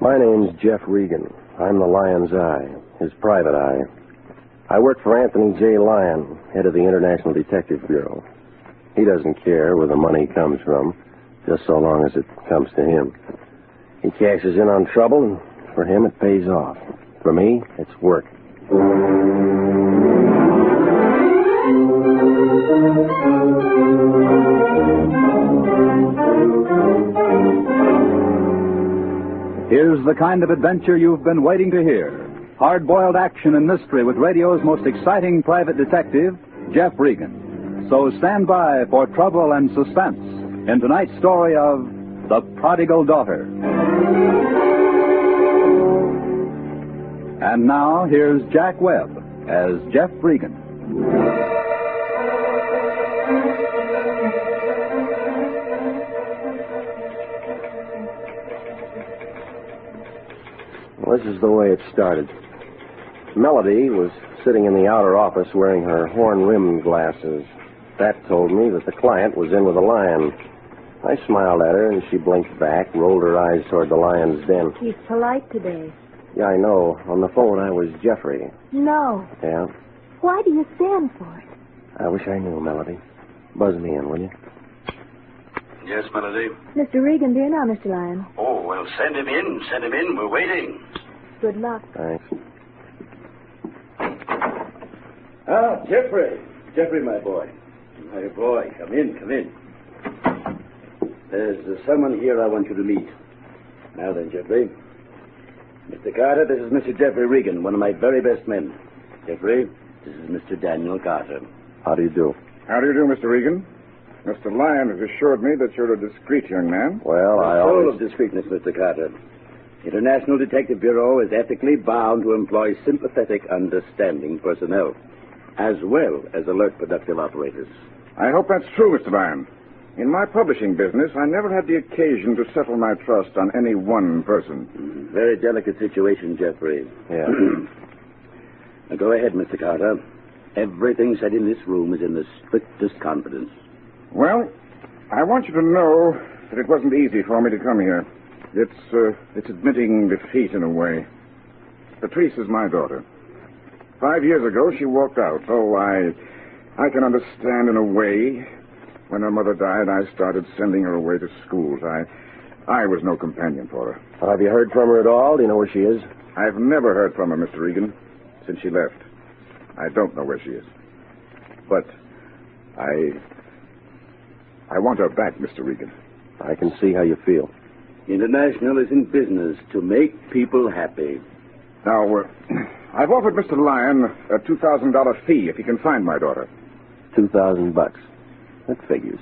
My name's Jeff Regan. I'm the Lyon's eye, his private eye. I work for Anthony J. Lyon, head of the International Detective Bureau. He doesn't care where the money comes from, just so long as it comes to him. He cashes in on trouble, and for him it pays off. For me, it's work. Here's the kind of adventure you've been waiting to hear. Hard-boiled action and mystery with radio's most exciting private detective, Jeff Regan. So stand by for trouble and suspense in tonight's story of The Prodigal Daughter. And now, here's Jack Webb as Jeff Regan. Well, this is the way it started. Melody was sitting in the outer office wearing her horn-rimmed glasses. That told me that the client was in with a lion. I smiled at her, and she blinked back, rolled her eyes toward the lion's den. He's polite today. Yeah, I know. On the phone, I was Jeffrey. No. Yeah? Why do you stand for it? I wish I knew, Melody. Buzz me in, will you? Yes, Melody? Mr. Regan, do you know, Mr. Lyon? Oh, well, send him in. Send him in. We're waiting. Good luck. Thanks. Ah, Jeffrey. Jeffrey, my boy. My boy, come in, come in. There's someone here I want you to meet. Now then, Jeffrey. Mr. Carter, this is Mr. Jeffrey Regan, one of my very best men. Jeffrey, this is Mr. Daniel Carter. How do you do? How do you do, Mr. Regan? Mr. Lyon has assured me that you're a discreet young man. Well, I Full always... of discreetness, Mr. Carter. International Detective Bureau is ethically bound to employ sympathetic, understanding personnel, as well as alert, productive operators. I hope that's true, Mr. Lyon. In my publishing business, I never had the occasion to settle my trust on any one person. Very delicate situation, Jeffrey. Yeah. Now, go ahead, Mr. Carter. Everything said in this room is in the strictest confidence. Well, I want you to know that it wasn't easy for me to come here. It's admitting defeat in a way. Patrice is my daughter. 5 years ago, she walked out. Oh, I can understand in a way. When her mother died, I started sending her away to schools. I was no companion for her. Well, have you heard from her at all? Do you know where she is? I've never heard from her, Mr. Regan, since she left. I don't know where she is. But I want her back, Mr. Regan. I can see how you feel. International is in business to make people happy. Now, I've offered Mr. Lyon a $2,000 fee if he can find my daughter. $2,000. That figures.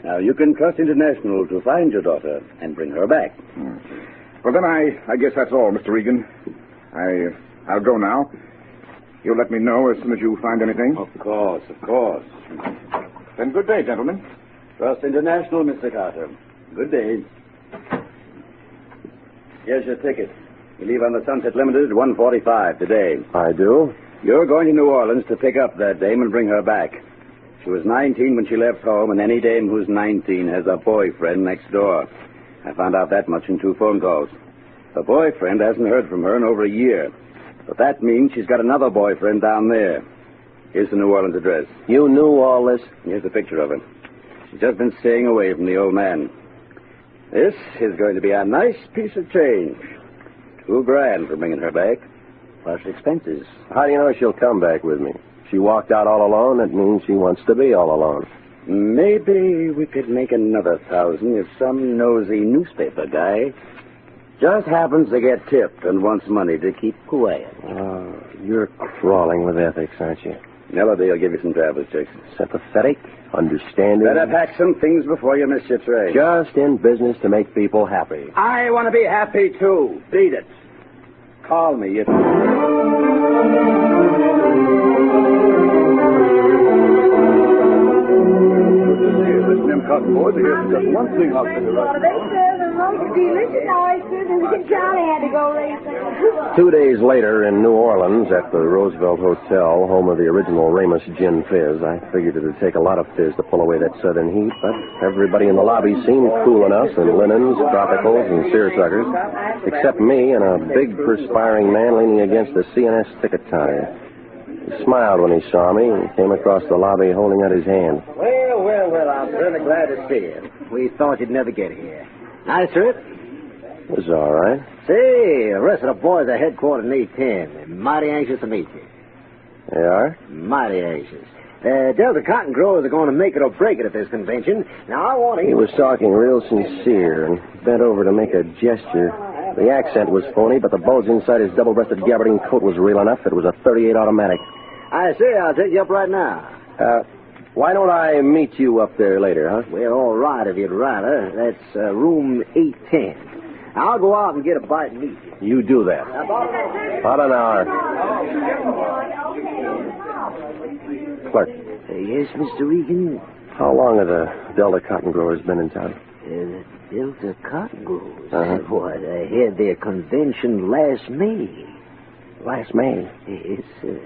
Now, you can trust International to find your daughter and bring her back. Well, then I guess that's all, Mr. Regan. I'll go now. You'll let me know as soon as you find anything? Of course, of course. Then good day, gentlemen. Trust International, Mr. Carter. Good day. Here's your ticket. You leave on the Sunset Limited at 1:45 today. I do? You're going to New Orleans to pick up that dame and bring her back. She was 19 when she left home, and any dame who's 19 has a boyfriend next door. I found out that much in 2 phone calls. The boyfriend hasn't heard from her in over a year. But that means she's got another boyfriend down there. Here's the New Orleans address. You knew all this? Here's a picture of her. She's just been staying away from the old man. This is going to be a nice piece of change. $2,000 for bringing her back, plus expenses. How do you know she'll come back with me? She walked out all alone. That means she wants to be all alone. Maybe we could make another 1,000 if some nosy newspaper guy just happens to get tipped and wants money to keep quiet. Oh, you're crawling with ethics, aren't you? Melody will give you some travelers checks. Sympathetic, understanding. Better pack some things before you miss your train. Just in business to make people happy. I want to be happy, too. Beat it. Call me if... Cotton boys, here's just one thing I'll tell you right now. delicious oysters, and Charlie had to go racing. 2 days later in New Orleans at the Roosevelt Hotel, home of the original Ramus Gin Fizz, I figured it would take a lot of fizz to pull away that southern heat, but everybody in the lobby seemed cool enough in linens, tropicals, and seersuckers, except me and a big perspiring man leaning against the CNS ticket counter. He smiled when he saw me and came across the lobby holding out his hand. Well, I'm really glad to see you. We thought you'd never get here. Nice trip? It was all right. Say, the rest of the boys are headquartered in E10. They're mighty anxious to meet you. They are? Mighty anxious. Delta cotton growers are going to make it or break it at this convention. Now, I want to... He was talking real sincere and bent over to make a gesture. The accent was phony, but the bulge inside his double-breasted gabardine coat was real enough. It was a .38 automatic. I say, I'll take you up right now. Why don't I meet you up there later, huh? Well, all right, if you'd rather. That's room 810. I'll go out and get a bite and meet you. You do that. About an hour. Clerk. Yes, Mr. Regan? How long have the Delta cotton growers been in town? The Delta cotton growers? Uh-huh. What, I had their convention last May. Last May? Yes, sir.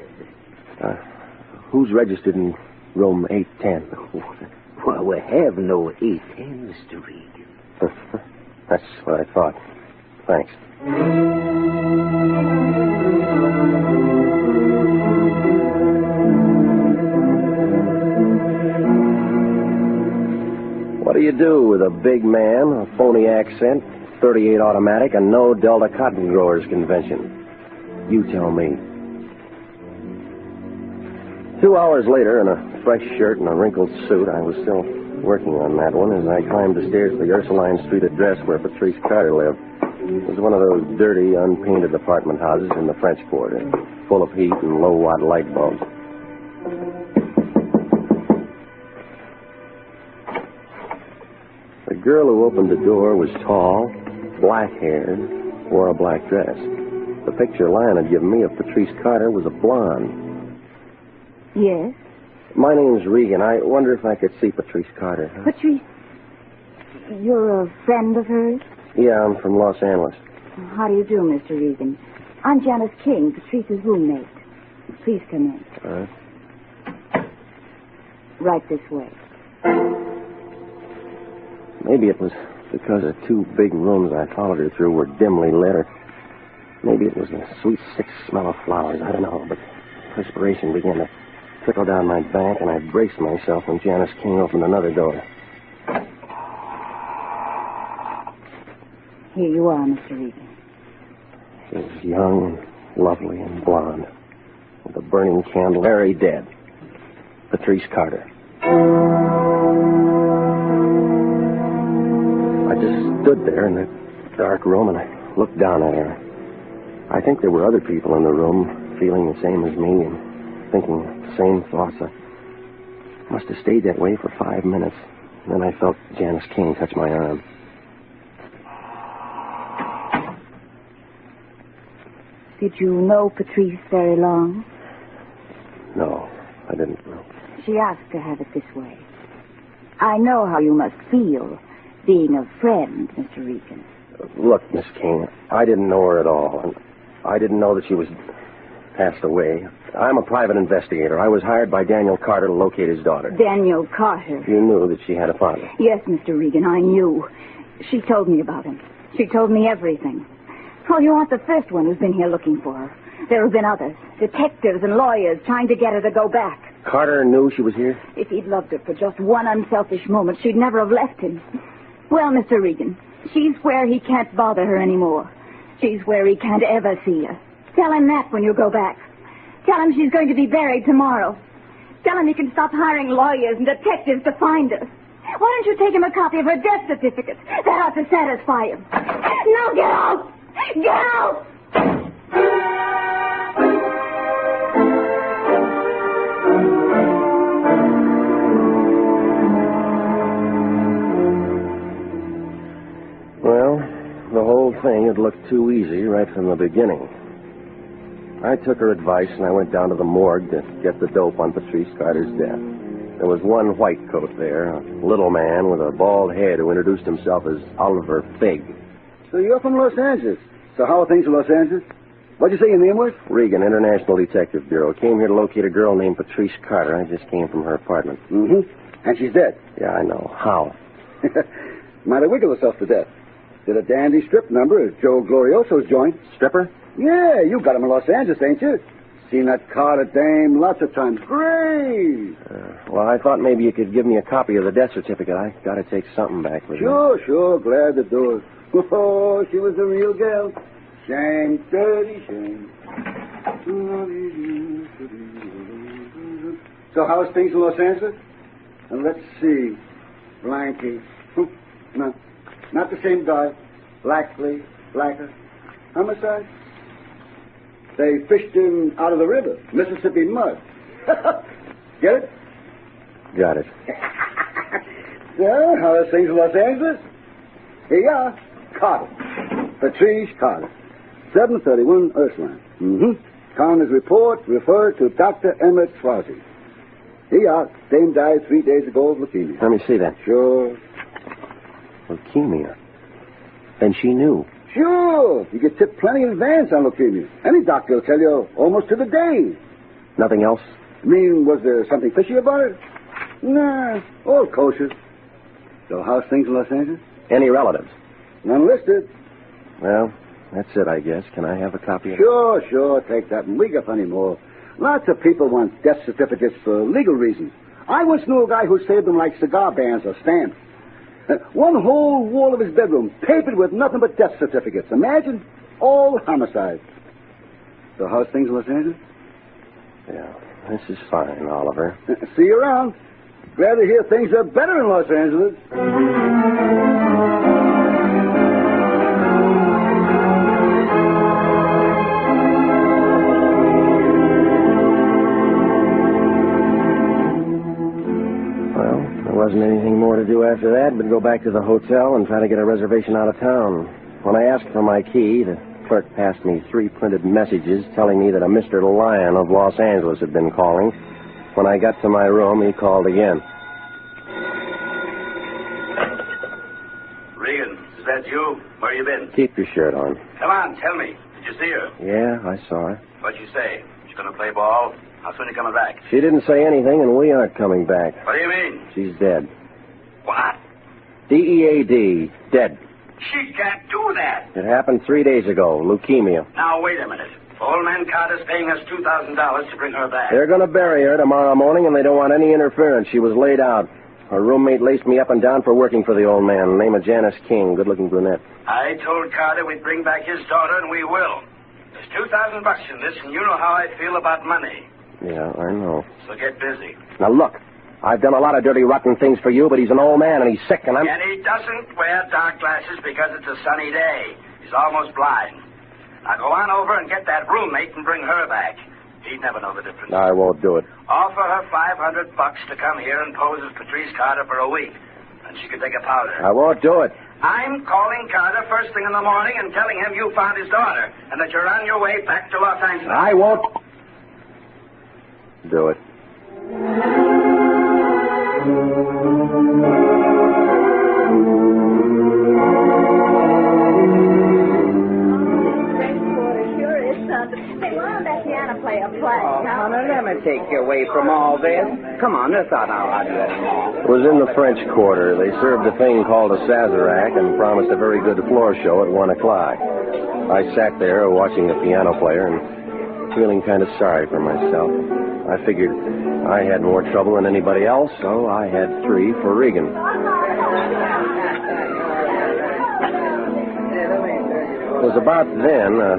Who's registered in room 810? Well, we have no 810, Mr. Regan. That's what I thought. Thanks. What do you do with a big man, a phony accent, .38 automatic, and no Delta Cotton Growers convention? You tell me. 2 hours later, in a fresh shirt and a wrinkled suit, I was still working on that one as I climbed the stairs to the Ursuline Street address where Patrice Carter lived. It was one of those dirty, unpainted apartment houses in the French Quarter, full of heat and low-watt light bulbs. The girl who opened the door was tall, black-haired, wore a black dress. The picture Lyon had given me of Patrice Carter was a blonde. Yes? My name's Regan. I wonder if I could see Patrice Carter. Huh? Patrice, you're a friend of hers? Yeah, I'm from Los Angeles. How do you do, Mr. Regan? I'm Janice King, Patrice's roommate. Please come in. Right this way. Maybe it was because the 2 big rooms I followed her through were dimly lit, or maybe it was the sweet, sick smell of flowers. I don't know, but perspiration began to trickle down my back, and I braced myself when Janice King opened another door. Here you are, Mr. Regan. She was young, lovely, and blonde, with a burning candle, very dead. Patrice Carter. I just stood there in that dark room, and I looked down at her. I think there were other people in the room feeling the same as me and thinking the same thoughts. I must have stayed that way for 5 minutes. And then I felt Janice King touch my arm. Did you know Patrice very long? No, I didn't know. She asked to have it this way. I know how you must feel, being a friend, Mr. Regan. Look, Miss King, I didn't know her at all. And I didn't know that she was passed away. I'm a private investigator. I was hired by Daniel Carter to locate his daughter. Daniel Carter? You knew that she had a father? Yes, Mr. Regan, I knew. She told me about him. She told me everything. Oh, you aren't the first one who's been here looking for her. There have been others, detectives and lawyers trying to get her to go back. Carter knew she was here? If he'd loved her for just one unselfish moment, she'd never have left him. Well, Mr. Regan, she's where he can't bother her anymore. She's where he can't ever see her. Tell him that when you go back. Tell him she's going to be buried tomorrow. Tell him he can stop hiring lawyers and detectives to find her. Why don't you take him a copy of her death certificate? That ought to satisfy him. Now get out! Get out! Well, the whole thing had looked too easy right from the beginning. I took her advice and I went down to the morgue to get the dope on Patrice Carter's death. There was one white coat there, a little man with a bald head who introduced himself as Oliver Fig. So you're from Los Angeles. So how are things in Los Angeles? What'd you say your name was? Regan, International Detective Bureau. Came here to locate a girl named Patrice Carter. I just came from her apartment. Mm-hmm. And she's dead. Yeah, I know. How? Might have wiggled herself to death. Did a dandy strip number at Joe Glorioso's joint. Stripper? Yeah, you got him in Los Angeles, ain't you? Seen that Carter dame lots of times. Great! Well, I thought maybe you could give me a copy of the death certificate. I got to take something back with me. Sure. Glad to do it. Oh, she was a real girl. Shame, dirty shame. So how's things in Los Angeles? And let's see. Blanky. No, not the same guy. Blackley, Blacker. Homicide? They fished him out of the river. Mississippi mud. Get it? Got it. So, how's things in Los Angeles? Here you are. Carter. Patrice Carter. 731 Ursuline. Mm-hmm. Coroner's report referred to Dr. Emmett Frozzi. Here you are. Dame died 3 days ago of leukemia. Let me see that. Sure. Leukemia? Then she knew. Sure. You get tipped plenty in advance on leukemia. Any doctor will tell you almost to the day. Nothing else? I mean, was there something fishy about it? Nah, all kosher. So how's things in Los Angeles? Any relatives? None listed. Well, that's it, I guess. Can I have a copy of it? Sure. Take that, and we got plenty more. Lots of people want death certificates for legal reasons. I once knew a guy who saved them like cigar bands or stamps. One whole wall of his bedroom papered with nothing but death certificates. Imagine, all homicides. So how's things in Los Angeles? Yeah, this is fine, Oliver. See you around. Glad to hear things are better in Los Angeles. Wasn't anything more to do after that but go back to the hotel and try to get a reservation out of town. When I asked for my key, the clerk passed me 3 printed messages telling me that a Mr. Lyon of Los Angeles had been calling. When I got to my room, he called again. Regan, is that you? Where you been? Keep your shirt on. Come on, tell me. Did you see her? Yeah, I saw her. What'd you say? She's going to play ball? How soon are you coming back? She didn't say anything, and we aren't coming back. What do you mean? She's dead. What? D-E-A-D. Dead. She can't do that. It happened 3 days ago. Leukemia. Now, wait a minute. Old man Carter's paying us $2,000 to bring her back. They're going to bury her tomorrow morning, and they don't want any interference. She was laid out. Her roommate laced me up and down for working for the old man. Name of Janice King. Good-looking brunette. I told Carter we'd bring back his daughter, and we will. There's $2,000 in this, and you know how I feel about money. Yeah, I know. So get busy. Now, look. I've done a lot of dirty, rotten things for you, but he's an old man, and he's sick, and I'm... And he doesn't wear dark glasses because it's a sunny day. He's almost blind. Now, go on over and get that roommate and bring her back. He'd never know the difference. I won't do it. Offer her $500 to come here and pose as Patrice Carter for a week. And she could take a powder. I won't do it. I'm calling Carter first thing in the morning and telling him you found his daughter and that you're on your way back to Los Angeles. I won't do it. Honey, let me take you away from all this. Come on, let's out now. It was in the French Quarter. They served a thing called a Sazerac and promised a very good floor show at 1 o'clock. I sat there watching the piano player and feeling kind of sorry for myself. I figured I had more trouble than anybody else, so I had 3 for Regan. It was about then a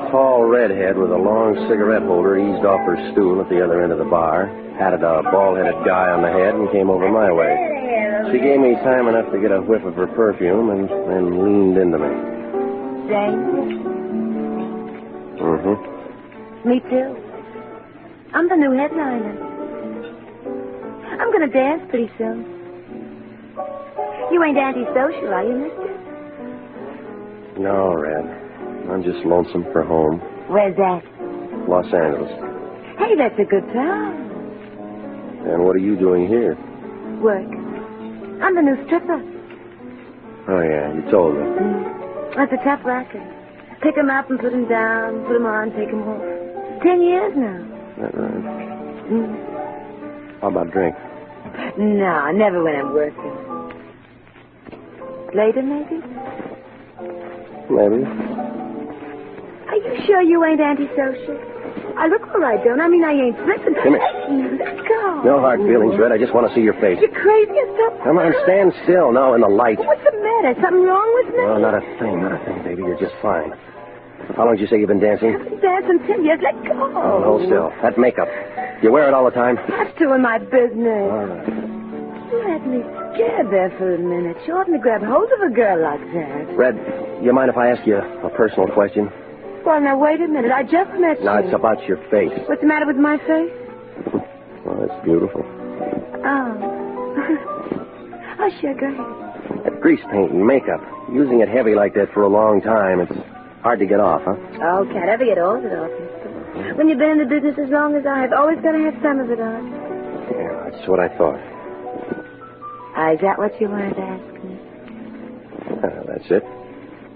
tall redhead with a long cigarette holder eased off her stool at the other end of the bar, patted a bald-headed guy on the head, and came over my way. She gave me time enough to get a whiff of her perfume and then leaned into me. Jane? Mm-hmm. Me too. I'm the new headliner. I'm going to dance pretty soon. You ain't antisocial, are you, mister? No, Red. I'm just lonesome for home. Where's that? Los Angeles. Hey, that's a good town. And what are you doing here? Work. I'm the new stripper. Oh, yeah, you told me. That's a tough racket. Pick 'em up and put 'em down, put 'em on, take 'em off. 10 years now. That right? How about drink? No, never when I'm working. Later, maybe? Maybe. Are you sure you ain't antisocial? I look all right, don't I? I mean, I ain't flipping. Come here. Let go. No hard feelings, Red. I just want to see your face. You're crazy or something? Come on, stand still. No, in the light. What's the matter? Something wrong with me? No, not a thing, baby. You're just fine. How long did you say you've been dancing? I've been dancing 10 years. Let go. Oh, hold still. That makeup. You wear it all the time? That's doing my business. All right. You had me scared there for a minute. You oughtn't to grab hold of a girl like that. Red, you mind if I ask you a personal question? Well, now, wait a minute. I just met you. No, it's about your face. What's the matter with my face? Well, it's beautiful. Oh. Oh, sure, go ahead. That grease paint and makeup. Using it heavy like that for a long time, it's hard to get off, huh? Oh, can't ever get all of it off, mister. When you've been in the business as long as I have, always got to have some of it on. Yeah, that's what I thought. Is that what you wanted to ask me? That's it.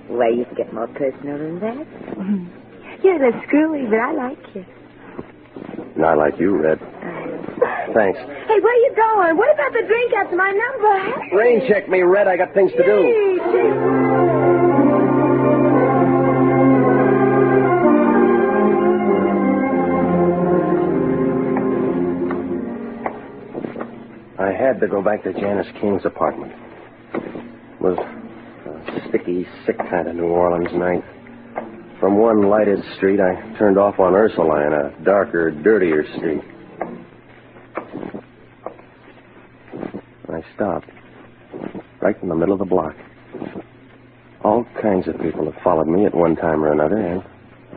Well, you can get more personal than that. You're a little screwy, but I like you. Not like you, Red. Thanks. Hey, where you going? What about the drink after my number? Rain check me, Red. I got things to do. I had to go back to Janice King's apartment. It was a sticky, sick kind of New Orleans night. From one lighted street, I turned off on Ursuline, a darker, dirtier street. I stopped, right in the middle of the block. All kinds of people have followed me at one time or another, and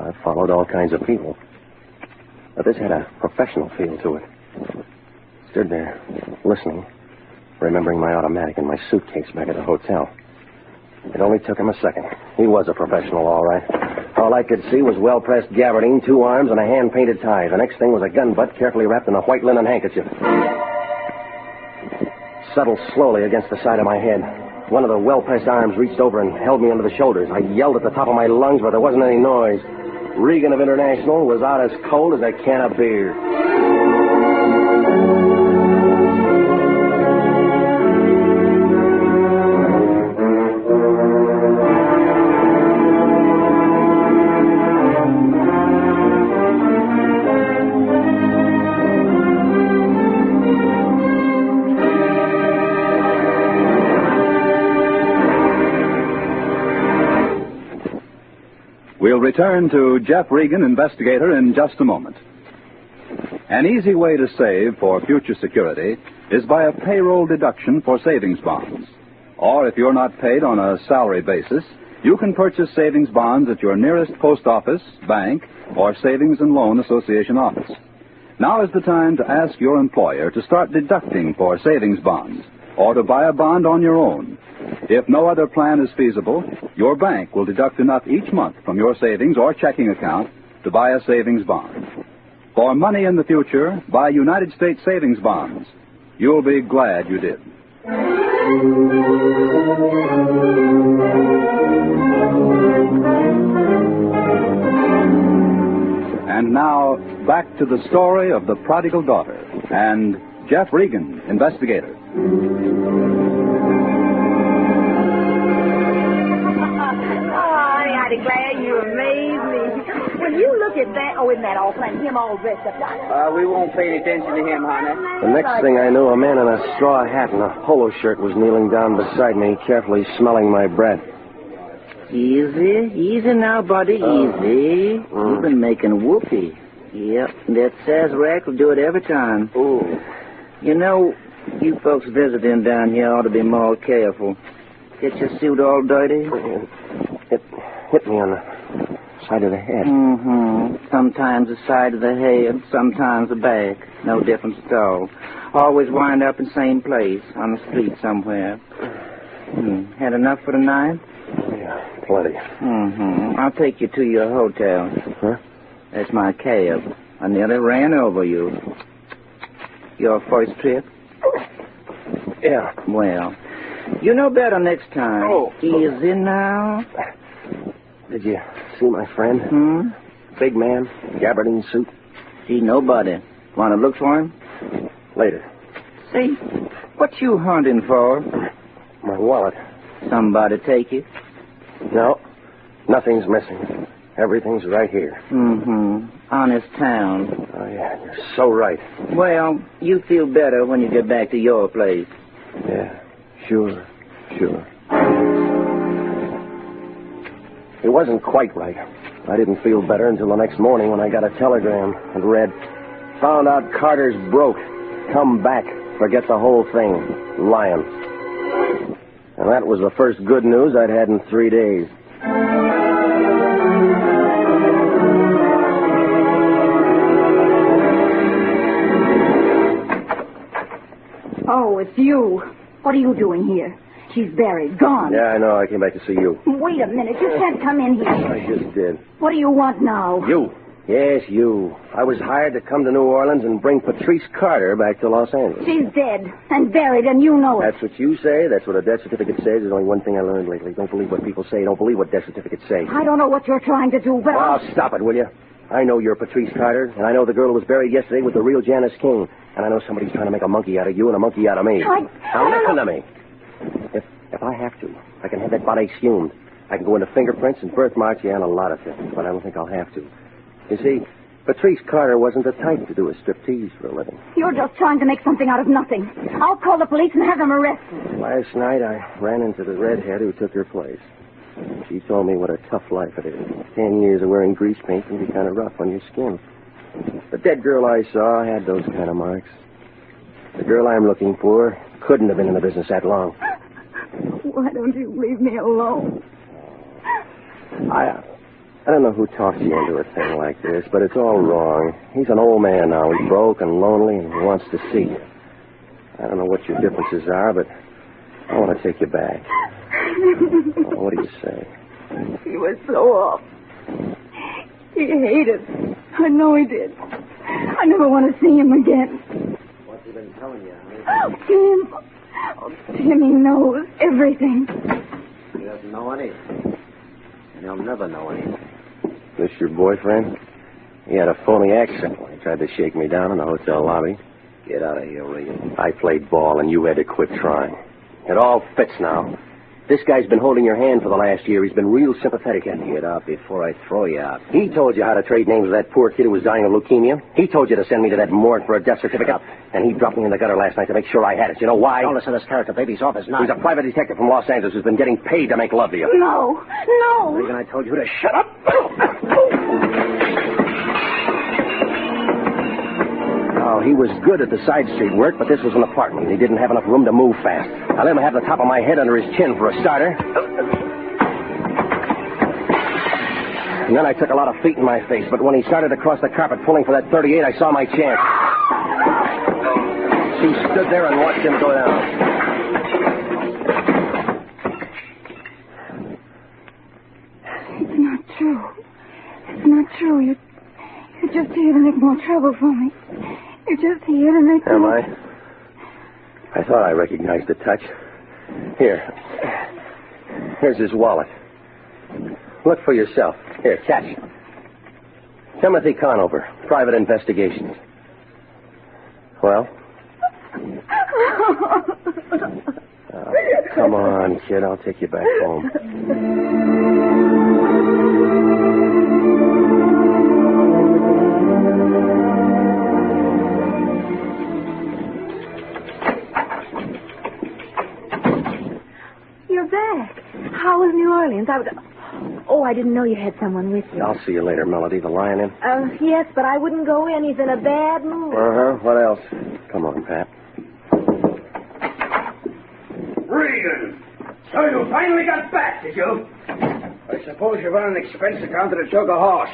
I've followed all kinds of people. But this had a professional feel to it. Stood there, listening, remembering my automatic and my suitcase back at the hotel. It only took him a second. He was a professional, all right. All I could see was well-pressed gabardine, 2 arms, and a hand-painted tie. The next thing was a gun butt carefully wrapped in a white linen handkerchief. Settled slowly against the side of my head. One of the well-pressed arms reached over and held me under the shoulders. I yelled at the top of my lungs, but there wasn't any noise. Regan of International was out as cold as a can of beer. We'll return to Jeff Regan, Investigator, in just a moment. An easy way to save for future security is by a payroll deduction for savings bonds. Or if you're not paid on a salary basis, you can purchase savings bonds at your nearest post office, bank, or Savings and Loan Association office. Now is the time to ask your employer to start deducting for savings bonds or to buy a bond on your own. If no other plan is feasible, your bank will deduct enough each month from your savings or checking account to buy a savings bond. For money in the future, buy United States savings bonds. You'll be glad you did. And now, back to the story of the Prodigal Daughter and Jeff Regan, Investigator. I declare you amaze me. When you look at that, isn't that all fun? Him all dressed up. We won't pay any attention to him, honey. The next thing I knew, a man in a straw hat and a polo shirt was kneeling down beside me, carefully smelling my breath. Easy now, buddy, easy. You've been making whoopee. Yep, that Sazerac will do it every time. Ooh. You know, you folks visiting down here ought to be more careful. Get your suit all dirty? It hit me on the side of the head. Mm-hmm. Sometimes the side of the head, sometimes the back. No difference at all. Always wind up in the same place, on the street somewhere. Had enough for the night? Yeah, plenty. Mm-hmm. I'll take you to your hotel. Huh? That's my cab. I nearly ran over you. Your first trip? Yeah. Well, you know better next time. Oh. He is in now. Did you see my friend? Big man, gabardine suit. See nobody. Want to look for him? Later. See, what you hunting for? My wallet. Somebody take it? No, nothing's missing. Everything's right here. Honest town. Oh, yeah, you're so right. Well, you feel better when you get back to your place. Yeah, sure. It wasn't quite right. I didn't feel better until the next morning when I got a telegram and read, "Found out Carter's broke. Come back. Forget the whole thing. Lyon." And that was the first good news I'd had in 3 days. Oh, it's you. What are you doing here? She's buried, gone. Yeah, I know. I came back to see you. Wait a minute. You can't come in here. I just did. What do you want now? You. Yes, you. I was hired to come to New Orleans and bring Patrice Carter back to Los Angeles. She's dead and buried, and you know it. That's what you say. That's what a death certificate says. There's only one thing I learned lately. Don't believe what people say. Don't believe what death certificates say. I don't know what you're trying to do, but Oh, stop it, will you? I know you're Patrice Carter, and I know the girl who was buried yesterday was the real Janice Cain. And I know somebody's trying to make a monkey out of you and a monkey out of me. Now listen to me. If I have to, I can have that body exhumed. I can go into fingerprints and birthmarks, yeah, and a lot of things, but I don't think I'll have to. You see, Patrice Carter wasn't the type to do a striptease for a living. You're just trying to make something out of nothing. I'll call the police and have them arrested. Last night, I ran into the redhead who took her place. She told me what a tough life it is. 10 years of wearing grease paint can be kind of rough on your skin. The dead girl I saw had those kind of marks. The girl I'm looking for couldn't have been in the business that long. Why don't you leave me alone? I don't know who talks you into a thing like this, but it's all wrong. He's an old man now. He's broke and lonely and he wants to see you. I don't know what your differences are, but I want to take you back. What do you say? He was so off. He hated me. I know he did. I never want to see him again. What's he been telling you? Tim. Oh, Timmy knows everything. He doesn't know anything. And he'll never know anything. This your boyfriend? He had a phony accent when he tried to shake me down in the hotel lobby. Get out of here, Regan. I played ball and you had to quit trying. It all fits now. This guy's been holding your hand for the last year. He's been real sympathetic. Get out before I throw you out. He told you how to trade names with that poor kid who was dying of leukemia. He told you to send me to that morgue for a death certificate. And he dropped me in the gutter last night to make sure I had it. You know why? Don't listen to this character, baby. He's off his nut. He's a private detective from Los Angeles who's been getting paid to make love to you. No. Regan, I told you to shut up. Oh, he was good at the side street work, but this was an apartment. He didn't have enough room to move fast. I let him have the top of my head under his chin for a starter. And then I took a lot of feet in my face, but when he started to cross the carpet pulling for that 38, I saw my chance. She stood there and watched him go down. It's not true. It's not true. You're just here to make more trouble for me. You're just here to make Am I? I thought I recognized the touch. Here's his wallet. Look for yourself. Here, catch. Timothy Conover, Private Investigations. Well? Come on, kid. I'll take you back home. You're back. How was New Orleans? I didn't know you had someone with you. I'll see you later, Melody. The Lion in? Yes, but I wouldn't go in. He's in a bad mood. What else? Come on, Pat. Regan! So you finally got back, did you? I suppose you've run an expense account that it took a horse.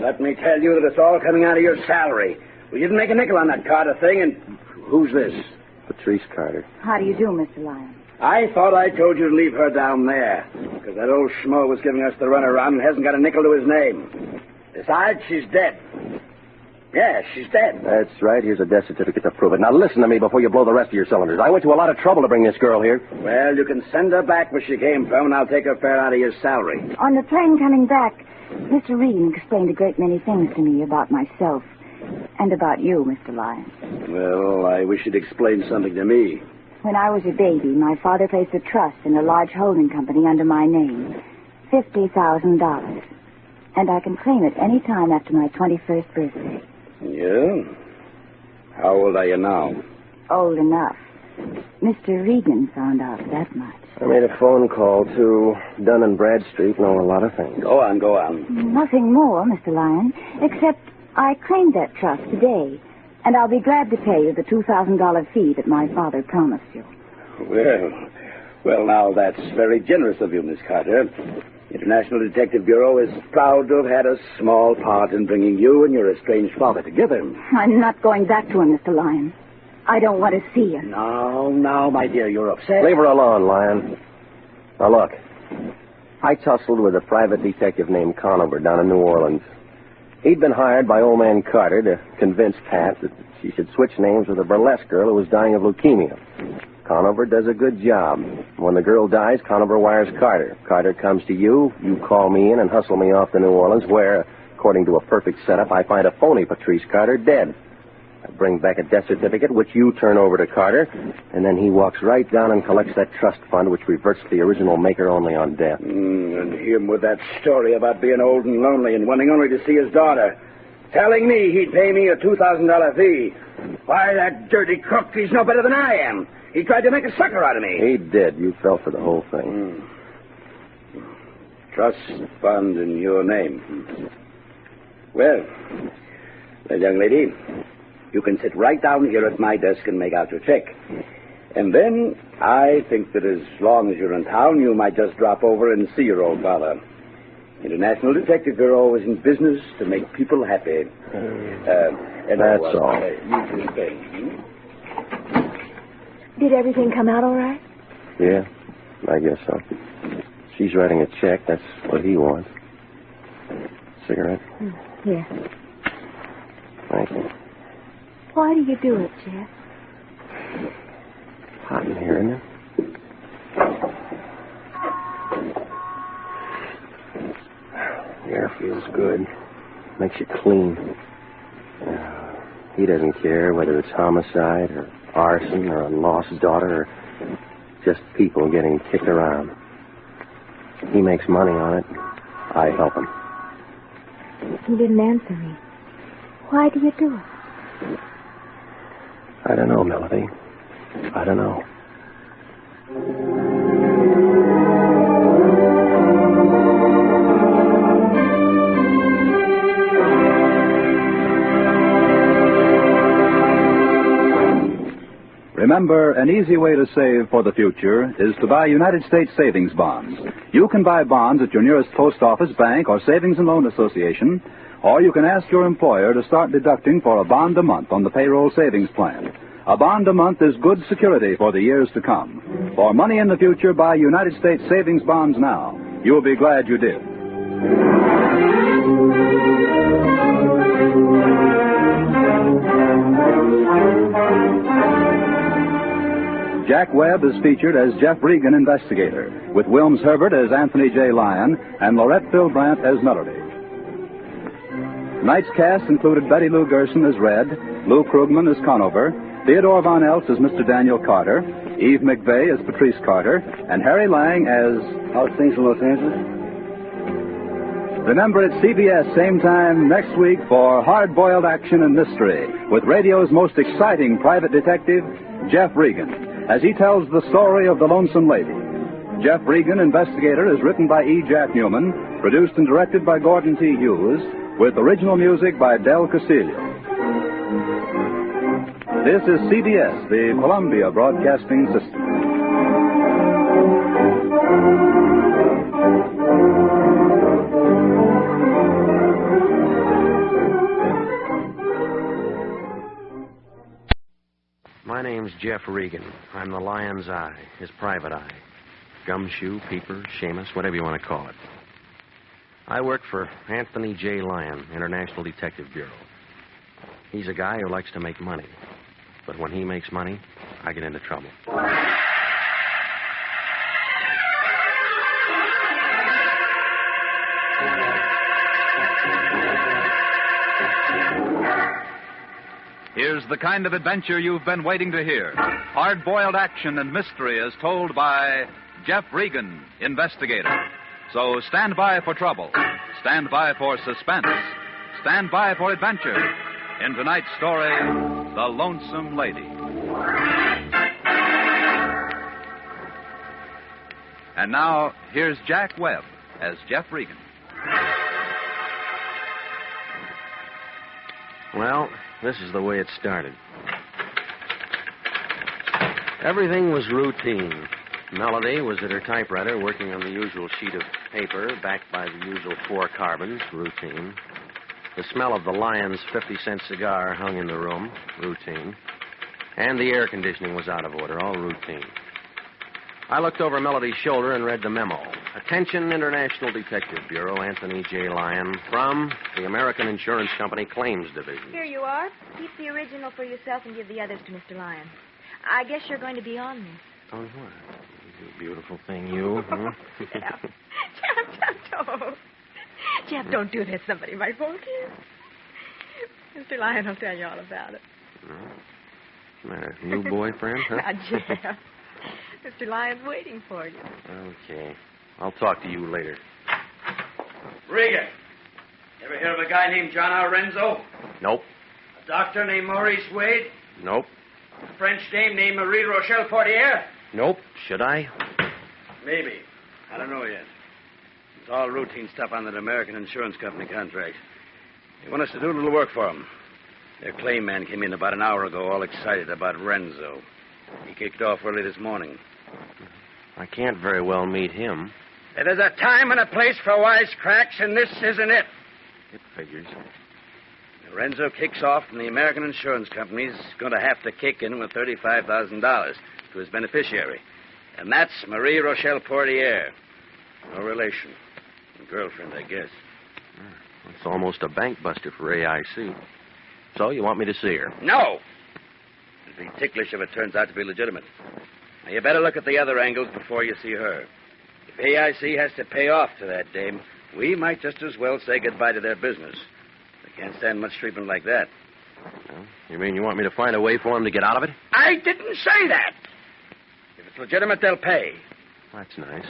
Let me tell you that it's all coming out of your salary. We didn't make a nickel on that Carter thing, and who's this? Patrice Carter. How do you do, Mr. Lyon? I thought I told you to leave her down there, because that old schmo was giving us the runaround and hasn't got a nickel to his name. Besides, she's dead. Yes, she's dead. That's right. Here's a death certificate to prove it. Now listen to me before you blow the rest of your cylinders. I went to a lot of trouble to bring this girl here. Well, you can send her back where she came from, and I'll take her fare out of your salary. On the plane coming back, Mr. Regan explained a great many things to me about myself and about you, Mr. Lyon. Well, I wish you'd explain something to me. When I was a baby, my father placed a trust in a large holding company under my name, $50,000. And I can claim it any time after my 21st birthday. Yeah? How old are you now? Old enough. Mr. Regan found out that much. I made a phone call to Dun and Bradstreet, know a lot of things. Go on. Nothing more, Mr. Lyon, except I claimed that trust today, and I'll be glad to pay you the $2,000 fee that my father promised you. Well, now, that's very generous of you, Miss Carter. International Detective Bureau is proud to have had a small part in bringing you and your estranged father together. I'm not going back to him, Mr. Lyon. I don't want to see you. Now, my dear, you're upset. Leave her alone, Lyon. Now, look. I tussled with a private detective named Conover down in New Orleans. He'd been hired by old man Carter to convince Pat that she should switch names with a burlesque girl who was dying of leukemia. Conover does a good job. When the girl dies, Conover wires Carter. Carter comes to you, you call me in and hustle me off to New Orleans, where, according to a perfect setup, I find a phony Patrice Carter dead. I bring back a death certificate, which you turn over to Carter, and then he walks right down and collects that trust fund, which reverts to the original maker only on death. And him with that story about being old and lonely and wanting only to see his daughter. Telling me he'd pay me a $2,000 fee. Why, that dirty crook, he's no better than I am. He tried to make a sucker out of me. He did. You fell for the whole thing. Trust fund in your name. Well, young lady, you can sit right down here at my desk and make out your check. And then I think that as long as you're in town, you might just drop over and see your old father. International Detective Bureau is in business to make people happy. And that's all. You just pay. Did everything come out all right? Yeah, I guess so. She's writing a check. That's what he wants. Cigarette? Here. Thank you. Why do you do it, Jeff? Hot in here, isn't it? The air feels good. Makes you clean. He doesn't care whether it's homicide or arson or a lost daughter or just people getting kicked around. He makes money on it. I help him. You didn't answer me. Why do you do it? I don't know, Melody. I don't know. Remember, an easy way to save for the future is to buy United States savings bonds. You can buy bonds at your nearest post office, bank, or savings and loan association, or you can ask your employer to start deducting for a bond a month on the payroll savings plan. A bond a month is good security for the years to come. For money in the future, buy United States savings bonds now. You'll be glad you did. Jack Webb is featured as Jeff Regan, Investigator, with Wilms Herbert as Anthony J. Lyon and Laurette Philbrandt as Melody. Tonight's cast included Betty Lou Gerson as Red, Lou Krugman as Conover, Theodore Von Eltz as Mr. Daniel Carter, Eve McVeigh as Patrice Carter, and Harry Lang as... How's things in Los Angeles? Remember, it's CBS same time next week for hard-boiled action and mystery with radio's most exciting private detective, Jeff Regan, as he tells the story of the Lonesome Lady. Jeff Regan, Investigator, is written by E. Jack Newman, produced and directed by Gordon T. Hughes, with original music by Del Castillo. This is CBS, the Columbia Broadcasting System. My name's Jeff Regan. I'm the Lion's Eye, his private eye. Gumshoe, peeper, Seamus, whatever you want to call it. I work for Anthony J. Lyon, International Detective Bureau. He's a guy who likes to make money. But when he makes money, I get into trouble. Here's the kind of adventure you've been waiting to hear. Hard-boiled action and mystery as told by Jeff Regan, Investigator. So stand by for trouble. Stand by for suspense. Stand by for adventure. In tonight's story, The Lonesome Lady. And now, here's Jack Webb as Jeff Regan. Well, this is the way it started. Everything was routine. Melody was at her typewriter working on the usual sheet of paper, backed by the usual 4 carbons, routine. The smell of the Lyon's 50-cent cigar hung in the room, routine. And the air conditioning was out of order, all routine. I looked over Melody's shoulder and read the memo. Attention, International Detective Bureau, Anthony J. Lyon, from the American Insurance Company Claims Division. Here you are. Keep the original for yourself and give the others to Mr. Lyon. I guess you're going to be on this. On what? You beautiful thing, you. Huh? Jeff, don't. Jeff, don't do this. Somebody might walk in. Mr. Lyon will tell you all about it. What's the matter? New boyfriend, huh? Now, Jeff. Mr. Lyon's waiting for you. Okay. I'll talk to you later. Regan, ever hear of a guy named John R. Renzo? Nope. A doctor named Maurice Wade? Nope. A French dame named Marie Rochelle Portier? Nope. Should I? Maybe. I don't know yet. It's all routine stuff on that American Insurance Company contract. They want us to do a little work for them. Their claim man came in about an hour ago, all excited about Renzo. He kicked off early this morning. I can't very well meet him. There's a time and a place for wisecracks, and this isn't it. It figures. Renzo kicks off, and the American Insurance Company's going to have to kick in with $35,000 to his beneficiary. And that's Marie Rochelle Portier. No relation. Girlfriend, I guess. It's almost a bank buster for AIC. So you want me to see her? No. It'd be ticklish if it turns out to be legitimate. Now, you better look at the other angles before you see her. If AIC has to pay off to that dame, we might just as well say goodbye to their business. They can't stand much treatment like that. Well, you mean you want me to find a way for him to get out of it? I didn't say that. If it's legitimate, they'll pay. That's nice.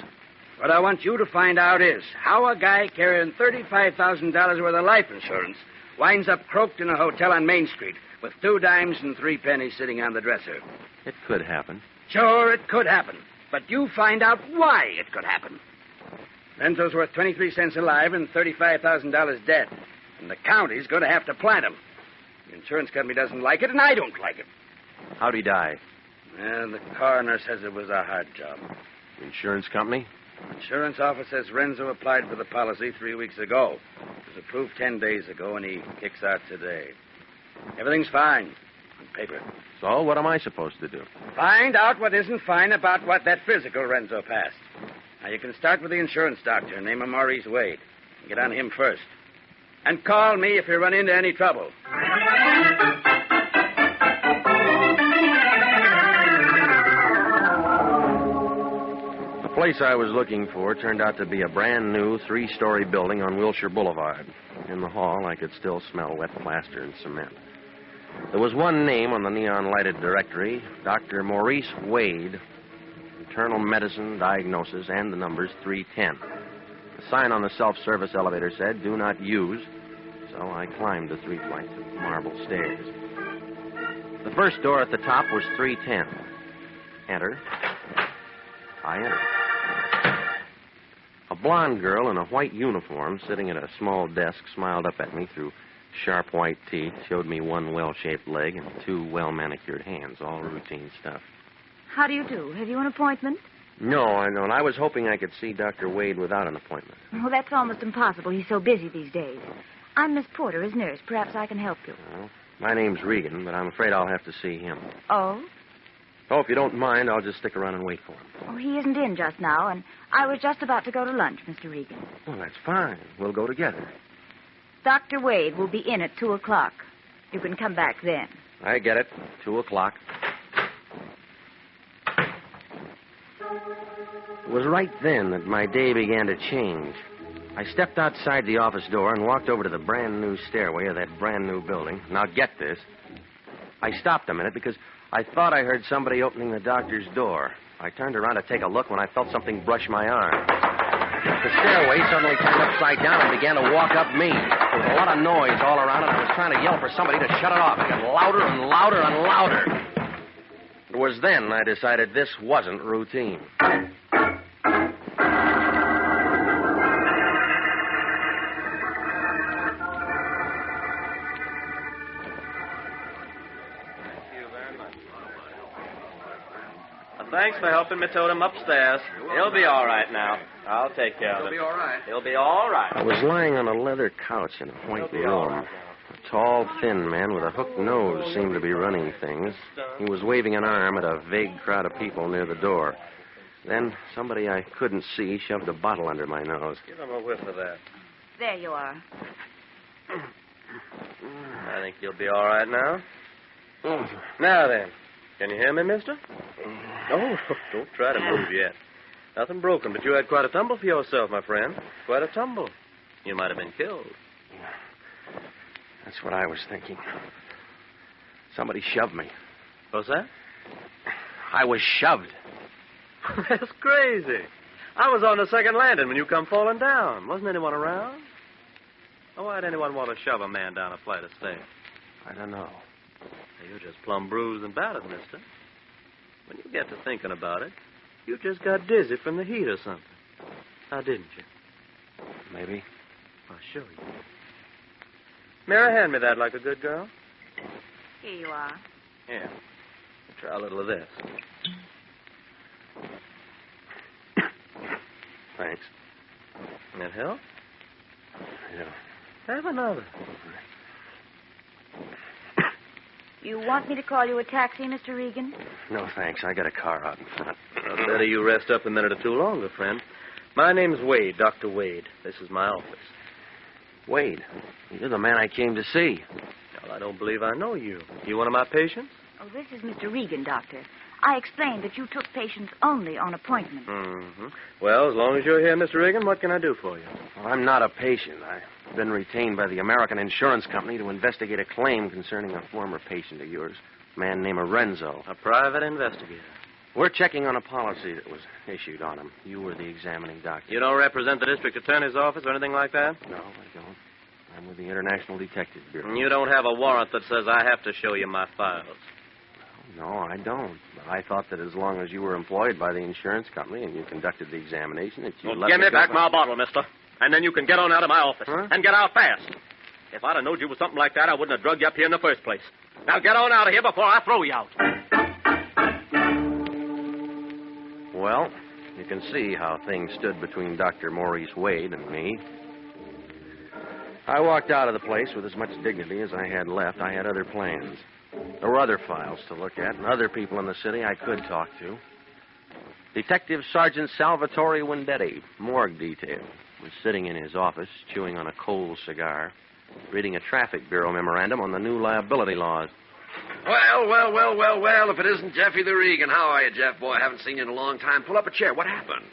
What I want you to find out is how a guy carrying $35,000 worth of life insurance winds up croaked in a hotel on Main Street with 2 dimes and 3 pennies sitting on the dresser. It could happen. Sure, it could happen. But you find out why it could happen. Renzo's worth 23 cents alive and $35,000 dead. And the county's going to have to plant him. The insurance company doesn't like it, and I don't like it. How'd he die? Well, the coroner says it was a heart job. Insurance company? Insurance office says Renzo applied for the policy 3 weeks ago. It was approved 10 days ago, and he kicks out today. Everything's fine on paper. So what am I supposed to do? Find out what isn't fine about what that physical Renzo passed. Now, you can start with the insurance doctor, name him Maurice Wade. Get on him first. And call me if you run into any trouble. The place I was looking for turned out to be a brand new 3-story building on Wilshire Boulevard. In the hall, I could still smell wet plaster and cement. There was one name on the neon-lighted directory, Dr. Maurice Wade, internal medicine, diagnosis, and the number's 310. The sign on the self-service elevator said, "Do not use," so I climbed the 3 flights of marble stairs. The first door at the top was 310. Enter. I entered. A blonde girl in a white uniform sitting at a small desk smiled up at me through sharp white teeth, showed me 1 well-shaped leg and 2 well-manicured hands, all routine stuff. How do you do? Have you an appointment? No, I don't. I was hoping I could see Dr. Wade without an appointment. Well, that's almost impossible. He's so busy these days. I'm Miss Porter, his nurse. Perhaps I can help you. Well, my name's Regan, but I'm afraid I'll have to see him. Oh? Oh, if you don't mind, I'll just stick around and wait for him. Oh, he isn't in just now, and I was just about to go to lunch, Mr. Regan. Well, that's fine. We'll go together. Dr. Wade will be in at 2 o'clock. You can come back then. I get it. 2 o'clock. It was right then that my day began to change. I stepped outside the office door and walked over to the brand-new stairway of that brand-new building. Now, get this. I stopped a minute because I thought I heard somebody opening the doctor's door. I turned around to take a look when I felt something brush my arm. The stairway suddenly turned upside down and began to walk up me. There was a lot of noise all around, and I was trying to yell for somebody to shut it off. It got louder and louder and louder. It was then I decided this wasn't routine. Thanks for helping me tote him upstairs. He'll be all right now. I'll take care of him. He'll be all right. He'll be all right. I was lying on a leather couch in a white room. A tall, thin man with a hooked nose seemed to be running things. He was waving an arm at a vague crowd of people near the door. Then somebody I couldn't see shoved a bottle under my nose. Give him a whiff of that. There you are. I think you'll be all right now. Now then, can you hear me, mister? Oh, don't try to move yet. Nothing broken, but you had quite a tumble for yourself, my friend. Quite a tumble. You might have been killed. That's what I was thinking. Somebody shoved me. What's that? I was shoved. That's crazy. I was on the second landing when you come falling down. Wasn't anyone around? Oh, why'd anyone want to shove a man down a flight of stairs? I don't know. You're just plumb bruised and battered, mister. When you get to thinking about it, you just got dizzy from the heat or something. Now, didn't you? Maybe. I'll show you. Mary, hand me that like a good girl. Here you are. Here. Try a little of this. Thanks. That help? Yeah. Have another. You want me to call you a taxi, Mr. Regan? No, thanks. I got a car out in front. Well, better you rest up a minute or two longer, friend. My name's Wade, Dr. Wade. This is my office. Wade, you're the man I came to see. Well, I don't believe I know you. You one of my patients? Oh, this is Mr. Regan, Doctor. I explained that you took patients only on appointment. Mm-hmm. Well, as long as you're here, Mr. Regan, what can I do for you? Well, I'm not a patient. I've been retained by the American Insurance Company to investigate a claim concerning a former patient of yours, a man named Renzo. A private investigator. We're checking on a policy that was issued on him. You were the examining doctor. You don't represent the district attorney's office or anything like that? No, I don't. I'm with the International Detective Bureau. You don't have a warrant that says I have to show you my files. No, I don't. But I thought that as long as you were employed by the insurance company and you conducted the examination, that you let give me back go. my bottle, mister. And then you can get on out of my office. Huh? And get out fast. If I'd have known you was something like that, I wouldn't have drugged you up here in the first place. Now get on out of here before I throw you out. Well, you can see how things stood between Dr. Maurice Wade and me. I walked out of the place with as much dignity as I had left. I had other plans. There were other files to look at and other people in the city I could talk to. Detective Sergeant Salvatore Wendetti, morgue detail, was sitting in his office, chewing on a cold cigar, reading a traffic bureau memorandum on the new liability laws. Well, if it isn't Jeffy the Regan. How are you, Jeff, boy? I haven't seen you in a long time. Pull up a chair. What happened?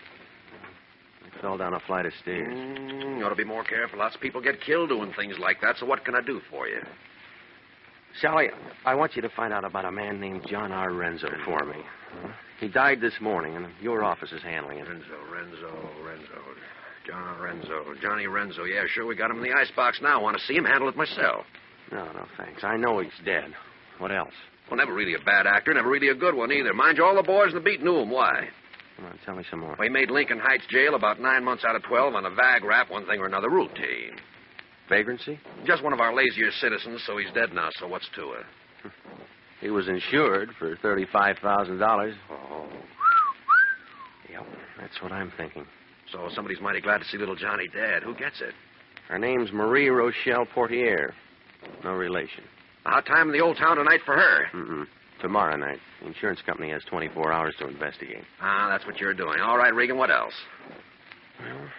I fell down a flight of stairs. You ought to be more careful. Lots of people get killed doing things like that, so what can I do for you? Sally, I want you to find out about a man named John R. Renzo for me. He died this morning, and your office is handling it. Renzo. John Renzo. Johnny Renzo. Yeah, sure, we got him in the icebox now. Want to see him handle it myself. No, thanks. I know he's dead. What else? Well, never really a bad actor, never really a good one either. Mind you, all the boys in the beat knew him. Why? Come on, tell me some more. Well, he made Lincoln Heights jail about 9 months out of 12 on a vag rap, one thing or another, routine. Vagrancy? Just one of our lazier citizens, so he's dead now, so what's to it? He was insured for $35,000. Oh. Yep, that's what I'm thinking. So somebody's mighty glad to see little Johnny dead. Who gets it? Her name's Marie Rochelle Portier. No relation. Hot time in the old town tonight for her. Mm-mm. Tomorrow night. The insurance company has 24 hours to investigate. Ah, that's what you're doing. All right, Regan, what else? Well,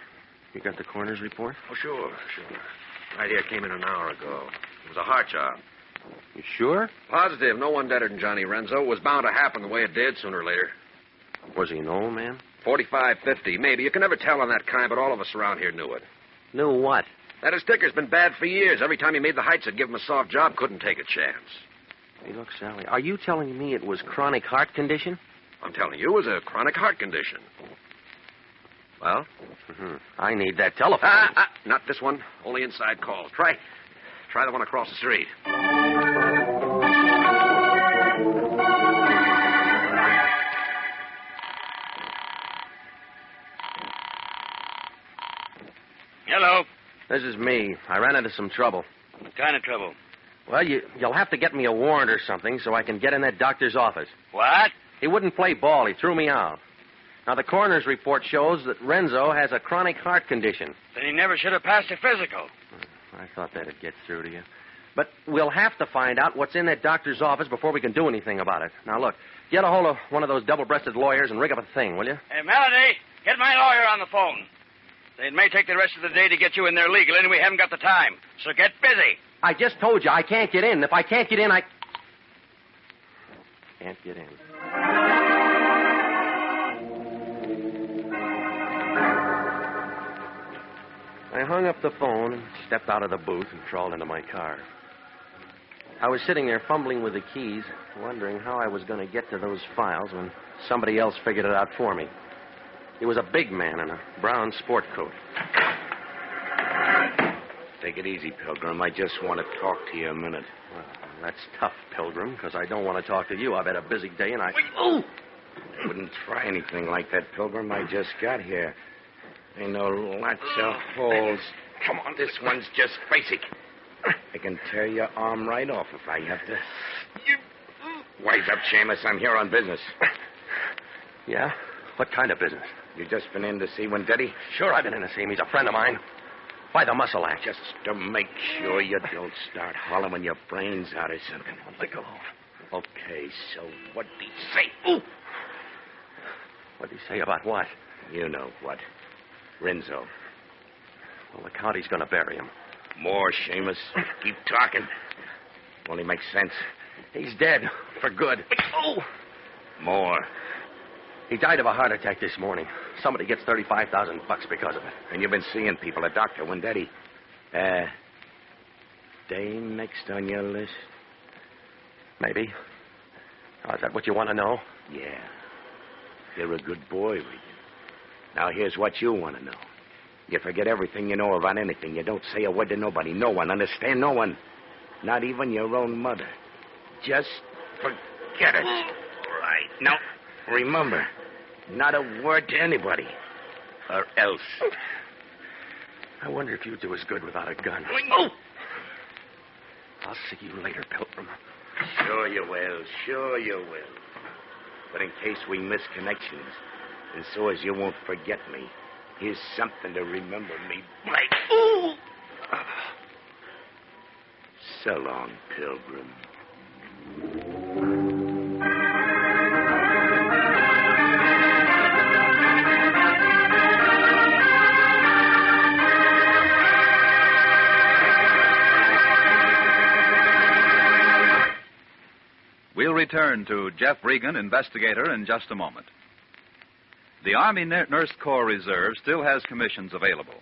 you got the coroner's report? Oh, sure. Right here, came in an hour ago. It was a heart job. You sure? Positive. No one deader than Johnny Renzo. It was bound to happen the way it did sooner or later. Was he an old man? 45, 50, maybe. You can never tell on that kind, but all of us around here knew it. Knew what? That his sticker's been bad for years. Every time he made the heights, it'd give him a soft job. Couldn't take a chance. Hey, look, Sally, are you telling me it was chronic heart condition? I'm telling you, it was a chronic heart condition. Well? I need that telephone. Not this one. Only inside calls. Try the one across the street. Hello. This is me. I ran into some trouble. What kind of trouble? Well, you'll have to get me a warrant or something so I can get in that doctor's office. What? He wouldn't play ball. He threw me out. Now, the coroner's report shows that Renzo has a chronic heart condition. Then he never should have passed a physical. I thought that'd get through to you. But we'll have to find out what's in that doctor's office before we can do anything about it. Now, look, get a hold of one of those double-breasted lawyers and rig up a thing, will you? Hey, Melody, get my lawyer on the phone. It may take the rest of the day to get you in there legally, and we haven't got the time. So get busy. I just told you I can't get in. If I can't get in, I can't get in. I hung up the phone and stepped out of the booth and crawled into my car. I was sitting there fumbling with the keys, wondering how I was going to get to those files when somebody else figured it out for me. He was a big man in a brown sport coat. Take it easy, Pilgrim. I just want to talk to you a minute. Well, that's tough, Pilgrim, because I don't want to talk to you. I've had a busy day and I... I wouldn't try anything like that, Pilgrim. I just got here. I know lots of holes. Come on, this one's just basic. I can tear your arm right off if I have to. Wise up, Seamus. I'm here on business. Yeah? What kind of business? You just been in to see Wendetti? Sure, I've been in to see him. He's a friend of mine. Why the muscle act? Just to make sure you don't start hollering your brains out or something. Let go. Okay, so what'd he say? Ooh! What'd he say about what? You know what. Renzo. Well, the county's going to bury him. More, Seamus. Keep talking. Only makes sense. He's dead. For good. Oh! More. He died of a heart attack this morning. Somebody gets $35,000 because of it. And you've been seeing people. A doctor, Wendetti. Dame next on your list? Maybe. Oh, is that what you want to know? Yeah. You're a good boy, Regan. Now, here's what you want to know. You forget everything you know about anything. You don't say a word to nobody. No one. Understand? No one. Not even your own mother. Just forget it. Right. Now, remember, not a word to anybody. Or else. I wonder if you'd do as good without a gun. Oh! I'll see you later, Pilgrim. Sure you will. Sure you will. But in case we miss connections, and so as you won't forget me, here's something to remember me by. Ooh! So long, Pilgrim. We'll return to Jeff Regan, Investigator, in just a moment. The Army Nurse Corps Reserve still has commissions available.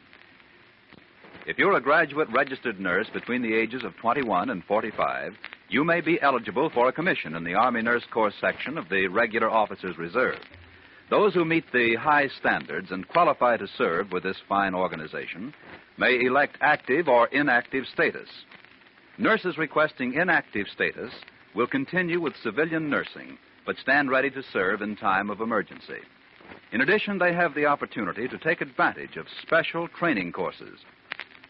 If you're a graduate registered nurse between the ages of 21 and 45, you may be eligible for a commission in the Army Nurse Corps section of the Regular Officers Reserve. Those who meet the high standards and qualify to serve with this fine organization may elect active or inactive status. Nurses requesting inactive status will continue with civilian nursing, but stand ready to serve in time of emergency. In addition, they have the opportunity to take advantage of special training courses.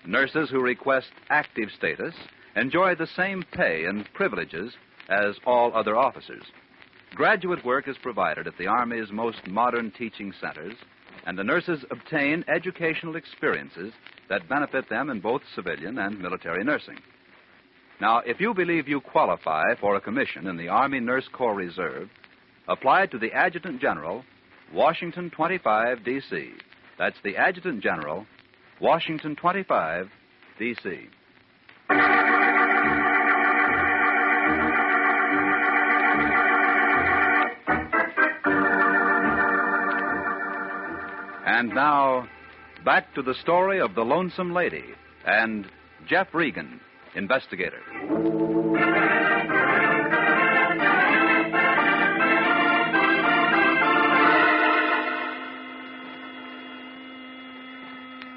Nurses who request active status enjoy the same pay and privileges as all other officers. Graduate work is provided at the Army's most modern teaching centers, and the nurses obtain educational experiences that benefit them in both civilian and military nursing. Now, if you believe you qualify for a commission in the Army Nurse Corps Reserve, apply to the Adjutant General, Washington 25, D.C. That's the Adjutant General, Washington 25, D.C. And now, back to the story of the Lonesome Lady and Jeff Regan, Investigator.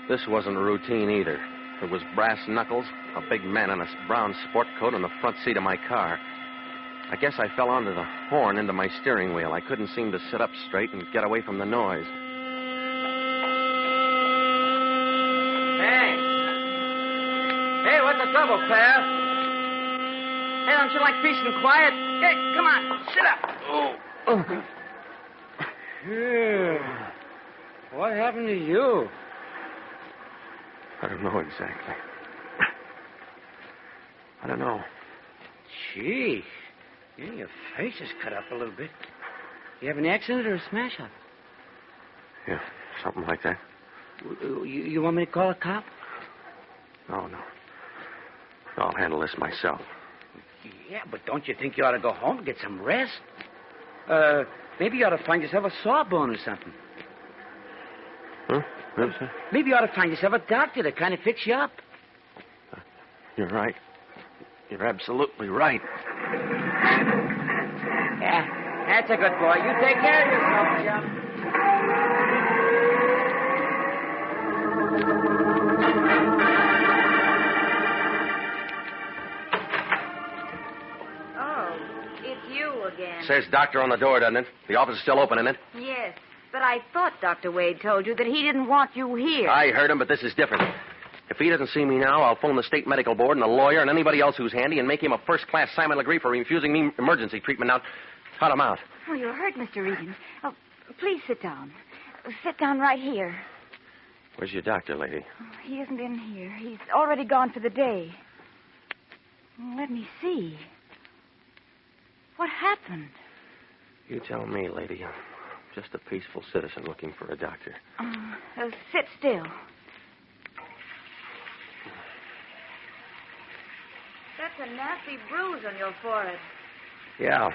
This wasn't routine either. It was brass knuckles, a big man in a brown sport coat on the front seat of my car. I guess I fell onto the horn into my steering wheel. I couldn't seem to sit up straight and get away from the noise. Hey, what's the trouble, pal? Hey, don't you like peace and quiet? Hey, come on, sit up. Yeah. What happened to you? I don't know exactly. I don't know. Gee, yeah, your face is cut up a little bit. You have an accident or a smash-up? Yeah, something like that. You want me to call a cop? No. I'll handle this myself. Yeah, but don't you think you ought to go home and get some rest? Maybe you ought to find yourself a sawbone or something. Huh? Maybe you ought to find yourself a doctor to kind of fix you up. You're right. You're absolutely right. Yeah, that's a good boy. You take care of yourself, Jeff. Oh, it's you again. Says doctor on the door, doesn't it? The office is still open, isn't it? Yes, but I thought Dr. Wade told you that he didn't want you here. I heard him, but this is different. If he doesn't see me now, I'll phone the state medical board and the lawyer and anybody else who's handy and make him a first-class Simon Legree for refusing me emergency treatment. Now, cut him out. Oh, you're hurt, Mr. Regan. Oh, please sit down. Sit down right here. Where's your doctor, lady? Oh, he isn't in here. He's already gone for the day. Let me see. What happened? You tell me, lady. I'm just a peaceful citizen looking for a doctor. Sit still. That's a nasty bruise on your forehead. Yeah,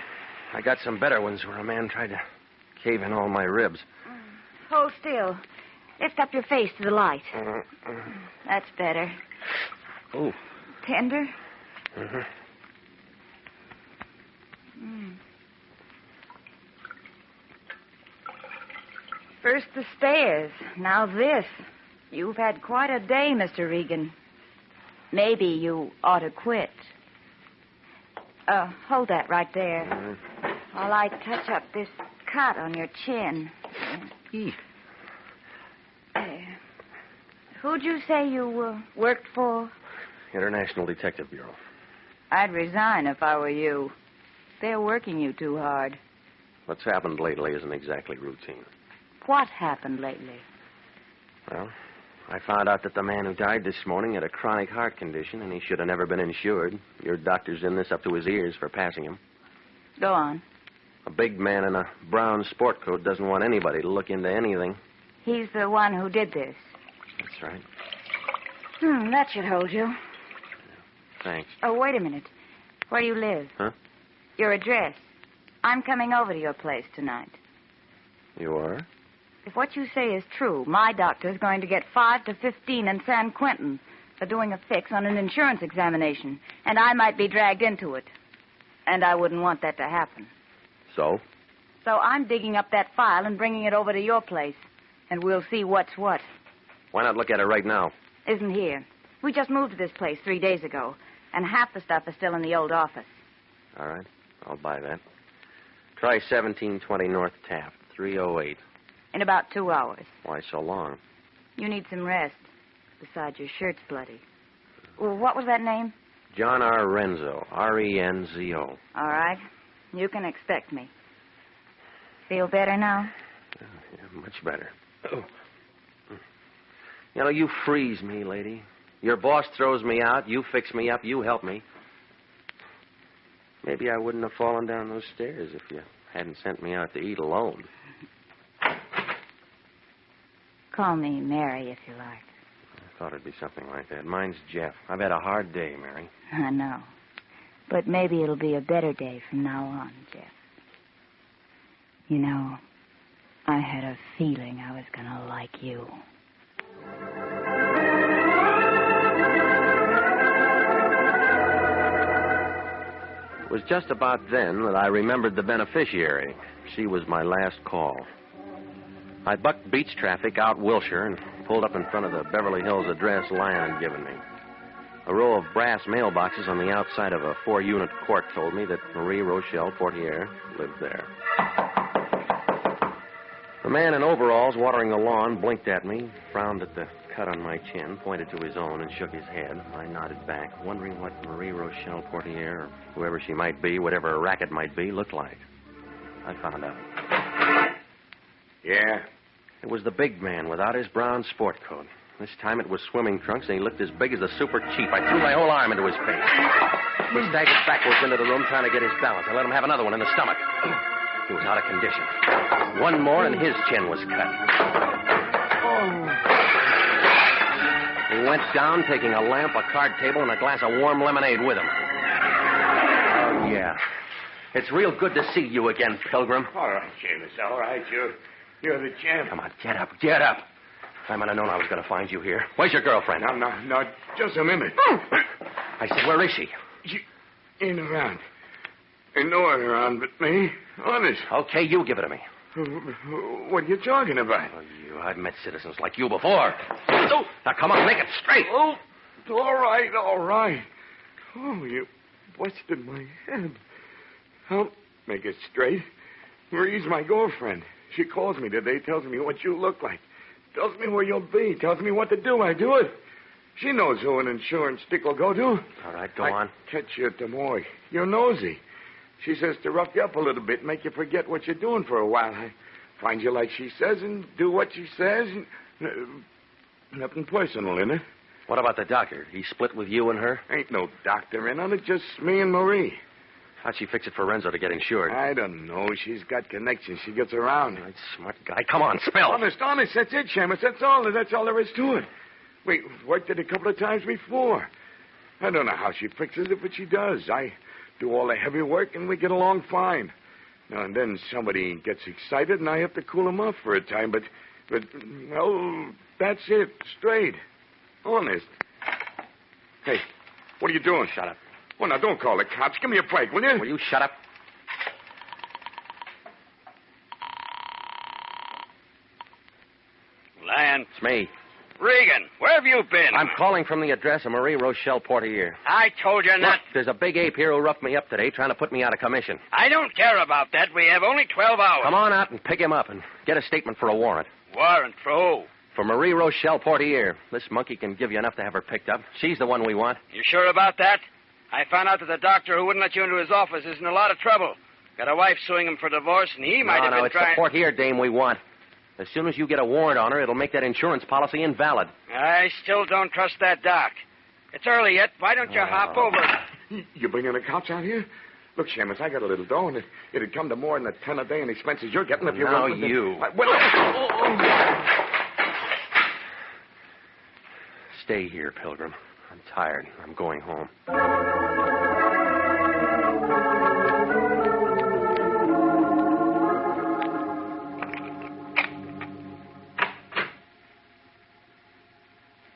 I got some better ones where a man tried to cave in all my ribs. Hold still. Lift up your face to the light. That's better. Oh. Tender? Mm-hmm. First the stairs, now this. You've had quite a day, Mr. Regan. Maybe you ought to quit. Hold that right there. While I touch up this cut on your chin. Who'd you say you worked for? International Detective Bureau. I'd resign if I were you. They're working you too hard. What's happened lately isn't exactly routine. What happened lately? Well, I found out that the man who died this morning had a chronic heart condition, and he should have never been insured. Your doctor's in this up to his ears for passing him. Go on. A big man in a brown sport coat doesn't want anybody to look into anything. He's the one who did this. That's right. That should hold you. Thanks. Oh, wait a minute. Where do you live? Huh? Your address. I'm coming over to your place tonight. You are? If what you say is true, my doctor's going to get 5 to 15 in San Quentin for doing a fix on an insurance examination, and I might be dragged into it. And I wouldn't want that to happen. So? So I'm digging up that file and bringing it over to your place, and we'll see what's what. Why not look at it right now? Isn't here. We just moved to this place 3 days ago, and half the stuff is still in the old office. All right. I'll buy that. Try 1720 North Taft, 308. In about 2 hours. Why so long? You need some rest. Besides, your shirt's bloody. Well, what was that name? John R. Renzo, R-E-N-Z-O. All right. You can expect me. Feel better now? Yeah, much better. Oh. You know, you freeze me, lady. Your boss throws me out, you fix me up, you help me. Maybe I wouldn't have fallen down those stairs if you hadn't sent me out to eat alone. Call me Mary if you like. I thought it'd be something like that. Mine's Jeff. I've had a hard day, Mary. I know. But maybe it'll be a better day from now on, Jeff. You know, I had a feeling I was going to like you. It was just about then that I remembered the beneficiary. She was my last call. I bucked beach traffic out Wilshire and pulled up in front of the Beverly Hills address Lyon had given me. A row of brass mailboxes on the outside of a 4-unit court told me that Marie Rochelle Portier lived there. The man in overalls watering the lawn blinked at me, frowned at the cut on my chin, pointed to his own, and shook his head. I nodded back, wondering what Marie Rochelle Portier, or whoever she might be, whatever her racket might be, looked like. I found out. Yeah? It was the big man without his brown sport coat. This time it was swimming trunks, and he looked as big as a super chief. I threw my whole arm into his face. He staggered backwards into the room, trying to get his balance. I let him have another one in the stomach. He was out of condition. One more, and his chin was cut. He went down, taking a lamp, a card table, and a glass of warm lemonade with him. Oh, yeah. It's real good to see you again, Pilgrim. All right, James, all right. You're the champ. Come on, get up, get up. I might have known I was going to find you here. Where's your girlfriend? No, just a minute. I said, where is she? She ain't around. Ain't no one around but me. Honest. Okay, you give it to me. What are you talking about? Oh, I've met citizens like you before. Oh, now, come on, make it straight. Oh, all right. Oh, you busted my head. I'll make it straight. Marie's my girlfriend. She calls me today, tells me what you look like. Tells me where you'll be. Tells me what to do. I do it. She knows who an insurance stick will go to. All right, go on. Catch you at the morgue. You're nosy. She says to rough you up a little bit, make you forget what you're doing for a while. I find you like she says and do what she says. Nothing personal in it. What about the doctor? He split with you and her? Ain't no doctor in on it, just me and Marie. How'd she fix it for Renzo to get insured? I don't know. She's got connections. She gets around. Right, smart guy. Come on, spill. Honest. That's it, Shamus. That's all there is to it. We worked it a couple of times before. I don't know how she fixes it, but she does. I do all the heavy work, and we get along fine. Now and then somebody gets excited, and I have to cool them off for a time. But well, that's it. Straight. Honest. Hey, what are you doing? Shut up. Well, now, don't call the cops. Give me a break, will you? Will you shut up? Lyon. It's me. Regan, where have you been? I'm calling from the address of Marie Rochelle Portier. I told you not. Look, there's a big ape here who roughed me up today, trying to put me out of commission. I don't care about that. We have only 12 hours. Come on out and pick him up and get a statement for a warrant. Warrant for who? For Marie Rochelle Portier. This monkey can give you enough to have her picked up. She's the one we want. You sure about that? I found out that the doctor who wouldn't let you into his office is in a lot of trouble. Got a wife suing him for divorce, and he might have been it's trying... the Portier dame we want. As soon as you get a warrant on her, it'll make that insurance policy invalid. I still don't trust that doc. It's early yet. Why don't you hop over? You bringing the cops out here? Look, Shamus, I got a little dough, and it'd come to more than a ton a day in expenses you're getting if you... Now you... Stay here, Pilgrim. I'm tired. I'm going home.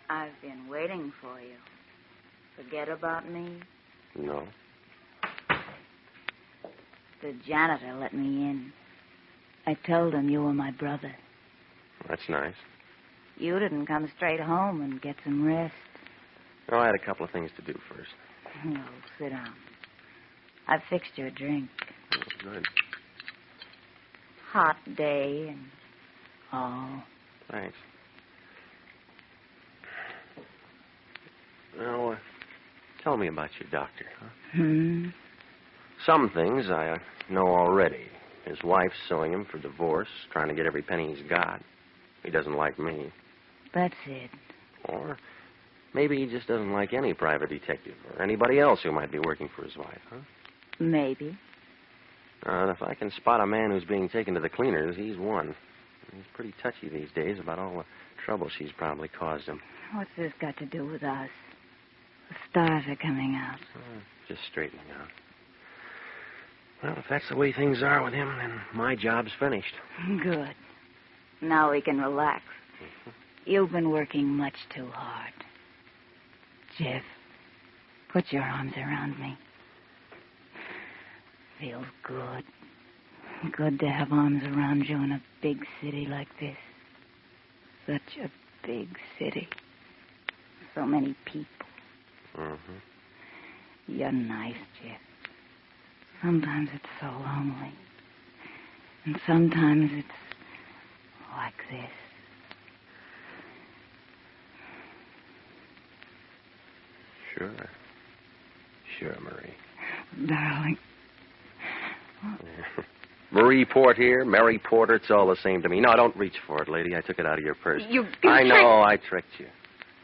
I've been waiting for you. Forget about me? No. The janitor let me in. I told him you were my brother. That's nice. You didn't come straight home and get some rest. Oh, I had a couple of things to do first. No, sit down. I fixed your drink. Oh, good. Hot day and all. Thanks. Now, tell me about your doctor, huh? Some things I know already. His wife's suing him for divorce, trying to get every penny he's got. He doesn't like me. That's it. Or maybe he just doesn't like any private detective or anybody else who might be working for his wife, huh? Maybe. And if I can spot a man who's being taken to the cleaners, he's one. He's pretty touchy these days about all the trouble she's probably caused him. What's this got to do with us? The stars are coming out. Just straightening out. Well, if that's the way things are with him, then my job's finished. Good. Now we can relax. You've been working much too hard. Jeff, put your arms around me. Feels good. Good to have arms around you in a big city like this. Such a big city. So many people. Mm-hmm. You're nice, Jeff. Sometimes it's so lonely. And sometimes it's like this. Sure, Marie. Darling. Marie Port here, Mary Porter, it's all the same to me. No, don't reach for it, lady. I took it out of your purse. I know, I tricked you.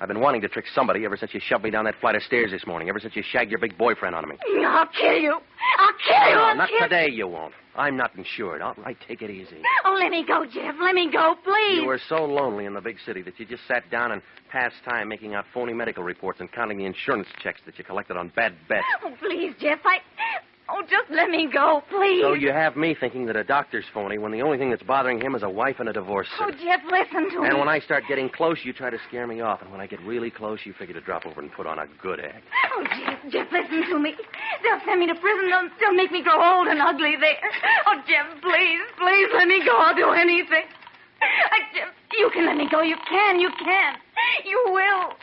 I've been wanting to trick somebody ever since you shoved me down that flight of stairs this morning, ever since you shagged your big boyfriend on me. I'll kill you. I'll kill you. No, not today you won't. I'm not insured. All right, take it easy. Oh, let me go, Jeff. Let me go, please. You were so lonely in the big city that you just sat down and passed time making out phony medical reports and counting the insurance checks that you collected on bad bets. Oh, please, Jeff. Oh, just let me go, please. So you have me thinking that a doctor's phony when the only thing that's bothering him is a wife and a divorce suit. Oh, Jeff, listen to me. And when I start getting close, you try to scare me off. And when I get really close, you figure to drop over and put on a good act. Oh, Jeff, listen to me. They'll send me to prison. They'll make me grow old and ugly there. Oh, Jeff, please let me go. I'll do anything. Jeff, you can let me go. You can. You will.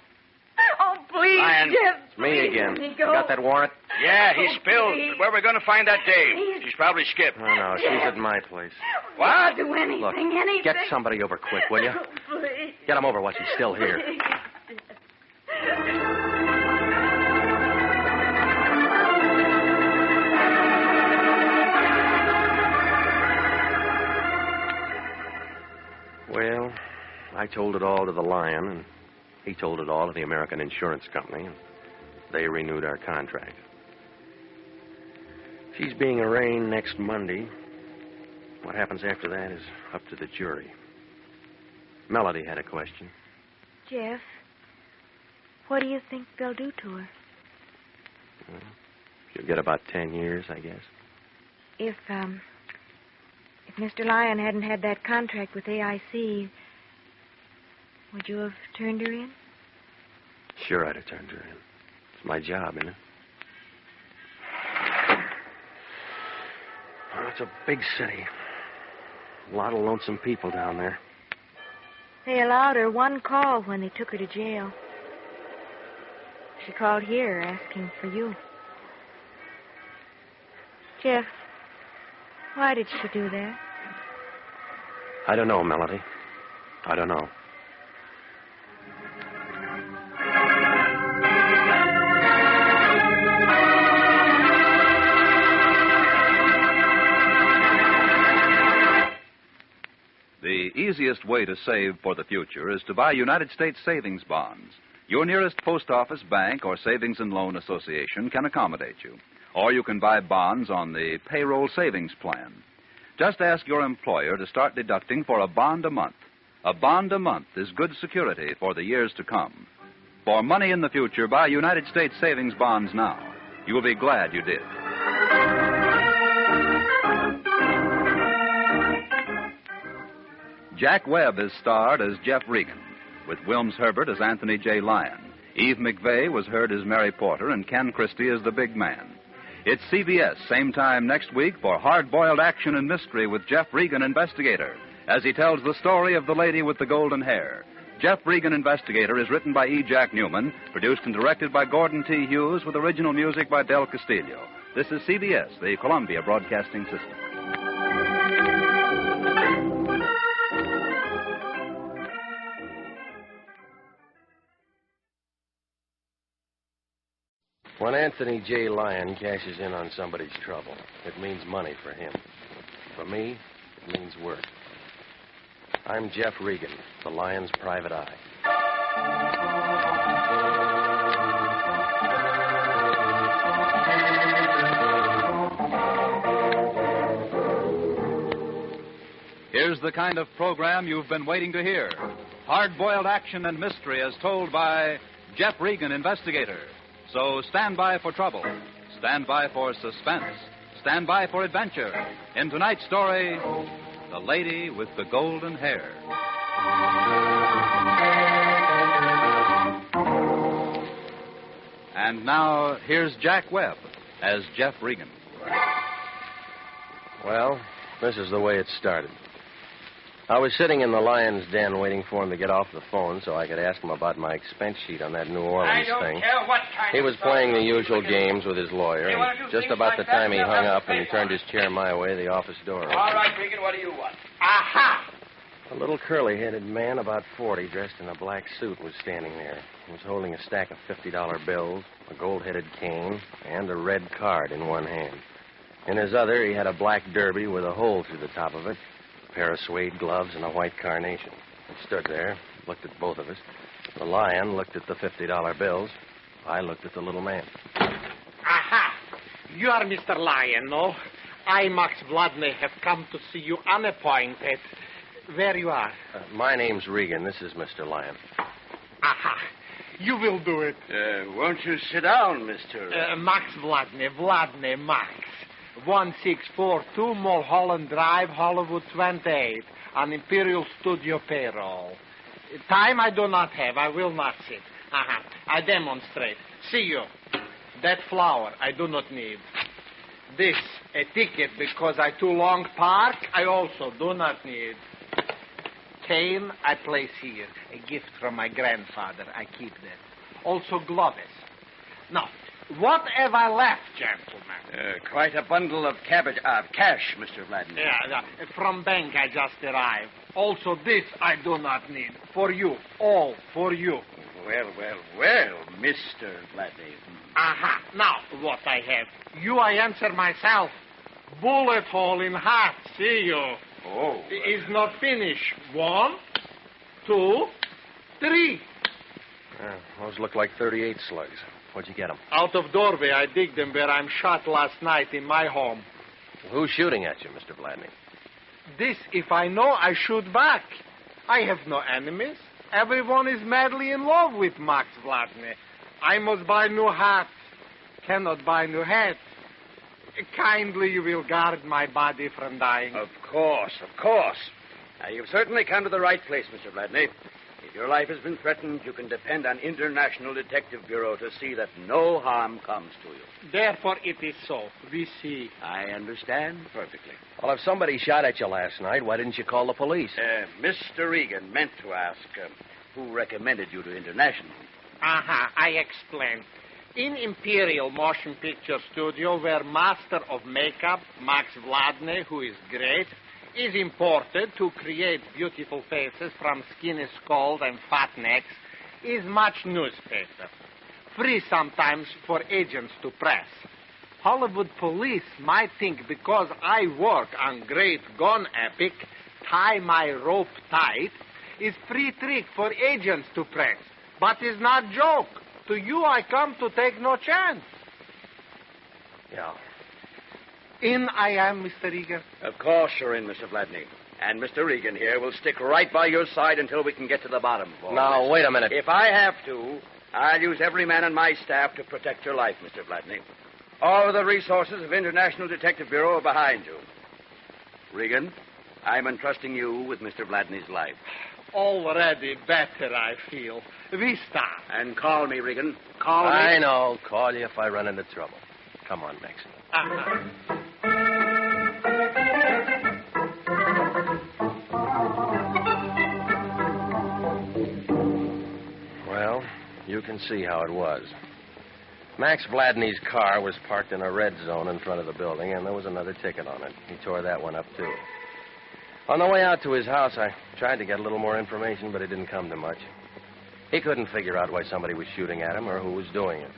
Oh, please, Lyon, Jeff. it's me again. Let me You go. got that warrant? Yeah, he spilled. Please. But where are we going to find that dame? She's probably skipped. Oh, no, she's at my place. What? I'll do anything, Look, anything. get somebody over quick, will you? Please. Get him over while she's still here. Well, I told it all to the Lion, and he told it all to the American Insurance Company, and they renewed our contract. She's being arraigned next Monday. What happens after that is up to the jury. Melody had a question. Jeff, what do you think they'll do to her? Well, she'll get about 10 years, I guess. If Mr. Lyon hadn't had that contract with AIC, would you have turned her in? Sure, I'd have turned her in. It's my job, isn't it? Oh, it's a big city. A lot of lonesome people down there. They allowed her one call when they took her to jail. She called here asking for you. Jeff, why did she do that? I don't know, Melody. I don't know. The easiest way to save for the future is to buy United States savings bonds. Your nearest post office, bank, or savings and loan association can accommodate you. Or you can buy bonds on the payroll savings plan. Just ask your employer to start deducting for a bond a month. A bond a month is good security for the years to come. For money in the future, buy United States savings bonds now. You will be glad you did. Jack Webb is starred as Jeff Regan, with Wilms Herbert as Anthony J. Lyon. Eve McVeigh was heard as Mary Porter, and Ken Christie as the big man. It's CBS, same time next week, for hard-boiled action and mystery with Jeff Regan, Investigator, as he tells the story of the lady with the golden hair. Jeff Regan, Investigator is written by E. Jack Newman, produced and directed by Gordon T. Hughes, with original music by Del Castillo. This is CBS, the Columbia Broadcasting System. When Anthony J. Lyon cashes in on somebody's trouble, it means money for him. For me, it means work. I'm Jeff Regan, the Lion's private eye. Here's the kind of program you've been waiting to hear. Hard-boiled action and mystery as told by Jeff Regan, Investigator. So stand by for trouble. Stand by for suspense. Stand by for adventure. In tonight's story, The Lady with the Golden Hair. And now, here's Jack Webb as Jeff Regan. Well, this is the way it started. I was sitting in the Lion's den waiting for him to get off the phone so I could ask him about my expense sheet on that New Orleans thing. He was playing the usual games with his lawyer, and just about the time he hung up and he turned his chair my way, the office door opened. All right, Regan, what do you want? Aha! A little curly-headed man, about 40, dressed in a black suit, was standing there. He was holding a stack of $50 bills, a gold-headed cane, and a red card in one hand. In his other, he had a black derby with a hole through the top of it, a pair of suede gloves, and a white carnation. He stood there, looked at both of us. The Lion looked at the $50 bills. I looked at the little man. Aha! You are Mr. Lyon, no? I, Max Vladney, have come to see you unappointed. Where you are? My name's Regan. This is Mr. Lyon. Aha! You will do it. Won't you sit down, Mr. Max Vladney, Max. 1642 Mulholland Drive, Hollywood 28, on Imperial Studio payroll. Time I do not have. I will not sit. Aha. I demonstrate. See you. That flower I do not need. This, a ticket because I too long park, I also do not need. Cain, I place here. A gift from my grandfather. I keep that. Also gloves. Now, what have I left, gentlemen? Quite a bundle of cash, Mr. Vladimir. Yeah, from bank I just arrived. Also this I do not need. For you. All for you. Well, Mr. Vladimir. Aha. Now, what I have. You I answer myself. Bullet hole in heart. See you. Oh. Is not finished. 1, 2, 3. Those look like 38 slugs. Where'd you get them? Out of doorway. I dig them where I'm shot last night in my home. Who's shooting at you, Mr. Vladney? This, if I know, I shoot back. I have no enemies. Everyone is madly in love with Max Vladney. I must buy new hat. Cannot buy new hat. Kindly you will guard my body from dying. Of course. You've certainly come to the right place, Mr. Vladney. If your life has been threatened, you can depend on International Detective Bureau to see that no harm comes to you. Therefore it is so. We see. I understand perfectly. Well, if somebody shot at you last night, why didn't you call the police? Mr. Regan meant to ask who recommended you to International. Aha, I explain. In Imperial Motion Picture Studio, where master of makeup, Max Vladney, who is great, is imported to create beautiful faces from skinny skulls and fat necks, is much newspaper. Free sometimes for agents to press. Hollywood police might think because I work on great gun epic, tie my rope tight, is free trick for agents to press. But is not joke. To you I come to take no chance. Yeah. In I am, Mr. Regan. Of course you're in, Mr. Vladney. And Mr. Regan here will stick right by your side until we can get to the bottom of all Now, this. wait a minute. If I have to, I'll use every man on my staff to protect your life, Mr. Vladney. All of the resources of International Detective Bureau are behind you. Regan, I'm entrusting you with Mr. Vladney's life. Already better, I feel. We start. And call me, Regan. Call me. I know. Call you if I run into trouble. Come on, Max. Well, you can see how it was. Max Vladney's car was parked in a red zone in front of the building, and there was another ticket on it. He tore that one up, too. On the way out to his house, I tried to get a little more information, but it didn't come to much. He couldn't figure out why somebody was shooting at him or who was doing it.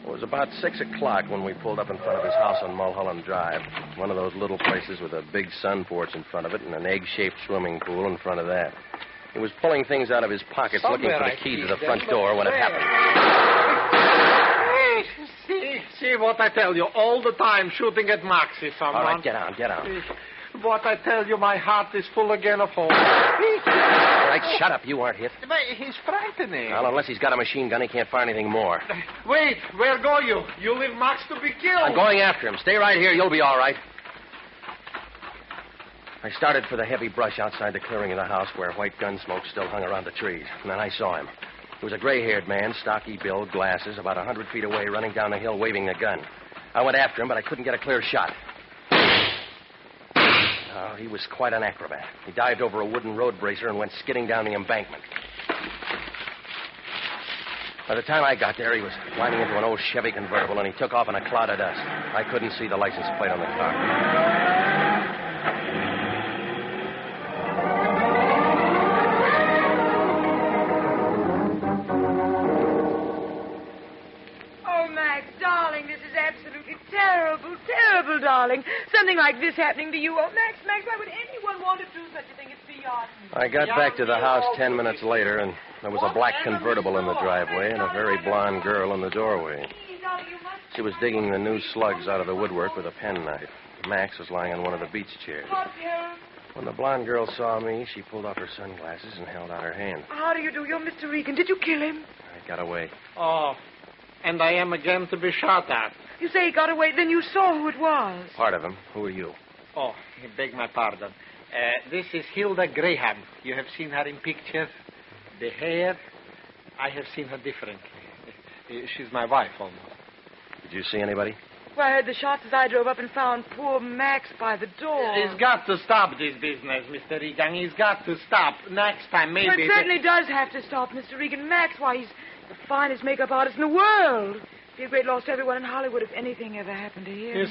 It was about 6 o'clock when we pulled up in front of his house on Mulholland Drive, one of those little places with a big sun porch in front of it and an egg-shaped swimming pool in front of that. He was pulling things out of his pockets looking for the key to the front door when it happened. See what I tell you. All the time shooting at Maxie, someone. All right, get on. What I tell you, my heart is full again of hope. All right, shut up. You aren't hit. But he's frightening. Well, unless he's got a machine gun, he can't fire anything more. Wait, where go you? You leave Max to be killed. I'm going after him. Stay right here. You'll be all right. I started for the heavy brush outside the clearing of the house where white gun smoke still hung around the trees. And then I saw him. He was a gray-haired man, stocky build, glasses, about 100 feet away, running down the hill waving a gun. I went after him, but I couldn't get a clear shot. Oh, he was quite an acrobat. He dived over a wooden road bracer and went skidding down the embankment. By the time I got there, he was climbing into an old Chevy convertible, and he took off in a cloud of dust. I couldn't see the license plate on the car. Terrible, darling. Something like this happening to you. Oh, Max, why would anyone want to do such a thing? It's beyond me. I got back to the house 10 minutes later, and there was a black convertible in the driveway and a very blonde girl in the doorway. She was digging the new slugs out of the woodwork with a penknife. Max was lying on one of the beach chairs. When the blonde girl saw me, she pulled off her sunglasses and held out her hand. How do you do? You're Mr. Regan. Did you kill him? I got away. Oh, and I am again to be shot at. You say he got away, then you saw who it was. Part of him. Who are you? Oh, I beg my pardon. This is Hilda Graham. You have seen her in pictures. The hair, I have seen her differently. She's my wife, almost. Did you see anybody? Well, I heard the shots as I drove up and found poor Max by the door. He's got to stop this business, Mr. Regan. He's got to stop. Next time, maybe... Well, it certainly does have to stop, Mr. Regan. Max, why, he's the finest makeup artist in the world. Be a great loss to everyone in Hollywood if anything ever happened to him. You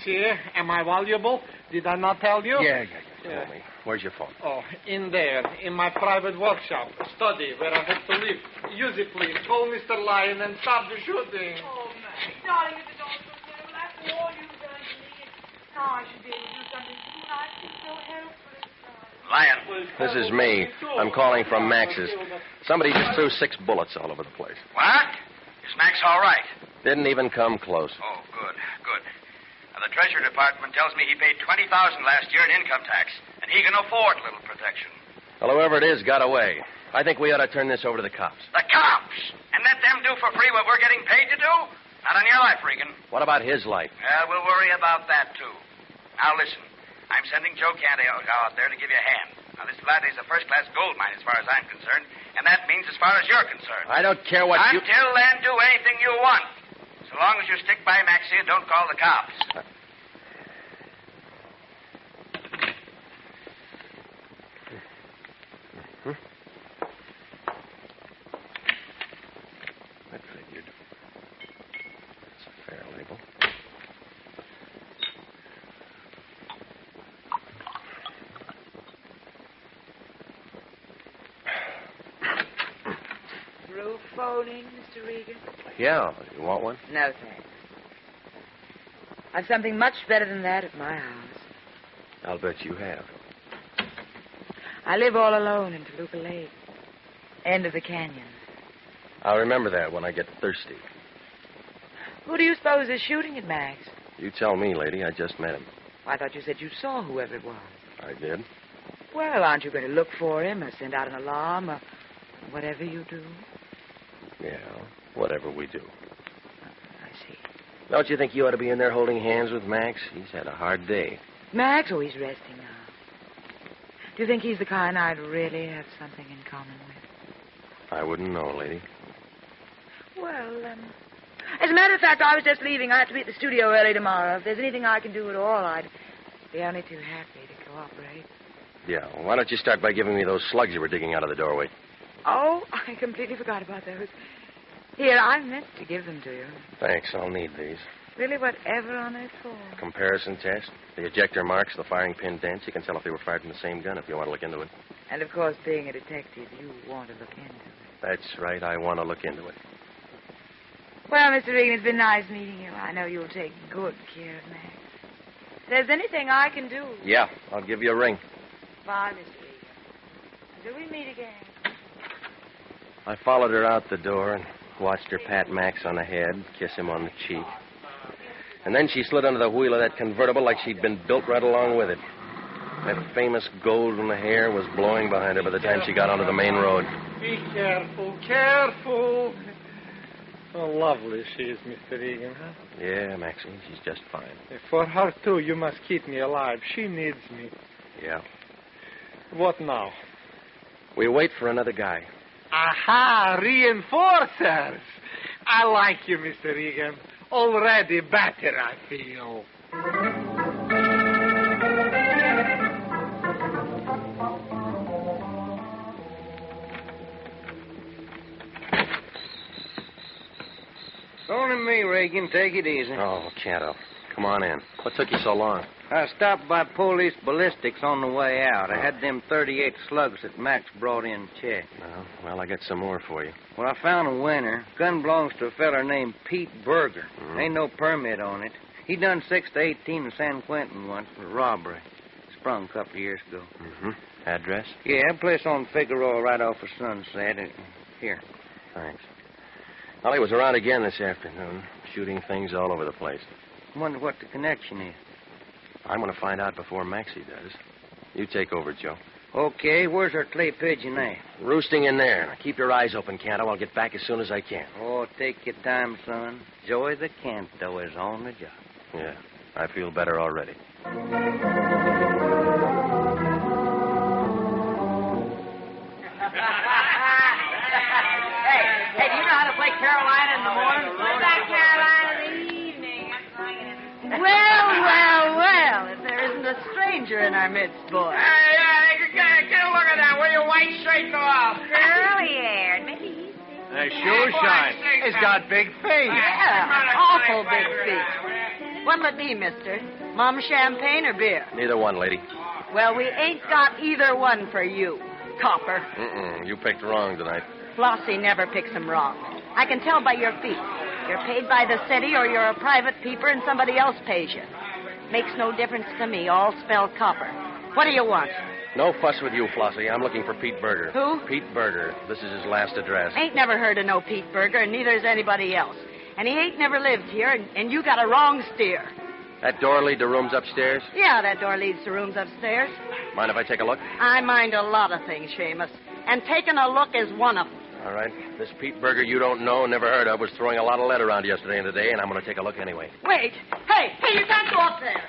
see, am I valuable? Did I not tell you? Yeah. Tell me. Where's your phone? Oh, in there, in my private workshop, study, where I have to live. Use it, please. Call Mr. Lyon and stop the shooting. Oh, Max, darling, if it's all so terrible, after all you've done to me, now I should be able to do something too nice and so helpless. Lyon. This is me. I'm calling from Max's. Somebody just threw 6 bullets all over the place. What? Is Max all right? Didn't even come close. Oh, good. Now, the Treasury Department tells me he paid $20,000 last year in income tax, and he can afford a little protection. Well, whoever it is got away. I think we ought to turn this over to the cops. The cops? And let them do for free what we're getting paid to do? Not on your life, Regan. What about his life? Well, we'll worry about that, too. Now, listen. I'm sending Joe Canto out there to give you a hand. Now, this flat is a first-class gold mine as far as I'm concerned, and that means as far as you're concerned. I don't care what you... Until then, do anything you want. So long as you stick by Maxie and don't call the cops. That figured. That's a fair label. Roof phoning, Mr. Regan? Yeah. You want one? No, thanks. I've something much better than that at my house. I'll bet you have. I live all alone in Toluca Lake. End of the canyon. I'll remember that when I get thirsty. Who do you suppose is shooting at Max? You tell me, lady. I just met him. I thought you said you saw whoever it was. I did. Well, aren't you going to look for him or send out an alarm or whatever you do? Yeah, whatever we do. I see. Don't you think you ought to be in there holding hands with Max? He's had a hard day. Max? Oh, he's resting now. Do you think he's the kind I'd really have something in common with? I wouldn't know, lady. Well, as a matter of fact, I was just leaving. I have to be at the studio early tomorrow. If there's anything I can do at all, I'd be only too happy to cooperate. Yeah, well, why don't you start by giving me those slugs you were digging out of the doorway? Oh, I completely forgot about those. Here, I meant to give them to you. Thanks, I'll need these. Really, whatever on earth for? Comparison test. The ejector marks, the firing pin dents. You can tell if they were fired from the same gun if you want to look into it. And, of course, being a detective, you want to look into it. That's right, I want to look into it. Well, Mr. Regan, it's been nice meeting you. I know you'll take good care of Max. If there's anything I can do... Yeah, I'll give you a ring. Bye, Mr. Regan. Until we meet again. I followed her out the door and watched her pat Max on the head, kiss him on the cheek. And then she slid under the wheel of that convertible like she'd been built right along with it. That famous gold in the hair was blowing behind her by the time she got onto the main road. Be careful, careful. Oh, lovely she is, Mr. Regan, huh? Yeah, Maxine, she's just fine. For her, too, you must keep me alive. She needs me. Yeah. What now? We wait for another guy. Aha, reinforcers. I like you, Mr. Regan. Already better, I feel. Only me, Regan. Take it easy. Oh, Canto. Come on in. What took you so long? I stopped by police ballistics on the way out. I had them 38 slugs that Max brought in check. Oh, well, I got some more for you. Well, I found a winner. Gun belongs to a feller named Pete Berger. Ain't no permit on it. He done 6 to 18 in San Quentin once for robbery. Sprung a couple of years ago. Mm-hmm. Address? Yeah, a place on Figueroa right off of Sunset. Here. Thanks. Well, he was around again this afternoon, shooting things all over the place. Wonder what the connection is. I'm going to find out before Maxie does. You take over, Joe. Okay, where's our clay pigeon at? Roosting in there. Now, keep your eyes open, Canto. I'll get back as soon as I can. Oh, take your time, son. Joey the Canto is on the job. Yeah, I feel better already. Hey, do you know how to play Carolina in the morning? What about Carolina in the evening? Well, if there isn't a stranger in our midst, boy. Get a look at that. Will you white straight off? Curly-haired. Maybe he's... Shoe shine. He's got big feet. Yeah, awful big feet. What'll it be, mister? Mum champagne or beer? Neither one, lady. Well, we ain't got either one for you, copper. You picked wrong tonight. Flossie never picks 'em wrong. I can tell by your feet. You're paid by the city or you're a private peeper and somebody else pays you. Makes no difference to me. All spell copper. What do you want? No fuss with you, Flossie. I'm looking for Pete Berger. Who? Pete Berger. This is his last address. Ain't never heard of no Pete Berger, and neither's anybody else. And he ain't never lived here, and you got a wrong steer. That door lead to rooms upstairs? Yeah, that door leads to rooms upstairs. Mind if I take a look? I mind a lot of things, Seamus. And taking a look is one of them. All right. This Pete Berger you don't know, never heard of, was throwing a lot of lead around yesterday and today, and I'm going to take a look anyway. Wait. Hey, you can't go up there.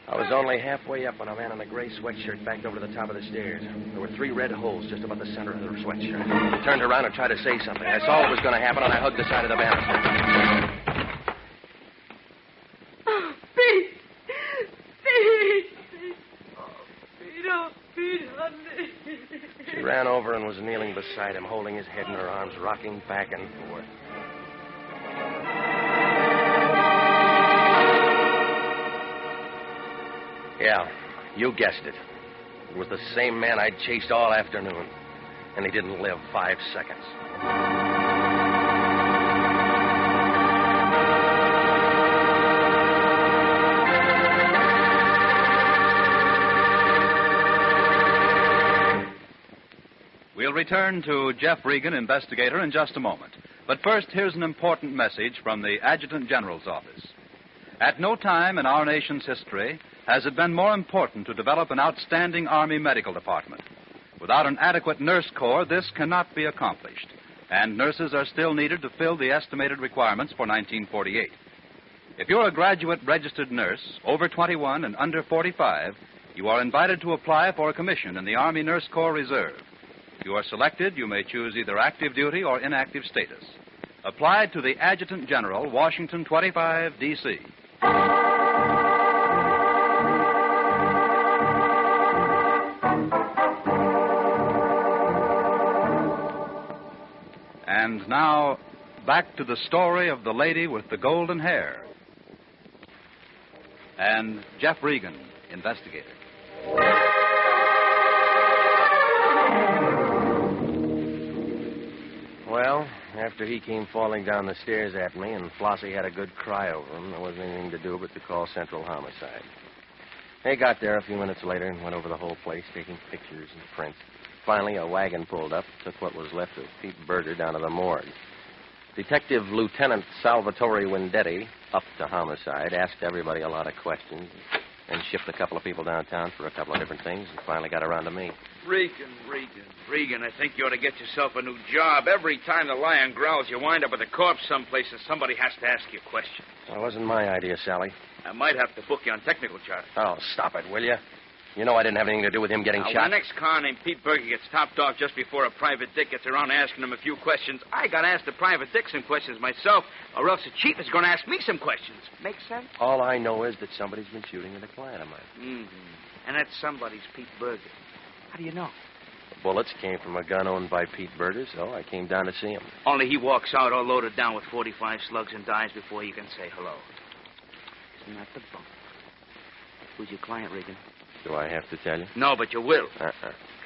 I was only halfway up when a man in a gray sweatshirt backed over to the top of the stairs. There were 3 red holes just about the center of the sweatshirt. He turned around and tried to say something. I saw what was going to happen, and I hugged the side of the banister. Oh, Pete! Pete, honey. She ran over and was kneeling beside him, holding his head in her arms, rocking back and forth. Yeah, you guessed it. It was the same man I'd chased all afternoon, and he didn't live 5 seconds. We'll return to Jeff Regan, Investigator, in just a moment. But first, here's an important message from the Adjutant General's office. At no time in our nation's history has it been more important to develop an outstanding Army medical department. Without an adequate nurse corps, this cannot be accomplished, and nurses are still needed to fill the estimated requirements for 1948. If you're a graduate registered nurse, over 21 and under 45, you are invited to apply for a commission in the Army Nurse Corps Reserve. If you are selected, you may choose either active duty or inactive status. Apply to the Adjutant General, Washington 25, D.C. And now, back to the story of the lady with the golden hair. And Jeff Regan, Investigator. Well, after he came falling down the stairs at me and Flossie had a good cry over him, there wasn't anything to do but to call Central Homicide. They got there a few minutes later and went over the whole place, taking pictures and prints. Finally, a wagon pulled up, took what was left of Pete Berger down to the morgue. Detective Lieutenant Salvatore Vendetti, up to homicide, asked everybody a lot of questions. Then shipped a couple of people downtown for a couple of different things and finally got around to me. Regan, I think you ought to get yourself a new job. Every time the lion growls, you wind up with a corpse someplace and somebody has to ask you a question. Well, it wasn't my idea, Sally. I might have to book you on technical charge. Oh, stop it, will you? You know I didn't have anything to do with him getting When shot. the next car named Pete Berger gets topped off just before a private dick gets around asking him a few questions, I got to ask the private dick some questions myself, or else the chief is going to ask me some questions. Make sense? All I know is that somebody's been shooting at a client of mine. Mm-hmm. And that somebody's Pete Berger. How do you know? The bullets came from a gun owned by Pete Berger, so I came down to see him. Only he walks out all loaded down with 45 slugs and dies before you can say hello. Isn't that the bump? Who's your client, Regan? Do I have to tell you? No, but you will.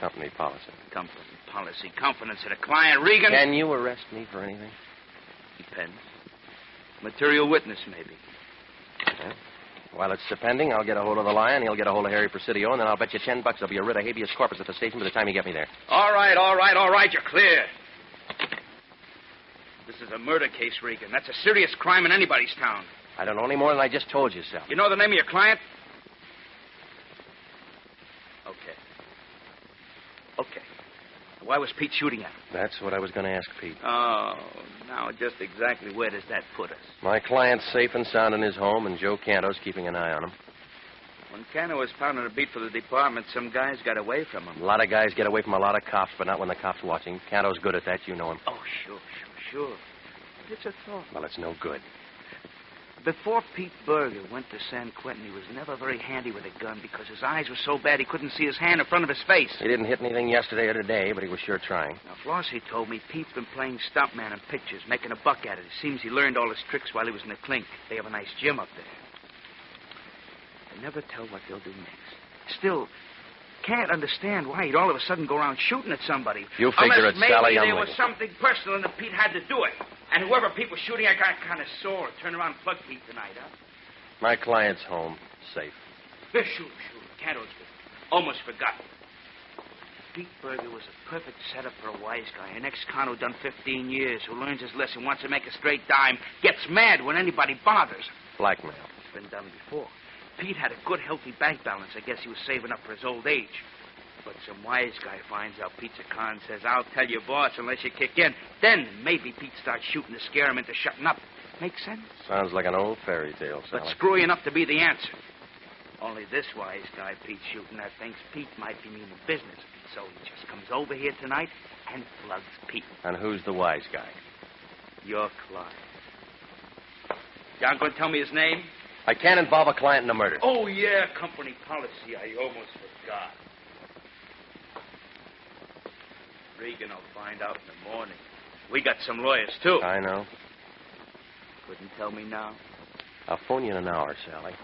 Company policy. Company policy. Confidence in a client, Regan. Can you arrest me for anything? Depends. Material witness, maybe. Okay. While it's pending, I'll get a hold of the Lion, he'll get a hold of Harry Presidio, and then I'll bet you $10 there'll be a writ of habeas corpus at the station by the time you get me there. All right, you're clear. This is a murder case, Regan. That's a serious crime in anybody's town. I don't know any more than I just told you, Sal. You know the name of your client? Okay. Why was Pete shooting at him? That's what I was going to ask Pete. Oh, now just exactly where does that put us? My client's safe and sound in his home, and Joe Canto's keeping an eye on him. When Canto was pounding a beat for the department, some guys got away from him. A lot of guys get away from a lot of cops, but not when the cops watching. Canto's good at that, you know him. Oh, sure. It's a thought. Well, it's no good. Before Pete Berger went to San Quentin, he was never very handy with a gun because his eyes were so bad he couldn't see his hand in front of his face. He didn't hit anything yesterday or today, but he was sure trying. Now, Flossie told me Pete's been playing stuntman in pictures, making a buck at it. It seems he learned all his tricks while he was in the clink. They have a nice gym up there. They never tell what they'll do next. Still, can't understand why he'd all of a sudden go around shooting at somebody. You figure it's Sally maybe there Umley. was something personal and that Pete had to do it. And whoever Pete was shooting at got kind of sore. Turn around and plug Pete tonight, huh? My client's home, safe. Sure. Canto's good. Almost forgotten. Pete Berger was a perfect setup for a wise guy. An ex-con who done 15 years, who learns his lesson, wants to make a straight dime, gets mad when anybody bothers him. Blackmail. It's been done before. Pete had a good, healthy bank balance. I guess he was saving up for his old age. But some wise guy finds out Pete's a con, says, I'll tell your boss unless you kick in. Then maybe Pete starts shooting to scare him into shutting up. Make sense? Sounds like an old fairy tale, Sally. But screwy enough to be the answer. Only this wise guy Pete's shooting at thinks Pete might be meaning business. So he just comes over here tonight and plugs Pete. And who's the wise guy? Your client. You aren't going to tell me his name? I can't involve a client in a murder. Oh, yeah, company policy. I almost forgot. Regan will find out in the morning. We got some lawyers, too. I know. Couldn't tell me now? I'll phone you in an hour, Sally.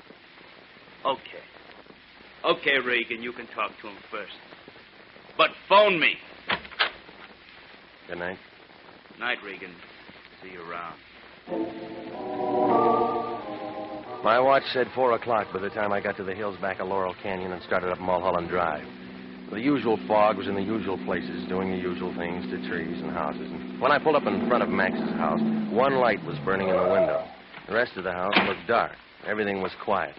Okay, Regan, you can talk to him first. But phone me. Good night. Night, Regan. See you around. My watch said 4 o'clock by the time I got to the hills back of Laurel Canyon and started up Mulholland Drive. The usual fog was in the usual places, doing the usual things to trees and houses. And when I pulled up in front of Max's house, one light was burning in the window. The rest of the house looked dark. Everything was quiet.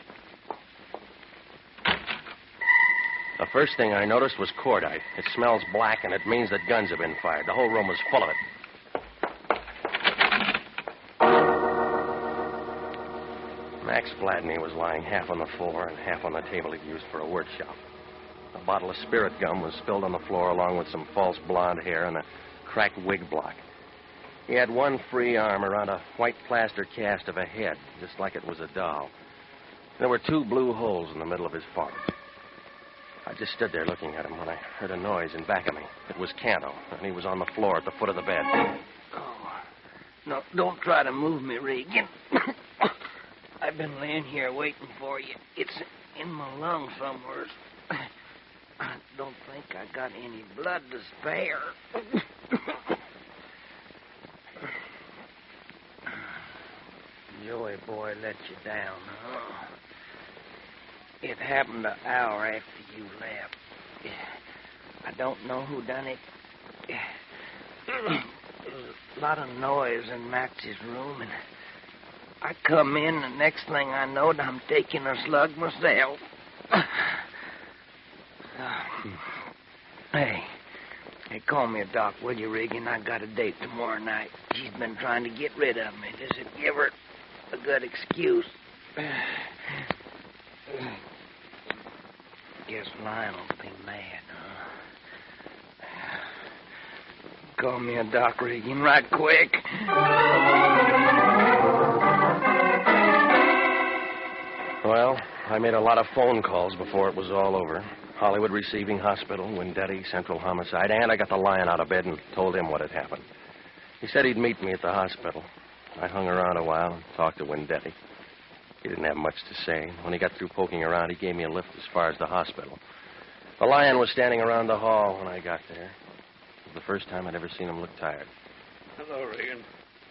The first thing I noticed was cordite. It smells black, and it means that guns have been fired. The whole room was full of it. Max Vladney was lying half on the floor and half on the table he'd used for a workshop. A bottle of spirit gum was spilled on the floor along with some false blonde hair and a cracked wig block. He had one free arm around a white plaster cast of a head, just like it was a doll. There were 2 blue holes in the middle of his forehead. I just stood there looking at him when I heard a noise in back of me. It was Canto, and he was on the floor at the foot of the bed. Oh, no, don't try to move me, Regan. I've been laying here waiting for you. It's in my lungs somewhere. I don't think I got any blood to spare. Joey boy let you down, huh? It happened an hour after you left. I don't know who done it. There's a lot of noise in Max's room, and I come in, the next thing I knowed, I'm taking a slug myself. Hey, call me a doc, will you, Regan? I got a date tomorrow night. She's been trying to get rid of me. This would give her a good excuse. Guess Lyon will be mad, huh? Call me a doc, Regan, right quick. Well, I made a lot of phone calls before it was all over. Hollywood Receiving Hospital, Windetti, Central Homicide, and I got the Lion out of bed and told him what had happened. He said he'd meet me at the hospital. I hung around a while and talked to Windetti. He didn't have much to say. When he got through poking around, he gave me a lift as far as the hospital. The Lion was standing around the hall when I got there. It was the first time I'd ever seen him look tired. Hello, Regan.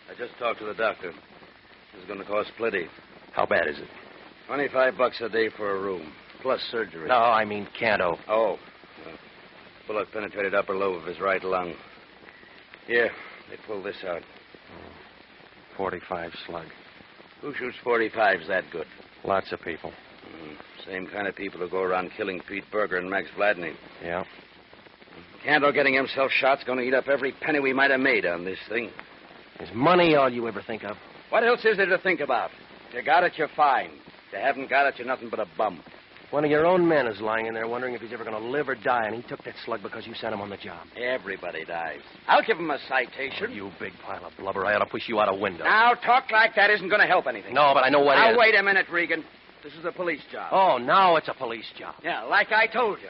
I just talked to the doctor. This is going to cost plenty. How bad is it? $25 a day for a room, plus surgery. No, I mean Canto. Oh. Bullet penetrated upper lobe of his right lung. Here, they pulled this out. 45 slug. Who shoots 45s that good? Lots of people. Same kind of people who go around killing Pete Berger and Max Vladney. Yeah. Canto getting himself shot's going to eat up every penny we might have made on this thing. Is money all you ever think of? What else is there to think about? If you got it, you're fine. If you haven't got it, you're nothing but a bum. One of your own men is lying in there wondering if he's ever going to live or die, and he took that slug because you sent him on the job. Everybody dies. I'll give him a citation. You big pile of blubber. I ought to push you out a window. Now, talk like that isn't going to help anything. No, but I know what now, is. Wait a minute, Regan. This is a police job. Oh, now it's a police job. Yeah, like I told you.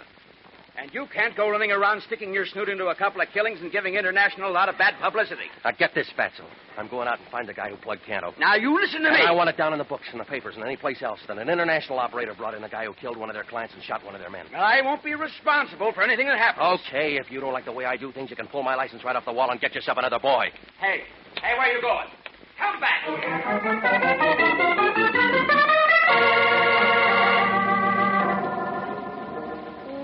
And you can't go running around sticking your snoot into a couple of killings and giving International a lot of bad publicity. Now, get this, Fatso. I'm going out and find the guy who plugged Canto. Now, you listen to me. I want it down in the books and the papers and any place else that an International operator brought in a guy who killed one of their clients and shot one of their men. I won't be responsible for anything that happens. Okay, if you don't like the way I do things, you can pull my license right off the wall and get yourself another boy. Hey, where you going? Come back.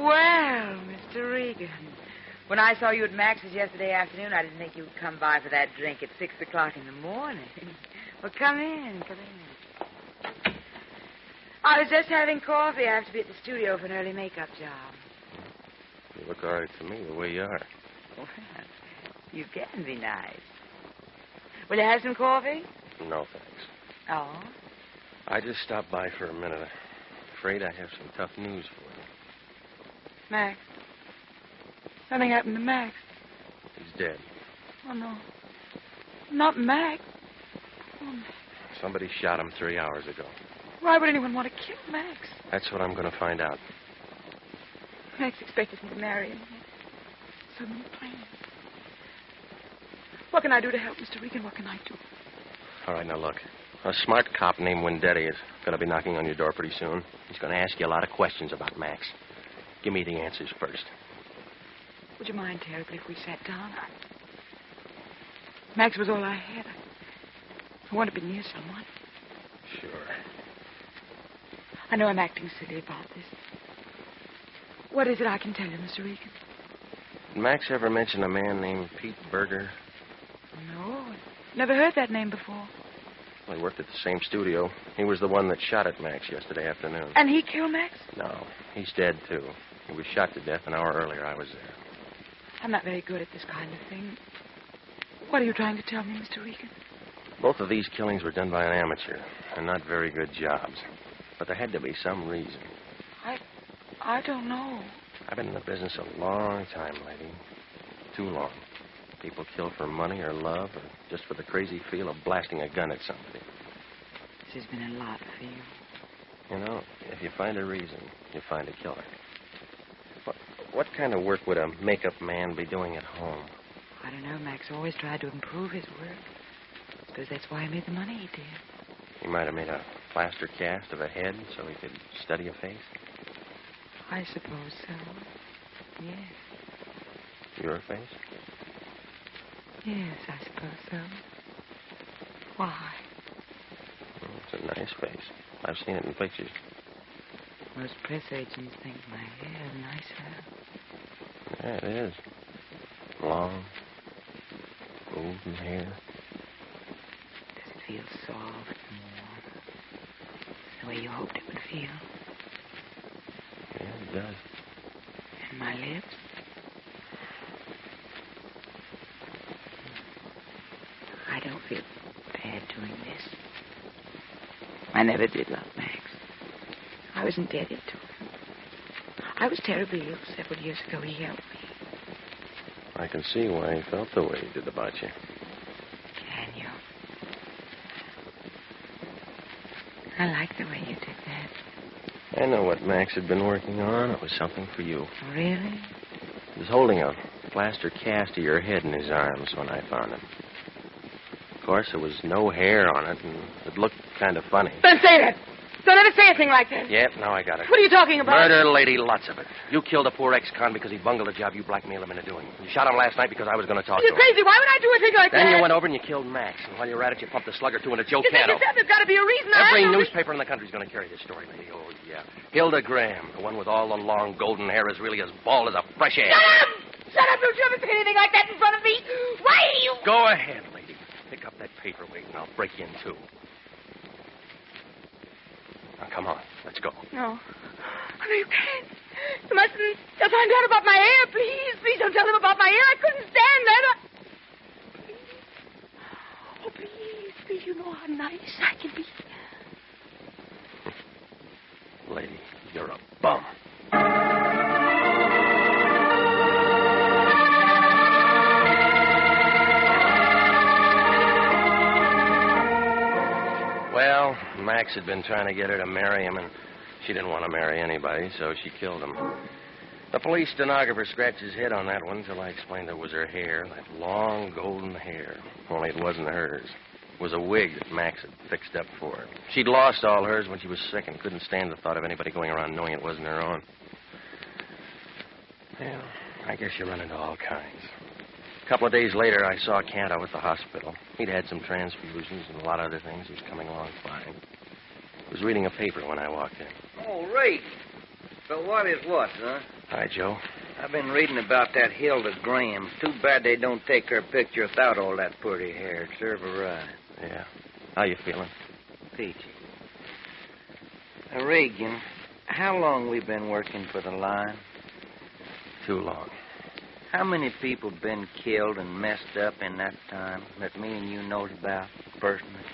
Well, Mr. Regan, when I saw you at Max's yesterday afternoon, I didn't think you'd come by for that drink at 6 o'clock in the morning. Well, come in. I was just having coffee. I have to be at the studio for an early makeup job. You look all right to me, the way you are. Well, you can be nice. Will you have some coffee? No, thanks. Oh? I just stopped by for a minute. I'm afraid I have some tough news for you. Max. Something happened to Max. He's dead. Oh, no. Not Max. Oh, Max. Somebody shot him 3 hours ago. Why would anyone want to kill Max? That's what I'm going to find out. Max expected me to marry him. So many plans. What can I do to help, Mr. Regan? What can I do? All right, now look. A smart cop named Windetti is going to be knocking on your door pretty soon. He's going to ask you a lot of questions about Max. Give me the answers first. Would you mind terribly if we sat down? Max was all I had. I want to be near someone. Sure. I know I'm acting silly about this. What is it I can tell you, Mr. Regan? Did Max ever mention a man named Pete Berger? No. Never heard that name before. Well, he worked at the same studio. He was the one that shot at Max yesterday afternoon. And he killed Max? No. He's dead, too. He was shot to death an hour earlier. I was there. I'm not very good at this kind of thing. What are you trying to tell me, Mr. Regan? Both of these killings were done by an amateur, and not very good jobs. But there had to be some reason. I don't know. I've been in the business a long time, lady. Too long. People kill for money or love or just for the crazy feel of blasting a gun at somebody. This has been a lot for you. You know, if you find a reason, you find a killer. What kind of work would a makeup man be doing at home? I don't know. Max always tried to improve his work. I suppose that's why he made the money he did. He might have made a plaster cast of a head so he could study a face. I suppose so. Yes. Your face? Yes, I suppose so. Why? Well, it's a nice face. I've seen it in pictures. Most press agents think my hair is nicer. Yeah, it is. Long, golden hair. Does it feel soft and warm? The way you hoped it would feel? does. And my lips? I don't feel bad doing this. I never did love Max. I was indebted to him. I was terribly ill several years ago. He helped me. I can see why he felt the way he did about you. Can you? I like the way you did that. I know what Max had been working on. It was something for you. Really? He was holding a plaster cast of your head in his arms when I found him. Of course, there was no hair on it, and it looked kind of funny. Don't say that! Don't ever say a thing like that! Yep, now I got it. What are you talking about? Murder, lady, lots of it. You killed a poor ex-con because he bungled a job you blackmailed him into doing. You shot him last night because I was going to talk to him. You're crazy. Why would I do a thing like that? Then you went over and you killed Max. And while you were at it, you pumped a slug or two into Joe You Canto. said there's got to be a reason. Every newspaper in the country's going to carry this story, lady. Oh, yeah. Hilda Graham, the one with all the long golden hair, is really as bald as a fresh egg. Shut up! Shut up! Don't you ever say anything like that in front of me. Why do you... Go ahead, lady. Pick up that paperweight and I'll break you in two. Now, come on. Let's go. No. No, you can't. You mustn't tell find out about my hair, please. Please don't tell him about my hair. I couldn't stand that. Please. Oh, please. Please, you know how nice I can be. Lady, you're a bum. Well, Max had been trying to get her to marry him, and she didn't want to marry anybody, so she killed him. The police stenographer scratched his head on that one until I explained it was her hair, that long golden hair, only it wasn't hers. It was a wig that Max had fixed up for her. She'd lost all hers when she was sick and couldn't stand the thought of anybody going around knowing it wasn't her own. Well, I guess you run into all kinds. A couple of days later, I saw Canto at the hospital. He'd had some transfusions and a lot of other things. He was coming along fine. He was reading a paper when I walked in. Oh, Ray. So what is what, huh? Hi, Joe. I've been reading about that Hilda Graham. Too bad they don't take her picture without all that pretty hair. It'd serve her right. Yeah. How you feeling? Peachy. Regan, how long we been working for the Lion? Too long. How many people been killed and messed up in that time that me and you knows about personally?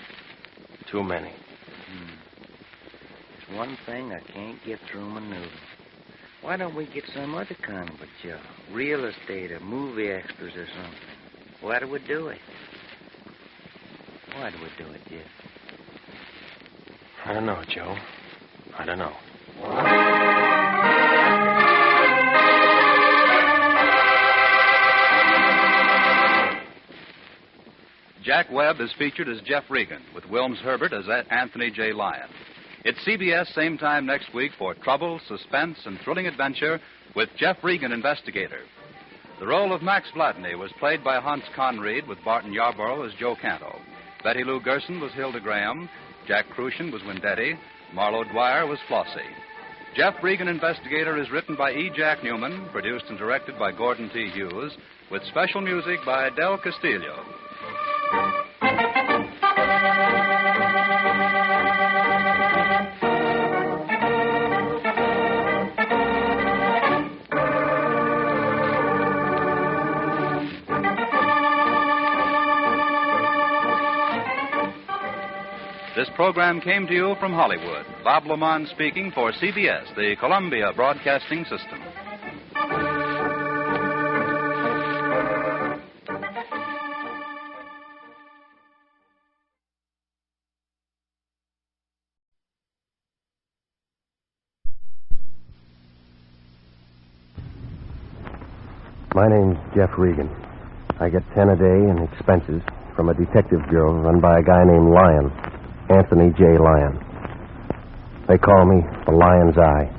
Too many. There's one thing I can't get through my noodle. Why don't we get some other kind of a job? Real estate or movie extras or something. Why do we do it? Why do we do it, Jeff? I don't know, Joe. I don't know. Jack Webb is featured as Jeff Regan, with Wilms Herbert as Anthony J. Lyon. It's CBS same time next week for trouble, suspense, and thrilling adventure with Jeff Regan, Investigator. The role of Max Vladney was played by Hans Conried, with Barton Yarborough as Joe Canto. Betty Lou Gerson was Hilda Graham. Jack Crucian was Windetti. Marlo Dwyer was Flossie. Jeff Regan, Investigator is written by E. Jack Newman, produced and directed by Gordon T. Hughes, with special music by Del Castillo. This program came to you from Hollywood. Bob Lamont speaking for CBS, the Columbia Broadcasting System. My name's Jeff Regan. I get 10 a day in expenses from a detective bureau run by a guy named Lyon, Anthony J. Lyon. They call me the Lion's Eye.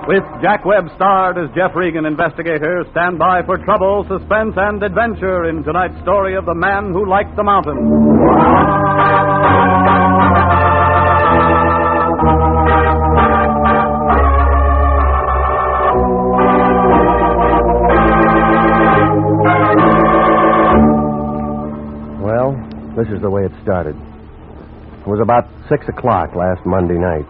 With Jack Webb starred as Jeff Regan, Investigator, stand by for trouble, suspense, and adventure in tonight's story of the man who liked the mountains. Well, this is the way started. It was about 6 o'clock last Monday night.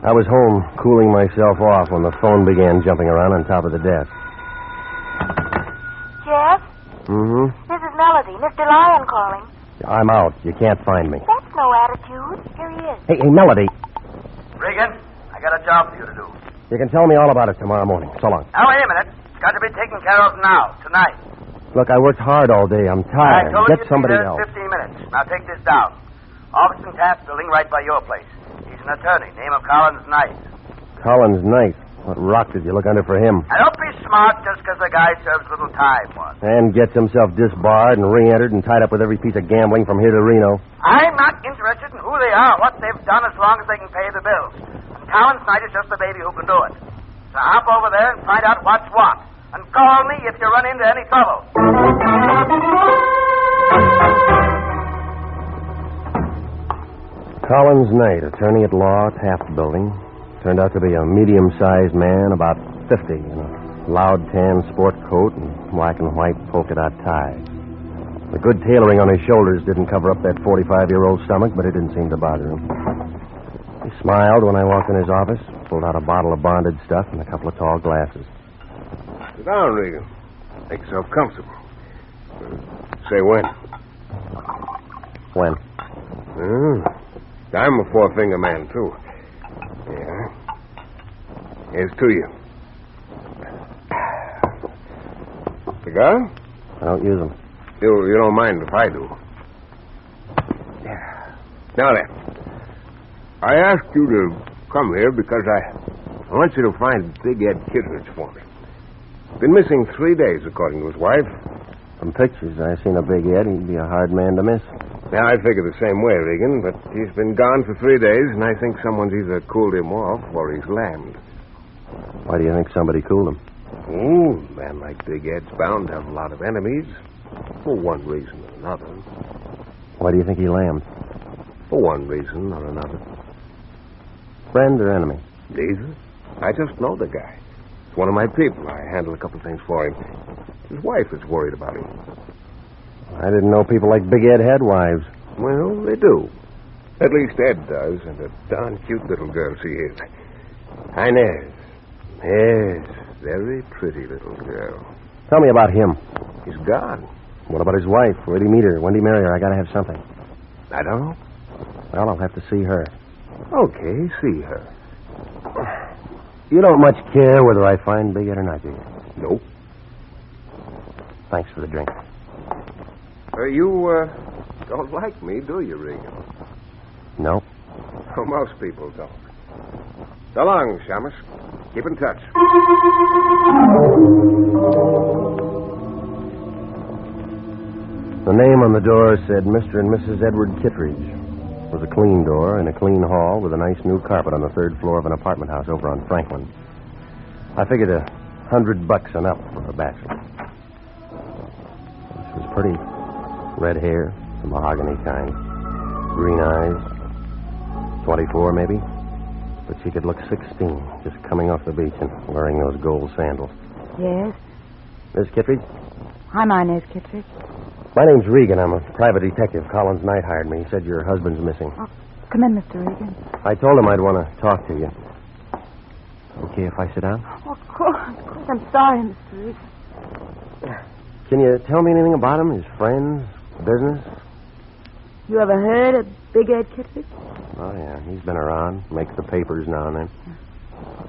I was home cooling myself off when the phone began jumping around on top of the desk. Jeff? Mm-hmm. This is Melody. Mr. Lyon calling. I'm out. You can't find me. That's no attitude. Here he is. Hey, Melody. Regan, I got a job for you to do. You can tell me all about it tomorrow morning. So long. Now, wait a minute. It's got to be taken care of now, tonight. Look, I worked hard all day. I'm tired. I told Get you somebody to be there else. in 15 minutes. Now, take this down. Office and Taft Building right by your place. He's an attorney. Name of Collins Knight. Collins Knight. What rock did you look under for him? Now, don't be smart just because the guy serves little time once. And gets himself disbarred and re-entered and tied up with every piece of gambling from here to Reno. I'm not interested in who they are, what they've done, as long as they can pay the bills. And Collins Knight is just the baby who can do it. So hop over there and find out what's what. And call me if you run into any trouble. Collins Knight, attorney at law, Taft Building. Turned out to be a medium-sized man, about 50, in a loud tan sport coat and black and white polka dot tie. The good tailoring on his shoulders didn't cover up that 45-year-old stomach, but it didn't seem to bother him. He smiled when I walked in his office, pulled out a bottle of bonded stuff and a couple of tall glasses. Sit down, Regan. Make yourself comfortable. Say when. When? I'm a four-finger man, too. Yeah. Here's to you. Cigar? I don't use them. You don't mind if I do. Now then, I asked you to come here because I want you to find Big Ed Kittredge for me. Been missing 3 days, according to his wife. From pictures, I seen a Big Ed. He'd be a hard man to miss. Yeah, I figure the same way, Regan, but he's been gone for 3 days, and I think someone's either cooled him off or he's lammed. Why do you think somebody cooled him? Oh, a man like Big Ed's bound to have a lot of enemies, for one reason or another. Why do you think he lammed? For one reason or another. Friend or enemy? Neither. I just know the guy. It's one of my people. I handle a couple of things for him. His wife is worried about him. I didn't know people like Big Ed had wives. Well, they do. At least Ed does, and a darn cute little girl she is. Inez. Yes, very pretty little girl. Tell me about him. He's gone. What about his wife? Where'd he meet her? When did he marry her? I gotta have something. I don't know. Well, I'll have to see her. Okay, see her. You don't much care whether I find Big Ed or not, do you? Nope. Thanks for the drink. You don't like me, do you, Regan? No. Well, most people don't. So long, Shamus. Keep in touch. The name on the door said Mr. and Mrs. Edward Kittredge. It was a clean door in a clean hall with a nice new carpet on the third floor of an apartment house over on Franklin. I figured $100 and up for a bachelor. She was pretty. Red hair, the mahogany kind. Green eyes. 24, maybe. But she could look 16, just coming off the beach and wearing those gold sandals. Yes? Miss Kittredge? Hi, my name's Kittredge. My name's Regan. I'm a private detective. Collins Knight hired me. He said your husband's missing. Oh, come in, Mr. Regan. I told him I'd want to talk to you. Okay if I sit down? Oh, of course. I'm sorry, Mr. Regan. Can you tell me anything about him? His friends? Business? You ever heard of Big Ed Kittredge? Oh, yeah. He's been around. Makes the papers now and then.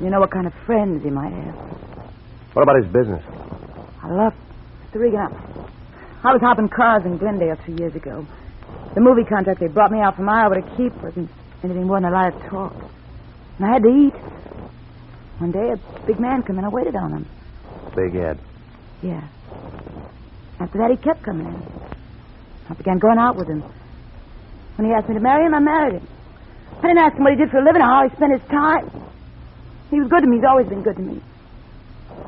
You know what kind of friends he might have. What about his business? I love Mr. Regan. I was hopping cars in Glendale 2 years ago. The movie contract they brought me out from Iowa to keep wasn't anything more than a lot of talk. And I had to eat. One day, a big man came in. I waited on him. Big Ed. Yeah. After that, he kept coming in. I began going out with him. When he asked me to marry him, I married him. I didn't ask him what he did for a living or how he spent his time. He was good to me. He's always been good to me.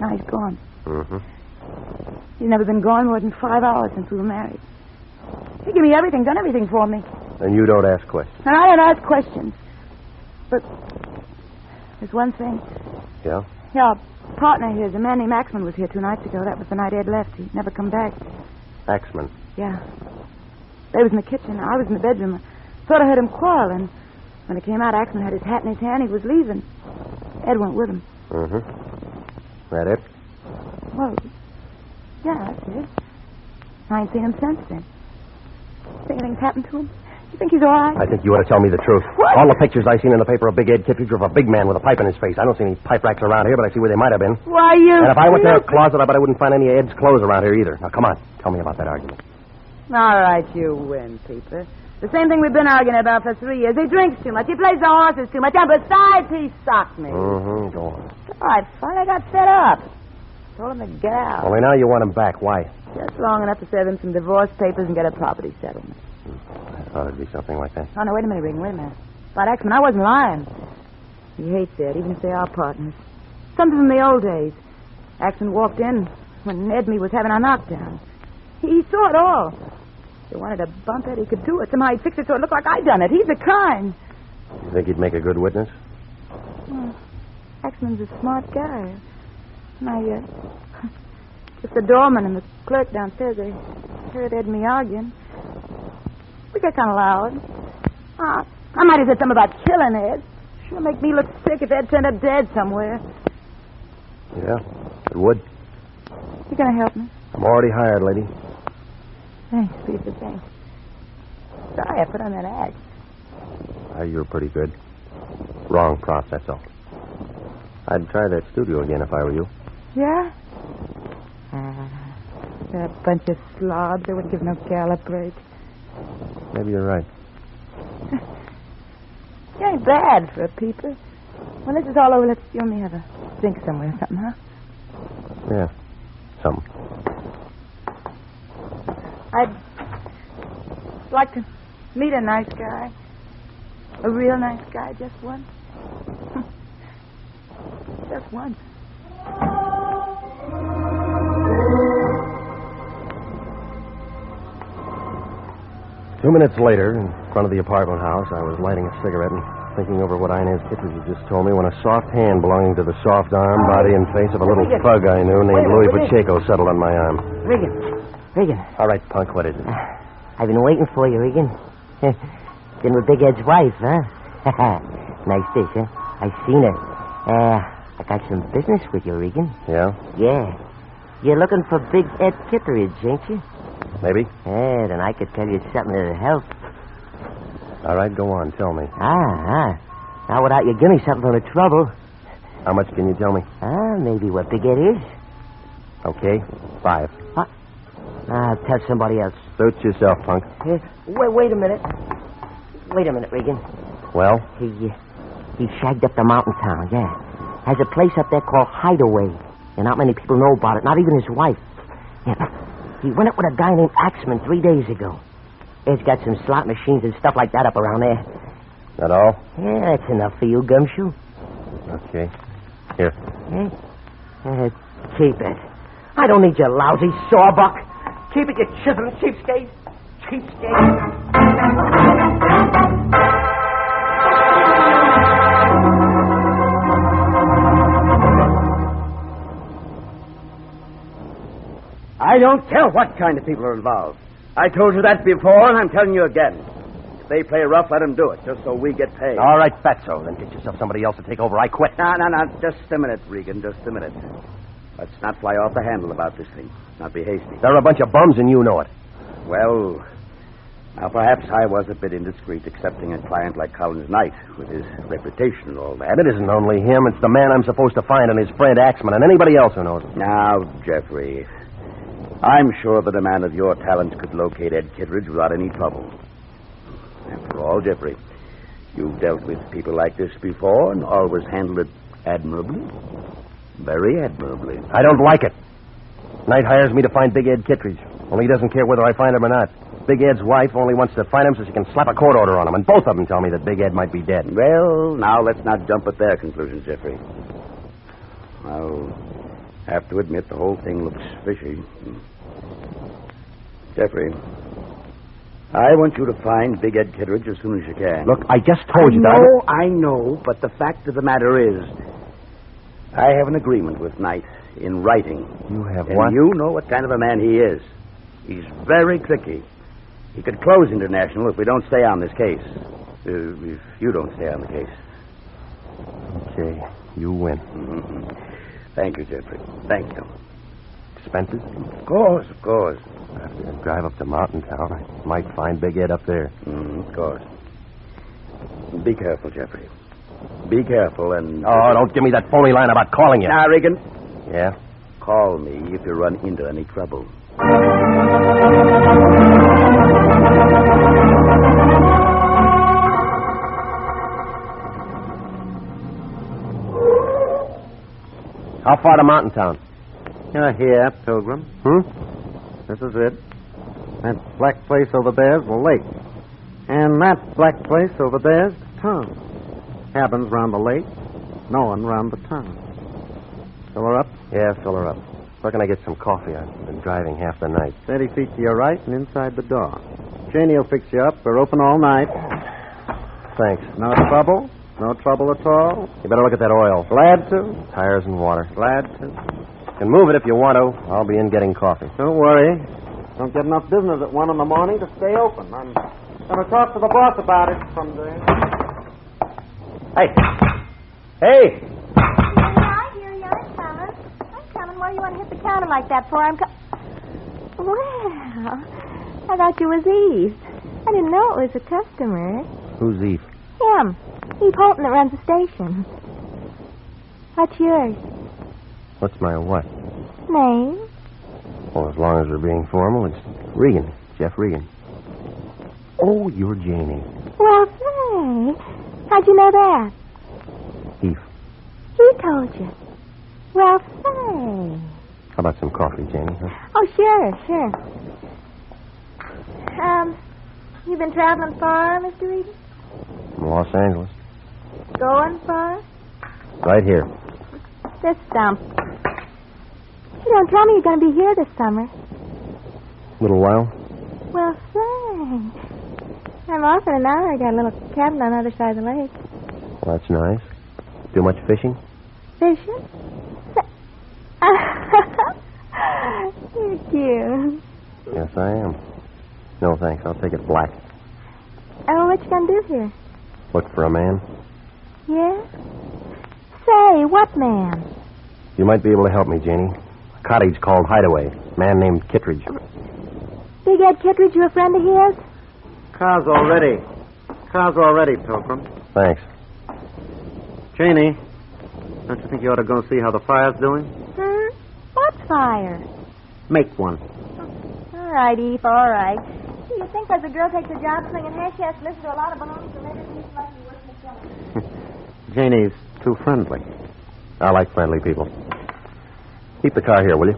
Now he's gone. Mm-hmm. He's never been gone more than 5 hours since we were married. He gave me everything, done everything for me. And you don't ask questions? And I don't ask questions. But there's one thing. Yeah? Yeah, our partner here, a man named Axman, was here 2 nights ago. That was the night Ed left. He'd never come back. Axman? Yeah. They was in the kitchen. I was in the bedroom. I thought I heard him quarreling. When he came out, Axman had his hat in his hand. He was leaving. Ed went with him. Mm-hmm. That it? Well, yeah, that's it. I ain't seen him since then. Think anything's happened to him? You think he's all right? I think you ought to tell me the truth. What? All the pictures I seen in the paper of Big Ed Kittredge were of a big man with a pipe in his face. I don't see any pipe racks around here, but I see where they might have been. Why, you... And if I went to a closet, I bet I wouldn't find any of Ed's clothes around here either. Now, come on. Tell me about that argument. All right, you win, Peter. The same thing we've been arguing about for 3 years. He drinks too much. He plays the horses too much. And besides, he socked me. Mm-hmm. Go on. All right, fine. I got fed up. Told him to get out. Only now you want him back. Why? Just long enough to serve him some divorce papers and get a property settlement. I thought it'd be something like that. Oh, no, wait a minute, Regan. Wait a minute. About Axman, I wasn't lying. He hates Ed, even if they are partners. Something from the old days. Axman walked in when Ed and me was having our knockdown. He saw it all. If he wanted to bump Ed, he could do it. Somehow he'd fix it so it looked like I'd done it. He's the kind. You think he'd make a good witness? Well, Axman's a smart guy. Just the doorman and the clerk downstairs, they heard Ed and me arguing. We got kind of loud. I might have said something about killing Ed. Sure make me look sick if Ed turned up dead somewhere. Yeah, it would. You gonna help me? I'm already hired, lady. Thanks, Peter, thanks. Sorry I put on that act. You're pretty good. Wrong process, though. I'd try that studio again if I were you. Yeah? They're a bunch of slobs. They wouldn't give no gal a break. Maybe you're right. You ain't bad for a peeper. When this is all over, let's you and me have a drink somewhere or something, huh? Yeah, something. I'd like to meet a nice guy. A real nice guy, just once. Just once. 2 minutes later, in front of the apartment house, I was lighting a cigarette and thinking over what Inez Kittredge had just told me when a soft hand belonging to the soft arm, body, and face of a little thug I knew named Louis Pacheco settled on my arm. Regan. All right, punk, what is it? I've been waiting for you, Regan. Been with Big Ed's wife, huh? Nice dish, huh? I seen her. I got some business with you, Regan. Yeah? Yeah. You're looking for Big Ed Kittredge, ain't you? Maybe. Yeah, then I could tell you something that'll help. All right, go on, tell me. Now, without you give me something for the trouble. How much can you tell me? Maybe what Big Ed is. Okay, 5. What? I'll tell somebody else. Suit yourself, punk. Wait a minute. Wait a minute, Regan. Well? He shagged up the mountain town, yeah. Has a place up there called Hideaway. And not many people know about it, not even his wife. Yeah. He went up with a guy named Axman 3 days ago. Ed's got some slot machines and stuff like that up around there. That all? Yeah, that's enough for you, Gumshoe. Okay. Here. Keep it. I don't need your lousy sawbuck. Keep it, you chiseled cheapskate. I don't care what kind of people are involved. I told you that before, and I'm telling you again. If they play rough, let them do it, just so we get paid. All right, fatso. Then get yourself somebody else to take over. I quit. No. Just a minute, Regan. Just a minute. Let's not fly off the handle about this thing. Not be hasty. They're a bunch of bums, and you know it. Well, now perhaps I was a bit indiscreet accepting a client like Collins Knight with his reputation and all that. And it isn't only him. It's the man I'm supposed to find and his friend Axman and anybody else who knows him. Now, Jeffrey, I'm sure that a man of your talents could locate Ed Kittredge without any trouble. After all, Jeffrey, you've dealt with people like this before and always handled it admirably. Very admirably. I don't like it. Knight hires me to find Big Ed Kittredge. Only he doesn't care whether I find him or not. Big Ed's wife only wants to find him so she can slap a court order on him. And both of them tell me that Big Ed might be dead. Well, now let's not jump at their conclusions, Jeffrey. I'll have to admit the whole thing looks fishy. Jeffrey, I want you to find Big Ed Kittredge as soon as you can. Look, I just told you that. I know, but the fact of the matter is, I have an agreement with Knight in writing. You have and what? You know what kind of a man he is. He's very tricky. He could close International if we don't stay on this case. If you don't stay on the case. Okay, you win. Mm-hmm. Thank you, Jeffrey. Thank you. Expenses? Of course. After I drive up to Mountain Town, I might find Big Ed up there. Of course. Be careful, Jeffrey. Be careful and... Oh, don't give me that phony line about calling you. Now, Regan. Yeah? Call me if you run into any trouble. How far to Mountain Town? You're here, Pilgrim. This is it. That black place over there's the lake. And that black place over there's the town. Cabins round the lake. No one round the town. Fill her up? Yeah, fill her up. Where can I get some coffee? I've been driving half the night. 30 feet to your right and inside the door. Janie will fix you up. We're open all night. Thanks. No trouble? No trouble at all? You better look at that oil. Glad to. Tires and water. Glad to. You can move it if you want to. I'll be in getting coffee. Don't worry. Don't get enough business at 1 in the morning to stay open. I'm going to talk to the boss about it someday. Hey! Right here, I'm coming. I'm coming. What do you want to hit the counter like that for? Well, I thought you was Eve. I didn't know it was a customer. Who's Eve? Him. Eve Holton that runs the station. What's yours? What's my what? Name? Well, as long as we're being formal, it's Regan. Jeff Regan. Oh, you're Janie. Well, say. How'd you know that? Eve. He told you. Well, say. How about some coffee, Janie? Huh? Oh, sure. You been traveling far, Mr. Regan? From Los Angeles. Going far? Right here. This stump. You don't tell me you're going to be here this summer. Little while. Well, say. I'm off in an hour. I got a little cabin on the other side of the lake. Well, that's nice. Do much fishing? Fishing? You're cute. Yes, I am. No, thanks. I'll take it black. Oh, what you going to do here? Look for a man. Yeah? Say, what man? You might be able to help me, Janie. A cottage called Hideaway. Man named Kittredge. Big Ed Kittredge, you a friend of his? Car's all ready, Pilgrim. Thanks. Janie, don't you think you ought to go see how the fire's doing? What fire? Make one. All right, Eve, all right. You think as a girl takes a job slinging hair, she has to listen to a lot of balloons and maybe she's lucky working the killing. Janie's too friendly. I like friendly people. Keep the car here, will you?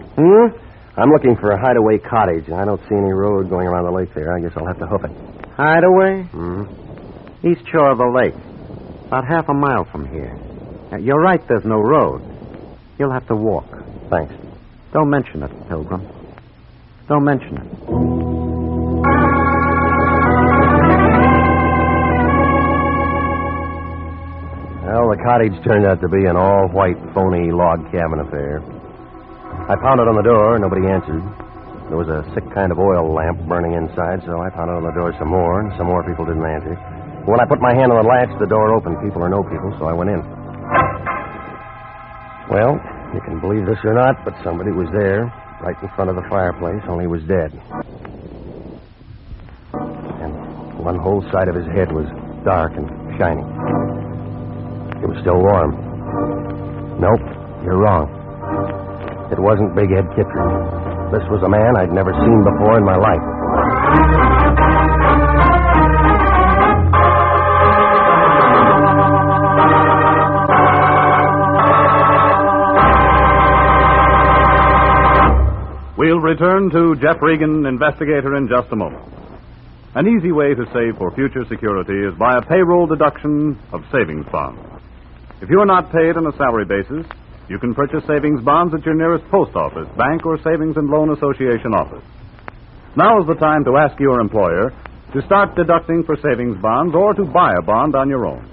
I'm looking for a Hideaway cottage. I don't see any road going around the lake there. I guess I'll have to hoof it. Hideaway? East shore of the lake. About half a mile from here. You're right, there's no road. You'll have to walk. Thanks. Don't mention it, Pilgrim. Don't mention it. Well, the cottage turned out to be an all-white, phony log cabin affair. I pounded on the door. Nobody answered. There was a sick kind of oil lamp burning inside, so I pounded on the door some more, and some more people didn't answer. When I put my hand on the latch, the door opened, people or no people, so I went in. Well, you can believe this or not, but somebody was there, right in front of the fireplace, only he was dead. And one whole side of his head was dark and shiny. It was still warm. Nope, you're wrong. It wasn't Big Ed Kittredge. This was a man I'd never seen before in my life. We'll return to Jeff Regan, Investigator, in just a moment. An easy way to save for future security is by a payroll deduction of savings bonds. If you are not paid on a salary basis, you can purchase savings bonds at your nearest post office, bank, or savings and loan association office. Now is the time to ask your employer to start deducting for savings bonds or to buy a bond on your own.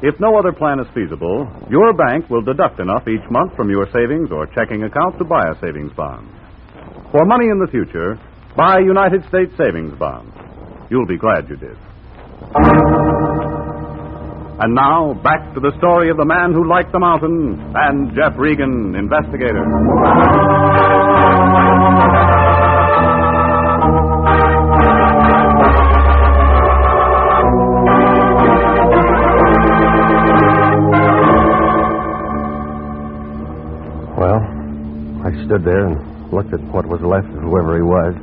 If no other plan is feasible, your bank will deduct enough each month from your savings or checking account to buy a savings bond. For money in the future, buy United States savings bonds. You'll be glad you did. And now, back to the story of the man who liked the mountain and Jeff Regan, Investigator. Well, I stood there and looked at what was left of whoever he was.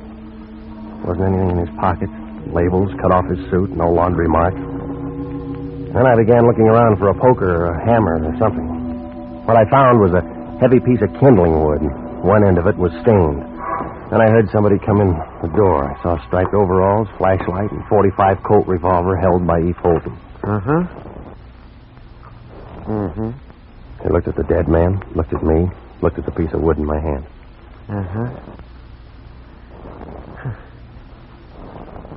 Wasn't anything in his pockets. Labels, cut off his suit, no laundry marks. Then I began looking around for a poker or a hammer or something. What I found was a heavy piece of kindling wood. One end of it was stained. Then I heard somebody come in the door. I saw striped overalls, flashlight, and .45 Colt revolver held by Eve Holton. He looked at the dead man, looked at me, looked at the piece of wood in my hand.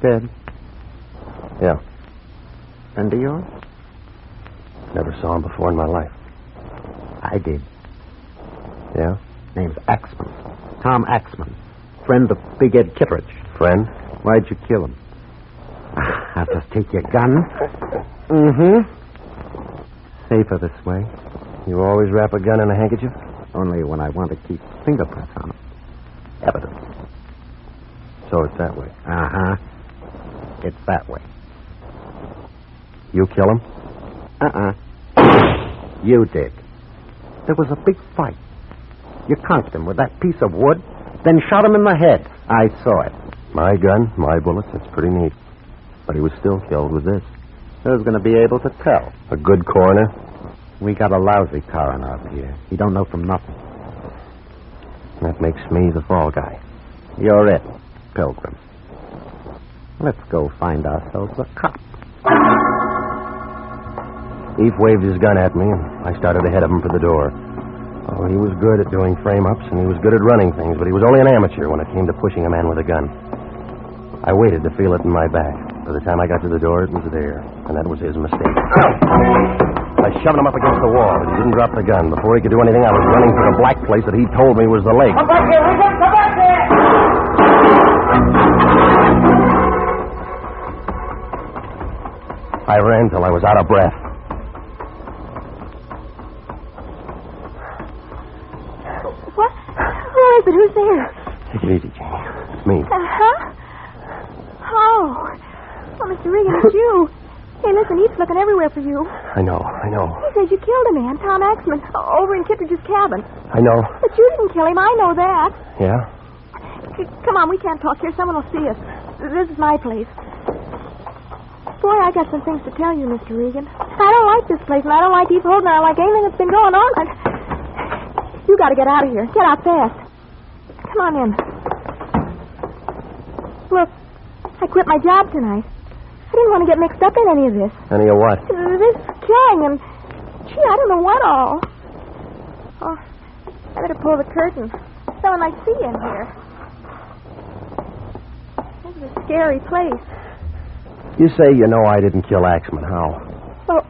Dead? Yeah. Friend of yours? Never saw him before in my life. I did. Yeah? Name's Axman. Tom Axman. Friend of Big Ed Kittredge. Friend? Why'd you kill him? I'll just take your gun. Safer this way. You always wrap a gun in a handkerchief? Only when I want to keep fingerprints on it. Evidence. So it's that way. It's that way. You kill him? You did. There was a big fight. You conked him with that piece of wood, then shot him in the head. I saw it. My gun, my bullets, that's pretty neat. But he was still killed with this. Who's going to be able to tell? A good coroner? We got a lousy coroner up here. He don't know from nothing. That makes me the fall guy. You're it, Pilgrim. Let's go find ourselves a cop. Eve waved his gun at me, and I started ahead of him for the door. Oh, he was good at doing frame-ups, and he was good at running things, but he was only an amateur when it came to pushing a man with a gun. I waited to feel it in my back. By the time I got to the door, it was there, and that was his mistake. I shoved him up against the wall, but he didn't drop the gun. Before he could do anything, I was running for the black place that he told me was the lake. Come back here, Regan! Come back here! I ran till I was out of breath. What? Who is it? Who's there? Take it easy, Janie. It's me. Oh, Mr. Regan, it's you. Hey, listen, Eve's looking everywhere for you. I know. He says you killed a man, Tom Axman, over in Kittredge's cabin. I know. But you didn't kill him, I know that. Yeah? Come on, we can't talk here. Someone will see us. This is my place. Boy, I got some things to tell you, Mr. Regan. I don't like this place, and I don't like Eve Holden. I don't like anything that's been going on. You got to get out of here. Get out fast. Come on in. Look, I quit my job tonight. I didn't want to get mixed up in any of this. Any of what? This killing and... Gee, I don't know what all. Oh, I better pull the curtain. Someone might see in here. This is a scary place. You say you know I didn't kill Axman. How? Well,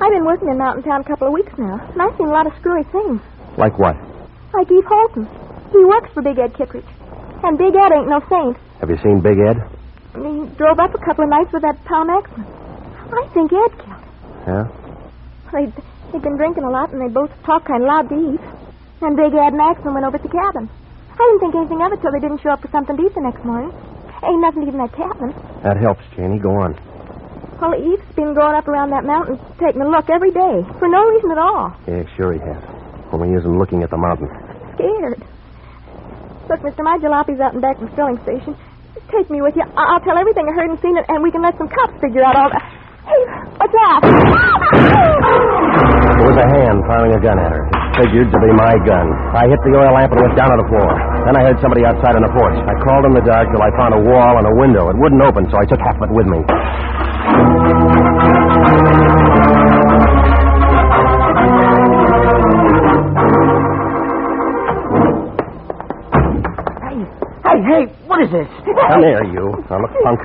I've been working in Mountain Town a couple of weeks now, and I've seen a lot of screwy things. Like what? Like Eve Holton. He works for Big Ed Kittredge. And Big Ed ain't no saint. Have you seen Big Ed? He drove up a couple of nights with that Tom Axman. I think Ed killed him. Yeah? They'd been drinking a lot, and they both talked kind of loud to Eve. And Big Ed and Axman went over to the cabin. I didn't think anything of it till they didn't show up for something to eat the next morning. Ain't nothing to eat in that cabin. That helps, Janie. Go on. Well, Eve's been going up around that mountain taking a look every day, for no reason at all. Yeah, sure he has. Only he isn't looking at the mountain. Scared. Look, mister, my jalopi's out in back of the filling station. Take me with you. I'll tell everything I heard and seen, and we can let some cops figure out all that. Hey, what's that? It was a hand firing a gun at her. It figured to be my gun. I hit the oil lamp and went down on the floor. Then I heard somebody outside on the porch. I crawled in the dark till I found a wall and a window. It wouldn't open, so I took half of it with me. Hey, what is this? Come here, you. I'm a punk.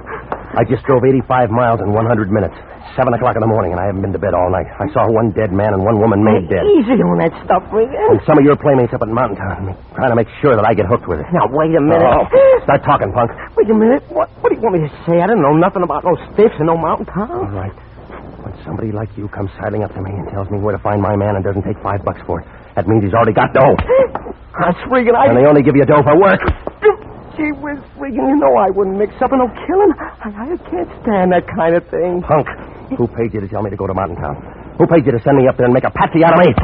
I just drove 85 miles in 100 minutes. 7 o'clock in the morning, and I haven't been to bed all night. I saw one dead man and one woman made dead. Easy on that stuff, Regan. And some of your playmates up at Mountain Town, trying to make sure that I get hooked with it. Now, wait a minute. Oh, start talking, punk. Wait a minute. What do you want me to say? I don't know nothing about no stiffs and no Mountain Town. All right. When somebody like you comes sidling up to me and tells me where to find my man and doesn't take $5 for it, that means he's already got dough. That's Regan. And they only give you dough for work. Gee whiz, Regan, you know I wouldn't mix up in no killing. I can't stand that kind of thing. Punk, who paid you to tell me to go to Mountain Town? Who paid you to send me up there and make a patsy out of me?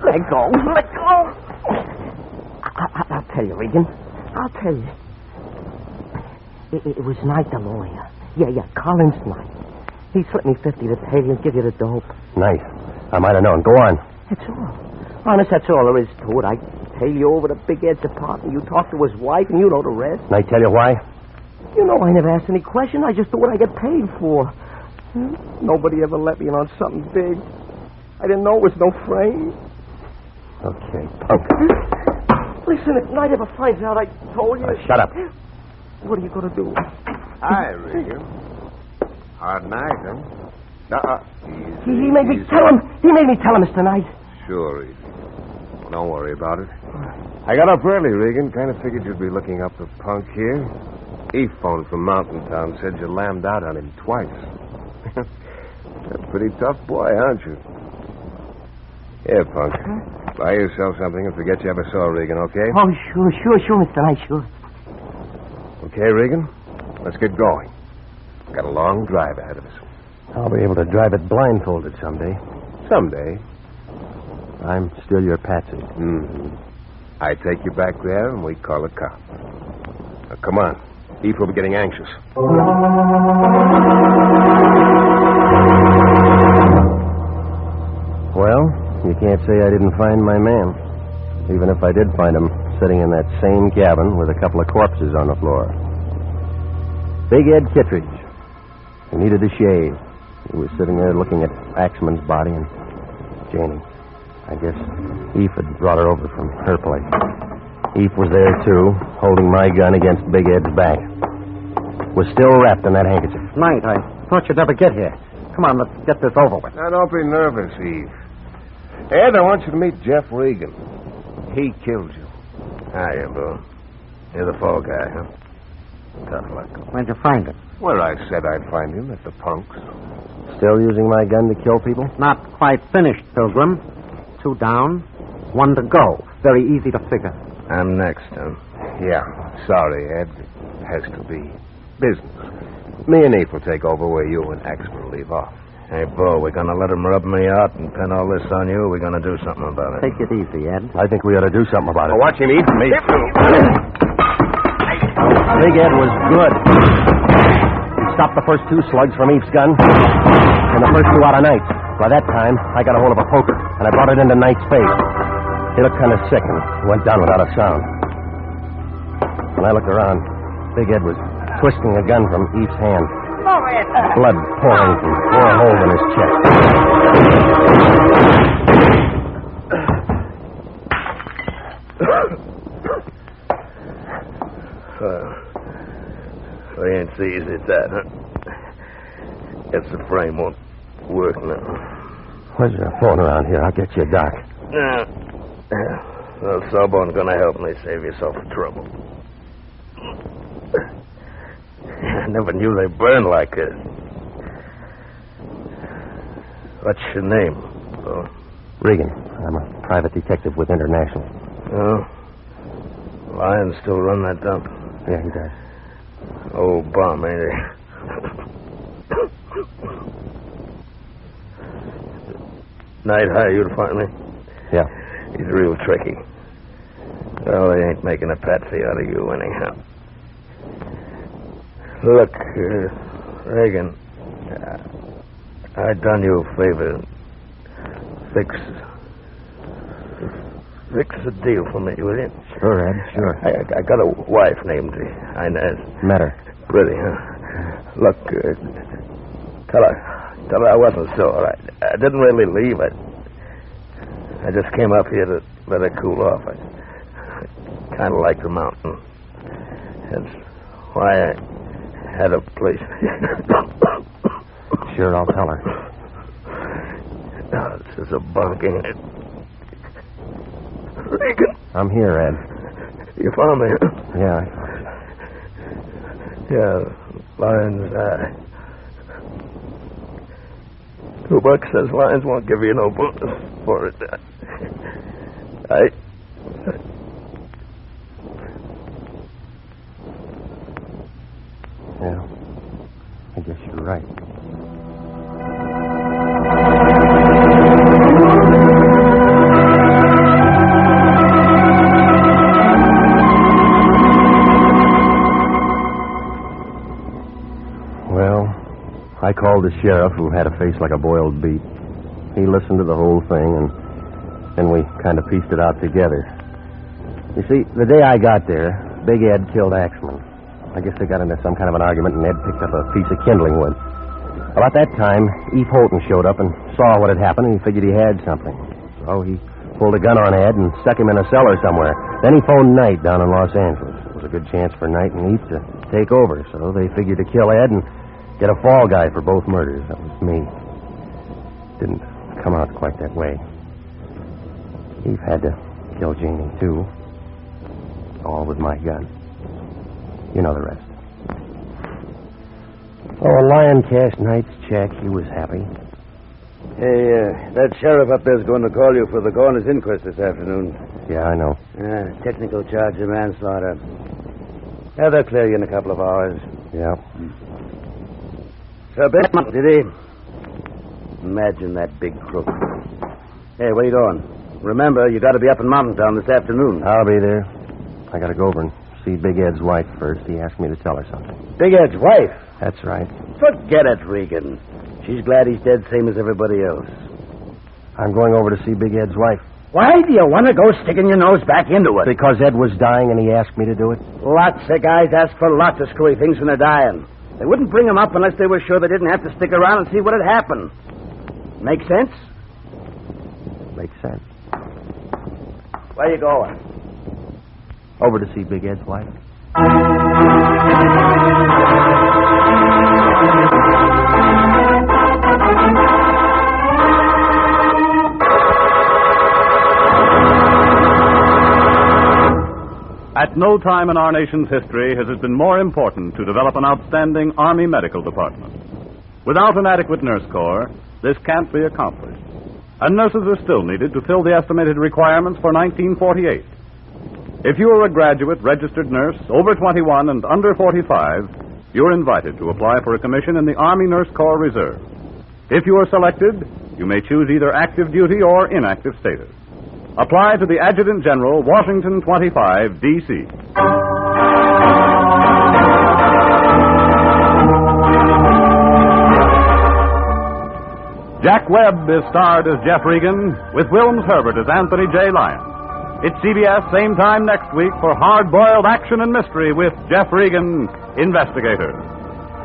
Let go. Let go. I'll tell you, Regan. I'll tell you. It was Knight, the lawyer. Yeah, Collins Knight. He slipped me 50 to pay you and give you the dope. Nice. I might have known. Go on. That's all. Honest, that's all there is to it. I tail you over to Big Ed's apartment. You talk to his wife, and you know the rest. And I tell you why? You know I never asked any question. I just do what I get paid for. Nobody ever let me in on something big. I didn't know it was no frame. Okay, punk. Listen, if Knight ever finds out I told you... Shut up. What are you going to do? Hi, Regan. Hard night, huh? He made me tell him. He made me tell him, Mr. Knight. Sure, easy. Don't worry about it. I got up early, Regan. Kind of figured you'd be looking up the punk here. He phoned from Mountain Town, said you lammed out on him twice. You're a pretty tough boy, aren't you? Here, punk. Buy yourself something and forget you ever saw Regan, okay? Oh, sure, Mr. Knight, sure. Okay, Regan? Let's get going. Got a long drive ahead of us. I'll be able to drive it blindfolded someday. Someday. I'm still your patsy. Mm-hmm. I take you back there and we call a cop. Now, come on. Eve will be getting anxious. Well, you can't say I didn't find my man. Even if I did find him sitting in that same cabin with a couple of corpses on the floor. Big Ed Kittredge. He needed a shave. He was sitting there looking at Axman's body and Janie. I guess Eve had brought her over from her place. Eve was there, too, holding my gun against Big Ed's back. Was still wrapped in that handkerchief. Knight, I thought you'd never get here. Come on, let's get this over with. Now, don't be nervous, Eve. Ed, I want you to meet Jeff Regan. He killed you. Hiya, Boo. You're the fall guy, huh? Tough luck. Where'd you find him? Where I said I'd find him, at the punks. Still using my gun to kill people? Not quite finished, Pilgrim. 2 down, 1 to go. Very easy to figure. I'm next, huh? Yeah. Sorry, Ed. It has to be business. Me and Eve will take over where you and Axman leave off. Hey, Bo, we're going to let him rub me out and pin all this on you, or we're going to do something about it? Take it easy, Ed. I think we ought to do something about it. Watch him eat me. Big Ed was good. He stopped the first 2 slugs from Eve's gun and the first 2 out of Knight's. By that time, I got a hold of a poker, and I brought it into Knight's face. He looked kind of sick and went down without a sound. When I looked around, Big Ed was twisting a gun from Eve's hand. Blood pouring from 4 holes in his chest. So you ain't so easy at that, huh? Guess the frame won't work now. Where's your phone around here? I'll get you a doc. Well, Sawbone's gonna help me save yourself the trouble. I never knew they burned like this. What's your name, Bo? Regan. I'm a private detective with International. Oh? Lyon still run that dump? Yeah, he does. Old bum, ain't he? Night high, you'd find me? Yeah. He's real tricky. Well, they ain't making a patsy out of you anyhow. Look, Regan, I done you a favor. Fix the deal for me, will you? Sure, Ed, sure. I got a wife named Inez. Met her. Pretty, huh? Look, tell her I wasn't sore. I didn't really leave. I just came up here to let her cool off. I kind of like the mountain. That's why had a place. Sure, I'll tell her. Now, this is a bunk, ain't it? Regan. I'm here, Ed. You found me, huh? Yeah. Yeah, Lion's Eye. $2 says Lions won't give you no bonus for it. Yeah, I guess you're right. Well, I called the sheriff, who had a face like a boiled beet. He listened to the whole thing, and then we kind of pieced it out together. You see, the day I got there, Big Ed killed Axman. I guess they got into some kind of an argument, and Ed picked up a piece of kindling wood. About that time, Eve Holton showed up and saw what had happened, and he figured he had something. So he pulled a gun on Ed and stuck him in a cellar somewhere. Then he phoned Knight down in Los Angeles. It was a good chance for Knight and Eve to take over, so they figured to kill Ed and get a fall guy for both murders. That was me. Didn't come out quite that way. Eve had to kill Janie, too. All with my gun. You know the rest. Oh, Lyon cashed Knight's check. He was happy. Hey, that sheriff up there's going to call you for the coroner's inquest this afternoon. Yeah, I know. Technical charge of manslaughter. Yeah, they'll clear you in a couple of hours. Yeah. So, Benton, did he? Imagine that big crook. Hey, where you going? Remember, you got to be up in Mountain Town this afternoon. I'll be there. I got to go over and see Big Ed's wife first. He asked me to tell her something. Big Ed's wife? That's right. Forget it, Regan. She's glad he's dead, same as everybody else. I'm going over to see Big Ed's wife. Why do you want to go sticking your nose back into it? Because Ed was dying and he asked me to do it. Lots of guys ask for lots of screwy things when they're dying. They wouldn't bring him up unless they were sure they didn't have to stick around and see what had happened. Make sense? Makes sense. Where you going? Over to see Big Ed's wife. At no time in our nation's history has it been more important to develop an outstanding Army medical department. Without an adequate nurse corps, this can't be accomplished. And nurses are still needed to fill the estimated requirements for 1948. If you are a graduate registered nurse over 21 and under 45, you're invited to apply for a commission in the Army Nurse Corps Reserve. If you are selected, you may choose either active duty or inactive status. Apply to the Adjutant General, Washington 25, D.C. Jack Webb is starred as Jeff Regan, with Wilms Herbert as Anthony J. Lyon. It's CBS, same time next week for hard-boiled action and mystery with Jeff Regan, Investigator.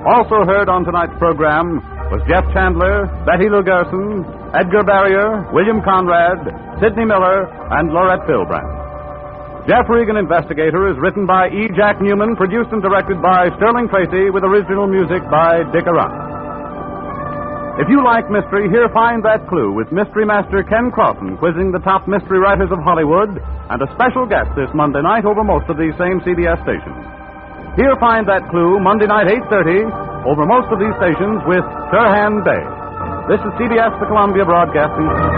Also heard on tonight's program was Jeff Chandler, Betty Lou Gerson, Edgar Barrier, William Conrad, Sidney Miller, and Laurette Philbrand. Jeff Regan, Investigator is written by E. Jack Newman, produced and directed by Sterling Tracy, with original music by Dick Arant. If you like mystery, here Find That Clue with Mystery Master Ken Crossan quizzing the top mystery writers of Hollywood and a special guest this Monday night over most of these same CBS stations. Here Find That Clue Monday night 8:30 over most of these stations with Sirhan Bay. This is CBS, the Columbia Broadcasting System.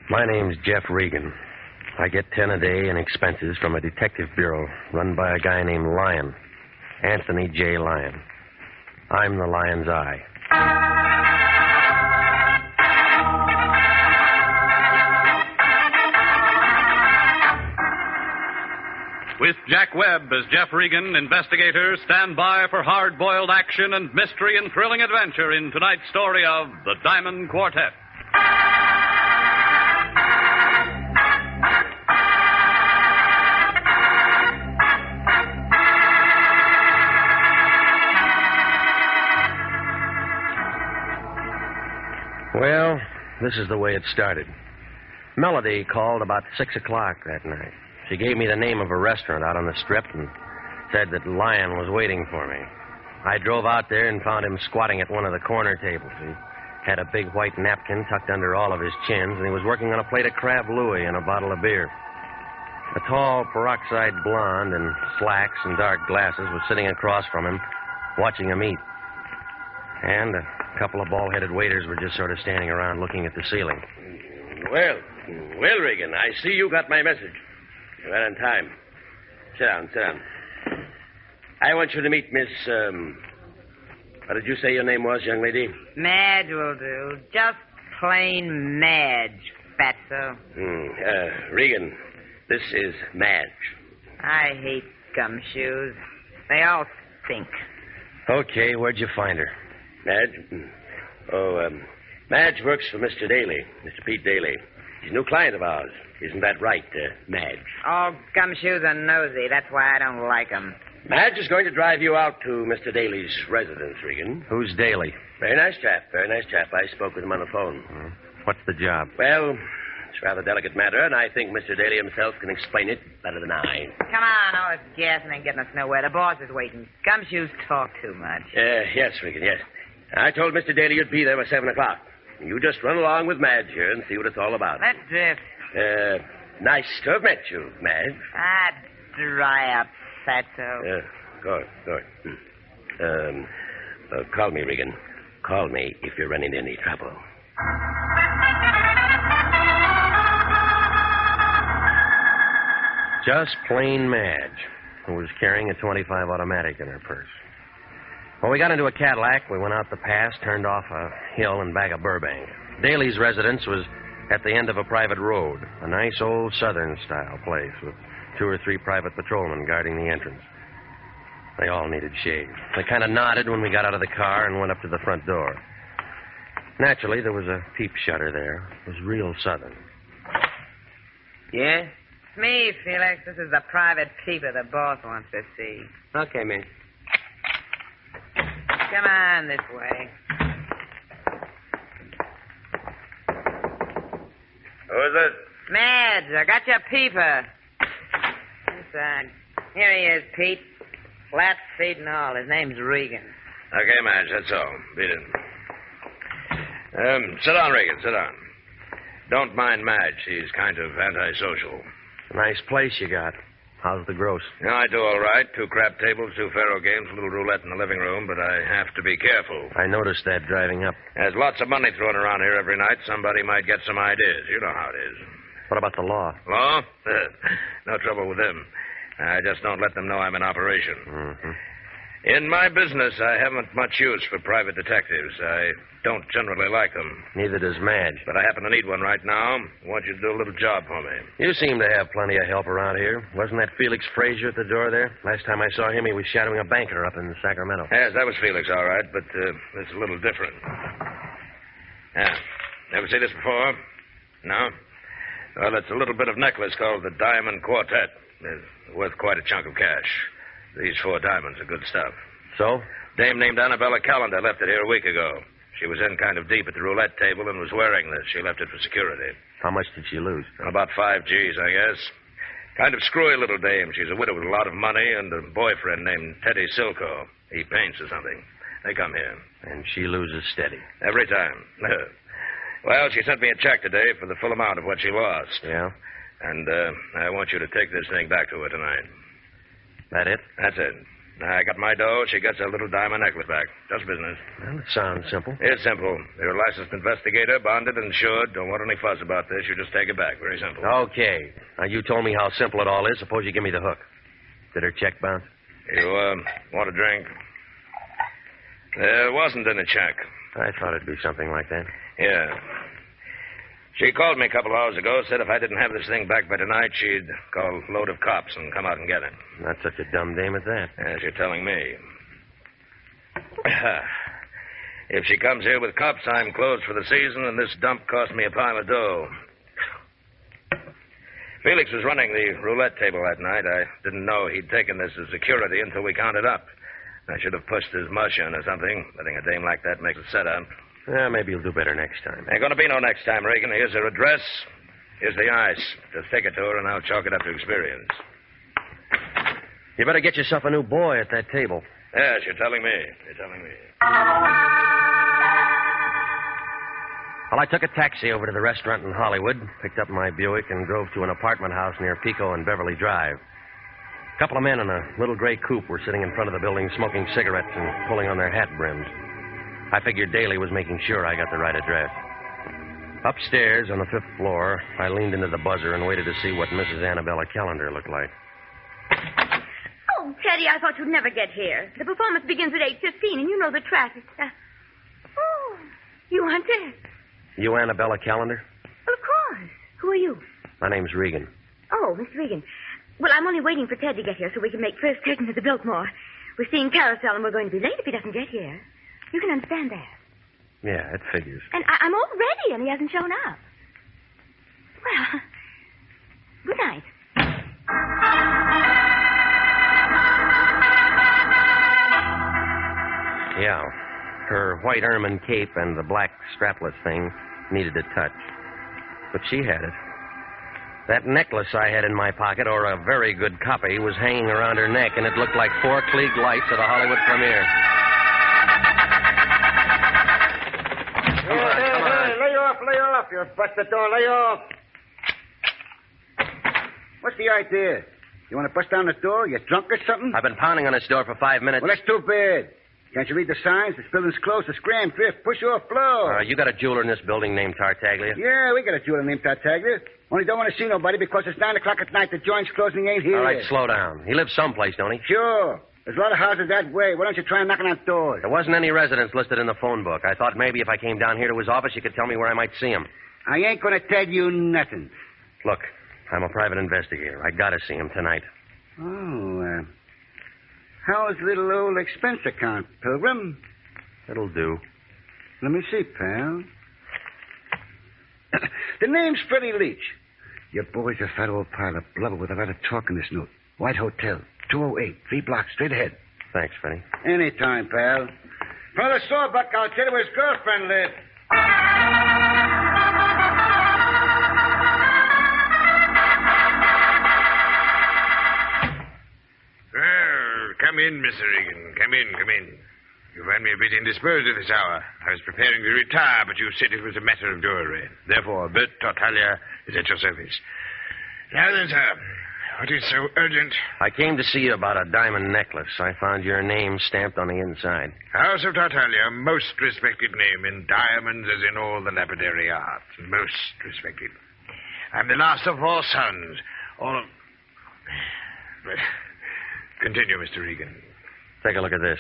My name's Jeff Regan. I get 10 a day in expenses from a detective bureau run by a guy named Lyon, Anthony J. Lyon. I'm the Lion's Eye. With Jack Webb as Jeff Regan, Investigator, stand by for hard-boiled action and mystery and thrilling adventure in tonight's story of The Diamond Quartet. Well, this is the way it started. Melody called about 6 o'clock that night. She gave me the name of a restaurant out on the strip and said that Lyon was waiting for me. I drove out there and found him squatting at one of the corner tables. He had a big white napkin tucked under all of his chins, and he was working on a plate of crab louis and a bottle of beer. A tall, peroxide blonde in slacks and dark glasses was sitting across from him, watching him eat. And a couple of bald-headed waiters were just sort of standing around looking at the ceiling. Well, Regan, I see you got my message. You're right on time. Sit down. I want you to meet Miss, what did you say your name was, young lady? Madge will do. Just plain Madge, fatso. Regan, this is Madge. I hate gumshoes. They all stink. Okay, where'd you find her? Madge? Madge works for Mr. Daly, Mr. Pete Daly. He's a new client of ours. Isn't that right, Madge? All gumshoes are nosy. That's why I don't like them. Madge is going to drive you out to Mr. Daly's residence, Regan. Who's Daly? Very nice chap. I spoke with him on the phone. What's the job? Well, it's a rather delicate matter, and I think Mr. Daly himself can explain it better than I. Come on, all this gassing ain't getting us nowhere. The boss is waiting. Gumshoes talk too much. Yes, Regan, yes. I told Mr. Daly you'd be there by 7 o'clock. You just run along with Madge here and see what it's all about. Let's drift. Nice to have met you, Madge. Dry up, fatso. Good. Call me, Regan. Call me if you're running into any trouble. Just plain Madge, who was carrying a .25 automatic in her purse. When we got into a Cadillac, we went out the pass, turned off a hill and back of Burbank. Daly's residence was at the end of a private road, a nice old Southern-style place with 2 or 3 private patrolmen guarding the entrance. They all needed shave. They kind of nodded when we got out of the car and went up to the front door. Naturally, there was a peep shutter there. It was real Southern. Yeah? It's me, Felix. This is the private peeper the boss wants to see. Okay, man. Come on this way. Who is it? Madge, I got your peeper. Inside. Here he is, Pete. Flat feet and all. His name's Regan. Okay, Madge, that's all. Beat it. Sit down, Regan, sit down. Don't mind Madge. She's kind of antisocial. Nice place you got. How's the gross? Yeah, I do all right. 2 crap tables, 2 faro games, a little roulette in the living room, but I have to be careful. I noticed that driving up. There's lots of money thrown around here every night. Somebody might get some ideas. You know how it is. What about the law? Law? No trouble with them. I just don't let them know I'm in operation. Mm-hmm. In my business, I haven't much use for private detectives. I don't generally like them. Neither does Madge. But I happen to need one right now. I want you to do a little job for me. You seem to have plenty of help around here. Wasn't that Felix Frazier at the door there? Last time I saw him, he was shadowing a banker up in Sacramento. Yes, that was Felix, all right, but it's a little different. Yeah. Never see this before? No? Well, it's a little bit of necklace called the Diamond Quartet. It's worth quite a chunk of cash. These 4 diamonds are good stuff. So? Dame named Annabella Callender left it here a week ago. She was in kind of deep at the roulette table and was wearing this. She left it for security. How much did she lose? About 5 G's, I guess. Kind of screwy little dame. She's a widow with a lot of money and a boyfriend named Teddy Silco. He paints or something. They come here. And she loses steady? Every time. Well, she sent me a check today for the full amount of what she lost. Yeah? And I want you to take this thing back to her tonight. That it? That's it. I got my dough. She gets her little diamond necklace back. Just business. Well, it sounds simple. It's simple. You're a licensed investigator, bonded, insured. Don't want any fuss about this. You just take it back. Very simple. Okay. Now, you told me how simple it all is. Suppose you give me the hook. Did her check bounce? You, want a drink? There wasn't any check. I thought it'd be something like that. Yeah. She called me a couple hours ago, said if I didn't have this thing back by tonight, she'd call a load of cops and come out and get it. Not such a dumb dame at that. As you're telling me. If she comes here with cops, I'm closed for the season, and this dump cost me a pile of dough. Felix was running the roulette table that night. I didn't know he'd taken this as security until we counted up. I should have pushed his mush in or something. Letting a dame like that make a setup. Yeah, maybe you'll do better next time. Ain't gonna be no next time, Regan. Here's her address. Here's the ice. Just take it to her, and I'll chalk it up to experience. You better get yourself a new boy at that table. Yes, you're telling me. Well, I took a taxi over to the restaurant in Hollywood, picked up my Buick, and drove to an apartment house near Pico and Beverly Drive. A couple of men in a little gray coupe were sitting in front of the building smoking cigarettes and pulling on their hat brims. I figured Daly was making sure I got the right address. Upstairs on the 5th floor, I leaned into the buzzer and waited to see what Mrs. Annabella Callender looked like. Oh, Teddy, I thought you'd never get here. The performance begins at 8:15, and you know the traffic. Oh, you aren't there? You Annabella Callender? Well, of course. Who are you? My name's Regan. Oh, Mr. Regan. Well, I'm only waiting for Ted to get here so we can make first curtain of the Biltmore. We're seeing Carousel, and we're going to be late if he doesn't get here. You can understand that. Yeah, it figures. And I'm all ready, and he hasn't shown up. Well, good night. Yeah. Her white ermine cape and the black strapless thing needed a touch. But she had it. That necklace I had in my pocket, or a very good copy, was hanging around her neck, and it looked like 4 Klieg lights at a Hollywood premiere. Come on. Lay off. You bust the door. Lay off. What's the idea? You want to bust down the door? You drunk or something? I've been pounding on this door for 5 minutes. Well, that's too bad. Can't you read the signs? This building's closed. The scram, drift, push off, blow. You got a jeweler in this building named Tartaglia? Yeah, we got a jeweler named Tartaglia. Only don't want to see nobody because it's 9 o'clock at night. The joint's closing, ain't here. All right, slow down. He lives someplace, don't he? Sure. There's a lot of houses that way. Why don't you try knocking on doors? There wasn't any residence listed in the phone book. I thought maybe if I came down here to his office, you could tell me where I might see him. I ain't going to tell you nothing. Look, I'm a private investigator. I got to see him tonight. Oh, how's little old expense account, Pilgrim? It'll do. Let me see, pal. The name's Freddie Leach. Your boy's a fat old pile of blubber with a lot of talk in this note. White Hotel, 208, 3 blocks straight ahead. Thanks, Freddie. Anytime, pal. From the sawbuck, I'll tell you where his girlfriend lives. Well, come in, Mr. Regan. Come in. You find me a bit indisposed at this hour. I was preparing to retire, but you said it was a matter of jewelry. Therefore, Bert Tartaglia is at your service. Now then, sir, what is so urgent? I came to see you about a diamond necklace. I found your name stamped on the inside. House of Tartaglia, most respected name in diamonds as in all the lapidary arts. Most respected. I'm the last of 4 sons. All of... But continue, Mr. Regan. Take a look at this.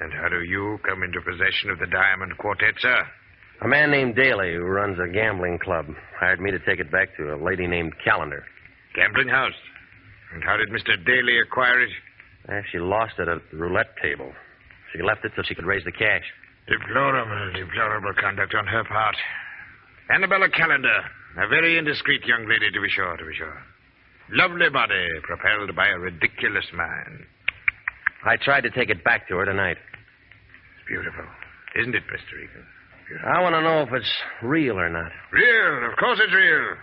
And how do you come into possession of the Diamond Quartet, sir? A man named Daly, who runs a gambling club, hired me to take it back to a lady named Callender. Gambling house? And how did Mr. Daly acquire it? She lost it at the roulette table. She left it so she could raise the cash. Deplorable conduct on her part. Annabella Callender, a very indiscreet young lady, to be sure. Lovely body, propelled by a ridiculous mind. I tried to take it back to her tonight. It's beautiful, isn't it, Mr. Regan? I want to know if it's real or not. Real? Of course it's real.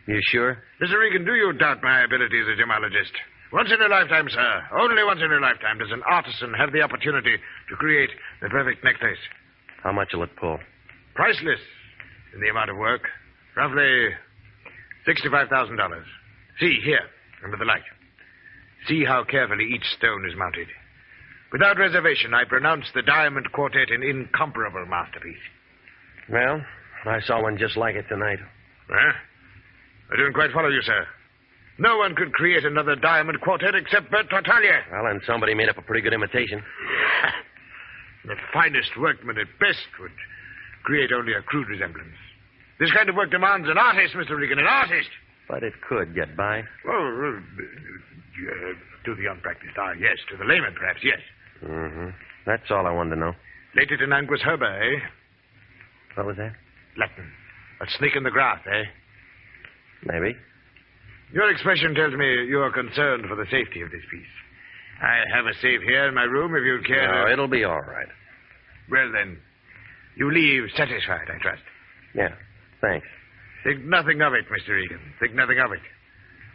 You sure? Mr. Regan, do you doubt my ability as a gemologist? Once in a lifetime, sir, only once in a lifetime, does an artisan have the opportunity to create the perfect necklace. How much will it pull? Priceless in the amount of work. Roughly $65,000. See, here, under the light. See how carefully each stone is mounted. Without reservation, I pronounce the Diamond Quartet an incomparable masterpiece. Well, I saw one just like it tonight. Huh? I don't quite follow you, sir. No one could create another Diamond Quartet except Bert Tartaglia. Well, then somebody made up a pretty good imitation. The finest workman at best would create only a crude resemblance. This kind of work demands an artist, Mr. Regan, an artist. But it could get by. Well, to the unpracticed eye, yes. To the layman, perhaps, yes. Mm-hmm. That's all I wanted to know. Later in Anguis Herber, eh? What was that? Latin. A snake in the grass, eh? Maybe. Your expression tells me you are concerned for the safety of this piece. I have a safe here in my room if you'd care No, to... it'll be all right. Well, then, you leave satisfied, I trust. Yeah, thanks. Think nothing of it, Mr. Regan. Think nothing of it.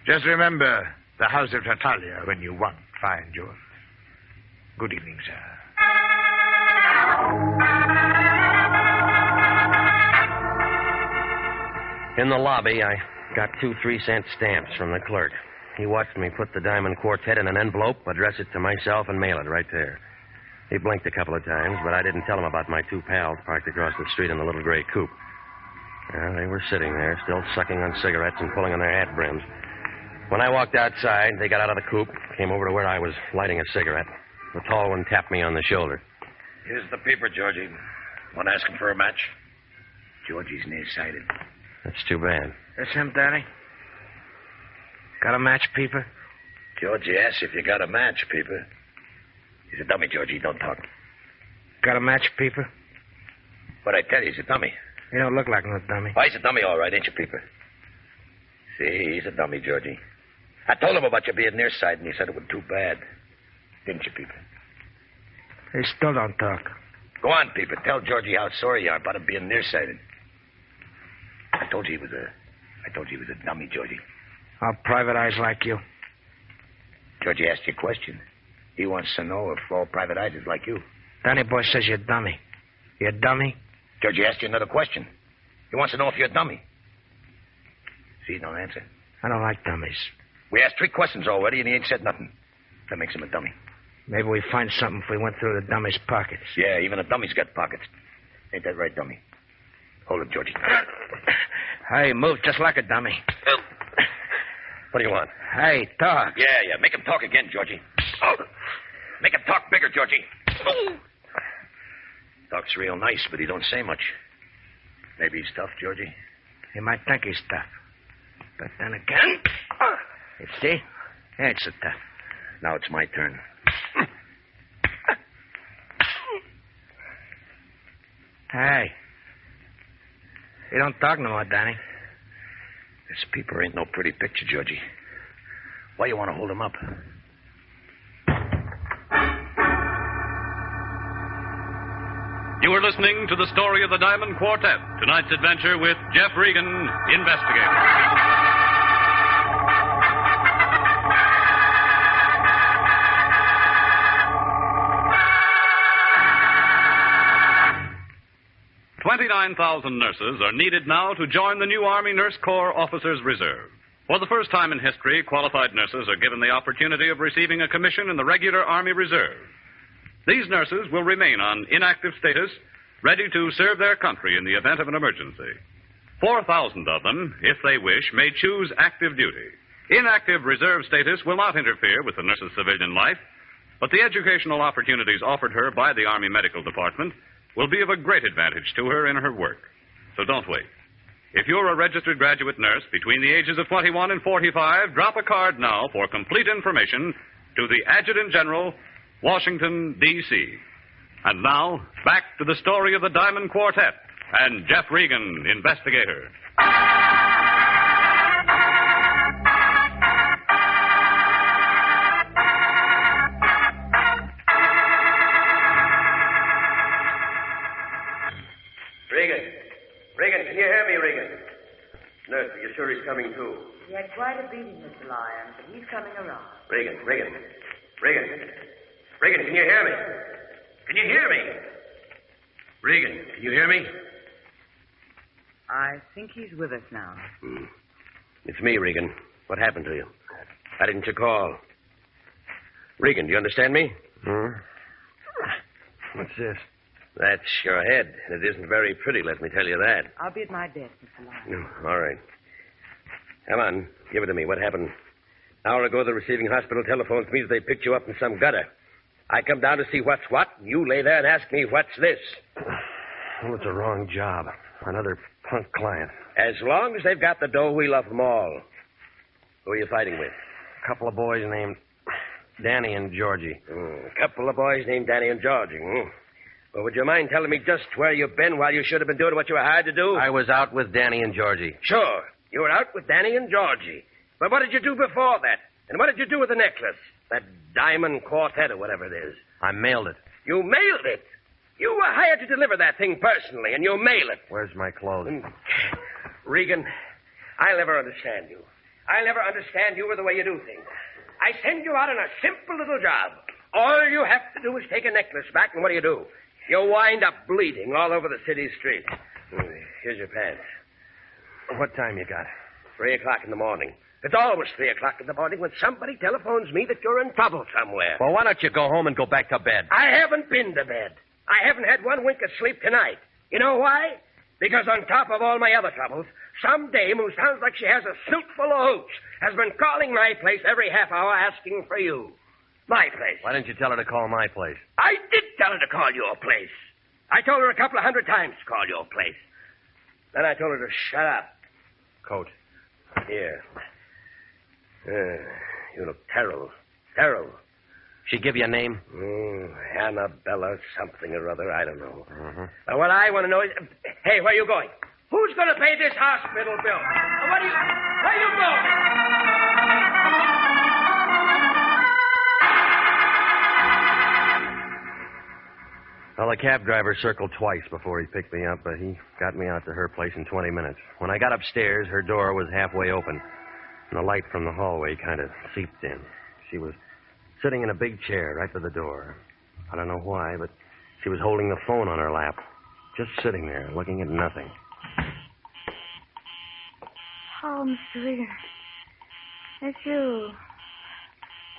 Just remember the house of Tartaglia when you want fine jewels. Good evening, sir. In the lobby, I got 2 3-cent stamps from the clerk. He watched me put the Diamond Quartet in an envelope, address it to myself, and mail it right there. He blinked a couple of times, but I didn't tell him about my 2 pals parked across the street in the little gray coupe. They were sitting there, still sucking on cigarettes and pulling on their hat brims. When I walked outside, they got out of the coupe, came over to where I was lighting a cigarette. The tall one tapped me on the shoulder. Here's the paper, Georgie. Want to ask him for a match? Georgie's nearsighted. That's too bad. That's him, Danny. Got a match, Peeper? Georgie asks if you got a match, Peeper. He's a dummy, Georgie. Don't talk. Got a match, Peeper? But I tell you, he's a dummy. You don't look like no dummy. Why, he's a dummy, all right, ain't you, Peeper? See, he's a dummy, Georgie. I told him about you being nearsighted, and he said it was too bad. Didn't you, Peeper? He still don't talk. Go on, Peeper. Tell Georgie how sorry you are about him being nearsighted. I told you he was a dummy, Georgie. All private eyes like you. Georgie asked you a question. He wants to know if all private eyes is like you. Danny boy says you're a dummy. You a dummy? Georgie asked you another question. He wants to know if you're a dummy. See, he don't answer. I don't like dummies. We asked 3 questions already, and he ain't said nothing. That makes him a dummy. Maybe we'd find something if we went through the dummy's pockets. Yeah, even a dummy's got pockets. Ain't that right, dummy? Hold it, Georgie. Hey, move just like a dummy. What do you want? Hey, talk. Yeah. Make him talk again, Georgie. Oh. Make him talk bigger, Georgie. Talks real nice, but he don't say much. Maybe he's tough, Georgie. You might think he's tough. But then again... You see? He ain't so tough. Now it's my turn. Hey. You don't talk no more, Danny. This Peeper ain't no pretty picture, Georgie. Why you want to hold him up? You are listening to the story of the Diamond Quartet. Tonight's adventure with Jeff Regan, Investigator. 29,000 nurses are needed now to join the new Army Nurse Corps Officers Reserve. For the first time in history, qualified nurses are given the opportunity of receiving a commission in the regular Army Reserve. These nurses will remain on inactive status, ready to serve their country in the event of an emergency. 4,000 of them, if they wish, may choose active duty. Inactive reserve status will not interfere with the nurse's civilian life, but the educational opportunities offered her by the Army Medical Department will be of a great advantage to her in her work. So don't wait. If you're a registered graduate nurse between the ages of 21 and 45, drop a card now for complete information to the Adjutant General, Washington, D.C. And now, back to the story of the Diamond Quartet and Jeff Regan, Investigator. Regan, can you hear me, Regan? Nurse, are you sure he's coming too? He had quite a beating, Mr. Lyon, but he's coming around. Regan, can you hear me? Can you hear me? Regan, can you hear me? I think he's with us now. It's me, Regan. What happened to you? Why didn't you call? Regan, do you understand me? What's this? That's your head, and it isn't very pretty, let me tell you that. I'll be at my desk, Mr. Lyon. All right. Come on, give it to me. What happened? An hour ago, the receiving hospital telephones me that they picked you up in some gutter. I come down to see what's what, and you lay there and ask me what's this. Well, it's a wrong job. Another punk client. As long as they've got the dough, we love them all. Who are you fighting with? A couple of boys named Danny and Georgie. A couple of boys named Danny and Georgie. Well, would you mind telling me just where you've been while you should have been doing what you were hired to do? I was out with Danny and Georgie. Sure. You were out with Danny and Georgie. But what did you do before that? And what did you do with the necklace? That Diamond Quartet or whatever it is. I mailed it. You mailed it? You were hired to deliver that thing personally, and you mail it. Where's my clothes? Regan, I'll never understand you. I'll never understand you or the way you do things. I send you out on a simple little job. All you have to do is take a necklace back, and what do? You wind up bleeding all over the city streets. Here's your pants. What time you got? 3 o'clock in the morning. It's always 3 o'clock in the morning when somebody telephones me that you're in trouble somewhere. Well, why don't you go home and go back to bed? I haven't been to bed. I haven't had one wink of sleep tonight. You know why? Because on top of all my other troubles, some dame who sounds like she has a suit full of hoops has been calling my place every half hour asking for you. My place. Why didn't you tell her to call my place? I did tell her to call your place. I told her a couple of hundred times to call your place. Then I told her to shut up. Coat. Here. You look terrible. Terrible. She give you a name? Annabella something or other. I don't know. Mm-hmm. But what I want to know is... Hey, where are you going? Who's going to pay this hospital bill? Where are you going? Well, the cab driver circled twice before he picked me up, but he got me out to her place in 20 minutes. When I got upstairs, her door was halfway open, and the light from the hallway kind of seeped in. She was sitting in a big chair right by the door. I don't know why, but she was holding the phone on her lap, just sitting there, looking at nothing. Oh, Mr. Regan. It's you.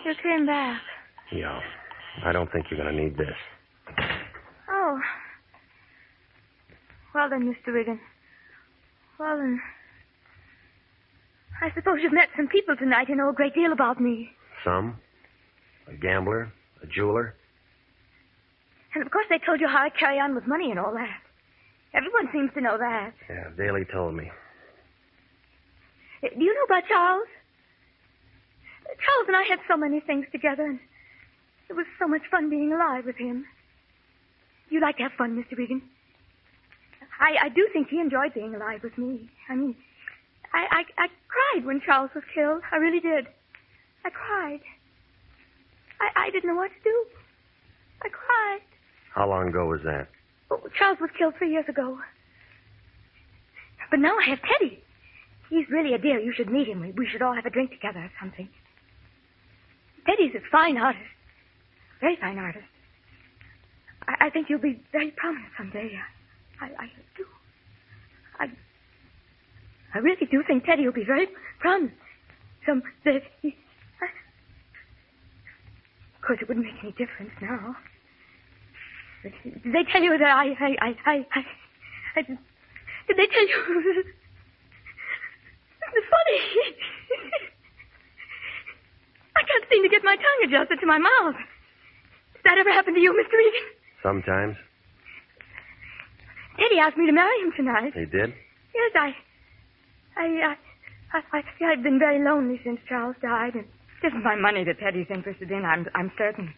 You came back. Yeah. I don't think you're going to need this. Oh. Well then, Mr. Regan. Well then. I suppose you've met some people tonight who know a great deal about me. Some? A gambler? A jeweler? And of course they told you how I carry on with money and all that. Everyone seems to know that. Yeah, Daly told me. Do you know about Charles? Charles and I had so many things together, and it was so much fun being alive with him. You like to have fun, Mr. Regan. I do think he enjoyed being alive with me. I mean, I cried when Charles was killed. I really did. I cried. I didn't know what to do. I cried. How long ago was that? Oh, Charles was killed 3 years ago. But now I have Teddy. He's really a dear. You should meet him. We should all have a drink together or something. Teddy's a fine artist. Very fine artist. I think you'll be very prominent someday. I do. I really do think Teddy will be very prominent someday. Of course, it wouldn't make any difference now. Did they tell you that did they tell you? It's funny. I can't seem to get my tongue adjusted to my mouth. Does that ever happen to you, Mr. Regan? Sometimes. Teddy asked me to marry him tonight. He did? Yes, I've been very lonely since Charles died, and it isn't my money that Teddy's interested in, I'm certain.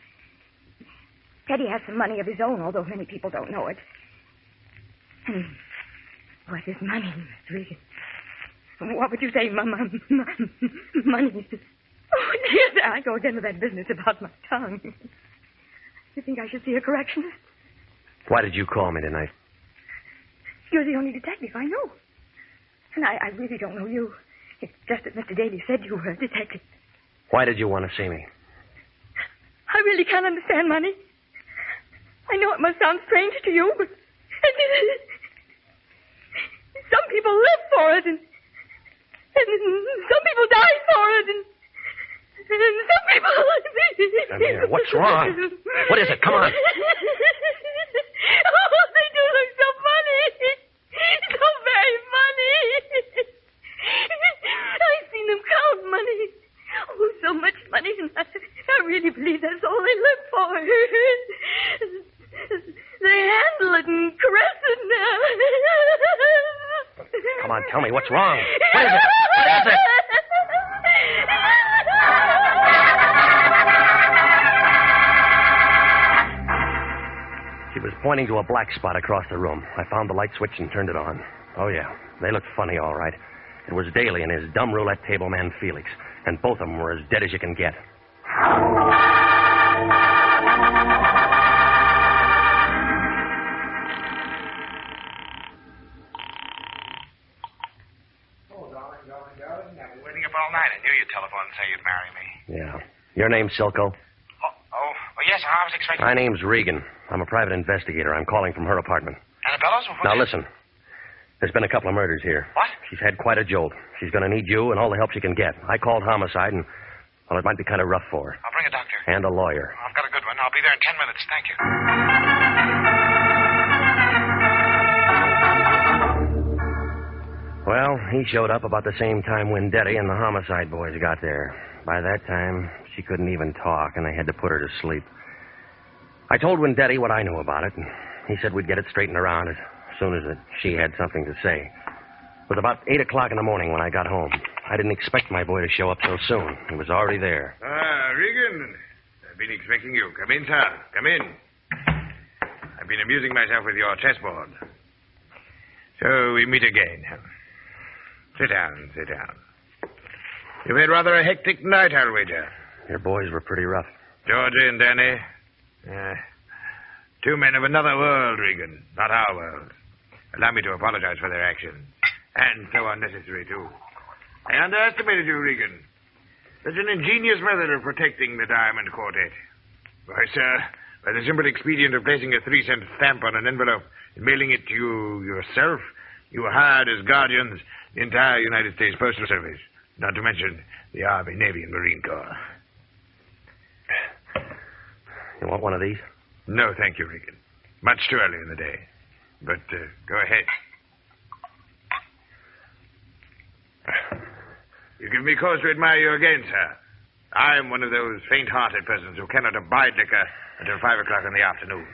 Teddy has some money of his own, although many people don't know it. What is money, Mr. Regan? What would you say, money? Oh, dear, I go again to that business about my tongue. You think I should see a correctionist? Why did you call me tonight? You're the only detective I know. And I really don't know you. It's just that Mr. Daly said you were a detective. Why did you want to see me? I really can't understand money. I know it must sound strange to you, but some people live for it, and some people die for it, and some people... Amir, what's wrong? What is it? Come on. Oh, they do look so funny. So very funny. I've seen them count money. Oh, so much money, and I really believe that's all they live for. They handle it and caress it now. Come on, tell me, what's wrong? What is it? What is it? She was pointing to a black spot across the room. I found the light switch and turned it on. Oh, yeah. They looked funny, all right. It was Daly and his dumb roulette table man, Felix. And both of them were as dead as you can get. night. I knew you'd telephone and say you'd marry me. Yeah. Your name's Silco? Oh, yes, sir. I was expecting... My name's Regan. I'm a private investigator. I'm calling from her apartment. Annabella's? Now, listen. There's been a couple of murders here. What? She's had quite a jolt. She's going to need you and all the help she can get. I called homicide, and, well, it might be kind of rough for her. I'll bring a doctor. And a lawyer. I've got a good one. I'll be there in 10 minutes. Thank you. Well, he showed up about the same time Wendetti and the homicide boys got there. By that time, she couldn't even talk, and they had to put her to sleep. I told Wendetti what I knew about it, and he said we'd get it straightened around as soon as she had something to say. It was about 8 o'clock in the morning when I got home. I didn't expect my boy to show up so soon. He was already there. Regan. I've been expecting you. Come in, sir. Come in. I've been amusing myself with your chessboard. So we meet again. Sit down, sit down. You've had rather a hectic night, I'll wager. Your boys were pretty rough. Georgie and Danny. Two men of another world, Regan. Not our world. Allow me to apologize for their actions. And so unnecessary, too. I underestimated you, Regan. There's an ingenious method of protecting the Diamond Quartet. Why, sir, by the simple expedient of placing a 3-cent stamp on an envelope and mailing it to you yourself, you hired as guardians the entire United States Postal Service, not to mention the Army, Navy, and Marine Corps. You want one of these? No, thank you, Regan. Much too early in the day. But go ahead. You give me cause to admire you again, sir. I'm one of those faint-hearted persons who cannot abide liquor until 5 o'clock in the afternoon.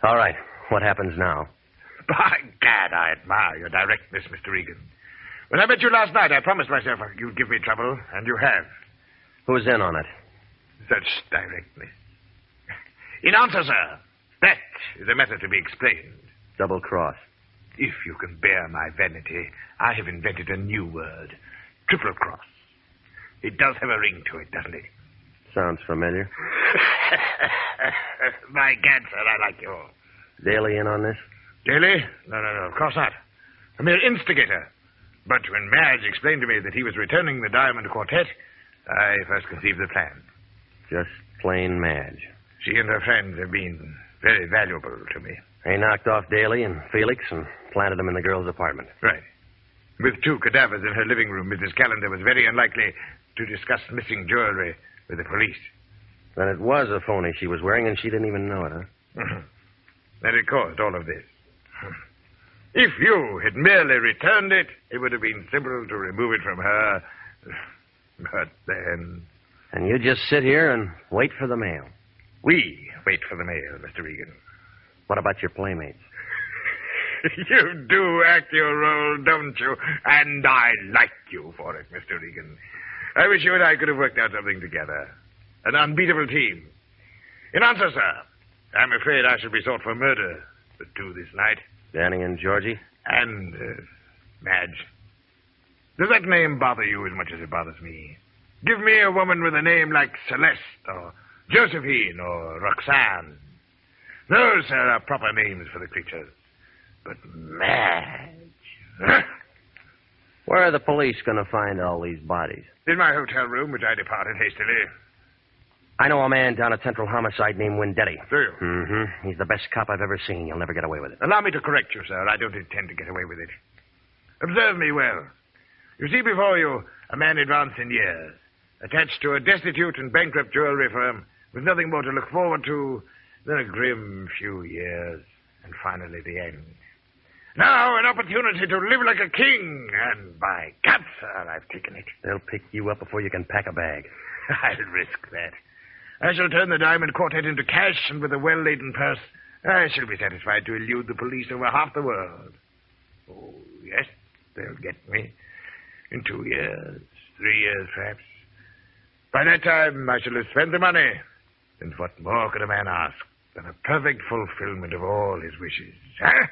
All right. What happens now? By gad, I admire your directness, Mr. Regan. When I met you last night, I promised myself you'd give me trouble, and you have. Who's in on it? Such directness. In answer, sir, that is a matter to be explained. Double cross. If you can bear my vanity, I have invented a new word. Triple cross. It does have a ring to it, doesn't it? Sounds familiar. By gad, sir, I like you. Daly in on this? Daly? No, of course not. A mere instigator. But when Madge explained to me that he was returning the Diamond Quartet, I first conceived the plan. Just plain Madge. She and her friends have been very valuable to me. They knocked off Daly and Felix and planted them in the girl's apartment. Right. With 2 cadavers in her living room, Mrs. Callender was very unlikely to discuss missing jewelry with the police. Then it was a phony she was wearing, and she didn't even know it, huh? Mm-hmm. And it caused all of this. If you had merely returned it, it would have been simple to remove it from her. But then... And you just sit here and wait for the mail. We wait for the mail, Mr. Regan. What about your playmates? You do act your role, don't you? And I like you for it, Mr. Regan. I wish you and I could have worked out something together. An unbeatable team. In answer, sir, I'm afraid I shall be sought for murder, the 2 this night. Danny and Georgie? And, Madge. Does that name bother you as much as it bothers me? Give me a woman with a name like Celeste, or Josephine, or Roxanne. Those, sir, are proper names for the creatures. But Madge... Where are the police going to find all these bodies? In my hotel room, which I departed hastily. I know a man down at Central Homicide named Wendetti. Do you? Mm-hmm. He's the best cop I've ever seen. You'll never get away with it. Allow me to correct you, sir. I don't intend to get away with it. Observe me well. You see before you a man advanced in years, attached to a destitute and bankrupt jewelry firm, with nothing more to look forward to than a grim few years, and finally the end. Now an opportunity to live like a king, and by God, sir, I've taken it. They'll pick you up before you can pack a bag. I'll risk that. I shall turn the Diamond Quartet into cash, and with a well-laden purse, I shall be satisfied to elude the police over half the world. Oh, yes, they'll get me. In 2 years, 3 years, perhaps. By that time, I shall have spent the money. And what more could a man ask than a perfect fulfillment of all his wishes? Huh?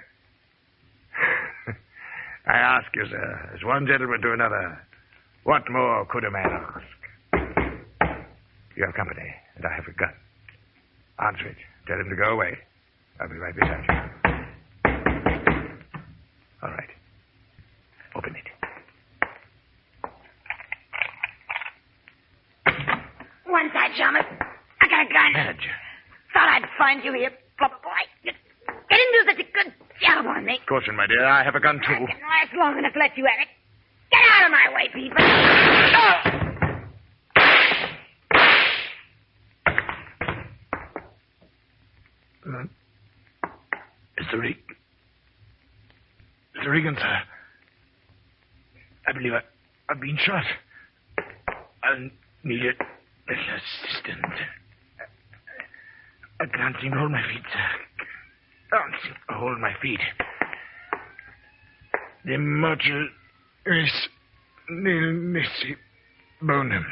I ask you, sir, as one gentleman to another, what more could a man ask? You have company, and I have a gun. Answer it. Tell him to go away. I'll be right beside you. All right. Open it. find you here, flop boy. Get into such a good job on me. Caution, my dear. I have a gun, too. I can last long enough to let you at it. Get out of my way, people. Oh. Mr. Regan, sir. I believe I've been shot. I'll need a little assistance. I can't seem to hold my feet, sir. Can't seem to hold my feet. The mortal is nil nisi bonum,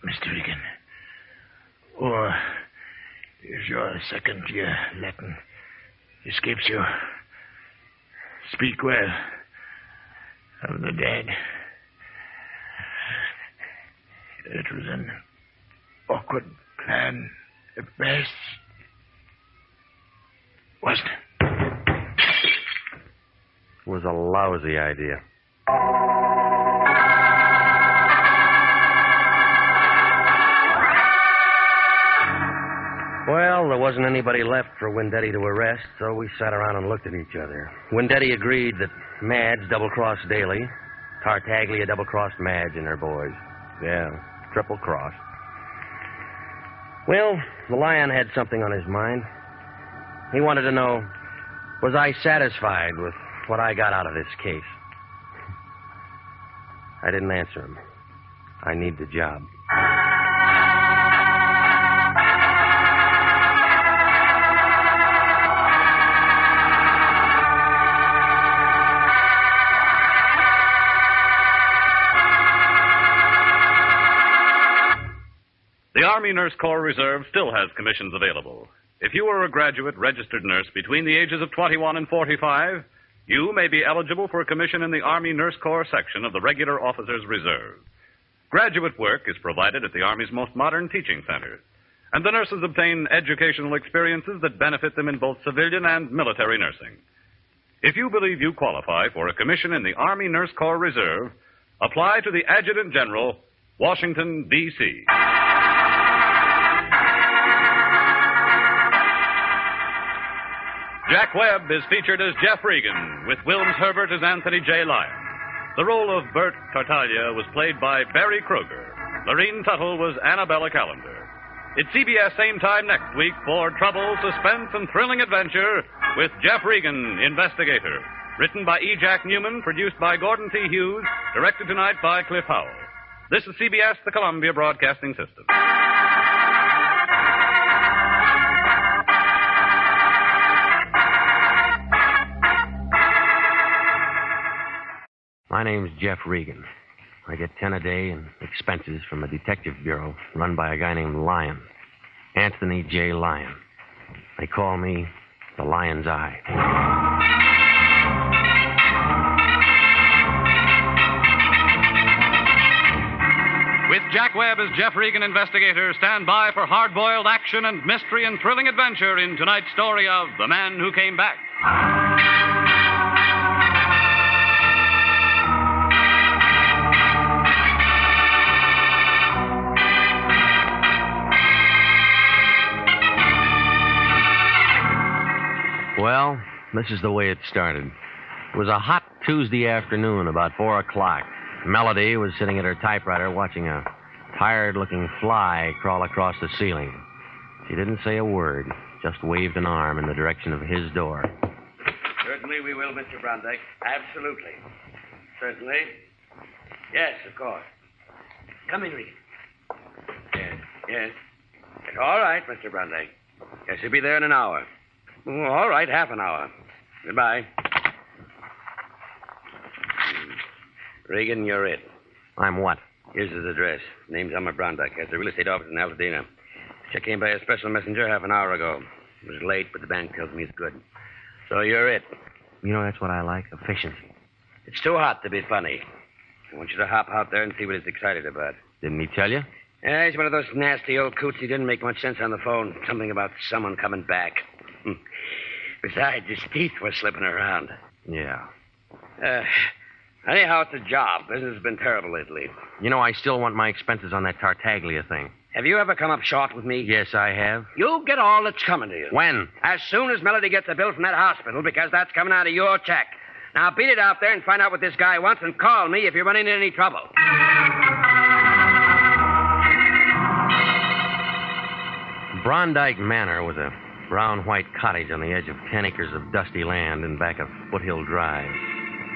Mr. Regan. Or, if your second year Latin escapes you, speak well of the dead. It was an awkward plan at best, wasn't it? It was a lousy idea. Well, there wasn't anybody left for Wendetti to arrest, so we sat around and looked at each other. Wendetti agreed that Madge double-crossed Daly. Tartaglia double-crossed Madge and her boys. Yeah, triple-crossed. Well, the Lion had something on his mind. He wanted to know, was I satisfied with what I got out of this case? I didn't answer him. I need the job. The Army Nurse Corps Reserve still has commissions available. If you are a graduate registered nurse between the ages of 21 and 45, you may be eligible for a commission in the Army Nurse Corps section of the Regular Officers Reserve. Graduate work is provided at the Army's most modern teaching center, and the nurses obtain educational experiences that benefit them in both civilian and military nursing. If you believe you qualify for a commission in the Army Nurse Corps Reserve, apply to the Adjutant General, Washington, D.C. Jack Webb is featured as Jeff Regan, with Wilms Herbert as Anthony J. Lyon. The role of Bert Tartaglia was played by Barry Kruger. Lorene Tuttle was Annabella Callender. It's CBS same time next week for trouble, suspense, and thrilling adventure with Jeff Regan, Investigator. Written by E. Jack Newman, produced by Gordon T. Hughes, directed tonight by Cliff Howell. This is CBS, the Columbia Broadcasting System. My name's Jeff Regan. I get 10 a day in expenses from a detective bureau run by a guy named Lyon. Anthony J. Lyon. They call me the Lion's Eye. With Jack Webb as Jeff Regan, Investigator, stand by for hard-boiled action and mystery and thrilling adventure in tonight's story of The Man Who Came Back. Well, this is the way it started. It was a hot Tuesday afternoon, about 4 o'clock. Melody was sitting at her typewriter watching a tired-looking fly crawl across the ceiling. She didn't say a word, just waved an arm in the direction of his door. Certainly we will, Mr. Brondike. Absolutely. Certainly. Yes, of course. Come in, Regan. Yes. All right, Mr. Brondike. Yes, he'll be there in an hour. Oh, all right, half an hour. Goodbye. Regan, you're it. I'm what? Here's his address. Name's Elmer Brondike. Has a real estate office in Altadena. Check came by a special messenger half an hour ago. It was late, but the bank tells me it's good. So you're it. You know, that's what I like, efficiency. It's too hot to be funny. I want you to hop out there and see what he's excited about. Didn't he tell you? Yeah, he's one of those nasty old coots. He didn't make much sense on the phone. Something about someone coming back. Besides, his teeth were slipping around. Yeah. Anyhow, it's a job. Business has been terrible lately. You know, I still want my expenses on that Tartaglia thing. Have you ever come up short with me? Yes, I have. You get all that's coming to you. When? As soon as Melody gets a bill from that hospital, because that's coming out of your check. Now beat it out there and find out what this guy wants and call me if you're running into any trouble. Brondike Manor was a brown-white cottage on the edge of 10 acres of dusty land in back of Foothill Drive.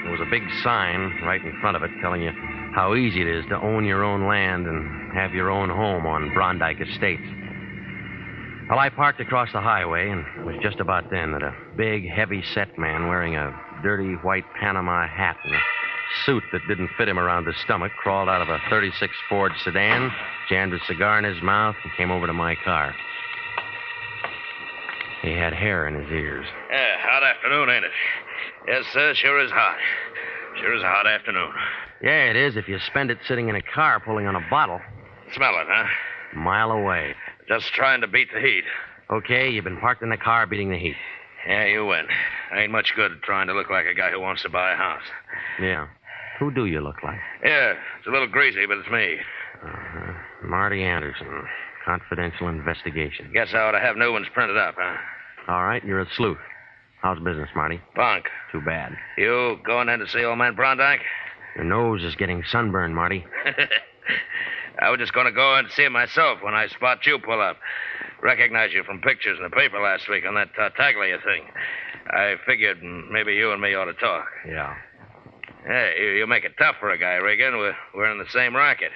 There was a big sign right in front of it telling you how easy it is to own your own land and have your own home on Brondike Estates. Well, I parked across the highway, and it was just about then that a big, heavy-set man wearing a dirty white Panama hat and a suit that didn't fit him around the stomach crawled out of a 36 Ford sedan, jammed a cigar in his mouth, and came over to my car. He had hair in his ears. Yeah, hot afternoon, ain't it? Yes, sir, sure is hot. Sure is a hot afternoon. Yeah, it is if you spend it sitting in a car pulling on a bottle. Smell it, huh? A mile away. Just trying to beat the heat. Okay, you've been parked in the car beating the heat. Yeah, you win. Ain't much good trying to look like a guy who wants to buy a house. Yeah. Who do you look like? Yeah, it's a little greasy, but it's me. Uh-huh. Marty Anderson. Confidential investigation. Guess I ought to have new ones printed up, huh? All right, you're a sleuth. How's business, Marty? Bunk. Too bad. You going in to see old man Brondike? Your nose is getting sunburned, Marty. I was just going to go in and see him myself when I spot you pull up. Recognize you from pictures in the paper last week on that Tartaglia thing. I figured maybe you and me ought to talk. Yeah. Hey, you make it tough for a guy, Regan. We're in the same racket.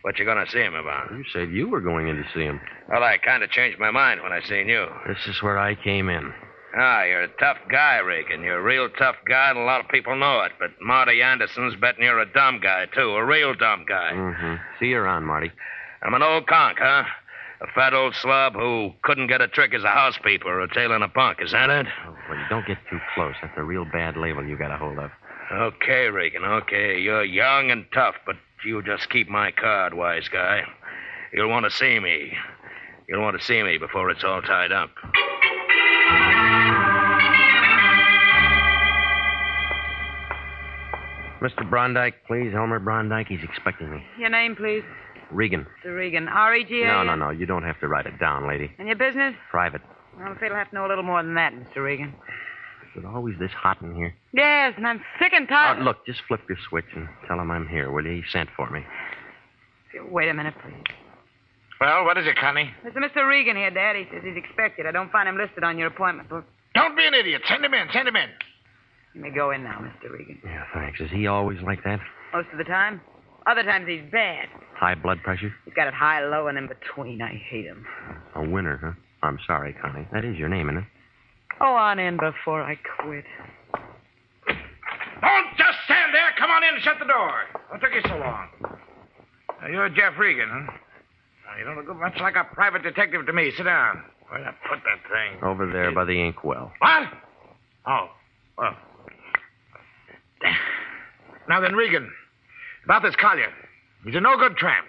What you going to see him about? You said you were going in to see him. Well, I kind of changed my mind when I seen you. This is where I came in. Ah, you're a tough guy, Regan. You're a real tough guy, and a lot of people know it. But Marty Anderson's betting you're a dumb guy, too. A real dumb guy. Mm-hmm. See you around, Marty. I'm an old conk, huh? A fat old slob who couldn't get a trick as a housekeeper or a tail in a punk. Is that it? Oh, well, don't get too close. That's a real bad label you got a hold of. Okay, Regan, okay. You're young and tough, but you just keep my card, wise guy. You'll want to see me. You'll want to see me before it's all tied up. Mr. Brondike, please. Elmer Brondike. He's expecting me. Your name, please? Regan. Mr. Regan. R-E-G-A? No. You don't have to write it down, lady. And your business? Private. Well, I'm afraid I'll have to know a little more than that, Mr. Regan. Is it always this hot in here? Yes, and I'm sick and tired. Look, just flip your switch and tell him I'm here, will you? He sent for me. Wait a minute, please. Well, what is it, Connie? There's a Mr. Regan here, Dad. He says he's expected. I don't find him listed on your appointment book. Don't be an idiot. Send him in. You may go in now, Mr. Regan. Yeah, thanks. Is he always like that? Most of the time. Other times he's bad. High blood pressure? He's got it high, low, and in between. I hate him. A winner, huh? I'm sorry, Connie. That is your name, isn't it? Go on in before I quit. Don't just stand there. Come on in and shut the door. What took you so long? You're Jeff Regan, huh? You don't look much like a private detective to me. Sit down. Where'd I put that thing? Over there by the inkwell. What? Oh, well. Now then, Regan, about this Collier. He's a no-good tramp.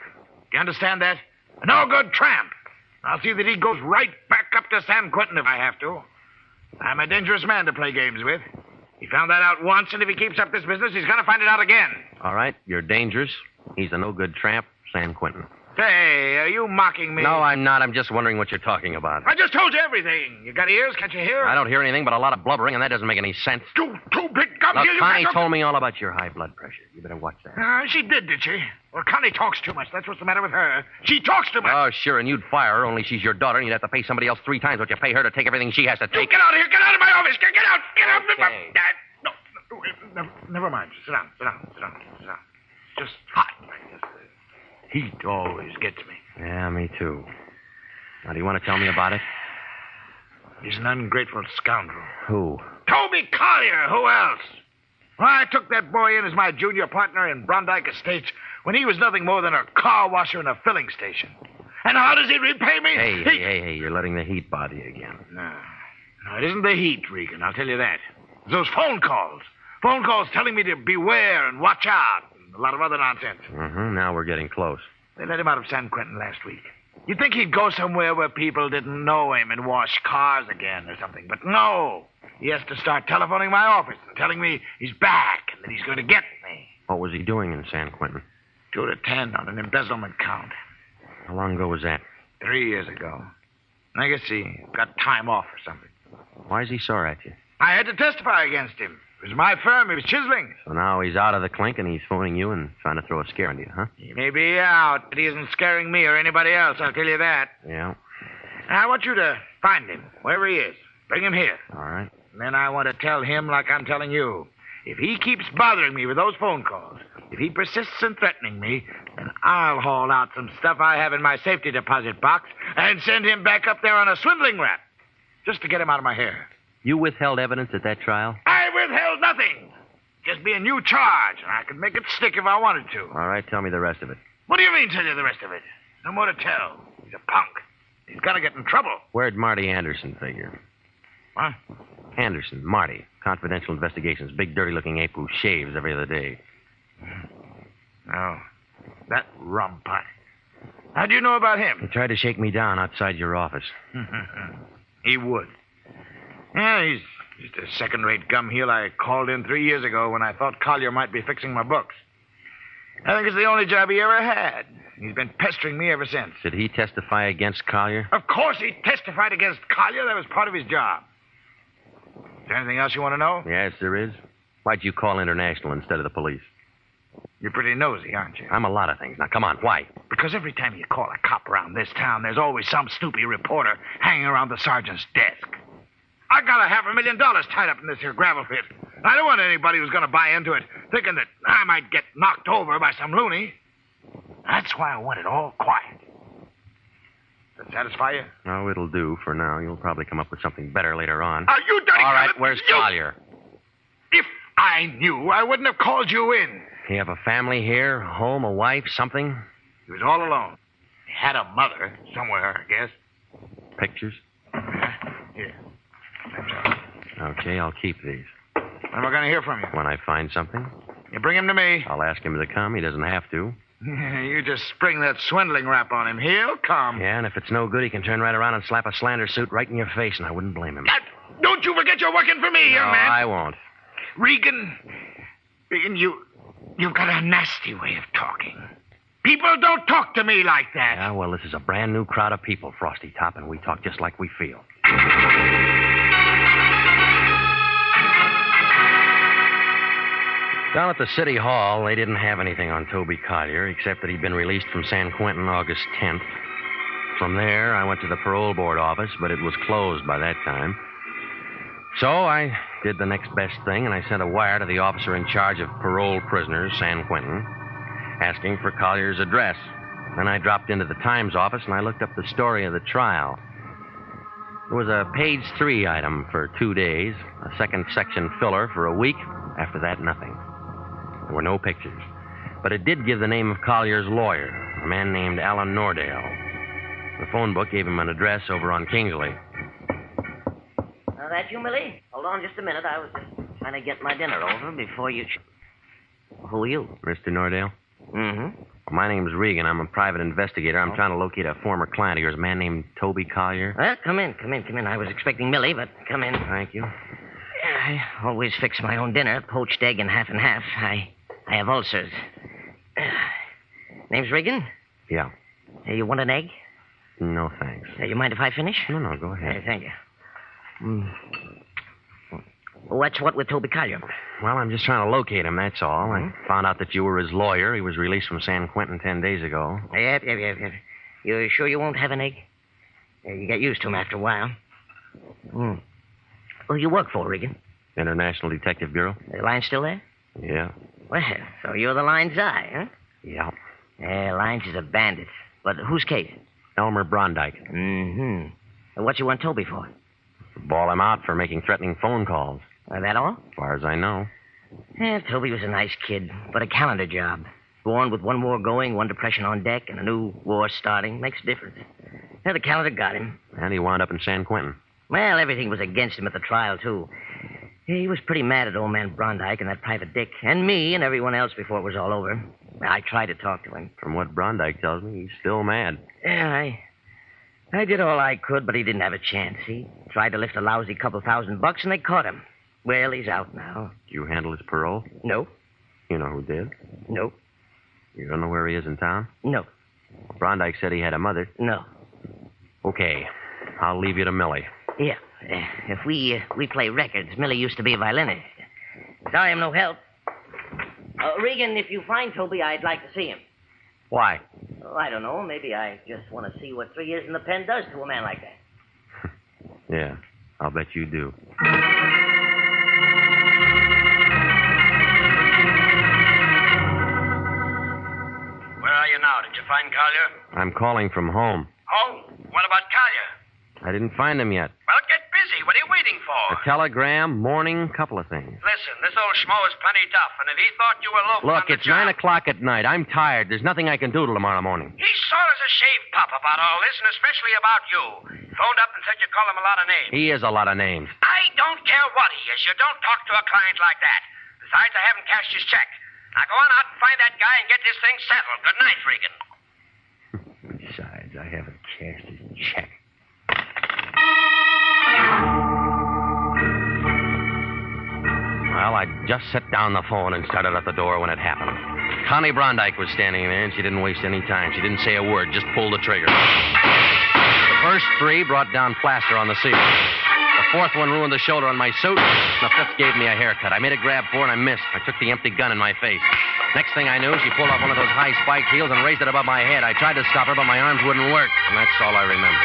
You understand that? A no-good tramp. I'll see that he goes right back up to San Quentin if I have to. I'm a dangerous man to play games with. He found that out once, and if he keeps up this business, he's going to find it out again. All right, you're dangerous. He's a no-good tramp, San Quentin. Say, are you mocking me? No, I'm not. I'm just wondering what you're talking about. I just told you everything. You got ears? Can't you hear? I don't hear anything but a lot of blubbering, and that doesn't make any sense. Two big gums Look, here. Connie told me all about your high blood pressure. You better watch that. She did she? Well, Connie talks too much. That's what's the matter with her. She talks too much. Oh, sure, and you'd fire her, only she's your daughter, and you'd have to pay somebody else 3 times what you pay her to take everything she has to take. You get out of here. Get out of my office. Get out. Get out. Okay. No, never mind. Sit down. It's just hot. Heat always gets me. Yeah, me too. Now, do you want to tell me about it? He's an ungrateful scoundrel. Who? Toby Collier. Who else? Well, I took that boy in as my junior partner in Brondike Estates when he was nothing more than a car washer in a filling station. And how does he repay me? Hey, you're letting the heat bother you again. No, it isn't the heat, Regan. I'll tell you that. It's those phone calls. Phone calls telling me to beware and watch out. And a lot of other nonsense. Mm-hmm. Now we're getting close. They let him out of San Quentin last week. You'd think he'd go somewhere where people didn't know him and wash cars again or something. But no. He has to start telephoning my office and telling me he's back and that he's going to get me. What was he doing in San Quentin? 2 to 10 on an embezzlement count. How long ago was that? 3 years ago. I guess he got time off or something. Why is he sore at you? I had to testify against him. It was my firm. He was chiseling. So now he's out of the clink and he's phoning you and trying to throw a scare into you, huh? He may be out, but he isn't scaring me or anybody else, I'll tell you that. Yeah. I want you to find him, wherever he is. Bring him here. All right. And then I want to tell him like I'm telling you. If he keeps bothering me with those phone calls, if he persists in threatening me, then I'll haul out some stuff I have in my safety deposit box and send him back up there on a swindling rap, just to get him out of my hair. You withheld evidence at that trial? I withheld nothing. Just be a new charge, and I could make it stick if I wanted to. All right, tell me the rest of it. What do you mean, tell you the rest of it? No more to tell. He's a punk. He's got to get in trouble. Where'd Marty Anderson figure? What? Anderson, Marty. Confidential Investigations. Big, dirty-looking ape who shaves every other day. Oh, that rum pot. How do you know about him? He tried to shake me down outside your office. He would. Yeah, he's just a second-rate gumheel I called in 3 years ago when I thought Collier might be fixing my books. I think it's the only job he ever had. He's been pestering me ever since. Did he testify against Collier? Of course he testified against Collier. That was part of his job. Is there anything else you want to know? Yes, there is. Why'd you call International instead of the police? You're pretty nosy, aren't you? I'm a lot of things. Now, come on, why? Because every time you call a cop around this town, there's always some snoopy reporter hanging around the sergeant's desk. I got $500,000 tied up in this here gravel pit. I don't want anybody who's going to buy into it thinking that I might get knocked over by some loony. That's why I want it all quiet. Does that satisfy you? No, it'll do for now. You'll probably come up with something better later on. Are you dirty? All right, where's Collier? If I knew, I wouldn't have called you in. You have a family here, a home, a wife, something? He was all alone. He had a mother somewhere, I guess. Pictures? Here. Okay, I'll keep these. When am I going to hear from you? When I find something. You bring him to me. I'll ask him to come. He doesn't have to. You just spring that swindling rap on him. He'll come. Yeah, and if it's no good, he can turn right around and slap a slander suit right in your face, and I wouldn't blame him. Don't you forget you're working for me, no, young man. I won't. Regan, you've got a nasty way of talking. People don't talk to me like that. Yeah, well, this is a brand new crowd of people, Frosty Top, and we talk just like we feel. Down at the city hall, they didn't have anything on Toby Collier, except that he'd been released from San Quentin August 10th. From there, I went to the parole board office, but it was closed by that time. So I did the next best thing, and I sent a wire to the officer in charge of parole prisoners, San Quentin, asking for Collier's address. Then I dropped into the Times office, and I looked up the story of the trial. There was a page 3 item for 2 days, a second section filler for a week. After that, nothing. There were no pictures. But it did give the name of Collier's lawyer, a man named Alan Nordale. The phone book gave him an address over on Kingsley. Now, that you, Millie? Hold on just a minute. I was just trying to get my dinner over before you... Who are you? Mr. Nordale? Mm-hmm. Well, my name's Regan. I'm a private investigator. I'm trying to locate a former client of yours, a man named Toby Collier. Well, come in. I was expecting Millie, but come in. Thank you. I always fix my own dinner, poached egg and half. I have ulcers. Name's Regan? Yeah. You want an egg? No, thanks. You mind if I finish? No, go ahead. Thank you. What's what with Toby Collier? Well, I'm just trying to locate him, that's all. I found out that you were his lawyer. He was released from San Quentin 10 days ago. Yep. You sure you won't have an egg? You get used to him after a while. Who you work for, Regan? International Detective Bureau. The line's still there? Yeah. Well, so you're the line's eye, huh? Yeah. Lines is a bandit. But whose case? Elmer Brondike. Mm-hmm. What you want Toby for? Ball him out for making threatening phone calls. That all? As far as I know. Toby was a nice kid, but a calendar job. Born with one war going, one depression on deck, and a new war starting. Makes a difference. The calendar got him. And he wound up in San Quentin. Well, everything was against him at the trial, too. He was pretty mad at old man Brondike and that private dick, and me and everyone else before it was all over. I tried to talk to him. From what Brondike tells me, he's still mad. Yeah, I did all I could, but he didn't have a chance. He tried to lift a lousy couple $1,000, and they caught him. Well, he's out now. Did you handle his parole? No. You know who did? No. You don't know where he is in town? No. Brondike said he had a mother. No. Okay. I'll leave you to Millie. Yeah. If we play records, Millie used to be a violinist. Sorry I'm no help. Regan, if you find Toby, I'd like to see him. Why? Oh, I don't know. Maybe I just want to see what 3 years in the pen does to a man like that. Yeah, I'll bet you do. Where are you now? Did you find Collier? I'm calling from home. Oh, what about Collier? I didn't find him yet. Well, get busy. What are you waiting for? A telegram, morning, couple of things. Listen, this old schmo is plenty tough, and if he thought you were loafing Look, on the it's job... 9 o'clock at night. I'm tired. There's nothing I can do till tomorrow morning. He's sore as a shaved pup about all this, and especially about you. Phoned up and said you call him a lot of names. He is a lot of names. I don't care what he is. You don't talk to a client like that. Besides, I haven't cashed his check. Now go on out and find that guy and get this thing settled. Good night, Regan. Besides, I haven't cashed his check. Well, I just set down the phone and started at the door when it happened. Connie Brondike was standing there, and she didn't waste any time. She didn't say a word, just pulled the trigger. The first 3 brought down plaster on the ceiling. The fourth one ruined the shoulder on my suit. The fifth gave me a haircut. I made a grab for and I missed. I took the empty gun in my face. Next thing I knew, she pulled off one of those high spiked heels and raised it above my head. I tried to stop her, but my arms wouldn't work. And that's all I remember.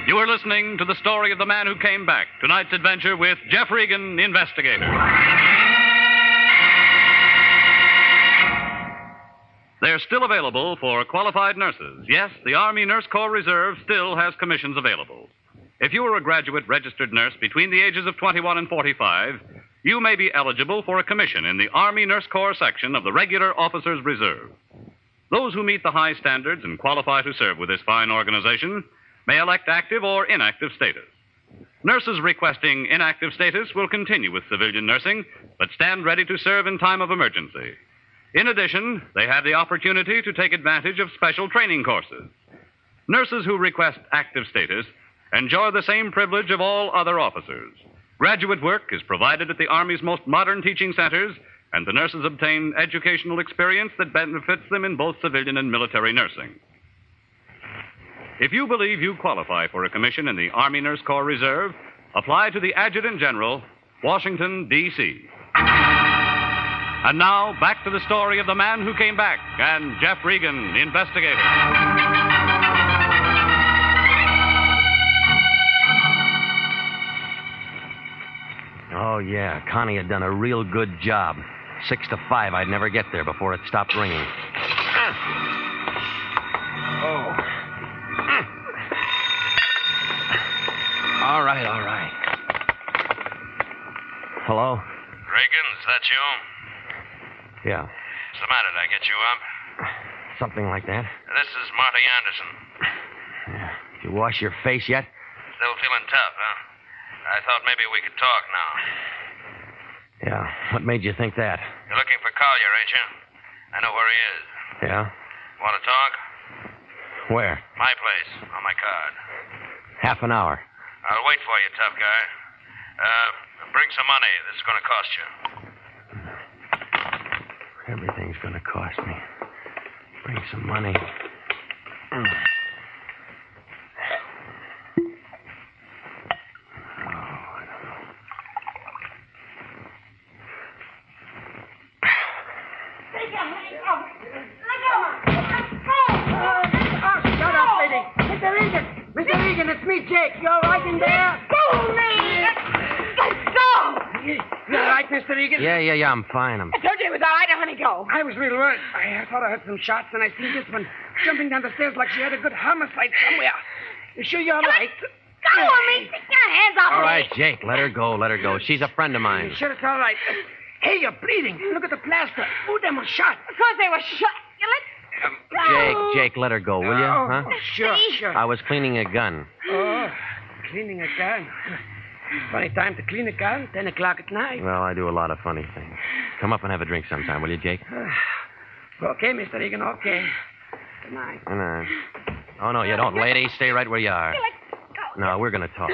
You are listening to the story of the man who came back. Tonight's adventure with Jeff Regan, Investigator. They're still available for qualified nurses. Yes, the Army Nurse Corps Reserve still has commissions available. If you are a graduate registered nurse between the ages of 21 and 45, you may be eligible for a commission in the Army Nurse Corps section of the Regular Officers Reserve. Those who meet the high standards and qualify to serve with this fine organization may elect active or inactive status. Nurses requesting inactive status will continue with civilian nursing, but stand ready to serve in time of emergency. In addition, they have the opportunity to take advantage of special training courses. Nurses who request active status enjoy the same privilege of all other officers. Graduate work is provided at the Army's most modern teaching centers, and the nurses obtain educational experience that benefits them in both civilian and military nursing. If you believe you qualify for a commission in the Army Nurse Corps Reserve, apply to the Adjutant General, Washington, D.C. And now, back to the story of the man who came back and Jeff Regan, Investigator. Oh, yeah. Connie had done a real good job. 6 to 5, I'd never get there before it stopped ringing. Oh. All right. Hello? Regan, is that you? Yeah, What's the matter? Did I get you up? something like that. This is Marty Anderson. Did you wash your face yet? Still feeling tough, huh? I thought maybe we could talk now. Yeah. What made you think that? You're looking for Collier, ain't you? I know where he is. Yeah? Want to talk? Where? My place, on my card. Half an hour. I'll wait for you, tough guy. Bring some money. This is going to cost you. Everything's going to cost me. Bring some money. Mr. Regan, it's me, Jake. You all right in there? Go, me! Let's go! You all right, Mr. Regan? Yeah, I'm fine. I told you it was all right. Now, honey, go. I was real worried. I thought I heard some shots, and I seen this one jumping down the stairs like she had a good homicide somewhere. You sure you're all right? Go on me. Take your hands off All me. right, Jake, let her go. She's a friend of mine. You sure it's all right? Hey, you're bleeding. Look at the plaster. Who them was shot? Of course they were shot. You Jake, let her go, will you? Huh? Sure. I was cleaning a gun. Oh, cleaning a gun. Funny time to clean a gun, 10 o'clock at night. Well, I do a lot of funny things. Come up and have a drink sometime, will you, Jake? Okay, Mr. Regan, okay. Good night. Good night. Oh, no, you don't, lady. Stay right where you are. No, we're going to talk.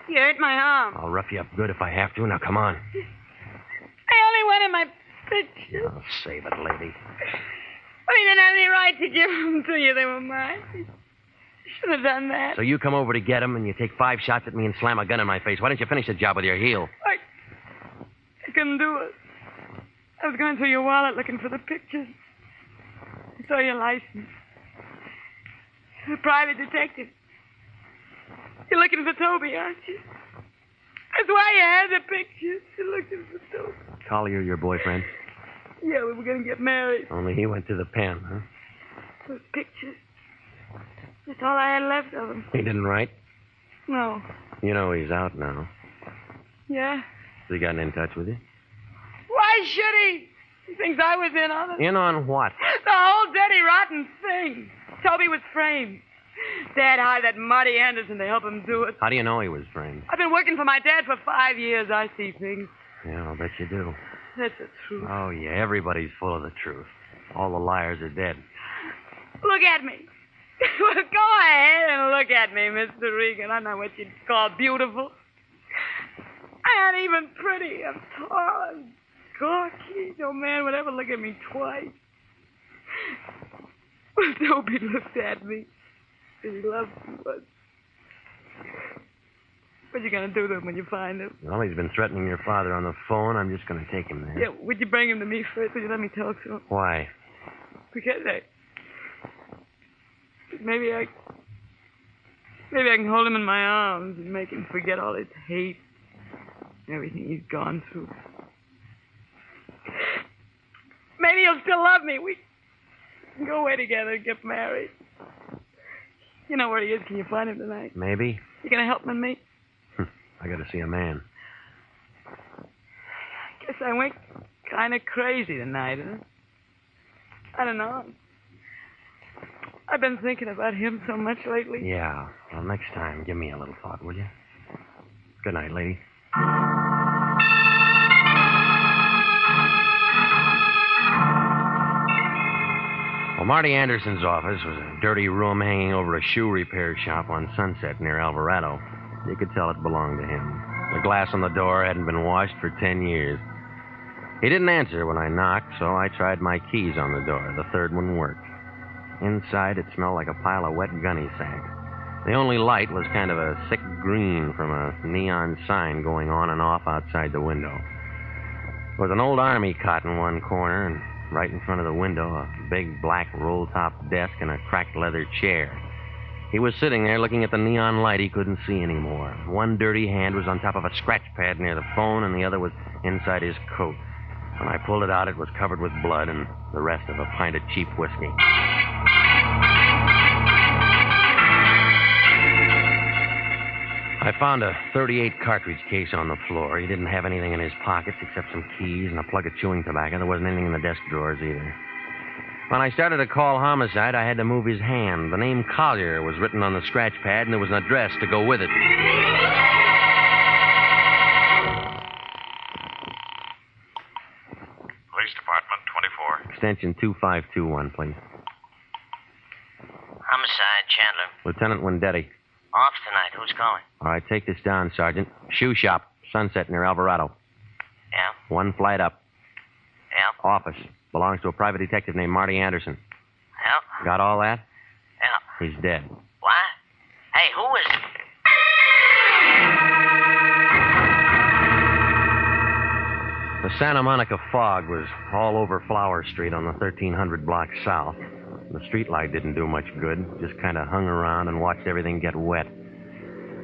You hurt my arm. I'll rough you up good if I have to. Now, come on. I only wanted my pictures. Oh, save it, lady. Well, he didn't have any right to give them to you. They were mine. He shouldn't have done that. So you come over to get them, and you take 5 shots at me and slam a gun in my face. Why didn't you finish the job with your heel? I couldn't do it. I was going through your wallet looking for the pictures. I saw your license. You're a private detective. You're looking for Toby, aren't you? That's why you had the pictures. You're looking for Toby. Collier, your boyfriend? Yeah, we were going to get married. Only he went to the pen, huh? Those pictures. That's all I had left of him. He didn't write? No. You know he's out now. Yeah? Has he gotten in touch with you? Why should he? He thinks I was in on it. In on what? The whole dirty, rotten thing. Toby was framed. Dad hired that Marty Anderson to help him do it. How do you know he was framed? I've been working for my dad for 5 years. I see things. Yeah, I'll bet you do. That's the truth. Oh, yeah, everybody's full of the truth. All the liars are dead. Look at me. Well, go ahead and look at me, Mr. Regan. I'm not what you'd call beautiful. I ain't even pretty. I'm tall and gawky. No man would ever look at me twice. Well, Toby looked at me. He loves me, but... What you gonna do to him when you find him? Well, he's been threatening your father on the phone. I'm just gonna take him there. Yeah, would you bring him to me first? Would you let me talk to him? Why? Because maybe I can hold him in my arms and make him forget all his hate, everything he's gone through. Maybe he'll still love me. We can go away together and get married. You know where he is. Can you find him tonight? Maybe. You gonna help him and me? I gotta see a man. Guess I went kind of crazy tonight, huh? I don't know. I've been thinking about him so much lately. Yeah. Well, next time, give me a little thought, will you? Good night, lady. Well, Marty Anderson's office was a dirty room hanging over a shoe repair shop on Sunset near Alvarado. You could tell it belonged to him. The glass on the door hadn't been washed for 10 years. He didn't answer when I knocked, so I tried my keys on the door. The third one worked. Inside, it smelled like a pile of wet gunny sacks. The only light was kind of a sick green from a neon sign going on and off outside the window. There was an old army cot in one corner, and right in front of the window, a big black roll-top desk and a cracked leather chair. He was sitting there looking at the neon light he couldn't see anymore. One dirty hand was on top of a scratch pad near the phone, and the other was inside his coat. When I pulled it out, it was covered with blood and the rest of a pint of cheap whiskey. I found a .38 cartridge case on the floor. He didn't have anything in his pockets except some keys and a plug of chewing tobacco. There wasn't anything in the desk drawers either. When I started to call homicide, I had to move his hand. The name Collier was written on the scratch pad, and there was an address to go with it. Police Department, 24. Extension 2521, please. Homicide, Chandler. Lieutenant Wendetti. Off tonight. Who's calling? All right, take this down, Sergeant. Shoe shop, Sunset near Alvarado. Yeah? One flight up. Yeah? Office. Belongs to a private detective named Marty Anderson. Yeah? Got all that? Yeah. He's dead. What? Hey, who is it? The Santa Monica fog was all over Flower Street on the 1300 block south. The streetlight didn't do much good. Just kind of hung around and watched everything get wet.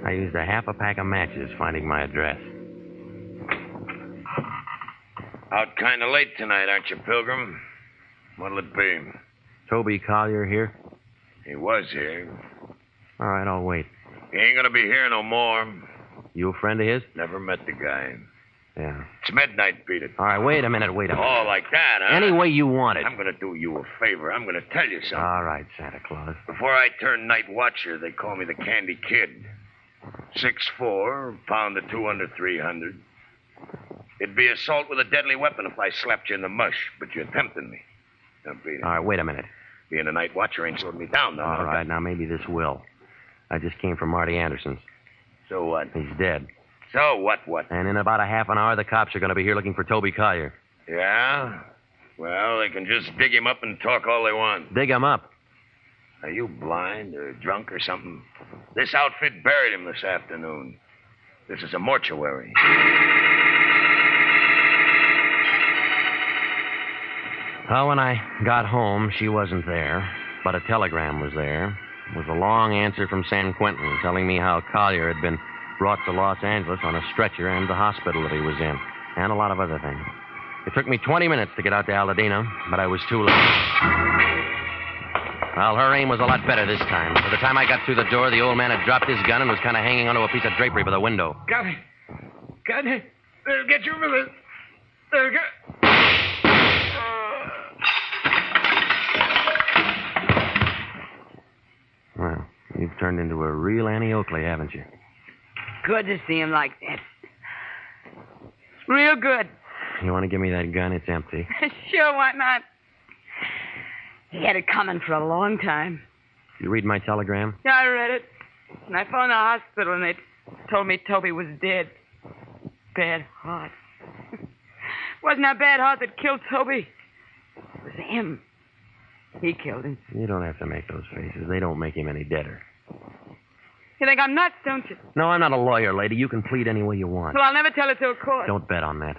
I used a half a pack of matches finding my address. Out kind of late tonight, aren't you, Pilgrim? What'll it be? Toby Collier here? He was here. All right, I'll wait. He ain't gonna be here no more. You a friend of his? Never met the guy. Yeah. It's midnight, beat it. All right, wait a minute. Oh, like that, huh? Any way you want it. I'm gonna do you a favor. I'm gonna tell you something. All right, Santa Claus. Before I turned night watcher, they call me the Candy Kid. 6'4", pound of 2 under 300. It'd be assault with a deadly weapon if I slapped you in the mush, but you're tempting me. Now, beat it. All right, wait a minute. Being a night watcher ain't slowed me down, though. All right, now maybe this will. I just came from Marty Anderson's. So what? He's dead. So what? And in about a half an hour, the cops are going to be here looking for Toby Collier. Yeah? Well, they can just dig him up and talk all they want. Dig him up. Are you blind or drunk or something? This outfit buried him this afternoon. This is a mortuary. Well, when I got home, she wasn't there, but a telegram was there. It was a long answer from San Quentin telling me how Collier had been brought to Los Angeles on a stretcher and the hospital that he was in, and a lot of other things. It took me 20 minutes to get out to Aladino, but I was too late. Well, her aim was a lot better this time. By the time I got through the door, the old man had dropped his gun and was kind of hanging onto a piece of drapery by the window. Got it. They'll get you for this. They'll get... Well, you've turned into a real Annie Oakley, haven't you? Good to see him like that. Real good. You want to give me that gun? It's empty. Sure, why not? He had it coming for a long time. You read my telegram? Yeah, I read it. And I phoned the hospital, and they told me Toby was dead. Bad heart. Wasn't that bad heart that killed Toby. It was him. He killed him. You don't have to make those faces. They don't make him any deader. You think I'm nuts, don't you? No, I'm not a lawyer, lady. You can plead any way you want. Well, I'll never tell it to a court. Don't bet on that.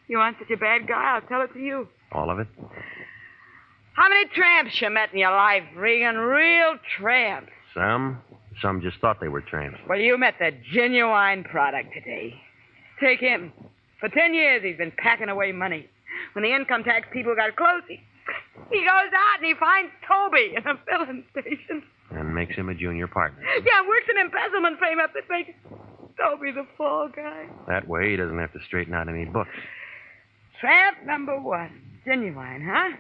You aren't such a bad guy. I'll tell it to you. All of it? How many tramps you met in your life, Regan? Real tramps. Some. Some just thought they were tramps. Well, you met the genuine product today. Take him. For 10 years, he's been packing away money. When the income tax people got close, he goes out and he finds Toby in a filling station. And makes him a junior partner. Yeah, works an embezzlement frame up that makes Toby the fall guy. That way he doesn't have to straighten out any books. Tramp number one. Genuine, huh?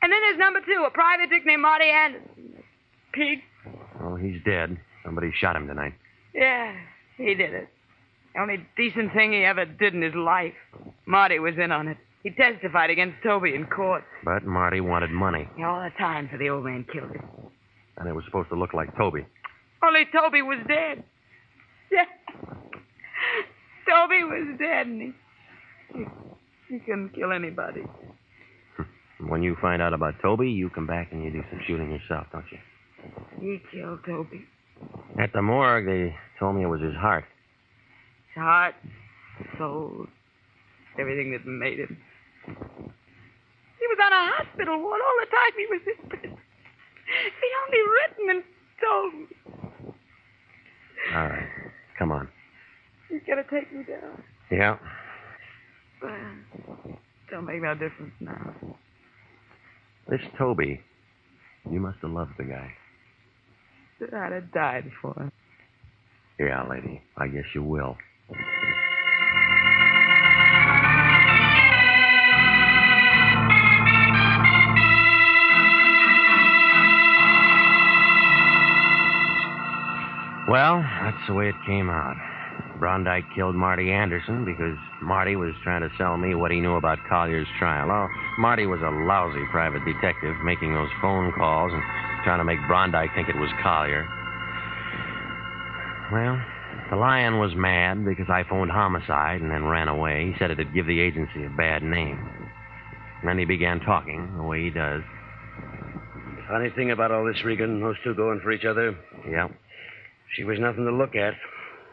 And then there's number two, a private dick named Marty Anderson. Pig. Well, he's dead. Somebody shot him tonight. Yeah, he did it. The only decent thing he ever did in his life. Marty was in on it. He testified against Toby in court. But Marty wanted money. Yeah, all the time for the old man killed him. And it was supposed to look like Toby. Only Toby was dead. Yeah. Toby was dead, and he couldn't kill anybody. When you find out about Toby, you come back and you do some shooting yourself, don't you? He killed Toby. At the morgue, they told me it was his heart. His heart, his soul, everything that made him. He was on a hospital ward all the time he was in prison. He only written and told me. All right. Come on. He's going to take me down. Yeah. Well, don't make no difference now. This Toby, you must have loved the guy. I'd have died for him. Yeah, lady. I guess you will. Well, that's the way it came out. Brondike killed Marty Anderson because Marty was trying to sell me what he knew about Collier's trial. Oh, Marty was a lousy private detective, making those phone calls and trying to make Brondike think it was Collier. Well, the Lion was mad because I phoned homicide and then ran away. He said it'd give the agency a bad name. And then he began talking the way he does. Funny thing about all this, Regan, those two going for each other. Yeah. She was nothing to look at.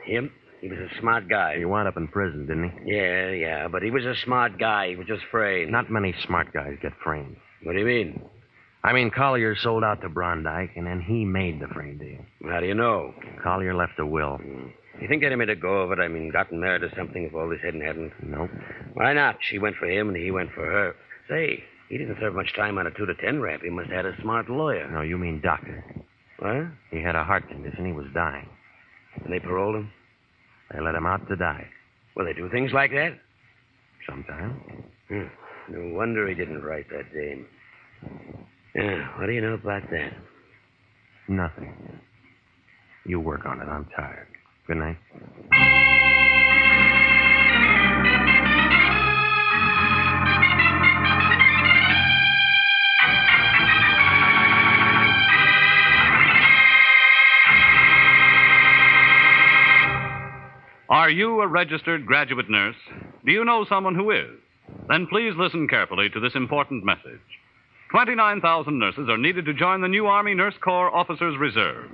Him, he was a smart guy. He wound up in prison, didn't he? Yeah, but he was a smart guy. He was just framed. Not many smart guys get framed. What do you mean? I mean, Collier sold out to Brondike, and then he made the frame deal. How do you know? Collier left a will. You think they'd have made a go of it? I mean, gotten married or something if all this hadn't happened? Nope. Why not? She went for him, and he went for her. Say, he didn't serve much time on a 2 to 10 rap. He must have had a smart lawyer. No, you mean doctor. What? He had a heart condition. He was dying. And they paroled him? They let him out to die. Well, they do things like that? Sometimes. No wonder he didn't write that dame. Yeah, what do you know about that? Nothing. You work on it. I'm tired. Good night. Are you a registered graduate nurse? Do you know someone who is? Then please listen carefully to this important message. 29,000 nurses are needed to join the new Army Nurse Corps Officers Reserve.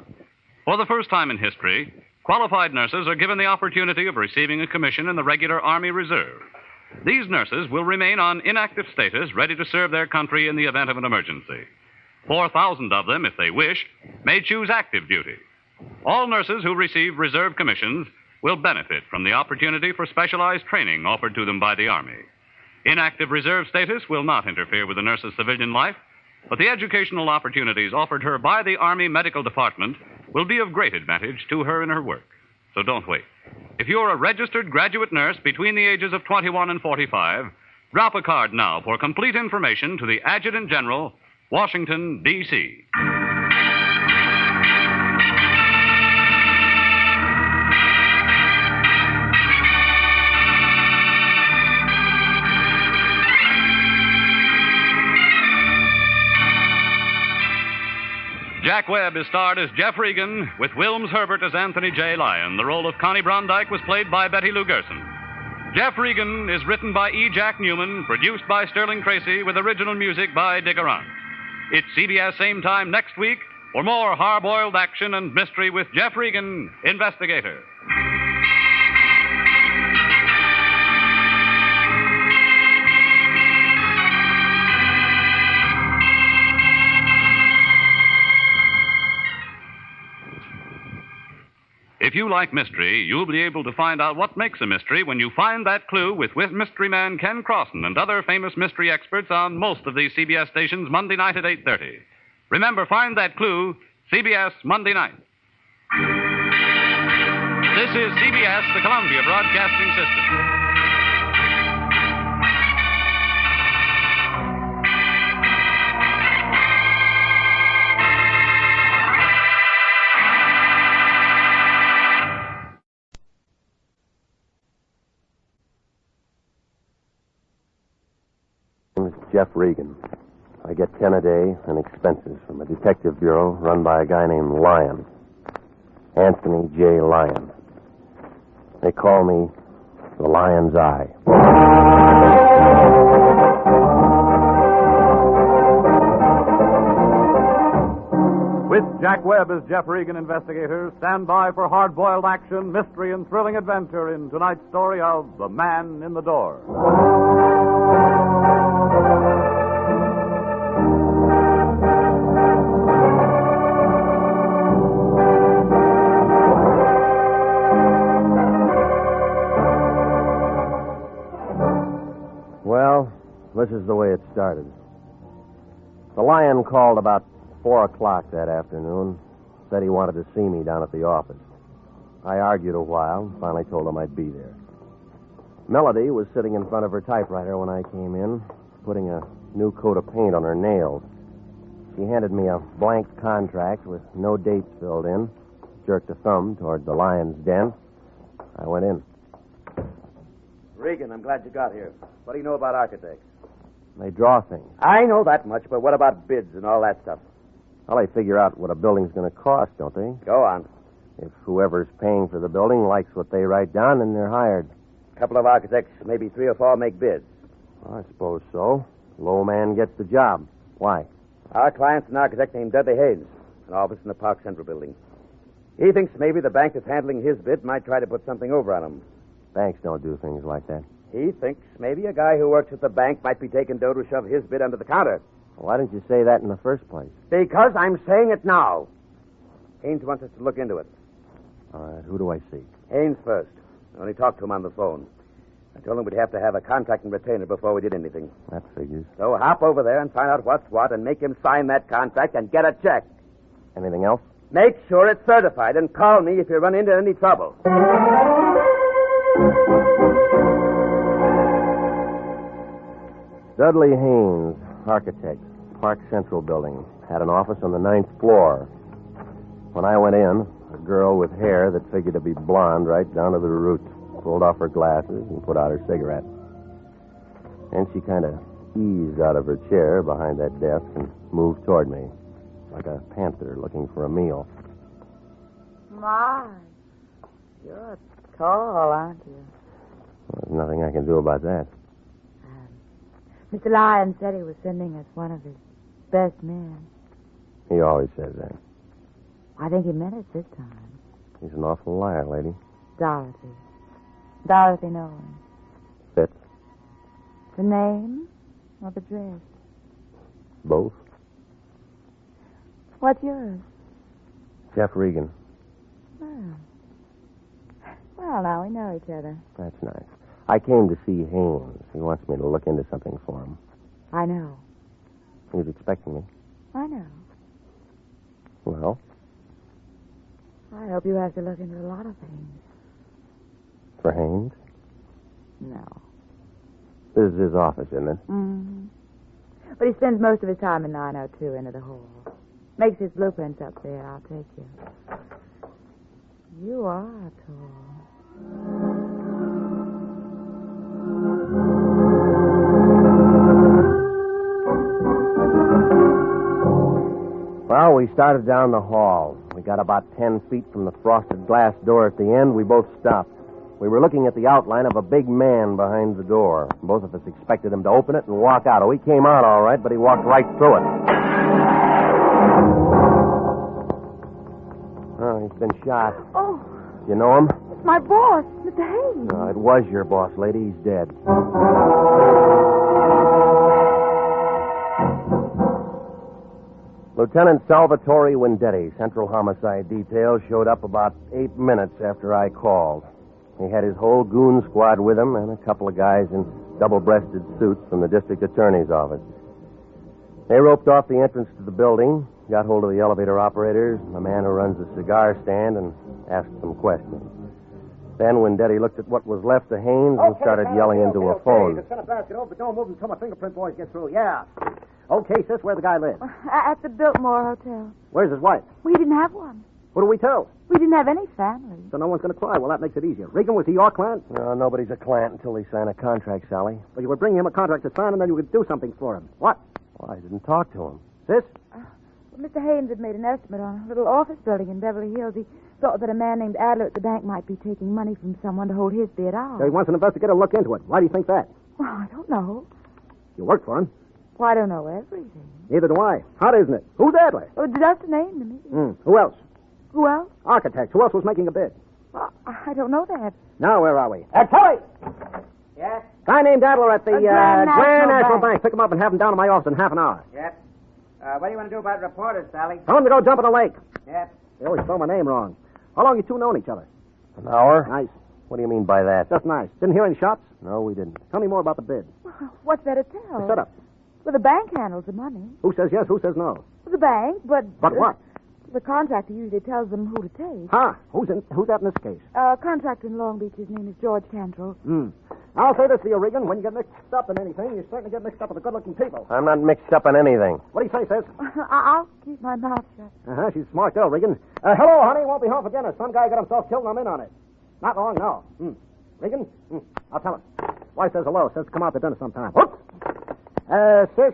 For the first time in history, qualified nurses are given the opportunity of receiving a commission in the regular Army Reserve. These nurses will remain on inactive status, ready to serve their country in the event of an emergency. 4,000 of them, if they wish, may choose active duty. All nurses who receive reserve commissions will benefit from the opportunity for specialized training offered to them by the Army. Inactive reserve status will not interfere with the nurse's civilian life, but the educational opportunities offered her by the Army Medical Department will be of great advantage to her in her work. So don't wait. If you're a registered graduate nurse between the ages of 21 and 45, drop a card now for complete information to the Adjutant General, Washington, D.C. Jack Webb is starred as Jeff Regan, with Wilms Herbert as Anthony J. Lyon. The role of Connie Brondike was played by Betty Lou Gerson. Jeff Regan is written by E. Jack Newman, produced by Sterling Tracy, with original music by Dick Arant. It's CBS same time next week for more hard-boiled action and mystery with Jeff Regan, Investigator. If you like mystery, you'll be able to find out what makes a mystery when you find that clue with mystery man Ken Crossan and other famous mystery experts on most of these CBS stations Monday night at 8:30. Remember, find that clue, CBS Monday night. This is CBS, the Columbia Broadcasting System. Jeff Regan. I get 10 a day and expenses from a detective bureau run by a guy named Lyon. Anthony J. Lyon. They call me the Lion's Eye. With Jack Webb as Jeff Regan, Investigator, stand by for hard-boiled action, mystery, and thrilling adventure in tonight's story of The Man in the Door. This is the way it started. The Lion called about 4 o'clock that afternoon. Said he wanted to see me down at the office. I argued a while and finally told him I'd be there. Melody was sitting in front of her typewriter when I came in, putting a new coat of paint on her nails. She handed me a blank contract with no dates filled in, jerked a thumb toward the Lion's den. I went in. Regan, I'm glad you got here. What do you know about architects? They draw things. I know that much, but what about bids and all that stuff? Well, they figure out what a building's going to cost, don't they? Go on. If whoever's paying for the building likes what they write down, then they're hired. A couple of architects, maybe 3 or 4, make bids. Well, I suppose so. Low man gets the job. Why? Our client's an architect named Dudley Haynes, an office in the Park Central building. He thinks maybe the bank that's handling his bid might try to put something over on him. Banks don't do things like that. He thinks maybe a guy who works at the bank might be taking dough to shove his bid under the counter. Why didn't you say that in the first place? Because I'm saying it now. Haynes wants us to look into it. All right, who do I see? Haynes first. I only talked to him on the phone. I told him we'd have to have a contract and retainer before we did anything. That figures. So hop over there and find out what's what and make him sign that contract and get a check. Anything else? Make sure it's certified and call me if you run into any trouble. Dudley Haynes, architect, Park Central building. Had an office on the 9th floor. When I went in, a girl with hair that figured to be blonde right down to the roots pulled off her glasses and put out her cigarette. And she kind of eased out of her chair behind that desk and moved toward me, like a panther looking for a meal. My, you're tall, aren't you? Well, there's nothing I can do about that. Mr. Lyon said he was sending us one of his best men. He always says that. I think he meant it this time. He's an awful liar, lady. Dorothy Nolan. Fits. The name or the dress? Both. What's yours? Jeff Regan. Well, now we know each other. That's nice. I came to see Haynes. He wants me to look into something for him. I know. He's expecting me. I know. Well? I hope you have to look into a lot of things. For Haynes? No. This is his office, isn't it? Mm-hmm. But he spends most of his time in 902 into the hall. Makes his blueprints up there. I'll take you. You are tall. Well, we started down the hall. We got about 10 feet from the frosted glass door at the end. We both stopped. We were looking at the outline of a big man behind the door. Both of us expected him to open it and walk out. Oh, he came out all right, but he walked right through it. Oh, he's been shot. Oh. You know him? It's my boss, Mr. Haynes. No, it was your boss, lady. He's dead. Lieutenant Salvatore Vendetti, Central Homicide Detail, showed up about 8 minutes after I called. He had his whole goon squad with him and a couple of guys in double-breasted suits from the district attorney's office. They roped off the entrance to the building, got hold of the elevator operators, the man who runs the cigar stand, and asked some questions. Then Vendetti looked at what was left of Haynes and started yelling into a phone. Send a basket over, but don't move until my fingerprint boys get through. Yeah. Okay, sis, where the guy lives? At the Biltmore Hotel. Where's his wife? We didn't have one. What do we tell? We didn't have any family. So no one's going to cry. Well, that makes it easier. Regan, was he your client? No, nobody's a client until they sign a contract, Sally. Well, you would bring him a contract to sign, and then you would do something for him. What? Well, I didn't talk to him. Sis? Mr. Haynes had made an estimate on a little office building in Beverly Hills. He thought that a man named Adler at the bank might be taking money from someone to hold his bid out. So he wants an investigator to look into it. Why do you think that? Well, I don't know. You work for him. Well, I don't know everything. Neither do I. Hot, isn't it? Who's Adler? Oh, just a name to me. Who else? Who else? Architect. Who else was making a bid? Well, I don't know that. Now, where are we? Kelly! Yes? Guy named Adler at the Grand National Bank. Pick him up and have him down to my office in half an hour. Yep. What do you want to do about reporters, Sally? Tell him to go jump in the lake. Yep. They always spell my name wrong. How long you two known each other? An hour? Nice. What do you mean by that? Just nice. Didn't hear any shots? No, we didn't. Tell me more about the bid. What's there to tell? The setup. Well, the bank handles the money. Who says yes, who says no? The bank, but... But what? The contractor usually tells them who to take. Huh? Who's that in this case? Contractor in Long Beach, his name is George Canto. I'll say this to you, Regan. When you get mixed up in anything, you certainly get mixed up with the good-looking people. I'm not mixed up in anything. What do you say, sis? I'll keep my mouth shut. Uh-huh, she's a smart girl, Regan. Hello, honey. Won't be home for dinner. Some guy got himself killed and I'm in on it. Not long, no. Regan? I'll tell him. Wife says hello. Says to come out to dinner sometime. Whoops! Sis,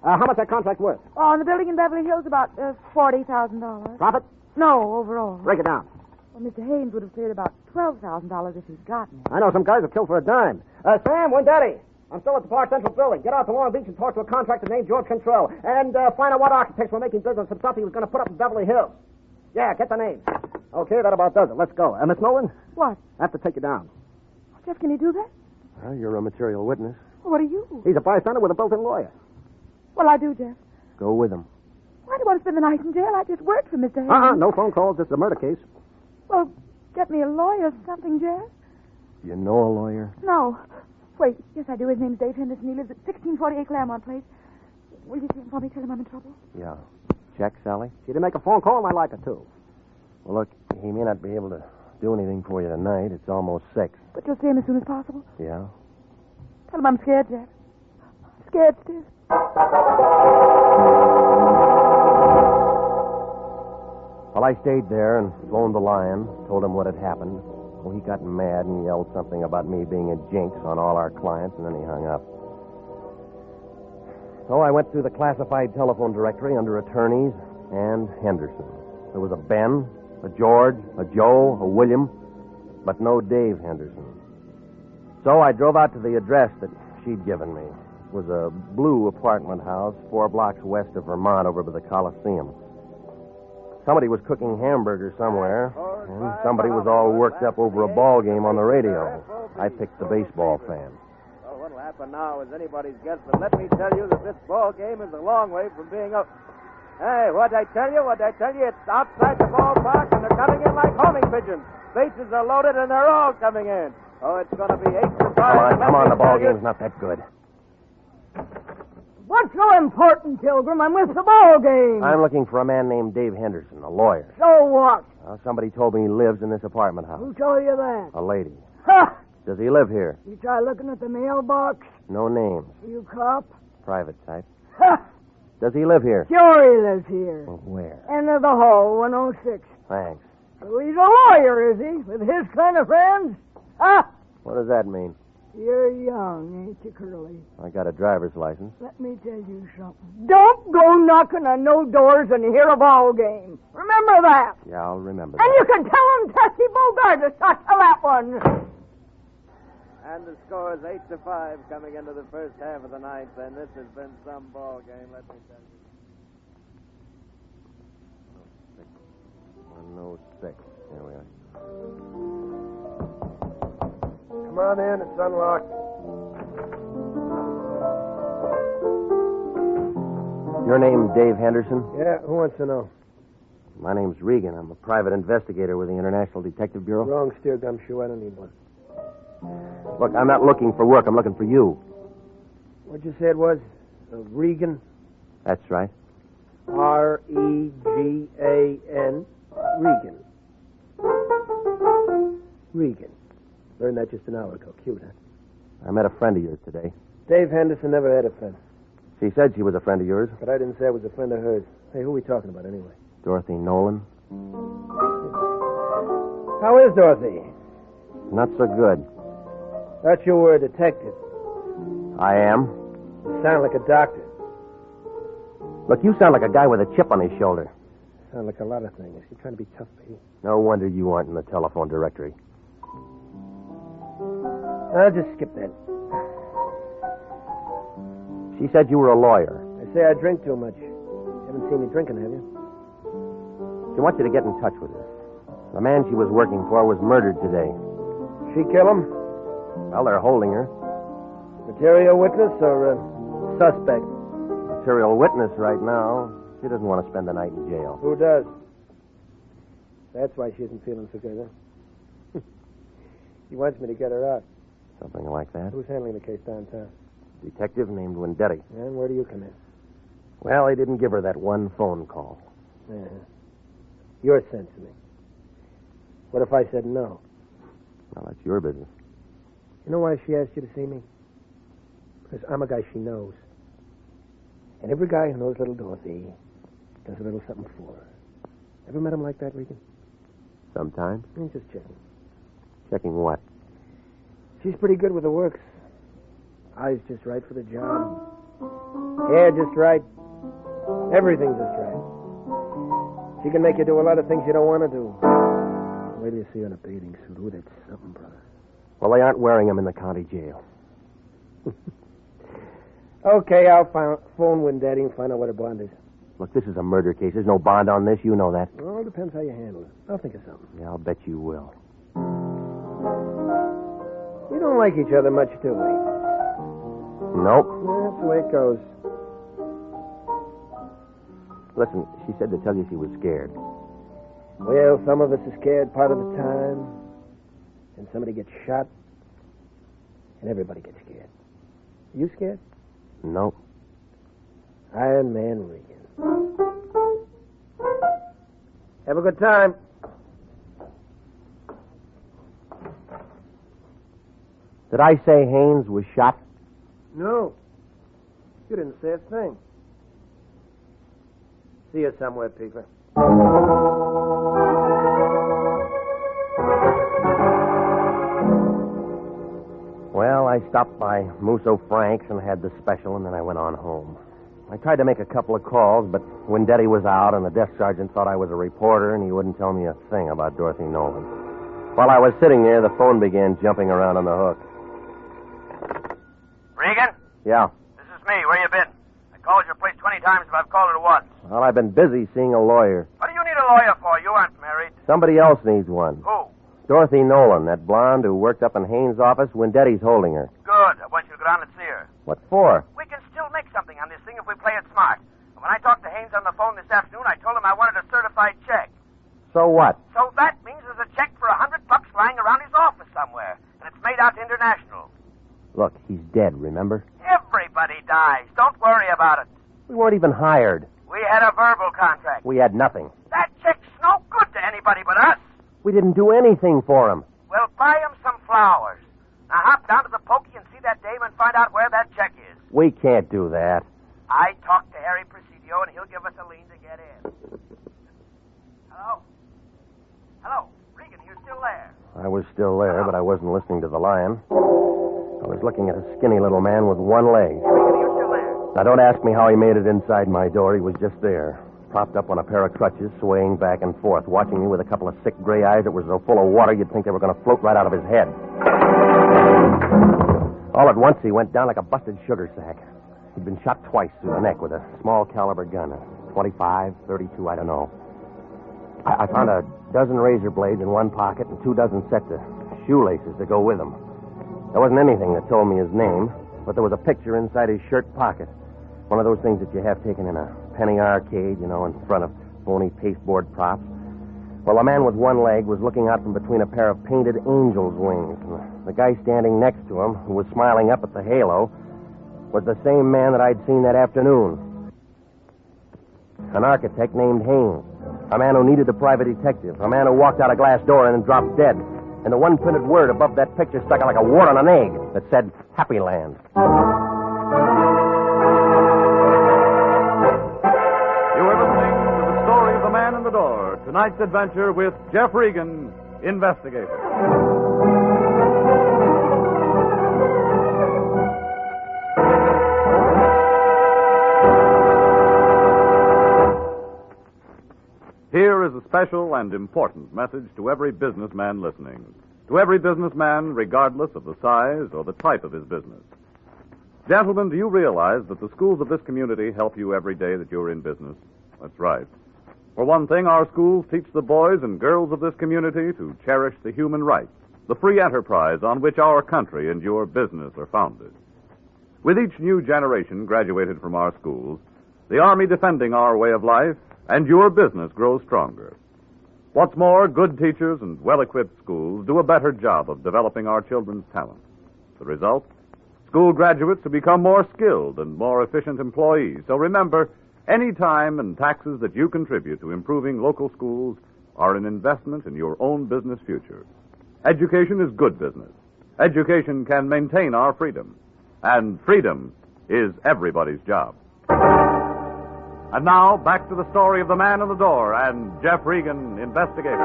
how much that contract worth? Oh, in the building in Beverly Hills, about $40,000. Profit? No, overall. Break it down. Well, Mr. Haynes would have cleared about $12,000 if he's gotten it. I know some guys have killed for a dime. Sam, Vendetti. I'm still at the Park Central building. Get out to Long Beach and talk to a contractor named George Contrell. And find out what architects were making bids on some stuff he was going to put up in Beverly Hills. Yeah, get the names. Okay, that about does it. Let's go. Miss Nolan? What? I have to take you down. Jeff, can you do that? Well, you're a material witness. What are you? He's a bystander with a built-in lawyer. Well, I do, Jeff. Go with him. Why do you want to spend the night in jail? I just worked for Mr. Haynes. No phone calls. This is a murder case. Well, get me a lawyer or something, Jeff. You know a lawyer? No. Wait, yes, I do. His name's Dave Henderson. He lives at 1648 Claremont Place. Will you see him for me? Tell him I'm in trouble. Yeah. Check, Sally? She didn't make a phone call, and I like her, too. Well, look, he may not be able to do anything for you tonight. It's almost 6. But you'll see him as soon as possible? Yeah. Tell him I'm scared, Jeff. I'm scared stiff. Well, I stayed there and phoned the Lion, told him what had happened. Well, he got mad and yelled something about me being a jinx on all our clients, and then he hung up. So I went through the classified telephone directory under attorneys and Henderson. There was a Ben, a George, a Joe, a William, but no Dave Henderson. So I drove out to the address that she'd given me. It was a blue apartment house 4 blocks west of Vermont over by the Coliseum. Somebody was cooking hamburgers somewhere, and somebody was all worked up over a ball game on the radio. I picked the baseball fan. Well, what'll happen now is anybody's guess, but let me tell you that this ball game is a long way from being up. Hey, what'd I tell you? It's outside the ballpark, and they're coming in like homing pigeons. Bases are loaded, and they're all coming in. Oh, it's going to be 8-5. Come on, the ball game's not that good. What's so important, Pilgrim? I'm with the ball game. I'm looking for a man named Dave Henderson, a lawyer. So what? Somebody told me he lives in this apartment house. Who told you that? A lady. Ha! Does he live here? You try looking at the mailbox? No names. You cop? Private type. Ha! Does he live here? Sure he lives here. Well, where? End of the hall, 106. Thanks. So he's a lawyer, is he? With his kind of friends? Ha! What does that mean? You're young, ain't you, Curly? I got a driver's license. Let me tell you something. Don't go knocking on no doors and hear a ball game. Remember that. Yeah, I'll remember And that. you can tell him Tessie Bogart to start to that one. And the score is 8-5 coming into the first half of the ninth, and this has been some ball game, let me tell you. 106. There we are. Come on in, it's unlocked. Your name Dave Henderson? Yeah, who wants to know? My name's Regan. I'm a private investigator with the International Detective Bureau. Wrong steer gumshoe, I don't need one. Look, I'm not looking for work. I'm looking for you. What'd you say it was? Regan? That's right. R-E-G-A-N. Regan. Regan. Learned that just an hour ago. Cute, huh? I met a friend of yours today. Dave Henderson never had a friend. She said she was a friend of yours. But I didn't say I was a friend of hers. Hey, who are we talking about anyway? Dorothy Nolan. How is Dorothy? Not so good. Thought you were a detective. I am. You sound like a doctor. Look, you sound like a guy with a chip on his shoulder. Sound like a lot of things. You're trying to be tough, baby. No wonder you aren't in the telephone directory. I'll just skip that. She said you were a lawyer. I say I drink too much. You haven't seen me drinking, have you? She wants you to get in touch with her. The man she was working for was murdered today. She kill him? Well, they're holding her. Material witness or suspect? Material witness right now. She doesn't want to spend the night in jail. Who does? That's why she isn't feeling so good, huh? He wants me to get her out. Something like that. Who's handling the case downtown? Detective named Wendetti. And where do you come in? Well, he didn't give her that one phone call. Yeah. You're sensitive. What if I said no? Well, that's your business. You know why she asked you to see me? Because I'm a guy she knows. And every guy who knows little Dorothy does a little something for her. Ever met him like that, Regan? Sometimes. I'm just checking. Checking what? She's pretty good with the works. Eyes just right for the job. Hair just right. Everything's just right. She can make you do a lot of things you don't want to do. Wait till you see her in a bathing suit. Ooh, that's something, brother. Well, they aren't wearing them in the county jail. Okay, I'll phone Wendetti and find out what her bond is. Look, this is a murder case. There's no bond on this. You know that. Well, it depends how you handle it. I'll think of something. Yeah, I'll bet you will. We don't like each other much, do we? Nope. That's the way it goes. Listen, she said to tell you she was scared. Well, some of us are scared part of the time. And somebody gets shot. And everybody gets scared. You scared? Nope. Iron Man Regan. Have a good time. Did I say Haynes was shot? No. You didn't say a thing. See you somewhere, Peeper. Well, I stopped by Musso Frank's and had the special, and then I went on home. I tried to make a couple of calls, but Wendetti was out, and the desk sergeant thought I was a reporter, and he wouldn't tell me a thing about Dorothy Nolan. While I was sitting there, the phone began jumping around on the hook. Yeah. This is me. Where you been? I called your place 20 times, but I've called it once. Well, I've been busy seeing a lawyer. What do you need a lawyer for? You aren't married. Somebody else needs one. Who? Dorothy Nolan, that blonde who worked up in Haynes' office when Daddy's holding her. Good. I want you to go down and see her. What for? We can still make something on this thing if we play it smart. And when I talked to Haynes on the phone this afternoon, I told him I wanted a certified check. So what? So that means there's a check for $100 lying around his office somewhere, and it's made out to International. Look, he's dead, remember? Everybody dies. Don't worry about it. We weren't even hired. We had a verbal contract. We had nothing. That check's no good to anybody but us. We didn't do anything for him. We'll buy him some flowers. Now hop down to the pokey and see that dame and find out where that check is. We can't do that. I talked to Harry Presidio, and he'll give us a lien to get in. Hello? Hello? Regan, are you still there? I was still there, but I wasn't listening to the Lion. I was looking at a skinny little man with one leg. Regan, are you still there? Now, don't ask me how he made it inside my door. He was just there, propped up on a pair of crutches, swaying back and forth, watching me with a couple of sick gray eyes that were so full of water you'd think they were going to float right out of his head. All at once, he went down like a busted sugar sack. He'd been shot twice through the neck with a small caliber gun, a 25, 32, I don't know. I found a dozen razor blades in one pocket and 2 dozen sets of shoelaces to go with them. There wasn't anything that told me his name, but there was a picture inside his shirt pocket. One of those things that you have taken in a penny arcade, you know, in front of phony pasteboard props. Well, a man with one leg was looking out from between a pair of painted angel's wings. And the guy standing next to him, who was smiling up at the halo, was the same man that I'd seen that afternoon. An architect named Haynes. A man who needed a private detective. A man who walked out a glass door and then dropped dead. And the one printed word above that picture stuck out like a wart on an egg that said, Happy Land. You are listening to The Story of the Man in the Door. Tonight's adventure with Jeff Regan, Investigator. Here is a special and important message to every businessman listening. To every businessman, regardless of the size or the type of his business. Gentlemen, do you realize that the schools of this community help you every day that you're in business? That's right. For one thing, our schools teach the boys and girls of this community to cherish the human rights, the free enterprise on which our country and your business are founded. With each new generation graduated from our schools, the Army defending our way of life, and your business grows stronger. What's more, good teachers and well-equipped schools do a better job of developing our children's talents. The result? School graduates who become more skilled and more efficient employees. So remember, any time and taxes that you contribute to improving local schools are an investment in your own business future. Education is good business. Education can maintain our freedom. And freedom is everybody's job. And now, back to the story of the man in the door and Jeff Regan, Investigator.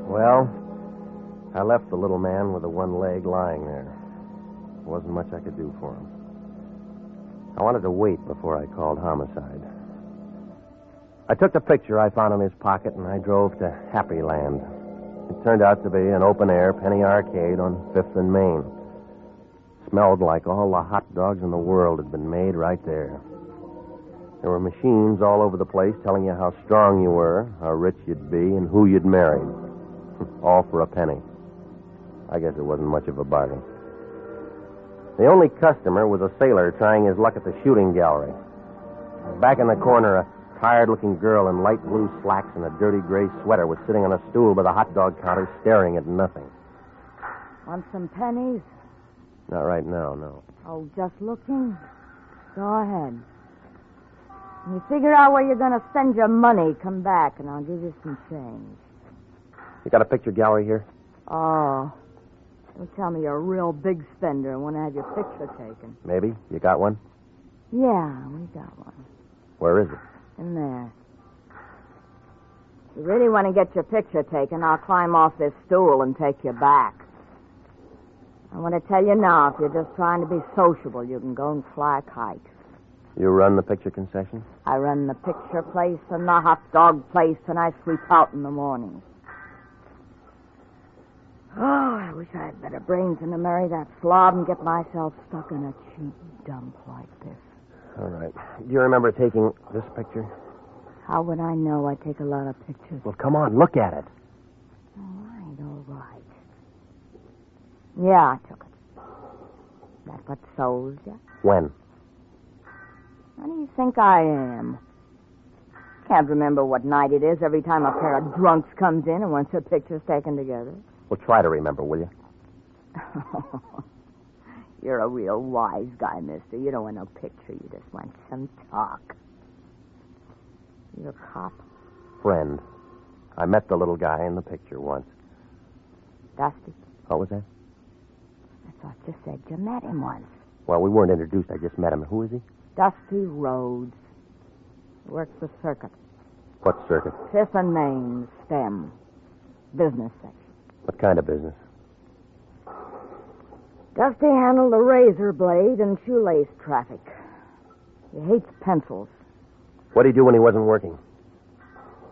Well, I left the little man with the one leg lying there. There wasn't much I could do for him. I wanted to wait before I called homicide. I took the picture I found in his pocket and I drove to Happy Land. It turned out to be an open-air penny arcade on 5th and Main. Smelled like all the hot dogs in the world had been made right there. There were machines all over the place telling you how strong you were, how rich you'd be, and who you'd marry. All for a penny. I guess it wasn't much of a bargain. The only customer was a sailor trying his luck at the shooting gallery. Back in the corner, a tired-looking girl in light blue slacks and a dirty gray sweater was sitting on a stool by the hot dog counter staring at nothing. Want some pennies? Not right now, no. Oh, just looking? Go ahead. When you figure out where you're going to spend your money, come back and I'll give you some change. You got a picture gallery here? Oh. Don't tell me you're a real big spender and want to have your picture taken. Maybe. You got one? Yeah, we got one. Where is it? In there. If you really want to get your picture taken, I'll climb off this stool and take you back. I want to tell you now, if you're just trying to be sociable, you can go and fly a kite. You run the picture concession? I run the picture place and the hot dog place, and I sleep out in the mornings. Oh, I wish I had better brains than to marry that slob and get myself stuck in a cheap dump like this. All right. Do you remember taking this picture? How would I know? I take a lot of pictures. Well, come on, look at it. All right. Yeah, I took it. That what sold you? When? What do you think I am? Can't remember what night it is every time a pair of drunks comes in and wants their pictures taken together. Well, try to remember, will you? You're a real wise guy, mister. You don't want no picture. You just want some talk. You're a cop? Friend. I met the little guy in the picture once. Dusty? What was that? I thought you said you met him once. Well, we weren't introduced. I just met him. Who is he? Dusty Rhodes. He works the circuit. What circuit? Fifth and Main, STEM. Business section. What kind of business? Dusty handled the razor blade and shoelace traffic. He hates pencils. What did he do when he wasn't working?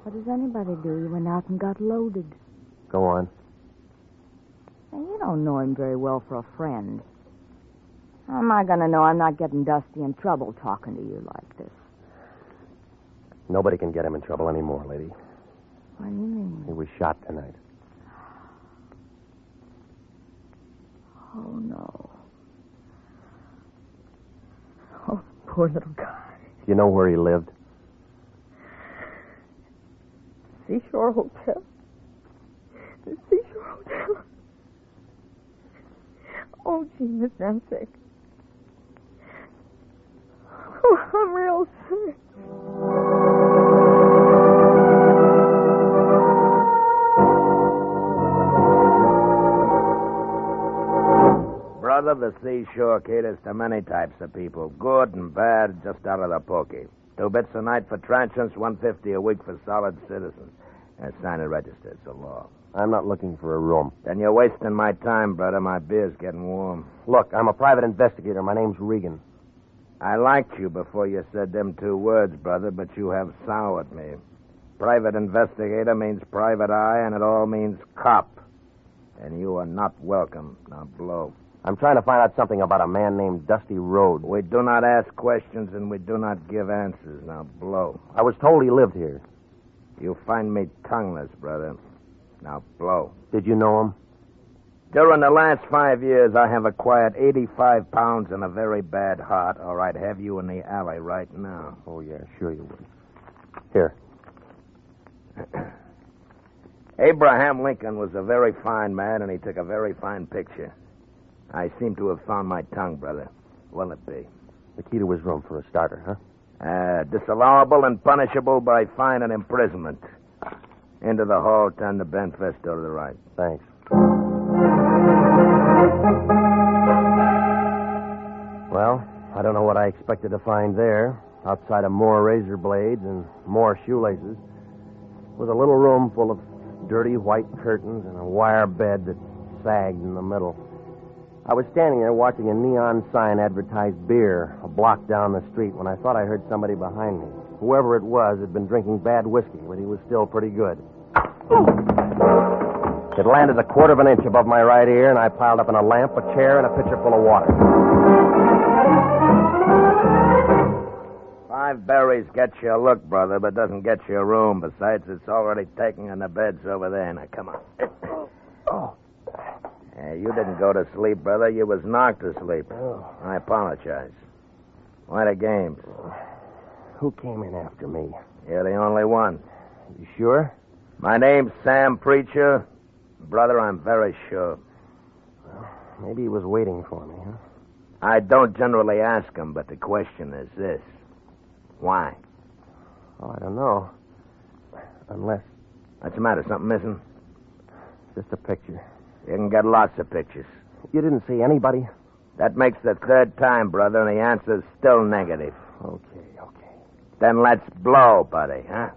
What does anybody do? He went out and got loaded. Go on. Now, you don't know him very well for a friend. How am I going to know I'm not getting Dusty in trouble talking to you like this? Nobody can get him in trouble anymore, lady. What do you mean? He was shot tonight. Oh, no. Oh, poor little guy. Do you know where he lived? Seashore Hotel. The Seashore Hotel. Oh, gee, mister, I'm sick. Oh, I'm real sick. Brother, the seashore caters to many types of people, good and bad, just out of the pokey. 2 bits a night for transients, $1.50 a week for solid citizens. And sign and register, it's a law. I'm not looking for a room. Then you're wasting my time, brother. My beer's getting warm. Look, I'm a private investigator. My name's Regan. I liked you before you said them 2 words, brother, but you have soured me. Private investigator means private eye, and it all means cop. And you are not welcome. Now blow. I'm trying to find out something about a man named Dusty Rhodes. We do not ask questions, and we do not give answers. Now blow. I was told he lived here. You find me tongueless, brother. Now blow. Did you know him? During the last 5 years, I have acquired 85 pounds and a very bad heart, or I'd have you in the alley right now. Oh, yeah, sure you would. Here. Abraham Lincoln was a very fine man, and he took a very fine picture. I seem to have found my tongue, brother. Will it be? The key to his room for a starter, huh? Disallowable and punishable by fine and imprisonment. Into the hall, turn the bent vest to the right. Thanks. Well, I don't know what I expected to find there. Outside of more razor blades and more shoelaces was a little room full of dirty white curtains and a wire bed that sagged in the middle. I was standing there watching a neon sign advertise beer a block down the street when I thought I heard somebody behind me. Whoever it was had been drinking bad whiskey, but he was still pretty good. It landed a quarter of an inch above my right ear, and I piled up in a lamp, a chair, and a pitcher full of water. 5 berries gets you a look, brother, but doesn't get you a room. Besides, it's already taken and the bed's over there. Now, come on. Oh. You didn't go to sleep, brother. You was knocked asleep. Oh. I apologize. What a game. Who came in after me? You're the only one. You sure? My name's Sam Preacher. Brother, I'm very sure. Well, maybe he was waiting for me, huh? I don't generally ask him, but the question is this. Why? Oh, I don't know. Unless... What's the matter? Something missing? Just a picture. You can get lots of pictures. You didn't see anybody? That makes the 3rd time, brother, and the answer's still negative. Okay. Then let's blow, buddy, huh?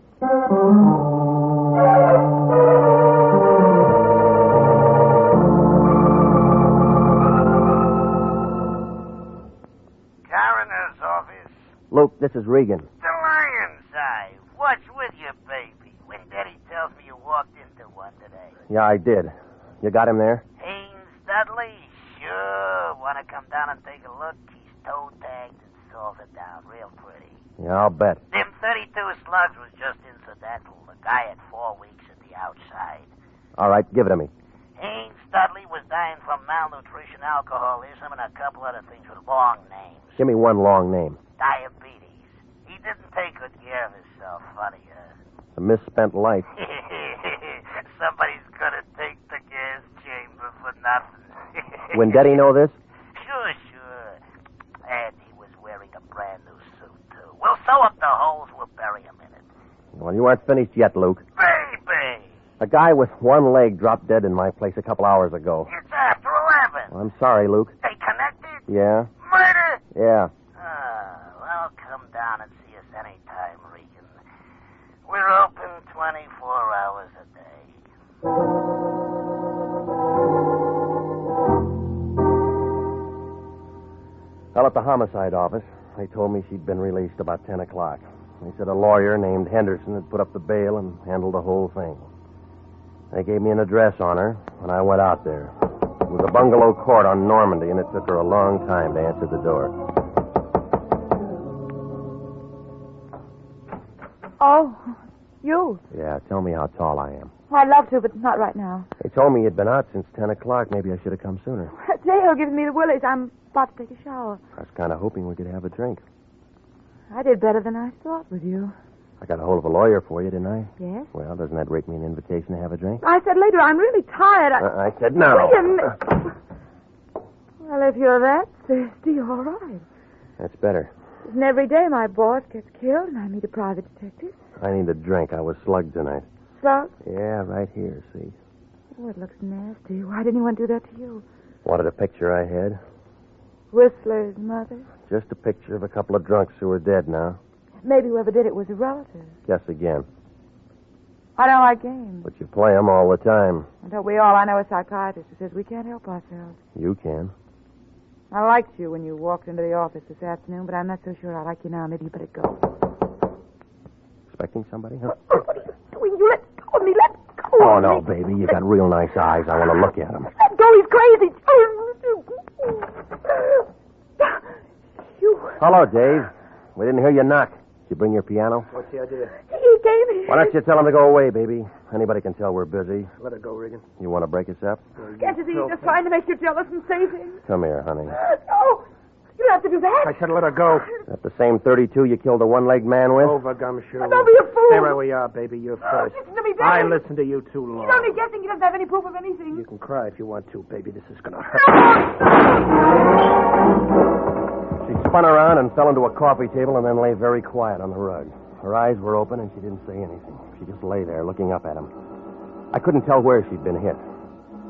Coroner's office. Luke, this is Regan. The Lion's Eye. What's with you, baby? When Daddy tells me you walked into one today. Yeah, I did. You got him there? Haynes Dudley? Sure. Want to come down and take a look? He's toe-tagged and salted down real pretty. Yeah, I'll bet. Them 32 slugs was just incidental. The guy had 4 weeks at the outside. All right, give it to me. Haynes Dudley was dying from malnutrition, alcoholism, and a couple other things with long names. Give me one long name. Diabetes. He didn't take good care of himself. Funny, A misspent life. Somebody's gonna take the gas chamber for nothing. When Daddy know this? Sure. And he was wearing a brand new suit, too. We'll sew up the holes. We'll bury him in it. Well, you aren't finished yet, Luke. Baby! A guy with one leg dropped dead in my place a couple hours ago. It's after 11. Well, I'm sorry, Luke. They connected? Yeah? Murder? Yeah. Well, come down and see us anytime, Regan. We're open 24 hours a day. Well, at the homicide office, they told me she'd been released about 10 o'clock. They said a lawyer named Henderson had put up the bail and handled the whole thing. They gave me an address on her, and I went out there. It was a bungalow court on Normandy, and it took her a long time to answer the door. Oh, you. Yeah, tell me how tall I am. I'd love to, but not right now. They told me you'd been out since 10 o'clock. Maybe I should have come sooner. Dale gives me the willies. I'm about to take a shower. I was kind of hoping we could have a drink. I did better than I thought with you. I got a hold of a lawyer for you, didn't I? Yes? Well, doesn't that rake me an invitation to have a drink? I said later, I'm really tired. I said no. Wait a minute. Well, if you're that thirsty, all right. That's better. Isn't every day my boss gets killed and I meet a private detective? I need a drink. I was slugged tonight. Slugged? Yeah, right here, see. Oh, it looks nasty. Why didn't anyone do that to you? Wanted a picture I had? Whistler's mother? Just a picture of a couple of drunks who are dead now. Maybe whoever did it was a relative. Guess again. I don't like games. But you play them all the time. And don't we all? I know a psychiatrist who says we can't help ourselves. You can. I liked you when you walked into the office this afternoon, but I'm not so sure I like you now. Maybe you better go. Expecting somebody, huh? What are you doing? You let go of me. Let go Oh, of no, me. baby. You got real nice eyes. I want to look at them. Let go. He's crazy. You. Hello, Dave. We didn't hear you knock. Did you bring your piano? What's the idea? He gave me. Why don't you tell him to go away, baby? Anybody can tell we're busy. Let her go, Regan. You want to break us up? Can't you see he's just trying to make you jealous and say things? Come here, honey. No. You don't have to do that. I said let her go. Is that the same 32 you killed a one-legged man with? Over, gumshoe. Don't be a fool. Stay where we are, baby. You're first. Listen to me, I Daddy. listened to you too long. He's only guessing. He doesn't have any proof of anything. You can cry if you want to, baby. This is going to hurt. She spun around and fell into a coffee table and then lay very quiet on the rug. Her eyes were open and she didn't say anything. She just lay there looking up at him. I couldn't tell where she'd been hit.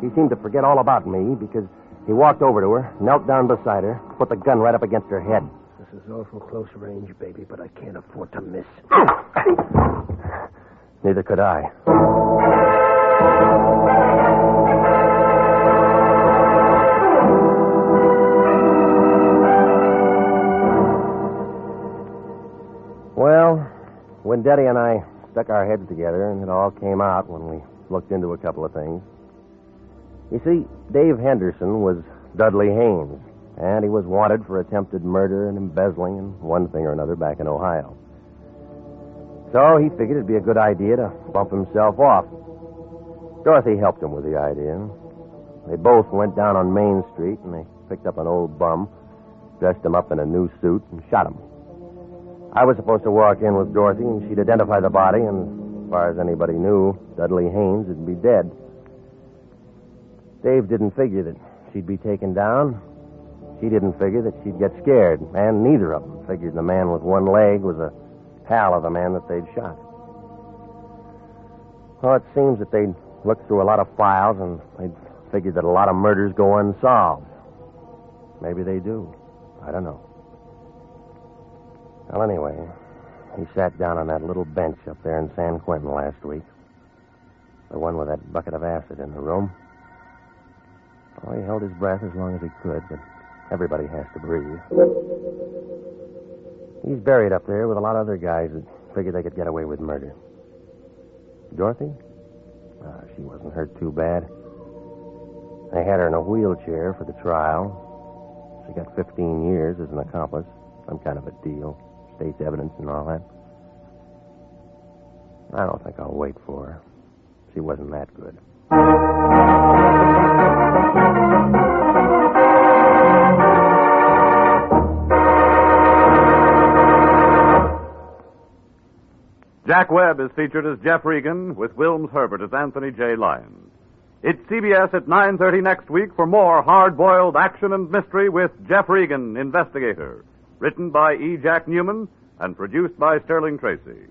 He seemed to forget all about me because he walked over to her, knelt down beside her, put the gun right up against her head. This is awful close range, baby, but I can't afford to miss. Neither could I. Well, when Daddy and I stuck our heads together, and it all came out when we looked into a couple of things. You see, Dave Henderson was Dudley Haynes, and he was wanted for attempted murder and embezzling and one thing or another back in Ohio. So he figured it'd be a good idea to bump himself off. Dorothy helped him with the idea. They both went down on Main Street, and they picked up an old bum, dressed him up in a new suit, and shot him. I was supposed to walk in with Dorothy, and she'd identify the body, and as far as anybody knew, Dudley Haynes would be dead. Dave didn't figure that she'd be taken down. She didn't figure that she'd get scared, and neither of them figured the man with one leg was a pal of the man that they'd shot. Well, it seems that they'd looked through a lot of files, and they'd figured that a lot of murders go unsolved. Maybe they do. I don't know. Well, anyway, he sat down on that little bench up there in San Quentin last week. The one with that bucket of acid in the room. Oh, he held his breath as long as he could, but everybody has to breathe. He's buried up there with a lot of other guys that figured they could get away with murder. Dorothy? She wasn't hurt too bad. They had her in a wheelchair for the trial. She got 15 years as an accomplice. Some kind of a deal. State's evidence and all that. I don't think I'll wait for her. She wasn't that good. Jack Webb is featured as Jeff Regan with Wilms Herbert as Anthony J. Lyon. It's CBS at 9:30 next week for more hard-boiled action and mystery with Jeff Regan, Investigator. Written by E. Jack Newman and produced by Sterling Tracy.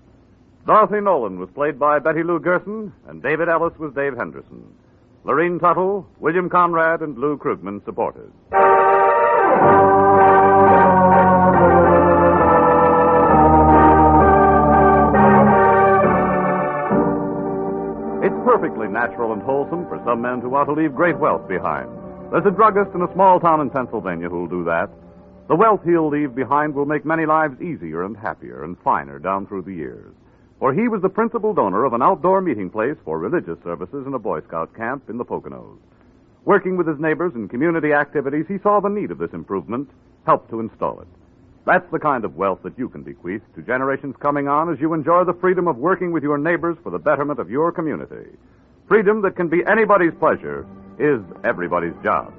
Dorothy Nolan was played by Betty Lou Gerson, and David Ellis was Dave Henderson. Lorene Tuttle, William Conrad, and Lou Krugman supported. It's perfectly natural and wholesome for some men to want to leave great wealth behind. There's a druggist in a small town in Pennsylvania who'll do that. The wealth he'll leave behind will make many lives easier and happier and finer down through the years. For he was the principal donor of an outdoor meeting place for religious services in a Boy Scout camp in the Poconos. Working with his neighbors in community activities, he saw the need of this improvement, helped to install it. That's the kind of wealth that you can bequeath to generations coming on as you enjoy the freedom of working with your neighbors for the betterment of your community. Freedom that can be anybody's pleasure is everybody's job.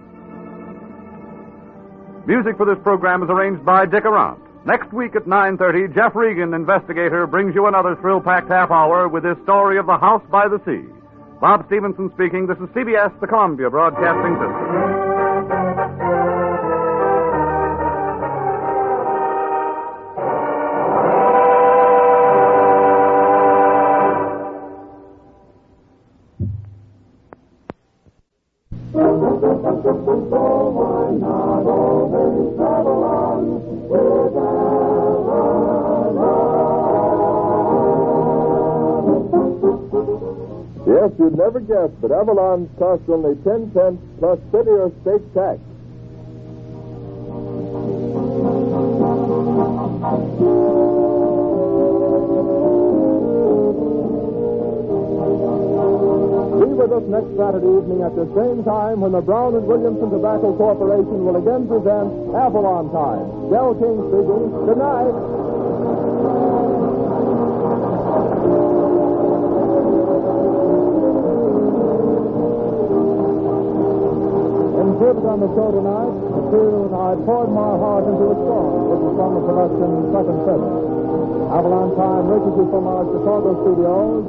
Music for this program is arranged by Dick Arant. Next week at 9:30, Jeff Regan, Investigator, brings you another thrill-packed half hour with his story of the House by the Sea. Bob Stevenson speaking. This is CBS, the Columbia Broadcasting System. Yes, you'd never guess, but Avalon's cost only 10 cents plus city or state tax. Be with us next Saturday evening at the same time when the Brown and Williamson Tobacco Corporation will again present Avalon Time. Del King speaking. Good night. Included on the show tonight, the tune I Poured My Heart Into a Song, which is from the production Second Fiddle. Avalon Time reaches you from our Chicago studios.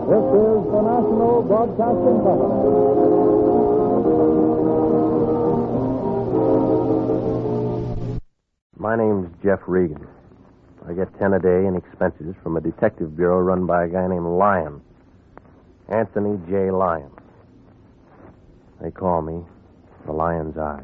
This is the National Broadcasting Company. My name's Jeff Regan. I get 10 a day in expenses from a detective bureau run by a guy named Lyon. Anthony J. Lyon. They call me the Lion's Eye.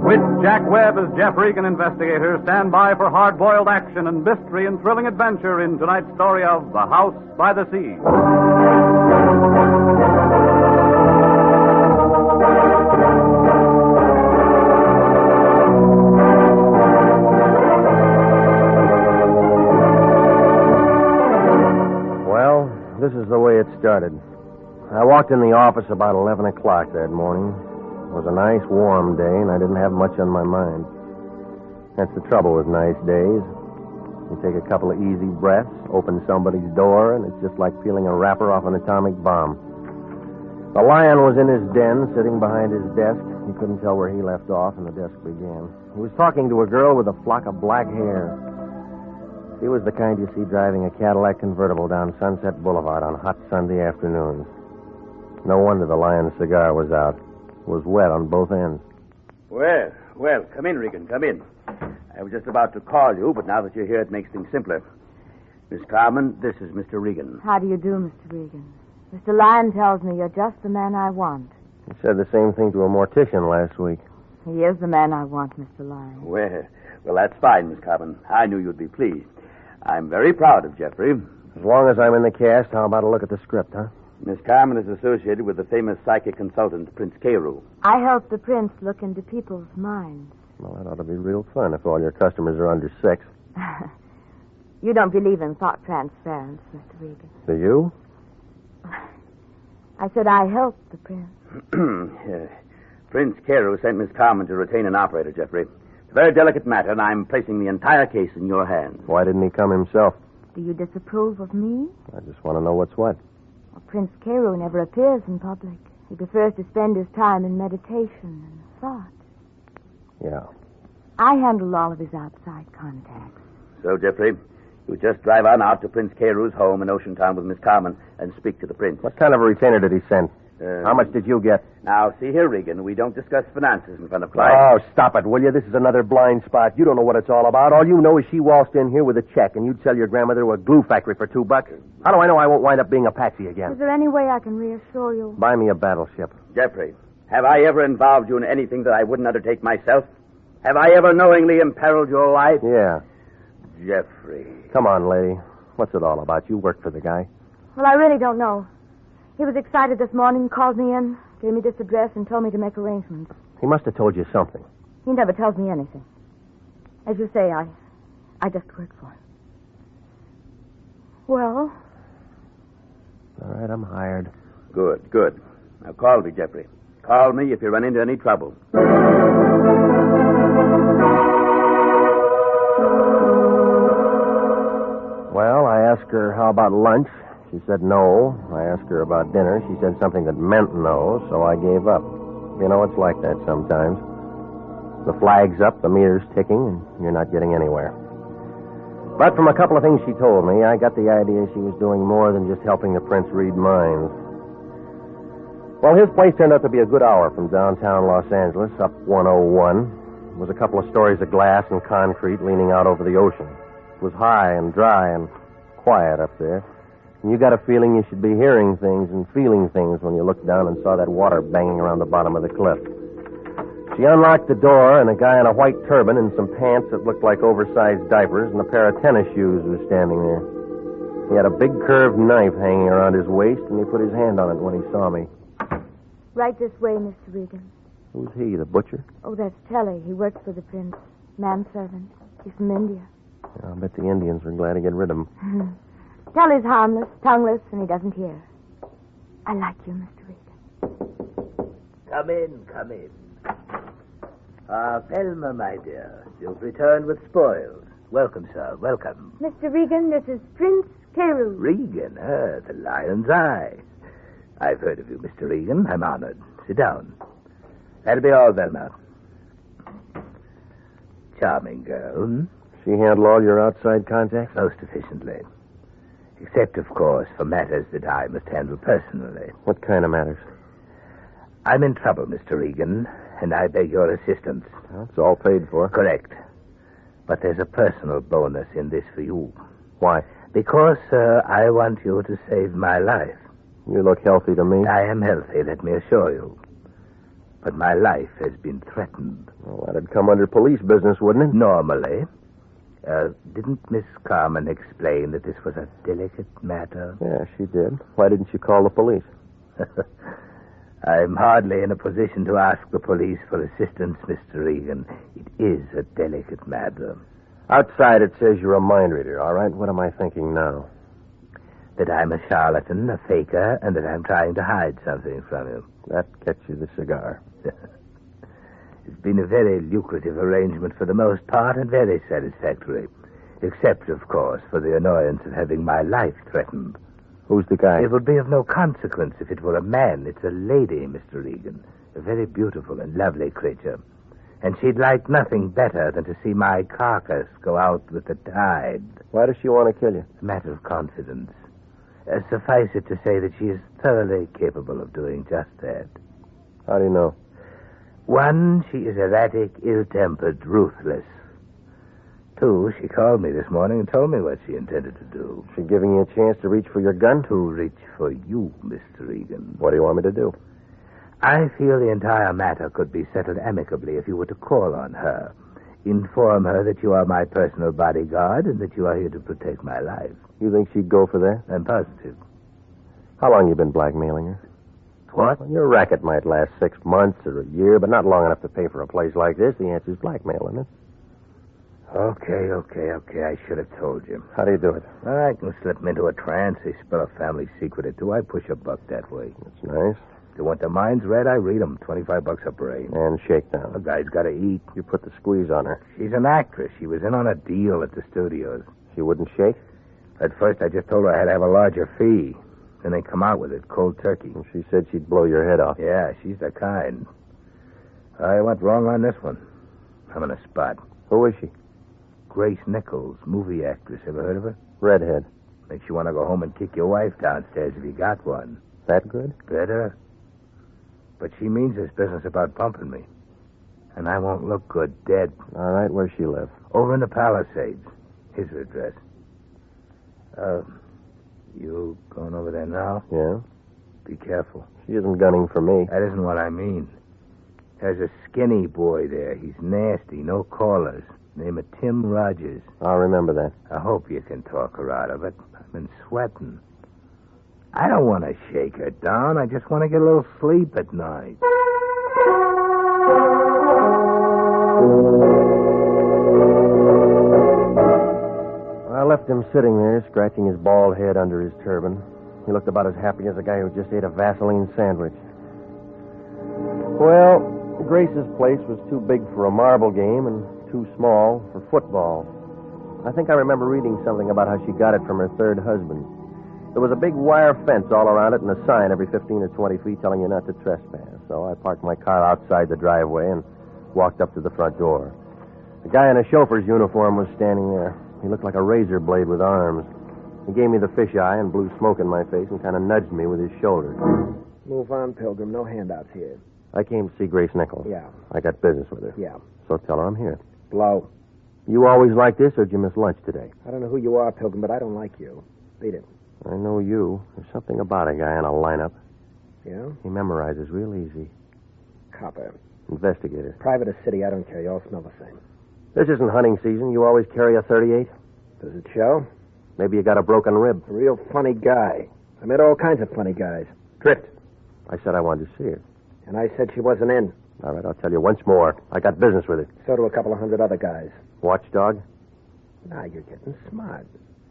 With Jack Webb as Jeff Regan, Investigator, stand by for hard-boiled action and mystery and thrilling adventure in tonight's story of The House by the Sea. This is the way it started. I walked in the office about 11 o'clock that morning. It was a nice, warm day, and I didn't have much on my mind. That's the trouble with nice days. You take a couple of easy breaths, open somebody's door, and it's just like peeling a wrapper off an atomic bomb. The Lion was in his den, sitting behind his desk. You couldn't tell where he left off, and the desk began. He was talking to a girl with a flock of black hair. She was the kind you see driving a Cadillac convertible down Sunset Boulevard on hot Sunday afternoons. No wonder the Lion's cigar was out. It was wet on both ends. Well, come in, Regan, come in. I was just about to call you, but now that you're here, it makes things simpler. Miss Carmen, this is Mr. Regan. How do you do, Mr. Regan? Mr. Lyon tells me you're just the man I want. He said the same thing to a mortician last week. He is the man I want, Mr. Lyon. Well, that's fine, Miss Carmen. I knew you'd be pleased. I'm very proud of Jeffrey. As long as I'm in the cast, how about a look at the script, huh? Miss Carmen is associated with the famous psychic consultant, Prince Carew. I help the prince look into people's minds. Well, that ought to be real fun if all your customers are under 6. You don't believe in thought transference, Mr. Regan. Do you? I said I help the prince. Prince Carew sent Miss Carmen to retain an operator, Jeffrey. It's a very delicate matter, and I'm placing the entire case in your hands. Why didn't he come himself? Do you disapprove of me? I just want to know what's what. Well, Prince Carew never appears in public. He prefers to spend his time in meditation and thought. Yeah. I handle all of his outside contacts. So, Jeffrey, you just drive on out to Prince Carew's home in Ocean Town with Miss Carmen and speak to the prince. What kind of a retainer did he send? How much did you get? Now, see here, Regan, we don't discuss finances in front of clients. Oh, stop it, will you? This is another blind spot. You don't know what it's all about. All you know is she waltzed in here with a check, and you'd sell your grandmother to a glue factory for $2. How do I know I won't wind up being a patsy again? Is there any way I can reassure you? Buy me a battleship. Jeffrey, have I ever involved you in anything that I wouldn't undertake myself? Have I ever knowingly imperiled your life? Yeah. Jeffrey. Come on, lady. What's it all about? You work for the guy. Well, I really don't know. He was excited this morning, called me in, gave me this address, and told me to make arrangements. He must have told you something. He never tells me anything. As you say, I just work for him. Well? All right, I'm hired. Good, good. Now call me, Jeffrey. Call me if you run into any trouble. Well, I asked her how about lunch. She said no. I asked her about dinner. She said something that meant no, so I gave up. You know, it's like that sometimes. The flag's up, the meter's ticking, and you're not getting anywhere. But from a couple of things she told me, I got the idea she was doing more than just helping the prince read minds. Well, his place turned out to be a good hour from downtown Los Angeles, up 101. It was a couple of stories of glass and concrete leaning out over the ocean. It was high and dry and quiet up there. And you got a feeling you should be hearing things and feeling things when you looked down and saw that water banging around the bottom of the cliff. She unlocked the door, and a guy in a white turban and some pants that looked like oversized diapers and a pair of tennis shoes was standing there. He had a big curved knife hanging around his waist, and he put his hand on it when he saw me. Right this way, Mr. Regan. Who's he, the butcher? Oh, that's Telly. He works for the prince. Manservant. He's from India. I'll bet the Indians were glad to get rid of him. Telly's harmless, tongueless, and he doesn't hear. I like you, Mr. Regan. Come in, come in. Thelma, my dear, you've returned with spoils. Welcome, sir, welcome. Mr. Regan, this is Prince Carew. Regan, the Lion's Eye. I've heard of you, Mr. Regan. I'm honored. Sit down. That'll be all, Thelma. Charming girl, hmm? She handle all your outside contacts? Most efficiently. Except, of course, for matters that I must handle personally. What kind of matters? I'm in trouble, Mr. Regan, and I beg your assistance. Well, it's all paid for. Correct. But there's a personal bonus in this for you. Why? Because, sir, I want you to save my life. You look healthy to me. I am healthy, let me assure you. But my life has been threatened. Well, that'd come under police business, wouldn't it? Normally. Didn't Miss Carmen explain that this was a delicate matter? Yeah, she did. Why didn't you call the police? I'm hardly in a position to ask the police for assistance, Mr. Regan. It is a delicate matter. Outside it says you're a mind reader, all right? What am I thinking now? That I'm a charlatan, a faker, and that I'm trying to hide something from you. That gets you the cigar. It's been a very lucrative arrangement for the most part and very satisfactory. Except, of course, for the annoyance of having my life threatened. Who's the guy? It would be of no consequence if it were a man. It's a lady, Mr. Regan. A very beautiful and lovely creature. And she'd like nothing better than to see my carcass go out with the tide. Why does she want to kill you? A matter of confidence. Suffice it to say that she is thoroughly capable of doing just that. How do you know? One, she is erratic, ill-tempered, ruthless. Two, she called me this morning and told me what she intended to do. She giving you a chance to reach for your gun? To reach for you, Mr. Regan. What do you want me to do? I feel the entire matter could be settled amicably if you were to call on her. Inform her that you are my personal bodyguard and that you are here to protect my life. You think she'd go for that? I'm positive. How long you been blackmailing her? What? Well, your racket might last 6 months or a year, but not long enough to pay for a place like this. The answer's blackmail, isn't it? Okay. I should have told you. How do you do it? I can slip them into a trance. They spill a family secret or two. I push a buck that way. That's nice. They want their minds read, I read them. $25 a brain. And shakedown. A guy's got to eat. You put the squeeze on her. She's an actress. She was in on a deal at the studios. She wouldn't shake? At first, I just told her I had to have a larger fee. Then they come out with it, cold turkey. And she said she'd blow your head off. Yeah, she's the kind. I went wrong on this one. I'm in a spot. Who is she? Grace Nichols, movie actress. Ever heard of her? Redhead. Makes you want to go home and kick your wife downstairs if you got one. That good? Better. But she means this business about pumping me. And I won't look good dead. All right, where's she live? Over in the Palisades. Here's her address. You going over there now? Yeah. Be careful. She isn't gunning for me. That isn't what I mean. There's a skinny boy there. He's nasty, no callers. Name of Tim Rogers. I'll remember that. I hope you can talk her out of it. I've been sweating. I don't want to shake her down. I just want to get a little sleep at night. I left him sitting there, scratching his bald head under his turban. He looked about as happy as a guy who just ate a Vaseline sandwich. Well, Grace's place was too big for a marble game and too small for football. I think I remember reading something about how she got it from her third husband. There was a big wire fence all around it and a sign every 15 or 20 feet telling you not to trespass. So I parked my car outside the driveway and walked up to the front door. A guy in a chauffeur's uniform was standing there. He looked like a razor blade with arms. He gave me the fisheye and blew smoke in my face and kind of nudged me with his shoulder. Move on, Pilgrim. No handouts here. I came to see Grace Nichols. Yeah. I got business with her. Yeah. So tell her I'm here. Blow. You always like this, or did you miss lunch today? I don't know who you are, Pilgrim, but I don't like you. Beat it. I know you. There's something about a guy in a lineup. Yeah? He memorizes real easy. Copper. Investigator. Private or city, I don't care. You all smell the same. This isn't hunting season. You always carry a .38? Does it show? Maybe you got a broken rib. A real funny guy. I met all kinds of funny guys. Drift. I said I wanted to see her. And I said she wasn't in. All right, I'll tell you once more. I got business with her. So do a couple of hundred other guys. Watchdog? Now you're getting smart.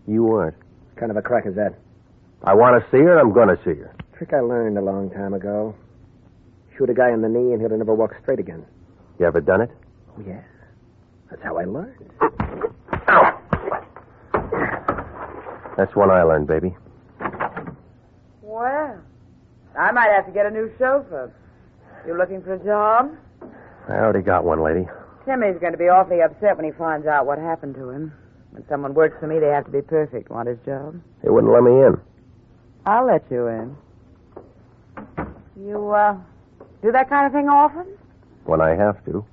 You weren't. What kind of a crack is that? I want to see her, I'm going to see her. Trick I learned a long time ago. Shoot a guy in the knee and he'll never walk straight again. You ever done it? Oh, yes. That's how I learned. That's one I learned, baby. Well, I might have to get a new chauffeur. You looking for a job? I already got one, lady. Timmy's going to be awfully upset when he finds out what happened to him. When someone works for me, they have to be perfect. Want his job? He wouldn't let me in. I'll let you in. You, do that kind of thing often? When I have to.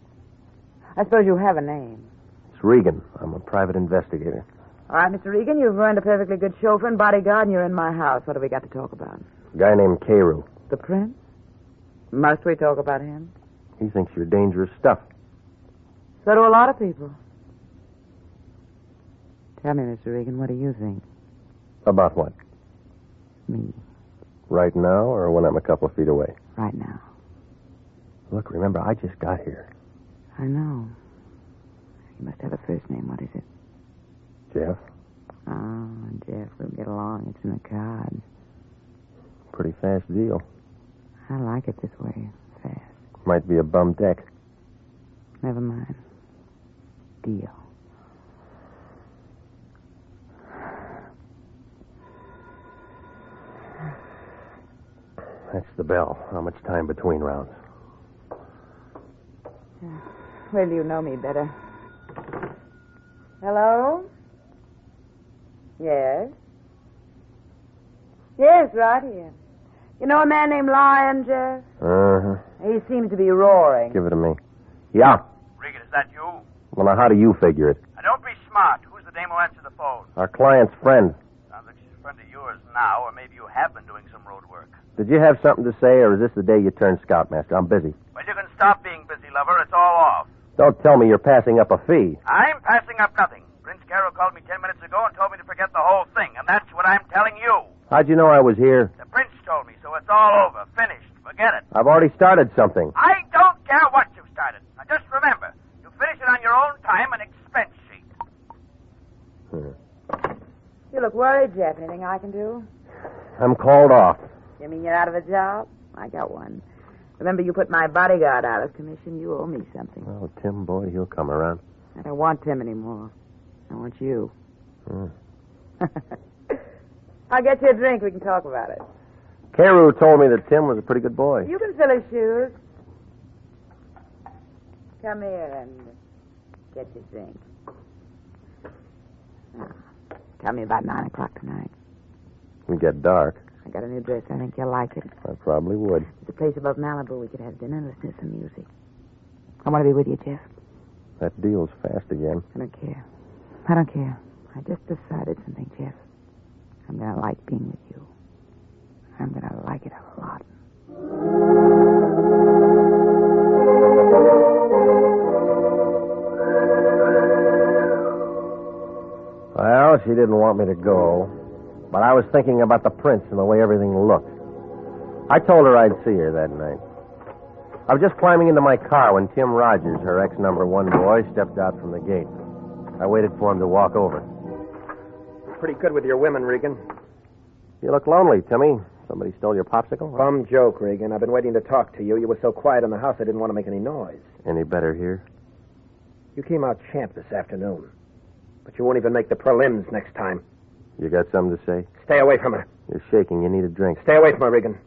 I suppose you have a name. It's Regan. I'm a private investigator. All right, Mr. Regan, you've earned a perfectly good chauffeur and bodyguard, and you're in my house. What have we got to talk about? A guy named Carew. The prince? Must we talk about him? He thinks you're dangerous stuff. So do a lot of people. Tell me, Mr. Regan, what do you think? About what? Me. Right now or when I'm a couple of feet away? Right now. Look, remember, I just got here. I know. You must have a first name. What is it? Jeff. Oh, Jeff, we'll get along. It's in the cards. Pretty fast deal. I like it this way. Fast. Might be a bum deck. Never mind. Deal. That's the bell. How much time between rounds? Well, you know me better. Hello? Yes? Yes, right here. You know a man named Lyon, Jeff? Uh-huh. He seems to be roaring. Give it to me. Yeah. Regan, is that you? Well, now, how do you figure it? Now, don't be smart. Who's the dame who answered the phone? Our client's friend. Sounds like she's a friend of yours now, or maybe you have been doing some road work. Did you have something to say, or is this the day you turn scoutmaster? I'm busy. Well, you can stop being busy, lover. It's all off. Don't tell me you're passing up a fee. I'm passing up nothing. Prince Carroll called me 10 minutes ago and told me to forget the whole thing, and that's what I'm telling you. How'd you know I was here? The prince all over. Finished. Forget it. I've already started something. I don't care what you started. Now, just remember, you finish it on your own time and expense sheet. You look worried, Jeff. Anything I can do? I'm called off. You mean you're out of a job? I got one. Remember, you put my bodyguard out of commission. You owe me something. Oh, Tim, boy, he'll come around. I don't want Tim anymore. I want you. I'll get you a drink. We can talk about it. Carew told me that Tim was a pretty good boy. You can fill his shoes. Come here and get your drink. Now, tell me about 9 o'clock tonight. It'll get dark. I got a new dress. I think you'll like it. I probably would. There's a place above Malibu. We could have dinner and listen to some music. I want to be with you, Jeff. That deal's fast again. I don't care. I don't care. I just decided something, Jeff. I'm going to like being with you. I'm going to like it a lot. Well, she didn't want me to go, but I was thinking about the prince and the way everything looked. I told her I'd see her that night. I was just climbing into my car when Tim Rogers, her ex-number 1 boy, stepped out from the gate. I waited for him to walk over. Pretty good with your women, Regan. You look lonely, Timmy. Somebody stole your popsicle? Bum joke, Regan. I've been waiting to talk to you. You were so quiet in the house I didn't want to make any noise. Any better here? You came out champ this afternoon. But you won't even make the prelims next time. You got something to say? Stay away from her. You're shaking. You need a drink. Stay away from her, Regan.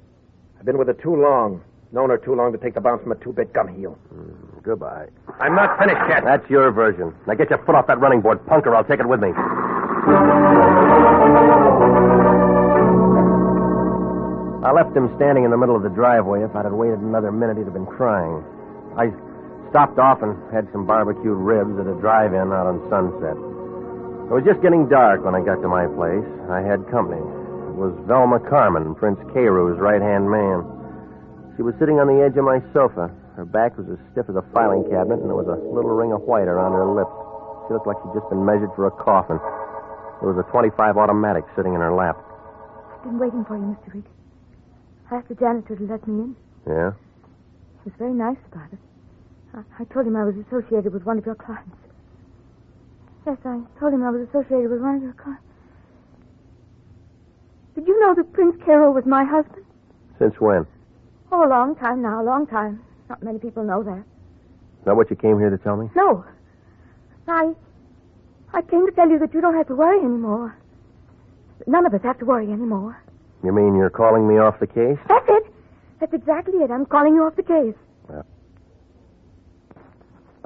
I've been with her too long. Known her too long to take the bounce from a 2-bit gum heel. Goodbye. I'm not finished yet. That's your version. Now get your foot off that running board, punk, or I'll take it with me. I left him standing in the middle of the driveway. If I'd have waited another minute, he'd have been crying. I stopped off and had some barbecued ribs at a drive-in out on Sunset. It was just getting dark when I got to my place. I had company. It was Velma Carmen, Prince Carew's right-hand man. She was sitting on the edge of my sofa. Her back was as stiff as a filing cabinet, and there was a little ring of white around her lips. She looked like she'd just been measured for a coffin. There was a .25 automatic sitting in her lap. I've been waiting for you, Mr. Regan. I asked the janitor to let me in. Yeah? He was very nice about it. I told him I was associated with one of your clients. Yes, I told him I was associated with one of your clients. Did you know that Prince Carew was my husband? Since when? Oh, a long time now, a long time. Not many people know that. Is that what you came here to tell me? No. I came to tell you that you don't have to worry anymore. None of us have to worry anymore. You mean you're calling me off the case? That's it. That's exactly it. I'm calling you off the case. Well,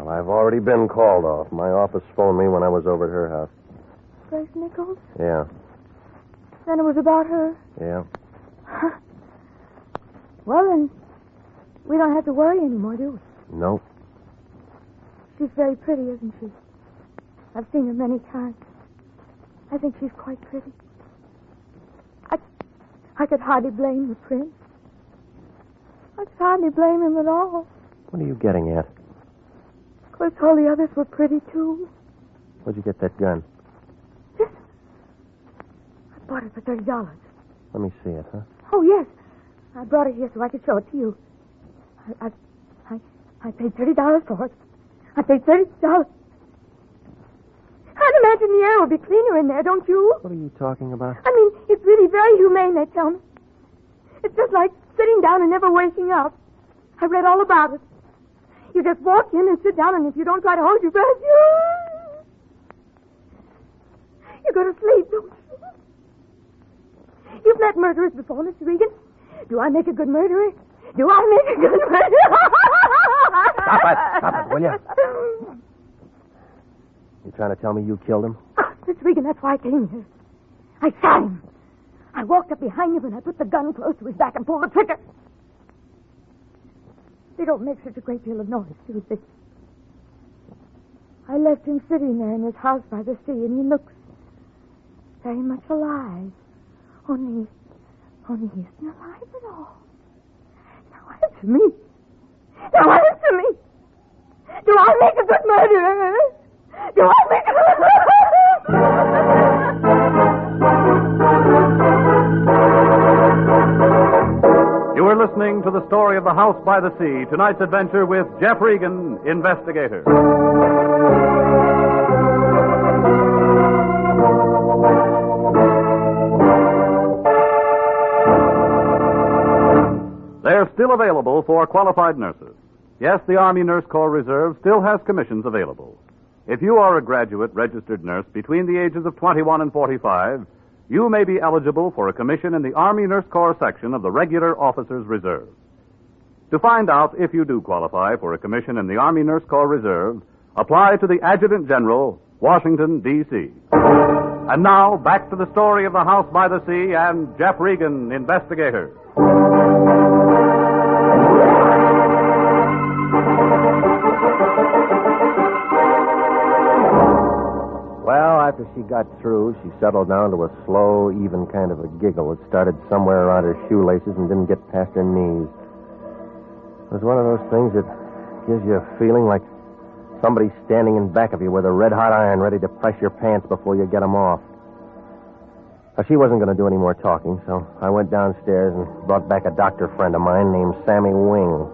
I've already been called off. My office phoned me when I was over at her house. Grace Nichols? Yeah. Then it was about her? Yeah. Huh. Well, then, we don't have to worry anymore, do we? No. She's very pretty, isn't she? I've seen her many times. I think she's quite pretty. I could hardly blame the prince. I could hardly blame him at all. What are you getting at? Of course, all the others were pretty, too. Where'd you get that gun? I bought it for $30. Let me see it, huh? Oh, yes. I brought it here so I could show it to you. I paid $30 for it. I paid $30. I'd imagine the air will be cleaner in there, don't you? What are you talking about? I mean, it's really very humane, they tell me. It's just like sitting down and never waking up. I read all about it. You just walk in and sit down, and if you don't try to hold your breath, you go to sleep, don't you? You've met murderers before, Mr. Regan. Do I make a good murderer? Do I make a good murderer? Stop it, will you? You trying to tell me you killed him? Oh, Mr. Regan, that's why I came here. I shot him. I walked up behind him and I put the gun close to his back and pulled the trigger. They don't make such a great deal of noise, do they? I left him sitting there in his house by the sea, and he looks very much alive. Only he isn't alive at all. Now answer me. Now answer me. Do I make a good murderer? Do I make a good murderer? listening to the story of the House by the Sea, tonight's adventure with Jeff Regan, Investigator. They're still available for qualified nurses. Yes, the Army Nurse Corps Reserve still has commissions available. If you are a graduate registered nurse between the ages of 21 and 45, you may be eligible for a commission in the Army Nurse Corps section of the Regular Officers Reserve. To find out if you do qualify for a commission in the Army Nurse Corps Reserve, apply to the Adjutant General, Washington, D.C. And now, back to the story of the House by the Sea and Jeff Regan, Investigator. Well, after she got through, she settled down to a slow, even kind of a giggle that started somewhere around her shoelaces and didn't get past her knees. It was one of those things that gives you a feeling like somebody's standing in back of you with a red-hot iron ready to press your pants before you get them off. Now, she wasn't going to do any more talking, so I went downstairs and brought back a doctor friend of mine named Sammy Wing.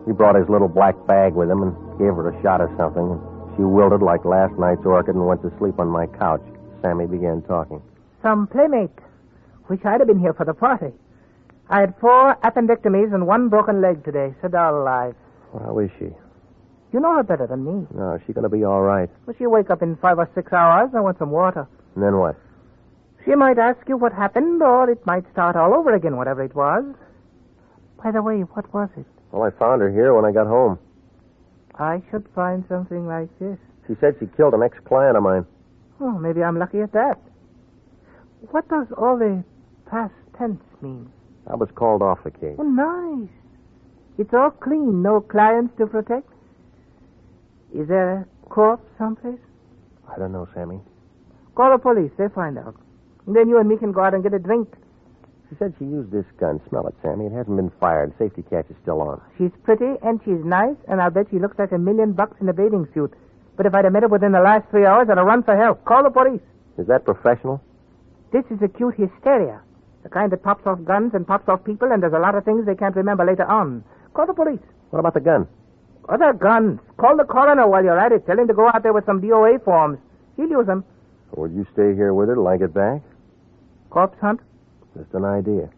He brought his little black bag with him and gave her a shot of something. She wilted like last night's orchid and went to sleep on my couch. Sammy began talking. Some playmate. Wish I'd have been here for the party. I had 4 appendectomies and 1 broken leg today. So all alive. How is she? You know her better than me. No, she's going to be all right. Well, she'll wake up in 5 or 6 hours. I want some water. And then what? She might ask you what happened, or it might start all over again, whatever it was. By the way, what was it? Well, I found her here when I got home. I should find something like this. She said she killed an ex-client of mine. Oh, maybe I'm lucky at that. What does all the past tense mean? I was called off the case. Oh, nice. It's all clean. No clients to protect. Is there a corpse someplace? I don't know, Sammy. Call the police. They'll find out. And then you and me can go out and get a drink. She said she used this gun. Smell it, Sammy. It hasn't been fired. Safety catch is still on. She's pretty and she's nice, and I'll bet she looks like $1 million in a bathing suit. But if I'd have met her within the last 3 hours, I'd have run for help. Call the police. Is that professional? This is acute hysteria. The kind that pops off guns and pops off people, and there's a lot of things they can't remember later on. Call the police. What about the gun? Other guns. Call the coroner while you're at it. Tell him to go out there with some DOA forms. He'll use them. Will you stay here with her till I get back? Corpse hunt? Just an idea.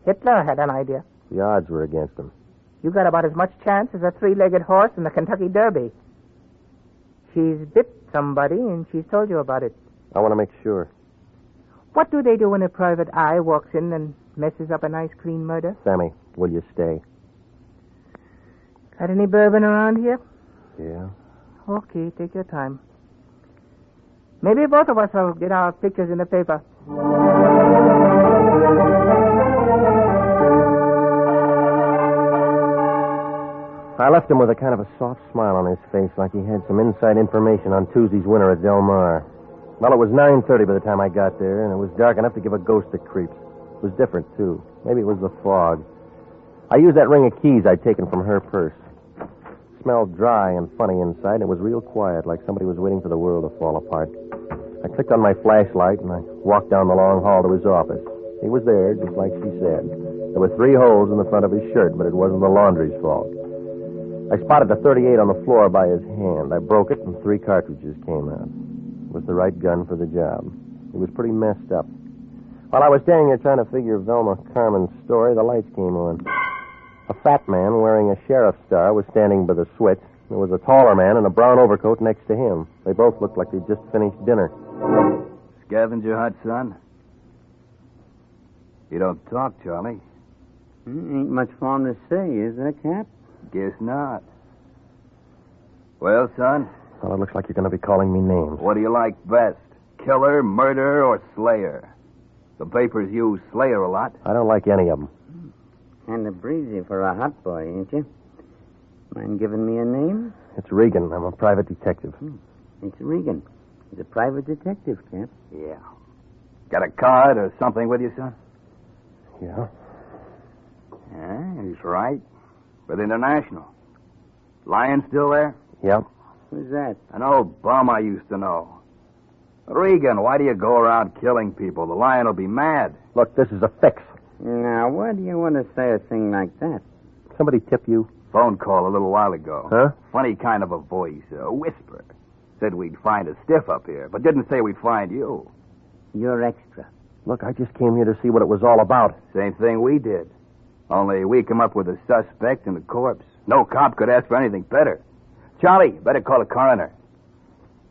Hitler had an idea. The odds were against him. You got about as much chance as a 3-legged horse in the Kentucky Derby. She's bit somebody, and she's told you about it. I want to make sure. What do they do when a private eye walks in and messes up a nice, clean murder? Sammy, will you stay? Got any bourbon around here? Yeah. Okay, take your time. Maybe both of us will get our pictures in the paper. I left him with a kind of a soft smile on his face, like he had some inside information on Tuesday's winner at Del Mar. Well, it was 9:30 by the time I got there, and it was dark enough to give a ghost the creeps. It was different, too. Maybe it was the fog. I used that ring of keys I'd taken from her purse. It smelled dry and funny inside, and it was real quiet, like somebody was waiting for the world to fall apart. I clicked on my flashlight, and I walked down the long hall to his office. He was there, just like she said. There were 3 holes in the front of his shirt, but it wasn't the laundry's fault. I spotted the .38 on the floor by his hand. I broke it, and 3 cartridges came out. It was the right gun for the job. He was pretty messed up. While I was standing there trying to figure Velma Carmen's story, the lights came on. A fat man wearing a sheriff's star was standing by the switch. There was a taller man in a brown overcoat next to him. They both looked like they'd just finished dinner. Scavenger hunt, son? You don't talk, Charlie. Ain't much for him to say, is there, Cap? Guess not. Well, son? Well, it looks like you're going to be calling me names. What do you like best? Killer, murderer, or slayer? The papers use slayer a lot. I don't like any of them. Kind of breezy for a hot boy, ain't you? Mind giving me a name? It's Regan. I'm a private detective. It's Regan. He's a private detective, Cap. Yeah. Got a card or something with you, son? Yeah. Yeah, he's right. With International. Lyon still there? Yep. Who's that? An old bum I used to know. Regan, why do you go around killing people? The Lion will be mad. Look, this is a fix. Now, why do you want to say a thing like that? Somebody tip you? Phone call a little while ago. Huh? Funny kind of a voice, a whisper. Said we'd find a stiff up here, but didn't say we'd find you. You're extra. Look, I just came here to see what it was all about. Same thing we did. Only we come up with a suspect and a corpse. No cop could ask for anything better. Charlie, better call a coroner.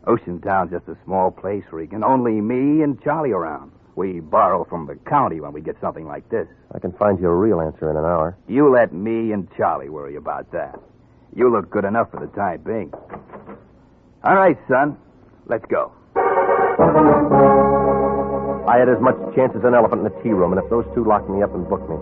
Oceantown's just a small place, Regan. Only me and Charlie around. We borrow from the county when we get something like this. I can find you a real answer in an hour. You let me and Charlie worry about that. You look good enough for the time being. All right, son. Let's go. I had as much chance as an elephant in the tea room, and if those two locked me up and booked me.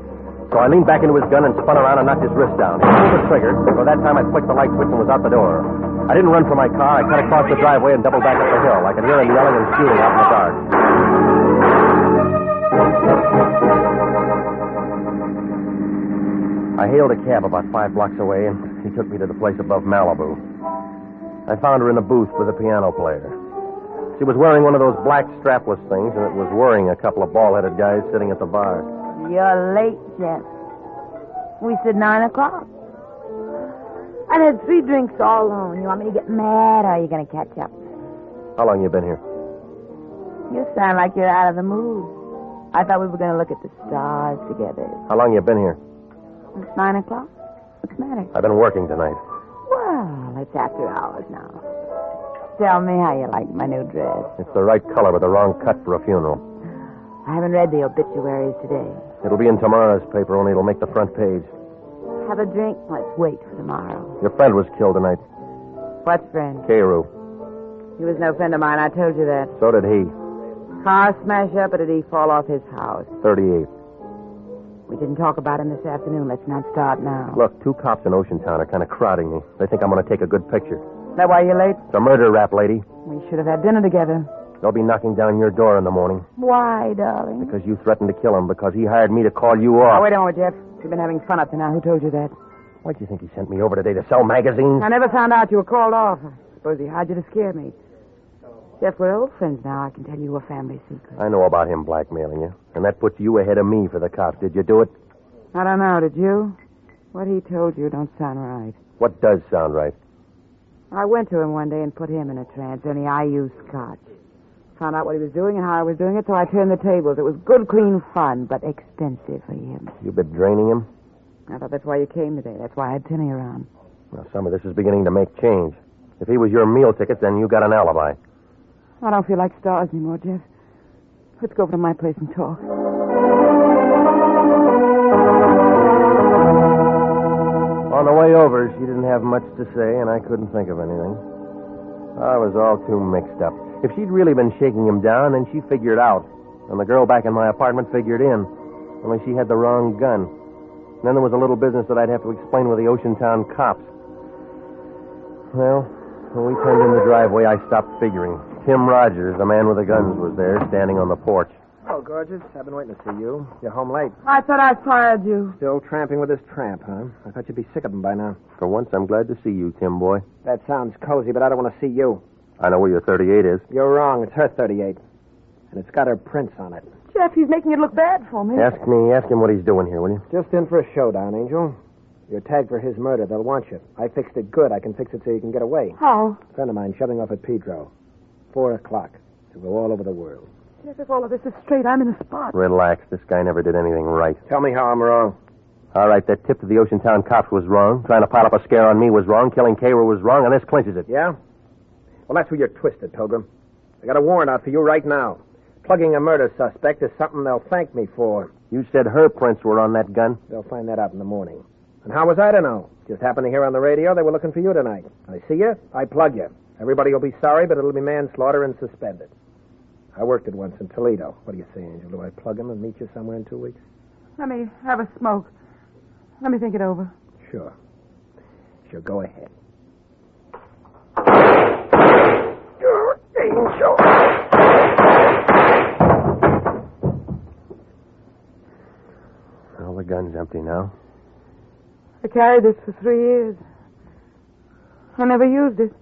So I leaned back into his gun and spun around and knocked his wrist down. He pulled the trigger, so that time I flicked the light switch and was out the door. I didn't run for my car. I cut across the driveway and doubled back up the hill. I could hear him yelling and shooting out in the dark. I hailed a cab about 5 blocks away, and he took me to the place above Malibu. I found her in a booth with a piano player. She was wearing one of those black strapless things, and it was worrying a couple of bald-headed guys sitting at the bar. You're late, Jeff. We said 9 o'clock. I've had 3 drinks all alone. You want me to get mad, or are you going to catch up? How long you been here? You sound like you're out of the mood. I thought we were going to look at the stars together. How long you been here? It's 9 o'clock. What's the matter? I've been working tonight. Well, it's after hours now. Tell me how you like my new dress. It's the right color with the wrong cut for a funeral. I haven't read the obituaries today. It'll be in tomorrow's paper, only it'll make the front page. Have a drink? Let's wait for tomorrow. Your friend was killed tonight. What friend? Carew. He was no friend of mine. I told you that. So did he. Car smash up, or did he fall off his house? 38. We didn't talk about him this afternoon. Let's not start now. Look, 2 cops in Oceantown are kind of crowding me. They think I'm going to take a good picture. Is that why you're late? It's a murder rap, lady. We should have had dinner together. They'll be knocking down your door in the morning. Why, darling? Because you threatened to kill him, because he hired me to call you off. Oh, wait a moment, Jeff. We've been having fun up to now. Who told you that? Why do you think he sent me over today to sell magazines? I never found out you were called off. I suppose he hired you to scare me. Jeff, we're old friends now. I can tell you a family secret. I know about him blackmailing you, and that puts you ahead of me for the cops. Did you do it? I don't know. Did you? What he told you don't sound right. What does sound right? I went to him one day and put him in a trance, only I used scotch. Found out what he was doing and how I was doing it, so I turned the tables. It was good, clean fun, but expensive for him. You've been draining him? I thought that's why you came today. That's why I had Timmy around. Well, some of this is beginning to make change. If he was your meal ticket, then you got an alibi. I don't feel like stars anymore, Jeff. Let's go over to my place and talk. On the way over, she didn't have much to say, and I couldn't think of anything. I was all too mixed up. If she'd really been shaking him down, then she figured out. And the girl back in my apartment figured in. Only she had the wrong gun. And then there was a little business that I'd have to explain with the Oceantown cops. Well, when we turned in the driveway, I stopped figuring. Tim Rogers, the man with the guns, was there, standing on the porch. Oh, gorgeous. I've been waiting to see you. You're home late. I thought I fired you. Still tramping with this tramp, huh? I thought you'd be sick of him by now. For once, I'm glad to see you, Tim boy. That sounds cozy, but I don't want to see you. I know where your 38 is. You're wrong. It's her 38. And it's got her prints on it. Jeff, he's making it look bad for me. Ask him what he's doing here, will you? Just in for a showdown, Angel. You're tagged for his murder. They'll want you. I fixed it good. I can fix it so you can get away. How? A friend of mine shoving off at Pedro. 4 o'clock. To go all over the world. Jeff, if all of this is straight, I'm in a spot. Relax. This guy never did anything right. Tell me how I'm wrong. All right, that tip to the Oceantown cops was wrong. Trying to pile up a scare on me was wrong. Killing Carew was wrong, and this clinches it. Yeah? Well, that's where you're twisted, Pilgrim. I got a warrant out for you right now. Plugging a murder suspect is something they'll thank me for. You said her prints were on that gun? They'll find that out in the morning. And how was I to know? Just happened to hear on the radio they were looking for you tonight. I see you, I plug you. Everybody will be sorry, but it'll be manslaughter and suspended. I worked it once in Toledo. What do you say, Angel? Do I plug him and meet you somewhere in 2 weeks? Let me have a smoke. Let me think it over. Sure. Sure, go ahead. Angel. Well, the gun's empty now. I carried this for 3 years. I never used it.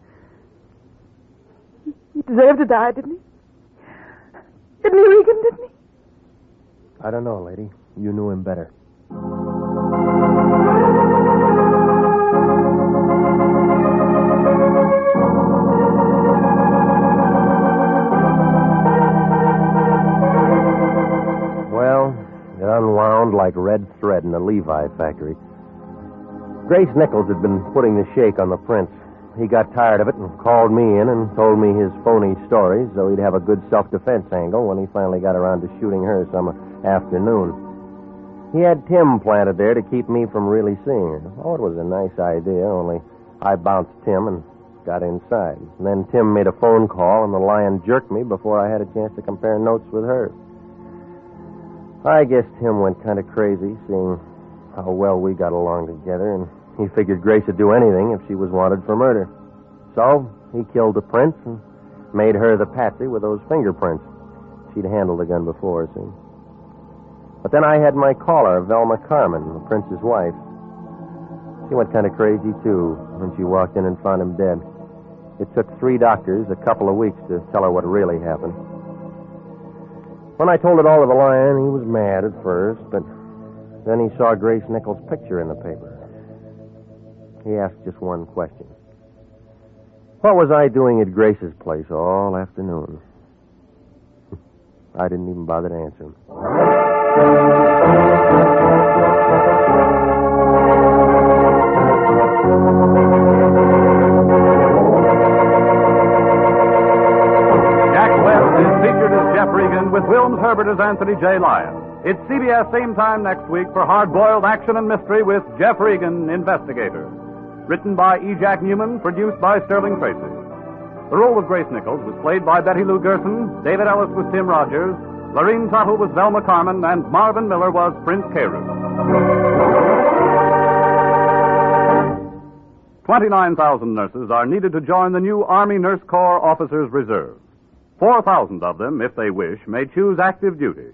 He deserved to die, didn't he? Didn't he, Regan, didn't he? I don't know, lady. you knew him better. Well, it unwound like red thread in the Levi factory. Grace Nichols had been putting the shake on the prince. He got tired of it and called me in and told me his phony stories so he'd have a good self-defense angle when he finally got around to shooting her some afternoon. He had Tim planted there to keep me from really seeing her. Oh, it was a nice idea, only I bounced Tim and got inside. And then Tim made a phone call and the Lion jerked me before I had a chance to compare notes with her. I guess Tim went kind of crazy seeing how well we got along together, and he figured Grace would do anything if she was wanted for murder. So he killed the prince and made her the patsy with those fingerprints. She'd handled the gun before, see? But then I had my caller, Velma Carmen, the prince's wife. She went kind of crazy, too, when she walked in and found him dead. It took 3 doctors a couple of weeks to tell her what really happened. When I told it all to the Lion, he was mad at first, but then he saw Grace Nichols' picture in the paper. He asked just one question. What was I doing at Grace's place all afternoon? I didn't even bother to answer him. Jack Webb is featured as Jeff Regan with Wilms Herbert as Anthony J. Lyon. It's CBS same time next week for hard-boiled action and mystery with Jeff Regan, Investigator. Written by E. Jack Newman, produced by Sterling Tracy. The role of Grace Nichols was played by Betty Lou Gerson, David Ellis was Tim Rogers, Lorene Tuttle was Velma Carmen, and Marvin Miller was Prince Carew. 29,000 nurses are needed to join the new Army Nurse Corps Officers Reserve. 4,000 of them, if they wish, may choose active duty.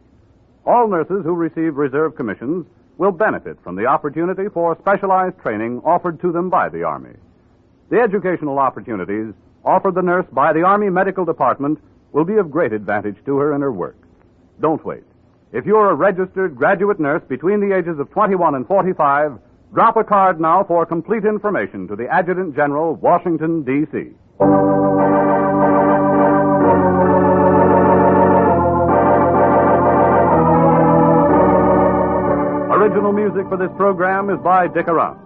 All nurses who receive reserve commissions will benefit from the opportunity for specialized training offered to them by the Army. The educational opportunities offered the nurse by the Army Medical Department will be of great advantage to her in her work. Don't wait. If you're a registered graduate nurse between the ages of 21 and 45, drop a card now for complete information to the Adjutant General, Washington, D.C. Original music for this program is by Dick Arant.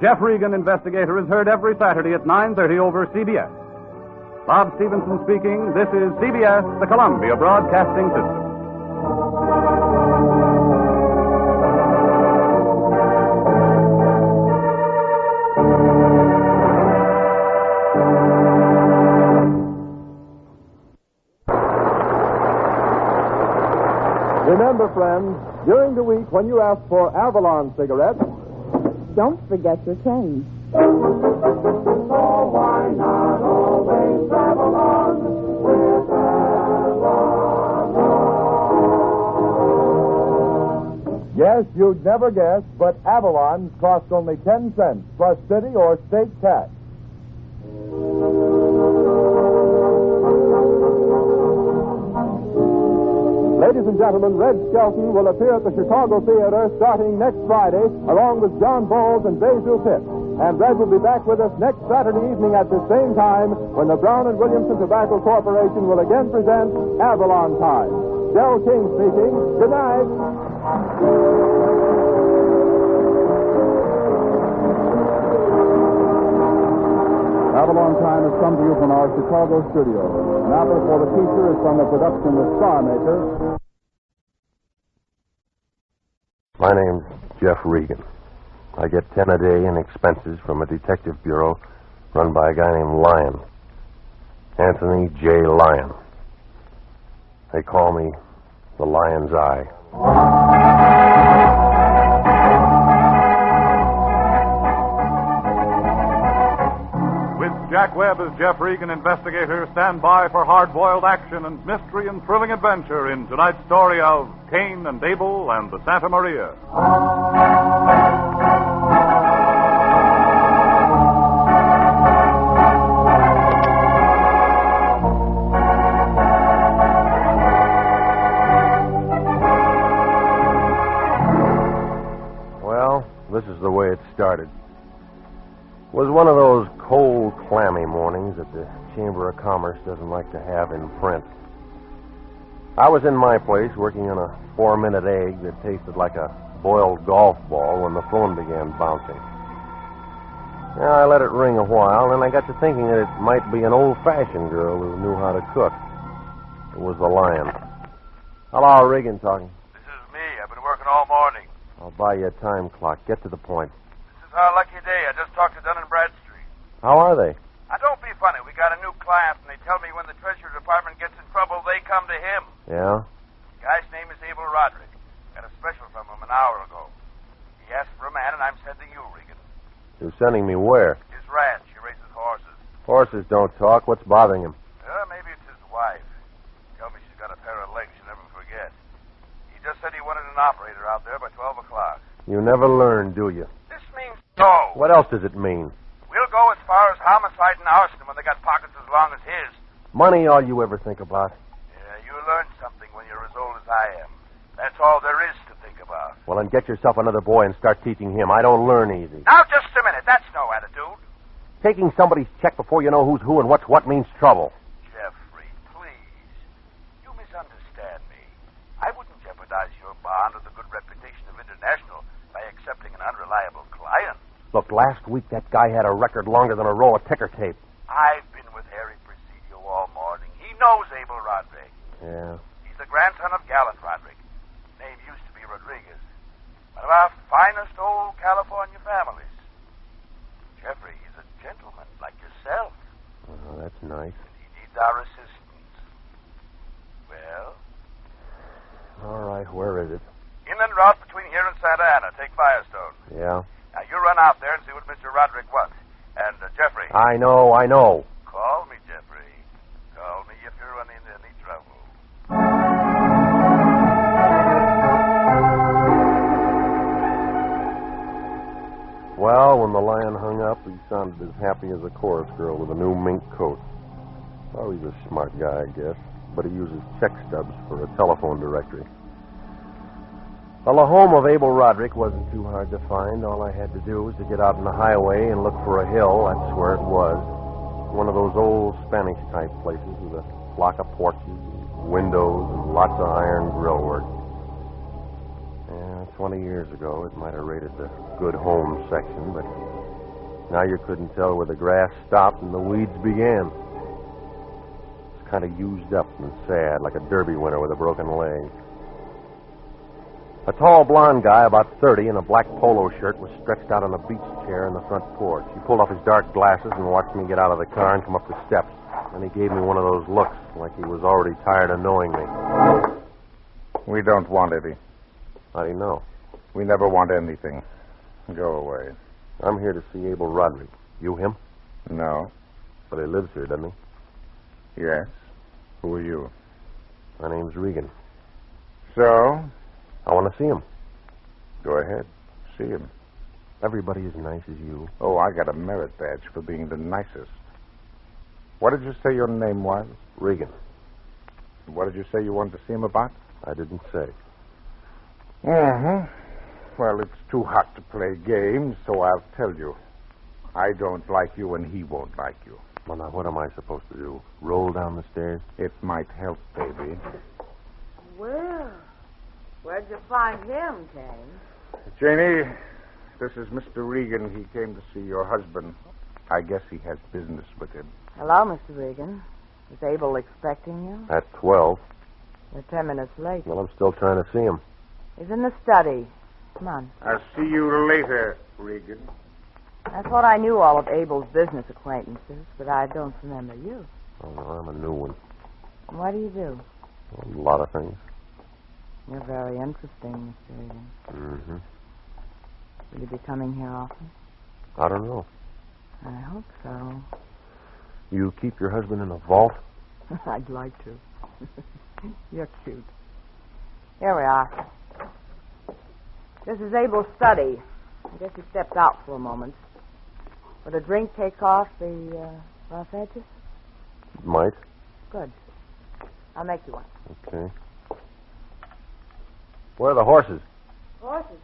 Jeff Regan, Investigator, is heard every Saturday at 9:30 over CBS. Bob Stevenson speaking. This is CBS, the Columbia Broadcasting System. Remember, friends, during the week when you ask for Avalon cigarettes, don't forget your change. Oh, why not always Avalon with Avalon? Yes, you'd never guess, but Avalon costs only 10 cents plus city or state tax. Ladies and gentlemen, Red Skelton will appear at the Chicago Theater starting next Friday, along with John Bowles and Basil Pitt. And Red will be back with us next Saturday evening at the same time when the Brown and Williamson Tobacco Corporation will again present Avalon Time. Del King speaking. Good night. Avalon Time has come to you from our Chicago studio. An apple for the teacher is from the production of Star Maker. My name's Jeff Regan. I get 10 a day in expenses from a detective bureau run by a guy named Lyon. Anthony J. Lyon. They call me the Lion's Eye. Jack Webb as Jeff Regan, Investigator. Stand by for hard-boiled action and mystery and thrilling adventure in tonight's story of Cain and Abel and the Santa Maria. It was one of those cold, clammy mornings that the Chamber of Commerce doesn't like to have in print. I was in my place working on a 4-minute egg that tasted like a boiled golf ball when the phone began bouncing. I let it ring a while, and I got to thinking that it might be an old-fashioned girl who knew how to cook. It was the Lion. Hello, Regan talking. This is me. I've been working all morning. I'll buy you a time clock. Get to the point. This is our lucky day. I just talked to Dun & Bradstreet. How are they? Now, don't be funny. We got a new client, and they tell me when the Treasury Department gets in trouble, they come to him. Yeah? The guy's name is Abel Roderick. Got a special from him an hour ago. He asked for a man, and I'm sending you, Regan. You're sending me where? His ranch. He raises horses. Horses don't talk. What's bothering him? Maybe it's his wife. Tell me she's got a pair of legs she'll never forget. He just said he wanted an operator out there by 12 o'clock. You never learn, do you? This means no. What else does it mean? We'll go as far as homicide and arson when they got pockets as long as his. Money all you ever think about? Yeah, you learn something when you're as old as I am. That's all there is to think about. Well, then get yourself another boy and start teaching him. I don't learn easy. Now, just a minute. That's no attitude. Taking somebody's check before you know who's who and what's what means trouble. Jeffrey, please. You misunderstand me. I wouldn't jeopardize your bond or the good reputation of International by accepting an unreliable client. Look, last week that guy had a record longer than a roll of ticker tape. I've been with Harry Presidio all morning. He knows Abel Roderick. Yeah. He's the grandson of Gallant Roderick. Name used to be Rodriguez. One of our finest old California families. Jeffrey, he's a gentleman like yourself. Oh, that's nice. He needs our assistance. Well? All right, where is it? Inland route between here and Santa Ana. Take Firestone. Yeah? Now, you run out there and see what Mr. Roderick wants. And, Jeffrey. I know. Call me, Jeffrey. Call me if you run into any trouble. Well, when the Lion hung up, he sounded as happy as a chorus girl with a new mink coat. Oh, he's a smart guy, I guess. But he uses check stubs for a telephone directory. Well, the home of Abel Roderick wasn't too hard to find. All I had to do was to get out on the highway and look for a hill. That's where it was. One of those old Spanish-type places with a block of porches, windows, and lots of iron grill work. Yeah, 20 years ago, it might have rated the good home section, but now you couldn't tell where the grass stopped and the weeds began. It's kind of used up and sad, like a derby winner with a broken leg. A tall blonde guy, about 30, in a black polo shirt, was stretched out on a beach chair in the front porch. He pulled off his dark glasses and watched me get out of the car and come up the steps. Then he gave me one of those looks, like he was already tired of knowing me. We don't want any. How do you know? We never want anything. Go away. I'm here to see Abel Roderick. You him? No. But he lives here, doesn't he? Yes. Who are you? My name's Regan. So? I want to see him. Go ahead. See him. Everybody as nice as you. Oh, I got a merit badge for being the nicest. What did you say your name was? Regan. What did you say you wanted to see him about? I didn't say. Mm-hmm. Well, it's too hot to play games, so I'll tell you. I don't like you, and he won't like you. Well, now, what am I supposed to do? Roll down the stairs? It might help, baby. Well, where'd you find him, Cain? Janie, this is Mr. Regan. He came to see your husband. I guess he has business with him. Hello, Mr. Regan. Is Abel expecting you? At 12. You're 10 minutes late. Well, I'm still trying to see him. He's in the study. Come on. I'll see you later, Regan. I thought I knew all of Abel's business acquaintances, but I don't remember you. Oh, no, I'm a new one. What do you do? A lot of things. You're very interesting, Mr. Regan. Mm-hmm. Will you be coming here often? I don't know. I hope so. You keep your husband in a vault? I'd like to. You're cute. Here we are. This is Abel's study. I guess he stepped out for a moment. Would a drink take off the rough edges? Might. Good. I'll make you one. Okay. Where are the horses? Horses?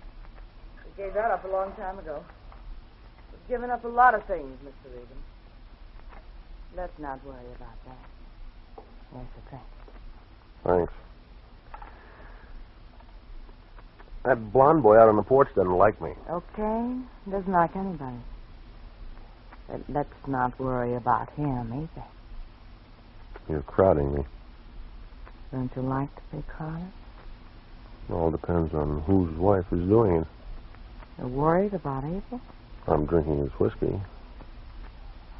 We gave that up a long time ago. given up a lot of things, Mr. Regan. Let's not worry about that. Yes, sir, thanks. Thanks. That blonde boy out on the porch doesn't like me. Okay. Doesn't like anybody. But let's not worry about him either. You're crowding me. Don't you like to be crowded? It all depends on whose wife is doing it. You're worried about April? I'm drinking his whiskey.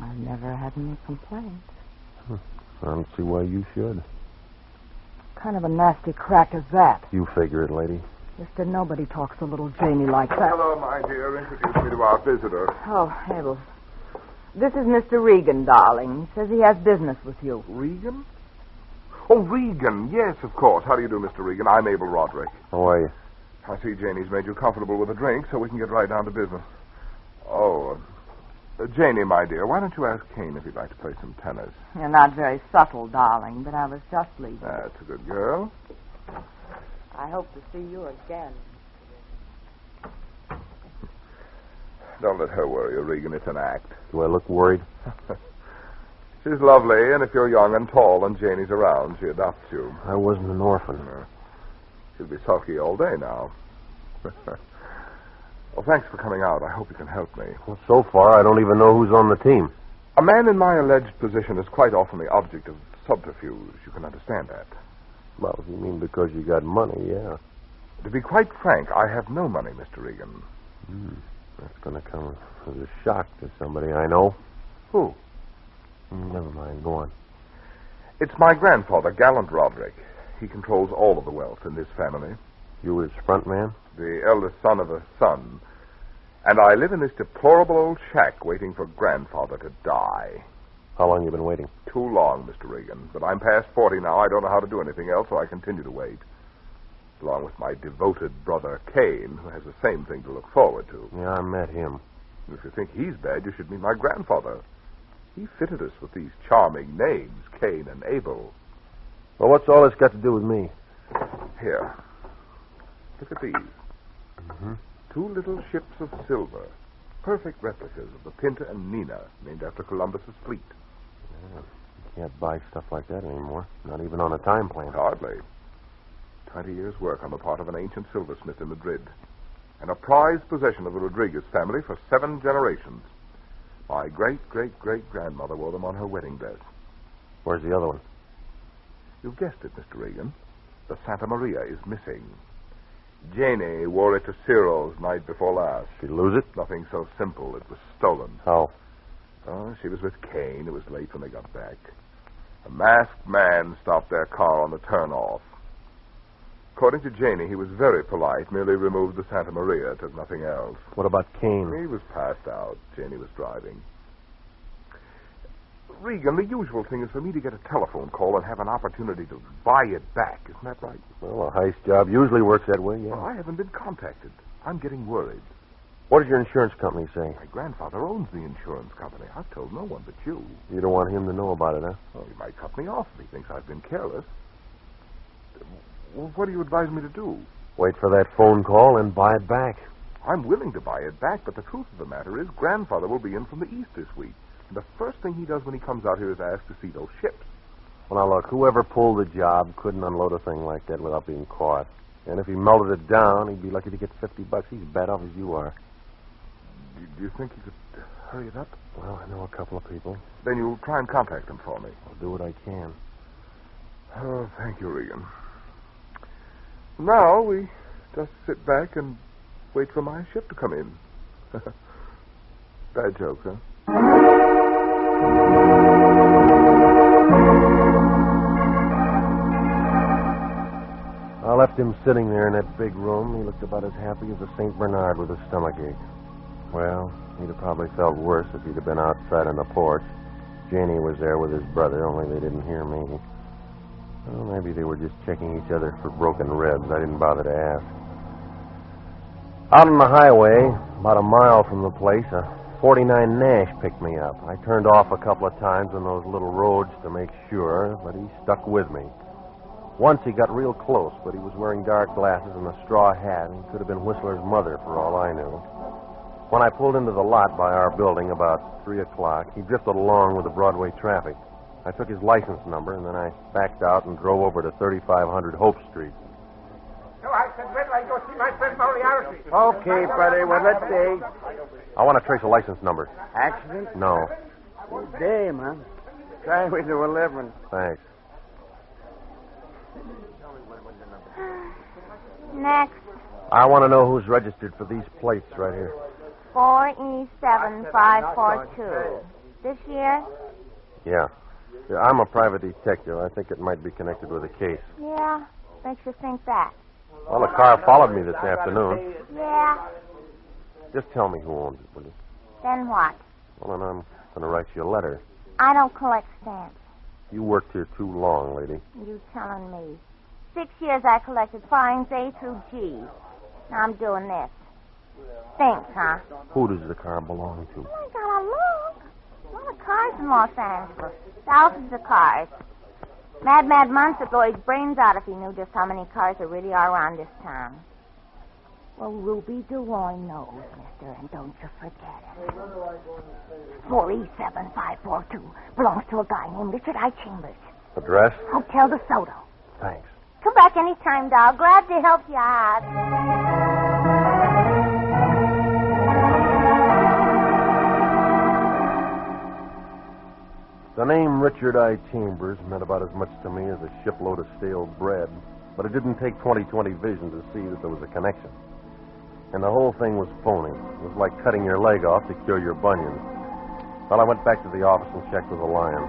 I've never had any complaints. I don't see why you should. What kind of a nasty crack is that? You figure it, lady. Mister, nobody talks to little Janie like that. Hello, my dear. Introduce me to our visitor. Oh, Abel. This is Mr. Regan, darling. He says he has business with you. Regan? Oh, Regan. Yes, of course. How do you do, Mr. Regan? I'm Abel Roderick. How are you? I see Janie's made you comfortable with a drink, so we can get right down to business. Oh, Janie, my dear, why don't you ask Cain if he'd like to play some tennis? You're not very subtle, darling, but I was just leaving. That's a good girl. I hope to see you again. Don't let her worry you, Regan. It's an act. Do I look worried? She's lovely, and if you're young and tall and Janie's around, she adopts you. I wasn't an orphan. She'll be sulky all day now. Well, thanks for coming out. I hope you can help me. Well, so far, I don't even know who's on the team. A man in my alleged position is quite often the object of subterfuge. You can understand that. Well, if you mean because you got money, yeah. To be quite frank, I have no money, Mr. Regan. That's going to come as a shock to somebody I know. Who? Never mind. Go on. It's my grandfather, Gallant Roderick. He controls all of the wealth in this family. You his front man? The eldest son of a son. And I live in this deplorable old shack waiting for grandfather to die. How long you been waiting? Too long, Mr. Regan. But I'm past 40 now. I don't know how to do anything else, so I continue to wait. Along with my devoted brother, Cain, who has the same thing to look forward to. Yeah, I met him. If you think he's bad, you should meet my grandfather. He fitted us with these charming names, Cain and Abel. Well, what's all this got to do with me? Here. Look at these. Mm-hmm. 2 little ships of silver. Perfect replicas of the Pinta and Nina, named after Columbus's fleet. Yeah, you can't buy stuff like that anymore. Not even on a time plan. Hardly. 20 years' work on the part of an ancient silversmith in Madrid. And a prized possession of the Rodriguez family for 7 generations. My great-great-great-grandmother wore them on her wedding dress. Where's the other one? You've guessed it, Mr. Regan. The Santa Maria is missing. Janie wore it to Ciro's night before last. She lose it? Nothing so simple. It was stolen. How? Oh, she was with Cain. It was late when they got back. A masked man stopped their car on the turnoff. According to Janie, he was very polite, merely removed the Santa Maria, took nothing else. What about Cain? He was passed out. Janie was driving. Regan, the usual thing is for me to get a telephone call and have an opportunity to buy it back. Isn't that right? Well, a heist job usually works that way, yeah. Well, I haven't been contacted. I'm getting worried. What does your insurance company say? My grandfather owns the insurance company. I've told no one but you. You don't want him to know about it, huh? Well, he might cut me off if he thinks I've been careless. Well, what do you advise me to do? Wait for that phone call and buy it back. I'm willing to buy it back, but the truth of the matter is grandfather will be in from the east this week. And the first thing he does when he comes out here is ask to see those ships. Well, now, look, whoever pulled the job couldn't unload a thing like that without being caught. And if he melted it down, he'd be lucky to get $50. He's bad off as you are. Do you think you could hurry it up? Well, I know a couple of people. Then you'll try and contact them for me. I'll do what I can. Oh, thank you, Regan. Now we just sit back and wait for my ship to come in. Bad joke, huh? I left him sitting there in that big room. He looked about as happy as a St. Bernard with a stomachache. Well, he'd have probably felt worse if he'd have been outside on the porch. Janie was there with his brother, only they didn't hear me. Well, maybe they were just checking each other for broken ribs. I didn't bother to ask. Out on the highway, about a mile from the place, a 49 Nash picked me up. I turned off a couple of times on those little roads to make sure, but he stuck with me. Once he got real close, but he was wearing dark glasses and a straw hat, and he could have been Whistler's mother for all I knew. When I pulled into the lot by our building about 3 o'clock, he drifted along with the Broadway traffic. I took his license number, and then I backed out and drove over to 3500 Hope Street. So I said, wait till I go see my friend Moriarty. Okay, buddy, well, let's see. I want to trace a license number. Accident? No. Damn, huh? Try me to 11. Thanks. Next, I want to know who's registered for these plates right here. 4E7542. This year? Yeah. I'm a private detective. I think it might be connected with a case. Yeah. Makes you think that. Well, a car followed me this afternoon. Yeah. Just tell me who owns it, will you? Then what? Well, then I'm going to write you a letter. I don't collect stamps. You worked here too long, lady. You telling me. 6 years I collected fines A through G. Now I'm doing this. Stinks, huh? Who does the car belong to? I gotta look. A lot of cars in Los Angeles. Thousands of cars. Mad months would blow his brains out if he knew just how many cars there really are around this town. Well, Ruby DeWine knows, mister, and don't you forget it. 4E7542 belongs to a guy named Richard I. Chambers. Address? Hotel De Soto. Thanks. Come back any time, doll. Glad to help you out. The name Richard I. Chambers meant about as much to me as a shipload of stale bread, but it didn't take 20/20 vision to see that there was a connection. And the whole thing was phony. It was like cutting your leg off to cure your bunions. Well, I went back to the office and checked with the Lion.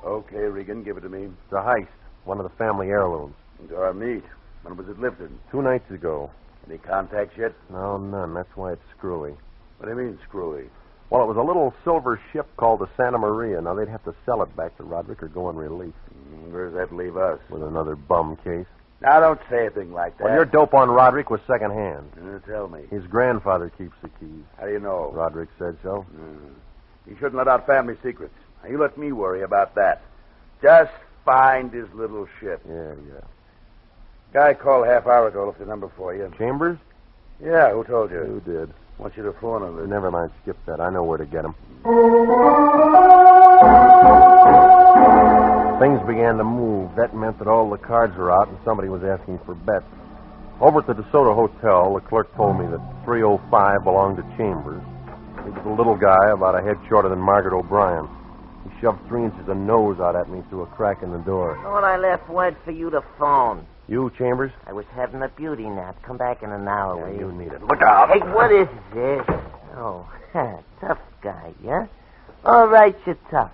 Okay, Regan, give it to me. It's a heist, one of the family heirlooms. Into our meat. When was it lifted? 2 nights ago. Any contacts yet? No, none. That's why it's screwy. What do you mean, screwy? Well, it was a little silver ship called the Santa Maria. Now, they'd have to sell it back to Roderick or go on relief. Where does that leave us? With another bum case. Now, don't say a thing like that. Well, your dope on Roderick was secondhand. Tell me. His grandfather keeps the keys. How do you know? Roderick said so. You shouldn't let out family secrets. Now, you let me worry about that. Just find his little ship. Yeah. Guy called half hour ago, left the number for you. Chambers? Yeah, who told you? Who did? Want you to phone him. Never mind, skip that. I know where to get him. Things began to move. That meant that all the cards were out and somebody was asking for bets. Over at the DeSoto Hotel, the clerk told me that 305 belonged to Chambers. He was a little guy, about a head shorter than Margaret O'Brien. He shoved 3 inches of nose out at me through a crack in the door. All I left word for you to phone. You, Chambers? I was having a beauty nap. Come back in an hour, will You need it. Look out. Hey, what is this? Oh, tough guy, yeah? All right, you're tough.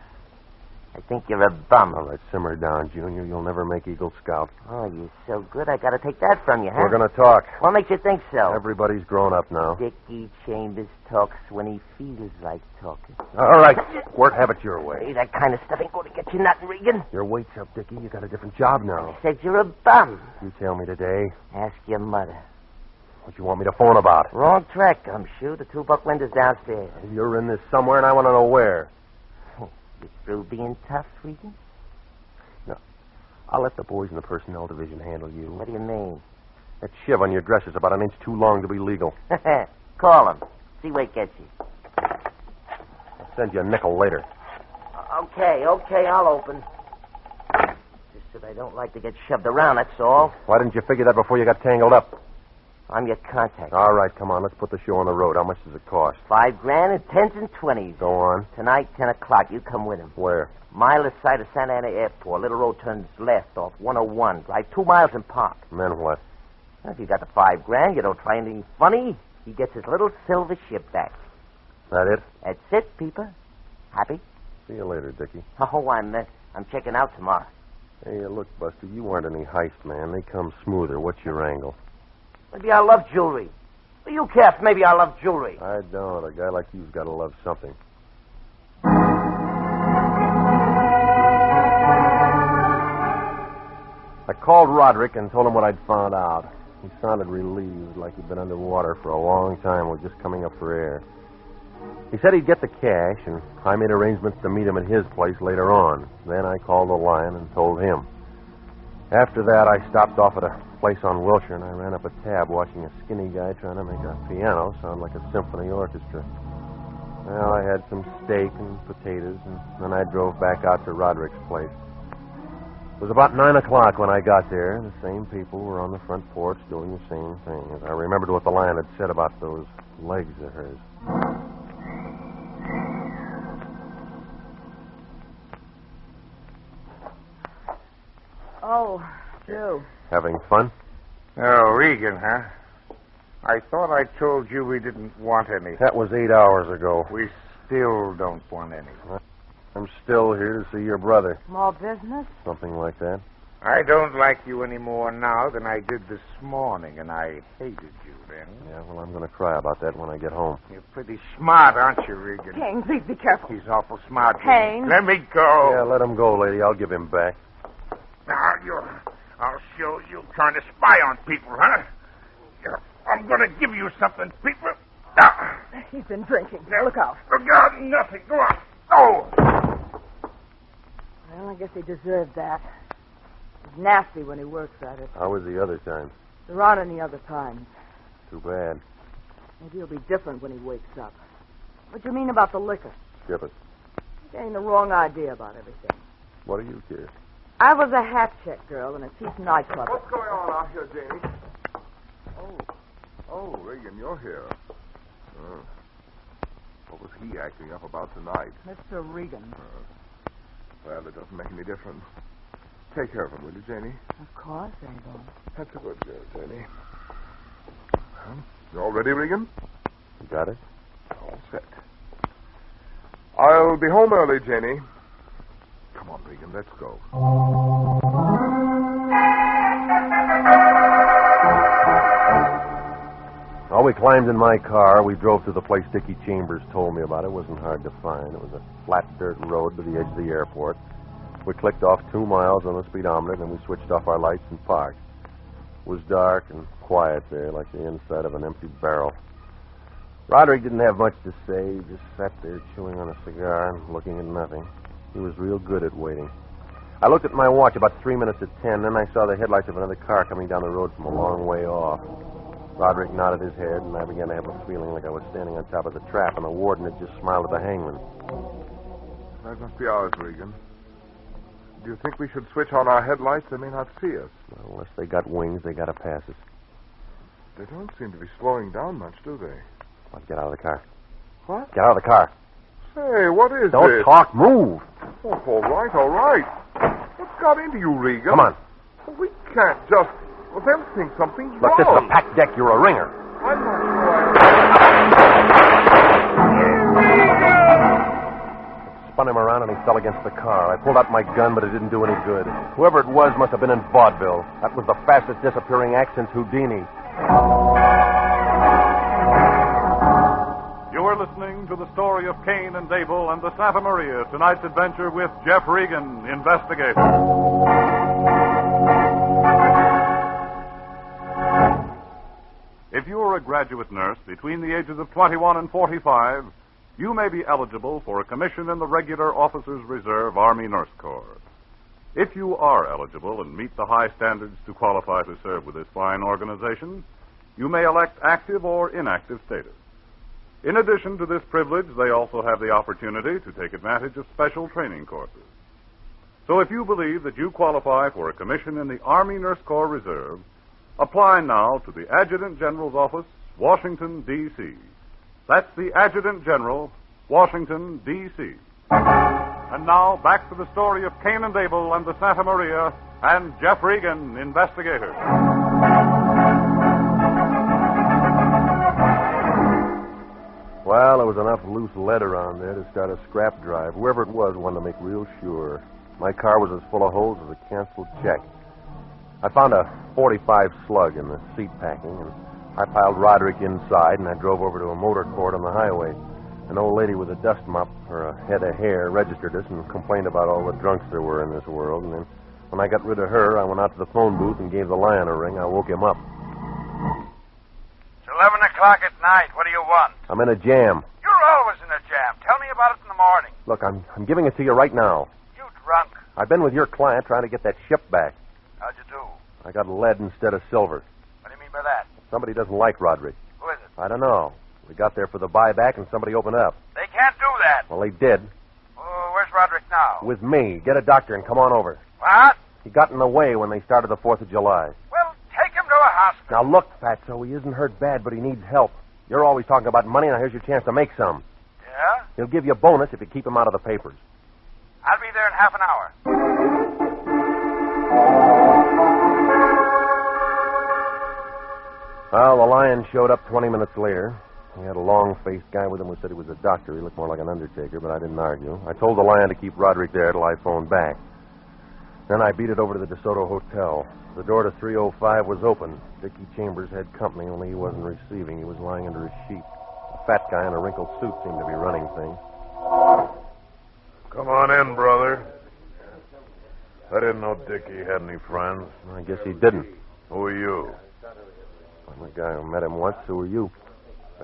I think you're a bum. All right, simmer down, Junior. You'll never make Eagle Scout. Oh, you're so good. I gotta take that from you, huh? We're going to talk. What makes you think so? Everybody's grown up now. Dickie Chambers talks when he feels like talking. All right, Squirt, have it your way. Hey, that kind of stuff ain't going to get you nothing, Regan. Your weight's up, Dickie. You got a different job now. I said you're a bum. You tell me today. Ask your mother. What you want me to phone about? Wrong track, Gumshoe. The 2 buck windows downstairs. You're in this somewhere, and I want to know where. You through being tough, Regan? No. I'll let the boys in the personnel division handle you. What do you mean? That shiv on your dress is about an inch too long to be legal. Call him. See where it gets you. I'll send you a nickel later. Okay, I'll open. Just that I don't like to get shoved around, that's all. Why didn't you figure that before you got tangled up? I'm your contact. All right, come on. Let's put the show on the road. How much does it cost? $5,000 in 10s and 20s. Go on. Tonight, 10 o'clock. You come with him. Where? Mile this side of Santa Ana Airport. Little road turns left off 101. Drive 2 miles and park. And then what? Well, if you got the $5,000, you don't try anything funny. He gets his little silver ship back. That it? That's it, Peeper. Happy? See you later, Dickie. Oh, I'm checking out tomorrow. Hey, look, Buster, you aren't any heist man. They come smoother. What's your angle? Maybe I love jewelry. What do you care if maybe I love jewelry? I don't. A guy like you's got to love something. I called Roderick and told him what I'd found out. He sounded relieved, like he'd been underwater for a long time. We're just coming up for air. He said he'd get the cash, and I made arrangements to meet him at his place later on. Then I called the Lion and told him. After that, I stopped off at a place on Wilshire, and I ran up a tab watching a skinny guy trying to make a piano sound like a symphony orchestra. Well, I had some steak and potatoes, and then I drove back out to Roderick's place. It was about 9 o'clock when I got there. The same people were on the front porch doing the same thing. I remembered what the Lion had said about those legs of hers. Oh, Joe. Having fun? Oh, Regan, huh? I thought I told you we didn't want any. That was 8 hours ago. We still don't want any. I'm still here to see your brother. More business? Something like that. I don't like you any more now than I did this morning, and I hated you then. Yeah, well, I'm going to cry about that when I get home. You're pretty smart, aren't you, Regan? Cain, please be careful. He's awful smart. Cain. Let me go. Yeah, let him go, lady. I'll give him back. Now, I'll show you trying to spy on people, huh? I'm going to give you something, people. Now. He's been drinking. Now, look out. Look out, nothing. Go on. Oh. Well, I guess he deserved that. He's nasty when he works at it. How was the other time? There aren't any other times. Too bad. Maybe he'll be different when he wakes up. What do you mean about the liquor? Skip it. You're getting the wrong idea about everything. What do you care? I was a hat check girl in a cheap nightclub. What's going on out here, Janie? Oh, Regan, you're here. What was he acting up about tonight? Mr. Regan. Well, it doesn't make any difference. Take care of him, will you, Janie? Of course, Abel. That's a good girl, Janie. You all ready, Regan? You got it? All set. I'll be home early, Janie. Come on, Regan, let's go. Well, we climbed in my car. We drove to the place Dickie Chambers told me about. It wasn't hard to find. It was a flat dirt road to the edge of the airport. We clicked off 2 miles on the speedometer, and we switched off our lights and parked. It was dark and quiet there, like the inside of an empty barrel. Roderick didn't have much to say. He just sat there chewing on a cigar and looking at nothing. He was real good at waiting. I looked at my watch about 3 minutes at 10, then I saw the headlights of another car coming down the road from a long way off. Roderick nodded his head, and I began to have a feeling like I was standing on top of the trap, and the warden had just smiled at the hangman. That must be ours, Regan. Do you think we should switch on our headlights? They may not see us. Well, unless they got wings, they got to pass us. They don't seem to be slowing down much, do they? Well, get out of the car. What? Get out of the car. Say, what is Don't this? talk. Move. Oh, all right, all right. What's got into you, Regan? Come on. Well, we can't just... Well, they'll think something's Look, wrong. this is a packed deck. You're a ringer. I'm not sure It spun him around, and he fell against the car. I pulled out my gun, but it didn't do any good. Whoever it was must have been in vaudeville. That was the fastest disappearing act since Houdini. You are listening to the story of Cain and Abel and the Santa Maria, tonight's adventure with Jeff Regan, Investigator. If you are a graduate nurse between the ages of 21 and 45, you may be eligible for a commission in the Regular Officers Reserve Army Nurse Corps. If you are eligible and meet the high standards to qualify to serve with this fine organization, you may elect active or inactive status. In addition to this privilege, they also have the opportunity to take advantage of special training courses. So if you believe that you qualify for a commission in the Army Nurse Corps Reserve, apply now to the Adjutant General's Office, Washington, D.C. That's the Adjutant General, Washington, D.C. And now, back to the story of Cain and Abel and the Santa Maria and Jeff Regan, Investigator. Well, there was enough loose lead around there to start a scrap drive. Whoever it was wanted to make real sure. My car was as full of holes as a canceled check. I found a .45 slug in the seat packing, and I piled Roderick inside, and I drove over to a motor court on the highway. An old lady with a dust mop or a head of hair registered us and complained about all the drunks there were in this world. And then when I got rid of her, I went out to the phone booth and gave the Lion a ring. I woke him up. It's 11 o'clock at night. What do you want? I'm in a jam. You're always in a jam. Tell me about it in the morning. Look, I'm giving it to you right now. You drunk. I've been with your client trying to get that ship back. How'd you do? I got lead instead of silver. What do you mean by that? Somebody doesn't like Roderick. Who is it? I don't know. We got there for the buyback and somebody opened up. They can't do that. Well, they did. Oh, where's Roderick now? With me. Get a doctor and come on over. What? He got in the way when they started the 4th of July. Well, take him to a hospital. Now, look, Fatso, he isn't hurt bad, but he needs help. You're always talking about money, now here's your chance to make some. Yeah? He'll give you a bonus if you keep him out of the papers. I'll be there in half an hour. Well, the Lion showed up 20 minutes later. He had a long-faced guy with him who said he was a doctor. He looked more like an undertaker, but I didn't argue. I told the Lion to keep Roderick there till I phoned back. Then I beat it over to the DeSoto Hotel. The door to 305 was open. Dickie Chambers had company, only he wasn't receiving. He was lying under a sheet. A fat guy in a wrinkled suit seemed to be running things. Come on in, brother. I didn't know Dickie had any friends. I guess he didn't. Who are you? I'm the guy who met him once. Who are you?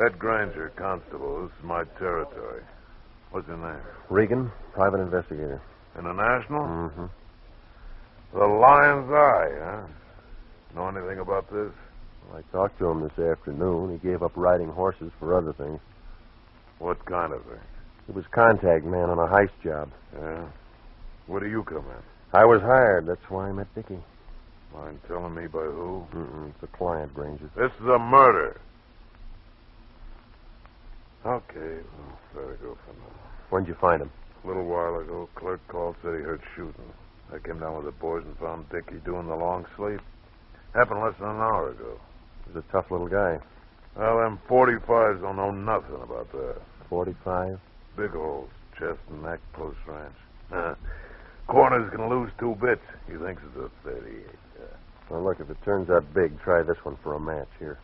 Ed Granger, constable. This is my territory. What's your name? Regan, private investigator. International? Mm-hmm. The Lion's Eye, huh? Know anything about this? Well, I talked to him this afternoon. He gave up riding horses for other things. What kind of thing? He was contact man on a heist job. Yeah? Where do you come in? I was hired. That's why I met Dickie. Mind telling me by who? It's a client, Granger. This is a murder. Okay, well, better go for now. When'd you find him? A little while ago, clerk called, said he heard shooting. I came down with the boys and found Dickie doing the long sleep. Happened less than an hour ago. He's a tough little guy. Well, them 45s don't know nothing about that. 45? Big holes, chest and neck, close range. Corner's gonna lose 2 bits. He thinks it's a 38. Yeah. Well, look, if it turns out big, try this one for a match here.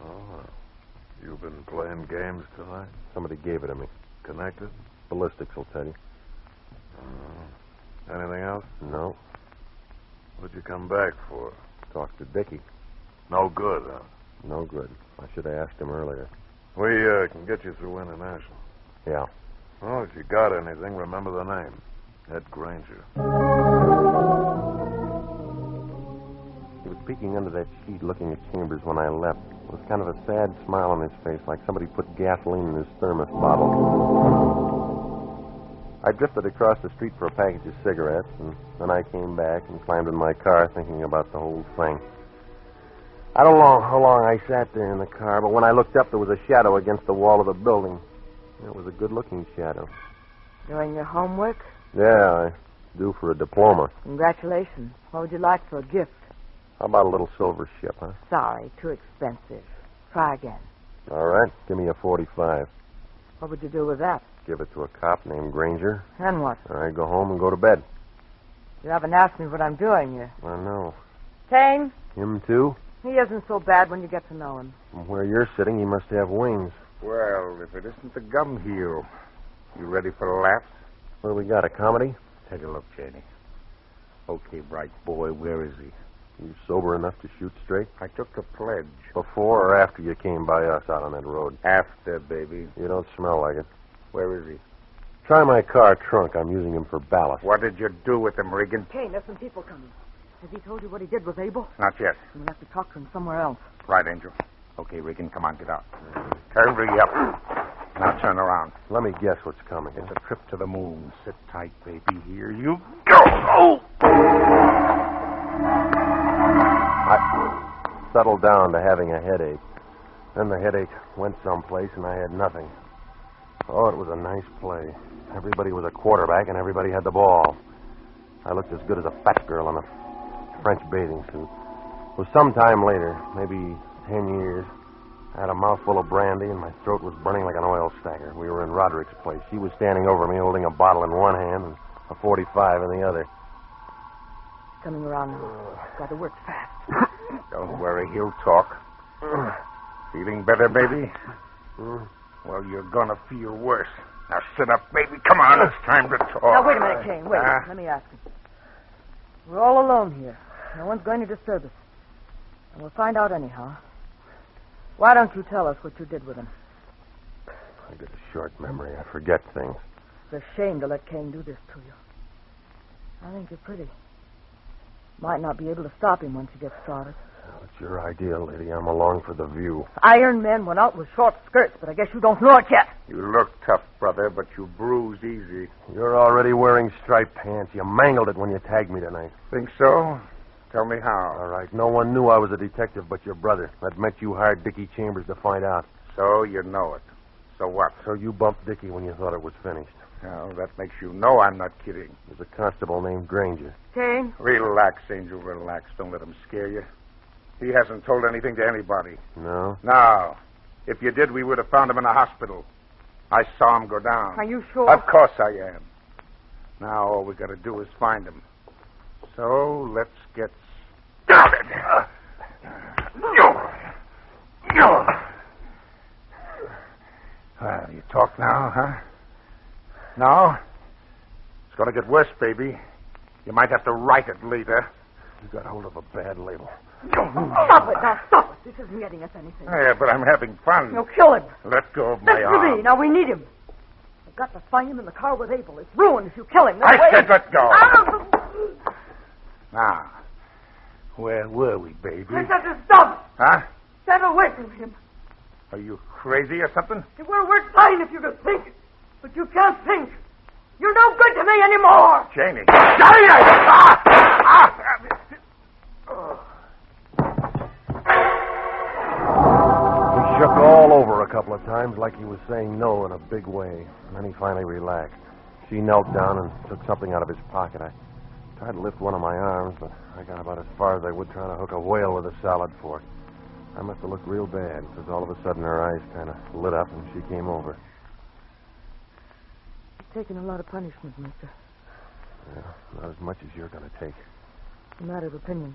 Oh, you've been playing games tonight? Somebody gave it to me. Connected? Ballistics will tell you. Anything else? No. What'd you come back for? Talk to Dickie. No good, huh? No good. I should have asked him earlier. We can get you through International. Yeah. Well, if you got anything, remember the name. Ed Granger. He was peeking under that sheet looking at Chambers when I left. There was kind of a sad smile on his face, like somebody put gasoline in his thermos bottle. I drifted across the street for a package of cigarettes, and then I came back and climbed in my car thinking about the whole thing. I don't know how long I sat there in the car, but when I looked up, there was a shadow against the wall of the building. It was a good-looking shadow. Doing your homework? Yeah, I due for a diploma. Congratulations. What would you like for a gift? How about a little silver ship, huh? Sorry, too expensive. Try again. All right, give me a 45. What would you do with that? Give it to a cop named Granger. Then what? I go home and go to bed. You haven't asked me what I'm doing here. I know. Cain? Him, too? He isn't so bad when you get to know him. From where you're sitting, he must have wings. Well, if it isn't the gum heel, you ready for the laughs? What do we got, a comedy? Take a look, Janie. Okay, bright boy, where is he? You sober enough to shoot straight? I took the pledge. Before or after you came by us out on that road? After, baby. You don't smell like it. Where is he? Try my car trunk. I'm using him for ballast. What did you do with him, Regan? Cain, there's some people coming. Has he told you what he did with Abel? Not yet. You'll have to talk to him somewhere else. Right, Angel. Okay, Regan, come on, get out. Hurry up. Now turn around. Let me guess what's coming. It's a trip to the moon. Sit tight, baby. Here you go. Oh! I settled down to having a headache. Then the headache went someplace, and I had nothing. Oh, it was a nice play. Everybody was a quarterback, and everybody had the ball. I looked as good as a fat girl in a French bathing suit. It was some time later, maybe 10 years. I had a mouthful of brandy, and my throat was burning like an oil stacker. We were in Roderick's place. He was standing over me, holding a bottle in one hand and a 45 in the other. Coming around now. Got to work fast. Don't worry, he'll talk. Feeling better, baby? Well, you're gonna feel worse. Now sit up, baby. Come on, it's time to talk. Now, wait a minute, Cain. Wait. Let me ask you. We're all alone here. No one's going to disturb us. And we'll find out anyhow. Why don't you tell us what you did with him? I get a short memory. I forget things. It's a shame to let Cain do this to you. I think you're pretty. Might not be able to stop him once he gets started. It's your idea, lady. I'm along for the view. Iron men went out with short skirts, but I guess you don't know it yet. You look tough, brother, but you bruise easy. You're already wearing striped pants. You mangled it when you tagged me tonight. Think so? Tell me how. All right. No one knew I was a detective but your brother. That meant you hired Dickie Chambers to find out. So you know it. So what? So you bumped Dickie when you thought it was finished. Well, that makes you know I'm not kidding. There's a constable named Granger. Cain? Relax, Angel, relax. Don't let him scare you. He hasn't told anything to anybody. No? No. If you did, we would have found him in a hospital. I saw him go down. Are you sure? Of course I am. Now all we got to do is find him. So let's get started. Well, you talk now, huh? No? It's going to get worse, baby. You might have to write it later. You got hold of a bad label. Stop it, now stop it. This isn't getting us anything. Yeah, but I'm having fun. No, kill him. Let go of my Mr. arm. B, now we need him. I've got to find him in the car with Abel. It's ruined if you kill him. I said let go. Now, where were we, baby? I said to stop. Huh? Stand away from him. Are you crazy or something? We're fine if you can think, but you can't think. You're no good to me anymore. Janie. He shook all over a couple of times like he was saying no in a big way. And then he finally relaxed. She knelt down and took something out of his pocket. I tried to lift one of my arms, but I got about as far as I would trying to hook a whale with a salad fork. I must have looked real bad, because all of a sudden her eyes kind of lit up and she came over. You've taken a lot of punishment, mister. Yeah, not as much as you're going to take. It's a matter of opinion.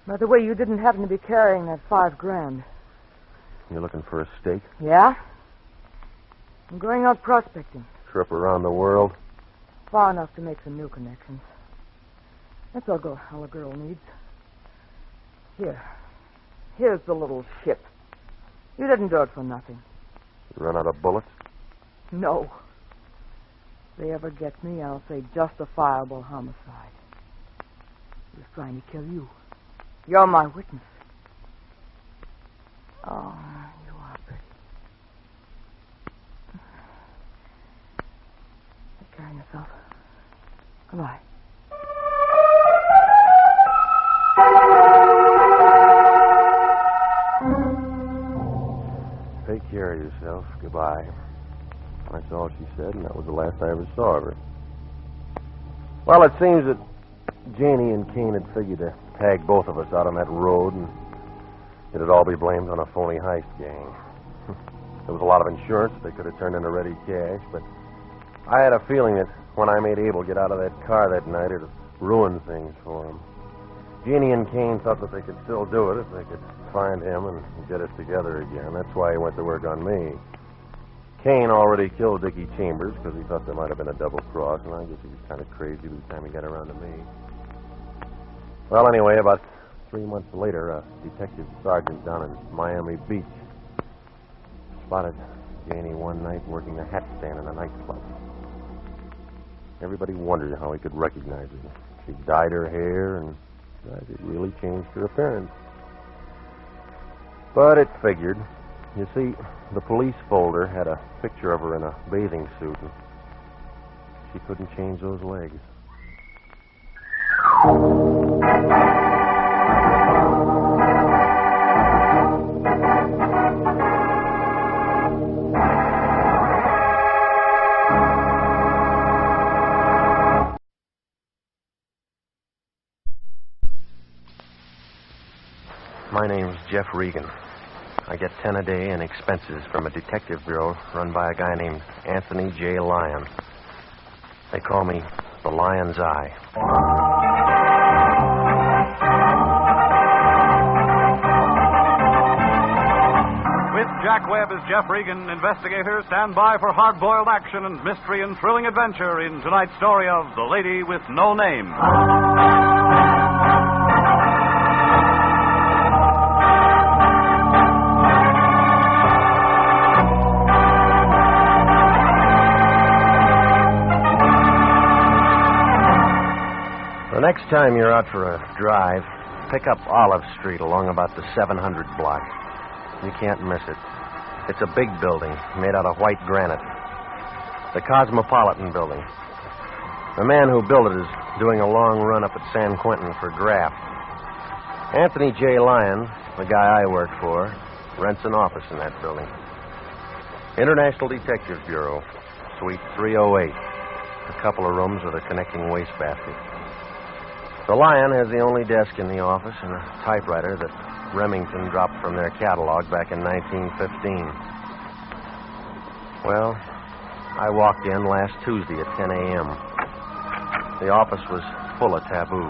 By the way, you didn't happen to be carrying that $5,000. You're looking for a stake? Yeah? I'm going out prospecting. Trip around the world? Far enough to make some new connections. That's all a girl needs. Here's the little ship. You didn't do it for nothing. You run out of bullets? No. If they ever get me, I'll say justifiable homicide. He was trying to kill you. You're my witness. Oh, you are pretty. Take care of yourself. Goodbye. Take care of yourself. Goodbye. That's all she said, and that was the last I ever saw of her. Well, it seems that Janie and Cain had figured to tag both of us out on that road, and it'd all be blamed on a phony heist gang. There was a lot of insurance they could have turned into ready cash, but I had a feeling that when I made Abel get out of that car that night, it'd ruin things for him. Jeannie and Cain thought that they could still do it if they could find him and get us together again. That's why he went to work on me. Cain already killed Dickie Chambers because he thought there might have been a double cross, and I guess he was kind of crazy by the time he got around to me. Well, anyway, about 3 months later, a detective sergeant down in Miami Beach spotted Janie one night working a hat stand in a nightclub. Everybody wondered how he could recognize her. She dyed her hair, and it really changed her appearance. But it figured. You see, the police folder had a picture of her in a bathing suit, and she couldn't change those legs. My name's Jeff Regan. I get 10 a day in expenses from a detective bureau run by a guy named Anthony J. Lyon. They call me the Lion's Eye. With Jack Webb as Jeff Regan, investigator, stand by for hard-boiled action and mystery and thrilling adventure in tonight's story of The Lady with No Name. Next time you're out for a drive, pick up Olive Street along about the 700 block. You can't miss it. It's a big building made out of white granite. The Cosmopolitan Building. The man who built it is doing a long run up at San Quentin for graft. Anthony J. Lyon, the guy I work for, rents an office in that building. International Detective Bureau, Suite 308. A couple of rooms with a connecting wastebasket. The Lion has the only desk in the office and a typewriter that Remington dropped from their catalog back in 1915. Well, I walked in last Tuesday at 10 a.m. The office was full of taboo.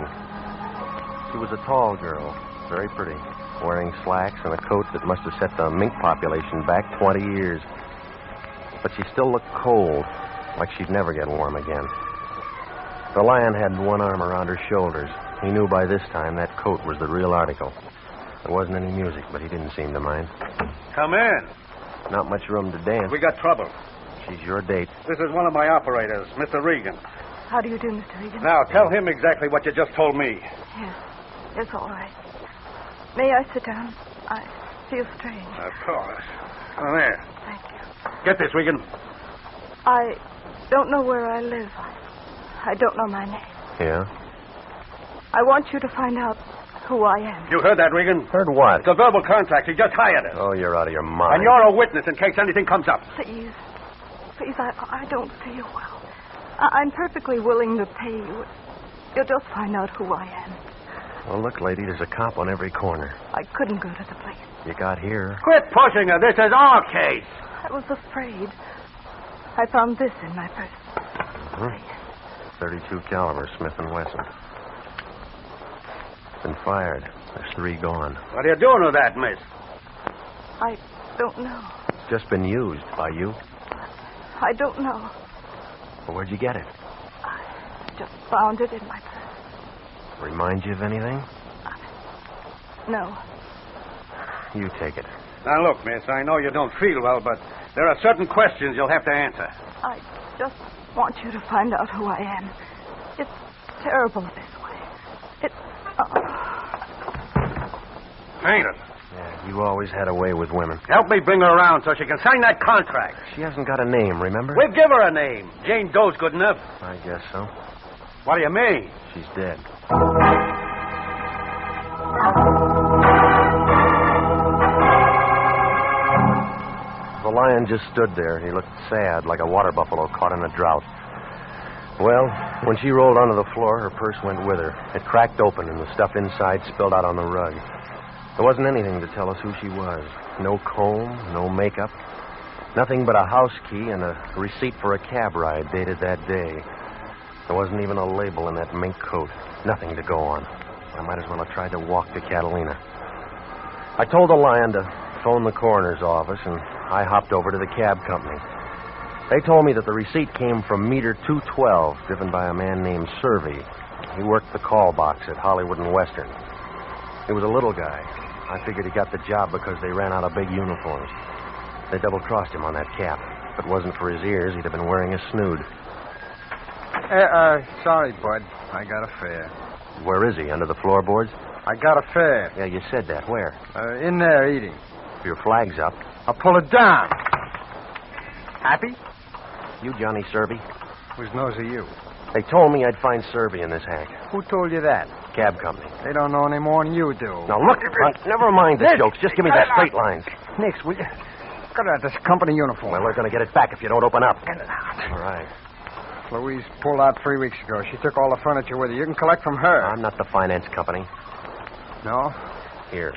She was a tall girl, very pretty, wearing slacks and a coat that must have set the mink population back 20 years. But she still looked cold, like she'd never get warm again. The Lion had one arm around her shoulders. He knew by this time that coat was the real article. There wasn't any music, but he didn't seem to mind. Come in. Not much room to dance. We got trouble. She's your date. This is one of my operators, Mr. Regan. How do you do, Mr. Regan? Now, tell him exactly what you just told me. Yes. Yes, all right. May I sit down? I feel strange. Of course. Come there. Thank you. Get this, Regan. I don't know where I live. I don't know my name. Yeah? I want you to find out who I am. You heard that, Regan? Heard what? It's a verbal contract. He just hired us. Oh, you're out of your mind. And you're a witness in case anything comes up. Please. Please, I don't feel well. I'm perfectly willing to pay you. You'll just find out who I am. Well, look, lady, there's a cop on every corner. I couldn't go to the place. You got here. Quit pushing her. This is our case. I was afraid. I found this in my purse. 32 caliber Smith & Wesson. Been fired. There's 3 gone. What are you doing with that, miss? I don't know. Just been used by you. I don't know. Well, where'd you get it? I just found it in my purse. Remind you of anything? No. You take it. Now, look, miss, I know you don't feel well, but there are certain questions you'll have to answer. I just want you to find out who I am. It's terrible this way. It's... Ain't it? Yeah, you always had a way with women. Help me bring her around so she can sign that contract. She hasn't got a name, remember? We'll give her a name. Jane Doe's good enough. I guess so. What do you mean? She's dead. The Lion just stood there. He looked sad, like a water buffalo caught in a drought. Well, when she rolled onto the floor, her purse went with her. It cracked open, and the stuff inside spilled out on the rug. There wasn't anything to tell us who she was. No comb, no makeup. Nothing but a house key and a receipt for a cab ride dated that day. There wasn't even a label in that mink coat. Nothing to go on. I might as well have tried to walk to Catalina. I told the Lion to phone the coroner's office, and I hopped over to the cab company. They told me that the receipt came from meter 212, driven by a man named Servey. He worked the call box at Hollywood and Western. He was a little guy. I figured he got the job because they ran out of big uniforms. They double-crossed him on that cap. If it wasn't for his ears, he'd have been wearing a snood. Sorry, Bud. I got a fare. Where is he? Under the floorboards? I got a fare. Yeah, you said that. Where? In there eating. If your flag's up. I'll pull it down. Happy? You Johnny Servey? Whose nose are you? They told me I'd find Servey in this hack. Who told you that? Cab company. They don't know any more than you do. Now, look, never mind the jokes. Just give me the straight lines. Nix, will you? Got out this company uniform. Well, they're going to get it back if you don't open up. Get it out. All right. Louise pulled out 3 weeks ago. She took all the furniture with her. You can collect from her. I'm not the finance company. No? Here.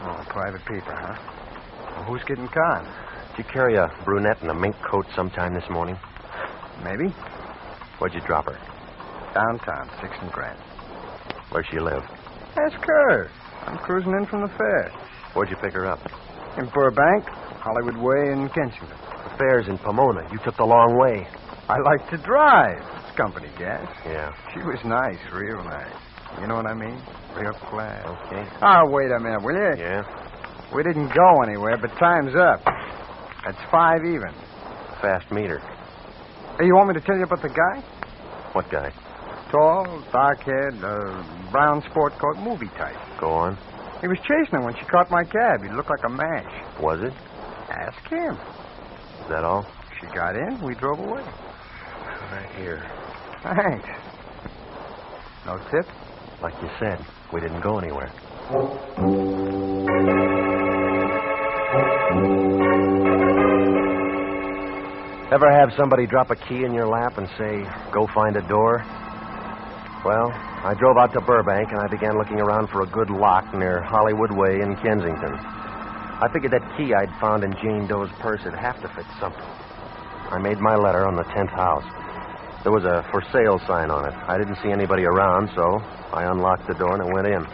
Oh, private people, huh? Well, who's getting conned? Did you carry a brunette in a mink coat sometime this morning? Maybe. Where'd you drop her? Downtown, 6th and Grand. Where'd she live? Ask her. I'm cruising in from the fair. Where'd you pick her up? In Burbank, Hollywood Way, and Kensington. The fair's in Pomona. You took the long way. I like to drive. It's company gas. Yeah. She was nice, real nice. You know what I mean? Real class. Okay. Oh, wait a minute, will you? Yeah? We didn't go anywhere, but time's up. That's 5 even. Fast meter. Hey, you want me to tell you about the guy? What guy? Tall, dark-haired, brown sport coat, movie type. Go on. He was chasing her when she caught my cab. He looked like a match. Was it? Ask him. Is that all? She got in. We drove away. Right here. Thanks. No tip? Like you said, we didn't go anywhere. Ever have somebody drop a key in your lap and say, go find a door? Well, I drove out to Burbank and I began looking around for a good lock near Hollywood Way in Kensington. I figured that key I'd found in Jane Doe's purse would have to fit something. I made my letter on the 10th house. There was a for sale sign on it. I didn't see anybody around, so I unlocked the door and I went in.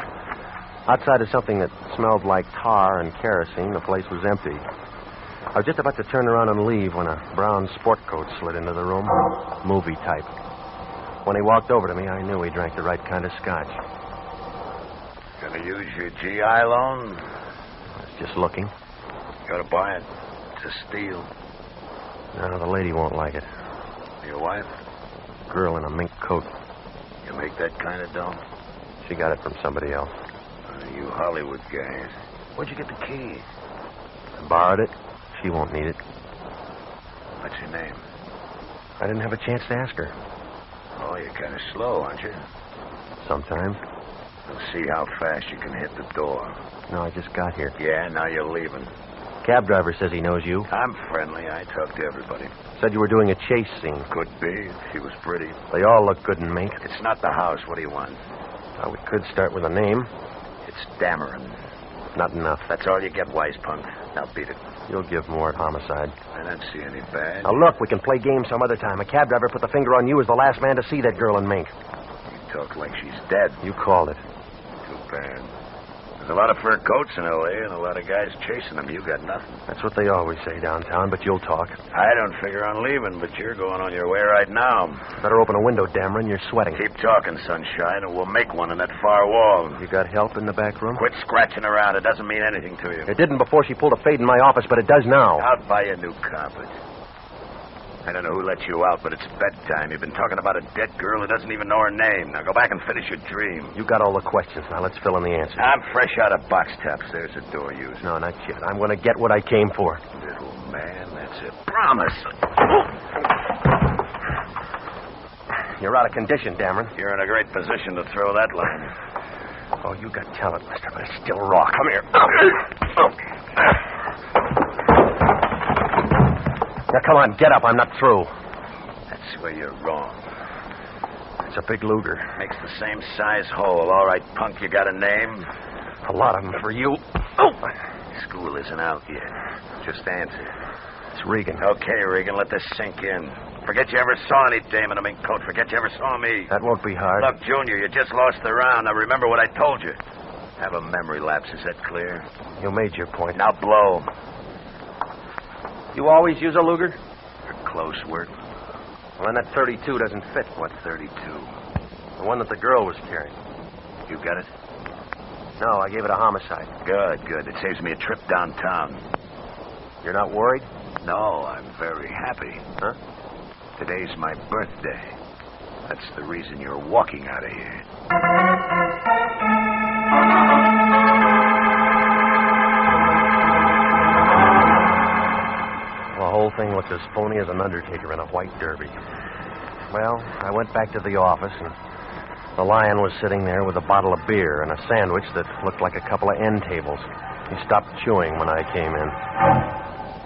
Outside of something that smelled like tar and kerosene, the place was empty. I was just about to turn around and leave when a brown sport coat slid into the room. Movie type. When he walked over to me, I knew he drank the right kind of scotch. Gonna use your GI loan? I was just looking. Gotta buy it. It's a steal. No, the lady won't like it. Your wife? Girl in a mink coat. You make that kind of dough? She got it from somebody else. You Hollywood guys. Where'd you get the key? I borrowed it. She won't need it. What's your name? I didn't have a chance to ask her. Oh, you're kind of slow, aren't you? Sometimes. We'll see how fast you can hit the door. No, I just got here. Yeah, now you're leaving. Cab driver says he knows you. I'm friendly. I talk to everybody. Said you were doing a chase scene. Could be. She was pretty. They all look good in mink. It's not the house. What do you want? We could start with a name. It's Dameron. Not enough. That's all you get, wise punk. Now beat it. You'll give more at homicide. I don't see any bad. Now look, we can play games some other time. A cab driver put the finger on you as the last man to see that girl in mink. You talk like she's dead. You called it. Too bad. There's a lot of fur coats in L.A. and a lot of guys chasing them. You got nothing. That's what they always say downtown, but you'll talk. I don't figure on leaving, but you're going on your way right now. Better open a window, Dameron. You're sweating. Keep talking, sunshine, and we'll make one in that far wall. You got help in the back room? Quit scratching around. It doesn't mean anything to you. It didn't before she pulled a fade in my office, but it does now. I'll buy you a new carpet. I don't know who let you out, but it's bedtime. You've been talking about a dead girl who doesn't even know her name. Now go back and finish your dream. You got all the questions. Now let's fill in the answers. I'm fresh out of box tops. There's a door user. No, not yet. I'm going to get what I came for. Little man, that's a promise. You're out of condition, Dameron. You're in a great position to throw that line. Oh, you got talent, mister, but it's still raw. Come here. Now, come on, get up. I'm not through. That's where you're wrong. It's a big Luger. Makes the same size hole. All right, punk, you got a name? A lot of them for you. Oh! School isn't out yet. Just answer. It's Regan. Okay, Regan, let this sink in. Forget you ever saw any dame in a mink coat. Forget you ever saw me. That won't be hard. Look, Junior, you just lost the round. Now remember what I told you. Have a memory lapse. Is that clear? You made your point. Now blow. You always use a Luger? For close work. Well, then that 32 doesn't fit. What 32? The one that the girl was carrying. You got it? No, I gave it a homicide. Good. It saves me a trip downtown. You're not worried? No, I'm very happy. Huh? Today's my birthday. That's the reason you're walking out of here. The whole thing looked as phony as an undertaker in a white derby. Well, I went back to the office, and the Lion was sitting there with a bottle of beer and a sandwich that looked like a couple of end tables. He stopped chewing when I came in.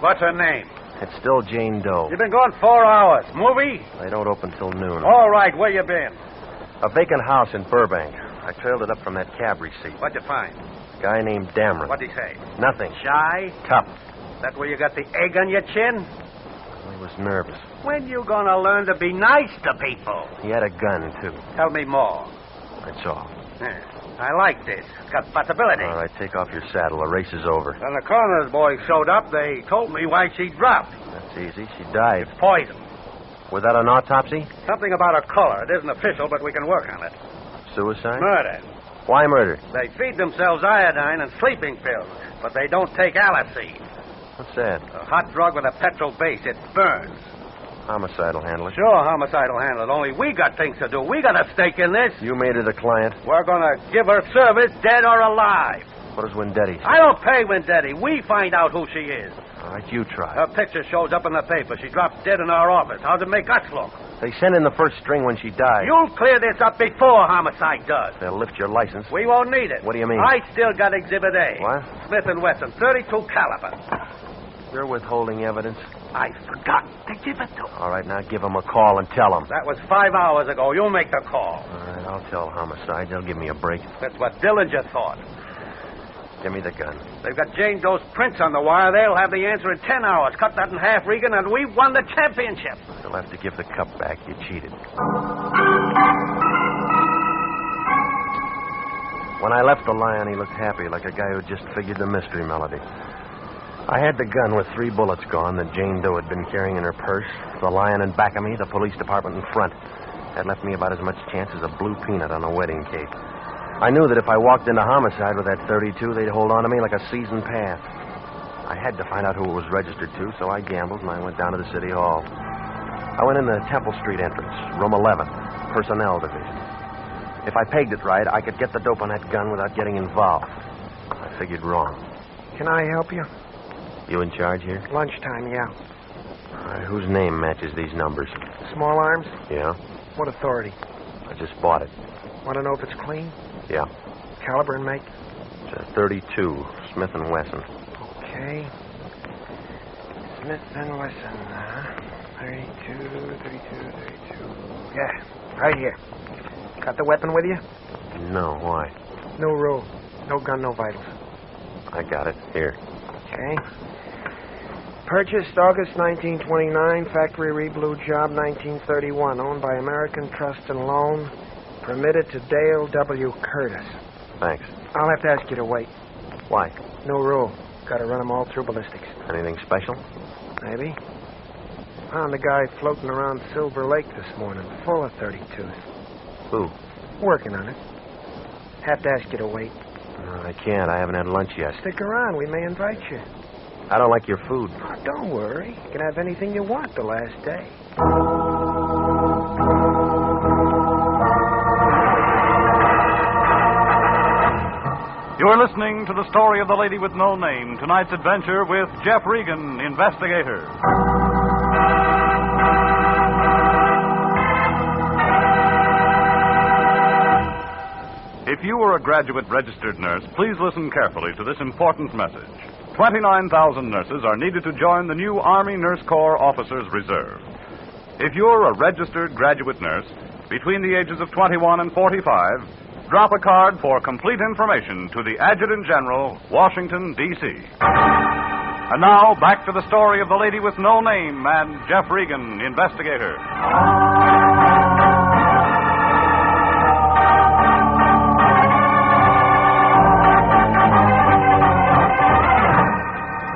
What's her name? It's still Jane Doe. You've been gone 4 hours. Movie? They don't open till noon. All right, where you been? A vacant house in Burbank. I trailed it up from that cab receipt. What'd you find? A guy named Dameron. What'd he say? Nothing. Shy? Tough. That where you got the egg on your chin? He was nervous. When you gonna learn to be nice to people? He had a gun, too. Tell me more. That's all. I like this. It's got possibility. All right, take off your saddle. The race is over. When the coroner's boys showed up, they told me why she dropped. That's easy. She died. Poison. Without an autopsy? Something about her color. It isn't official, but we can work on it. Suicide? Murder. Why murder? They feed themselves iodine and sleeping pills, but they don't take Aliceine. What's that? A hot drug with a petrol base. It burns. Homicide will handle it. Sure, homicide will handle it. Only we got things to do. We got a stake in this. You made her the client. We're going to give her service, dead or alive. What does Wendetti say? I don't pay Wendetti. We find out who she is. All right, you try. Her picture shows up in the paper. She dropped dead in our office. How's it make us look? They sent in the first string when she died. You'll clear this up before homicide does. They'll lift your license. We won't need it. What do you mean? I still got Exhibit A. What? Smith & Wesson, 32 caliber. You're withholding evidence? I forgot to give it to him. All right, now give them a call and tell them. That was 5 hours ago. You'll make the call. All right, I'll tell homicide. They'll give me a break. That's what Dillinger thought. Give me the gun. They've got Jane Doe's prints on the wire. They'll have the answer in 10 hours. Cut that in half, Regan, and we've won the championship. You'll have to give the cup back. You cheated. When I left the Lion, he looked happy, like a guy who just figured the mystery melody. I had the gun with 3 bullets gone that Jane Doe had been carrying in her purse, the Lion in back of me, the police department in front. That left me about as much chance as a blue peanut on a wedding cake. I knew that if I walked into homicide with that .32, they'd hold on to me like a season pass. I had to find out who it was registered to, so I gambled and I went down to the city hall. I went in the Temple Street entrance, room 11, personnel division. If I pegged it right, I could get the dope on that gun without getting involved. I figured wrong. Can I help you? You in charge here? Lunchtime, yeah. All right, whose name matches these numbers? Small arms? Yeah. What authority? I just bought it. Want to know if it's clean? Yeah. Caliber and make? It's a 32, Smith & Wesson. Okay. Smith & Wesson, 32. Yeah, right here. Got the weapon with you? No, why? No rule. No gun, no vitals. I got it. Here. Okay. Purchased August 1929, factory reblue job 1931, owned by American Trust and Loan, permitted to Dale W. Curtis. Thanks. I'll have to ask you to wait. Why? No rule. Got to run them all through ballistics. Anything special? Maybe. Found a guy floating around Silver Lake this morning, full of 32s. Who? Working on it. Have to ask you to wait. No, I can't. I haven't had lunch yet. Stick around. We may invite you. I don't like your food. Oh, don't worry. You can have anything you want the last day. You're listening to the story of the lady with no name. Tonight's adventure with Jeff Regan, Investigator. If you are a graduate registered nurse, please listen carefully to this important message. 29,000 nurses are needed to join the new Army Nurse Corps Officers Reserve. If you're a registered graduate nurse between the ages of 21 and 45, drop a card for complete information to the Adjutant General, Washington, D.C. And now, back to the story of the lady with no name and Jeff Regan, Investigator.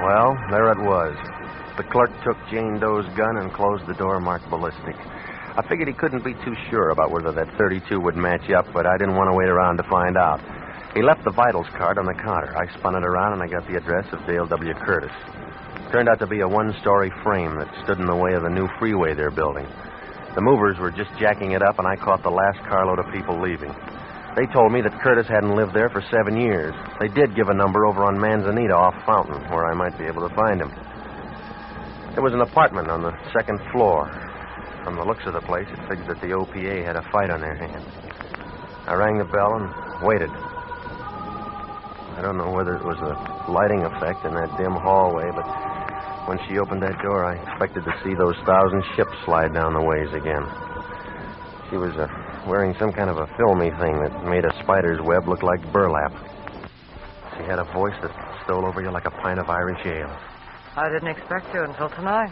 Well, there it was. The clerk took Jane Doe's gun and closed the door marked ballistic. I figured he couldn't be too sure about whether that 32 would match up, but I didn't want to wait around to find out. He left the vitals card on the counter. I spun it around and I got the address of Dale W. Curtis. Turned out to be a one-story frame that stood in the way of the new freeway they're building. The movers were just jacking it up, and I caught the last carload of people leaving. They told me that Curtis hadn't lived there for 7 years. They did give a number over on Manzanita off Fountain, where I might be able to find him. There was an apartment on the second floor. From the looks of the place, it figured that the OPA had a fight on their hands. I rang the bell and waited. I don't know whether it was the lighting effect in that dim hallway, but when she opened that door, I expected to see those 1,000 ships slide down the ways again. She was wearing some kind of a filmy thing that made a spider's web look like burlap. She had a voice that stole over you like a pint of Irish ale. I didn't expect you until tonight.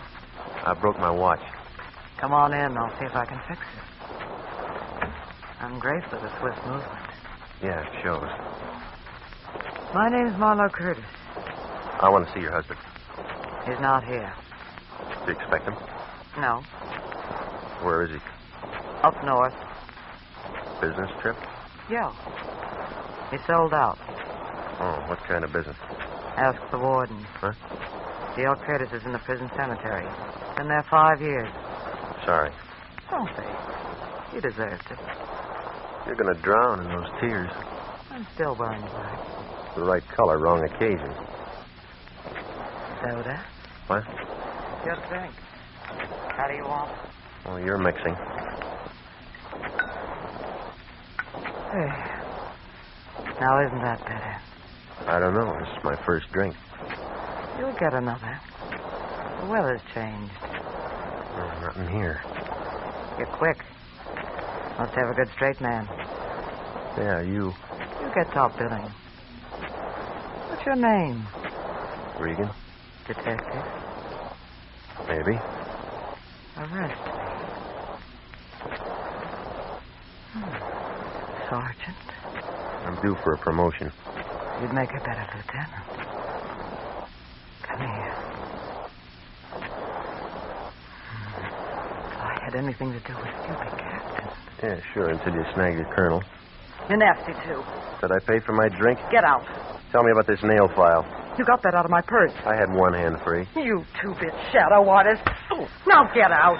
I broke my watch. Come on in. I'll see if I can fix it. I'm great for the swift movement. Yeah, it shows. My name's Marlowe Curtis. I want to see your husband. He's not here. Do you expect him? No. Where is he? Up north. Business trip? Yeah. He sold out. Oh, what kind of business? Ask the warden. Huh? Dale Curtis is in the prison cemetery. Been there 5 years. Sorry. Don't be. You deserved it. You're going to drown in those tears. I'm still wearing black. The right color, wrong occasion. Soda? What? Just drink. How do you want? Well, you're mixing. Hey. Now, isn't that better? I don't know. This is my first drink. You'll get another. The weather's changed. Oh, not in here. You're quick. Must have a good straight man. Yeah, you. You get top billing. What's your name? Regan? Detective? Maybe. Arrest me. Sergeant? I'm due for a promotion. You'd make a better lieutenant. Come here. If I had anything to do with it, you'd be captain. Yeah, sure, until you snag your colonel. You're nasty, too. Did I pay for my drink? Get out. Tell me about this nail file. You got that out of my purse. I had one hand free. You two-bit shadow artist. Now get out.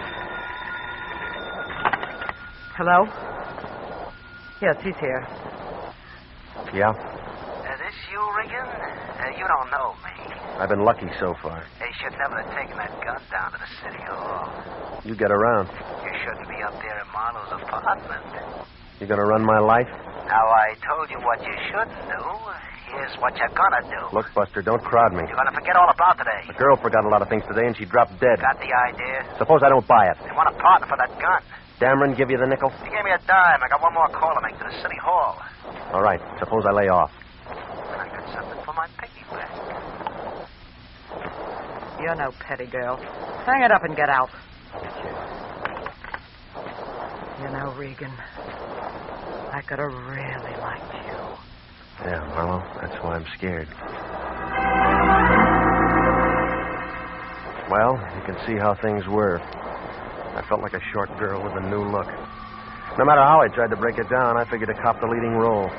Hello? Yes, he's here. Yeah? This you, Regan? You don't know me. I've been lucky so far. They should never have taken that gun down to the city hall. You get around. You shouldn't be up there in Marlowe's apartment. You gonna run my life? Now, I told you what you shouldn't do. Here's what you're gonna do. Look, Buster, don't crowd me. You're gonna forget all about today. The girl forgot a lot of things today, and she dropped dead. Got the idea? Suppose I don't buy it. They want a partner for that gun. Dameron give you the nickel? He gave me a dime. I got one more call to make to the city hall. All right. Suppose I lay off. And I got something for my piggyback. You're no petty girl. Hang it up and get out. You know, Regan, I could have really liked you. Yeah, Marlowe, that's why I'm scared. Well, you can see how things were. I felt like a short girl with a new look. No matter how I tried to break it down, I figured to cop the leading role.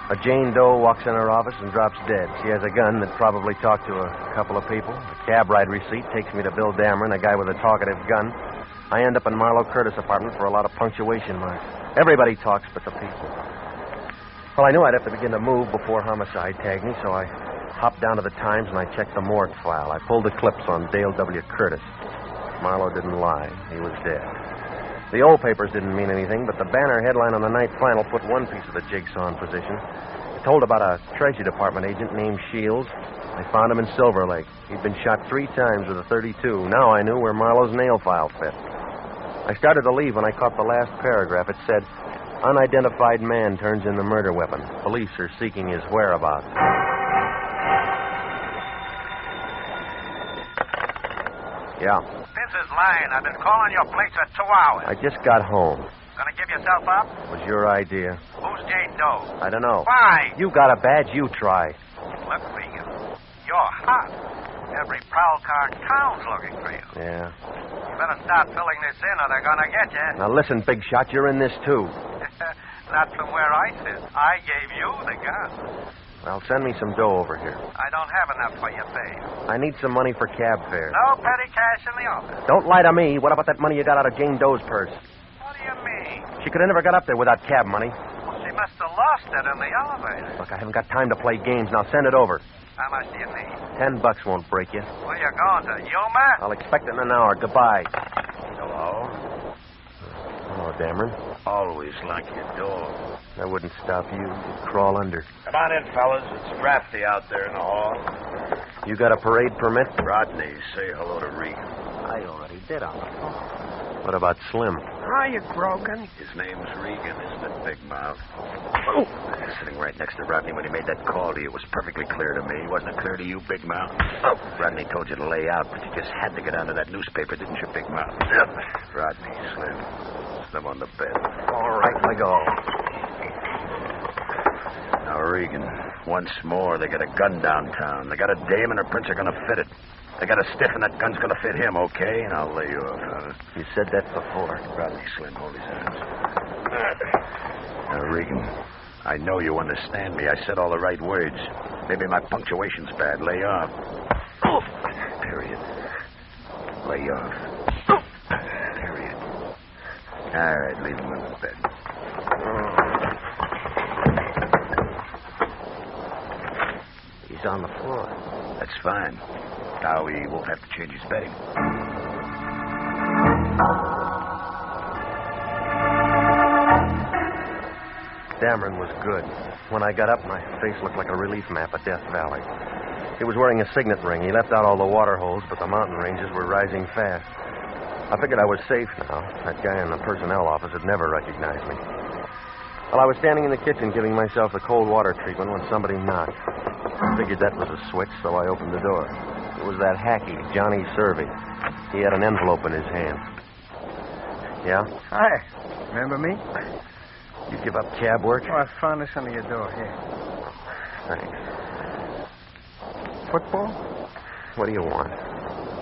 A Jane Doe walks in her office and drops dead. She has a gun that probably talked to a couple of people. A cab ride receipt takes me to Bill Dameron, a guy with a talkative gun. I end up in Marlowe Curtis' apartment for a lot of punctuation marks. Everybody talks but the people. Well, I knew I'd have to begin to move before homicide tagged me, so I hopped down to the Times and I checked the morgue file. I pulled the clips on Dale W. Curtis. Marlowe didn't lie. He was dead. The old papers didn't mean anything, but the banner headline on the night final put one piece of the jigsaw in position. It told about a Treasury Department agent named Shields. I found him in Silver Lake. He'd been shot 3 times with a .32. Now I knew where Marlowe's nail file fit. I started to leave when I caught the last paragraph. It said, "Unidentified man turns in the murder weapon. Police are seeking his whereabouts." Yeah. This is Lyon. I've been calling your place for 2 hours. I just got home. Gonna give yourself up? It was your idea. Who's Jane Doe? I don't know. Fine. You got a badge, you try. Look, Regan, you're hot. Every prowl car in town's looking for you. Yeah. You better start filling this in or they're gonna get you. Now listen, big shot, you're in this too. Not from where I sit. I gave you the gun. Well, send me some dough over here. I don't have enough for your pay. I need some money for cab fare. No petty cash in the office. Don't lie to me. What about that money you got out of Jane Doe's purse? What do you mean? She could have never got up there without cab money. Well, she must have lost it in the elevator. Look, I haven't got time to play games. Now send it over. How much do you need? $10 won't break you. Where you going to, Yuma? I'll expect it in an hour. Goodbye. Hello? Hello, Dameron. Always like your door. I wouldn't stop you. You'd crawl under. Come on in, fellas. It's drafty out there in the hall. You got a parade permit? Rodney, say hello to Regan. I already did on the phone. What about Slim? Are you broken? His name's Regan, isn't it, Big Mouth? Oh. Sitting right next to Rodney when he made that call to you, it was perfectly clear to me. Wasn't it clear to you, Big Mouth? Oh. Rodney told you to lay out, but you just had to get onto that newspaper, didn't you, Big Mouth? Rodney, Slim. Slim on the bed. All right, let go. Now, Regan, once more, they got a gun downtown. They got a dame and her prints are going to fit it. They got a stiff and that gun's going to fit him, okay? And I'll lay you off on it. You said that before. Rodney, Slim, hold his hands. Now, Regan, I know you understand me. I said all the right words. Maybe my punctuation's bad. Lay off. Period. Lay off. Period. All right, leave him in the bed. He's on the floor. That's fine. Now he won't have to change his bedding. Dameron was good. When I got up, my face looked like a relief map of Death Valley. He was wearing a signet ring. He left out all the water holes, but the mountain ranges were rising fast. I figured I was safe now. That guy in the personnel office had never recognized me. Well, I was standing in the kitchen giving myself the cold water treatment when somebody knocked. I figured that was a switch, so I opened the door. It was that hacky, Johnny Servey. He had an envelope in his hand. Yeah? Hi. Remember me? You give up cab work? Oh, I found this under your door. Here. Thanks. Football? What do you want?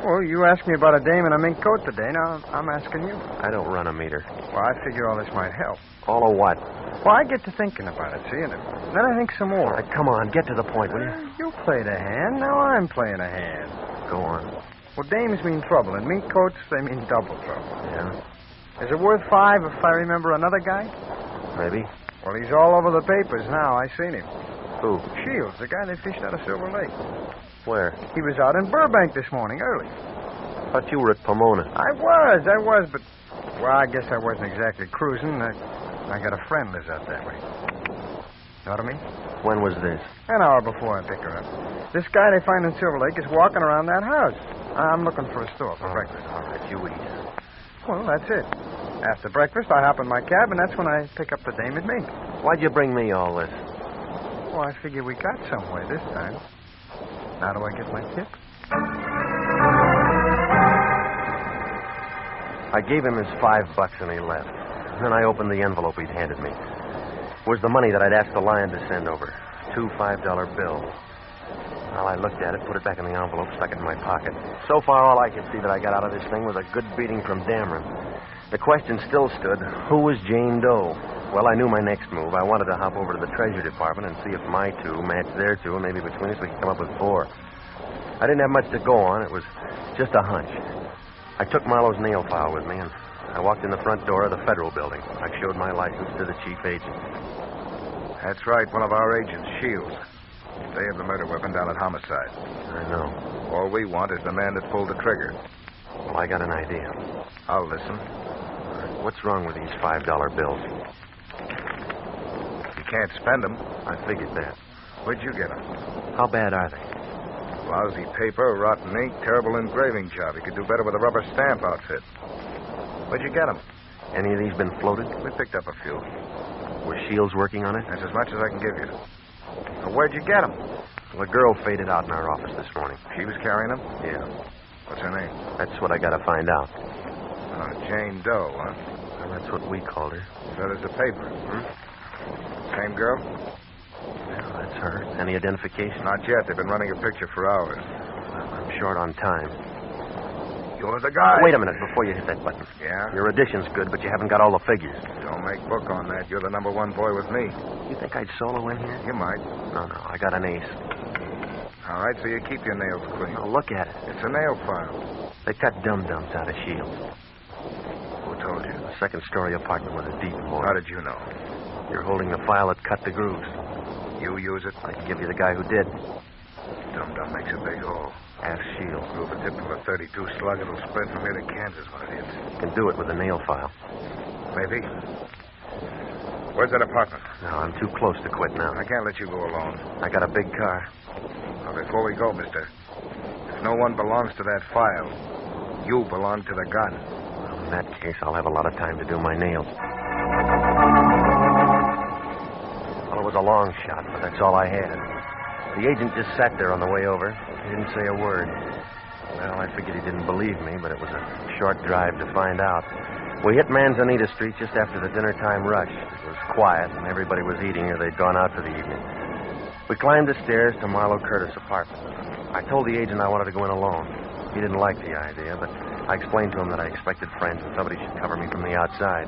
Well, you asked me about a dame in a mink coat today. Now I'm asking you. I don't run a meter. Well, I figure all this might help. All of what? Well, I get to thinking about it, see, and then I think some more. All right, come on, get to the point, will you? You played a hand. Now I'm playing a hand. Go on. Well, dames mean trouble, and mink coats, they mean double trouble. Yeah? Is it worth $5 if I remember another guy? Maybe. Well, he's all over the papers now. I seen him. Who? Shields, the guy they fished out of Silver Lake. Where? He was out in Burbank this morning, early. Thought you were at Pomona. I was, but... Well, I guess I wasn't exactly cruising. I got a friend lives out that way. Know what I mean? When was this? An hour before I pick her up. This guy they find in Silver Lake is walking around that house. I'm looking for a store for breakfast. All right, you eat. Well, that's it. After breakfast, I hop in my cab, and that's when I pick up the dame in mink. Why'd you bring me all this? Well, I figure we got somewhere this time. Now do I get my tip? I gave him his $5 and he left. Then I opened the envelope he'd handed me. It was the money that I'd asked the Lyon to send over. 2 $5 bills. Well, I looked at it, put it back in the envelope, stuck it in my pocket. So far, all I could see that I got out of this thing was a good beating from Dameron. The question still stood, who was Jane Doe? Well, I knew my next move. I wanted to hop over to the Treasury Department and see if my 2 matched their 2, and maybe between us we could come up with 4. I didn't have much to go on. It was just a hunch. I took Marlowe's nail file with me, and I walked in the front door of the Federal Building. I showed my license to the chief agent. That's right, one of our agents, Shields. They have the murder weapon down at Homicide. I know. All we want is the man that pulled the trigger. Well, I got an idea. I'll listen. What's wrong with these $5 bills? You can't spend them. I figured that. Where'd you get them? How bad are they? Lousy paper, rotten ink, terrible engraving job. You could do better with a rubber stamp outfit. Where'd you get them? Any of these been floated? We picked up a few. Was Shields working on it? That's as much as I can give you. Now, where'd you get them? Well, a girl faded out in our office this morning. She was carrying them? Yeah. What's her name? That's what I got to find out. Jane Doe, huh? Well, that's what we called her. So there's the paper. Same girl? Yeah, that's her. Any identification? Not yet. They've been running a picture for hours. I'm short on time. You're the guy. Wait a minute before you hit that button. Yeah? Your addition's good, but you haven't got all the figures. Don't make book on that. You're the number 1 boy with me. You think I'd solo in here? You might. No, I got an ace. All right, so you keep your nails clean. Now, look at it. It's a nail file. They cut dum-dums out of Shields. Who told you? A second-story apartment with a deep floor. How did you know? You're holding the file that cut the grooves. You use it? I can give you the guy who did. Dum-dum makes a big hole. Ask Shields. Move a tip from a 32 slug, it'll spread from here to Kansas when it hits. You can do it with a nail file. Maybe. Where's that apartment? No, I'm too close to quit now. I can't let you go alone. I got a big car. Now, before we go, mister, if no one belongs to that file, you belong to the gun. Well, in that case, I'll have a lot of time to do my nails. Well, it was a long shot, but that's all I had. The agent just sat there on the way over. He didn't say a word. Well, I figured he didn't believe me, but it was a short drive to find out. We hit Manzanita Street just after the dinner-time rush. It was quiet, and everybody was eating or they'd gone out for the evening. We climbed the stairs to Marlowe Curtis' apartment. I told the agent I wanted to go in alone. He didn't like the idea, but I explained to him that I expected friends and somebody should cover me from the outside.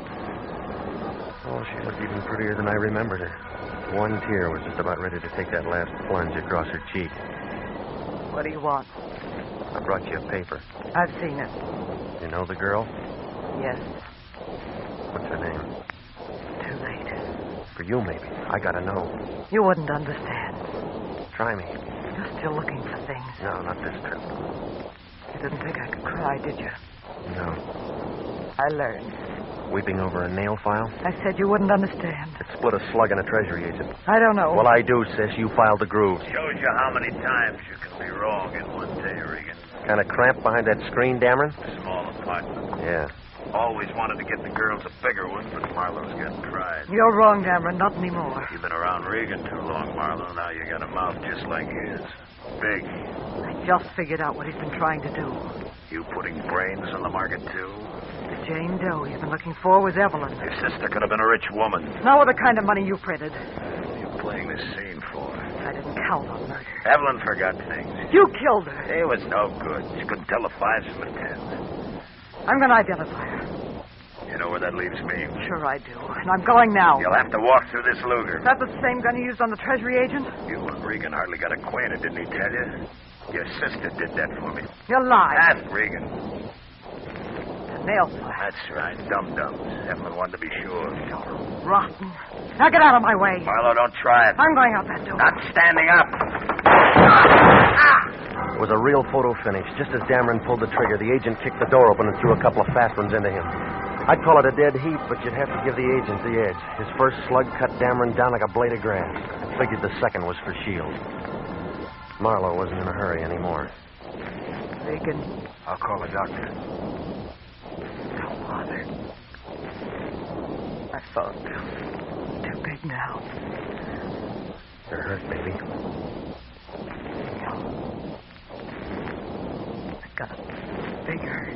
Oh, she looked even prettier than I remembered her. One tear was just about ready to take that last plunge across her cheek. What do you want? I brought you a paper. I've seen it. You know the girl? Yes. What's her name? Too late. For you, maybe. I gotta know. You wouldn't understand. Try me. You're still looking for things. No, not this trip. You didn't think I could cry, did you? No. I learned. Weeping over a nail file? I said you wouldn't understand. It split a slug in a treasury agent. I don't know. Well, I do, sis. You filed the grooves. Shows you how many times you can be wrong in one day, Regan. Kind of cramped behind that screen, Dameron? Small apartment. Yeah. Always wanted to get the girls a bigger one, but Marlowe's got pride. You're wrong, Dameron. Not anymore. You've been around Regan too long, Marlowe. Now you got a mouth just like his. Big. I just figured out what he's been trying to do. You putting brains on the market, too? The Jane Doe he's been looking for was Evelyn. Your sister could have been a rich woman. Not with the kind of money you printed. What are you playing this scene for? I didn't count on murder. Evelyn forgot things. You killed her. It was no good. She couldn't tell the fives from the tens. I'm going to identify her. You know where that leaves me? Sure I do. And I'm going now. You'll have to walk through this Luger. Is that the same gun you used on the Treasury agent? You and Regan hardly got acquainted, didn't he tell you? Your sister did that for me. You lied. Ask Regan. The nail file. That's right. Dum-dums. Evelyn wanted to be sure. You're rotten. Now get out of my way. Marlowe, don't try it. I'm going out that door. Not standing up. It was a real photo finish. Just as Dameron pulled the trigger, the agent kicked the door open and threw a couple of fast ones into him. I'd call it a dead heat, but you'd have to give the agent the edge. His first slug cut Dameron down like a blade of grass. I figured the second was for shield. Marlowe wasn't in a hurry anymore. Regan. I'll call the doctor. Don't bother. I thought too big now. You're hurt, baby. No. I got a big hurt.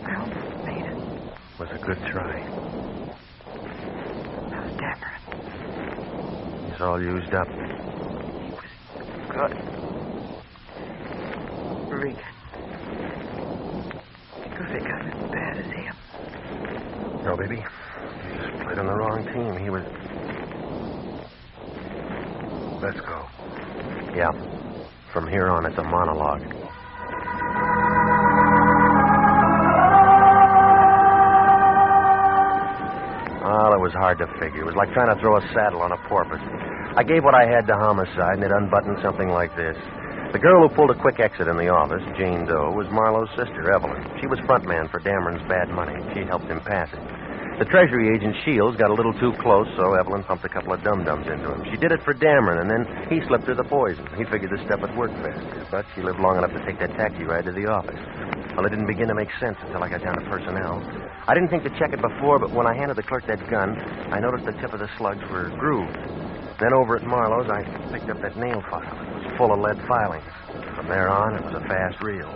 I almost made it. Was a good try. That was Dameron. He's all used up. Good. Regan. You think I'm as bad as him? No, baby. You just played on the wrong team. He was... Let's go. Yeah. From here on, it's a monologue. Well, it was hard to figure. It was like trying to throw a saddle on a porpoise. I gave what I had to homicide, and it unbuttoned something like this. The girl who pulled a quick exit in the office, Jane Doe, was Marlowe's sister, Evelyn. She was frontman for Dameron's bad money. She helped him pass it. The Treasury agent, Shields, got a little too close, so Evelyn pumped a couple of dum-dums into him. She did it for Dameron, and then he slipped her the poison. He figured the stuff would work faster, but she lived long enough to take that taxi ride to the office. Well, it didn't begin to make sense until I got down to personnel. I didn't think to check it before, but when I handed the clerk that gun, I noticed the tip of the slugs were grooved. Then over at Marlowe's, I picked up that nail file. It was full of lead filings. From there on, it was a fast reel.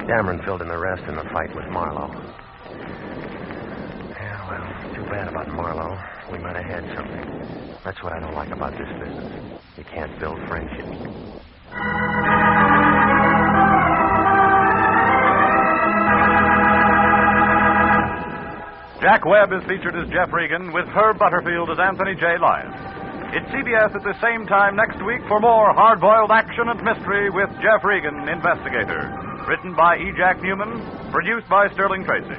Dameron filled in the rest in the fight with Marlowe. Yeah, well, too bad about Marlowe. We might have had something. That's what I don't like about this business. You can't build friendships. Jack Webb is featured as Jeff Regan, with Herb Butterfield as Anthony J. Lyon. It's CBS at the same time next week for more hard-boiled action and mystery with Jeff Regan, Investigator. Written by E. Jack Newman, produced by Sterling Tracy.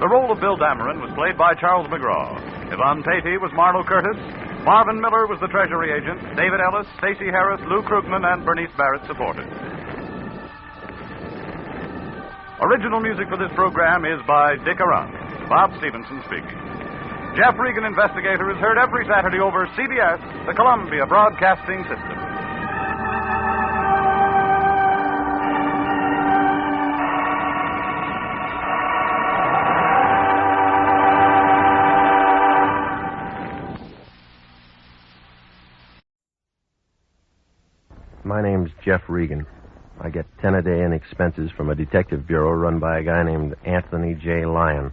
The role of Bill Dameron was played by Charles McGraw. Yvonne Patey was Marlowe Curtis. Marvin Miller was the Treasury agent. David Ellis, Stacey Harris, Lou Krugman, and Bernice Barrett supported. Original music for this program is by Dick Arant. Bob Stevenson speaking. Jeff Regan, Investigator, is heard every Saturday over CBS, the Columbia Broadcasting System. My name's Jeff Regan. I get 10 a day in expenses from a detective bureau run by a guy named Anthony J. Lyon.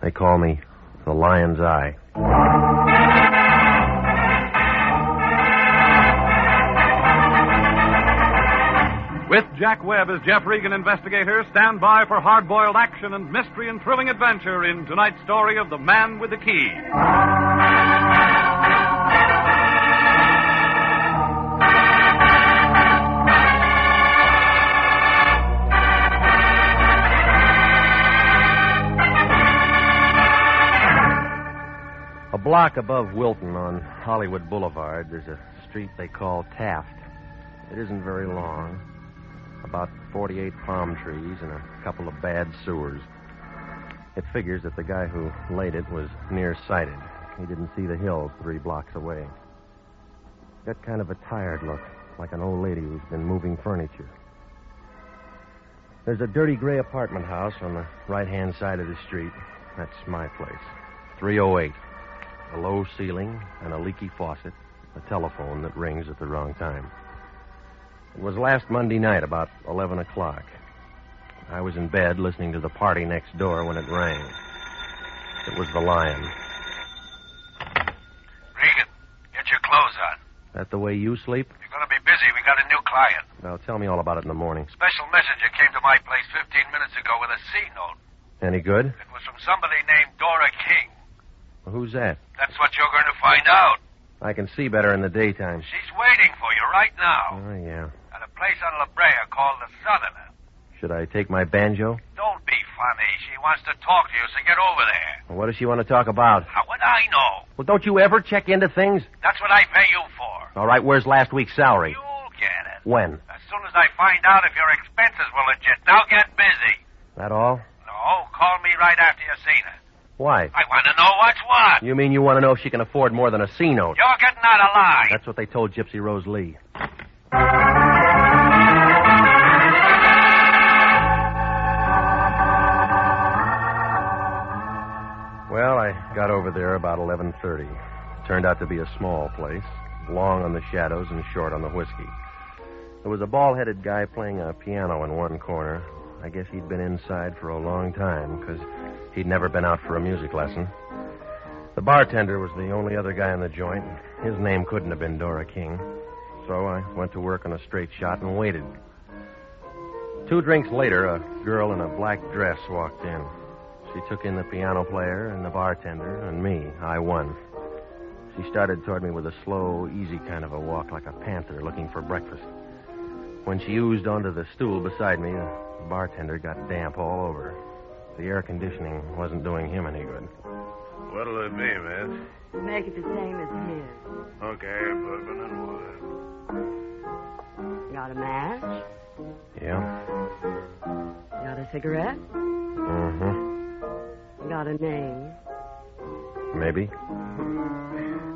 They call me the Lion's Eye. With Jack Webb as Jeff Regan, Investigator, stand by for hard-boiled action and mystery and thrilling adventure in tonight's story of The Man with the Key. block above Wilton on Hollywood Boulevard, there's a street they call Taft. It isn't very long. About 48 palm trees and a couple of bad sewers. It figures that the guy who laid it was nearsighted. He didn't see the hills 3 blocks away. Got kind of a tired look, like an old lady who's been moving furniture. There's a dirty gray apartment house on the right-hand side of the street. That's my place. 308. A low ceiling and a leaky faucet. A telephone that rings at the wrong time. It was last Monday night, about 11 o'clock. I was in bed listening to the party next door when it rang. It was the Lion. Regan, get your clothes on. That the way you sleep? You're going to be busy. We got a new client. Well, tell me all about it in the morning. Special messenger came to my place 15 minutes ago with a C-note. Any good? It was from somebody named Dora King. Well, who's that? That's what you're going to find out. I can see better in the daytime. She's waiting for you right now. Oh, yeah. At a place on La Brea called the Southerner. Should I take my banjo? Don't be funny. She wants to talk to you, so get over there. Well, what does she want to talk about? How would I know? Well, don't you ever check into things? That's what I pay you for. All right, where's last week's salary? You'll get it. When? As soon as I find out if your expenses were legit. Now get busy. That all? No, call me right after you've seen her. Why? I want to know what's what. You mean you want to know if she can afford more than a C-note? You're getting out of line. That's what they told Gypsy Rose Lee. Well, I got over there about 11:30. Turned out to be a small place, long on the shadows and short on the whiskey. There was a bald-headed guy playing a piano in one corner. I guess he'd been inside for a long time, because he'd never been out for a music lesson. The bartender was the only other guy in the joint. His name couldn't have been Dora King. So I went to work on a straight shot and waited. 2 drinks later, a girl in a black dress walked in. She took in the piano player and the bartender and me. I won. She started toward me with a slow, easy kind of a walk, like a panther looking for breakfast. When she oozed onto the stool beside me, the bartender got damp all over. The air conditioning wasn't doing him any good. What'll it be, miss? Make it the same as his. Okay, bourbon and water. Got a match? Yeah? Got a cigarette? Mm-hmm. Got a name? Maybe.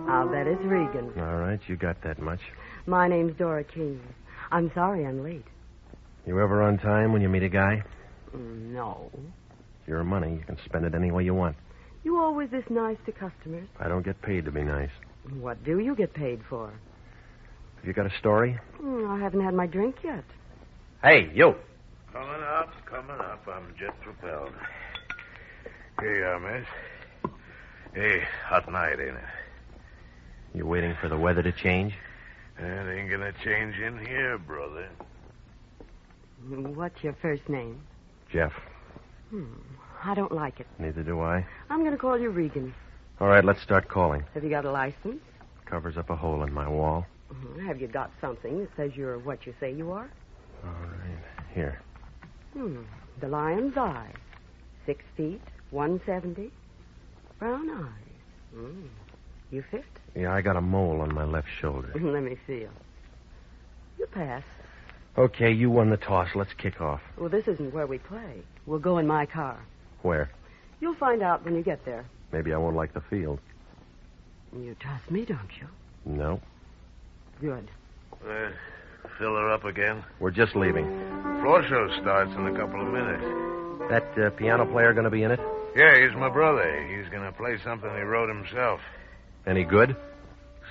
I'll bet it's Regan. All right, you got that much. My name's Dora King. I'm sorry I'm late. You ever on time when you meet a guy? No. It's your money. You can spend it any way you want. You always this nice to customers? I don't get paid to be nice. What do you get paid for? Have you got a story? I haven't had my drink yet. Hey, you. Coming up. I'm jet propelled. Here you are, miss. Hey, hot night, ain't it? You waiting for the weather to change? It ain't gonna change in here, brother. What's your first name? Jeff. I don't like it. Neither do I. I'm going to call you Regan. All right, let's start calling. Have you got a license? Covers up a hole in my wall. Have you got something that says you're what you say you are? All right. Here. The Lion's Eye. 6 feet, 170. Brown eyes. You fit? Yeah, I got a mole on my left shoulder. Let me feel. You pass. Okay, you won the toss. Let's kick off. Well, this isn't where we play. We'll go in my car. Where? You'll find out when you get there. Maybe I won't like the field. You trust me, don't you? No. Good. Fill her up again? We're just leaving. Floor show starts in a couple of minutes. That piano player going to be in it? Yeah, he's my brother. He's going to play something he wrote himself. Any good?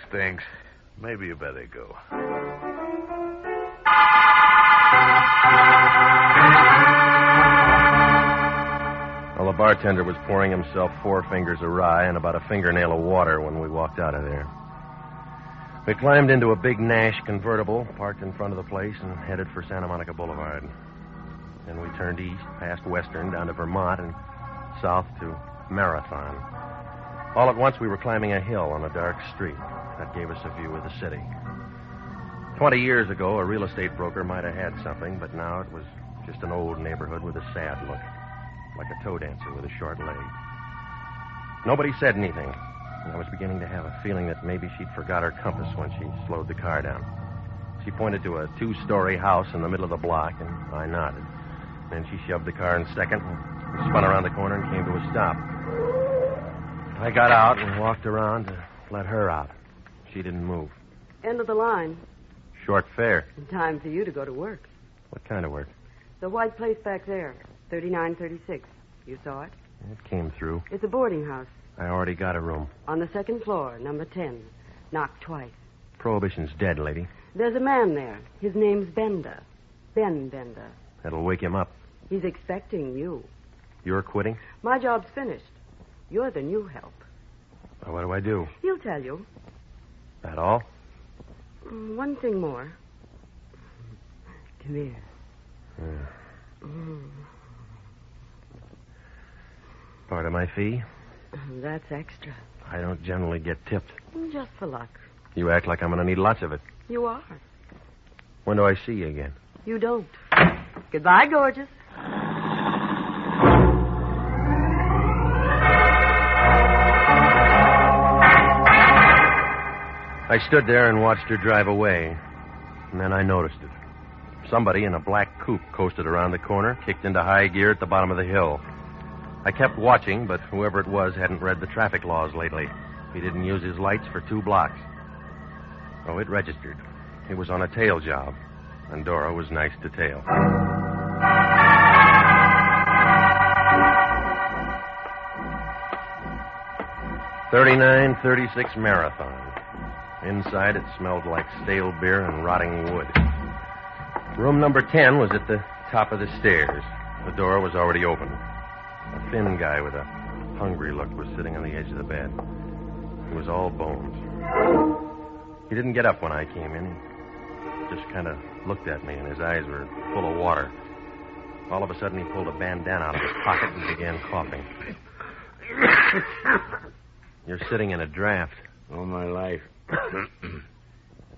Stinks. Maybe you better go. Well, the bartender was pouring himself 4 fingers of rye and about a fingernail of water when we walked out of there. We climbed into a big Nash convertible, parked in front of the place, and headed for Santa Monica Boulevard. Then we turned east, past Western, down to Vermont, and south to Marathon. All at once, we were climbing a hill on a dark street. That gave us a view of the city. 20 years ago, a real estate broker might have had something, but now it was just an old neighborhood with a sad look, like a toe dancer with a short leg. Nobody said anything. and I was beginning to have a feeling that maybe she'd forgot her compass when she slowed the car down. She pointed to a 2-story house in the middle of the block, and I nodded. Then she shoved the car in second and spun around the corner and came to a stop. I got out and walked around to let her out. She didn't move. End of the line. Short fare. Time for you to go to work. What kind of work? The white place back there, 3936. You saw it? It came through. It's a boarding house. I already got a room. On the second floor, number 10. Knocked twice. Prohibition's dead, lady. There's a man there. His name's Bender. Ben Bender. That'll wake him up. He's expecting you. You're quitting? My job's finished. You're the new help. Well, what do I do? He'll tell you. That all? One thing more. Come here. Yeah. Part of my fee? That's extra. I don't generally get tipped. Just for luck. You act like I'm going to need lots of it. You are. When do I see you again? You don't. Goodbye, gorgeous. I stood there and watched her drive away, and then I noticed it. Somebody in a black coupe coasted around the corner, kicked into high gear at the bottom of the hill. I kept watching, but whoever it was hadn't read the traffic laws lately. He didn't use his lights for 2 blocks. Oh, it registered. It was on a tail job, and Dora was nice to tail. .39:36 marathon. Inside, it smelled like stale beer and rotting wood. Room number 10 was at the top of the stairs. The door was already open. A thin guy with a hungry look was sitting on the edge of the bed. He was all bones. He didn't get up when I came in. He just kind of looked at me, and his eyes were full of water. All of a sudden, he pulled a bandana out of his pocket and began coughing. You're sitting in a draft. All my life.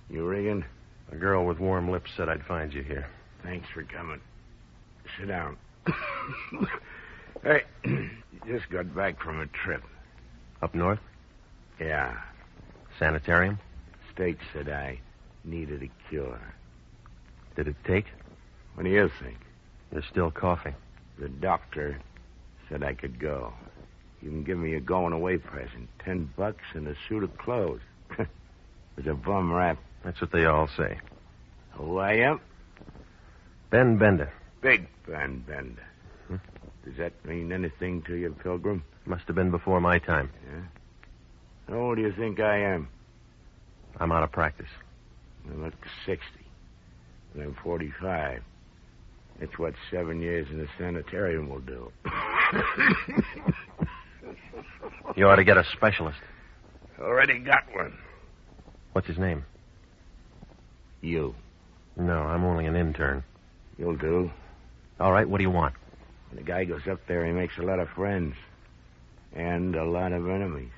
You Regan? A girl with warm lips said I'd find you here. Thanks for coming. Sit down. Hey, just got back from a trip. Up north? Yeah. Sanitarium? State said I needed a cure. Did it take? What do you think? You're still coughing. The doctor said I could go. You can give me a going-away present. $10 and a suit of clothes. It was a bum rap. That's what they all say. Who I am? Ben Bender. Big Ben Bender. Does that mean anything to you, Pilgrim? Must have been before my time. Yeah? How old do you think I am? I'm out of practice. I look 60. And I'm 45. That's what 7 years in the sanitarium will do. You ought to get a specialist. Already got one. What's his name? You. No, I'm only an intern. You'll do. All right, what do you want? When the guy goes up there, he makes a lot of friends. And a lot of enemies.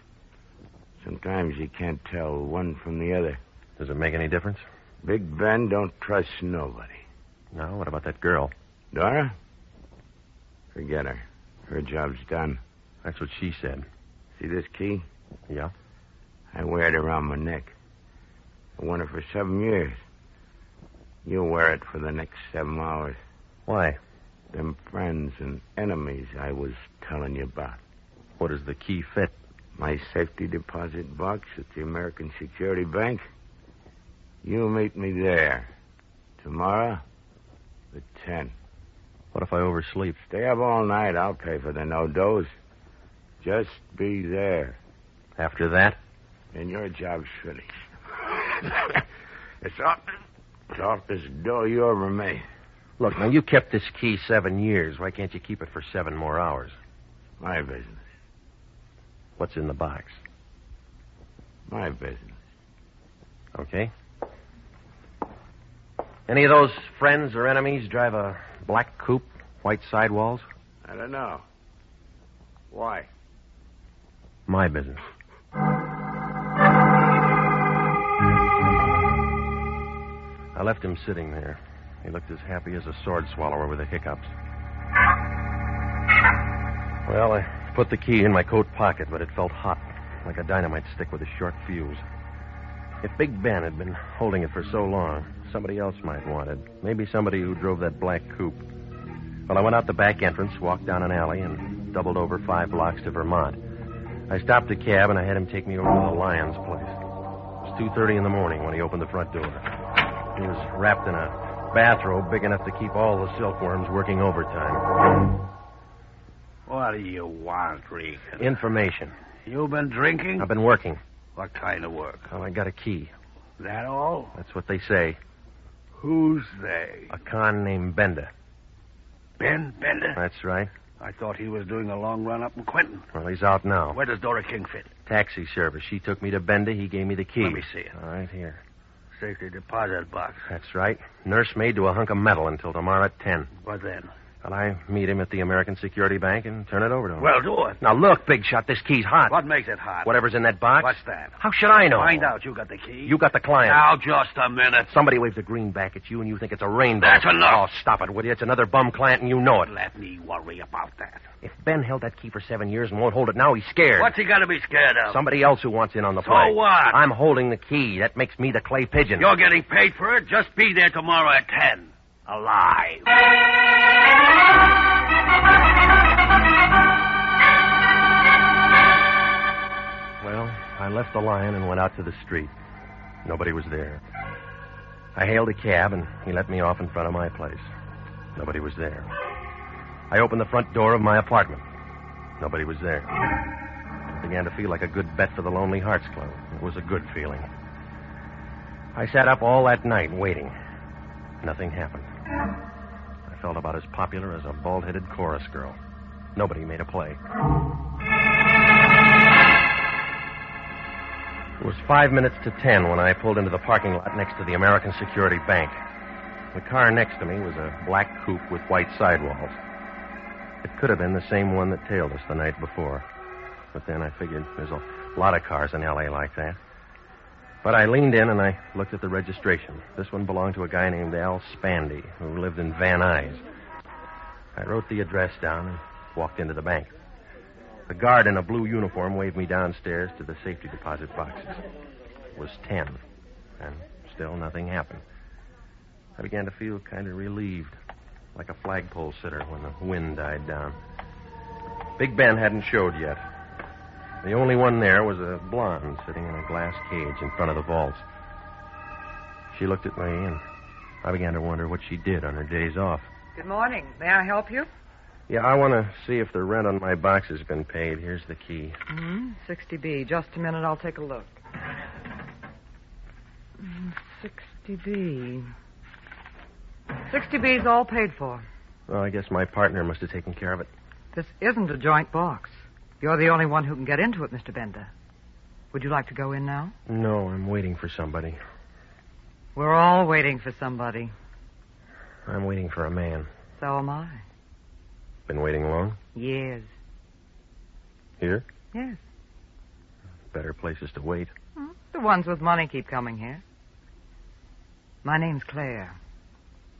Sometimes you can't tell one from the other. Does it make any difference? Big Ben don't trust nobody. No, what about that girl? Dora? Forget her. Her job's done. That's what she said. See this key? Yeah? I wear it around my neck. I worn it for 7 years. You'll wear it for the next 7 hours. Why? Them friends and enemies I was telling you about. What does the key fit? My safety deposit box at the American Security Bank. You meet me there. Tomorrow, at 10. What if I oversleep? Stay up all night. I'll pay for the no-dose. Just be there. After that? And your job's finished. It's off this door you ever made. Look, now, you kept this key 7 years. Why can't you keep it for 7 more hours? My business. What's in the box? My business. Okay. Any of those friends or enemies drive a black coupe, white sidewalls? I don't know. Why? My business. I left him sitting there. He looked as happy as a sword swallower with the hiccups. Well, I put the key in my coat pocket, but it felt hot. like a dynamite stick with a short fuse. If Big Ben had been holding it for so long, somebody else might want it. Maybe somebody who drove that black coupe. Well, I went out the back entrance, walked down an alley, and doubled over 5 blocks to Vermont. I stopped the cab, and I had him take me over to the Lyons place. It was 2:30 in the morning when he opened the front door. He was wrapped in a bathrobe big enough to keep all the silkworms working overtime. What do you want, Regan? Information. You been drinking? I've been working. What kind of work? Well, I got a key. That all? That's what they say. Who's they? A con named Bender. Ben Bender? That's right. I thought he was doing a long run up in Quentin. Well, he's out now. Where does Dora King fit? Taxi service. She took me to Bender. He gave me the key. Let me see it. All right, here. Safety deposit box. That's right. Nursemaid to a hunk of metal until tomorrow at 10. What then? Well, I meet him at the American Security Bank and turn it over to him. Well, do it. Now, look, Big Shot, this key's hot. What makes it hot? Whatever's in that box. What's that? How should I know? Find out. You got the key. You got the client. Now, just a minute. Somebody waves a greenback at you and you think it's a rainbow. That's enough. Oh, stop it, will you? It's another bum client and you know it. Let me worry about that. If Ben held that key for 7 years and won't hold it now, he's scared. What's he got to be scared of? Somebody else who wants in on the So play. what? I'm holding the key. That makes me the clay pigeon. You're getting paid for it. Just be there tomorrow at 10. Alive. Well, I left the Lion and went out to the street. Nobody was there. I hailed a cab, and he let me off in front of my place. Nobody was there. I opened the front door of my apartment. Nobody was there. I began to feel like a good bet for the Lonely Hearts Club. It was a good feeling. I sat up all that night waiting. Nothing happened. I felt about as popular as a bald-headed chorus girl. Nobody made a play. It was 5 minutes to 10 when I pulled into the parking lot next to the American Security Bank. The car next to me was a black coupe with white sidewalls. It could have been the same one that tailed us the night before. But then I figured there's a lot of cars in L.A. like that. But I leaned in and I looked at the registration. This one belonged to a guy named Al Spandy, who lived in Van Nuys. I wrote the address down and walked into the bank. The guard in a blue uniform waved me downstairs to the safety deposit boxes. It was 10, and still nothing happened. I began to feel kind of relieved, like a flagpole sitter when the wind died down. Big Ben hadn't showed yet. The only one there was a blonde sitting in a glass cage in front of the vaults. She looked at me, and I began to wonder what she did on her days off. Good morning. May I help you? Yeah, I want to see if the rent on my box has been paid. Here's the key. 60B. Just a minute. I'll take a look. 60B. 60B's all paid for. Well, I guess my partner must have taken care of it. This isn't a joint box. You're the only one who can get into it, Mr. Bender. Would you like to go in now? No, I'm waiting for somebody. We're all waiting for somebody. I'm waiting for a man. So am I. Been waiting long? Years. Here? Yes. Better places to wait. The ones with money keep coming here. My name's Claire.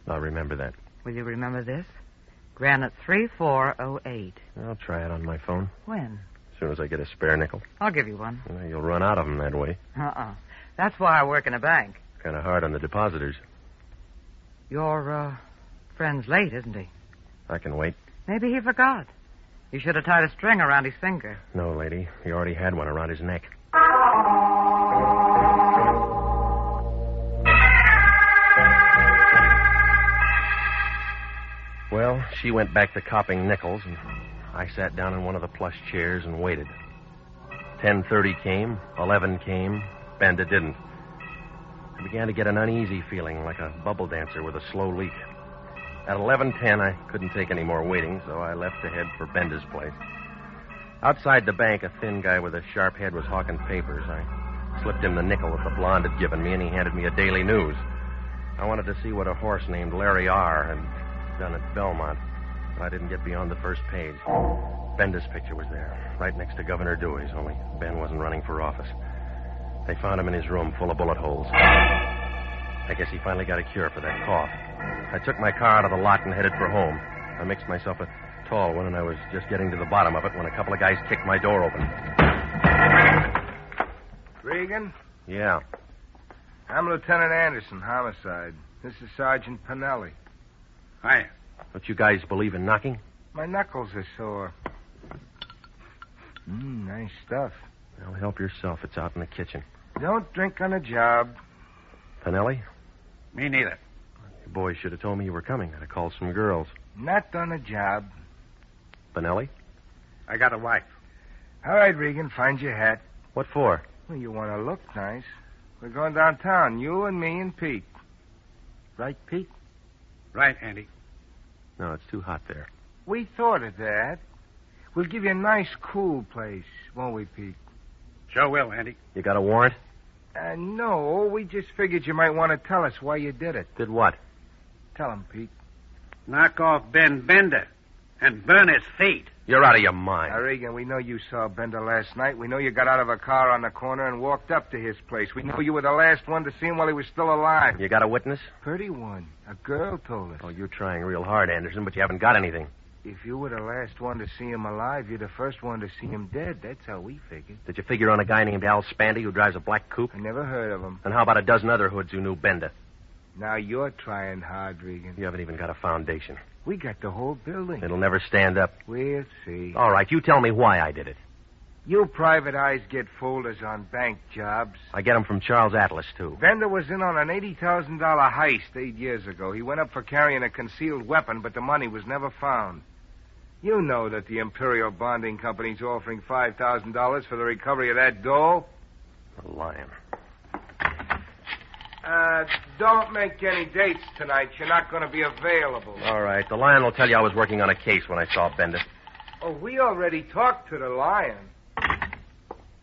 I'll remember that. Will you remember this? Granite 3408. I'll try it on my phone. When? As soon as I get a spare nickel. I'll give you one. Well, you'll run out of them that way. That's why I work in a bank. Kind of hard on the depositors. Your, friend's late, isn't he? I can wait. Maybe he forgot. You should have tied a string around his finger. No, lady. He already had one around his neck. Well, she went back to copping nickels, and I sat down in one of the plush chairs and waited. 10:30 came, 11 came, Bender didn't. I began to get an uneasy feeling, like a bubble dancer with a slow leak. At 11:10, I couldn't take any more waiting, so I left to head for Bender's place. Outside the bank, a thin guy with a sharp head was hawking papers. I slipped him the nickel that the blonde had given me, and he handed me a Daily News. I wanted to see what a horse named Larry R. had done at Belmont, but I didn't get beyond the first page. Bender's picture was there, right next to Governor Dewey's, only Ben wasn't running for office. They found him in his room full of bullet holes. I guess he finally got a cure for that cough. I took my car out of the lot and headed for home. I mixed myself a tall one, and I was just getting to the bottom of it when a couple of guys kicked my door open. Regan? Yeah. I'm Lieutenant Anderson, homicide. This is Sergeant Pinelli. Hi. Don't you guys believe in knocking? My knuckles are sore. Nice stuff. Well, help yourself. It's out in the kitchen. Don't drink on the job. Pinelli? Me neither. You boys should have told me you were coming. I'd have called some girls. Not on the job. Pinelli? I got a wife. All right, Regan, find your hat. What for? Well, you want to look nice. We're going downtown, you and me and Pete. Right, Pete? Right, Andy. No, it's too hot there. We thought of that. We'll give you a nice, cool place, won't we, Pete? Sure will, Andy. You got a warrant? No, we just figured you might want to tell us why you did it. Did what? Tell him, Pete. Knock off Ben Bender and burn his feet. You're out of your mind. Regan, we know you saw Bender last night. We know you got out of a car on the corner and walked up to his place. We know you were the last one to see him while he was still alive. You got a witness? Pretty one. A girl told us. Oh, you're trying real hard, Anderson, but you haven't got anything. If you were the last one to see him alive, you're the first one to see him dead. That's how we figured. Did you figure on a guy named Al Spandy who drives a black coupe? I never heard of him. And how about a dozen other hoods who knew Bender? Now you're trying hard, Regan. You haven't even got a foundation. We got the whole building. It'll never stand up. We'll see. All right, you tell me why I did it. You private eyes get folders on bank jobs. I get them from Charles Atlas, too. Bender was in on an $80,000 heist 8 years ago. He went up for carrying a concealed weapon, but the money was never found. You know that the Imperial Bonding Company's offering $5,000 for the recovery of that dough. A lion. Don't make any dates tonight. You're not going to be available. All right. The Lion will tell you I was working on a case when I saw Bender. Oh, we already talked to the Lion.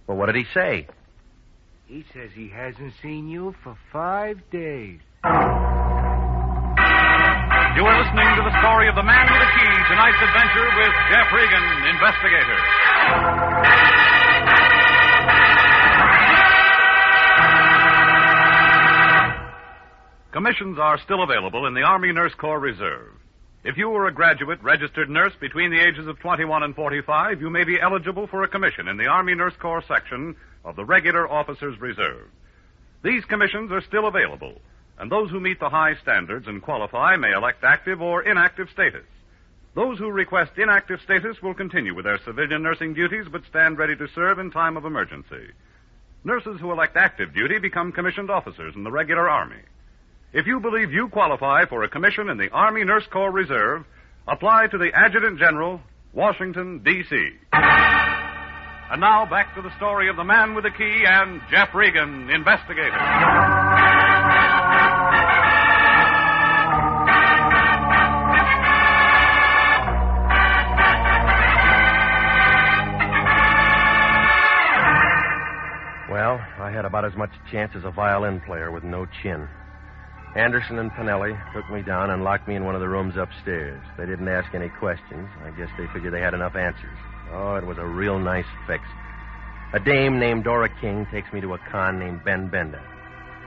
Well, what did he say? He says he hasn't seen you for 5 days. You are listening to the story of the Man with the Key, tonight's adventure with Jeff Regan, Investigator. Commissions are still available in the Army Nurse Corps Reserve. If you were a graduate registered nurse between the ages of 21 and 45, you may be eligible for a commission in the Army Nurse Corps section of the Regular Officers Reserve. These commissions are still available, and those who meet the high standards and qualify may elect active or inactive status. Those who request inactive status will continue with their civilian nursing duties but stand ready to serve in time of emergency. Nurses who elect active duty become commissioned officers in the regular Army. If you believe you qualify for a commission in the Army Nurse Corps Reserve, apply to the Adjutant General, Washington, D.C. And now back to the story of the Man with the Key and Jeff Regan, Investigator. Well, I had about as much chance as a violin player with no chin. Anderson and Pinelli took me down and locked me in one of the rooms upstairs. They didn't ask any questions. I guess they figured they had enough answers. Oh, it was a real nice fix. A dame named Dora King takes me to a con named Ben Bender.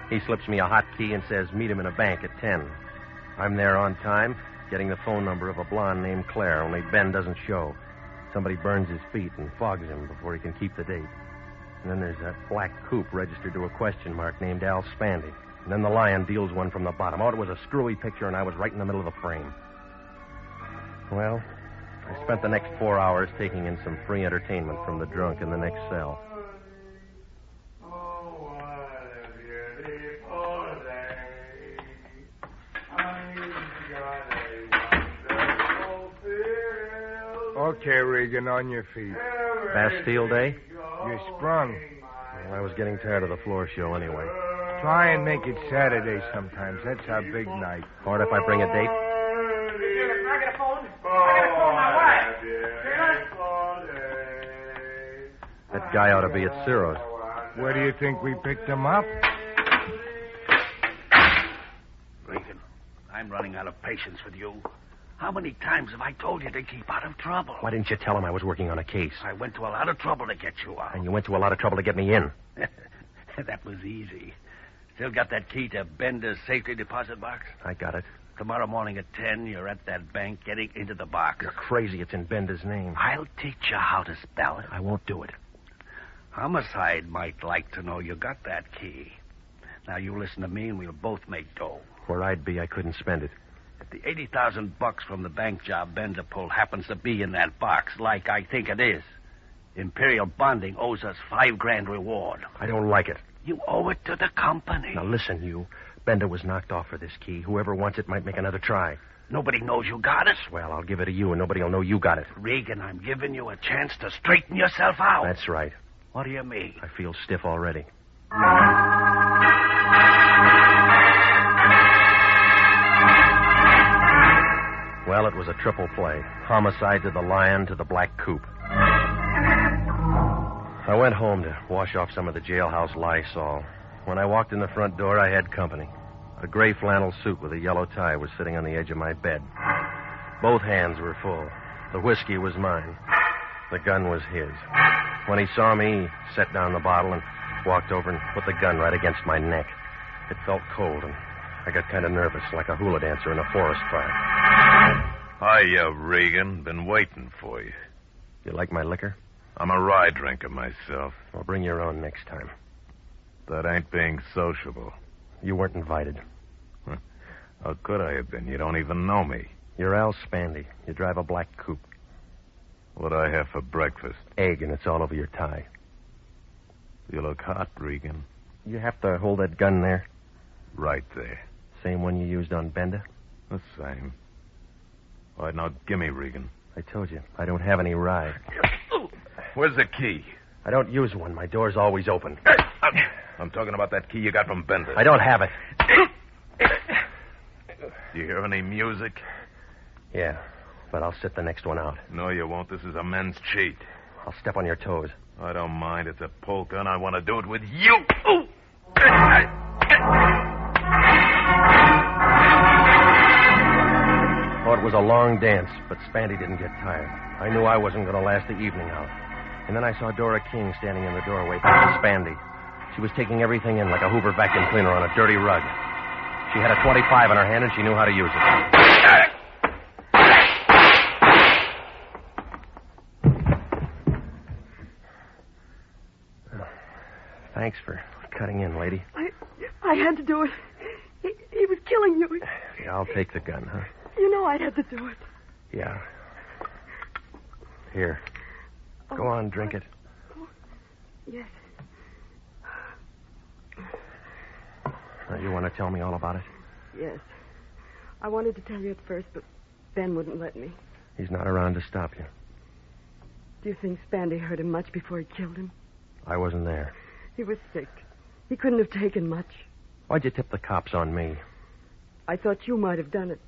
He slips me a hot key and says meet him in a bank at 10. I'm there on time, getting the phone number of a blonde named Claire, only Ben doesn't show. Somebody burns his feet and fogs him before he can keep the date. And then there's that black coupe registered to a question mark named Al Spandy. And then the Lion deals one from the bottom. Oh, it was a screwy picture, and I was right in the middle of the frame. Well, I spent the next 4 hours taking in some free entertainment from the drunk in the next cell. Okay, Regan, on your feet. Bastille Day? You sprung. Well, I was getting tired of the floor show anyway. Try and make it Saturday sometimes. That's our big night. Or if I bring a date? I got a phone. I got to phone my wife. That guy ought to be at Ciro's. Where do you think we picked him up? Regan, I'm running out of patience with you. How many times have I told you to keep out of trouble? Why didn't you tell him I was working on a case? I went to a lot of trouble to get you out. And you went to a lot of trouble to get me in. That was easy. Still got that key to Bender's safety deposit box? I got it. Tomorrow morning at 10, you're at that bank getting into the box. You're crazy. It's in Bender's name. I'll teach you how to spell it. I won't do it. Homicide might like to know you got that key. Now, you listen to me, and we'll both make dough. Where I'd be, I couldn't spend it. If the $80,000 from the bank job Bender pulled happens to be in that box, like I think it is, Imperial Bonding owes us $5,000 reward. I don't like it. You owe it to the company. Now, listen, you. Bender was knocked off for this key. Whoever wants it might make another try. Nobody knows you got it. Well, I'll give it to you, and nobody will know you got it. Regan, I'm giving you a chance to straighten yourself out. That's right. What do you mean? I feel stiff already. Well, it was a triple play. Homicide to the Lion to the Black Coupe. I went home to wash off some of the jailhouse Lysol. When I walked in the front door, I had company. A gray flannel suit with a yellow tie was sitting on the edge of my bed. Both hands were full. The whiskey was mine. The gun was his. When he saw me, he set down the bottle and walked over and put the gun right against my neck. It felt cold, and I got kind of nervous, like a hula dancer in a forest fire. Hiya, Regan. Been waiting for you. You like my liquor? I'm a rye drinker myself. Well, bring your own next time. That ain't being sociable. You weren't invited. How could I have been? You don't even know me. You're Al Spandy. You drive a black coupe. What'd I have for breakfast? Egg, and it's all over your tie. You look hot, Regan. You have to hold that gun there. Right there. Same one you used on Bender? The same. All right, now, gimme, Regan. I told you, I don't have any rye. Where's the key? I don't use one. My door's always open. I'm talking about that key you got from Bender. I don't have it. Do you hear any music? Yeah, but I'll sit the next one out. No, you won't. This is a men's cheat. I'll step on your toes. I don't mind. It's a polka, and I want to do it with you. Oh, it was a long dance, but Spandy didn't get tired. I knew I wasn't going to last the evening out. And then I saw Dora King standing in the doorway behind Spandy. She was taking everything in like a Hoover vacuum cleaner on a dirty rug. She had a .25 in her hand, and she knew how to use it. Thanks for cutting in, lady. I had to do it. He was killing you. Yeah, I'll take the gun, huh? You know I'd have to do it. Yeah. Here. Go on, drink it. Yes. Now, you want to tell me all about it? Yes. I wanted to tell you at first, but Ben wouldn't let me. He's not around to stop you. Do you think Spandy hurt him much before he killed him? I wasn't there. He was sick. He couldn't have taken much. Why'd you tip the cops on me? I thought you might have done it.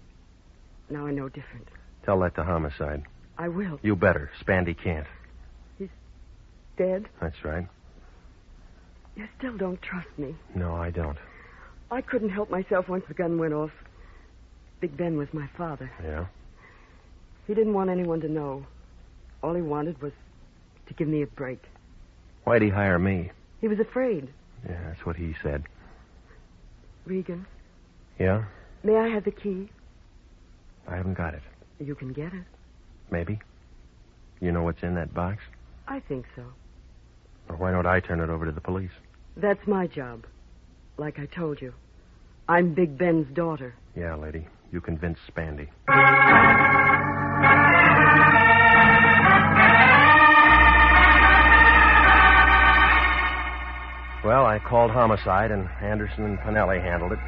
Now I know different. Tell that to Homicide. I will. You better. Spandy can't. He's dead? That's right. You still don't trust me. No, I don't. I couldn't help myself once the gun went off. Big Ben was my father. Yeah? He didn't want anyone to know. All he wanted was to give me a break. Why'd he hire me? He was afraid. Yeah, that's what he said. Regan? Yeah? May I have the key? I haven't got it. You can get it. Maybe. You know what's in that box? I think so. Or why don't I turn it over to the police? That's my job. Like I told you. I'm Big Ben's daughter. Yeah, lady. You convinced Spandy. Well, I called Homicide, and Anderson and Pinelli handled it.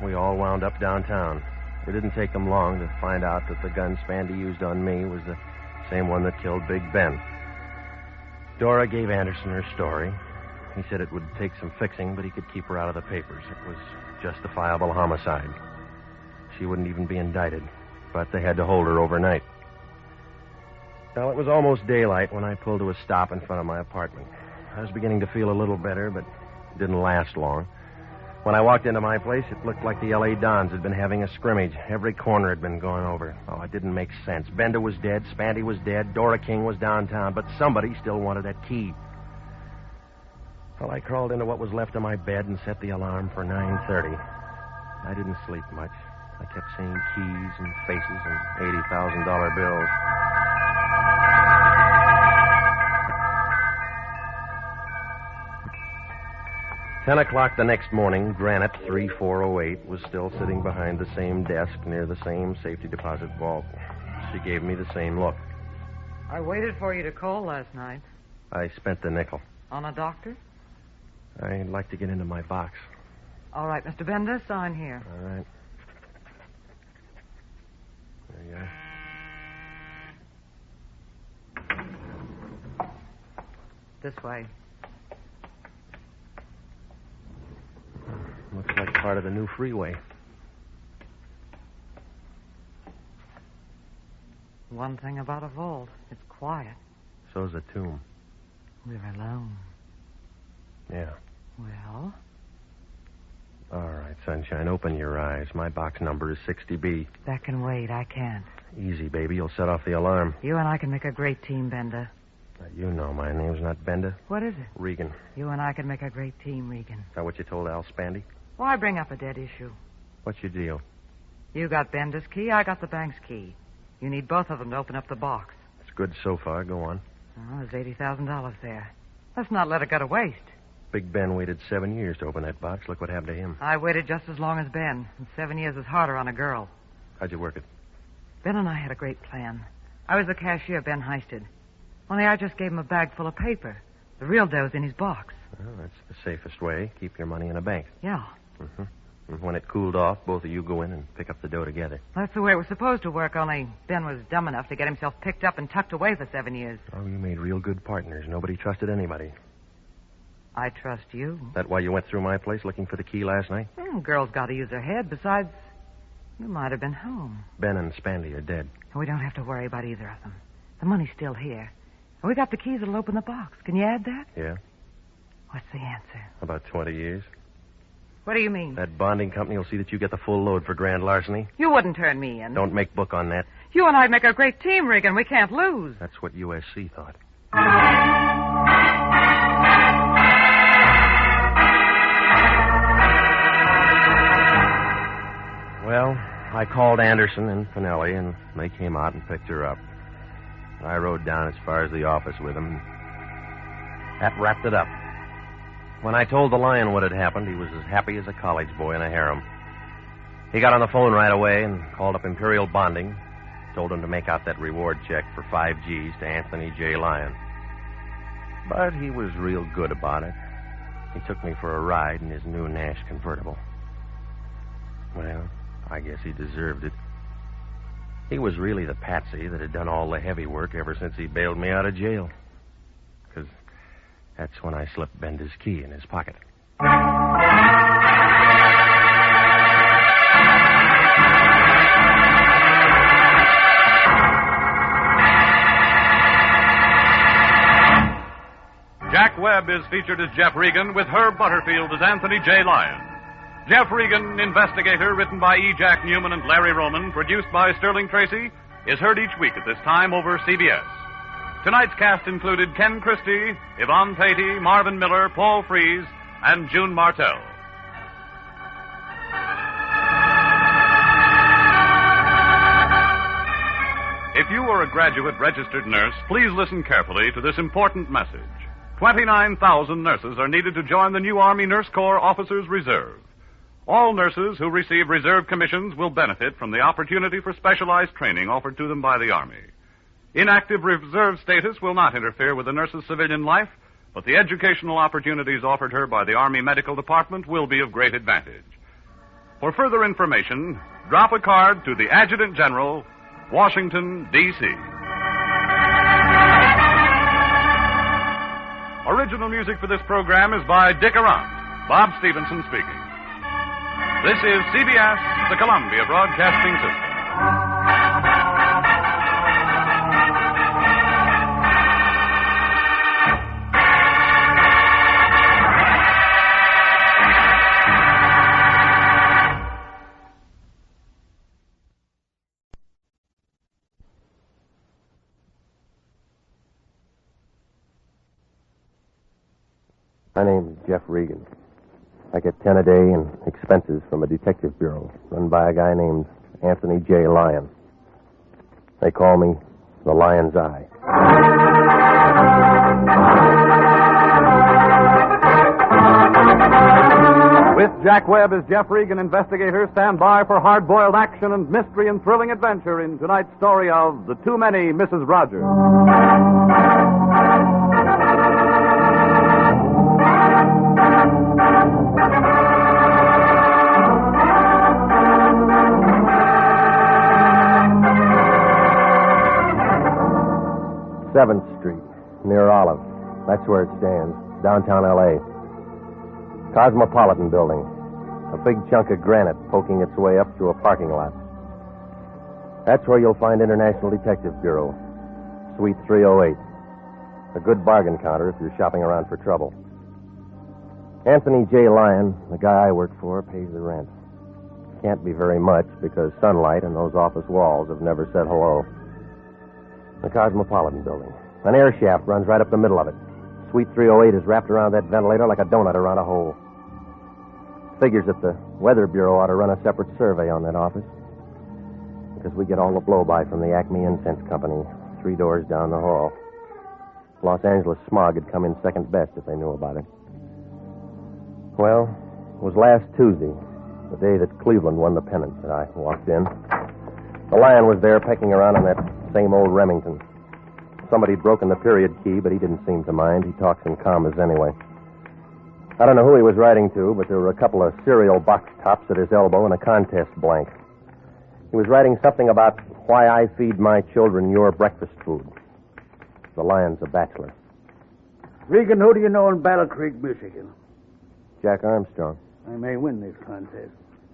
We all wound up downtown. It didn't take them long to find out that the gun Spandy used on me was the same one that killed Big Ben. Dora gave Anderson her story. He said it would take some fixing, but he could keep her out of the papers. It was justifiable homicide. She wouldn't even be indicted, but they had to hold her overnight. Well, it was almost daylight when I pulled to a stop in front of my apartment. I was beginning to feel a little better, but it didn't last long. When I walked into my place, it looked like the L.A. Dons had been having a scrimmage. Every corner had been gone over. Oh, it didn't make sense. Bender was dead, Spandy was dead, Dora King was downtown, but somebody still wanted that key. Well, I crawled into what was left of my bed and set the alarm for 9:30. I didn't sleep much. I kept seeing keys and faces and $80,000 bills. 10 o'clock the next morning, Granite 3408 was still sitting behind the same desk near the same safety deposit vault. She gave me the same look. I waited for you to call last night. I spent the nickel. On a doctor? I'd like to get into my box. All right, Mr. Bender, sign here. All right. There you are. This way. Looks like part of the new freeway. One thing about a vault, it's quiet. So's a tomb. We're alone. Yeah. Well? All right, Sunshine, open your eyes. My box number is 60B. That can wait. I can't. Easy, baby. You'll set off the alarm. You and I can make a great team, Bender. You know my name's not Bender. What is it? Regan. You and I can make a great team, Regan. Is that what you told Al Spandy? Why bring up a dead issue? What's your deal? You got Bender's key, I got the bank's key. You need both of them to open up the box. It's good so far. Go on. Oh, there's $80,000 there. Let's not let it go to waste. Big Ben waited 7 years to open that box. Look what happened to him. I waited just as long as Ben, and 7 years is harder on a girl. How'd you work it? Ben and I had a great plan. I was the cashier Ben heisted. Only I just gave him a bag full of paper. The real dough's in his box. Well, that's the safest way. Keep your money in a bank. Yeah. Mm-hmm. And when it cooled off, both of you go in and pick up the dough together. That's the way it was supposed to work, only Ben was dumb enough to get himself picked up and tucked away for 7 years. Oh, you made real good partners. Nobody trusted anybody. I trust you. That why you went through my place looking for the key last night? Girls got to use their head. Besides, you might have been home. Ben and Spandy are dead. We don't have to worry about either of them. The money's still here. We got the keys that'll open the box. Can you add that? Yeah. What's the answer? About 20 years. What do you mean? That bonding company will see that you get the full load for grand larceny. You wouldn't turn me in. Don't make book on that. You and I'd make a great team, Regan. We can't lose. That's what USC thought. Well, I called Anderson and Finelli, and they came out and picked her up. I rode down as far as the office with them. That wrapped it up. When I told the Lyon what had happened, he was as happy as a college boy in a harem. He got on the phone right away and called up Imperial Bonding, told him to make out that reward check for 5 G's to Anthony J. Lyon. But he was real good about it. He took me for a ride in his new Nash convertible. Well, I guess he deserved it. He was really the patsy that had done all the heavy work ever since he bailed me out of jail. Because that's when I slipped Bender's key in his pocket. Jack Webb is featured as Jeff Regan, with Herb Butterfield as Anthony J. Lyon. Jeff Regan, Investigator, written by E. Jack Newman and Larry Roman, produced by Sterling Tracy, is heard each week at this time over CBS. Tonight's cast included Ken Christie, Yvonne Patey, Marvin Miller, Paul Frees, and June Martell. If you are a graduate registered nurse, please listen carefully to this important message. 29,000 nurses are needed to join the new Army Nurse Corps Officers Reserve. All nurses who receive reserve commissions will benefit from the opportunity for specialized training offered to them by the Army. Inactive reserve status will not interfere with the nurse's civilian life, but the educational opportunities offered her by the Army Medical Department will be of great advantage. For further information, drop a card to the Adjutant General, Washington, D.C. Original music for this program is by Dick Arant. Bob Stevenson speaking. This is CBS, the Columbia Broadcasting System. My name's Jeff Regan. I get 10 a day in expenses from a detective bureau run by a guy named Anthony J. Lyon. They call me the Lion's Eye. With Jack Webb as Jeff Regan, investigator, stand by for hard-boiled action and mystery and thrilling adventure in tonight's story of The Too Many Mrs. Rogers. 7th Street, near Olive. That's where it stands, downtown L.A. Cosmopolitan Building. A big chunk of granite poking its way up through a parking lot. That's where you'll find International Detective Bureau, Suite 308. A good bargain counter if you're shopping around for trouble. Anthony J. Lyon, the guy I work for, pays the rent. Can't be very much because sunlight and those office walls have never said hello. The Cosmopolitan Building. An air shaft runs right up the middle of it. Suite 308 is wrapped around that ventilator like a donut around a hole. Figures that the Weather Bureau ought to run a separate survey on that office. Because we get all the blow-by from the Acme Incense Company, 3 doors down the hall. Los Angeles smog had come in second best if they knew about it. Well, it was last Tuesday, the day that Cleveland won the pennant, that I walked in. The Lion was there pecking around on that same old Remington. Somebody'd broken the period key, but he didn't seem to mind. He talks in commas anyway. I don't know who he was writing to, but there were a couple of cereal box tops at his elbow and a contest blank. He was writing something about why I feed my children your breakfast food. The Lion's a bachelor. Regan, who do you know in Battle Creek, Michigan? Jack Armstrong. I may win this contest.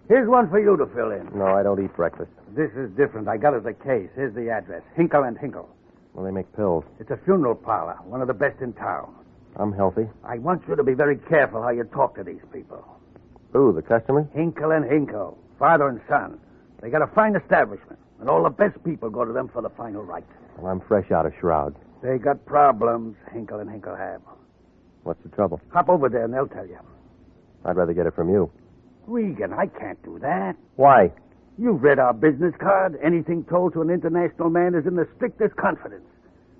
Here's one for you to fill in. No, I don't eat breakfast. This is different. I got it as a case. Here's the address. Hinkle and Hinkle. Well, they make pills. It's a funeral parlor, one of the best in town. I'm healthy. I want you to be very careful how you talk to these people. Who, the customers? Hinkle and Hinkle, father and son. They got a fine establishment, and all the best people go to them for the final right. Well, I'm fresh out of Shroud. They got problems, Hinkle and Hinkle have. What's the trouble? Hop over there and they'll tell you. I'd rather get it from you. Regan, I can't do that. Why? You've read our business card. Anything told to an international man is in the strictest confidence.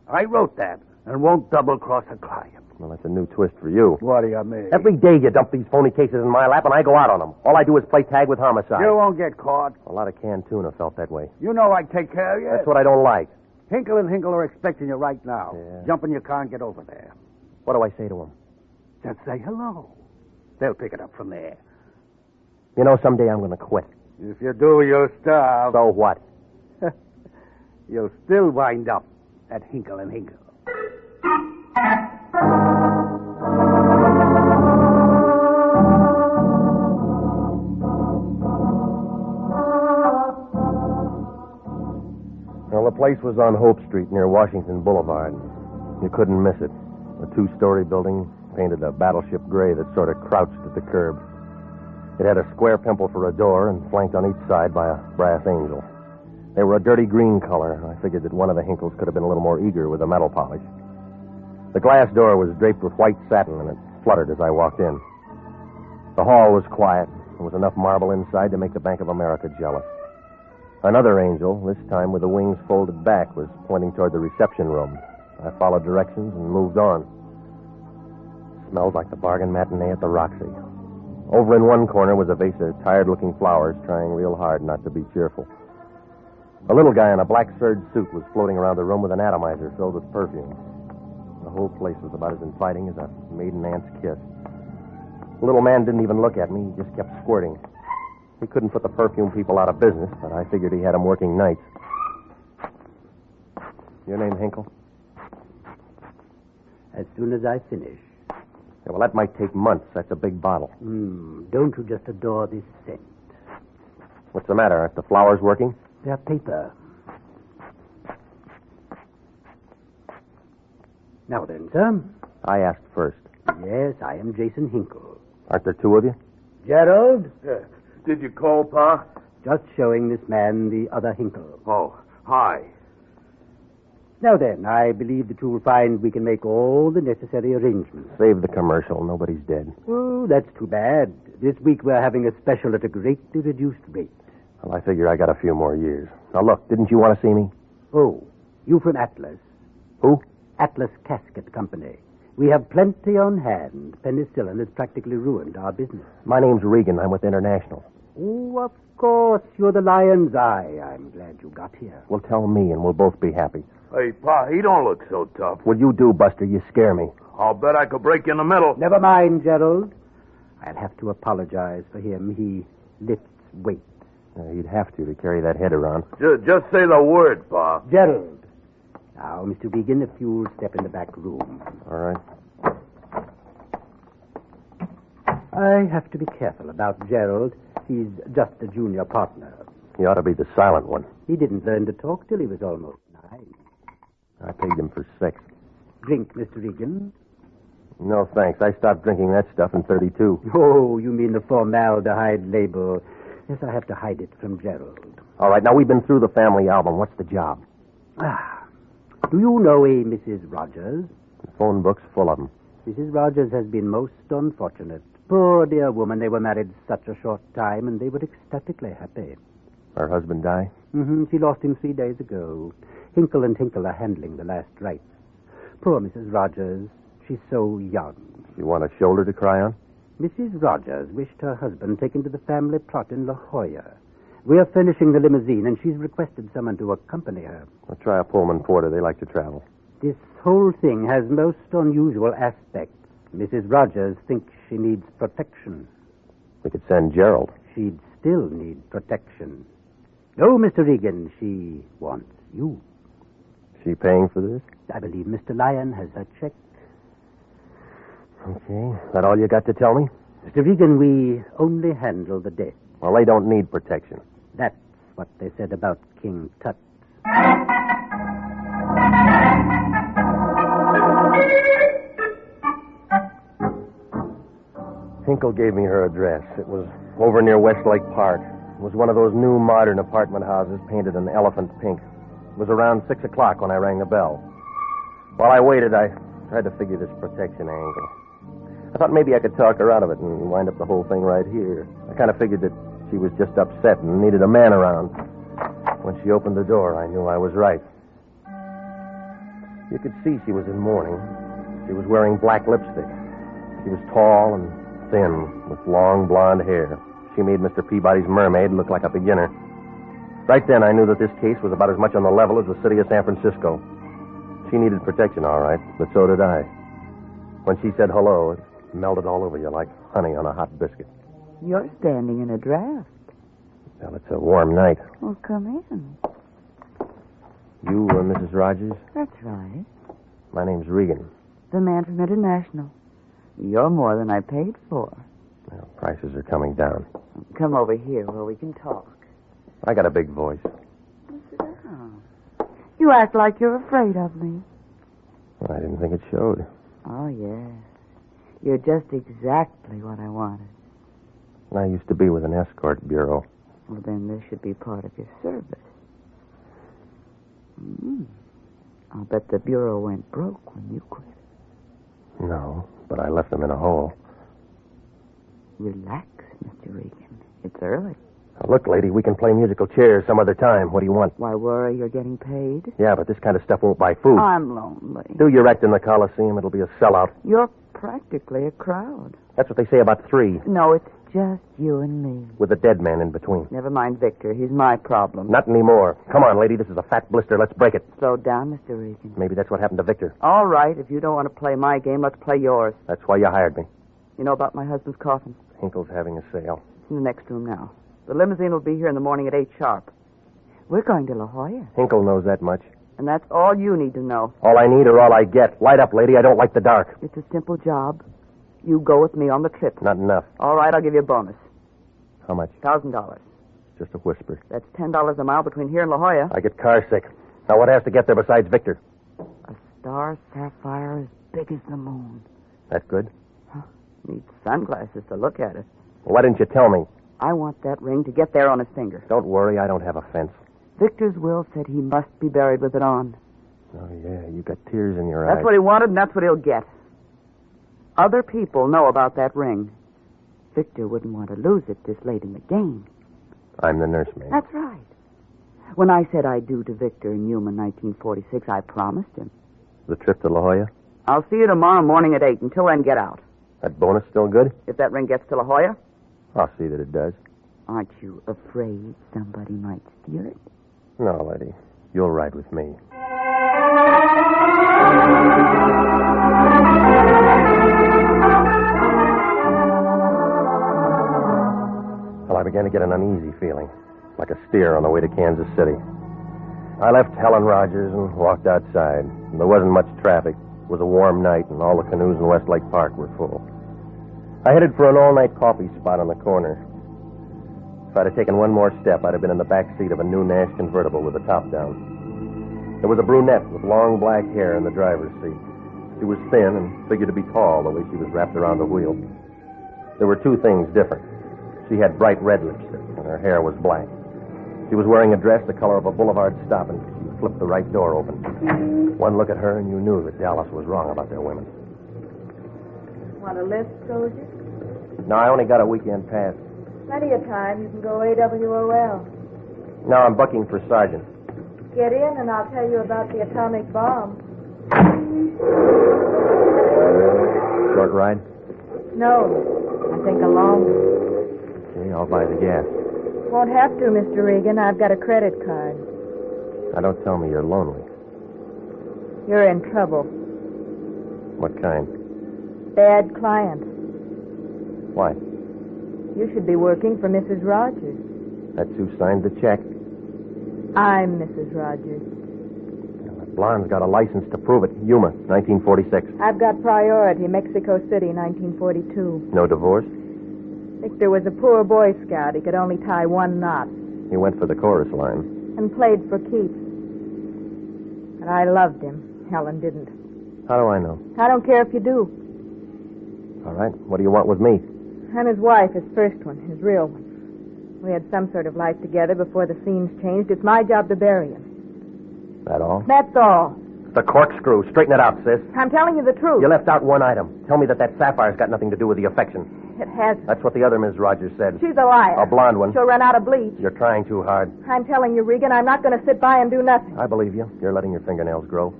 I wrote that and won't double-cross a client. Well, that's a new twist for you. What do you mean? Every day you dump these phony cases in my lap and I go out on them. All I do is play tag with homicide. You won't get caught. A lot of canned tuna felt that way. You know I take care of you. That's what I don't like. Hinkle and Hinkle are expecting you right now. Yeah. Jump in your car and get over there. What do I say to them? Just say hello. They'll pick it up from there. You know, someday I'm going to quit. If you do, you'll starve. So what? You'll still wind up at Hinkle and Hinkle. Well, the place was on Hope Street near Washington Boulevard. You couldn't miss it. A 2-story building, painted a battleship gray that sort of crouched at the curb. It had a square pimple for a door and flanked on each side by a brass angel. They were a dirty green color. I figured that one of the Hinkles could have been a little more eager with the metal polish. The glass door was draped with white satin, and it fluttered as I walked in. The hall was quiet. There was enough marble inside to make the Bank of America jealous. Another angel, this time with the wings folded back, was pointing toward the reception room. I followed directions and moved on. Smelled like the bargain matinee at the Roxy. Over in one corner was a vase of tired-looking flowers, trying real hard not to be cheerful. A little guy in a black serge suit was floating around the room with an atomizer filled with perfume. The whole place was about as inviting as a maiden aunt's kiss. The little man didn't even look at me. He just kept squirting. He couldn't put the perfume people out of business, but I figured he had them working nights. Your name, Hinkle? As soon as I finish. Yeah, well, that might take months. That's a big bottle. Don't you just adore this scent? What's the matter? Aren't the flowers working? They're paper. Now then, sir. I asked first. Yes, I am Jason Hinkle. Aren't there 2 of you? Gerald? Did you call, Pa? Just showing this man the other Hinkle. Oh, hi. Now then, I believe that you will find we can make all the necessary arrangements. Save the commercial. Nobody's dead. Oh, that's too bad. This week we're having a special at a greatly reduced rate. Well, I figure I got a few more years. Now, look, didn't you want to see me? Oh, you from Atlas? Who? Atlas Casket Company. We have plenty on hand. Penicillin has practically ruined our business. My name's Regan. I'm with International. Oh, of course. You're the Lion's Eye. I'm glad you got here. Well, tell me, and we'll both be happy. Hey, Pa, he don't look so tough. Well, you do, Buster. You scare me. I'll bet I could break in the middle. Never mind, Gerald. I'll have to apologize for him. He lifts weight. You'd have to carry that head around. Just say the word, Pa. Gerald. Now, Mr. Regan, if you'll step in the back room. All right. I have to be careful about Gerald. He's just a junior partner. He ought to be the silent one. He didn't learn to talk till he was almost 9. I paid him for 6. Drink, Mr. Regan. No, thanks. I stopped drinking that stuff in 32. Oh, you mean the formaldehyde label. Yes, I have to hide it from Gerald. All right, now we've been through the family album. What's the job? Do you know a Mrs. Rogers? The phone book's full of them. Mrs. Rogers has been most unfortunate. Poor dear woman, they were married such a short time, and they were ecstatically happy. Her husband die? Mm-hmm. She lost him 3 days ago. Hinkle and Tinkle are handling the last rites. Poor Mrs. Rogers. She's so young. You want a shoulder to cry on? Mrs. Rogers wished her husband taken to the family plot in La Jolla. We're furnishing the limousine, and she's requested someone to accompany her. I'll try a Pullman Porter. They like to travel. This whole thing has most unusual aspects. Mrs. Rogers thinks she needs protection. We could send Gerald. She'd still need protection. No, Mr. Regan, she wants you. She paying for this? I believe Mr. Lyon has her check. Okay. That all you got to tell me? Mr. Regan, we only handle the dead. Well, they don't need protection. That's what they said about King Tut. Hinkle gave me her address. It was over near Westlake Park. It was one of those new modern apartment houses painted an elephant pink. It was around 6 o'clock when I rang the bell. While I waited, I tried to figure this protection angle. I thought maybe I could talk her out of it and wind up the whole thing right here. I kind of figured that she was just upset and needed a man around. When she opened the door, I knew I was right. You could see she was in mourning. She was wearing black lipstick. She was tall and thin, with long blonde hair. She made Mr. Peabody's mermaid look like a beginner. Right then, I knew that this case was about as much on the level as the city of San Francisco. She needed protection, all right, but so did I. When she said hello, it melted all over you like honey on a hot biscuit. You're standing in a draft. Well, it's a warm night. Well, come in. You, Mrs. Rogers? That's right. My name's Regan. The man from International. You're more than I paid for. Well, prices are coming down. Come over here where we can talk. I got a big voice. Sit down. You act like you're afraid of me. Well, I didn't think it showed. Oh, yes. You're just exactly what I wanted. I used to be with an escort bureau. Well, then this should be part of your service. I'll bet the bureau went broke when you quit. No, but I left them in a hole. Relax, Mr. Regan. It's early. Now, look, lady, we can play musical chairs some other time. What do you want? Why worry? You're getting paid? Yeah, but this kind of stuff won't buy food. I'm lonely. Do your act in the Coliseum. It'll be a sellout. You're practically a crowd. That's what they say about 3. No, it's just you and me. With a dead man in between. Never mind Victor. He's my problem. Not anymore. Come on, lady. This is a fat blister. Let's break it. Slow down, Mr. Regan. Maybe that's what happened to Victor. All right. If you don't want to play my game, let's play yours. That's why you hired me. You know about my husband's coffin? Hinkle's having a sale. It's in the next room now. The limousine will be here in the morning at 8 sharp. We're going to La Jolla. Hinkle knows that much. And that's all you need to know. All I need or all I get. Light up, lady. I don't like the dark. It's a simple job. You go with me on the trip. Not enough. All right, I'll give you a bonus. How much? $1,000. Just a whisper. That's $10 a mile between here and La Jolla. I get car sick. Now, what has to get there besides Victor? A star sapphire as big as the moon. That good? Huh. Need sunglasses to look at it. Well, why didn't you tell me? I want that ring to get there on his finger. Don't worry, I don't have a fence. Victor's will said he must be buried with it on. Oh, yeah, you got tears in your eyes. That's what he wanted, and that's what he'll get. Other people know about that ring. Victor wouldn't want to lose it this late in the game. I'm the nursemaid. That's right. When I said I'd do to Victor in Yuma 1946, I promised him. The trip to La Jolla? I'll see you tomorrow morning at 8. Until then, get out. That bonus still good? If that ring gets to La Jolla? I'll see that it does. Aren't you afraid somebody might steal it? No, lady. You'll ride with me. Well, I began to get an uneasy feeling, like a steer on the way to Kansas City. I left Helen Rogers and walked outside. There wasn't much traffic. It was a warm night, and all the canoes in Westlake Park were full. I headed for an all-night coffee spot on the corner. If I'd have taken one more step, I'd have been in the back seat of a new Nash convertible with the top down. There was a brunette with long black hair in the driver's seat. She was thin and figured to be tall the way she was wrapped around the wheel. There were two things different. She had bright red lipstick, and her hair was black. She was wearing a dress the color of a boulevard stop, and she flipped the right door open. One look at her, and you knew that Dallas was wrong about their women. Want a lift, soldier? No, I only got a weekend pass. Plenty of time. You can go AWOL. Now I'm bucking for sergeant. Get in, and I'll tell you about the atomic bomb. Short ride? No, I think a long one. Okay, I'll buy the gas. Won't have to, Mr. Regan. I've got a credit card. Now, don't tell me you're lonely. You're in trouble. What kind? Bad client. Why? You should be working for Mrs. Rogers. That's who signed the check. I'm Mrs. Rogers. That blonde's got a license to prove it. Yuma, 1946. I've got priority, Mexico City, 1942. No divorce? Victor was a poor Boy Scout. He could only tie one knot. He went for the chorus line. And played for keeps. But I loved him. Helen didn't. How do I know? I don't care if you do. All right. What do you want with me? I'm his wife, his first one, his real one. We had some sort of life together before the scenes changed. It's my job to bury him. That all? That's all. The corkscrew. Straighten it out, sis. I'm telling you the truth. You left out one item. Tell me that sapphire's got nothing to do with the affection. It hasn't. That's what the other Ms. Rogers said. She's a liar. A blonde one. She'll run out of bleach. You're trying too hard. I'm telling you, Regan, I'm not going to sit by and do nothing. I believe you. You're letting your fingernails grow.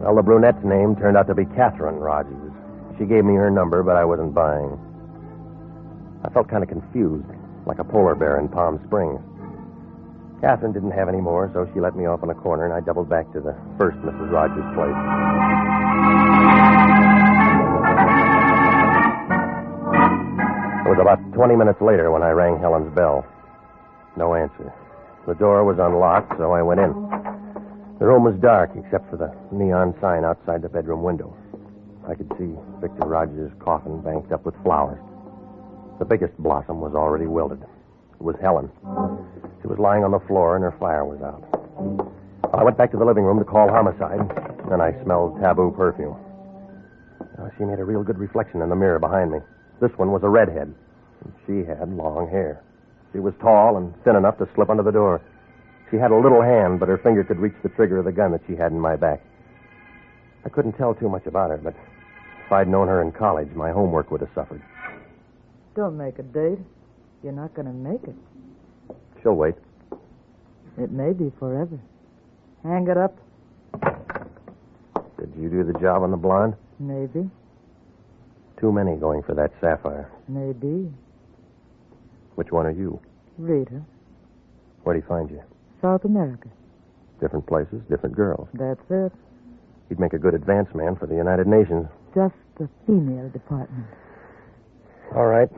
Well, the brunette's name turned out to be Catherine Rogers. She gave me her number, but I wasn't buying. I felt kind of confused, like a polar bear in Palm Springs. Catherine didn't have any more, so she let me off in a corner, and I doubled back to the first Mrs. Rogers' place. It was about 20 minutes later when I rang Helen's bell. No answer. The door was unlocked, so I went in. The room was dark, except for the neon sign outside the bedroom window. I could see Victor Rogers' coffin banked up with flowers. The biggest blossom was already wilted. It was Helen. She was lying on the floor, and her fire was out. I went back to the living room to call homicide, and I smelled taboo perfume. She made a real good reflection in the mirror behind me. This one was a redhead, and she had long hair. She was tall and thin enough to slip under the door. She had a little hand, but her finger could reach the trigger of the gun that she had in my back. I couldn't tell too much about her, but if I'd known her in college, my homework would have suffered. Don't make a date. You're not going to make it. She'll wait. It may be forever. Hang it up. Did you do the job on the blonde? Maybe. Too many going for that sapphire. Maybe. Which one are you? Rita. Where'd he find you? South America. Different places, different girls. That's it. He'd make a good advance man for the United Nations. Just the female department. All right.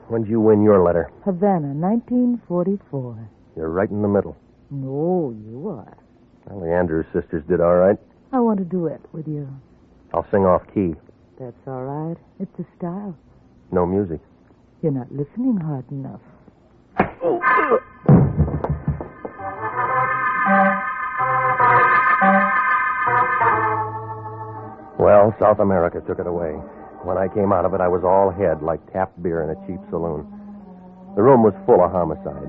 When'd you win your letter? Havana, 1944. You're right in the middle. No, you are. Well, the Andrews sisters did all right. I want to duet with you. I'll sing off key. That's all right. It's a style. No music. You're not listening hard enough. Well, South America took it away. When I came out of it, I was all head like tapped beer in a cheap saloon. The room was full of homicide.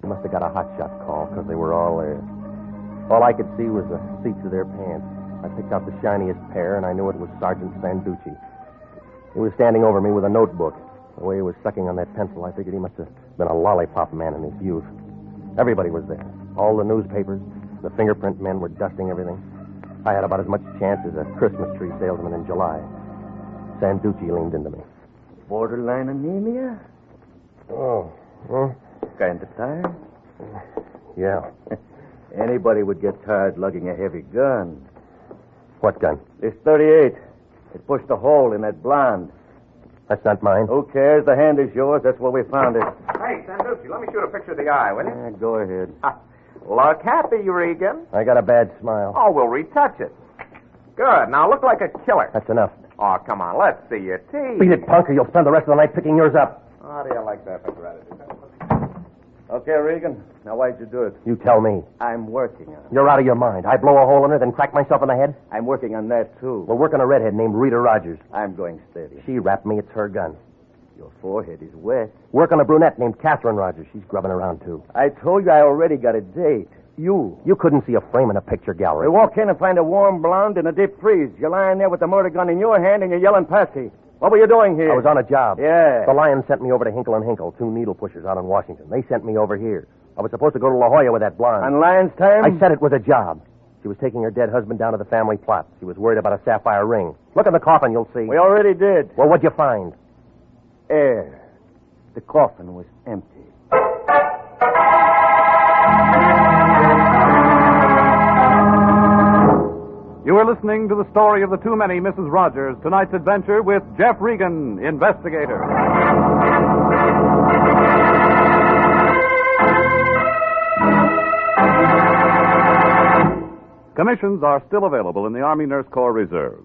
They must have got a hotshot call because they were all there. All I could see was the seats of their pants. I picked out the shiniest pair, and I knew it was Sergeant Sanduci. He was standing over me with a notebook. The way he was sucking on that pencil, I figured he must have been a lollipop man in his youth. Everybody was there. All the newspapers, the fingerprint men were dusting everything. I had about as much chance as a Christmas tree salesman in July. Sanduci leaned into me. Borderline anemia? Oh. Huh? Kind of tired? Yeah. Anybody would get tired lugging a heavy gun. What gun? This 38. It pushed a hole in that blonde. That's not mine. Who cares? The hand is yours. That's where we found it. Hey, Sanduci, let me shoot a picture of the eye, will you? Yeah, go ahead. Look happy, Regan. I got a bad smile. Oh, we'll retouch it. Good. Now look like a killer. That's enough. Oh, come on. Let's see your teeth. Beat it, punk, or you'll spend the rest of the night picking yours up. How do you like that for gratitude? Okay, Regan. Now, why'd you do it? You tell me. I'm working on it. You're out of your mind. I blow a hole in her, then crack myself in the head? I'm working on that, too. We'll work on a redhead named Rita Rogers. I'm going steady. She rapped me. It's her gun. Your forehead is wet. Work on a brunette named Catherine Rogers. She's grubbing around, too. I told you I already got a date. You couldn't see a frame in a picture gallery. We walk in and find a warm blonde in a deep freeze. You're lying there with the murder gun in your hand and you're yelling Patsy. What were you doing here? I was on a job. Yeah. The Lion sent me over to Hinkle & Hinkle, 2 needle pushers out in Washington. They sent me over here. I was supposed to go to La Jolla with that blonde. On Lion's time? I said it was a job. She was taking her dead husband down to the family plot. She was worried about a sapphire ring. Look in the coffin, you'll see. We already did. Well, what'd you find? Air. The coffin was empty. You are listening to the story of the Too Many Mrs. Rogers, tonight's adventure with Jeff Regan, Investigator. Commissions are still available in the Army Nurse Corps Reserve.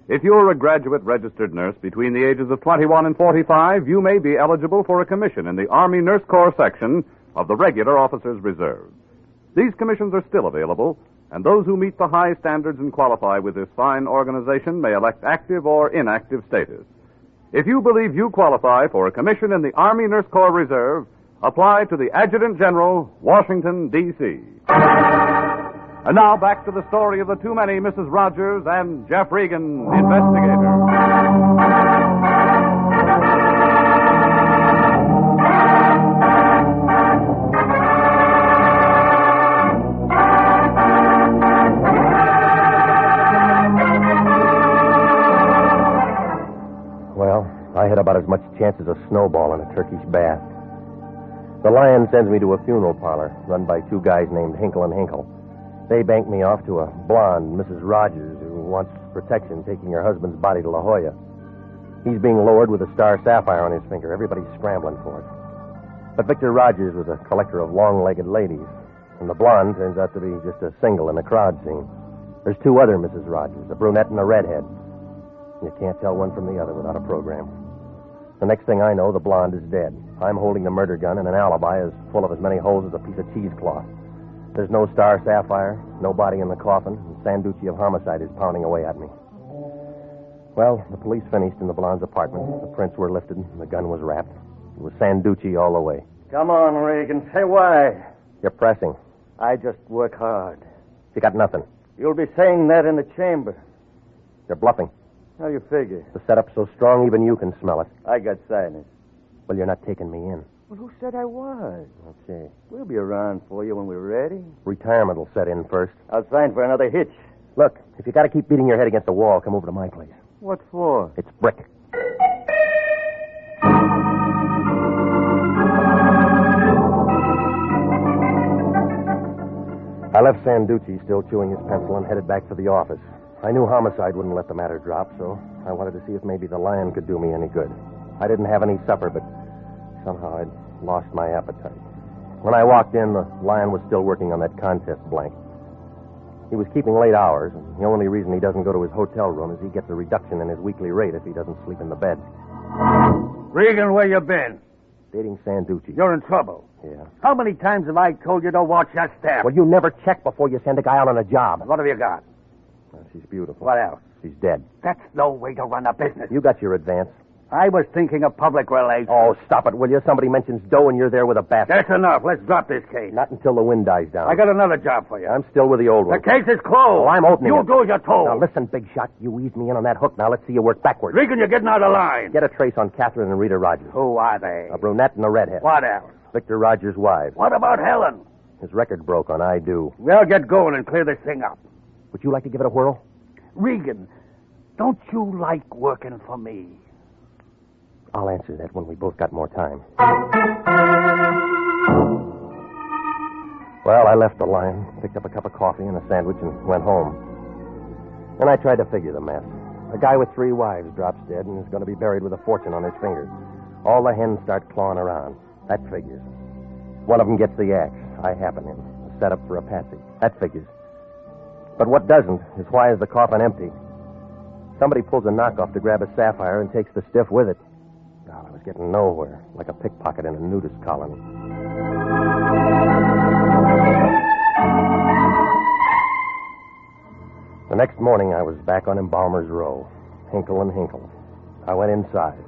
If you're a graduate registered nurse between the ages of 21 and 45, you may be eligible for a commission in the Army Nurse Corps section of the Regular Officers Reserve. These commissions are still available, and those who meet the high standards and qualify with this fine organization may elect active or inactive status. If you believe you qualify for a commission in the Army Nurse Corps Reserve, apply to the Adjutant General, Washington, D.C. And now back to the story of the Too Many Mrs. Rogers and Jeff Regan, Investigator. Well, I had about as much chance as a snowball in a Turkish bath. The Lion sends me to a funeral parlor run by 2 guys named Hinkle & Hinkle. They bank me off to a blonde, Mrs. Rogers, who wants protection taking her husband's body to La Jolla. He's being lowered with a star sapphire on his finger. Everybody's scrambling for it. But Victor Rogers was a collector of long-legged ladies, and the blonde turns out to be just a single in the crowd scene. There's 2 other Mrs. Rogers, a brunette and a redhead. You can't tell one from the other without a program. The next thing I know, the blonde is dead. I'm holding the murder gun, and an alibi is full of as many holes as a piece of cheesecloth. There's no star sapphire, no body in the coffin, and Sanduci of homicide is pounding away at me. Well, the police finished in the blonde's apartment. The prints were lifted, and the gun was wrapped. It was Sanduci all the way. Come on, Regan. Say why. You're pressing. I just work hard. You got nothing. You'll be saying that in the chamber. You're bluffing. How do you figure? The setup's so strong, even you can smell it. I got sinus. Well, you're not taking me in. Well, who said I was? Okay. We'll be around for you when we're ready. Retirement will set in first. I'll sign for another hitch. Look, if you got to keep beating your head against the wall, come over to my place. What for? It's brick. I left Sanduci still chewing his pencil and headed back for the office. I knew homicide wouldn't let the matter drop, so I wanted to see if maybe the Lion could do me any good. I didn't have any supper, but somehow I'd lost my appetite. When I walked in, the Lion was still working on that contest blank. He was keeping late hours, and the only reason he doesn't go to his hotel room is he gets a reduction in his weekly rate if he doesn't sleep in the bed. Regan, where you been? Dating Sanduci. You're in trouble. Yeah. How many times have I told you to watch that step? Well, you never check before you send a guy out on a job. What have you got? Well, she's beautiful. What else? She's dead. That's no way to run a business. You got your advance. I was thinking of public relations. Oh, stop it, will you? Somebody mentions dough and you're there with a basket. That's enough. Let's drop this case. Not until the wind dies down. I got another job for you. I'm still with the old one. The case is closed. Oh, I'm opening You it. do as you're told. Now, listen, big shot. You eased me in on that hook. Now, let's see you work backwards. Regan, you're getting out of line. Get a trace on Catherine and Rita Rogers. Who are they? A brunette and a redhead. What else? Victor Rogers' wives. What about Helen? His record broke on I Do. Well, get going and clear this thing up. Would you like to give it a whirl? Regan, don't you like working for me? I'll answer that when we both got more time. Well, I left the Lion, picked up a cup of coffee and a sandwich, and went home. Then I tried to figure the mess. A guy with 3 wives drops dead and is going to be buried with a fortune on his fingers. All the hens start clawing around. That figures. One of them gets the axe. I happen in. A setup for a patsy. That figures. But what doesn't is why is the coffin empty? Somebody pulls a knockoff to grab a sapphire and takes the stiff with it. God, I was getting nowhere, like a pickpocket in a nudist colony. The next morning, I was back on Embalmer's Row, Hinkle and Hinkle. I went inside.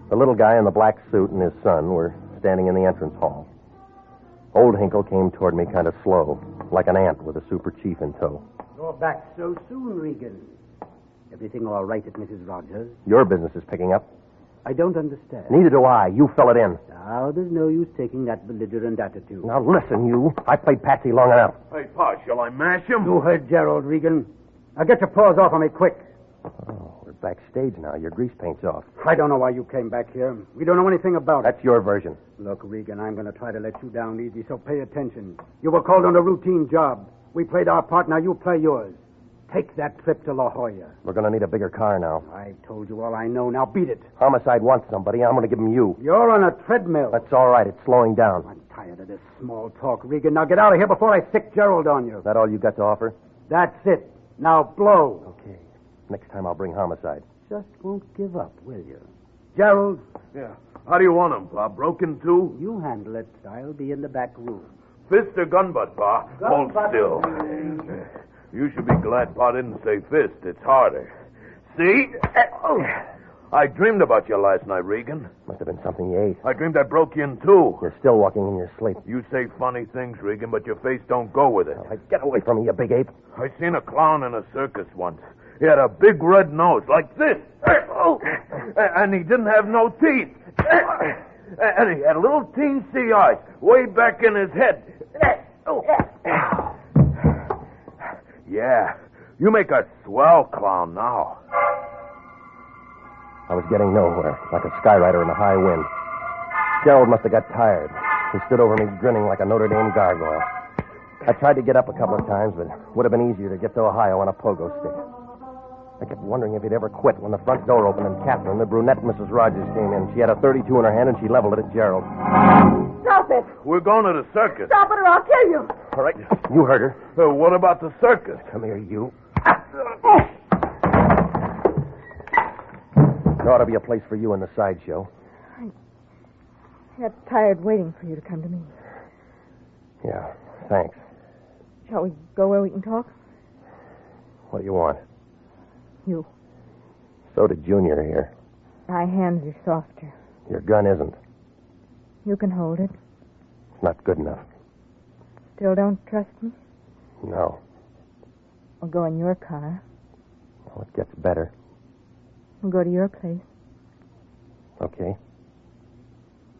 The little guy in the black suit and his son were standing in the entrance hall. Old Hinkle came toward me kind of slow, like an ant with a super chief in tow. You're back so soon, Regan. Everything all right at Mrs. Rogers? Your business is picking up. I don't understand. Neither do I. You fill it in. Now, there's no use taking that belligerent attitude. Now, listen, you. I played patsy long enough. Hey, Pa, shall I mash him? You heard Gerald, Regan. Now, get your paws off of me, quick. Oh, we're backstage now. Your grease paint's off. I don't know why you came back here. We don't know anything about it. That's your version. Look, Regan, I'm going to try to let you down easy, so pay attention. You were called on a routine job. We played our part, now you play yours. Take that trip to La Jolla. We're going to need a bigger car now. I've told you all I know. Now beat it. Homicide wants somebody. I'm going to give him you. You're on a treadmill. That's all right. It's slowing down. I'm tired of this small talk, Regan. Now get out of here before I sick Gerald on you. Is that all you got to offer? That's it. Now blow. Okay. Next time I'll bring homicide. Just won't give up, will you? Gerald? Yeah. How do you want him, Pa? Broken too? You handle it. I'll be in the back room. Fist or gun butt, Pa? Hold still. You should be glad Pa didn't say fist. It's harder. See? I dreamed about you last night, Regan. Must have been something you ate. I dreamed I broke you in two. You're still walking in your sleep. You say funny things, Regan, but your face don't go with it. All right, get away from me, you big ape. I seen a clown in a circus once. He had a big red nose like this. And he didn't have no teeth. And he had little teensy eyes way back in his head. Yeah, you make a swell clown now. I was getting nowhere, like a skyrider in a high wind. Gerald must have got tired. He stood over me grinning like a Notre Dame gargoyle. I tried to get up a couple of times, but it would have been easier to get to Ohio on a pogo stick. I kept wondering if he'd ever quit when the front door opened and Catherine, the brunette Mrs. Rogers, came in. She had a .32 in her hand and she leveled it at Gerald. Stop it! We're going to the circus. Stop it or I'll kill you! All right, you heard her. What about the circus? Come here, you. There ought to be a place for you in the sideshow. I got tired waiting for you to come to me. Yeah, thanks. Shall we go where we can talk? What do you want? You. So did Junior here. My hands are softer. Your gun isn't. You can hold it. It's not good enough. Still don't trust me? No. We'll go in your car. Well, it gets better. We'll go to your place. Okay.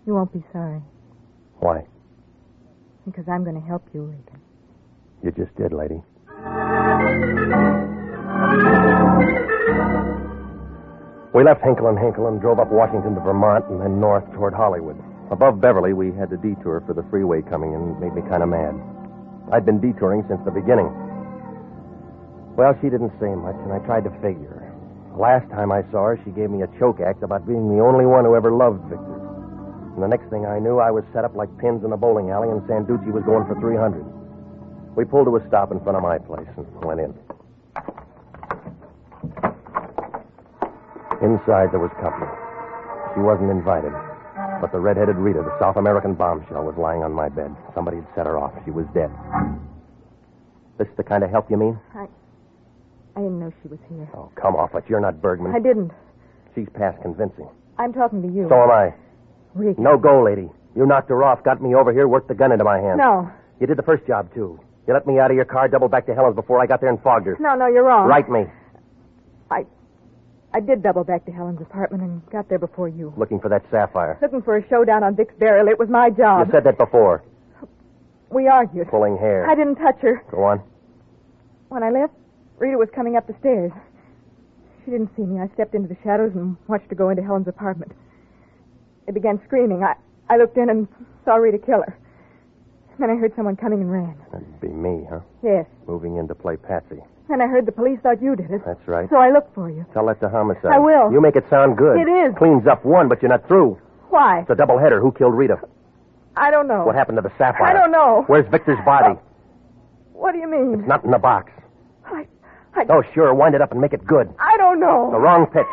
You won't be sorry. Why? Because I'm going to help you, Regan. You just did, lady. We left Hinkle and Hinkle and drove up Washington to Vermont and then north toward Hollywood. Above Beverly, we had to detour for the freeway coming in. It made me kind of mad. I'd been detouring since the beginning. Well, she didn't say much, and I tried to figure. The last time I saw her, she gave me a choke act about being the only one who ever loved Victor. And the next thing I knew, I was set up like pins in a bowling alley, and Sanduci was going for 300. We pulled to a stop in front of my place and went in. Inside, there was company. She wasn't invited. But the red-headed Rita, the South American bombshell, was lying on my bed. Somebody had set her off. She was dead. This the kind of help you mean? I didn't know she was here. Oh, come off it. You're not Bergman. I didn't. She's past convincing. I'm talking to you. So am I. Regan. No go, lady. You knocked her off, got me over here, worked the gun into my hand. No. You did the first job, too. You let me out of your car, doubled back to Helen's before I got there and fogged her. No, you're wrong. Right me. I did double back to Helen's apartment and got there before you. Looking for that sapphire. Looking for a showdown on Vic's burial. It was my job. You said that before. We argued. Pulling hair. I didn't touch her. Go on. When I left, Rita was coming up the stairs. She didn't see me. I stepped into the shadows and watched her go into Helen's apartment. They began screaming. I looked in and saw Rita kill her. Then I heard someone coming and ran. That'd be me, huh? Yes. Moving in to play Patsy. Then I heard the police thought you did it. That's right. So I looked for you. Tell that to homicide. I will. You make it sound good. It is. Cleans up one, but you're not through. Why? It's a doubleheader. Who killed Rita? I don't know. What happened to the sapphire? I don't know. Where's Victor's body? What do you mean? It's not in the box. I... Oh, sure. Wind it up and make it good. I don't know. The wrong pitch.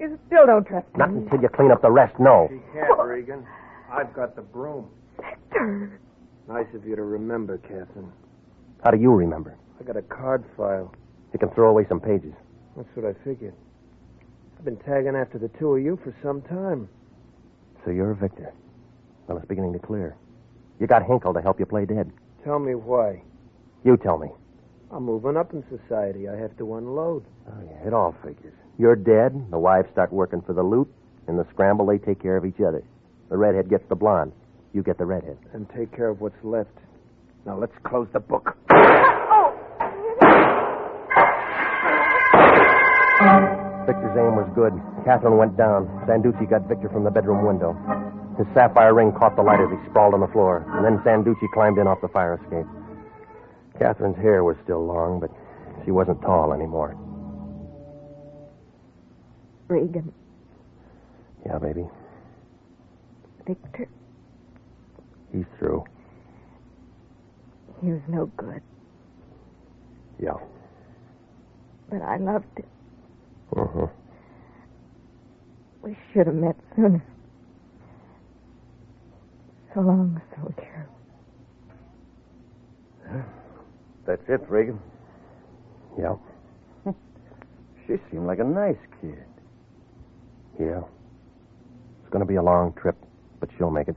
You still don't trust me. Not until you clean up the rest, no. She can't, Regan. I've got the broom. Victor. Nice of you to remember, Catherine. How do you remember? I got a card file. You can throw away some pages. That's what I figured. I've been tagging after the two of you for some time. So you're Victor. Well, it's beginning to clear. You got Hinkle to help you play dead. Tell me why. You tell me. I'm moving up in society. I have to unload. Oh, yeah, it all figures. You're dead, the wives start working for the loot. In the scramble, they take care of each other. The redhead gets the blonde. You get the redhead. And take care of what's left. Now, let's close the book. Victor's aim was good. Catherine went down. Sanduci got Victor from the bedroom window. His sapphire ring caught the light as he sprawled on the floor. And then Sanduci climbed in off the fire escape. Catherine's hair was still long, but she wasn't tall anymore. Regan. Yeah, baby. Victor. He's through. He was no good. Yeah. But I loved him. Uh-huh. We should have met sooner. So long, soldier. That's it, Regan. Yeah. She seemed like a nice kid. Yeah. It's going to be a long trip, but she'll make it.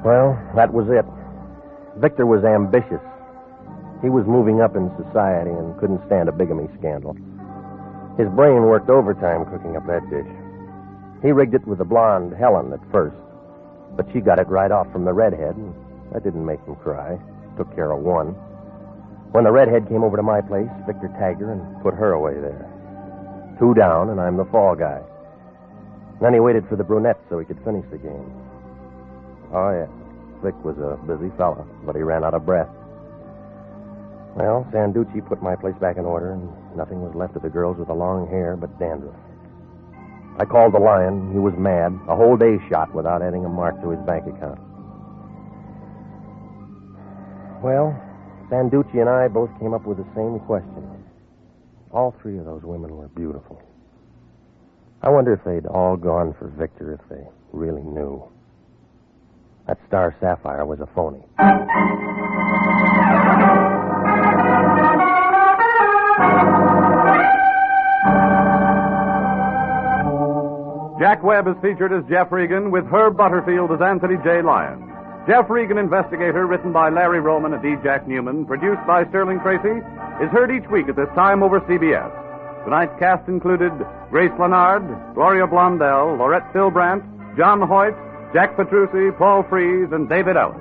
Well, that was it. Victor was ambitious. He was moving up in society and couldn't stand a bigamy scandal. His brain worked overtime cooking up that dish. He rigged it with the blonde Helen at first, but she got it right off from the redhead, and that didn't make him cry. Took care of one. When the redhead came over to my place, Victor tagged her and put her away there. 2 down, and I'm the fall guy. Then he waited for the brunette so he could finish the game. Oh, yeah. Vic was a busy fella, but he ran out of breath. Well, Sanduci put my place back in order, and nothing was left of the girls with the long hair but dandruff. I called the Lion. He was mad. A whole day shot without adding a mark to his bank account. Well, Sanduci and I both came up with the same question. All 3 of those women were beautiful. I wonder if they'd all gone for Victor if they really knew. That star sapphire was a phony. Jack Webb is featured as Jeff Regan, with Herb Butterfield as Anthony J. Lyon. Jeff Regan, Investigator, written by Larry Roman and D. Jack Newman, produced by Sterling Tracy, is heard each week at this time over CBS. Tonight's cast included Grace Lennard, Gloria Blondell, Laurette Philbrandt, John Hoyt, Jack Petruzzi, Paul Frees, and David Ellis.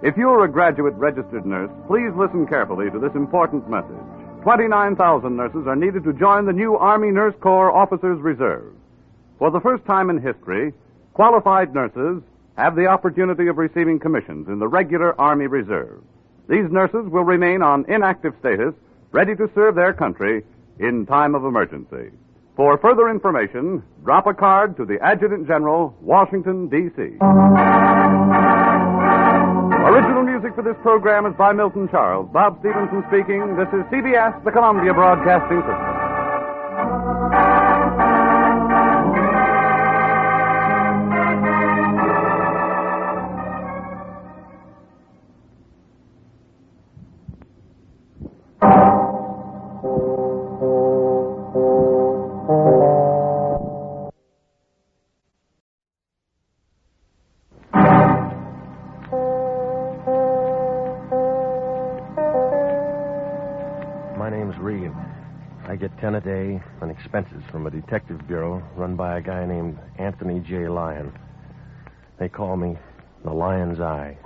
If you're a graduate registered nurse, please listen carefully to this important message. 29,000 nurses are needed to join the new Army Nurse Corps Officers Reserve. For the first time in history, qualified nurses have the opportunity of receiving commissions in the regular Army Reserve. These nurses will remain on inactive status, ready to serve their country in time of emergency. For further information, drop a card to the Adjutant General, Washington, D.C. Original music for this program is by Milton Charles. Bob Stevenson speaking. This is CBS, the Columbia Broadcasting System. I get 10 a day and expenses from a detective bureau run by a guy named Anthony J. Lyon. They call me the Lion's Eye.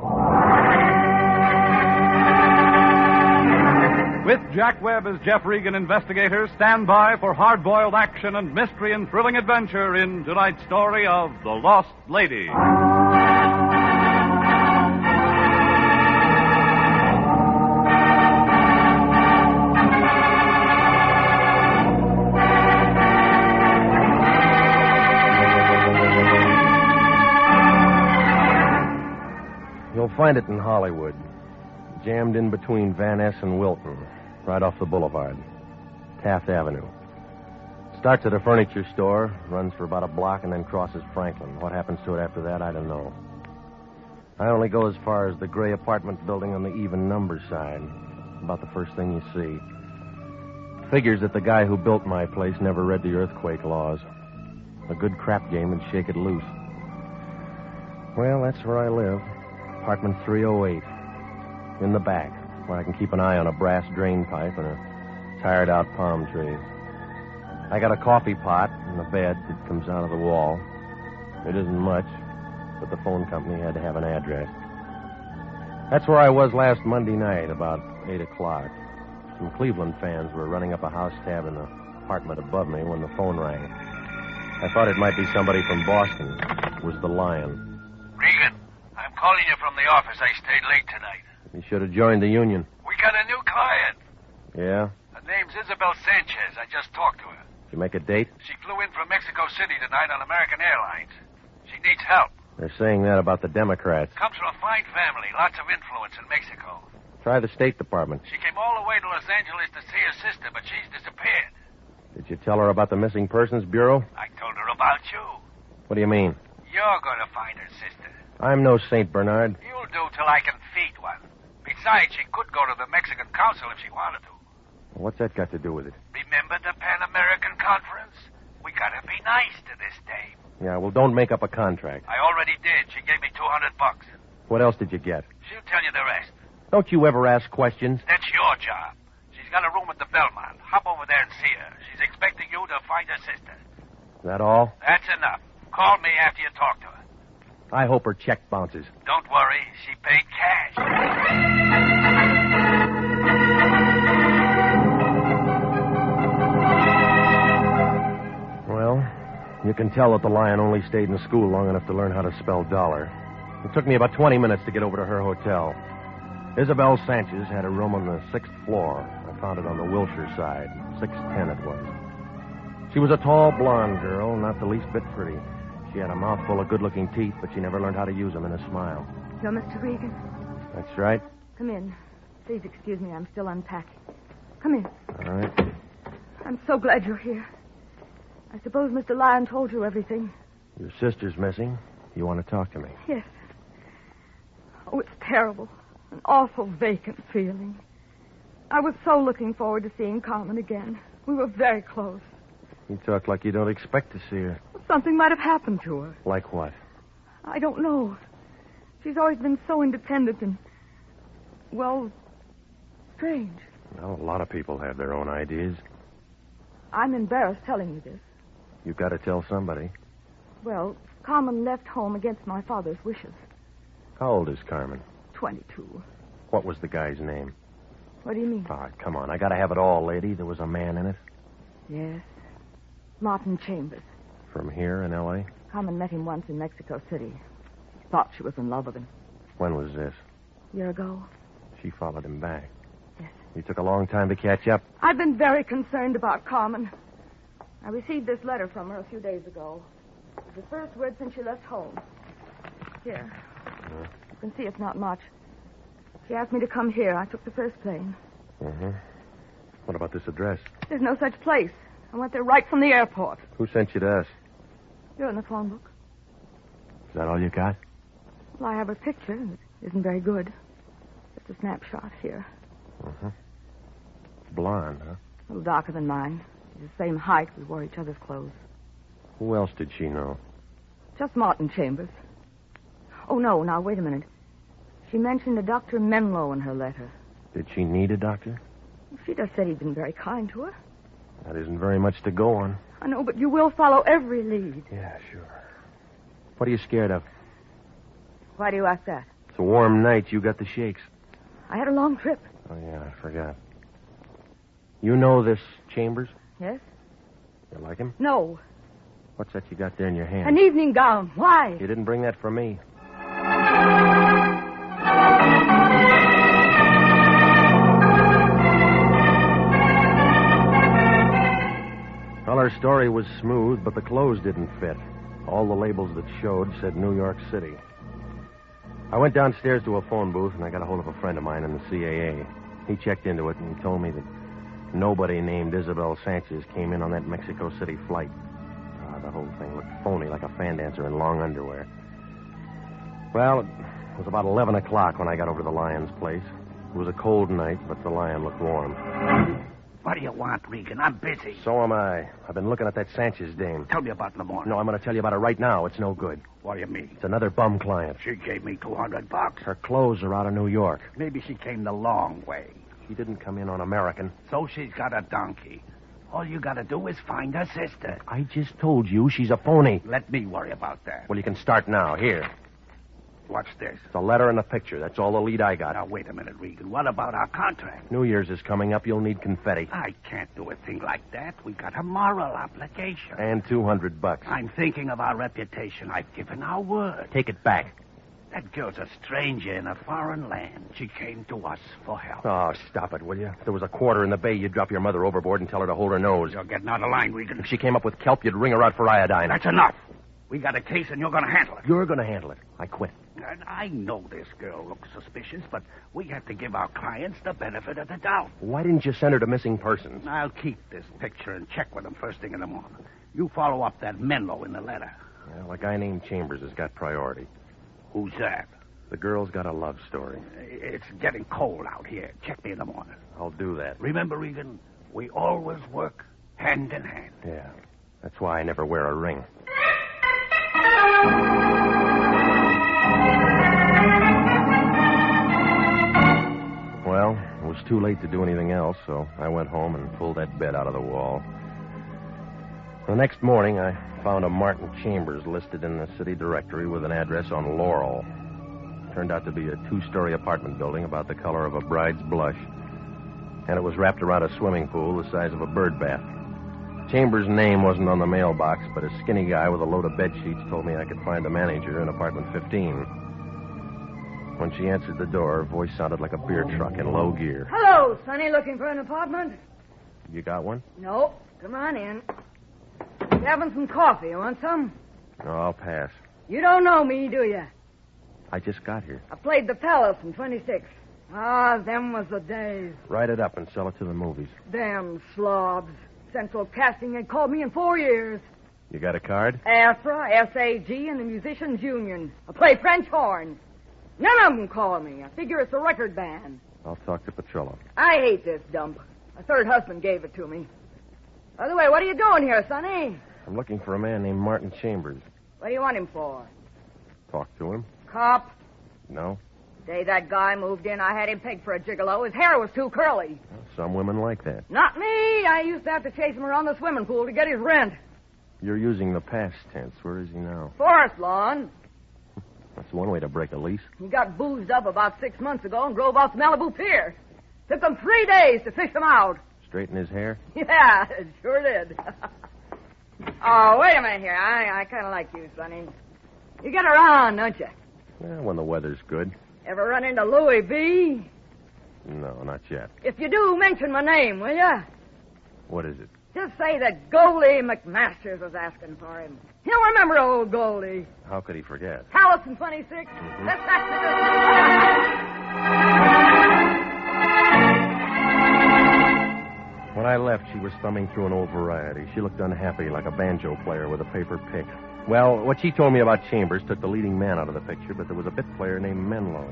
With Jack Webb as Jeff Regan, investigator, stand by for hard-boiled action and mystery and thrilling adventure in tonight's story of The Lost Lady. You'll find it in Hollywood, jammed in between Van Ness and Wilton, right off the boulevard, Taft Avenue. Starts at a furniture store, runs for about a block, and then crosses Franklin. What happens to it after that, I don't know. I only go as far as the gray apartment building on the even number side, about the first thing you see. Figures that the guy who built my place never read the earthquake laws. A good crap game would shake it loose. Well, that's where I live. Apartment 308. In the back, where I can keep an eye on a brass drain pipe and a tired-out palm tree. I got a coffee pot and a bed that comes out of the wall. It isn't much, but the phone company had to have an address. That's where I was last Monday night, about 8 o'clock. Some Cleveland fans were running up a house tab in the apartment above me when the phone rang. I thought it might be somebody from Boston. It was the Lion. Regan, I'm calling you from the office. I stayed late tonight. You should have joined the union. We got a new client. Yeah? Her name's Isabel Sanchez. I just talked to her. Did you make a date? She flew in from Mexico City tonight on American Airlines. She needs help. They're saying that about the Democrats. Comes from a fine family. Lots of influence in Mexico. Try the State Department. She came all the way to Los Angeles to see her sister, but she's disappeared. Did you tell her about the Missing Persons Bureau? I told her about you. What do you mean? You're going to find her sister. I'm no St. Bernard. You'll do till I can feed one. Besides, she could go to the Mexican Council if she wanted to. What's that got to do with it? Remember the Pan-American Conference? We gotta be nice to this dame. Yeah, well, don't make up a contract. I already did. She gave me $200. What else did you get? She'll tell you the rest. Don't you ever ask questions? That's your job. She's got a room at the Belmont. Hop over there and see her. She's expecting you to find her sister. Is that all? That's enough. Call me after you talk to her. I hope her check bounces. Don't worry. She paid cash. Well, you can tell that the Lion only stayed in school long enough to learn how to spell dollar. It took me about 20 minutes to get over to her hotel. Isabel Sanchez had a room on the 6th floor. I found it on the Wilshire side. 610 it was. She was a tall, blonde girl, not the least bit pretty. She had a mouthful of good-looking teeth, but she never learned how to use them in a smile. You're Mr. Regan. That's right. Come in. Please excuse me. I'm still unpacking. Come in. All right. I'm so glad you're here. I suppose Mr. Lyon told you everything. Your sister's missing. You want to talk to me? Yes. Oh, it's terrible. An awful vacant feeling. I was so looking forward to seeing Carmen again. We were very close. You talk like you don't expect to see her. Something might have happened to her. Like what? I don't know. She's always been so independent and, well, strange. Well, a lot of people have their own ideas. I'm embarrassed telling you this. You've got to tell somebody. Well, Carmen left home against my father's wishes. How old is Carmen? 22. What was the guy's name? What do you mean? All right, come on. I got to have it all, lady. There was a man in it. Yes. Martin Chambers. From here in L.A.? Carmen met him once in Mexico City. Thought she was in love with him. When was this? A year ago. She followed him back. Yes. You took a long time to catch up. I've been very concerned about Carmen. I received this letter from her a few days ago. It was the first word since she left home. Here. You can see it's not much. She asked me to come here. I took the first plane. Uh-huh. What about this address? There's no such place. I went there right from the airport. Who sent you to us? You're in the phone book. Is that all you got? Well, I have her picture, and it isn't very good. Just a snapshot here. Uh-huh. Blonde, huh? A little darker than mine. She's the same height. We wore each other's clothes. Who else did she know? Just Martin Chambers. Oh, no. Now, wait a minute. She mentioned a Dr. Menlo in her letter. Did she need a doctor? She just said he'd been very kind to her. That isn't very much to go on. I know, but you will follow every lead. Yeah, sure. What are you scared of? Why do you ask that? It's a warm night. You got the shakes. I had a long trip. Oh, yeah, I forgot. You know this Chambers? Yes? You like him? No. What's that you got there in your hand? An evening gown. Why? You didn't bring that for me. Well, her story was smooth, but the clothes didn't fit. All the labels that showed said New York City. I went downstairs to a phone booth, and I got a hold of a friend of mine in the CAA. He checked into it, and he told me that nobody named Isabel Sanchez came in on that Mexico City flight. The whole thing looked phony, like a fan dancer in long underwear. Well, it was about 11 o'clock when I got over to the Lyon's place. It was a cold night, but the Lyon looked warm. What do you want, Regan? I'm busy. So am I. I've been looking at that Sanchez dame. Tell me about it in the morning. No, I'm going to tell you about it right now. It's no good. What do you mean? It's another bum client. She gave me $200. Her clothes are out of New York. Maybe she came the long way. She didn't come in on American. So she's got a donkey. All you got to do is find her sister. I just told you she's a phony. Let me worry about that. Well, you can start now. Here. What's this? It's a letter and a picture. That's all the lead I got. Now, wait a minute, Regan. What about our contract? New Year's is coming up. You'll need confetti. I can't do a thing like that. We got a moral obligation. And $200. I'm thinking of our reputation. I've given our word. Take it back. That girl's a stranger in a foreign land. She came to us for help. Oh, stop it, will you? If there was a quarter in the bay, you'd drop your mother overboard and tell her to hold her nose. You're getting out of line, Regan. If she came up with kelp, you'd wring her out for iodine. That's enough. We got a case, and you're going to handle it. You're going to handle it. I quit. I know this girl looks suspicious, but we have to give our clients the benefit of the doubt. Why didn't you send her to missing persons? I'll keep this picture and check with them first thing in the morning. You follow up that Menlo in the letter. Well, a guy named Chambers has got priority. Who's that? The girl's got a love story. It's getting cold out here. Check me in the morning. I'll do that. Remember, Regan, we always work hand in hand. Yeah. That's why I never wear a ring. Well, it was too late to do anything else, so I went home and pulled that bed out of the wall. The next morning, I found a Martin Chambers listed in the city directory with an address on Laurel. Turned out to be a 2-story apartment building about the color of a bride's blush, and it was wrapped around a swimming pool the size of a bird bath. Chambers' name wasn't on the mailbox, but a skinny guy with a load of bed sheets told me I could find the manager in apartment 15. When she answered the door, her voice sounded like a beer truck in low gear. Hello, Sonny. Looking for an apartment? You got one? No. Come on in. Having some coffee. You want some? No, I'll pass. You don't know me, do you? I just got here. I played the Palace in 26. Ah, them was the days. Write it up and sell it to the movies. Damn slobs. Central Casting had called me in 4 years. You got a card? AFRA, SAG, and the Musicians Union. I play French horn. None of them call me. I figure it's a record band. I'll talk to Petrillo. I hate this dump. My third husband gave it to me. By the way, what are you doing here, Sonny? I'm looking for a man named Martin Chambers. What do you want him for? Talk to him. Cop? No. Day that guy moved in, I had him pegged for a gigolo. His hair was too curly. Some women like that. Not me. I used to have to chase him around the swimming pool to get his rent. You're using the past tense. Where is he now? Forest lawn. That's one way to break a lease. He got boozed up about 6 months ago and drove off to Malibu Pier. Took him 3 days to fish him out. Straighten his hair? Yeah, it sure did. Oh, wait a minute here. I kind of like you, Sonny. You get around, don't you? Yeah, when the weather's good. Ever run into Louis B? No, not yet. If you do, mention my name, will you? What is it? Just say that Goldie McMasters was asking for him. He'll remember old Goldie. How could he forget? Palace in 26. Let's back to this. When I left, she was thumbing through an old variety. She looked unhappy, like a banjo player with a paper pick. Well, what she told me about Chambers took the leading man out of the picture, but there was a bit player named Menlo.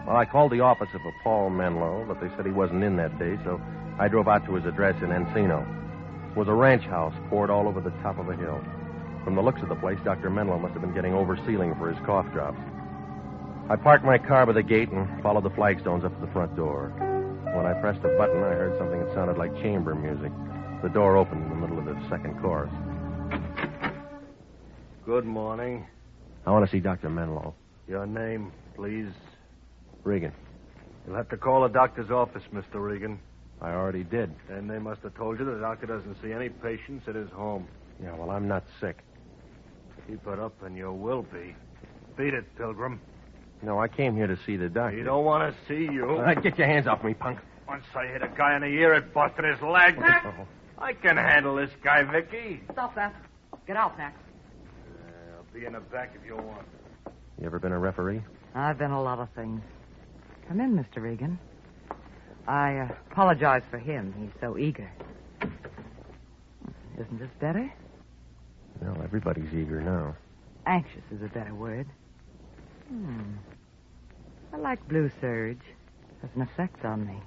Well, I called the office of a Paul Menlo, but they said he wasn't in that day, so I drove out to his address in Encino. It was a ranch house poured all over the top of a hill. From the looks of the place, Dr. Menlo must have been getting oversealing for his cough drops. I parked my car by the gate and followed the flagstones up to the front door. When I pressed a button, I heard something that sounded like chamber music. The door opened in the middle of the second chorus. Good morning. I want to see Dr. Menlo. Your name, please? Regan. You'll have to call the doctor's office, Mr. Regan. I already did. And they must have told you the doctor doesn't see any patients at his home. Yeah, well, I'm not sick. Keep it up and you will be. Beat it, Pilgrim. No, I came here to see the doctor. He don't want to see you. Get your hands off me, punk. Once I hit a guy in the ear, it busted his leg. Oh. I can handle this guy, Vicky. Stop that. Get out, Max. I'll be in the back if you want. You ever been a referee? I've been a lot of things. Come in, Mr. Regan. I apologize for him. He's so eager. Isn't this better? Well, everybody's eager now. Anxious is a better word. I like blue serge. Has an effect on me.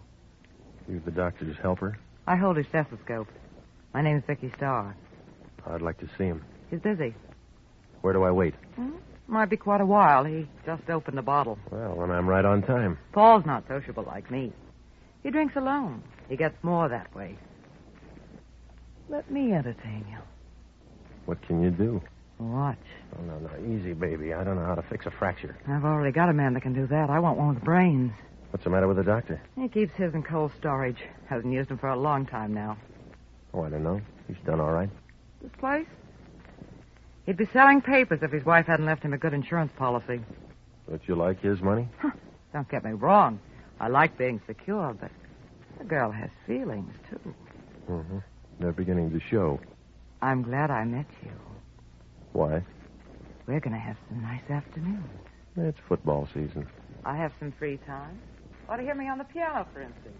You the doctor's helper? I hold his stethoscope. My name's Vicky Starr. I'd like to see him. He's busy. Where do I wait? Might be quite a while. He just opened a bottle. Well, then I'm right on time. Paul's not sociable like me. He drinks alone. He gets more that way. Let me entertain you. What can you do? Watch. Oh, no. Easy, baby. I don't know how to fix a fracture. I've already got a man that can do that. I want one with brains. What's the matter with the doctor? He keeps his in cold storage. Hasn't used them for a long time now. Oh, I don't know. He's done all right. This place? He'd be selling papers if his wife hadn't left him a good insurance policy. Don't you like his money? Don't get me wrong. I like being secure, but the girl has feelings, too. Mm-hmm. They're beginning to show. I'm glad I met you. Why? We're going to have some nice afternoons. It's football season. I have some free time. Ought to hear me on the piano, for instance.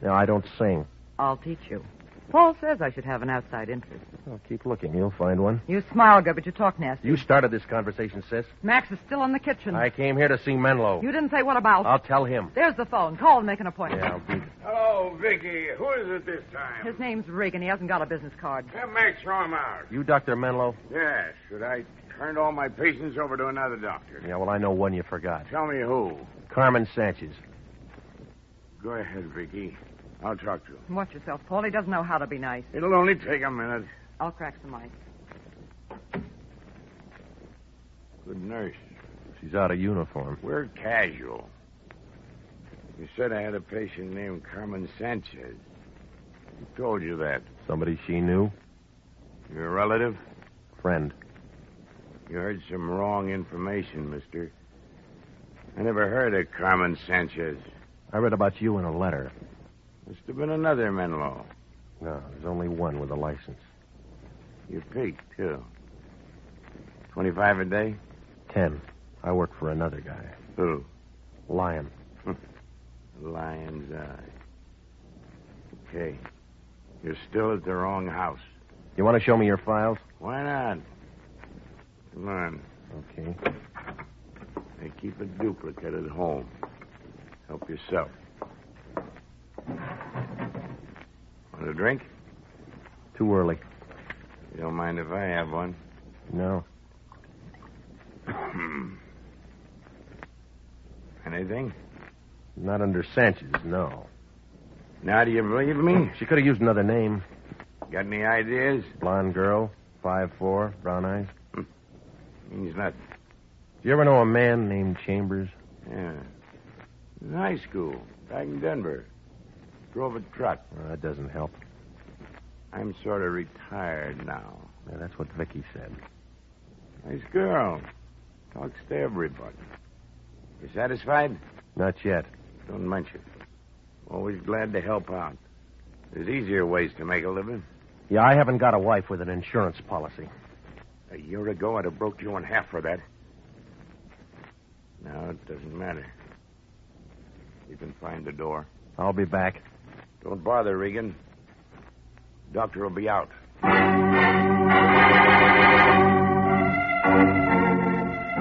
No, I don't sing. I'll teach you. Paul says I should have an outside interest. Well, keep looking. You'll find one. You smile good, but you talk nasty. You started this conversation, sis. Max is still in the kitchen. I came here to see Menlo. You didn't say what about. I'll tell him. There's the phone. Call and make an appointment. Yeah, I'll beat it. Hello, Vicky. Who is it this time? His name's Regan. He hasn't got a business card. Max, show him out. You Dr. Menlo? Yes. Should I turn all my patients over to another doctor? Yeah, well, I know one you forgot. Tell me who. Carmen Sanchez. Go ahead, Vicky. I'll talk to him. Watch yourself, Paul. He doesn't know how to be nice. It'll only take a minute. I'll crack some ice. Good nurse. She's out of uniform. We're casual. You said I had a patient named Carmen Sanchez. Who told you that? Somebody she knew? Your a relative? Friend. You heard some wrong information, mister. I never heard of Carmen Sanchez. I read about you in a letter. Must have been another Menlo. No, there's only one with a license. You peaked, too. 25 a day? 10. I work for another guy. Who? Lyon. Lion's eye. Okay. You're still at the wrong house. You want to show me your files? Why not? Come on. Okay. They keep a duplicate at home. Help yourself. Want a drink? Too early. You don't mind if I have one? No. Anything? Not under Sanchez, no. Now, do you believe me? She could have used another name. Got any ideas? Blonde girl, 5'4", brown eyes. Means nothing. Do you ever know a man named Chambers? Yeah. In high school, back in Denver. Drove a truck. Well, that doesn't help. I'm sort of retired now. Yeah, that's what Vicky said. Nice girl. Talks to everybody. You satisfied? Not yet. Don't mention. Always glad to help out. There's easier ways to make a living. Yeah, I haven't got a wife with an insurance policy. A year ago, I'd have broke you in half for that. Now, it doesn't matter. You can find the door. I'll be back. Don't bother, Regan. Doctor will be out.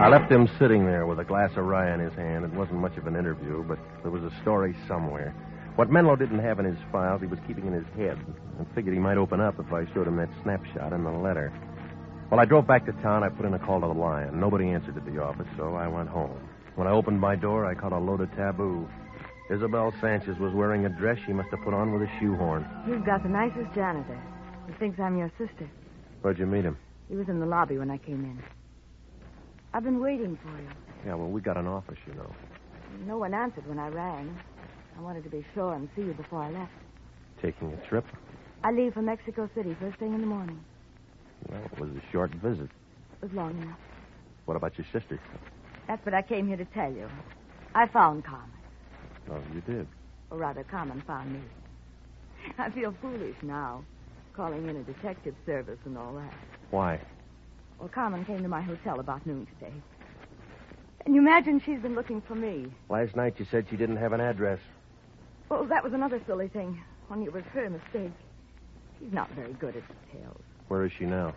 I left him sitting there with a glass of rye in his hand. It wasn't much of an interview, but there was a story somewhere. What Menlo didn't have in his files, he was keeping in his head. I figured he might open up if I showed him that snapshot in the letter. Well, I drove back to town. I put in a call to the Lion. Nobody answered at the office, so I went home. When I opened my door, I caught a load of taboo. Isabel Sanchez was wearing a dress she must have put on with a shoehorn. You've got the nicest janitor. He thinks I'm your sister. Where'd you meet him? He was in the lobby when I came in. I've been waiting for you. Yeah, well, we got an office, you know. No one answered when I rang. I wanted to be sure and see you before I left. Taking a trip? I leave for Mexico City first thing in the morning. Well, it was a short visit. It was long enough. What about your sister? That's what I came here to tell you. I found Carmen. Oh, you did? Or rather, Carmen found me. I feel foolish now, calling in a detective service and all that. Why? Well, Carmen came to my hotel about noon today. And you imagine she's been looking for me. Last night you said she didn't have an address. Well, that was another silly thing. Only it was her mistake. She's not very good at details. Where is she now?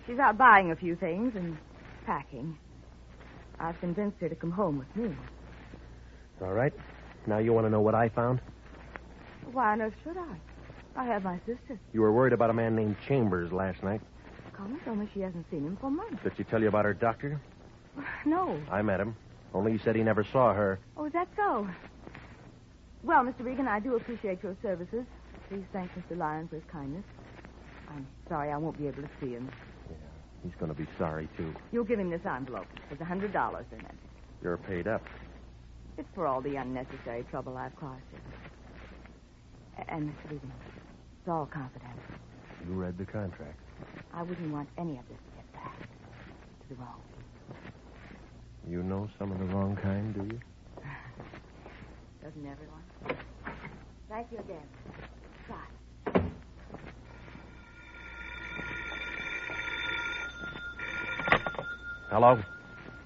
She's out buying a few things and packing. I've convinced her to come home with me. All right. Now you want to know what I found? Why on earth should I? I have my sister. You were worried about a man named Chambers last night. Carmen told me she hasn't seen him for months. Did she tell you about her doctor? No. I met him. Only he said he never saw her. Oh, is that so? Well, Mr. Regan, I do appreciate your services. Please thank Mr. Lyon for his kindness. I'm sorry I won't be able to see him. Yeah, he's going to be sorry, too. You'll give him this envelope. There's $100 in it. You're paid up. It's for all the unnecessary trouble I've caused you. And, Mr. Regan, it's all confidential. You read the contract. I wouldn't want any of this to get back to the wrong people. You know some of the wrong kind, do you? Doesn't everyone? Thank you again. Bye. Hello?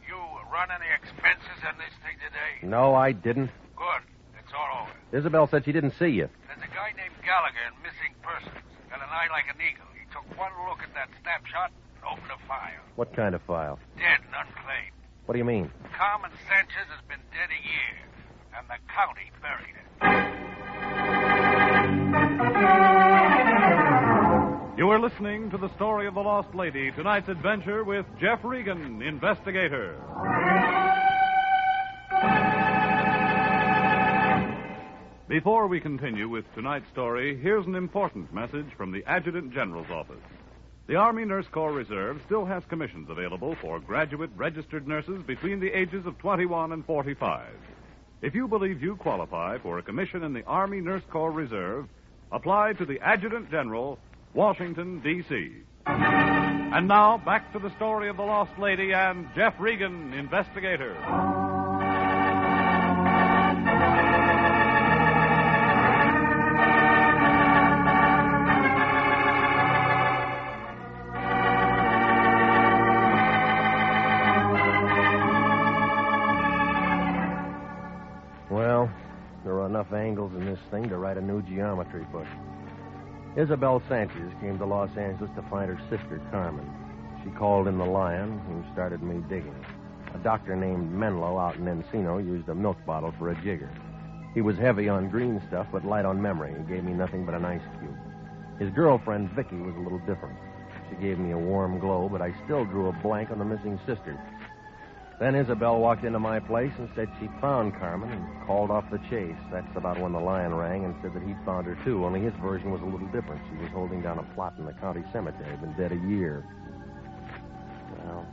You run any expenses on this thing today? No, I didn't. Good. It's all over. Isabel said she didn't see you. There's a guy named Gallagher in missing persons. Got an eye like an eagle. He took one look at that snapshot and opened a file. What kind of file? Dead and unclaimed. What do you mean? Carmen Sanchez has been dead a year, and the county buried her. You are listening to the story of the Lost Lady, tonight's adventure with Jeff Regan, Investigator. Before we continue with tonight's story, here's an important message from the Adjutant General's office. The Army Nurse Corps Reserve still has commissions available for graduate registered nurses between the ages of 21 and 45. If you believe you qualify for a commission in the Army Nurse Corps Reserve, apply to the Adjutant General, Washington, D.C. And now, back to the story of the Lost Lady and Jeff Regan, Investigator. Well, there are enough angles in this thing to write a new geometry book. Isabel Sanchez came to Los Angeles to find her sister, Carmen. She called in the Lyon, who started me digging. A doctor named Menlo out in Encino used a milk bottle for a jigger. He was heavy on green stuff, but light on memory. He gave me nothing but an ice cube. His girlfriend, Vicky, was a little different. She gave me a warm glow, but I still drew a blank on the missing sister. Then Isabel walked into my place and said she'd found Carmen and called off the chase. That's about when the Lion rang and said that he'd found her, too, only his version was a little different. She was holding down a plot in the county cemetery, been dead a year. Well,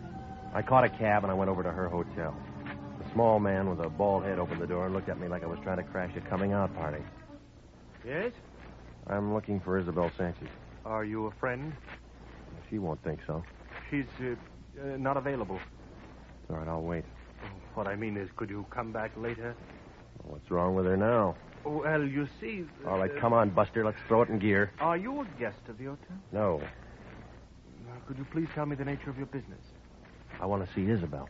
I caught a cab and I went over to her hotel. The small man with a bald head opened the door and looked at me like I was trying to crash a coming-out party. Yes? I'm looking for Isabel Sanchez. Are you a friend? She won't think so. She's not available. All right, I'll wait. What I mean is, could you come back later? What's wrong with her now? Well, you see... All right, come on, Buster. Let's throw it in gear. Are you a guest of the hotel? No. Could you please tell me the nature of your business? I want to see Isabel.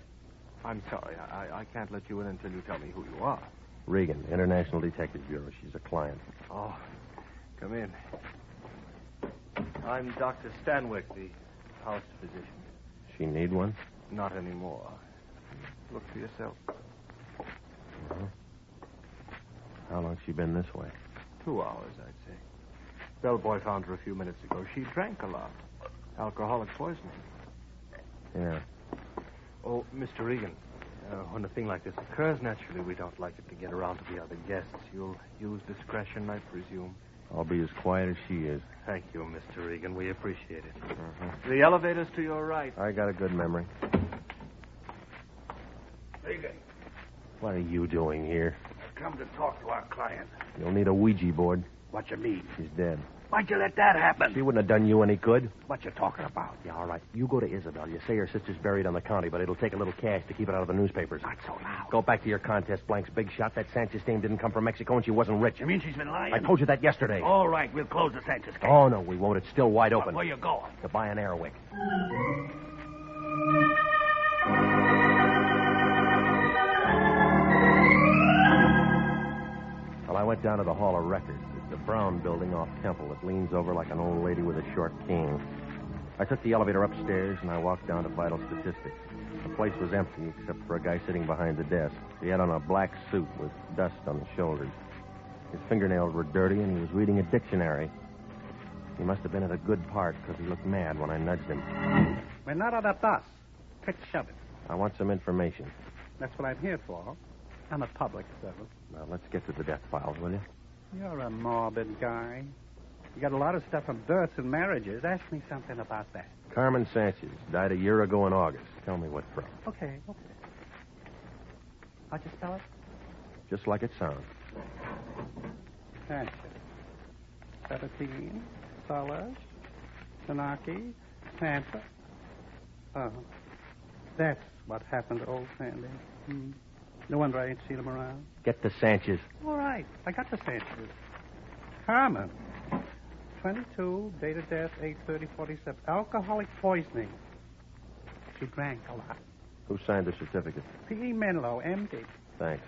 I'm sorry. I can't let you in until you tell me who you are. Regan, International Detective Bureau. She's a client. Oh, come in. I'm Dr. Stanwyck, the house physician. She need one? Not anymore. Look for yourself. Uh-huh. How long's she been this way? 2 hours, I'd say. Bellboy found her a few minutes ago. She drank a lot. Alcoholic poisoning. Yeah. Oh, Mr. Regan, When a thing like this occurs, naturally, we don't like it to get around to the other guests. You'll use discretion, I presume. I'll be as quiet as she is. Thank you, Mr. Regan. We appreciate it. The elevator's to your right. I got a good memory. Regan, What are you doing here? come to talk to our client. You'll need a Ouija board. What you mean? She's dead. Why'd you let that happen? She wouldn't have done you any good. What you talking about? Yeah, all right. You go to Isabel. You say her sister's buried on the county, but it'll take a little cash to keep it out of the newspapers. Not so loud. Go back to your contest, Blank's big shot. That Sanchez dame didn't come from Mexico, and she wasn't rich. You mean she's been lying? I told you that yesterday. All right, we'll close the Sanchez case. Oh, no, we won't. It's still wide open. Where you going? To buy an Airwick. Well, I went down to the Hall of Records. It's a brown building off Temple. It leans over like an old lady with a short cane. I took the elevator upstairs, and I walked down to vital statistics. The place was empty, except for a guy sitting behind the desk. He had on a black suit with dust on the shoulders. His fingernails were dirty, and he was reading a dictionary. He must have been at a good part, because he looked mad when I nudged him. We're not on a bus. Quick, shove it. I want some information. That's what I'm here for. I'm a public servant. Now, let's get to the death files, will you? You're a morbid guy. You got a lot of stuff on births and marriages. Ask me something about that. Carmen Sanchez died a year ago in August. Tell me what from. Okay. How'd you spell it? Just like it sounds. Sanchez. 17. Solas. Tanaki. Santa. Oh. That's what happened to old Sandy. No wonder I ain't seen him around. Get the Sanchez. All right. I got the Sanchez. Carmen. 22, date of death, 8/30/47. Alcoholic poisoning. She drank a lot. Who signed the certificate? P.E. Menlo, M.D. Thanks.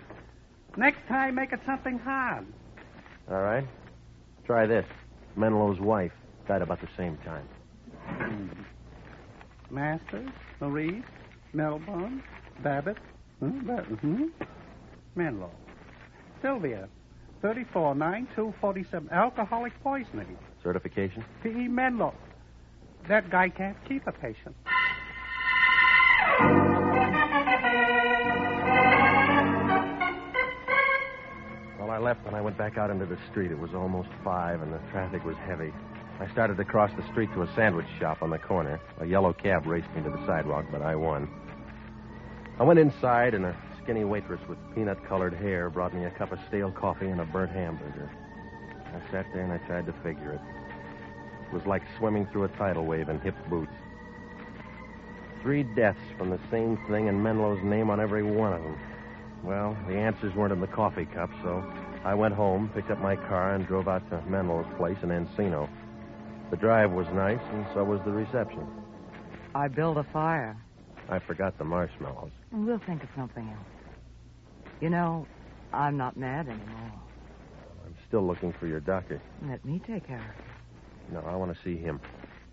Next time, make it something hard. All right. Try this. Menlo's wife died about the same time. Masters, Maurice, Melbourne, Babbitt, Menlo. Sylvia, 34, 9/2/47. Alcoholic poisoning. Certification? P.E. Menlo. That guy can't keep a patient. Well, I left and I went back out into the street. It was almost 5 and the traffic was heavy. I started to cross the street to a sandwich shop on the corner. A yellow cab raced me to the sidewalk, but I won. I went inside and a skinny waitress with peanut-colored hair brought me a cup of stale coffee and a burnt hamburger. I sat there and I tried to figure it. It was like swimming through a tidal wave in hip boots. 3 deaths from the same thing and Menlo's name on every one of them. Well, the answers weren't in the coffee cup, so I went home, picked up my car, and drove out to Menlo's place in Encino. The drive was nice, and so was the reception. I built a fire. I forgot the marshmallows. We'll think of something else. You know, I'm not mad anymore. I'm still looking for your doctor. Let me take care of it. No, I want to see him.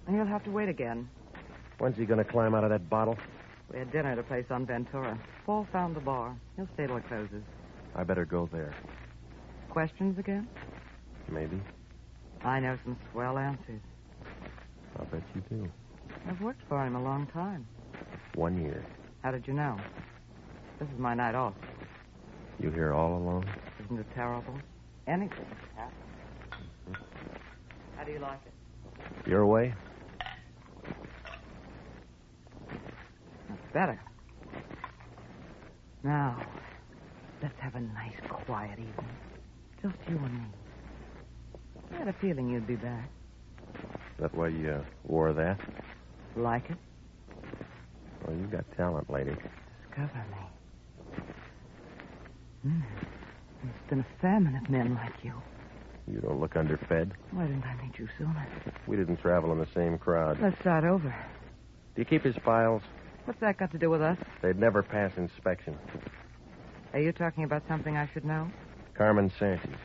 And you'll have to wait again. When's he going to climb out of that bottle? We had dinner at a place on Ventura. Paul found the bar. He'll stay till it closes. I better go there. Questions again? Maybe. I know some swell answers. I'll bet you do. I've worked for him a long time. 1 year. How did you know? This is my night off. You here all alone? Isn't it terrible? Anything can happen. How do you like it? Your way? That's better. Now, let's have a nice, quiet evening. Just you and me. I had a feeling you'd be back. Is that why you wore that? Like it? Well, you got talent, lady. Discover me. It's been a famine of men like you. You don't look underfed. Why didn't I meet you sooner? We didn't travel in the same crowd. Let's start over. Do you keep his files? What's that got to do with us? They'd never pass inspection. Are you talking about something I should know? Carmen Sanchez.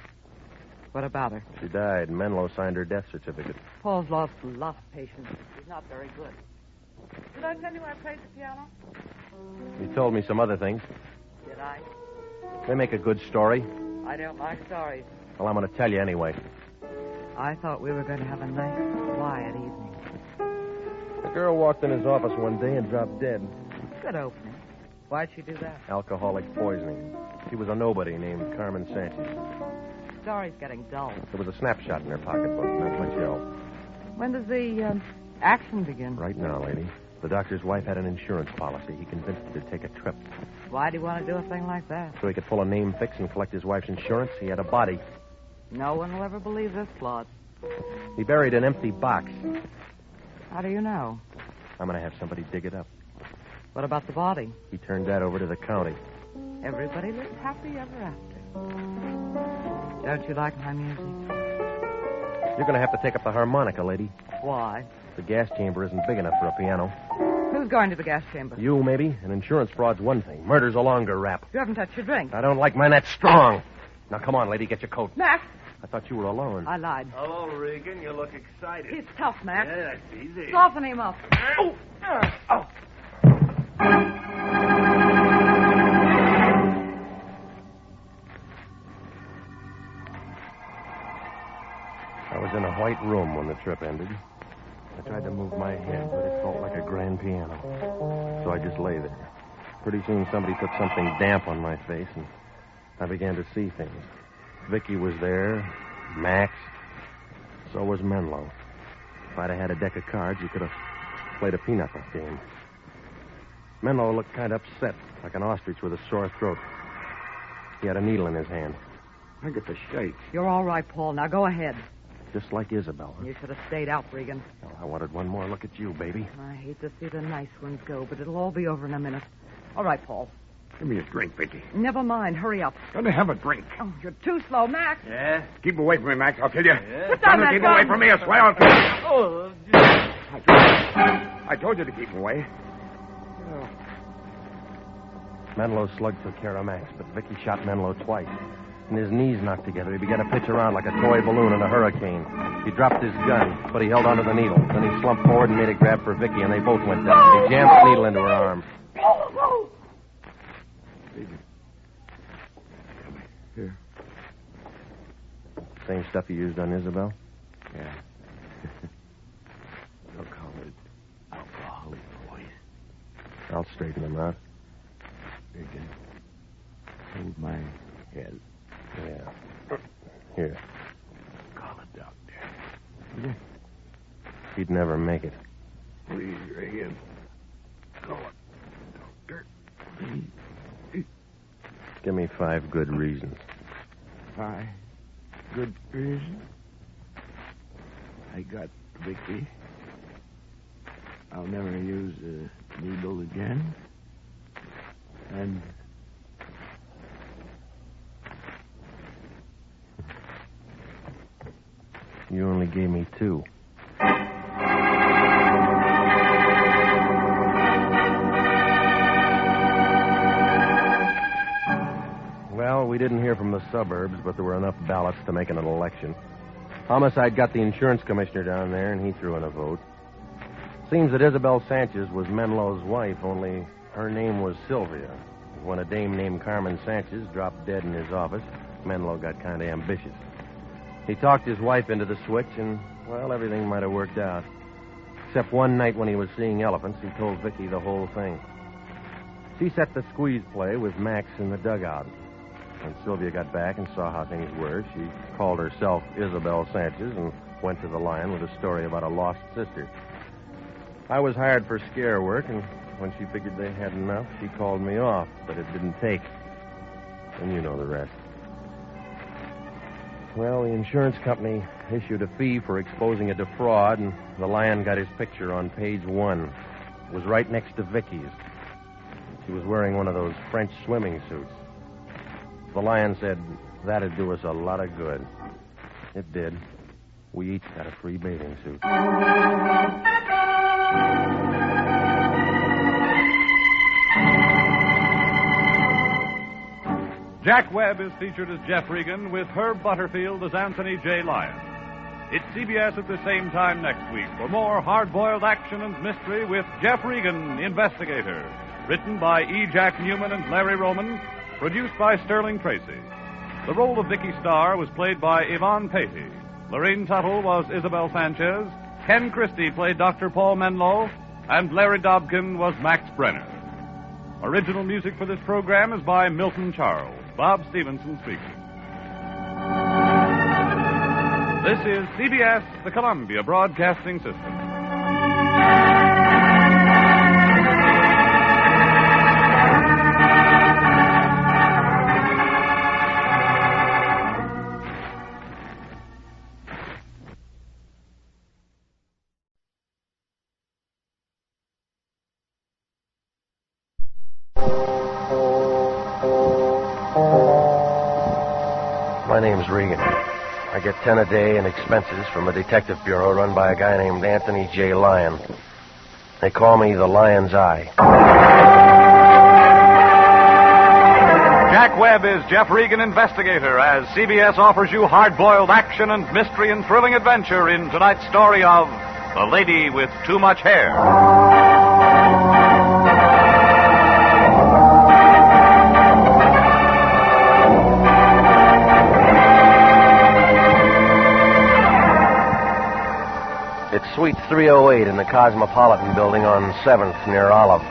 What about her? She died. Menlo signed her death certificate. Paul's lost a lot of patience. He's not very good. Did I tell you I played the piano? You told me some other things. Did I? They make a good story. I don't like stories. Well, I'm going to tell you anyway. I thought we were going to have a nice, quiet evening. A girl walked in his office one day and dropped dead. Good opening. Why'd she do that? Alcoholic poisoning. She was a nobody named Carmen Sanchez. Story's getting dull. There was a snapshot in her pocketbook, not much else. When does the action begin? Right now, lady. The doctor's wife had an insurance policy. He convinced her to take a trip. Why'd he want to do a thing like that? So he could pull a name fix and collect his wife's insurance. He had a body. No one will ever believe this plot. He buried an empty box. How do you know? I'm going to have somebody dig it up. What about the body? He turned that over to the county. Everybody lived happy ever after. Don't you like my music? You're going to have to take up the harmonica, lady. Why? The gas chamber isn't big enough for a piano. Who's going to the gas chamber? You, maybe. And insurance fraud's one thing. Murder's a longer rap. You haven't touched your drink. I don't like mine that strong. Now, come on, lady. Get your coat. Max! I thought you were alone. I lied. Hello, Regan. You look excited. It's tough, Max. Yeah, that's easy. Soften him up. Oh! Oh! I was in a white room when the trip ended. I tried to move my head, but it felt like a grand piano. So I just lay there. Pretty soon somebody put something damp on my face, and I began to see things. Vicky was there, Max. So was Menlo. If I'd have had a deck of cards, you could have played a pinochle game. Menlo looked kind of upset, like an ostrich with a sore throat. He had a needle in his hand. I get the shakes. You're all right, Paul. Now go ahead. Just like Isabel. You should have stayed out, Regan. Oh, I wanted one more look at you, baby. I hate to see the nice ones go, but it'll all be over in a minute. All right, Paul. Give me a drink, Vicky. Never mind. Hurry up. Gonna have a drink. Oh, you're too slow, Max. Yeah? Keep away from me, Max. I'll kill you. Yeah. Put down that keep gun. away from me, I swear I'll kill you. Oh, I told you to keep away. Oh. Menlo's slug took care of Max, but Vicky shot Menlo twice. And his knees knocked together. He began to pitch around like a toy balloon in a hurricane. He dropped his gun, but he held onto the needle. Then he slumped forward and made a grab for Vicky, and they both went down. He jammed the needle into her arm. Baby. Come here. Same stuff you used on Isabel? Yeah. They'll call it alcoholic poison. I'll straighten them out. Regan, hold my head. Yeah. Here. Call a doctor. Yeah. He'd never make it. Please, Regan. Call a doctor. Please. Give me 5 good reasons. 5 good reasons? I got Vicky. I'll never use a needle again. And you only gave me 2. Well, we didn't hear from the suburbs, but there were enough ballots to make an election. Homicide got the insurance commissioner down there, and he threw in a vote. Seems that Isabel Sanchez was Menlo's wife, only her name was Sylvia. When a dame named Carmen Sanchez dropped dead in his office, Menlo got kind of ambitious. He talked his wife into the switch, and, well, everything might have worked out. Except one night when he was seeing elephants, he told Vicky the whole thing. She set the squeeze play with Max in the dugout. When Sylvia got back and saw how things were, she called herself Isabel Sanchez and went to the Lyon with a story about a lost sister. I was hired for scare work, and when she figured they had enough, she called me off, but it didn't take. And you know the rest. Well, the insurance company issued a fee for exposing a defraud, and the Lion got his picture on page 1. It was right next to Vicky's. She was wearing one of those French swimming suits. The Lion said that'd do us a lot of good. It did. We each got a free bathing suit. Jack Webb is featured as Jeff Regan with Herb Butterfield as Anthony J. Lyon. It's CBS at the same time next week for more hard-boiled action and mystery with Jeff Regan, Investigator. Written by E. Jack Newman and Larry Roman. Produced by Sterling Tracy. The role of Vicky Starr was played by Yvonne Patey. Lorraine Tuttle was Isabel Sanchez. Ken Christie played Dr. Paul Menlo. And Larry Dobkin was Max Brenner. Original music for this program is by Milton Charles. Bob Stevenson speaking. This is CBS, the Columbia Broadcasting System. My name's Regan. I get 10 a day in expenses from a detective bureau run by a guy named Anthony J. Lyon. They call me the Lion's Eye. Jack Webb is Jeff Regan, Investigator, as CBS offers you hard-boiled action and mystery and thrilling adventure in tonight's story of The Lady with Too Much Hair. It's Suite 308 in the Cosmopolitan Building on 7th near Olive.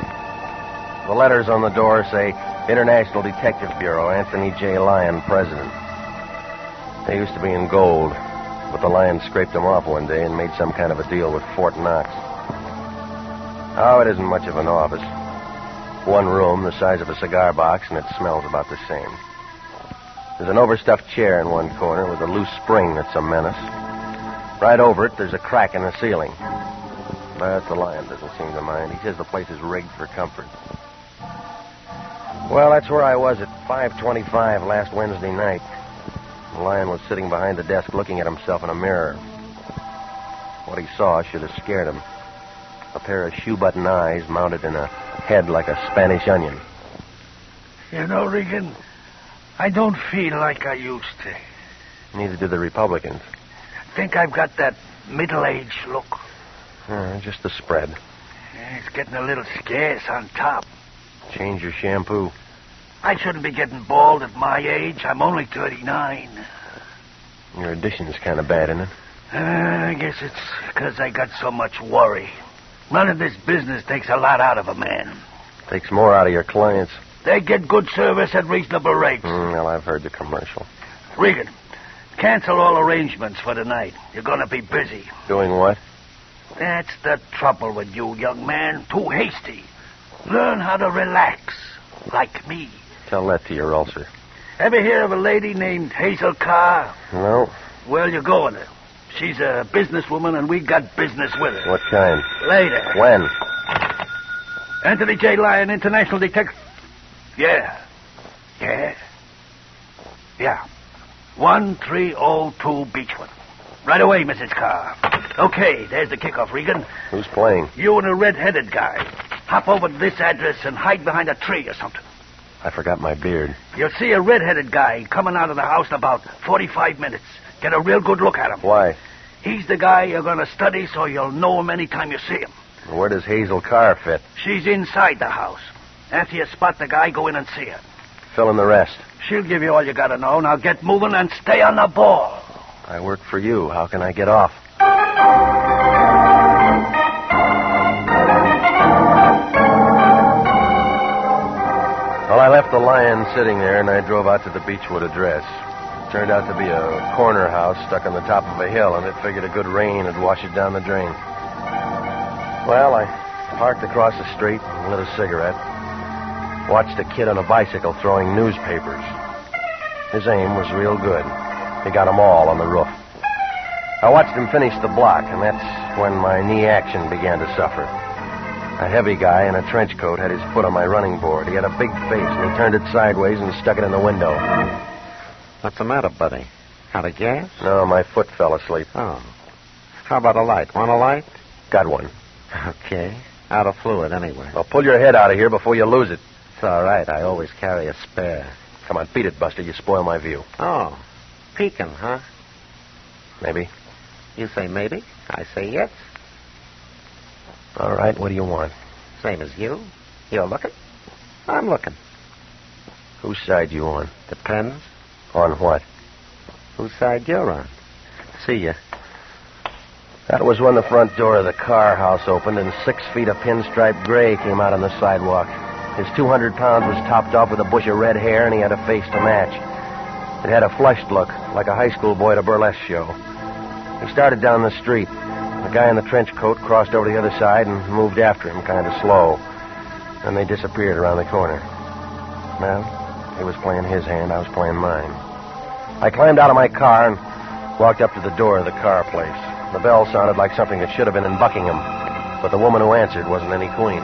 The letters on the door say International Detective Bureau, Anthony J. Lyon, President. They used to be in gold, but the Lion scraped them off one day and made some kind of a deal with Fort Knox. Oh, it isn't much of an office. One room, the size of a cigar box, and it smells about the same. There's an overstuffed chair in one corner with a loose spring that's a menace. Right over it, there's a crack in the ceiling. But the Lion doesn't seem to mind. He says the place is rigged for comfort. Well, that's where I was at 5:25 last Wednesday night. The Lion was sitting behind the desk looking at himself in a mirror. What he saw should have scared him. A pair of shoe-button eyes mounted in a head like a Spanish onion. You know, Regan, I don't feel like I used to. Neither do the Republicans. Think I've got that middle-aged look. Just the spread. It's getting a little scarce on top. Change your shampoo. I shouldn't be getting bald at my age. I'm only 39. Your addition's kind of bad, isn't it? I guess it's because I got so much worry. Running this business takes a lot out of a man. Takes more out of your clients. They get good service at reasonable rates. Well, I've heard the commercial. Regan, cancel all arrangements for tonight. You're going to be busy. Doing what? That's the trouble with you, young man. Too hasty. Learn how to relax, like me. Tell that to your ulcer. Ever hear of a lady named Hazel Carr? No. Well, you're going to. She's a businesswoman, and we got business with her. What kind? Later. When? Anthony J. Lyon, International Detective. Yeah. 1302 Beechwood. Right away, Mrs. Carr. Okay, there's the kickoff, Regan. Who's playing? You and a red-headed guy. Hop over to this address and hide behind a tree or something. I forgot my beard. You'll see a red-headed guy coming out of the house in about 45 minutes. Get a real good look at him. Why? He's the guy you're going to study so you'll know him any time you see him. Where does Hazel Carr fit? She's inside the house. After you spot the guy, go in and see her. Fill in the rest. She'll give you all you got to know. Now get moving and stay on the ball. I work for you. How can I get off? Well, I left the Lion sitting there, and I drove out to the Beechwood address. It turned out to be a corner house stuck on the top of a hill, and it figured a good rain would wash it down the drain. Well, I parked across the street and lit a cigarette. Watched a kid on a bicycle throwing newspapers. His aim was real good. He got them all on the roof. I watched him finish the block, and that's when my knee action began to suffer. A heavy guy in a trench coat had his foot on my running board. He had a big face, and he turned it sideways and stuck it in the window. What's the matter, buddy? Out of gas? No, my foot fell asleep. Oh. How about a light? Want a light? Got one. Okay. Out of fluid, anyway. Well, pull your head out of here before you lose it. It's all right. I always carry a spare. Come on, beat it, Buster. You spoil my view. Oh. Peeking, huh? Maybe. You say maybe. I say yes. All right, what do you want? Same as you. You're looking. I'm looking. Whose side you on? Depends. On what? Whose side you're on. See ya. That was when the front door of the Carr house opened and 6 feet of pinstripe gray came out on the sidewalk. His 200 pounds was topped off with a bush of red hair, and he had a face to match. It had a flushed look, like a high school boy at a burlesque show. He started down the street. The guy in the trench coat crossed over to the other side and moved after him, kind of slow. Then they disappeared around the corner. Well, he was playing his hand, I was playing mine. I climbed out of my car and walked up to the door of the car place. The bell sounded like something that should have been in Buckingham, but the woman who answered wasn't any queen.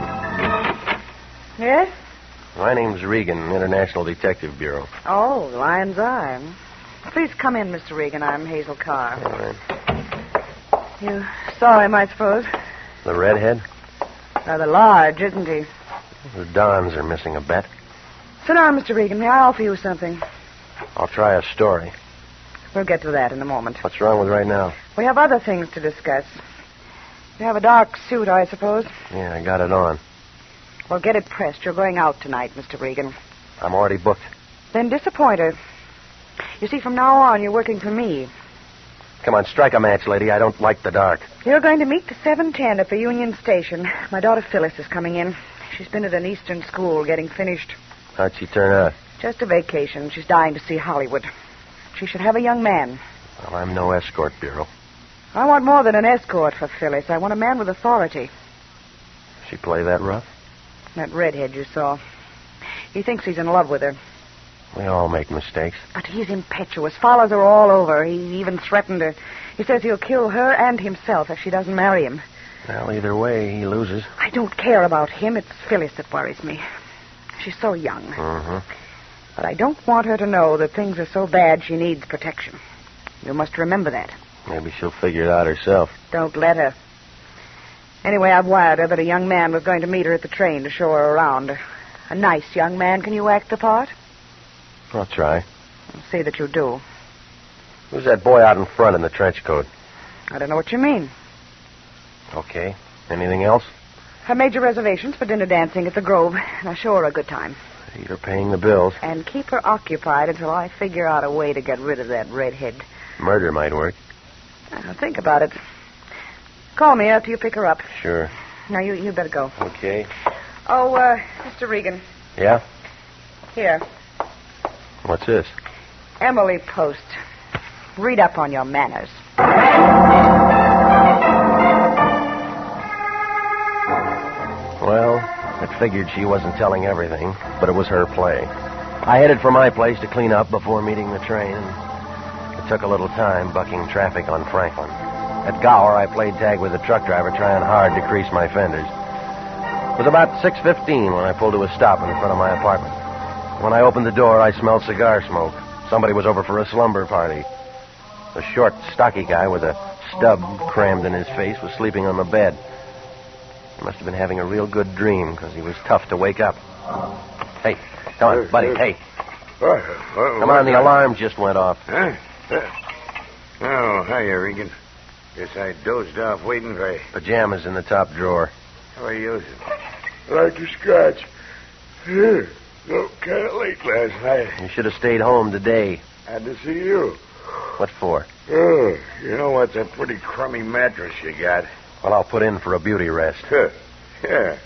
Yes? My name's Regan, International Detective Bureau. Oh, Lion's Eye. Please come in, Mr. Regan. I'm Hazel Carr. All right. You saw him, I suppose. The redhead? Rather large, isn't he? The Dons are missing a bet. Sit down, Mr. Regan. May I offer you something? I'll try a story. We'll get to that in a moment. What's wrong with right now? We have other things to discuss. You have a dark suit, I suppose? Yeah, I got it on. Well, get it pressed. You're going out tonight, Mr. Regan. I'm already booked. Then disappoint her. You see, from now on, you're working for me. Come on, strike a match, lady. I don't like the dark. You're going to meet the 7:10 at the Union Station. My daughter Phyllis is coming in. She's been at an Eastern school getting finished. How'd she turn out? Just a vacation. She's dying to see Hollywood. She should have a young man. Well, I'm no escort bureau. I want more than an escort for Phyllis. I want a man with authority. She play that rough? That redhead you saw. He thinks he's in love with her. We all make mistakes. But he's impetuous. Follows her all over. He even threatened her. He says he'll kill her and himself if she doesn't marry him. Well, either way, he loses. I don't care about him. It's Phyllis that worries me. She's so young. Mm-hmm. But I don't want her to know that things are so bad she needs protection. You must remember that. Maybe she'll figure it out herself. Don't let her. Anyway, I've wired her that a young man was going to meet her at the train to show her around. A nice young man. Can you act the part? I'll try. I'll see that you do. Who's that boy out in front in the trench coat? I don't know what you mean. Okay. Anything else? I made your reservations for dinner dancing at the Grove. Now show her a good time. You're paying the bills. And keep her occupied until I figure out a way to get rid of that redhead. Murder might work. Now, think about it. Call me after you pick her up. Sure. Now, you better go. Okay. Oh, Mr. Regan. Yeah? Here. What's this? Emily Post. Read up on your manners. Well, it figured she wasn't telling everything, but it was her play. I headed for my place to clean up before meeting the train, and it took a little time bucking traffic on Franklin. At Gower, I played tag with the truck driver, trying hard to crease my fenders. It was about 6:15 when I pulled to a stop in front of my apartment. When I opened the door, I smelled cigar smoke. Somebody was over for a slumber party. The short, stocky guy with a stub crammed in his face was sleeping on the bed. He must have been having a real good dream, because he was tough to wake up. Hey, come on, buddy, hey. Come on, the alarm just went off. Huh? Oh, hiya, Regan. Guess I dozed off waiting for you. Pajamas in the top drawer. How are you using? Like your scotch. Oh, kind of late last night. You should have stayed home today. Had to see you. What for? Oh, you know what's a pretty crummy mattress you got? Well, I'll put in for a beauty rest. Yeah.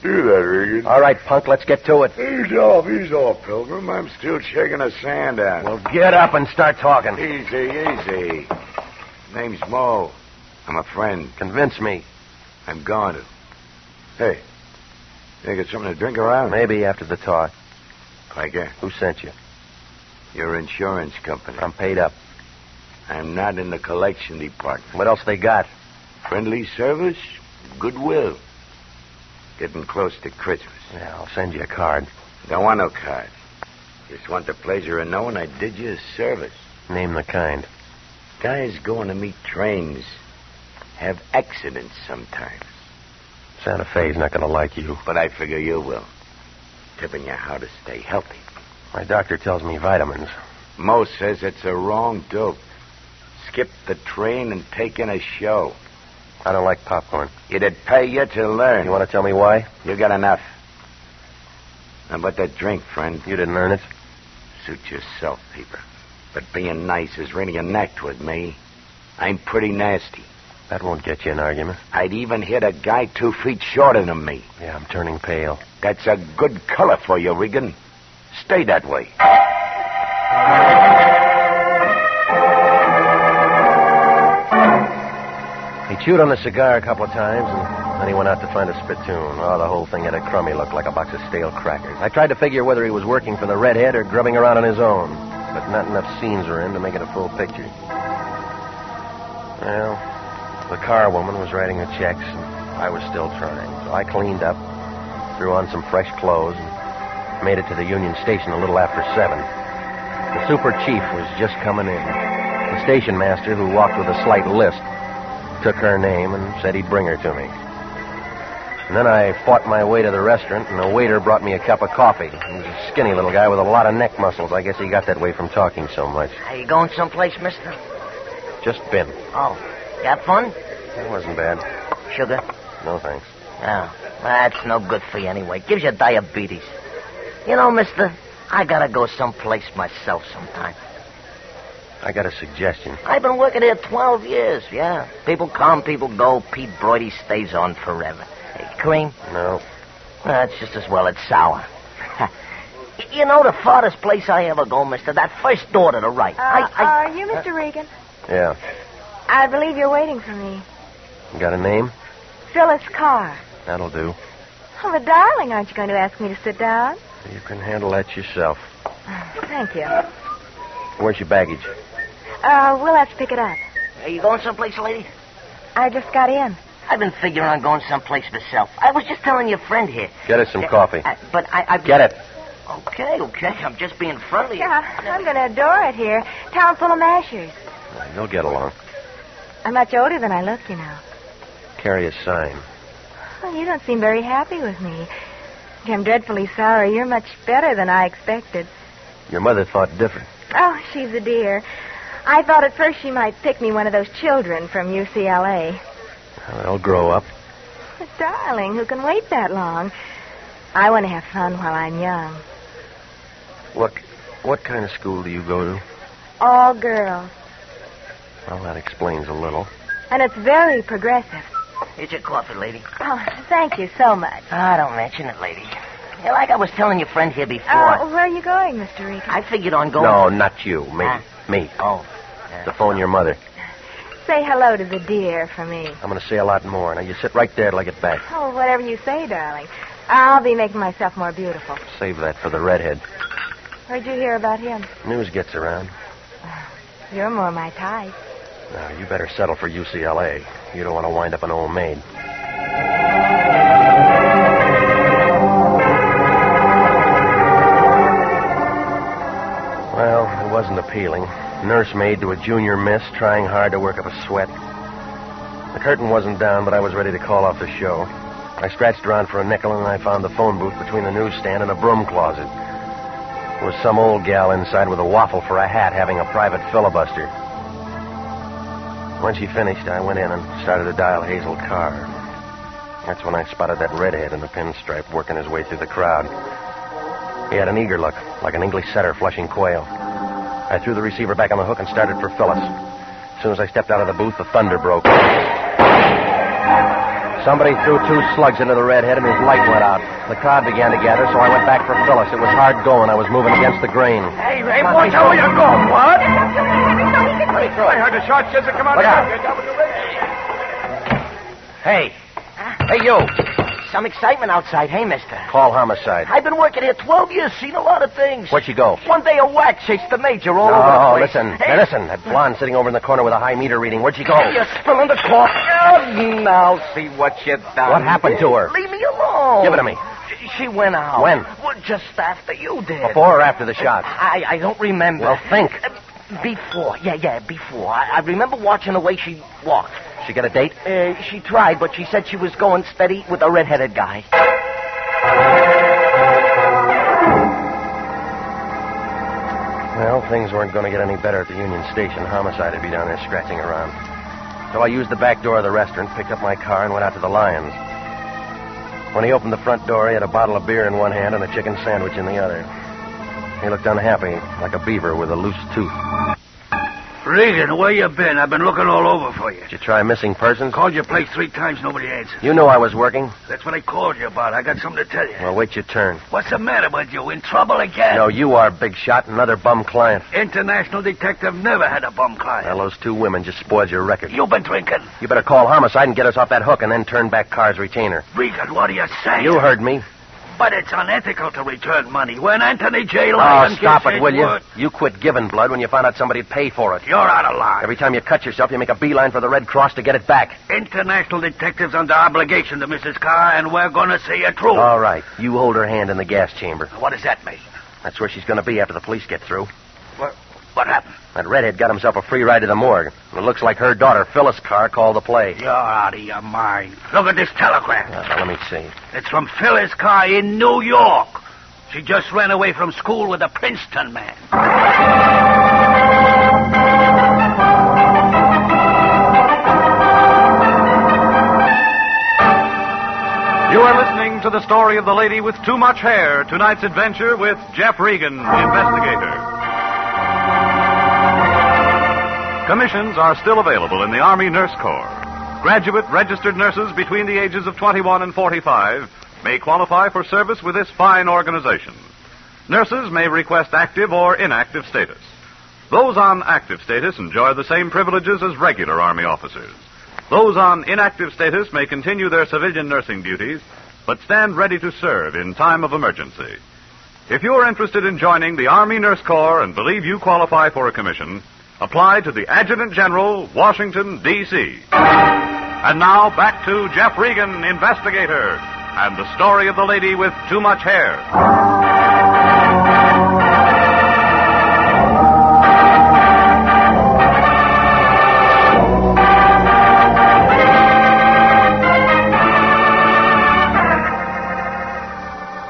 Do that, Regan. All right, punk, let's get to it. Ease off, Pilgrim. I'm still shaking the sand out. Well, get up and start talking. Easy. Name's Mo. I'm a friend. Convince me. I'm going to. Hey, you got something to drink around? Maybe after the talk. Like that? Who sent you? Your insurance company. I'm paid up. I'm not in the collection department. What else they got? Friendly service, goodwill. Getting close to Christmas. Yeah, I'll send you a card. Don't want no card. Just want the pleasure of knowing I did you a service. Name the kind. Guys going to meet trains have accidents sometimes. Santa Fe's not going to like you. But I figure you will. Tipping you how to stay healthy. My doctor tells me vitamins. Mo says it's a wrong dope. Skip the train and take in a show. I don't like popcorn. It'd pay you to learn. You want to tell me why? You got enough. How about that drink, friend? You didn't earn it. Suit yourself, Peter. But being nice is really an act with me. I'm pretty nasty. That won't get you an argument. I'd even hit a guy 2 feet shorter than me. Yeah, I'm turning pale. That's a good color for you, Regan. Stay that way. He chewed on the cigar a couple of times, and then he went out to find a spittoon. Oh, the whole thing had a crummy look, like a box of stale crackers. I tried to figure whether he was working for the redhead or grubbing around on his own, but not enough scenes were in to make it a full picture. Well, the car woman was writing the checks, and I was still trying. So I cleaned up, threw on some fresh clothes, and made it to the Union Station a little after 7. The super chief was just coming in. The station master, who walked with a slight lisp, took her name and said he'd bring her to me. And then I fought my way to the restaurant, and the waiter brought me a cup of coffee. He was a skinny little guy with a lot of neck muscles. I guess he got that way from talking so much. Are you going someplace, mister? Just been. Oh, you have fun? It wasn't bad. Sugar? No, thanks. Oh, that's no good for you anyway. Gives you diabetes. You know, mister, I gotta go someplace myself sometime. I got a suggestion. I've been working here 12 years, yeah. People come, people go. Pete Broidy stays on forever. Hey, cream? No. It's just as well it's sour. You know the farthest place I ever go, mister? That first door to the right. Are you Mr. Regan? Yeah. I believe you're waiting for me. You got a name? Phyllis Carr. That'll do. Oh, but darling, aren't you going to ask me to sit down? You can handle that yourself. Thank you. Where's your baggage? We'll have to pick it up. Are you going someplace, lady? I just got in. I've been figuring on going someplace myself. I was just telling your friend here. Get us some coffee. But I... Get it. Okay. I'm just being friendly. Yeah, I'm going to adore it here. Town full of mashers. You'll get along. I'm much older than I look, you know. Carry a sign. Well, you don't seem very happy with me. I'm dreadfully sorry. You're much better than I expected. Your mother thought different. Oh, she's a dear. I thought at first she might pick me one of those children from UCLA. Well, they'll grow up. But darling, who can wait that long? I want to have fun while I'm young. What kind of school do you go to? All girls. Well, that explains a little. And it's very progressive. Here's your coffee, lady. Oh, thank you so much. Don't mention it, lady. Yeah, like I was telling your friend here before. Where are you going, Mr. Regan? I figured on going... No, not you. Me. Me. Oh. To phone your mother. Say hello to the dear for me. I'm going to say a lot more. Now, you sit right there till I get back. Oh, whatever you say, darling. I'll be making myself more beautiful. Save that for the redhead. Where'd you hear about him? News gets around. You're more my type. Now, you better settle for UCLA. You don't want to wind up an old maid. Well, it wasn't appealing. Nursemaid to a junior miss, trying hard to work up a sweat. The curtain wasn't down, but I was ready to call off the show. I scratched around for a nickel, and I found the phone booth between the newsstand and a broom closet. There was some old gal inside with a waffle for a hat having a private filibuster. When she finished, I went in and started to dial Hazel Carr. That's when I spotted that redhead in the pinstripe working his way through the crowd. He had an eager look, like an English setter flushing quail. I threw the receiver back on the hook and started for Phyllis. As soon as I stepped out of the booth, the thunder broke. Somebody threw 2 slugs into the redhead, and his light went out. The crowd began to gather, so I went back for Phyllis. It was hard going. I was moving against the grain. Hey, watch out where you're going. What? I heard the shot says to come out. Look out. Hey. Hey, you. Some excitement outside, hey, mister? Call homicide. I've been working here 12 years, seen a lot of things. Where'd you go? One day a whack chased the major all over the place. Listen. Hey. Now, listen. That blonde sitting over in the corner with a high meter reading. Where'd she go? You're spilling the coffee. Oh, now see what you've done. What happened to her? Leave me alone. Give it to me. She went out. When? Well, just after you did. Before or after the shots? I don't remember. Well, think. Before. Yeah, before. I remember watching the way she walked. She get a date? She tried, but she said she was going steady with a red-headed guy. Well, things weren't going to get any better at the Union Station. Homicide would be down there scratching around. So I used the back door of the restaurant, picked up my car, and went out to the Lions. When he opened the front door, he had a bottle of beer in one hand and a chicken sandwich in the other. He looked unhappy, like a beaver with a loose tooth. Regan, where you been? I've been looking all over for you. Did you try missing persons? Called your place 3 times, nobody answered. You know I was working. That's what I called you about. I got something to tell you. Well, wait your turn. What's the matter with you? In trouble again? No, you are, big shot. Another bum client. International detective never had a bum client. Well, those 2 women just spoiled your record. You've been drinking. You better call homicide and get us off that hook and then turn back Carr's retainer. Regan, what are you saying? You heard me. But it's unethical to return money. When Anthony J. Lyon stop it, will you? Word... You quit giving blood when you found out somebody'd pay for it. You're out of line. Every time you cut yourself, you make a beeline for the Red Cross to get it back. International detective's under obligation to Mrs. Carr, and we're going to see it through. All right. You hold her hand in the gas chamber. What does that mean? That's where she's going to be after the police get through. What happened? That redhead got himself a free ride to the morgue. It looks like her daughter, Phyllis Carr, called the play. You're out of your mind. Look at this telegram. Let me see. It's from Phyllis Carr in New York. She just ran away from school with a Princeton man. You are listening to the story of the lady with too much hair. Tonight's adventure with Jeff Regan, Investigator. Commissions are still available in the Army Nurse Corps. Graduate registered nurses between the ages of 21 and 45 may qualify for service with this fine organization. Nurses may request active or inactive status. Those on active status enjoy the same privileges as regular Army officers. Those on inactive status may continue their civilian nursing duties, but stand ready to serve in time of emergency. If you're interested in joining the Army Nurse Corps and believe you qualify for a commission, apply to the Adjutant General, Washington, D.C. And now, back to Jeff Regan, Investigator, and the story of the lady with too much hair.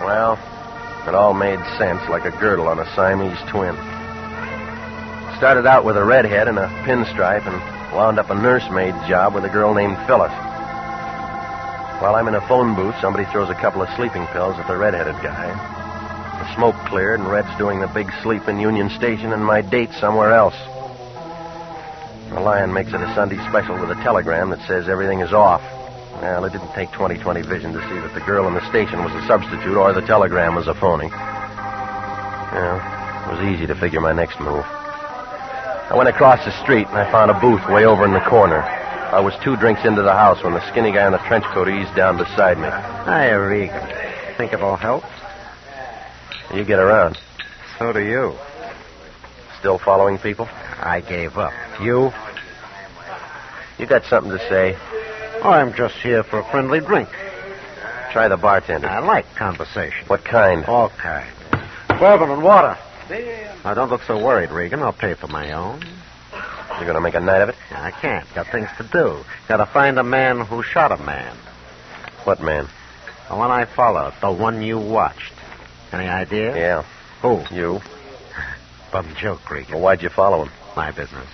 Well, it all made sense, like a girdle on a Siamese twin. Started out with a redhead and a pinstripe and wound up a nursemaid job with a girl named Phyllis. While I'm in a phone booth, somebody throws a couple of sleeping pills at the redheaded guy. The smoke cleared and Red's doing the big sleep in Union Station and my date somewhere else. The Lion makes it a Sunday special with a telegram that says everything is off. Well, it didn't take 20/20 vision to see that the girl in the station was a substitute or the telegram was a phony. Well, it was easy to figure my next move. I went across the street, and I found a booth way over in the corner. I was 2 drinks into the house when the skinny guy in the trench coat eased down beside me. Hi, Regan. Think it'll help? You get around. So do you. Still following people? I gave up. You? You got something to say? Oh, I'm just here for a friendly drink. Try the bartender. I like conversation. What kind? All kinds. Bourbon and water. Now, don't look so worried, Regan. I'll pay for my own. You're going to make a night of it? I can't. Got things to do. Got to find a man who shot a man. What man? The one I followed. The one you watched. Any idea? Yeah. Who? You. Bum joke, Regan. Well, why'd you follow him? My business.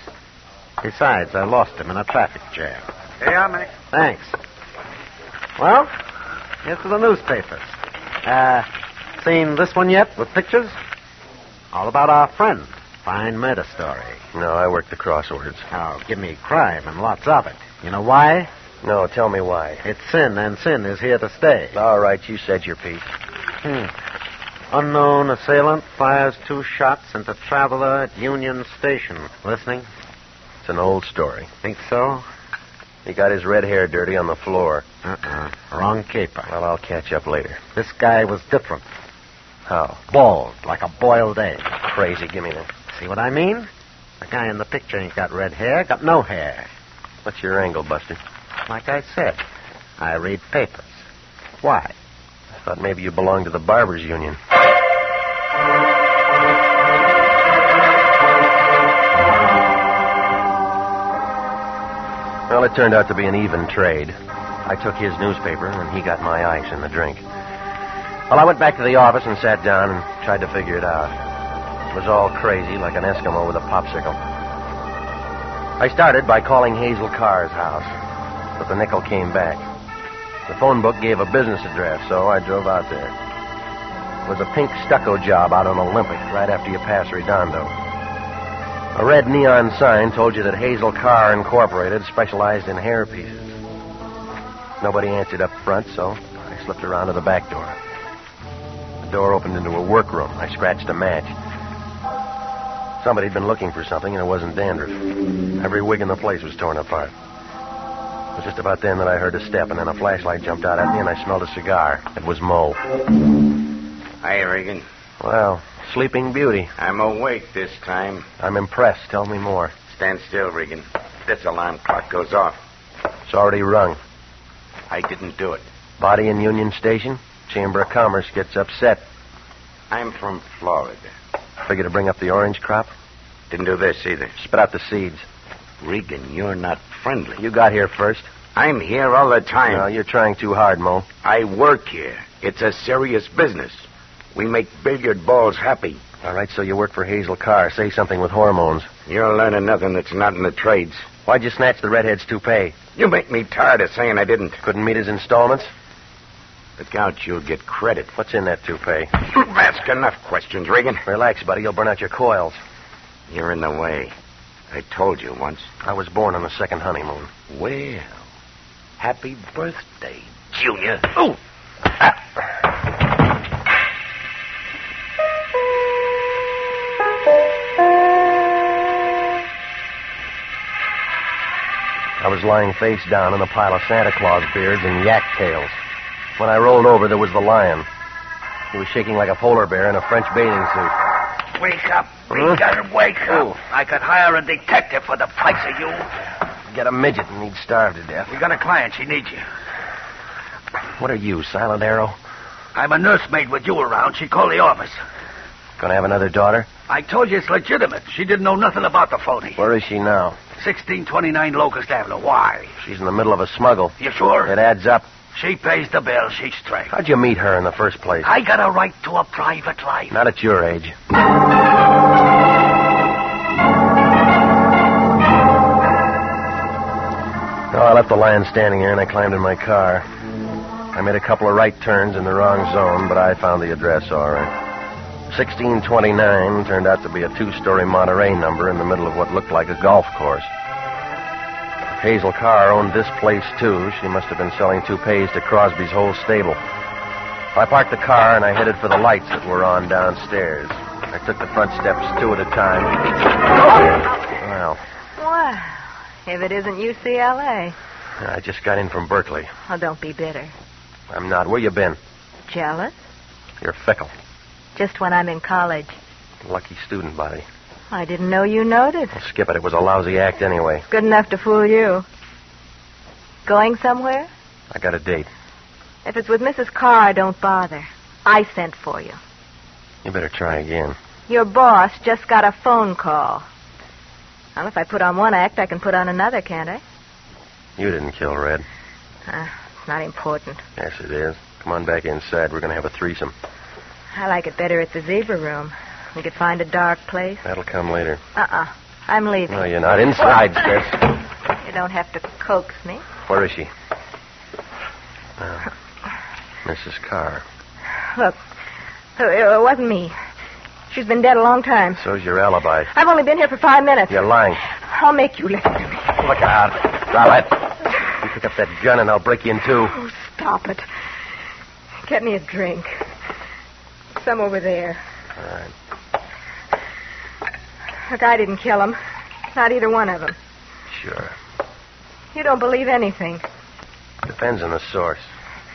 Besides, I lost him in a traffic jam. Hey, I'm Mac. Thanks. Well, here's to the newspapers. Seen this one yet with pictures? All about our friend. Fine murder story. No, I work the crosswords. Oh, give me crime and lots of it. You know why? No, tell me why. It's sin, and sin is here to stay. All right, you said your piece. Unknown assailant fires 2 shots into traveler at Union Station. Listening? It's an old story. Think so? He got his red hair dirty on the floor. Wrong caper. Well, I'll catch up later. This guy was different. How? Bald, like a boiled egg. Crazy. Give me that. See what I mean? The guy in the picture ain't got red hair, got no hair. What's your angle, Buster? Like I said, I read papers. Why? I thought maybe you belonged to the Barbers Union. Well, it turned out to be an even trade. I took his newspaper, and he got my ice and the drink. Well, I went back to the office and sat down and tried to figure it out. It was all crazy, like an Eskimo with a popsicle. I started by calling Hazel Carr's house, but the nickel came back. The phone book gave a business address, so I drove out there. It was a pink stucco job out on Olympic, right after you pass Redondo. A red neon sign told you that Hazel Car Incorporated specialized in hair pieces. Nobody answered up front, so I slipped around to the back door. The door opened into a workroom. I scratched a match. Somebody had been looking for something, and it wasn't dandruff. Every wig in the place was torn apart. It was just about then that I heard a step, and then a flashlight jumped out at me, and I smelled a cigar. It was Mo. Hi, Regan. Well, Sleeping Beauty. I'm awake this time. I'm impressed. Tell me more. Stand still, Regan. This alarm clock goes off. It's already rung. I didn't do it. Body in Union Station? Chamber of Commerce gets upset. I'm from Florida. Figure to bring up the orange crop? Didn't do this either. Spit out the seeds. Regan, you're not friendly. You got here first. I'm here all the time. No, you're trying too hard, Mo. I work here. It's a serious business. We make billiard balls happy. All right, so you work for Hazel Carr. Say something with hormones. You're learning nothing that's not in the trades. Why'd you snatch the redhead's toupee? You make me tired of saying I didn't. Couldn't meet his installments? Look out, you'll get credit. What's in that toupee? Ask enough questions, Regan. Relax, buddy. You'll burn out your coils. You're in the way. I told you once. I was born on the second honeymoon. Well, happy birthday, Junior. Oh! I was lying face down in a pile of Santa Claus beards and yak tails. When I rolled over, there was the Lion. He was shaking like a polar bear in a French bathing suit. Wake up. Regan, wake up. I could hire a detective for the price of you. Get a midget and he'd starve to death. We got a client. She needs you. What are you, Silent Arrow? I'm a nursemaid with you around. She called the office. Gonna have another daughter? I told you it's legitimate. She didn't know nothing about the phony. Where is she now? 1629 Locust Avenue. Why? She's in the middle of a smuggle. You sure? It adds up. She pays the bill. She's straight. How'd you meet her in the first place? I got a right to a private life. Not at your age. Oh, I left the Lion standing there, and I climbed in my car. I made a couple of right turns in the wrong zone, but I found the address all right. 1629 turned out to be a two-story Monterey number in the middle of what looked like a golf course. If Hazel Carr owned this place, too, she must have been selling toupees to Crosby's whole stable. I parked the car, and I headed for the lights that were on downstairs. I took the front steps two at a time. Well. Wow. If it isn't UCLA. I just got in from Berkeley. Oh, don't be bitter. I'm not. Where you been? Jealous? You're fickle. Just when I'm in college. Lucky student body. I didn't know you noticed. Well, skip it. It was a lousy act anyway. Good enough to fool you. Going somewhere? I got a date. If it's with Mrs. Carr, don't bother. I sent for you. You better try again. Your boss just got a phone call. Well, if I put on one act, I can put on another, can't I? You didn't kill Red. It's not important. Yes, it is. Come on back inside. We're going to have a threesome. I like it better at the Zebra Room. We could find a dark place. That'll come later. I'm leaving. No, you're not. Inside, Sis. You don't have to coax me. Where is she? Mrs. Carr. Look, it wasn't me. She's been dead a long time. So's your alibi. I've only been here for 5 minutes. You're lying. I'll make you listen to me. Look out. Drop it. You pick up that gun and I'll break you in two. Oh, stop it. Get me a drink. Some over there. All right. Look, I didn't kill him. Not either one of them. Sure. You don't believe anything. Depends on the source.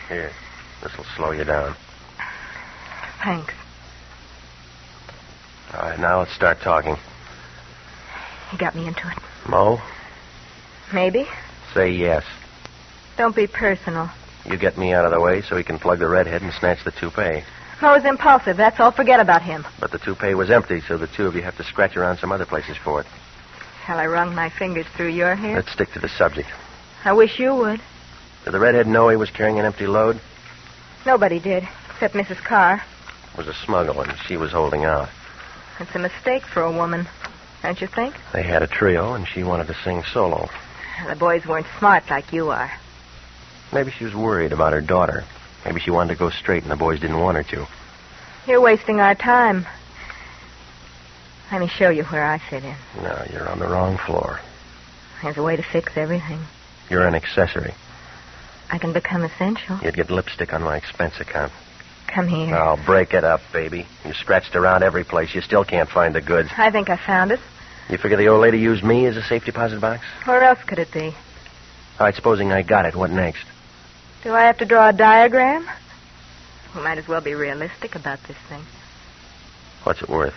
Here, this'll slow you down. Thanks. All right, now let's start talking. You got me into it. Mo? Maybe. Say yes. Don't be personal. You get me out of the way so he can plug the redhead and snatch the toupee. Mo's impulsive. That's all. Forget about him. But the toupee was empty, so the two of you have to scratch around some other places for it. Hell, I wrung my fingers through your hair. Let's stick to the subject. I wish you would. Did the redhead know he was carrying an empty load? Nobody did, except Mrs. Carr. It was a smuggle, and she was holding out. It's a mistake for a woman, don't you think? They had a trio, and she wanted to sing solo. The boys weren't smart like you are. Maybe she was worried about her daughter. Maybe she wanted to go straight, and the boys didn't want her to. You're wasting our time. Let me show you where I fit in. No, you're on the wrong floor. There's a way to fix everything. You're an accessory. I can become essential. You'd get lipstick on my expense account. Come here. Now, break it up, baby. You scratched around every place. You still can't find the goods. I think I found it. You figure the old lady used me as a safe deposit box? Where else could it be? All right, supposing I got it. What next? Do I have to draw a diagram? We might as well be realistic about this thing. What's it worth?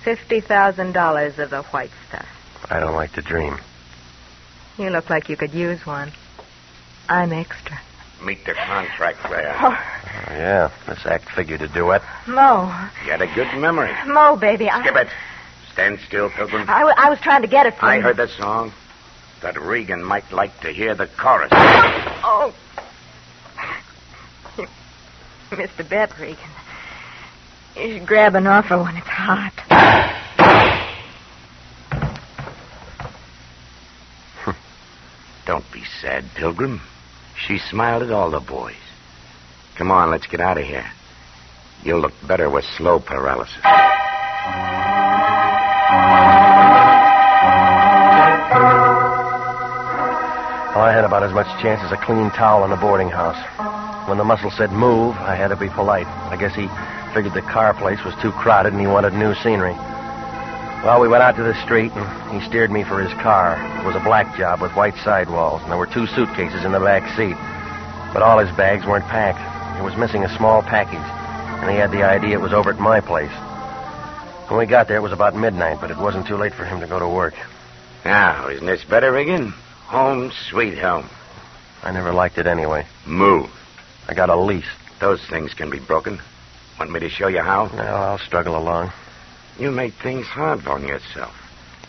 $50,000 of the white stuff. I don't like to dream. You look like you could use one. I'm extra. Meet the contract there. Oh, yeah, this act figured to do it. Mo. You had a good memory. Mo, baby. Skip it. Stand still, Pilgrim. I was trying to get it from I you. heard the song. Thought Regan might like to hear the chorus. Oh. You missed a bet, Regan. You should grab an offer when it's hot. Don't be sad, Pilgrim. She smiled at all the boys. Come on, let's get out of here. You'll look better with slow paralysis. Well, I had about as much chance as a clean towel in a boarding house. When the muscle said move, I had to be polite. I guess he figured the car place was too crowded and he wanted new scenery. Well, we went out to the street, and he steered me for his car. It was a black job with white sidewalls, and there were 2 suitcases in the back seat. But all his bags weren't packed. He was missing a small package, and he had the idea it was over at my place. When we got there, it was about midnight, but it wasn't too late for him to go to work. Now, isn't this better, Regan? Home sweet home. I never liked it anyway. Move. I got a lease. Those things can be broken. Want me to show you how? No, I'll struggle along. You make things hard on yourself.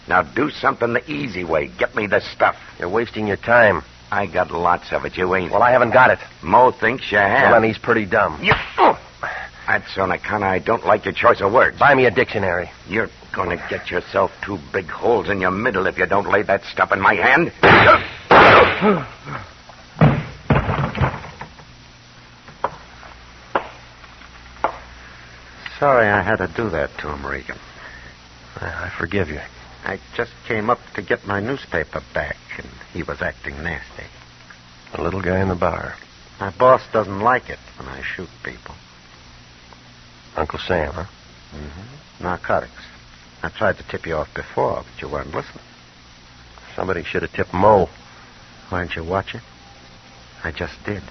Now do something the easy way. Get me the stuff. You're wasting your time. I got lots of it. You ain't. Well, I haven't got it. Mo thinks you have. Well, then he's pretty dumb. That's on account I don't like your choice of words. Buy me a dictionary. You're going to get yourself 2 big holes in your middle if you don't lay that stuff in my hand. Sorry I had to do that to him, Regan. I forgive you. I just came up to get my newspaper back, and he was acting nasty. The little guy in the bar. My boss doesn't like it when I shoot people. Uncle Sam, huh? Mm-hmm. Narcotics. I tried to tip you off before, but you weren't listening. Somebody should have tipped Mo. Weren't you watching? I just did.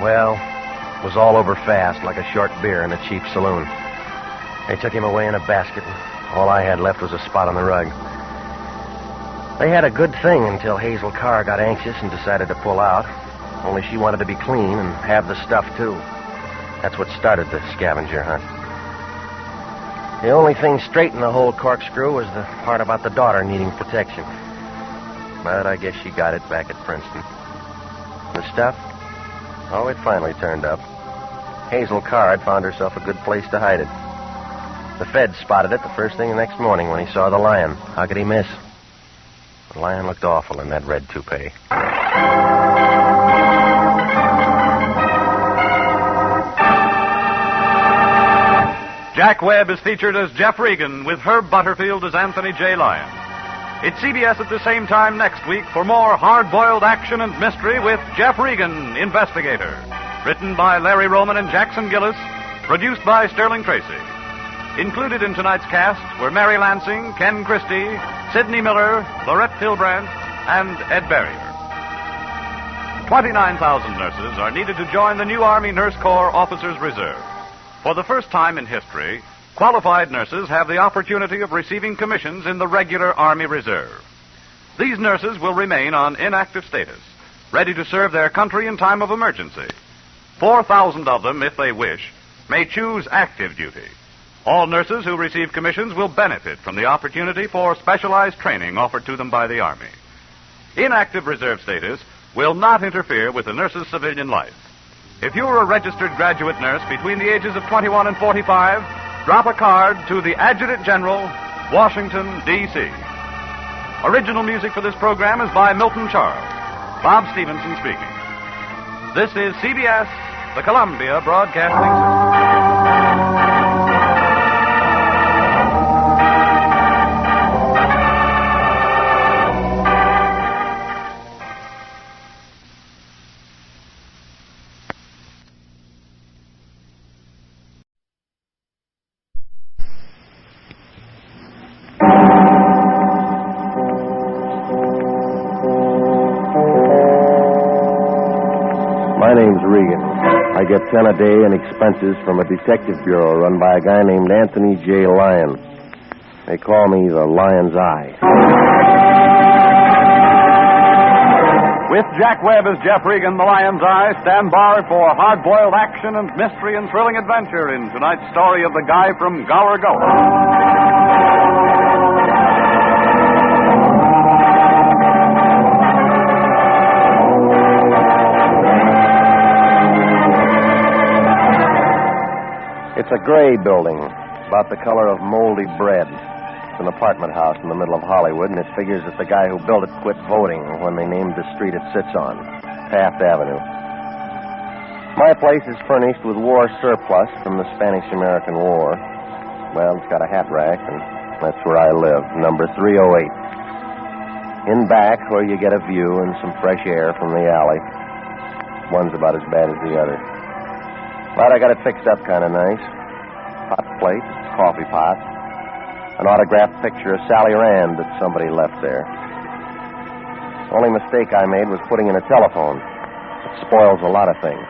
Well, it was all over fast, like a short beer in a cheap saloon. They took him away in a basket, and all I had left was a spot on the rug. They had a good thing until Hazel Carr got anxious and decided to pull out. Only she wanted to be clean and have the stuff, too. That's what started the scavenger hunt. The only thing straight in the whole corkscrew was the part about the daughter needing protection. But I guess she got it back at Princeton. The stuff? Oh, it finally turned up. Hazel Carr had found herself a good place to hide it. The feds spotted it the first thing the next morning when he saw the Lion. How could he miss? The Lion looked awful in that red toupee. Jack Webb is featured as Jeff Regan with Herb Butterfield as Anthony J. Lyon. It's CBS at the same time next week for more hard-boiled action and mystery with Jeff Regan, Investigator. Written by Larry Roman and Jackson Gillis. Produced by Sterling Tracy. Included in tonight's cast were Mary Lansing, Ken Christie, Sidney Miller, Lorette Filbrandt, and Ed Barrier. 29,000 nurses are needed to join the new Army Nurse Corps Officers Reserve. For the first time in history, qualified nurses have the opportunity of receiving commissions in the regular Army Reserve. These nurses will remain on inactive status, ready to serve their country in time of emergency. 4,000 of them, if they wish, may choose active duty. All nurses who receive commissions will benefit from the opportunity for specialized training offered to them by the Army. Inactive reserve status will not interfere with the nurse's civilian life. If you're a registered graduate nurse between the ages of 21 and 45, drop a card to the Adjutant General, Washington, D.C. Original music for this program is by Milton Charles. Bob Stevenson speaking. This is CBS, the Columbia Broadcasting System. My name's Regan. I get 10 a day in expenses from a detective bureau run by a guy named Anthony J. Lyon. They call me the Lion's Eye. With Jack Webb as Jeff Regan, the Lion's Eye, stand by for hard-boiled action and mystery and thrilling adventure in tonight's story of the guy from Gower Gulch. It's a gray building, about the color of moldy bread. It's an apartment house in the middle of Hollywood, and it figures that the guy who built it quit voting when they named the street it sits on, Taft Avenue. My place is furnished with war surplus from the Spanish-American War. Well, it's got a hat rack, and that's where I live, number 308. In back, where you get a view and some fresh air from the alley. One's about as bad as the other. But I got it fixed up kind of nice. Hot plate, coffee pot, an autographed picture of Sally Rand that somebody left there. Only mistake I made was putting in a telephone. It spoils a lot of things.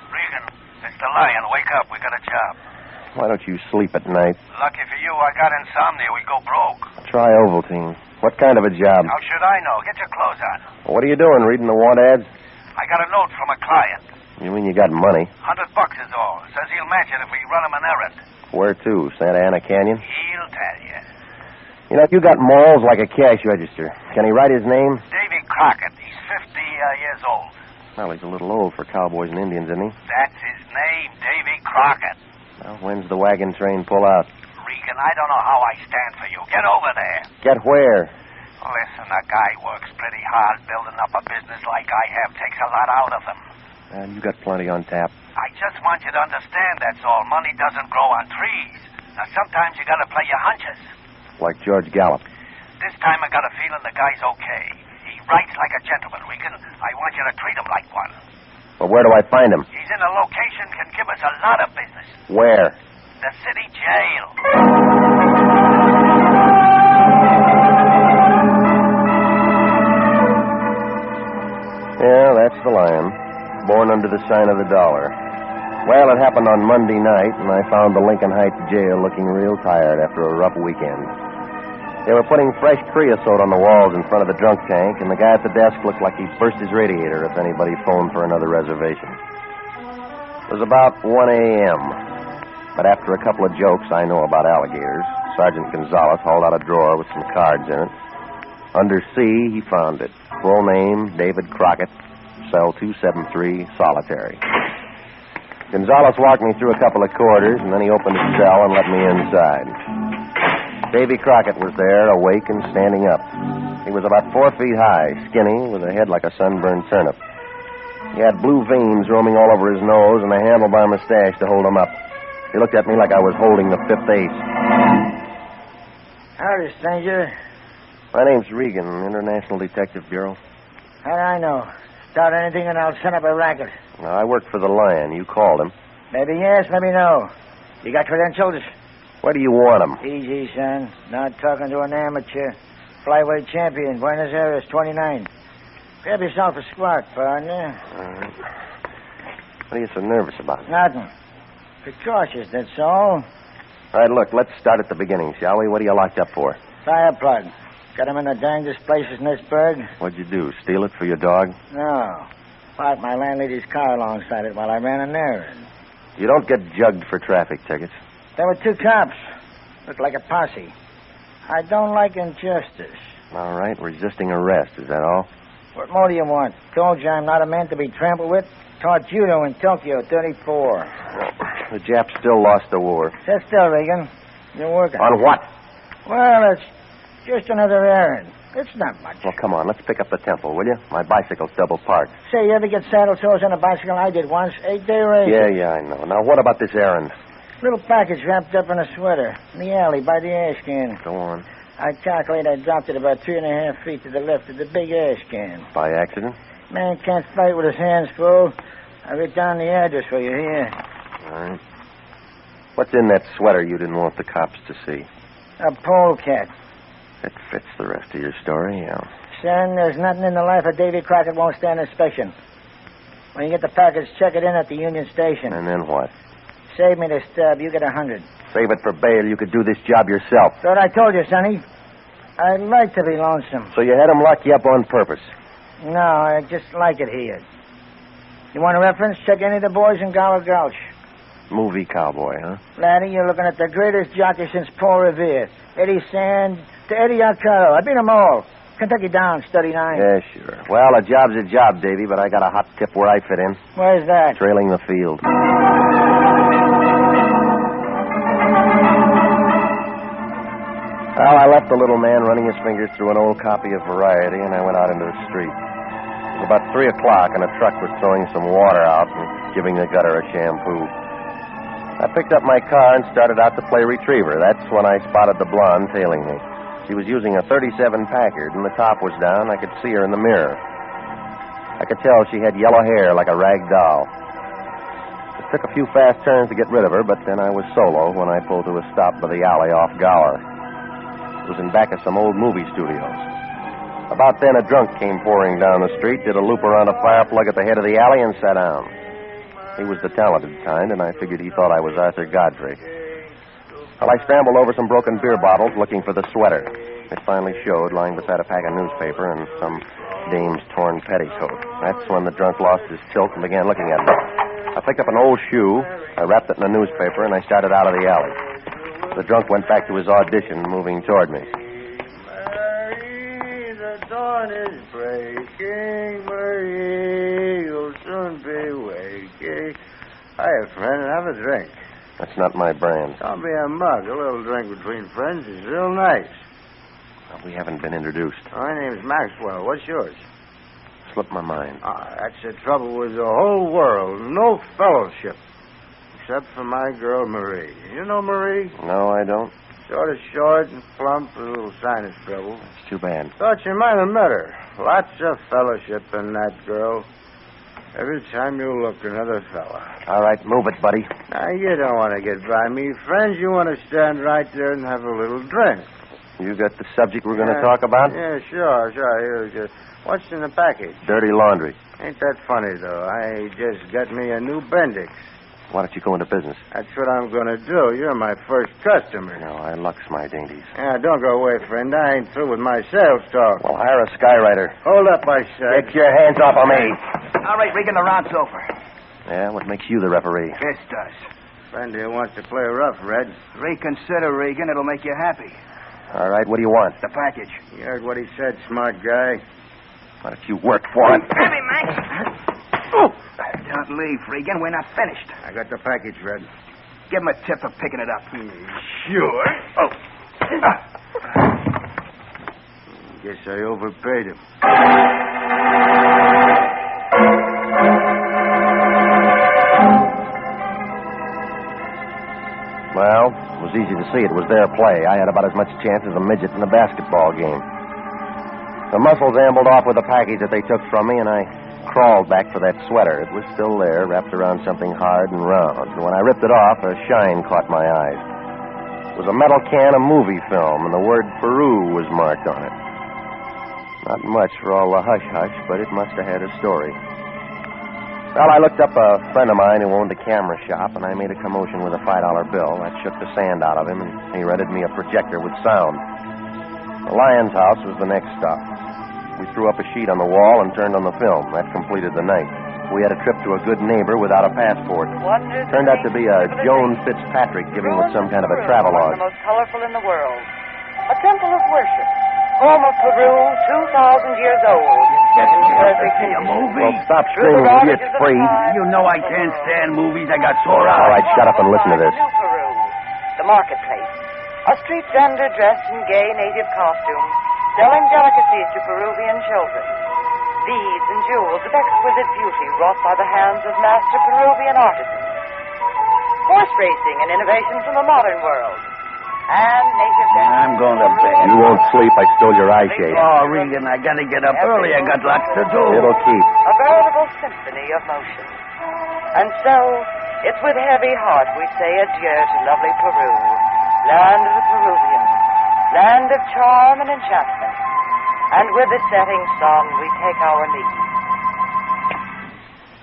Regan, Mr. Lyon, wake up. We got a job. Why don't you sleep at night? Lucky for you, I got insomnia. We go broke. Try Ovaltine. What kind of a job? How should I know? Get your clothes on. What are you doing, reading the want ads? I got a note from a client. You mean you got money? $100 is all. Says he'll match it if we run him an errand. Where to? Santa Ana Canyon? He'll tell you. You know, you got morals like a cash register. Can he write his name? Davy Crockett. He's 50 years old. Well, he's a little old for cowboys and Indians, isn't he? That's his name, Davy Crockett. Well, when's the wagon train pull out? Regan, I don't know how I stand for you. Get over there. Get where? Listen, a guy works pretty hard. Building up a business like I have takes a lot out of him. And you got plenty on tap. I just want you to understand, that's all. Money doesn't grow on trees. Now, sometimes you got to play your hunches. Like George Gallup. This time I got a feeling the guy's okay. He writes like a gentleman, Regan. I want you to treat him like one. Well, where do I find him? He's in a location can give us a lot of business. Where? The city jail. Yeah, that's the Lion. Born under the sign of the dollar. Well, it happened on Monday night, and I found the Lincoln Heights jail looking real tired after a rough weekend. They were putting fresh creosote on the walls in front of the drunk tank, and the guy at the desk looked like he'd burst his radiator if anybody phoned for another reservation. It was about 1 a.m., but after a couple of jokes I know about alligators, Sergeant Gonzalez hauled out a drawer with some cards in it. Under C, he found it. Full name, David Crockett, cell 273, solitary. Gonzalez walked me through a couple of corridors, and then he opened his cell and let me inside. Davy Crockett was there, awake and standing up. He was about 4 feet high, skinny, with a head like a sunburned turnip. He had blue veins roaming all over his nose and a handlebar mustache to hold him up. He looked at me like I was holding the fifth ace. Howdy, stranger. My name's Regan, International Detective Bureau. How do I know? Start anything and I'll set up a racket. Now, I work for the Lion. You called him. Maybe yes, maybe no. You got credentials? Where do you want him? Easy, son. Not talking to an amateur. Flyweight champion, Buenos Aires, 29. Grab yourself a squat, partner. All right. What are you so nervous about? Nothing. Precautious, that's all. All right, look, let's start at the beginning, shall we? What are you locked up for? Fire plug. Got him in the dangest places in this burg. What'd you do, steal it for your dog? No. Parked my landlady's car alongside it while I ran an errand. You don't get jugged for traffic tickets. There were 2 cops. Looked like a posse. I don't like injustice. All right, resisting arrest, is that all? What more do you want? Told you I'm not a man to be trampled with. Taught judo in Tokyo, 34. The Japs still lost the war. Sit still, Regan. You're working. On what? Well, it's just another errand. It's not much. Well, come on. Let's pick up the temple, will you? My bicycle's double parked. Say, you ever get saddle sores on a bicycle? I did once. 8-day race. Yeah, I know. Now, what about this errand? Little package wrapped up in a sweater. In the alley by the ash can. Go on. I calculate I dropped it about 3.5 feet to the left of the big ash can. By accident? Man can't fight with his hands full. I wrote down the address for you here. All right. What's in that sweater you didn't want the cops to see? A polecat. That fits the rest of your story, yeah. Son, there's nothing in the life of Davy Crockett won't stand inspection. When you get the package, check it in at the Union Station. And then what? Save me the stub. You get 100. Save it for bail. You could do this job yourself. That's what I told you, Sonny. I'd like to be lonesome. So you had him lock you up on purpose? No, I just like it here. You want a reference? Check any of the boys in Gower Gulch. Movie cowboy, huh? Laddie, you're looking at the greatest jockey since Paul Revere. Eddie Sand to Eddie Arcaro. I beat them all. Kentucky Downs, 39. Yeah, sure. Well, a job's a job, Davy, but I got a hot tip where I fit in. Where's that? Trailing the field. Well, I left the little man running his fingers through an old copy of Variety, and I went out into the street. It was about 3 o'clock, and a truck was throwing some water out and giving the gutter a shampoo. I picked up my car and started out to play retriever. That's when I spotted the blonde tailing me. She was using a 37 Packard, and the top was down. I could see her in the mirror. I could tell she had yellow hair like a rag doll. It took a few fast turns to get rid of her, but then I was solo when I pulled to a stop by the alley off Gower. It was in back of some old movie studios. About then, a drunk came pouring down the street, did a loop around a fire plug at the head of the alley, and sat down. He was the talented kind, and I figured he thought I was Arthur Godfrey. Well, I scrambled over some broken beer bottles looking for the sweater. It finally showed, lying beside a pack of newspaper and some dame's torn petticoat. That's when the drunk lost his tilt and began looking at me. I picked up an old shoe, I wrapped it in a newspaper, and I started out of the alley. The drunk went back to his audition, moving toward me. Marie, the dawn is breaking. Marie, you'll soon be waking. Hiya, friend. Have a drink. That's not my brand. Don't be a mug. A little drink between friends is real nice. Well, we haven't been introduced. My name's Maxwell. What's yours? Slipped my mind. That's the trouble with the whole world. No fellowship. Except for my girl, Marie. You know Marie? No, I don't. Sort of short and plump with a little sinus trouble. It's too bad. Thought you might have met her. Lots of fellowship in that girl. Every time you look, another fella. All right, move it, buddy. Now, you don't want to get by me, friends. You want to stand right there and have a little drink. You got the subject we're going to talk about? Yeah, sure. Here, what's in the package? Dirty laundry. Ain't that funny, though? I just got me a new Bendix. Why don't you go into business? That's what I'm going to do. You're my first customer. No, I lux my dainties. Yeah, don't go away, friend. I ain't through with my sales talk. Well, hire a skywriter. Hold up, I said. Get your hands off of me. All right, Regan, the round's over. Yeah, what makes you the referee? This does. Friend here wants to play rough, Red. Reconsider, Regan. It'll make you happy. All right, what do you want? The package. You heard what he said, smart guy. Why don't you work for it? Heavy, Max. Oh. Don't leave, Regan. We're not finished. I got the package, Red. Give him a tip for picking it up. Sure. Oh. Guess I overpaid him. Well, it was easy to see it was their play. I had about as much chance as a midget in a basketball game. The muscles ambled off with the package that they took from me, and I crawled back for that sweater. It was still there, wrapped around something hard and round. And when I ripped it off, a shine caught my eyes. It was a metal can of movie film, and the word Peru was marked on it. Not much for all the hush-hush, but it must have had a story. Well, I looked up a friend of mine who owned a camera shop, and I made a commotion with a $5 bill. That shook the sand out of him, and he rented me a projector with sound. The Lyon's house was the next stop. We threw up a sheet on the wall and turned on the film. That completed the night. We had a trip to a good neighbor without a passport. Turned out to be a Joan Fitzpatrick giving with some kind of a travelogue. The most colorful in the world. A temple of worship. Home of Peru, 2,000 years old. A movie? Well, stop screaming, will you? It's free. You know I can't stand movies. I got sore eyes. All right, shut up and listen to this. New Peru, the marketplace. A street vendor dressed in gay native costume selling delicacies to Peruvian children. Beads and jewels of exquisite beauty wrought by the hands of master Peruvian artisans. Horse racing and innovation from the modern world. And native dance. I'm going to bed. You won't sleep. I stole your eyeshade. Oh, Regan, I gotta get up early. I got lots to do. It'll keep. A veritable symphony of motion. And so, it's with heavy heart we say adieu to lovely Peru, land of the Peruvians, land of charm and enchantment. And with the setting sun, we take our leave.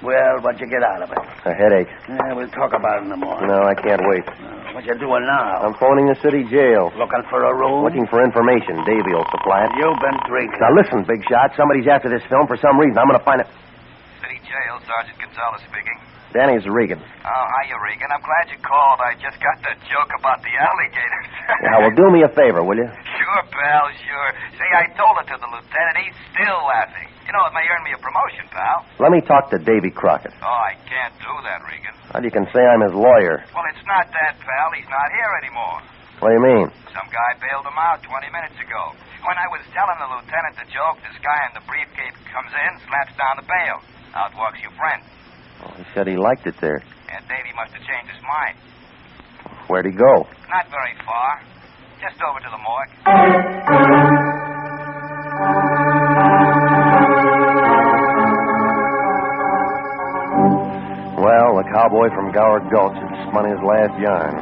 Well, what'd you get out of it? A headache. Yeah, we'll talk about it in the morning. No, I can't wait. What you doing now? I'm phoning the city jail. Looking for a room? Looking for information. Davey will supply it. You've been drinking. Now listen, big shot. Somebody's after this film for some reason. I'm going to find it. City jail, Sergeant Gonzalez speaking. Danny's Regan. Oh, hiya, Regan. I'm glad you called. I just got that joke about the alligators. Yeah, well, do me a favor, will you? Sure, pal, sure. See, I told it to the lieutenant. He's still laughing. You know, it may earn me a promotion, pal. Let me talk to Davy Crockett. Oh, I can't do that, Regan. Well, you can say I'm his lawyer. Well, it's not that, pal. He's not here anymore. What do you mean? Some guy bailed him out 20 minutes ago. When I was telling the lieutenant the joke, this guy in the briefcase comes in, slaps down the bail. Out walks your friend. Well, he said he liked it there. And Davy must have changed his mind. Where'd he go? Not very far. Just over to the morgue. Well, the cowboy from Gower Gulch had spun his last yarn.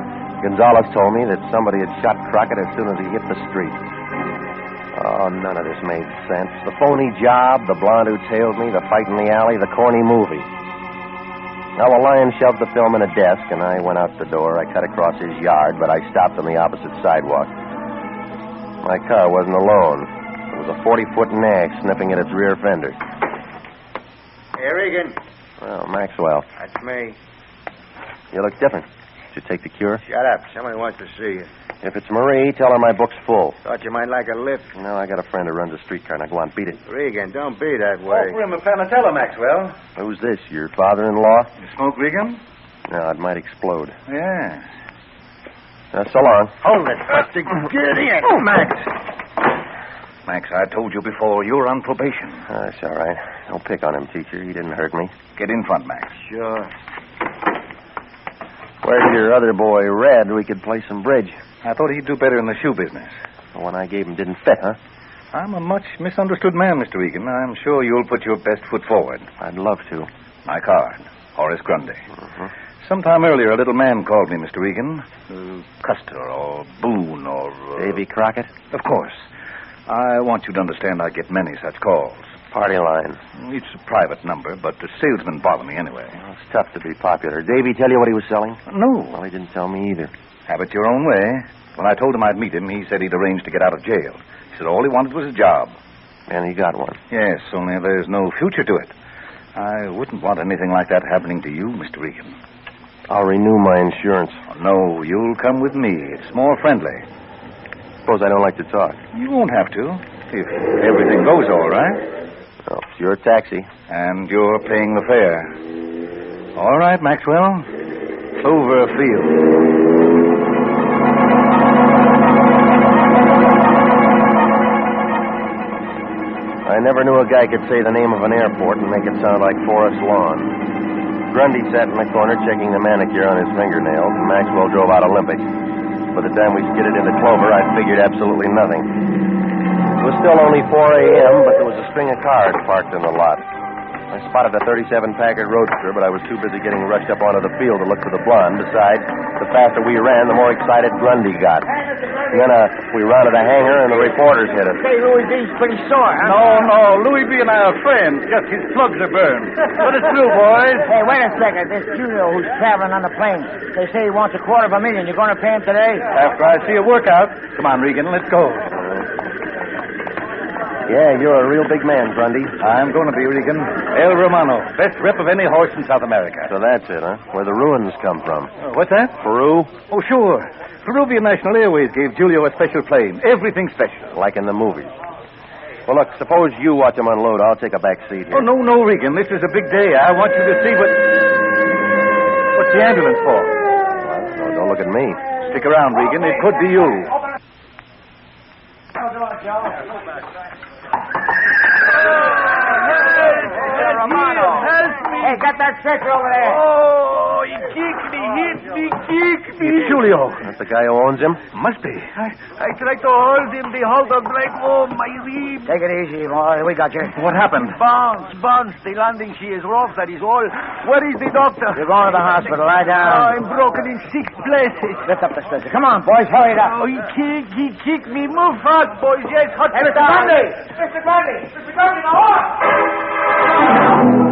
Gonzalez told me that somebody had shot Crockett as soon as he hit the street. Oh, none of this made sense. The phony job, the blonde who tailed me, the fight in the alley, the corny movie. Now, the Lion shoved the film in a desk, and I went out the door. I cut across his yard, but I stopped on the opposite sidewalk. My car wasn't alone. It was a 40-foot nag sniffing at its rear fender. Hey, Regan. Well, Maxwell, That's me. you look different. Did you take the cure? Shut up. Somebody wants to see you. If it's Marie, tell her my book's full. Thought you might like a lift. No, I got a friend who runs a streetcar. Now, go on, beat it. Regan, don't be that way. Offer him a panatella, Maxwell. Who's this, your father-in-law? You smoke, Regan? No, it might explode. Yes. So long. Hold it, Buster. Get in. Oh, Max. Max, I told you before, you're on probation. That's all right. Don't pick on him, teacher. He didn't hurt me. Get in front, Max. Sure. Where's your other boy, Red? We could play some bridge. I thought he'd do better in the shoe business. The one I gave him didn't fit, huh? I'm a much misunderstood man, Mr. Regan. I'm sure you'll put your best foot forward. I'd love to. My card, Horace Grundy. Mm-hmm. Sometime earlier, a little man called me, Mr. Regan. Custer or Boone or... Davy Crockett? Of course. I want you to understand I get many such calls. Party line. It's a private number, but the salesmen bother me anyway. Well, it's tough to be popular. Davy tell you what he was selling? No. Well, he didn't tell me either. Have it your own way. When I told him I'd meet him, he said he'd arranged to get out of jail. He said all he wanted was a job. And he got one. Yes, only there's no future to it. I wouldn't want anything like that happening to you, Mr. Regan. I'll renew my insurance. Oh, no, you'll come with me. It's more friendly. Suppose I don't like to talk. You won't have to, if everything goes all right. Oh, it's your taxi. And you're paying the fare. All right, Maxwell. Cloverfield. I never knew a guy could say the name of an airport and make it sound like Forest Lawn. Grundy sat in the corner checking the manicure on his fingernails, and Maxwell drove out Olympic. By the time we skidded into Clover, I'd figured absolutely nothing. It was still only 4 a.m., but there was a string of cars parked in the lot. I spotted a 37 Packard Roadster, but I was too busy getting rushed up onto the field to look for the blonde. Besides, the faster we ran, the more excited Grundy got. And then we rounded a hangar, and the reporters hit us. Hey, Louis B's pretty sore, huh? No. Louis B and I are friends. Just his plugs are burned. Put it through, boys. Hey, wait a second. This Julio who's traveling on the plane. They say he wants $250,000. You're going to pay him today? After I see a workout. Come on, Regan, let's go. Yeah, you're a real big man, Grundy. I'm going to be, Regan. El Romano, best rep of any horse in South America. So that's it, huh? Where the ruins come from. What's that? Peru? Oh, sure. Peruvian National Airways gave Julio a special plane. Everything special. Like in the movies. Well, look, suppose you watch him unload. I'll take a back seat here. Oh, no, Regan. This is a big day. I want you to see what... What's the ambulance for? Well, don't look at me. Stick around, Regan. It could be you. Hey, get that stretcher over there. Oh, he kicked me, hit me, kicked me. Julio. That's the guy who owns him? Must be. I tried to hold him. The hold dog like, oh, my rib. Take it easy, boy. We got you. What happened? Bounce. The landing she is rough, that is all. Where is the doctor? You're going to the hospital. Lie down. I'm broken in 6 places. Lift up the stretcher. Come on, boys. Hurry it up. Oh, he kicked me. Move fast, boys. Yes, hot. Hey, Mr. Grundy! Mr. Grundy, the horse!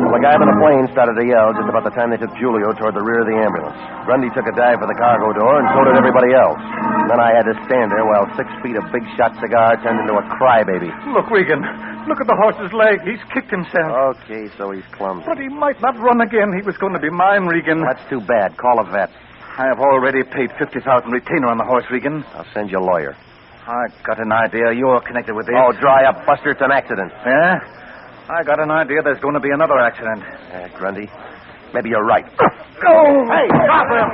Well, the guy on the plane started to yell just about the time they took Julio toward the rear of the ambulance. Grundy took a dive for the cargo door, and so did everybody else. Then I had to stand there while 6 feet of big shot cigar turned into a crybaby. Look, Regan. Look at the horse's leg. He's kicked himself. Okay, so he's clumsy. But he might not run again. He was going to be mine, Regan. That's too bad. Call a vet. I have already paid $50,000 retainer on the horse, Regan. I'll send you a lawyer. I got an idea you're connected with this. Oh, dry up, Buster. It's an accident. Yeah? I got an idea there's going to be another accident. Grundy, maybe you're right. Go! Hey, stop him!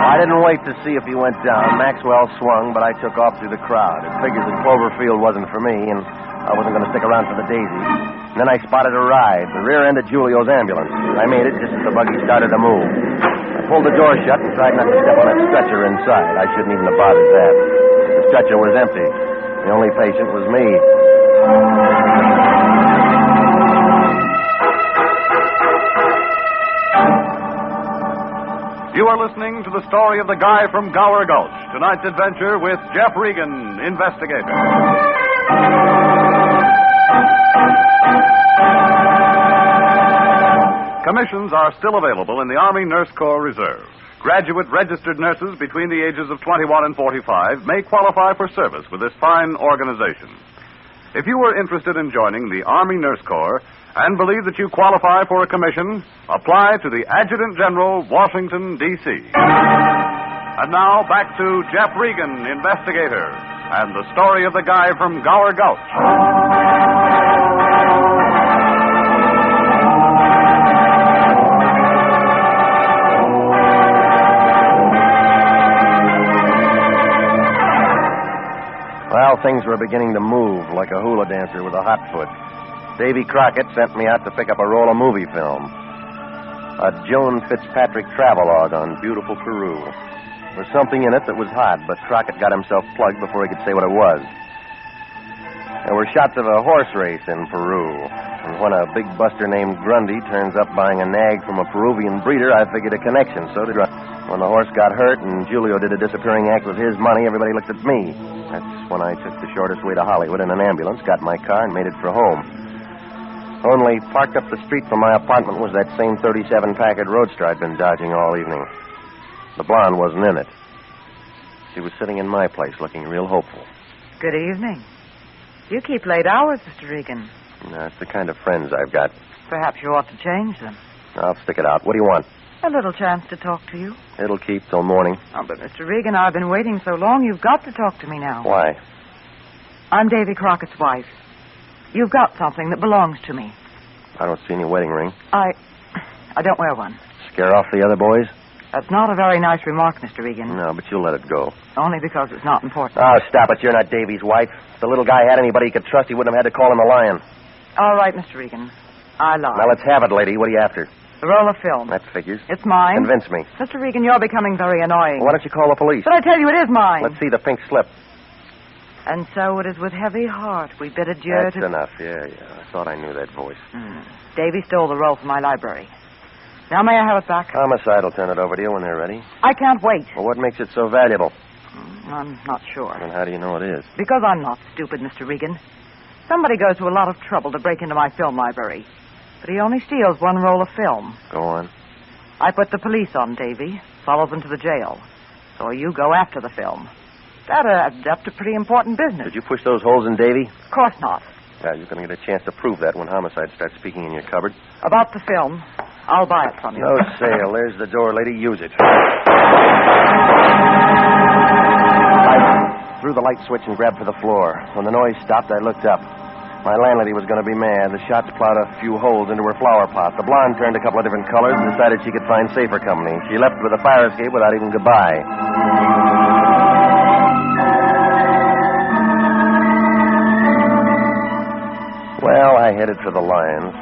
I didn't wait to see if he went down. Maxwell swung, but I took off through the crowd. It figured that Cloverfield wasn't for me, and I wasn't going to stick around for the daisies. And then I spotted a ride, the rear end of Julio's ambulance. I made it just as the buggy started to move. I pulled the door shut and tried not to step on that stretcher inside. I shouldn't even have bothered that. The stretcher was empty. The only patient was me. You are listening to the story of the guy from Gower Gulch. Tonight's adventure with Jeff Regan, Investigator. Commissions are still available in the Army Nurse Corps Reserve. Graduate registered nurses between the ages of 21 and 45 may qualify for service with this fine organization. If you are interested in joining the Army Nurse Corps and believe that you qualify for a commission, apply to the Adjutant General, Washington, D.C. And now, back to Jeff Regan, Investigator, and the story of the guy from Gower Gulch. Well, things were beginning to move like a hula dancer with a hot foot. Davy Crockett sent me out to pick up a roll of movie film. A Joan Fitzpatrick travelogue on beautiful Peru. There was something in it that was hot, but Crockett got himself plugged before he could say what it was. There were shots of a horse race in Peru. And when a big buster named Grundy turns up buying a nag from a Peruvian breeder, I figured a connection. So did Grundy. When the horse got hurt and Julio did a disappearing act with his money, everybody looked at me. That's when I took the shortest way to Hollywood in an ambulance, got my car, and made it for home. Only parked up the street from my apartment was that same 37 Packard Roadster I'd been dodging all evening. The blonde wasn't in it. She was sitting in my place looking real hopeful. Good evening. You keep late hours, Mr. Regan. That's the kind of friends I've got. Perhaps you ought to change them. I'll stick it out. What do you want? A little chance to talk to you. It'll keep till morning. Oh, but Mr. Regan, I've been waiting so long, you've got to talk to me now. Why? I'm Davy Crockett's wife. You've got something that belongs to me. I don't see any wedding ring. I don't wear one. Scare off the other boys? That's not a very nice remark, Mr. Regan. No, but you'll let it go. Only because it's not important. Oh, stop it. You're not Davy's wife. If the little guy had anybody he could trust, he wouldn't have had to call him a Lyon. All right, Mr. Regan. I lied. Now, let's have it, lady. What are you after? The roll of film. That figures. It's mine. Convince me. Mr. Regan, you're becoming very annoying. Well, why don't you call the police? But I tell you, it is mine. Let's see the pink slip. And so it is with heavy heart we bid adieu That's enough. Yeah. I thought I knew that voice. Davy stole the roll from my library. Now may I have it back? Homicide will turn it over to you when they're ready. I can't wait. Well, what makes it so valuable? I'm not sure. And how do you know it is? Because I'm not stupid, Mr. Regan. Somebody goes to a lot of trouble to break into my film library. But he only steals one roll of film. Go on. I put the police on Davy, follow them to the jail. So you go after the film. That adds up to pretty important business. Did you push those holes in Davy? Of course not. Yeah, you're going to get a chance to prove that when Homicide starts speaking in your cupboard. About the film, I'll buy it from you. No sale. There's the door, lady. Use it. I threw the light switch and grabbed for the floor. When the noise stopped, I looked up. My landlady was going to be mad. The shots plowed a few holes into her flower pot. The blonde turned a couple of different colors and decided she could find safer company. She left with a fire escape without even goodbye. Well, I headed for the Lions.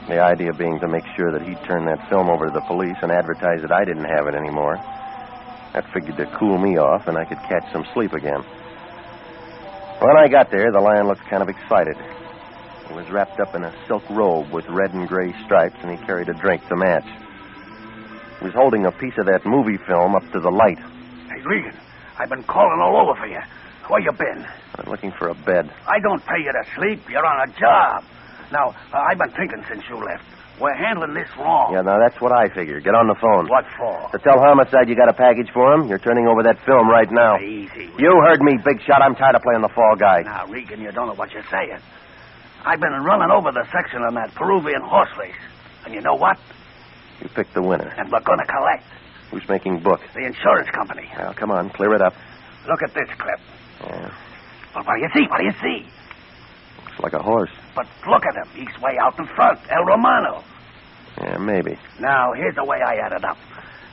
The idea being to make sure that he'd turn that film over to the police and advertise that I didn't have it anymore. That figured to cool me off, and I could catch some sleep again. When I got there, the Lion looked kind of excited. He was wrapped up in a silk robe with red and gray stripes, and he carried a drink to match. He was holding a piece of that movie film up to the light. Hey, Regan, I've been calling all over for you. Where you been? I'm looking for a bed. I don't pay you to sleep. You're on a job. Now, I've been thinking since you left. We're handling this wrong. Yeah, now that's what I figured. Get on the phone. What for? To tell Homicide you got a package for him. You're turning over that film right now. Easy. You heard me, Big Shot. I'm tired of playing the fall guy. Now, Regan, you don't know what you're saying. I've been running over the section on that Peruvian horse race. And you know what? You picked the winner. And we're going to collect. Who's making book? The insurance company. Well, come on, clear it up. Look at this clip. Yeah. Well, what do you see? What do you see? Looks like a horse. But look at him. He's way out in front. El Romano. Yeah, maybe. Now, here's the way I add it up.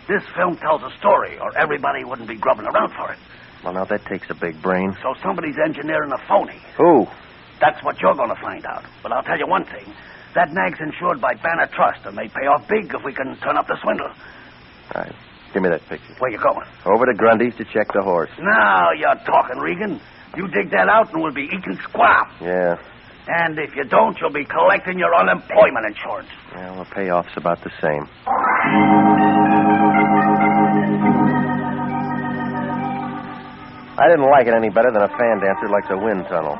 This film tells a story, or everybody wouldn't be grubbing around for it. Well, now, that takes a big brain. So somebody's engineering a phony. Who? That's what you're going to find out. But I'll tell you one thing. That nag's insured by Banner Trust, and they pay off big if we can turn up the swindle. All right. Give me that picture. Where you going? Over to Grundy's to check the horse. Now you're talking, Regan. You dig that out and we'll be eating squab. Yeah. And if you don't, you'll be collecting your unemployment insurance. Well, the payoff's about the same. I didn't like it any better than a fan dancer likes a wind tunnel.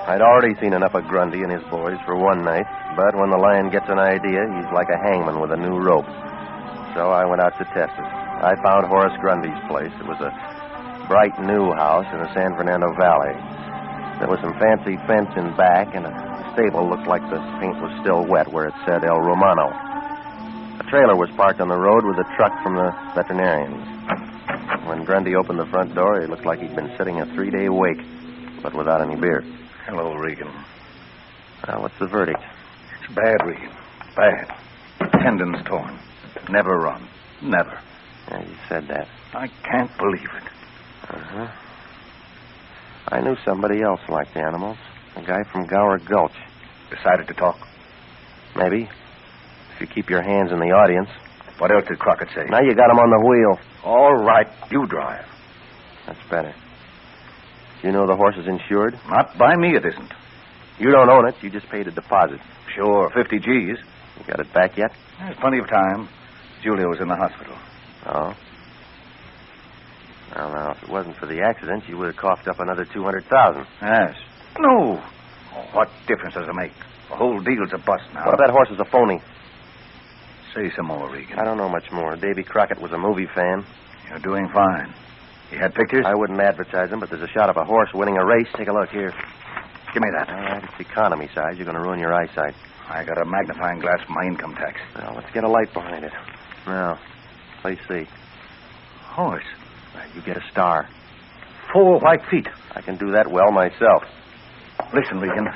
I'd already seen enough of Grundy and his boys for one night, but when the Lion gets an idea, he's like a hangman with a new rope. So I went out to test it. I found Horace Grundy's place. It was a bright new house in the San Fernando Valley. There was some fancy fence in back, and a stable looked like the paint was still wet where it said El Romano. A trailer was parked on the road with a truck from the veterinarians. When Grundy opened the front door, it looked like he'd been sitting a 3-day wake, but without any beer. Hello, Regan. What's the verdict? It's bad, Regan. Bad. Tendons torn. Never run. Never. Yeah, you said that. I can't believe it. Uh-huh. I knew somebody else liked animals. A guy from Gower Gulch. Decided to talk? Maybe. If you keep your hands in the audience. What else did Crockett say? Now you got him on the wheel. All right, you drive. That's better. You know the horse is insured? Not by me, it isn't. You don't own it. You just paid a deposit. Sure, 50 G's. You got it back yet? There's plenty of time. Julio's in the hospital. Oh? Well, now, if it wasn't for the accident, you would have coughed up another $200,000. Yes. No. Oh, what difference does it make? The whole deal's a bust now. What if that horse is a phony? Say some more, Regan. I don't know much more. Davy Crockett was a movie fan. You're doing fine. You had pictures? I wouldn't advertise them, but there's a shot of a horse winning a race. Take a look here. Give me that. All right, it's economy size. You're going to ruin your eyesight. I got a magnifying glass for my income tax. Well, let's get a light behind it. Now, let's see. Horse. You get a star. 4 white feet. I can do that well myself. Listen, Regan.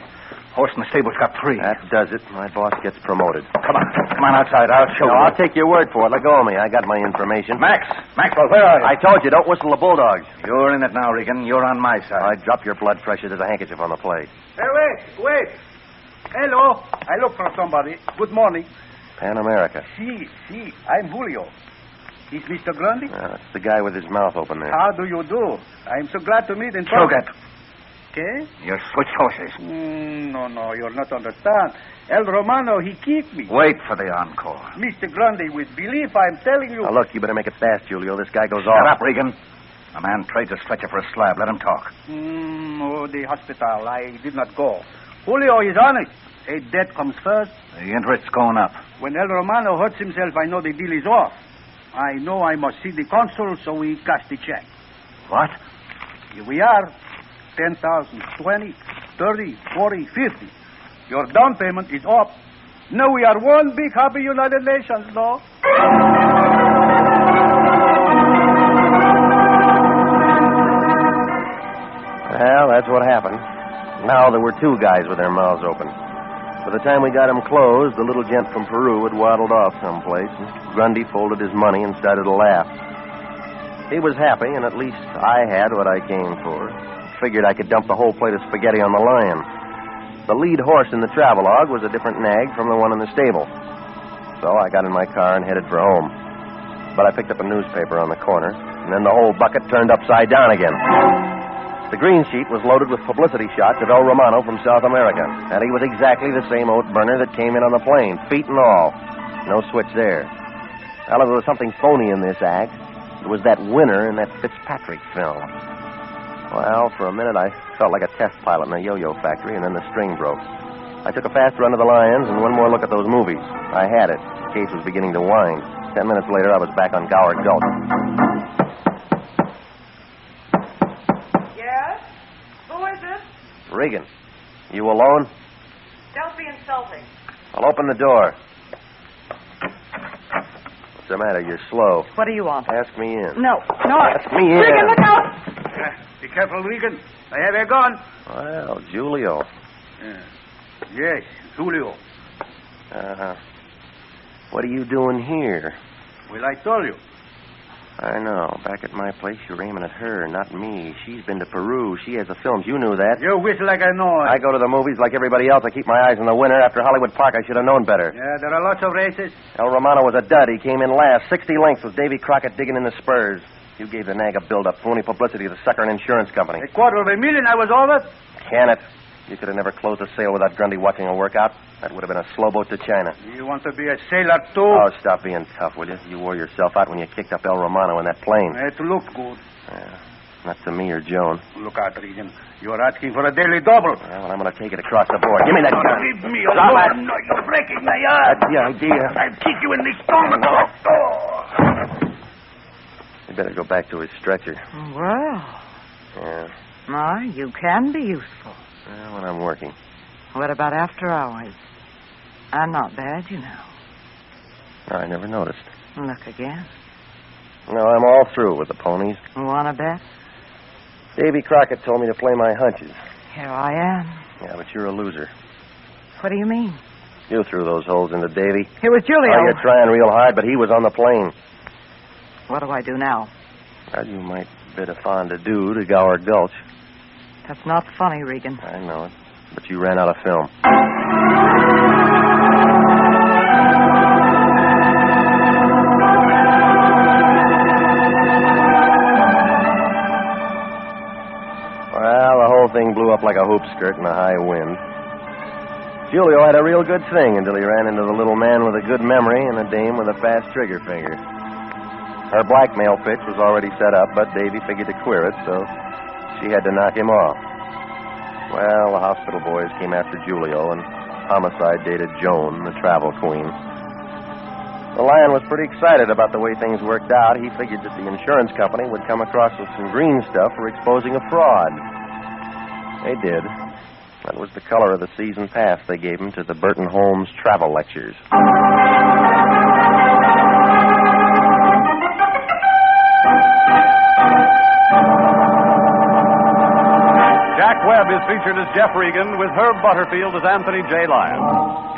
Horse in the stable's got 3. That does it. My boss gets promoted. Come on outside. I'll show you. I'll take your word for it. Let go of me. I got my information. Maxwell, where are you? I told you, don't whistle the bulldogs. You're in it now, Regan. You're on my side. I drop your blood pressure. There's a handkerchief on the plate. Hey, wait. Hello. I look for somebody. Good morning. Pan America. Si, I'm Julio. Is Mr. Grundy? That's the guy with his mouth open there. How do you do? I'm so glad to meet in Shogat. Okay? You switched horses. No, you'll not understand. El Romano, he kicked me. Wait for the encore. Mr. Grundy, with belief, I'm telling you. Now, look, you better make it fast, Julio. This guy goes Shut off. up, Regan. A man trades a stretcher for a slab. Let him talk. The hospital. I did not go. Julio is honest. A debt comes first. The interest's going up. When El Romano hurts himself, I know the deal is off. I know I must see the consul, so we cash the check. What? Here we are. 10,000, 20, 30, 40, 50. Your down payment is up. Now we are one big happy United Nations, no? Well, that's what happened. Now there were 2 guys with their mouths open. By the time we got them closed, the little gent from Peru had waddled off someplace, and Grundy folded his money and started to laugh. He was happy, and at least I had what I came for. Figured I could dump the whole plate of spaghetti on the Lion. The lead horse in the travelogue was a different nag from the one in the stable. So I got in my car and headed for home. But I picked up a newspaper on the corner, and then the whole bucket turned upside down again. The green sheet was loaded with publicity shots of El Romano from South America, and he was exactly the same oat burner that came in on the plane, feet and all. No switch there. Well, there was something phony in this act. It was that winner in that Fitzpatrick film. Well, for a minute I felt like a test pilot in a yo-yo factory, and then the string broke. I took a fast run to the Lions and one more look at those movies. I had it. The case was beginning to wind. 10 minutes later, I was back on Gower Gulch. Yes? Who is it? Regan, you alone? Don't be insulting. I'll open the door. What's the matter? You're slow. What do you want? Ask me in. No. Ask me in. Regan, look out! Be careful, Regan. I have a gun. Well, Julio. Yes, Julio. What are you doing here? Well, I told you. I know. Back at my place, you're aiming at her, not me. She's been to Peru. She has the films. You knew that. You whistle like I know it. I go to the movies like everybody else. I keep my eyes on the winner. After Hollywood Park, I should have known better. Yeah, there are lots of races. El Romano was a dud. He came in last. 60 lengths with Davy Crockett digging in the spurs. You gave the nag a build-up. Phony publicity to the sucker and insurance company. $250,000, I was over. Can it? You could have never closed a sale without Grundy watching a workout. That would have been a slow boat to China. You want to be a sailor, too? Oh, stop being tough, will you? You wore yourself out when you kicked up El Romano in that plane. It looked good. Yeah, not to me or Joan. Look out, Regan. You're asking for a daily double. Well, I'm going to take it across the board. Give me that gun. Leave me Stop alone. it. No, you're breaking my arm. That's the idea. I'll kick you in the stomach. You better go back to his stretcher. Well, Yeah. You can be useful. Well, when I'm working. What about after hours? I'm not bad, you know. I never noticed. Look again. No, I'm all through with the ponies. Want to bet? Davy Crockett told me to play my hunches. Here I am. Yeah, but you're a loser. What do you mean? You threw those holes into Davy. It was Julio. Oh, you're trying real hard, but he was on the plane. What do I do now? Well, you might bid a fond-adieu to Gower Gulch. That's not funny, Regan. I know it, but you ran out of film. Well, the whole thing blew up like a hoop skirt in a high wind. Julio had a real good thing until he ran into the little man with a good memory and a dame with a fast trigger finger. Her blackmail pitch was already set up, but Davy figured to queer it, so she had to knock him off. Well, the hospital boys came after Julio, and homicide dated Joan, the travel queen. The Lion was pretty excited about the way things worked out. He figured that the insurance company would come across with some green stuff for exposing a fraud. They did. That was the color of the season pass they gave him to the Burton Holmes travel lectures. Jack Webb is featured as Jeff Regan with Herb Butterfield as Anthony J. Lyon.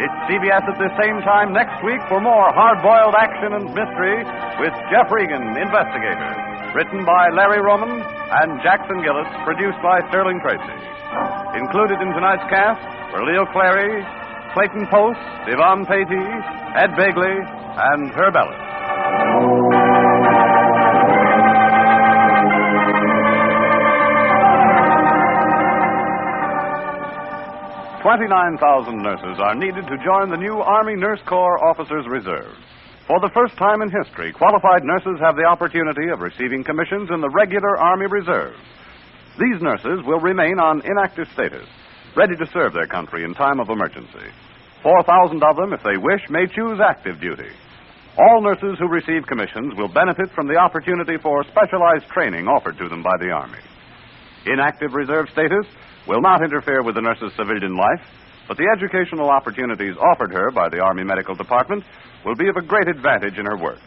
It's CBS at the same time next week for more hard-boiled action and mystery with Jeff Regan, Investigator. Written by Larry Roman and Jackson Gillis, produced by Sterling Tracy. Included in tonight's cast were Leo Clary, Clayton Post, Yvonne Patey, Ed Begley, and Herb Ellis. 29,000 nurses are needed to join the new Army Nurse Corps Officers Reserve. For the first time in history, qualified nurses have the opportunity of receiving commissions in the regular Army Reserve. These nurses will remain on inactive status, ready to serve their country in time of emergency. 4,000 of them, if they wish, may choose active duty. All nurses who receive commissions will benefit from the opportunity for specialized training offered to them by the Army. Inactive reserve status will not interfere with the nurse's civilian life, but the educational opportunities offered her by the Army Medical Department will be of a great advantage in her work.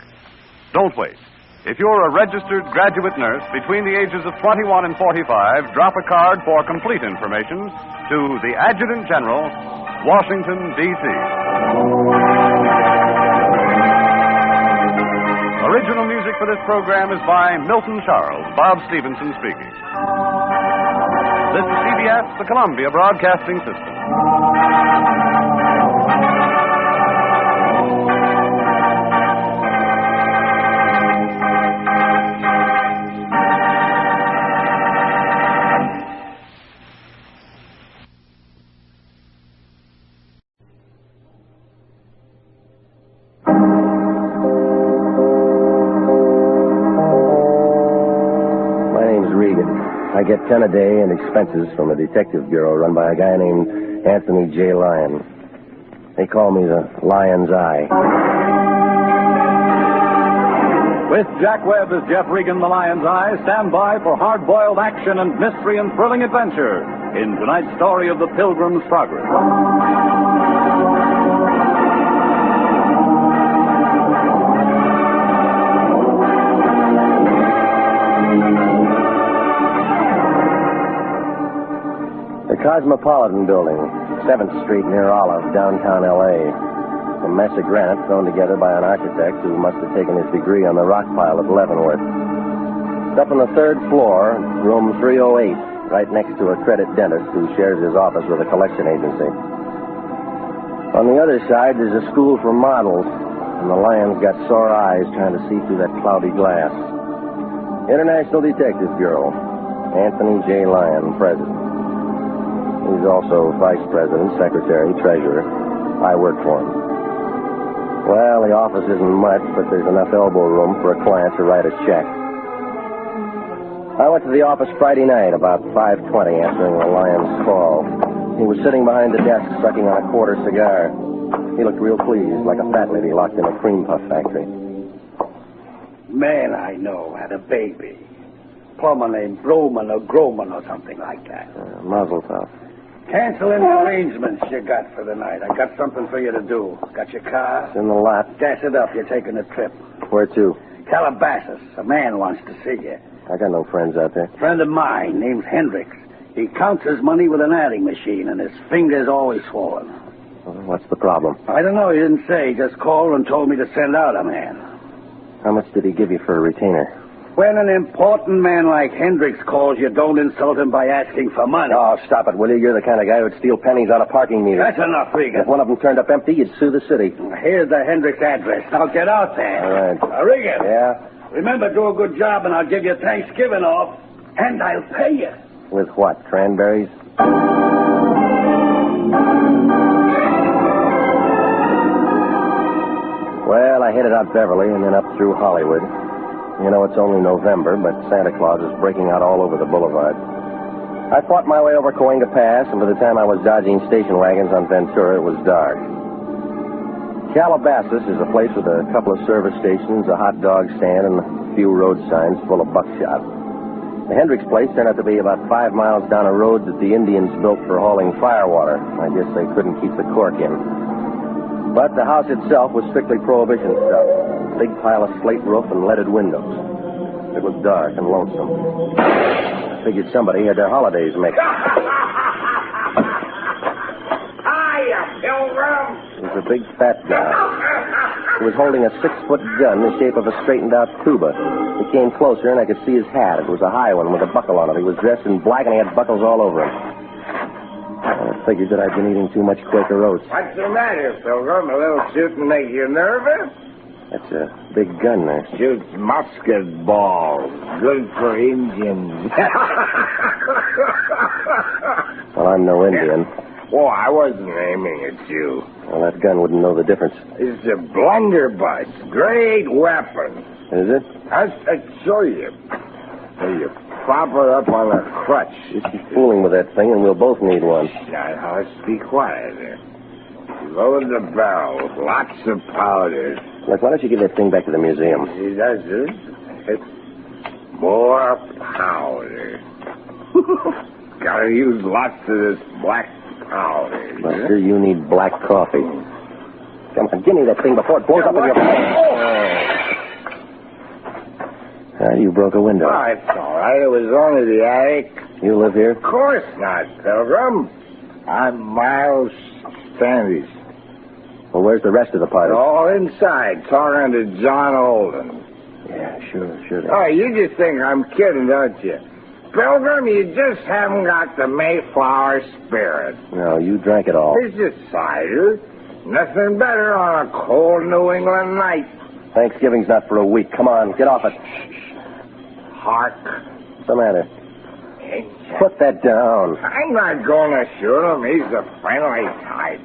Don't wait. If you're a registered graduate nurse between the ages of 21 and 45, drop a card for complete information to the Adjutant General, Washington, D.C. Original music for this program is by Milton Charles, Bob Stevenson speaking. This is CBS, the Columbia Broadcasting System. I get 10 a day and expenses from a detective bureau run by a guy named Anthony J. Lyon. They call me the Lion's Eye. With Jack Webb as Jeff Regan, the Lion's Eye, stand by for hard-boiled action and mystery and thrilling adventure in tonight's story of the Pilgrim's Progress. The Cosmopolitan Building, 7th Street near Olive, downtown L.A. A mess of granite thrown together by an architect who must have taken his degree on the rock pile at Leavenworth. It's up on the 3rd floor, room 308, right next to a credit dentist who shares his office with a collection agency. On the other side, there's a school for models, and the Lion's got sore eyes trying to see through that cloudy glass. International Detective Bureau, Anthony J. Lyon, President. He's also vice president, secretary, treasurer. I work for him. Well, the office isn't much, but there's enough elbow room for a client to write a check. I went to the office Friday night about 5:20, answering the Lion's call. He was sitting behind the desk, sucking on a quarter cigar. He looked real pleased, like a fat lady locked in a cream puff factory. Man I know had a baby. Plumber named Broman or Groman or something like that. Mazel tov. Cancel any arrangements you got for the night. I got something for you to do. Got your car? It's in the lot. Gas it up. You're taking a trip. Where to? Calabasas. A man wants to see you. I got no friends out there. Friend of mine, name's Hendricks. He counts his money with an adding machine, and his finger's always swollen. Well, what's the problem? I don't know. He didn't say. He just called and told me to send out a man. How much did he give you for a retainer? When an important man like Hendricks calls, you don't insult him by asking for money. Oh, stop it, will you? You're the kind of guy who'd steal pennies out of parking meters. That's enough, Regan. If one of them turned up empty, you'd sue the city. Here's the Hendricks address. Now get out there. All right. Regan. Yeah? Remember, do a good job, and I'll give you Thanksgiving off, and I'll pay you. With what, cranberries? Well, I headed out Beverly and then up through Hollywood. You know, it's only November, but Santa Claus is breaking out all over the boulevard. I fought my way over Cahuenga Pass, and by the time I was dodging station wagons on Ventura, it was dark. Calabasas is a place with a couple of service stations, a hot dog stand, and a few road signs full of buckshot. The Hendricks place turned out to be about 5 miles down a road that the Indians built for hauling firewater. I guess they couldn't keep the cork in. But the house itself was strictly prohibition stuff. Big pile of slate roof and leaded windows. It was dark and lonesome. I figured somebody had their holidays mixed. Hiya, Pilgrim! It was a big fat guy. He was holding a 6-foot gun the shape of a straightened-out tuba. He came closer, and I could see his hat. It was a high one with a buckle on it. He was dressed in black, and he had buckles all over him. I figured that I'd been eating too much Quaker oats. What's the matter, Pilgrim? A little shooting make you nervous? That's a big gun there. Shoots musket balls. Good for Indians. Well, I'm no Indian. Oh, I wasn't aiming at you. Well, that gun wouldn't know the difference. It's a blunderbuss. Great weapon. Is it? I'll show you. So you prop her up on a crutch. You keep fooling with that thing, and we'll both need one. Now, let's be quiet there. Load the barrel. Lots of powder. Look, why don't you give that thing back to the museum? He does it. It's more powder. Gotta use lots of this black powder. Buster, you need black coffee. Come on, give me that thing before it blows up in your face. You broke a window. Oh, it's all right. It was only the attic. You live here? Of course not, Pilgrim. I'm Miles Standish. Well, where's the rest of the party? All inside, talking to John Olden. Yeah, sure. Oh, you just think I'm kidding, don't you? Pilgrim, you just haven't got the Mayflower spirit. No, you drank it all. It's just cider. Nothing better on a cold New England night. Thanksgiving's not for a week. Come on, get off it. Hark. What's the matter? Put that down. I'm not going to shoot him. He's a friendly type.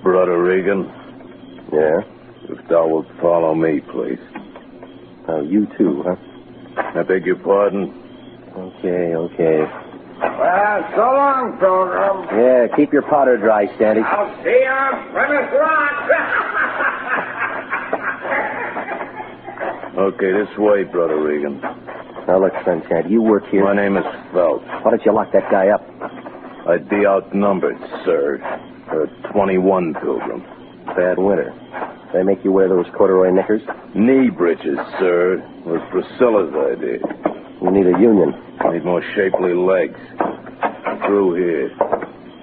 Brother Regan. Yeah? If thou wilt follow me, please. Oh, you too, huh? I beg your pardon. Okay. Well, so long, Pilgrim. Yeah, keep your powder dry, Sandy. I'll see you on Plymouth Rock. Okay, this way, Brother Regan. Now, look, Sunshine, you work here. My name is Phelps. Why don't you lock that guy up? I'd be outnumbered, sir. 21, Pilgrim. Bad winter. They make you wear those corduroy knickers? Knee breeches, sir. It was Priscilla's idea. You need a union. Need more shapely legs. Through here.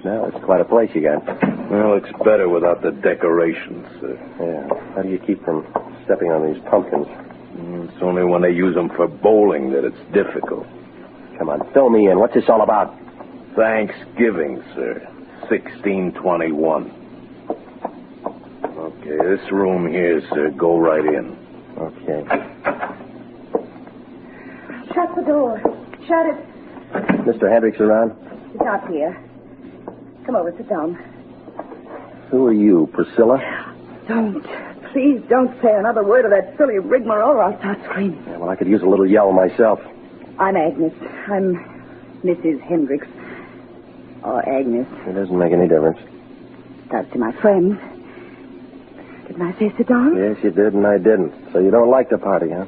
Now, it's quite a place you got. Well, it's better without the decorations, sir. Yeah. How do you keep from stepping on these pumpkins? It's only when they use them for bowling that it's difficult. Come on, fill me in. What's this all about? Thanksgiving, sir. 1621. Okay, this room here, sir. Go right in. Okay. Shut the door. Shut it. Mr. Hendricks around? He's not here. Come over, sit down. Who are you, Priscilla? Please don't say another word of that silly rigmarole or I'll start screaming. Yeah, well, I could use a little yell myself. I'm Agnes. I'm Mrs. Hendricks. Or Agnes. It doesn't make any difference. Does to my friends. Didn't I say sit down? Yes, you did, and I didn't. So you don't like the party, huh?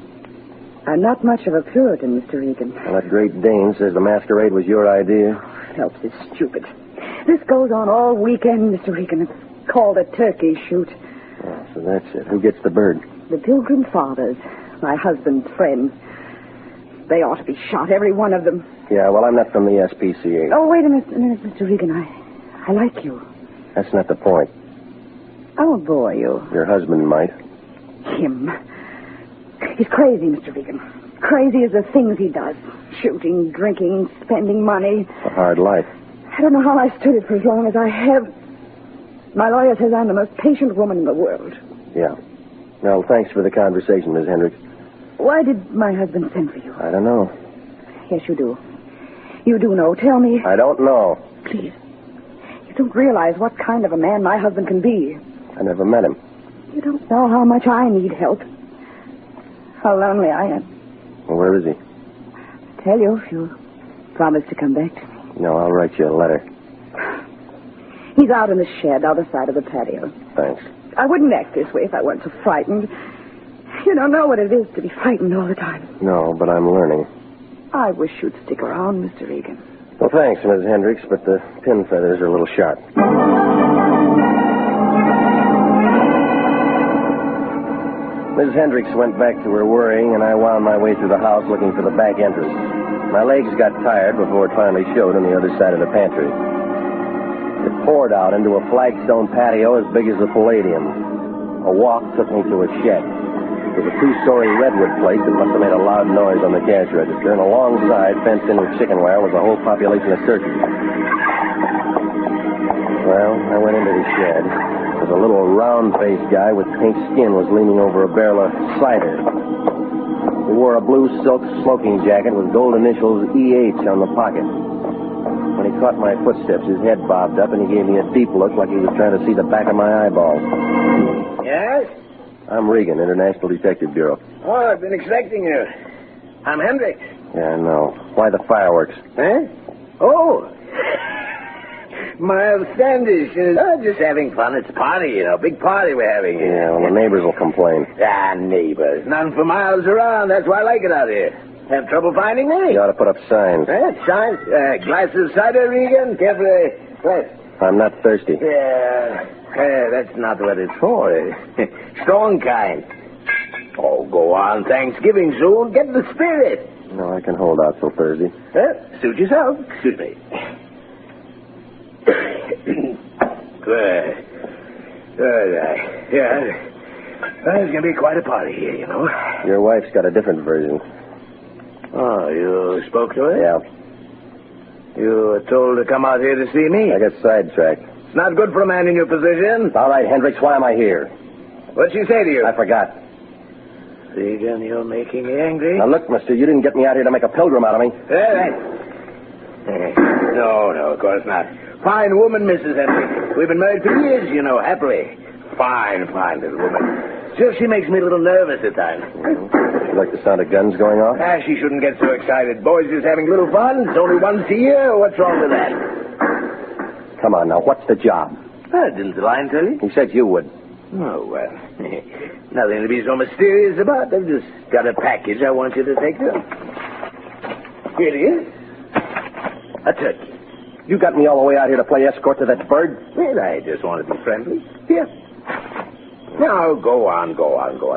I'm not much of a Puritan, Mr. Regan. Well, that Great Dane says the masquerade was your idea. Phelps is stupid. This goes on all weekend, Mr. Regan. It's called a turkey shoot. Oh, so that's it. Who gets the bird? The Pilgrim fathers. My husband's friends. They ought to be shot, every one of them. Yeah, well, I'm not from the SPCA. Oh, wait a minute, Mr. Regan. I like you. That's not the point. I won't bore you. Your husband might. Him. He's crazy, Mr. Regan. Crazy as the things he does. Shooting, drinking, spending money. It's a hard life. I don't know how I stood it for as long as I have. My lawyer says I'm the most patient woman in the world. Yeah. Well, thanks for the conversation, Miss Hendricks. Why did my husband send for you? I don't know. Yes, you do. You do know. Tell me. I don't know. Please. You don't realize what kind of a man my husband can be. I never met him. You don't know how much I need help. How lonely I am. Well, where is he? I'll tell you if you promise to come back to me. No, I'll write you a letter. He's out in the shed, other side of the patio. Thanks. I wouldn't act this way if I weren't so frightened. You don't know what it is to be frightened all the time. No, but I'm learning. I wish you'd stick around, Mr. Regan. Well, thanks, Miss Hendricks, but the pin feathers are a little sharp. Miss Hendricks went back to her worrying, and I wound my way through the house looking for the back entrance. My legs got tired before it finally showed on the other side of the pantry. It poured out into a flagstone patio as big as the Palladium. A walk took me to a shed. It was a two-story redwood place that must have made a loud noise on the cash register, and alongside, fenced in with chicken wire, was a whole population of turkeys. Well, I went into the shed. A little round-faced guy with pink skin was leaning over a barrel of cider. He wore a blue silk smoking jacket with gold initials EH on the pocket. When he caught my footsteps, his head bobbed up, and he gave me a deep look like he was trying to see the back of my eyeballs. Yes? I'm Regan, International Detective Bureau. Oh, I've been expecting you. I'm Hendricks. Yeah, I know. Why the fireworks? Huh? Oh. Miles Standish. Just having fun. It's a party, Big party we're having here. Yeah, well, the neighbors will complain. Ah, neighbors. None for miles around. That's why I like it out here. Have trouble finding me? You ought to put up signs. Signs? Glass of cider, Regan? Carefully. Glass. I'm not thirsty. Yeah. That's not what it's for. Strong kind. Oh, go on. Thanksgiving soon. Get the spirit. No, I can hold out till Thursday. Suit yourself. Excuse me. Good. Yeah. Well, it's going to be quite a party here, Your wife's got a different version. Oh, you spoke to her? Yeah. You were told to come out here to see me? I got sidetracked. It's not good for a man in your position. All right, Hendricks, why am I here? What'd she say to you? I forgot. Regan, you're making me angry. Now, look, mister, you didn't get me out here to make a pilgrim out of me. No, of course not. Fine woman, Mrs. Hendricks. We've been married for years, you know, happily. Fine little woman. Just she makes me a little nervous at times. You like the sound of guns going off? She shouldn't get so excited. Boys just having little fun. It's only once a year. What's wrong with that? Come on, now, what's the job? Didn't the Lion tell you? He said you would. Oh, well. Nothing to be so mysterious about. I've just got a package I want you to take to them. Here it is. A turkey. You got me all the way out here to play escort to that bird? Well, I just want to be friendly. Here. Now, go on.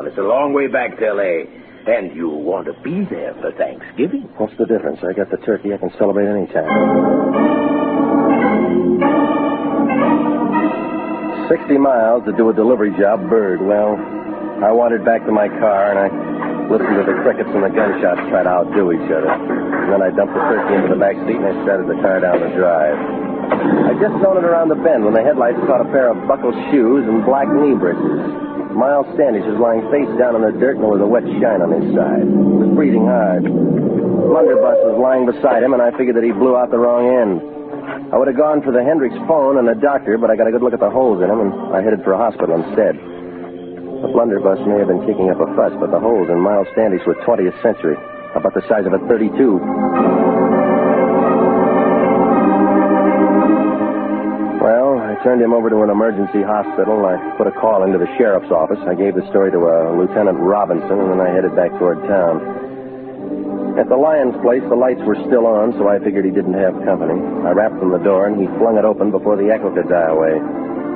It's a long way back to L.A. And you want to be there for Thanksgiving. What's the difference? I got the turkey. I can celebrate any time. 60 miles to do a delivery job, bird. Well, I wandered back to my car, and I listened to the crickets and the gunshots try to outdo each other. And then I dumped the turkey into the back seat, and I started the car down the drive. I just zoning around the bend when the headlights caught a pair of buckled shoes and black knee breeches. Miles Standish was lying face down in the dirt, and there was a wet shine on his side. He was breathing hard. Blunderbuss was lying beside him, and I figured that he blew out the wrong end. I would have gone for the Hendricks phone and the doctor, but I got a good look at the holes in him, and I headed for a hospital instead. The blunderbuss may have been kicking up a fuss, but the holes in Miles Standish were 20th century, about the size of a .32. Well, I turned him over to an emergency hospital. I put a call into the sheriff's office. I gave the story to Lieutenant Robinson, and then I headed back toward town. At the Lyon's place, the lights were still on, so I figured he didn't have company. I rapped on the door, and he flung it open before the echo could die away.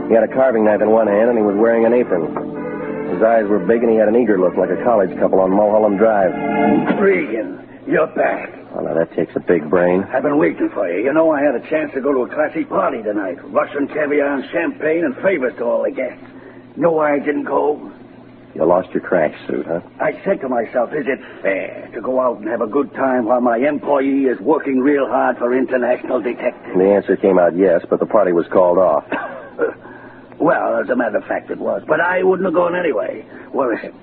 He had a carving knife in one hand, and he was wearing an apron. His eyes were big, and he had an eager look like a college couple on Mulholland Drive. Regan, you're back. Well, now, that takes a big brain. I've been waiting for you. You know, I had a chance to go to a classy party tonight. Russian caviar and champagne and favors to all the guests. Know why I didn't go? You lost your crack suit, huh? I said to myself, is it fair to go out and have a good time while my employee is working real hard for international detectives? And the answer came out yes, but the party was called off. Well, as a matter of fact, it was. But I wouldn't have gone anyway. Where is it?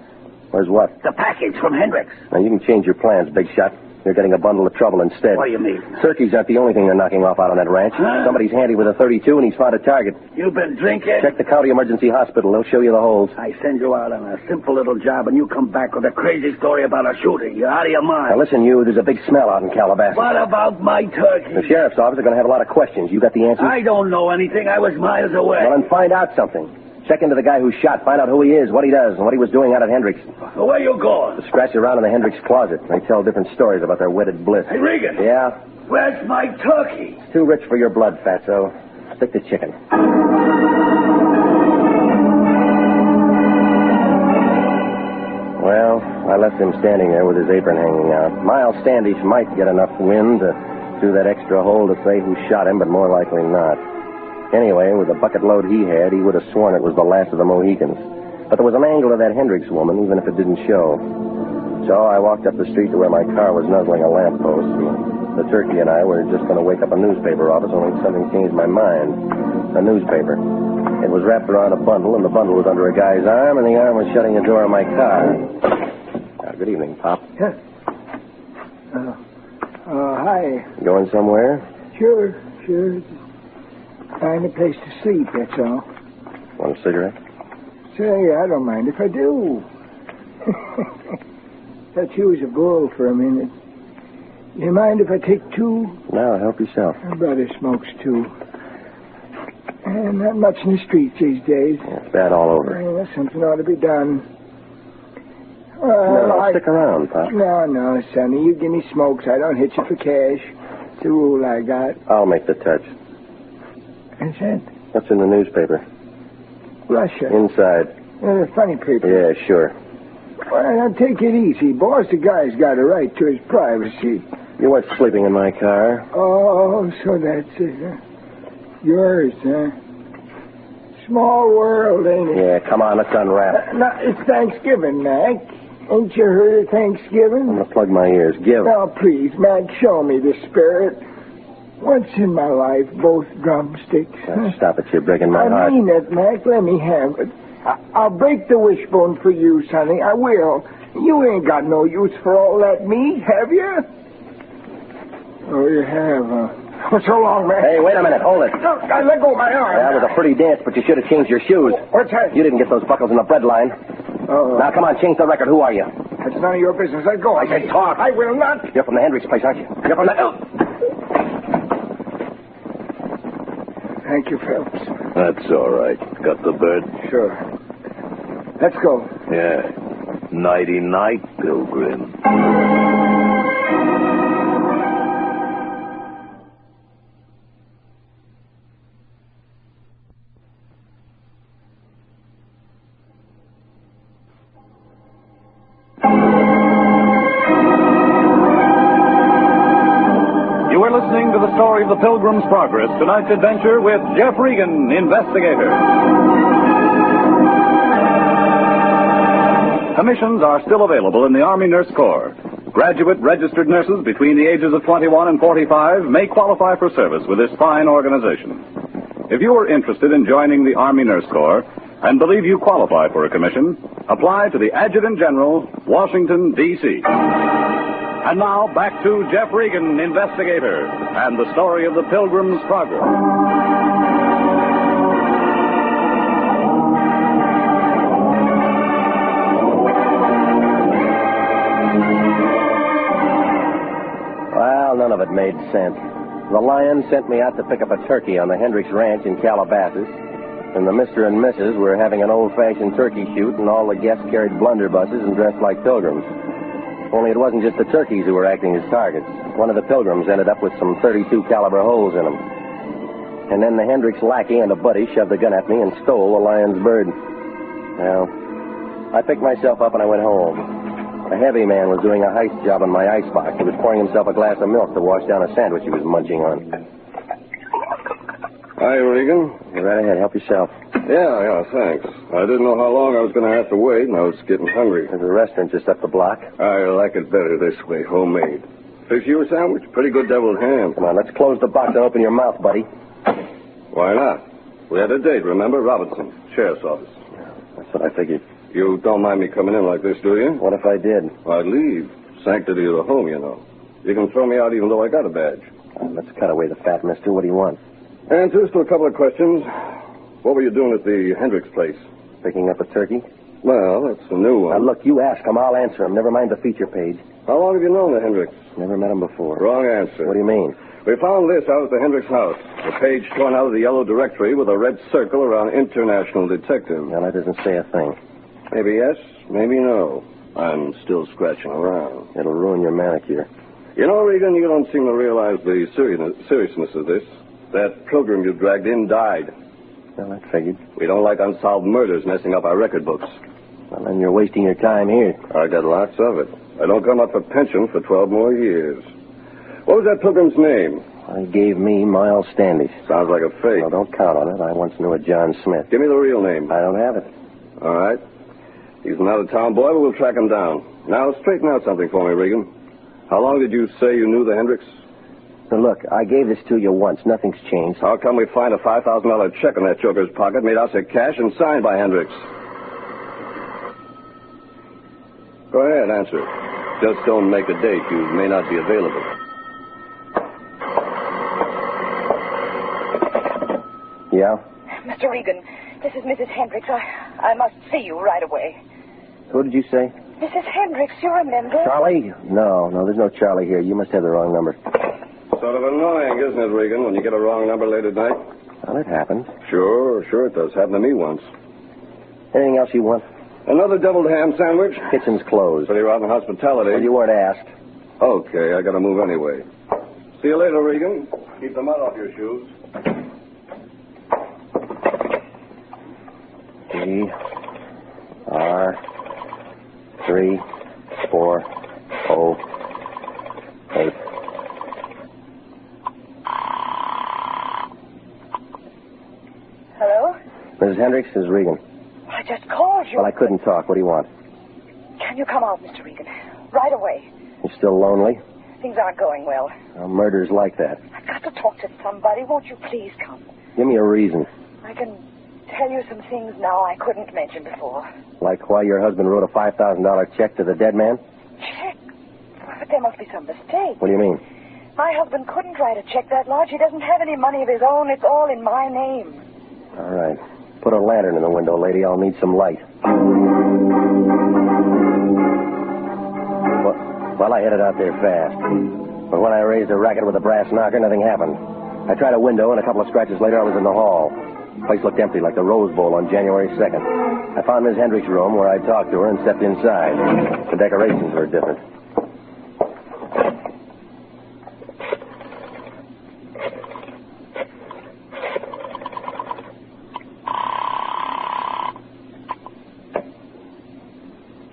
Where's what? The package from Hendricks. Now, you can change your plans, big shot. You're getting a bundle of trouble instead. What do you mean? Turkeys aren't the only thing they're knocking off out on that ranch. Huh? Somebody's handy with a .32, and he's found a target. You've been drinking? Check the county emergency hospital. They'll show you the holes. I send you out on a simple little job, and you come back with a crazy story about a shooting. You're out of your mind. Now, listen, you. There's a big smell out in Calabasas. What about my turkey? The sheriff's office are going to have a lot of questions. You got the answers? I don't know anything. I was miles away. Well, then find out something. Check into the guy who shot. Find out who he is, what he does, and what he was doing out at Hendricks. Where you going? To scratch around in the Hendricks closet. They tell different stories about their wedded bliss. Hey, Regan. Yeah? Where's my turkey? It's too rich for your blood, Fatso. Stick to chicken. Well, I left him standing there with his apron hanging out. Miles Standish might get enough wind to do that extra hole to say who shot him, but more likely not. Anyway, with the bucket load he had, he would have sworn it was the last of the Mohicans. But there was an angle to that Hendricks woman, even if it didn't show. So I walked up the street to where my car was nuzzling a lamppost. The turkey and I were just going to wake up a newspaper office, only something changed my mind. A newspaper. It was wrapped around a bundle, and the bundle was under a guy's arm, and the arm was shutting the door of my car. Good evening, Pop. Hi. Going somewhere? Sure. Find a place to sleep, that's all. Want a cigarette? Say, I don't mind if I do. Thought you was a bull for a minute. You mind if I take two? No, help yourself. My brother smokes two. And not much in the streets these days. Yeah, it's bad all over. Well, something ought to be done. No, stick around, Pop. No, Sonny. You give me smokes. I don't hit you for cash. It's a rule I got. I'll make the touch. What's that? What's in the newspaper? Russia. Inside. Funny paper. Yeah, sure. Well, now take it easy, boss. The guy's got a right to his privacy. You weren't sleeping in my car. Oh, so that's it, huh? Yours, huh? Small world, ain't it? Yeah, come on, let's unwrap. No, it's Thanksgiving, Mac. Ain't you heard of Thanksgiving? I'm going to plug my ears. Give. Now, please, Mac, show me the spirit. Once in my life, both drumsticks. Stop it. You're breaking my heart. I mean it, Mac. Let me have it. I'll break the wishbone for you, Sonny. I will. You ain't got no use for all that meat, have you? Oh, you have, What's so long, man? Hey, wait a minute. Hold it. No, let go of my arm. That was a pretty dance, but you should have changed your shoes. What's that? You didn't get those buckles in the bread line. Oh. Now, come on, change the record. Who are you? That's none of your business. Let go. I said talk. I will not. You're from the Hendricks place, aren't you? You're from the... Thank you, Phelps. That's all right. Got the bird? Sure. Let's go. Yeah. Nighty-night, Pilgrim. You are listening to the story of the Pilgrim's Progress, tonight's adventure with Jeff Regan, Investigator. Commissions are still available in the Army Nurse Corps. Graduate registered nurses between the ages of 21 and 45 may qualify for service with this fine organization. If you are interested in joining the Army Nurse Corps and believe you qualify for a commission, apply to the Adjutant General, Washington, D.C. And now, back to Jeff Regan, Investigator, and the story of the Pilgrim's Progress. Well, none of it made sense. The Lion sent me out to pick up a turkey on the Hendricks Ranch in Calabasas, and the Mr. and Mrs. were having an old-fashioned turkey shoot, and all the guests carried blunderbusses and dressed like pilgrims. Only it wasn't just the turkeys who were acting as targets. One of the pilgrims ended up with some .32 caliber holes in him. And then the Hendricks lackey and a buddy shoved a gun at me and stole the Lion's bird. Well, I picked myself up and I went home. A heavy man was doing a heist job on my icebox. He was pouring himself a glass of milk to wash down a sandwich he was munching on. Hi, Regan. Go right ahead. Help yourself. Yeah, thanks. I didn't know how long I was going to have to wait, and I was getting hungry. There's a restaurant just up the block. I like it better this way, homemade. Fix you a sandwich? Pretty good deviled ham. Come on, let's close the box and open your mouth, buddy. Why not? We had a date, remember? Robinson, sheriff's office. That's what I figured. You don't mind me coming in like this, do you? What if I did? I'd leave. Sanctity of the home, you know. You can throw me out even though I got a badge. Let's cut away the fat, mister. What do you want? Answers to a couple of questions. What were you doing at the Hendricks place? Picking up a turkey? Well, that's a new one. Now, look, you ask him. I'll answer him. Never mind the feature page. How long have you known the Hendricks? Never met him before. Wrong answer. What do you mean? We found this out at the Hendricks house. A page torn out of the yellow directory with a red circle around international detective. Now, that doesn't say a thing. Maybe yes, maybe no. I'm still scratching around. It'll ruin your manicure. You know, Regan, you don't seem to realize the seriousness of this. That pilgrim you dragged in died. Well, I figured. We don't like unsolved murders messing up our record books. Well, then you're wasting your time here. I got lots of it. I don't come up for pension for 12 more years. What was that pilgrim's name? He gave me Miles Standish. Sounds like a fake. Well, don't count on it. I once knew a John Smith. Give me the real name. I don't have it. All right. He's an out-of-town boy, but we'll track him down. Now, straighten out something for me, Regan. How long did you say you knew the Hendricks? Now, look, I gave this to you once. Nothing's changed. How come we find a $5,000 check in that joker's pocket made out of cash and signed by Hendricks? Go ahead, answer. Just don't make a date. You may not be available. Yeah? Mr. Regan, this is Mrs. Hendricks. I must see you right away. Who did you say? Mrs. Hendricks, you remember? Charlie? No, there's no Charlie here. You must have the wrong number. Sort of annoying, isn't it, Regan, when you get a wrong number late at night? Well, it happens. Sure it does. Happened to me once. Anything else you want? Another deviled ham sandwich? Kitchen's closed. Pretty rotten hospitality. Well, you weren't asked. Okay, I gotta move anyway. See you later, Regan. Keep the mud off your shoes. PR3408. Hello? Mrs. Hendricks, this is Regan. I just called you. Well, I couldn't talk. What do you want? Can you come out, Mr. Regan? Right away. You still lonely? Things aren't going well. Murder's like that. I've got to talk to somebody. Won't you please come? Give me a reason. I can tell you some things now I couldn't mention before. Like why your husband wrote a $5,000 check to the dead man? Check? But there must be some mistake. What do you mean? My husband couldn't write a check that large. He doesn't have any money of his own. It's all in my name. All right. Put a lantern in the window, lady. I'll need some light. Well, I headed out there fast. But when I raised a racket with a brass knocker, nothing happened. I tried a window, and a couple of scratches later, I was in the hall. The place looked empty, like the Rose Bowl on January 2nd. I found Miss Hendricks' room, where I talked to her, and stepped inside. The decorations were different.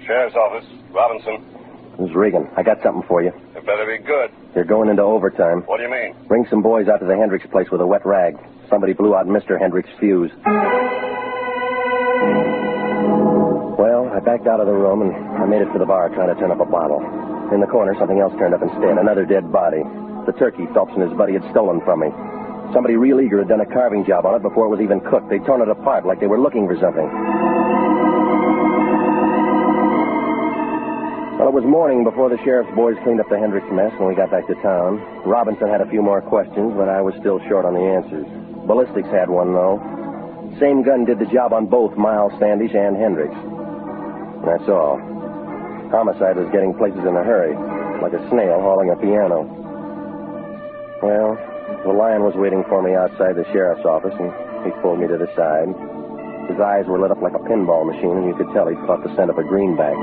Sheriff's office. Robinson. This is Regan. I got something for you. It better be good. You're going into overtime. What do you mean? Bring some boys out to the Hendricks place with a wet rag. Somebody blew out Mr. Hendricks' fuse. Well, I backed out of the room, and I made it for the bar trying to turn up a bottle. In the corner, something else turned up instead. Another dead body. The turkey Phelps and his buddy had stolen from me. Somebody real eager had done a carving job on it before it was even cooked. They'd torn it apart like they were looking for something. Well, it was morning before the sheriff's boys cleaned up the Hendricks mess when we got back to town. Robinson had a few more questions, but I was still short on the answers. Ballistics had one, though. Same gun did the job on both Miles Standish and Hendricks. That's all. Homicide was getting places in a hurry, like a snail hauling a piano. Well, the Lion was waiting for me outside the sheriff's office, and he pulled me to the side. His eyes were lit up like a pinball machine, and you could tell he caught the scent of a greenback.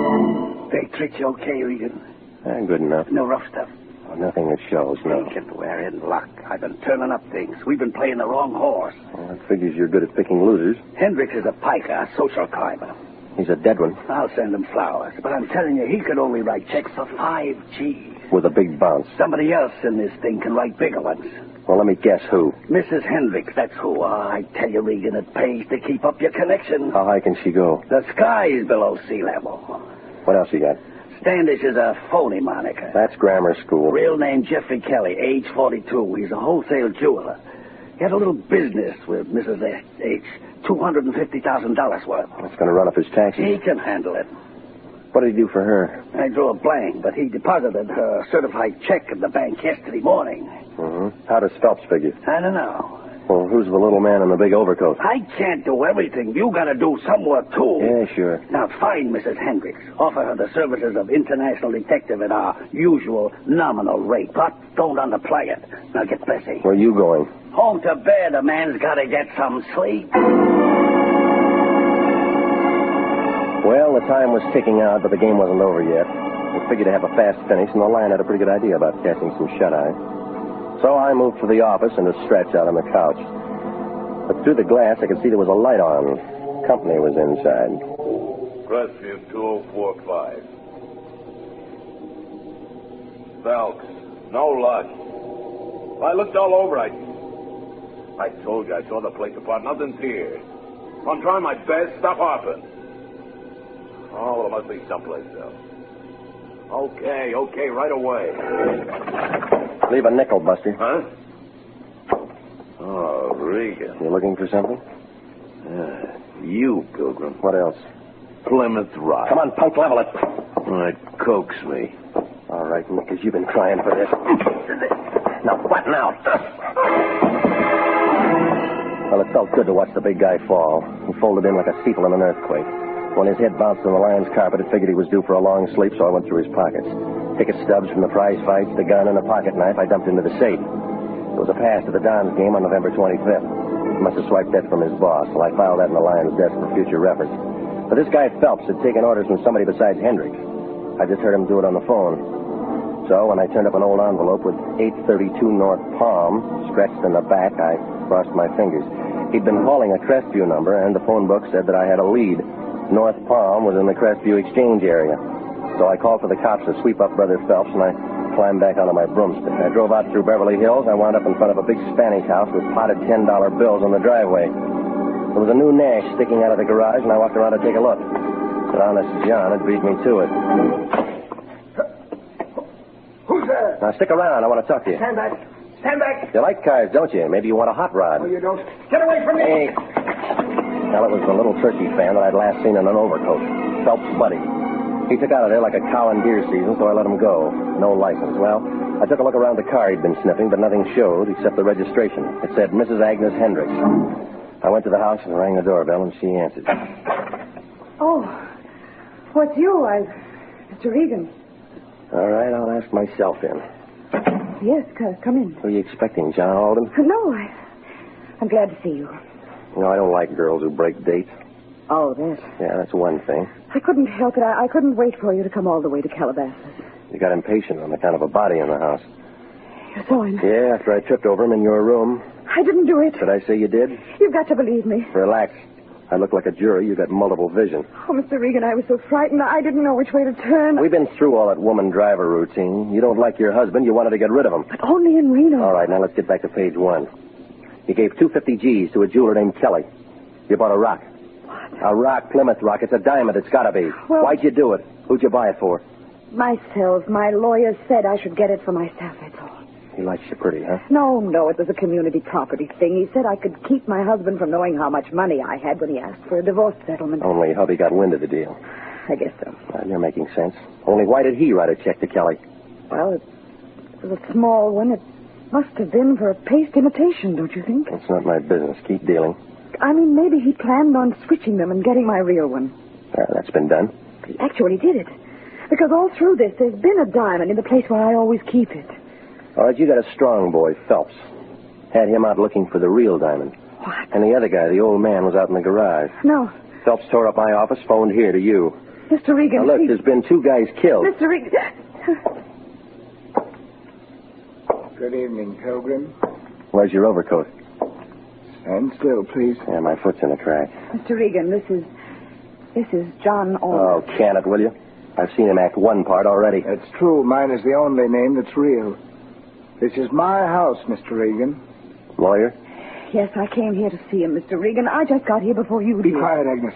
They tricked you okay, Regan? Good enough. No rough stuff? Oh, nothing that shows, no. Thinking we're in luck. I've been turning up things. We've been playing the wrong horse. Well, that figures you're good at picking losers. Hendricks is a piker, a social climber. He's a dead one. I'll send him flowers. But I'm telling you, he could only write checks for 5 G's. With a big bounce. Somebody else in this thing can write bigger ones. Well, let me guess who. Mrs. Hendricks, that's who. I tell you, Regan, it pays to keep up your connection. How high can she go? The sky's below sea level. What else you got? Standish is a phony moniker. That's grammar school. Real name Jeffrey Kelly, age 42. He's a wholesale jeweler. He had a little business with Mrs. H. $250,000 worth. That's going to run up his taxes. He can handle it. What did he do for her? I drew a blank, but he deposited her certified check in the bank yesterday morning. Mm-hmm. How does Phelps figure? I don't know. Well, who's the little man in the big overcoat? I can't do everything. You got to do some work, too. Yeah, sure. Now, find Mrs. Hendricks. Offer her the services of international detective at our usual nominal rate. But don't underplay it. Now, get busy. Where are you going? Home to bed. A man's got to get some sleep. Well, the time was ticking out, but the game wasn't over yet. We figured to have a fast finish, and the Lion had a pretty good idea about casting some shut-eye. So I moved to the office and to stretch out on the couch. But through the glass, I could see there was a light on. Company was inside. Crestview 2045. Phelps, no luck. I looked all over. I told you I saw the place apart. Nothing's here. I'm trying my best. Stop hopping. Oh, well, it must be someplace else. Okay, right away. Leave a nickel, Buster. Huh? Oh, Regan. You looking for something? You, Pilgrim. What else? Plymouth Rock. Come on, punk, level it. It coax me. All right, Nick, you've been trying for this. Now, what now? Well, it felt good to watch the big guy fall. He folded in like a steeple in an earthquake. When his head bounced on the Lion's carpet, it figured he was due for a long sleep, so I went through his pockets. Ticket stubs from the prize fights, the gun, and a pocket knife I dumped into the safe. It was a pass to the Dons game on November 25th. He must have swiped that from his boss, so I filed that in the Lion's desk for future reference. But this guy Phelps had taken orders from somebody besides Hendricks. I just heard him do it on the phone. So when I turned up an old envelope with 832 North Palm scratched in the back, I crossed my fingers. He'd been calling a Crestview number, and the phone book said that I had a lead. North Palm was in the Crestview exchange area. So I called for the cops to sweep up Brother Phelps, and I climbed back onto my broomstick. I drove out through Beverly Hills. I wound up in front of a big Spanish house with potted $10 bills on the driveway. There was a new Nash sticking out of the garage, and I walked around to take a look. But honest John had beat me to it. Who's there? Now, stick around. I want to talk to you. Stand back. Stand back. You like cars, don't you? Maybe you want a hot rod. No, you don't. Get away from me. Hey. Well, it was the little turkey fan that I'd last seen in an overcoat. Phelps' buddy. He took out of there like a cow in deer season, so I let him go. No license. Well, I took a look around the car he'd been sniffing, but nothing showed except the registration. It said Mrs. Agnes Hendricks. I went to the house and rang the doorbell, and she answered. Oh, what's you? Mr. Regan. All right, I'll ask myself in. Yes, come in. Who are you expecting, John Alden? No, I'm glad to see you. You know, I don't like girls who break dates. Oh, that. Yeah, that's one thing. I couldn't help it. I couldn't wait for you to come all the way to Calabasas. You got impatient on account of a body in the house. You saw him? Yeah, after I tripped over him in your room. I didn't do it. Did I say you did? You've got to believe me. Relax. I look like a jury. You got multiple vision. Oh, Mr. Regan, I was so frightened. I didn't know which way to turn. We've been through all that woman driver routine. You don't like your husband. You wanted to get rid of him. But only in Reno. All right, now let's get back to page 1. You gave 250 G's to a jeweler named Kelly. You bought a rock. What? A rock, Plymouth rock. It's a diamond. It's got to be. Well, why'd you do it? Who'd you buy it for? Myself. My lawyer said I should get it for myself, that's all. He likes you pretty, huh? No, it was a community property thing. He said I could keep my husband from knowing how much money I had when he asked for a divorce settlement. Only hubby got wind of the deal. I guess so. Well, you're making sense. Only why did he write a check to Kelly? Well, it was a small one. It must have been for a paste imitation, don't you think? It's not my business. Keep dealing. I mean, maybe he planned on switching them and getting my real one. That's been done. He actually did it. Because all through this, there's been a diamond in the place where I always keep it. All right, you got a strong boy, Phelps. Had him out looking for the real diamond. What? And the other guy, the old man, was out in the garage. No. Phelps tore up my office, phoned here to you. Mr. Regan, now, look, please. there's been 2 guys killed. Mr. Regan. Good evening, Pilgrim. Where's your overcoat? Stand still, please. Yeah, my foot's in a crack. Mr. Regan, this is John Alden. Oh, can it, will you? I've seen him act one part already. That's true. Mine is the only name that's real. This is my house, Mr. Regan. Lawyer? Yes, I came here to see him, Mr. Regan. I just got here before you did. Be quiet, Agnes.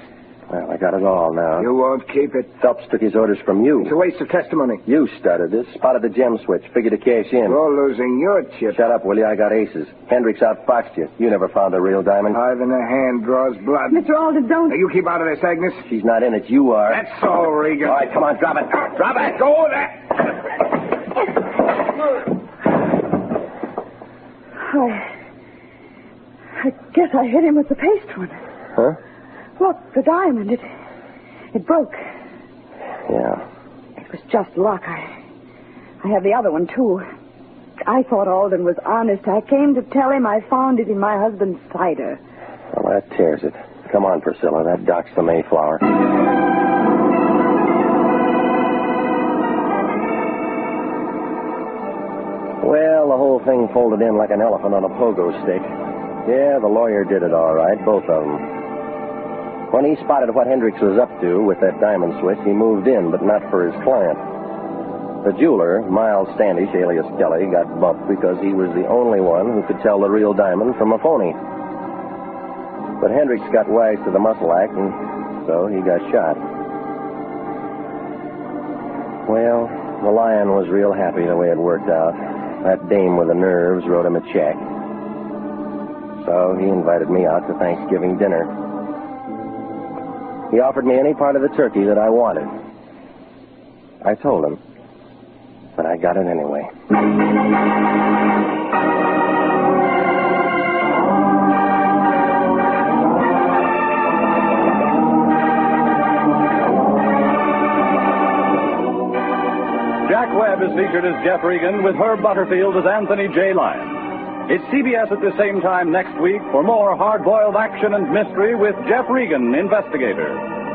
Well, I got it all now. You won't keep it. Phelps took his orders from you. It's a waste of testimony. You started this, spotted the gem switch, figured to cash in. You're losing your chip. Shut up, will you? I got aces. Hendricks outfoxed you. You never found a real diamond. 5 in the hand draws blood. Mr. Alden, don't... Now, you keep out of this, Agnes. She's not in it. You are. That's all, Regan. All right, come on, drop it. Drop it. Go there. I guess I hit him with the paste one. Huh? Look, the diamond, it broke. Yeah. It was just luck. I have the other one, too. I thought Alden was honest. I came to tell him I found it in my husband's cider. Well, that tears it. Come on, Priscilla. That docks the Mayflower. Well, the whole thing folded in like an elephant on a pogo stick. Yeah, the lawyer did it all right, both of them. When he spotted what Hendricks was up to with that diamond switch, he moved in, but not for his client. The jeweler, Miles Standish, alias Kelly, got bumped because he was the only one who could tell the real diamond from a phony. But Hendricks got wise to the muscle act, and so he got shot. Well, the Lion was real happy the way it worked out. That dame with the nerves wrote him a check. So he invited me out to Thanksgiving dinner. He offered me any part of the turkey that I wanted. I told him, but I got it anyway. Jack Webb is featured as Jeff Regan with Herb Butterfield as Anthony J. Lyon. It's CBS at the same time next week for more hard-boiled action and mystery with Jeff Regan, Investigator.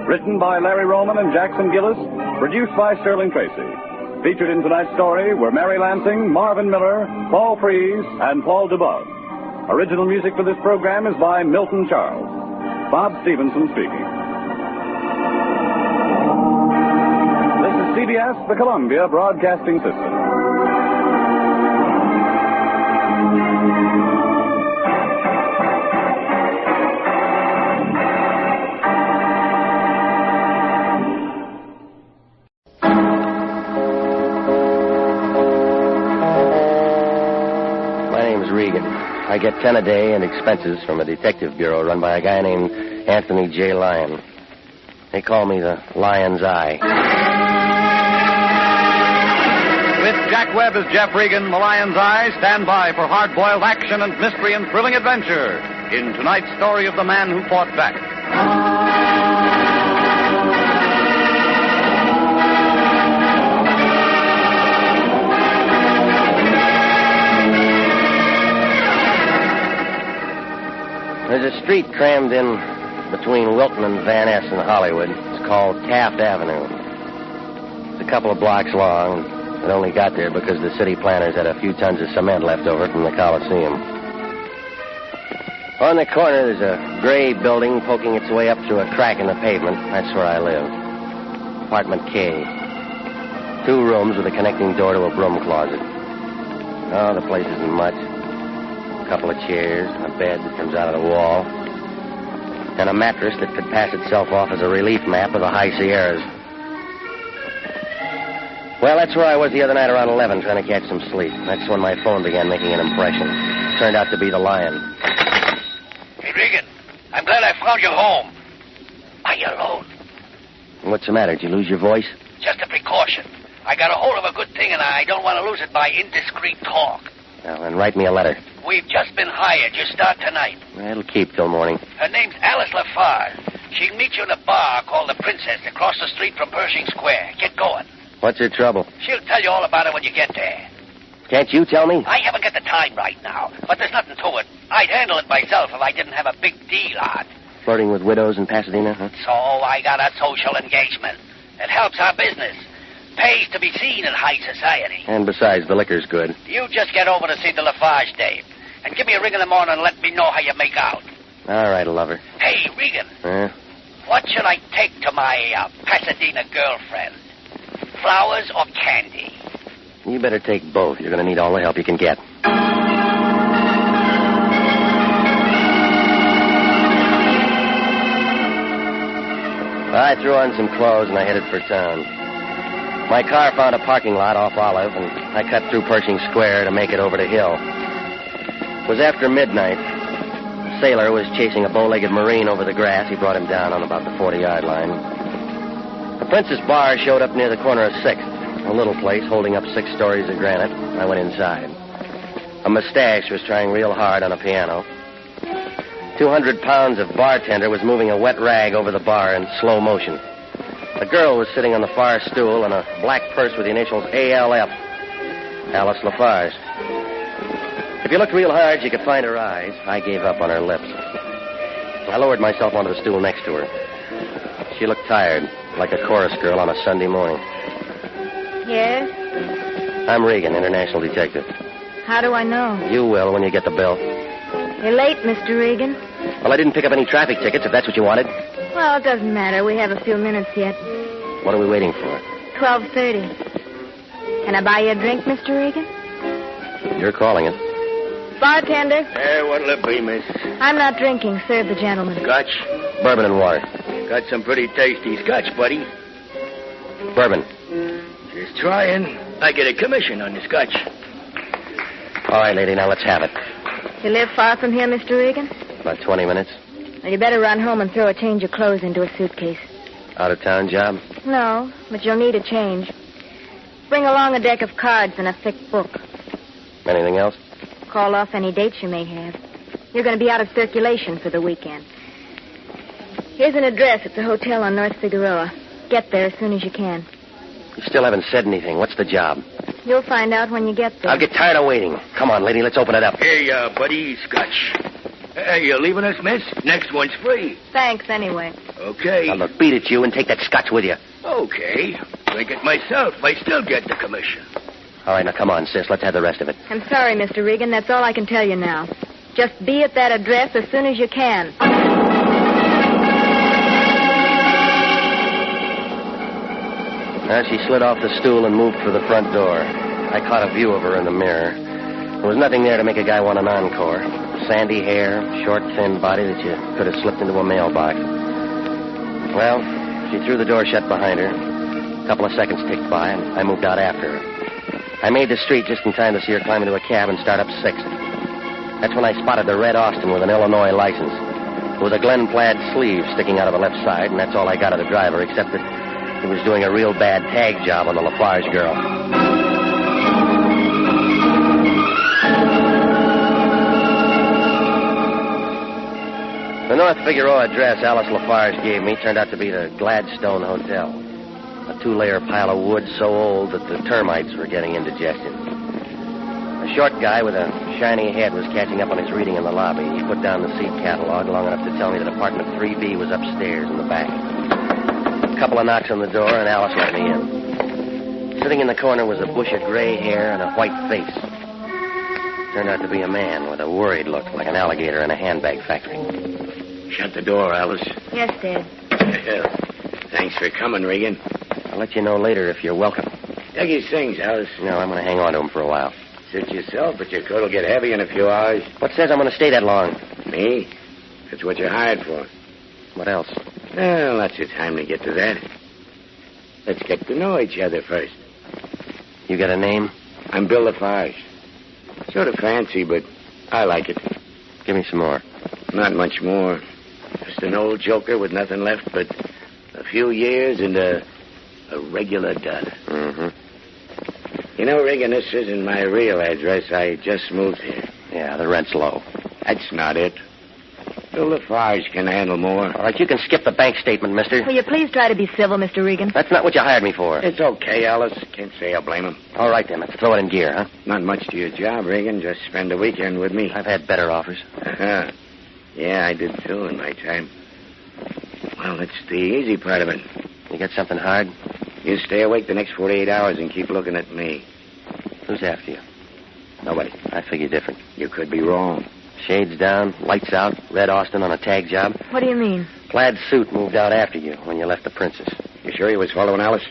Written by Larry Roman and Jackson Gillis, produced by Sterling Tracy. Featured in tonight's story were Mary Lansing, Marvin Miller, Paul Frees, and Paul DeBove. Original music for this program is by Milton Charles. Bob Stevenson speaking. This is CBS, the Columbia Broadcasting System. get 10 a day and expenses from a detective bureau run by a guy named Anthony J. Lyon. They call me the Lion's Eye. With Jack Webb as Jeff Regan, the Lion's Eye, stand by for hard-boiled action and mystery and thrilling adventure in tonight's story of the man who fought back. There's a street crammed in between Wilton and Van Ness in Hollywood. It's called Taft Avenue. It's a couple of blocks long. It only got there because the city planners had a few tons of cement left over from the Coliseum. On the corner, there's a gray building poking its way up through a crack in the pavement. That's where I live. Apartment K. 2 rooms with a connecting door to a broom closet. Oh, the place isn't much. A couple of chairs, a bed that comes out of the wall, and a mattress that could pass itself off as a relief map of the High Sierras. Well, that's where I was the other night around 11, trying to catch some sleep. That's when my phone began making an impression. Turned out to be the Lion. Hey, Regan, I'm glad I found you home. Are you alone? What's the matter? Did you lose your voice? Just a precaution. I got a hold of a good thing, and I don't want to lose it by indiscreet talk. Well, then write me a letter. We've just been hired. You start tonight. It'll keep till morning. Her name's Alice Lafarge. She can meet you in a bar called the Princess across the street from Pershing Square. Get going. What's her trouble? She'll tell you all about it when you get there. Can't you tell me? I haven't got the time right now, but there's nothing to it. I'd handle it myself if I didn't have a big deal on. Flirting with widows in Pasadena, huh? So I got a social engagement. It helps our business. Pays to be seen in high society. And besides, the liquor's good. You just get over to see the Lafarge, Dave. And give me a ring in the morning and let me know how you make out. All right, lover. Hey, Regan. Huh? What should I take to my Pasadena girlfriend? Flowers or candy? You better take both. You're going to need all the help you can get. I threw on some clothes and I headed for town. My car found a parking lot off Olive, and I cut through Pershing Square to make it over to Hill. It was after midnight. A sailor was chasing a bow-legged Marine over the grass. He brought him down on about the 40-yard line. The Princess Bar showed up near the corner of 6th, a little place holding up 6 stories of granite. I went inside. A mustache was trying real hard on a piano. 200 pounds of bartender was moving a wet rag over the bar in slow motion. A girl was sitting on the far stool in a black purse with the initials ALF. Alice Lafarge. If you looked real hard, you could find her eyes. I gave up on her lips. I lowered myself onto the stool next to her. She looked tired, like a chorus girl on a Sunday morning. Yes? I'm Regan, international detective. How do I know? You will when you get the bill. You're late, Mr. Regan. Well, I didn't pick up any traffic tickets, if that's what you wanted. Well, it doesn't matter. We have a few minutes yet. What are we waiting for? 12:30. Can I buy you a drink, Mr. Regan? You're calling it. Bartender? What'll it be, miss? I'm not drinking. Serve the gentleman. Scotch? Bourbon and water. Got some pretty tasty scotch, buddy. Bourbon. Just trying. I get a commission on the scotch. All right, lady, now let's have it. You live far from here, Mr. Regan? About 20 minutes. Well, you better run home and throw a change of clothes into a suitcase. Out-of-town job? No, but you'll need a change. Bring along a deck of cards and a thick book. Anything else? Call off any dates you may have. You're going to be out of circulation for the weekend. Here's an address. It's a hotel on North Figueroa. Get there as soon as you can. You still haven't said anything. What's the job? You'll find out when you get there. I'll get tired of waiting. Come on, lady, let's open it up. Hey, buddy, scotch. Hey, you leaving us, miss? Next one's free. Thanks, anyway. Okay. I'll look, beat at you and take that scotch with you. Okay. Drink it myself. I still get the commission. All right, now come on, sis. Let's have the rest of it. I'm sorry, Mr. Regan. That's all I can tell you now. Just be at that address as soon as you can. She slid off the stool and moved for the front door. I caught a view of her in the mirror. There was nothing there to make a guy want an encore. Sandy hair, short, thin body that you could have slipped into a mailbox. Well, she threw the door shut behind her. A couple of seconds ticked by, and I moved out after her. I made the street just in time to see her climb into a cab and start up 6th. That's when I spotted the red Austin with an Illinois license. There was a Glen plaid sleeve sticking out of the left side, and that's all I got of the driver, except that he was doing a real bad tag job on the Lafarge girl. The North Figueroa address Alice Lafarge gave me turned out to be the Gladstone Hotel. A 2-layer pile of wood so old that the termites were getting indigestion. A short guy with a shiny head was catching up on his reading in the lobby. He put down the seat catalog long enough to tell me that apartment 3B was upstairs in the back. A couple of knocks on the door, and Alice let me in. Sitting in the corner was a bush of gray hair and a white face. Turned out to be a man with a worried look, like an alligator in a handbag factory. Shut the door, Alice. Yes, Dad. Thanks for coming, Regan. I'll let you know later if you're welcome. Take his things, Alice. No, I'm going to hang on to him for a while. Suit yourself, but your coat will get heavy in a few hours. What says I'm going to stay that long? Me? That's what you're hired for. What else? Well, lots of time to get to that. Let's get to know each other first. You got a name? I'm Bill Lafarge. Sort of fancy, but I like it. Give me some more. Not much more. Just an old joker with nothing left but a few years and a regular dud. Mm-hmm. You know, Regan, this isn't my real address. I just moved here. Yeah, the rent's low. That's not it. Bill Lafarge can handle more. All right, you can skip the bank statement, mister. Will you please try to be civil, Mr. Regan? That's not what you hired me for. It's okay, Alice. Can't say I blame him. All right, then. Let's throw it in gear, huh? Not much to your job, Regan. Just spend a weekend with me. I've had better offers. Yeah, I did, too, in my time. Well, that's the easy part of it. You got something hard? You stay awake the next 48 hours and keep looking at me. Who's after you? Nobody. I figure different. You could be wrong. Shades down, lights out, red Austin on a tag job. What do you mean? Plaid suit moved out after you when you left the Princess. You sure he was following Alice?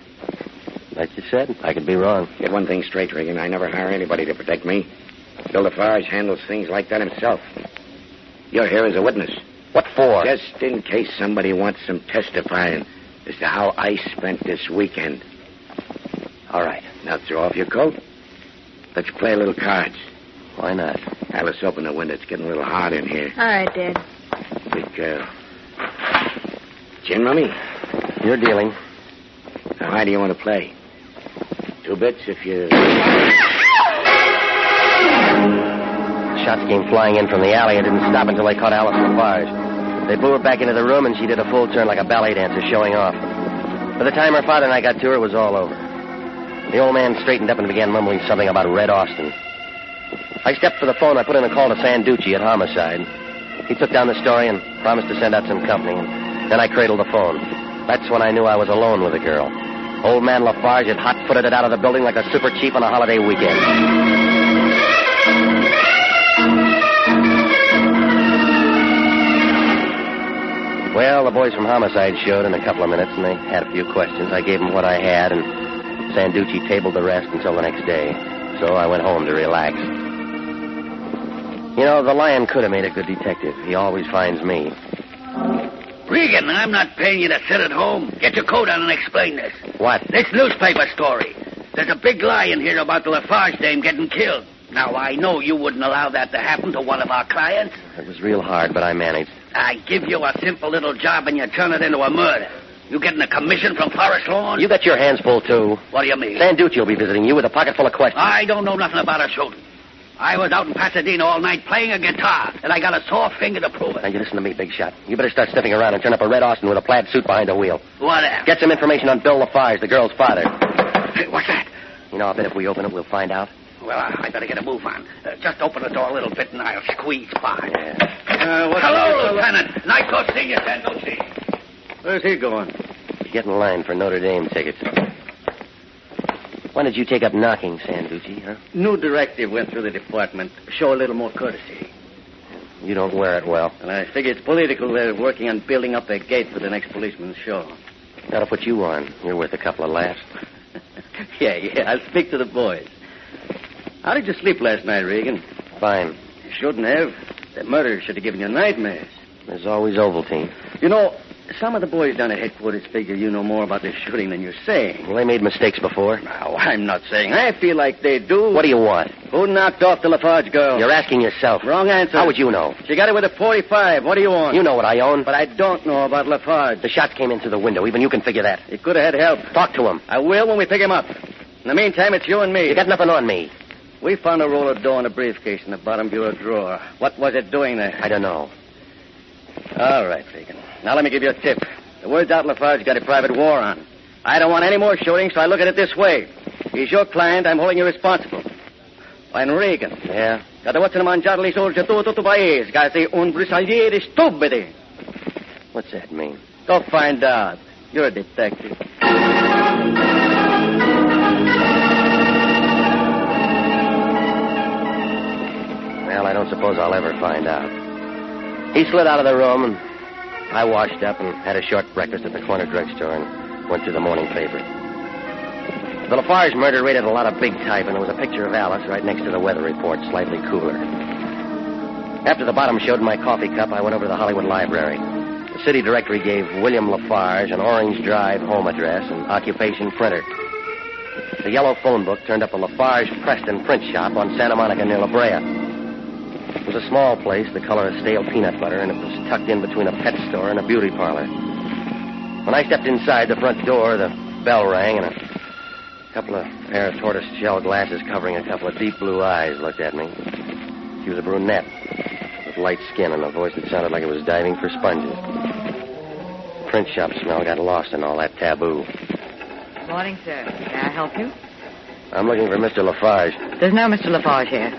Like you said, I could be wrong. Get one thing straight, Regan. I never hire anybody to protect me. Bill Lafarge handles things like that himself. You're here as a witness. What for? Just in case somebody wants some testifying as to how I spent this weekend. All right. Now throw off your coat. Let's play a little cards. Why not? Alice, open the window. It's getting a little hot in here. All right, Dad. Big gin rummy? You're dealing. How high do you want to play? 2 bits if you... Shots came flying in from the alley and didn't stop until they caught Alice Lafarge. They blew her back into the room, and she did a full turn like a ballet dancer showing off. By the time her father and I got to her, it was all over. The old man straightened up and began mumbling something about Red Austin. I stepped for the phone. I put in a call to Sanduci at Homicide. He took down the story and promised to send out some company, and then I cradled the phone. That's when I knew I was alone with the girl. Old man Lafarge had hot-footed it out of the building like a super chief on a holiday weekend. Well, the boys from Homicide showed in a couple of minutes, and they had a few questions. I gave them what I had, and Sanduci tabled the rest until the next day. So I went home to relax. You know, the Lion could have made a good detective. He always finds me. Regan, I'm not paying you to sit at home. Get your coat on and explain this. What? This newspaper story. There's a big lie in here about the Lafarge dame getting killed. Now, I know you wouldn't allow that to happen to one of our clients. It was real hard, but I managed. I give you a simple little job and you turn it into a murder. You getting a commission from Forest Lawn? You got your hands full, too. What do you mean? Sanduci will be visiting you with a pocket full of questions. I don't know nothing about a shooting. I was out in Pasadena all night playing a guitar, and I got a sore finger to prove it. Now, you listen to me, Big Shot. You better start sniffing around and turn up a Red Austin with a plaid suit behind the wheel. Whatever. Get some information on Bill Lafarge, the girl's father. Hey, what's that? You know, I bet if we open it, we'll find out. Well, I better get a move on. Just open the door a little bit, and I'll squeeze by. Yeah. Hello, Lieutenant. Nice to see you, Sanduci. Where's he going? He's getting in line for Notre Dame tickets. When did you take up knocking, Sanduci, huh? New directive went through the department. Show a little more courtesy. You don't wear it well. Well, I figure it's political. They're working on building up a gate for the next policeman's show. Gotta put you on. You're worth a couple of laughs. Yeah. I'll speak to the boys. How did you sleep last night, Regan? Fine. You shouldn't have. That murder should have given you nightmares. There's always Ovaltine. You know, some of the boys down at headquarters figure you know more about this shooting than you're saying. Well, they made mistakes before. Now, I'm not saying I feel like they do. What do you want? Who knocked off the Lafarge girl? You're asking yourself. Wrong answer. How would you know? She got it with a .45. What do you want? You know what I own. But I don't know about Lafarge. The shots came in through the window. Even you can figure that. He could have had help. Talk to him. I will when we pick him up. In the meantime, it's you and me. You got nothing on me. We found a roll of dough in a briefcase in the bottom bureau drawer. What was it doing there? I don't know. All right, Regan. Now let me give you a tip. The word's out Lafarge got a private war on. I don't want any more shooting, so I look at it this way. He's your client. I'm holding you responsible. And Regan. Yeah? Cada volta ne mangiare le soldi tutto il paese, che sei un brisagliere stupido. What's that mean? Go find out. You're a detective. Well, I don't suppose I'll ever find out. He slid out of the room, and I washed up and had a short breakfast at the corner drugstore and went through the morning paper. The Lafarge murder rated a lot of big type, and there was a picture of Alice right next to the weather report, slightly cooler. After the bottom showed in my coffee cup, I went over to the Hollywood Library. The city directory gave William Lafarge an Orange Drive home address and occupation printer. The yellow phone book turned up a Lafarge Preston print shop on Santa Monica near La Brea. It was a small place, the color of stale peanut butter, and it was tucked in between a pet store and a beauty parlor. When I stepped inside the front door, the bell rang, and a couple of pair of tortoise-shell glasses covering a couple of deep blue eyes looked at me. She was a brunette with light skin and a voice that sounded like it was diving for sponges. The print shop smell got lost in all that taboo. Morning, sir. May I help you? I'm looking for Mr. Lafarge. There's no Mr. Lafarge here.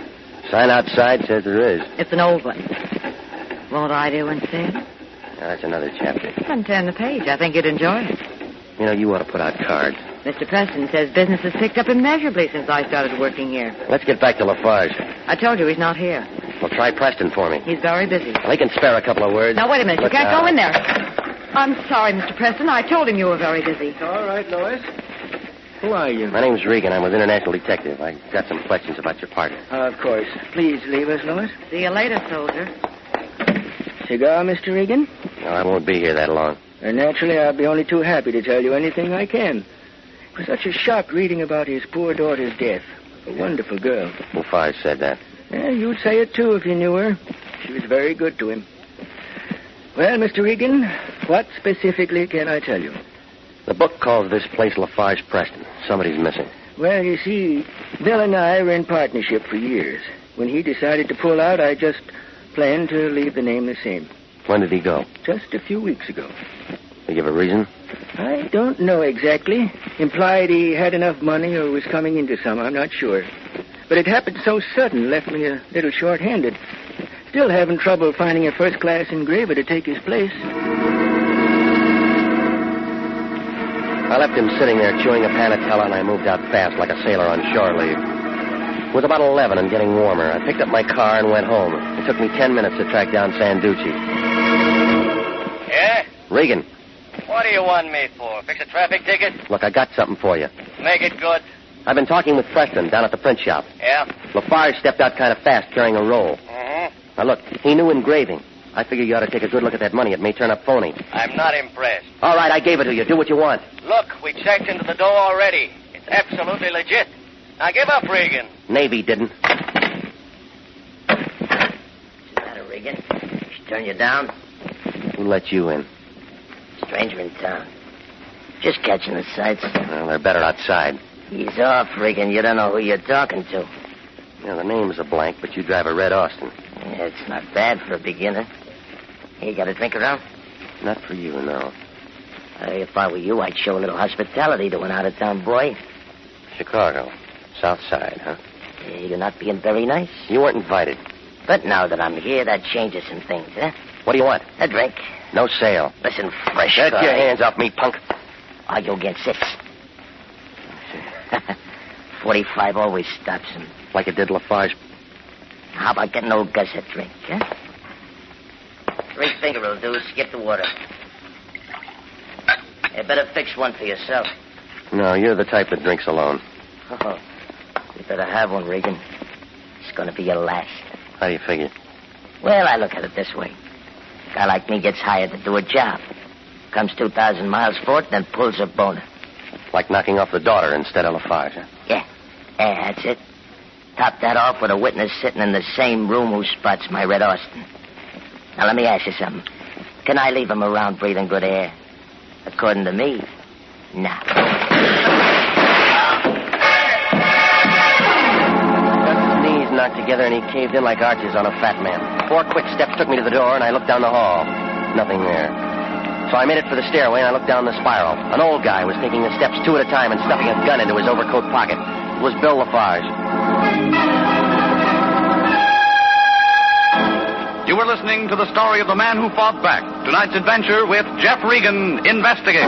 Sign outside says there is. It's an old one. Won't I do instead? Now, that's another chapter. Then turn the page. I think you'd enjoy it. You know, you ought to put out cards. Mr. Preston says business has picked up immeasurably since I started working here. Let's get back to Lafarge. I told you he's not here. Well, try Preston for me. He's very busy. Well, he can spare a couple of words. Now, wait a minute. You can't go in there. I'm sorry, Mr. Preston. I told him you were very busy. All right, Lois. Who are you? My name's Regan. I'm with International Detective. I got some questions about your partner. Of course. Please leave us, Lois. See you later, soldier. Cigar, Mr. Regan? No, I won't be here that long. Naturally, I'll be only too happy to tell you anything I can. It was such a shock reading about his poor daughter's death. A wonderful girl. Lafarge said that. Yeah, you'd say it, too, if you knew her. She was very good to him. Well, Mr. Regan, what specifically can I tell you? The book calls this place Lafarge Preston. Somebody's missing. Well, you see, Bill and I were in partnership for years. When he decided to pull out, I just planned to leave the name the same. When did he go? Just a few weeks ago. They give a reason? I don't know exactly. Implied he had enough money or was coming into some, I'm not sure. But it happened so sudden, left me a little short-handed. Still having trouble finding a first-class engraver to take his place. I left him sitting there chewing a panatella, and I moved out fast like a sailor on shore leave. It was about 11 and getting warmer. I picked up my car and went home. It took me 10 minutes to track down Sanduci. Yeah? Regan. What do you want me for? Fix a traffic ticket? Look, I got something for you. Make it good. I've been talking with Preston down at the print shop. Yeah? Lafarge stepped out kind of fast carrying a roll. Mm-hmm. Now, look, he knew engraving. I figure you ought to take a good look at that money. It may turn up phony. I'm not impressed. All right, I gave it to you. Do what you want. Look, we checked into the door already. It's absolutely legit. Now give up, Regan. Navy didn't. What's the matter, Regan? She turned you down? Who let you in? Stranger in town. Just catching the sights. Well, they're better outside. Ease off, Regan. You don't know who you're talking to. Yeah, the name's a blank, but you drive a red Austin. Yeah, it's not bad for a beginner. Hey, you got a drink around? Not for you, no. If I were you, I'd show a little hospitality to an out-of-town boy. Chicago. South Side, huh? You're not being very nice. You weren't invited. But now that I'm here, that changes some things, huh? What do you want? A drink. No sale. Listen, fresh Get guy. your hands off me, punk. Argue against 6. 45 always stops him. Like it did Lafarge. How about getting old Gus a drink, huh? 3 finger will do. Skip the water. You better fix one for yourself. No, you're the type that drinks alone. Oh, you better have one, Regan. It's going to be your last. How do you figure? Well, I look at it this way. A guy like me gets hired to do a job. Comes 2,000 miles for it, then pulls a boner. Like knocking off the daughter instead of Lafarge, huh? Yeah, that's it. Top that off with a witness sitting in the same room who spots my red Austin. Now, let me ask you something. Can I leave him around breathing good air? According to me, no. Knees knocked together and he caved in like arches on a fat man. 4 quick steps took me to the door and I looked down the hall. Nothing there. So I made it for the stairway and I looked down the spiral. An old guy was taking the steps 2 at a time and stuffing a gun into his overcoat pocket. It was Bill Lafarge. You were listening to the story of the man who fought back. Tonight's adventure with Jeff Regan, Investigator.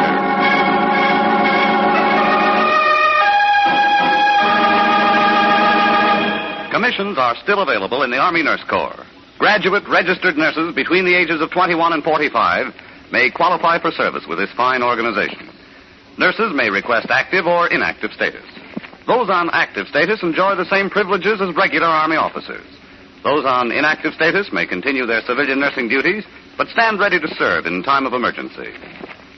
Commissions are still available in the Army Nurse Corps. Graduate registered nurses between the ages of 21 and 45 may qualify for service with this fine organization. Nurses may request active or inactive status. Those on active status enjoy the same privileges as regular Army officers. Those on inactive status may continue their civilian nursing duties, but stand ready to serve in time of emergency.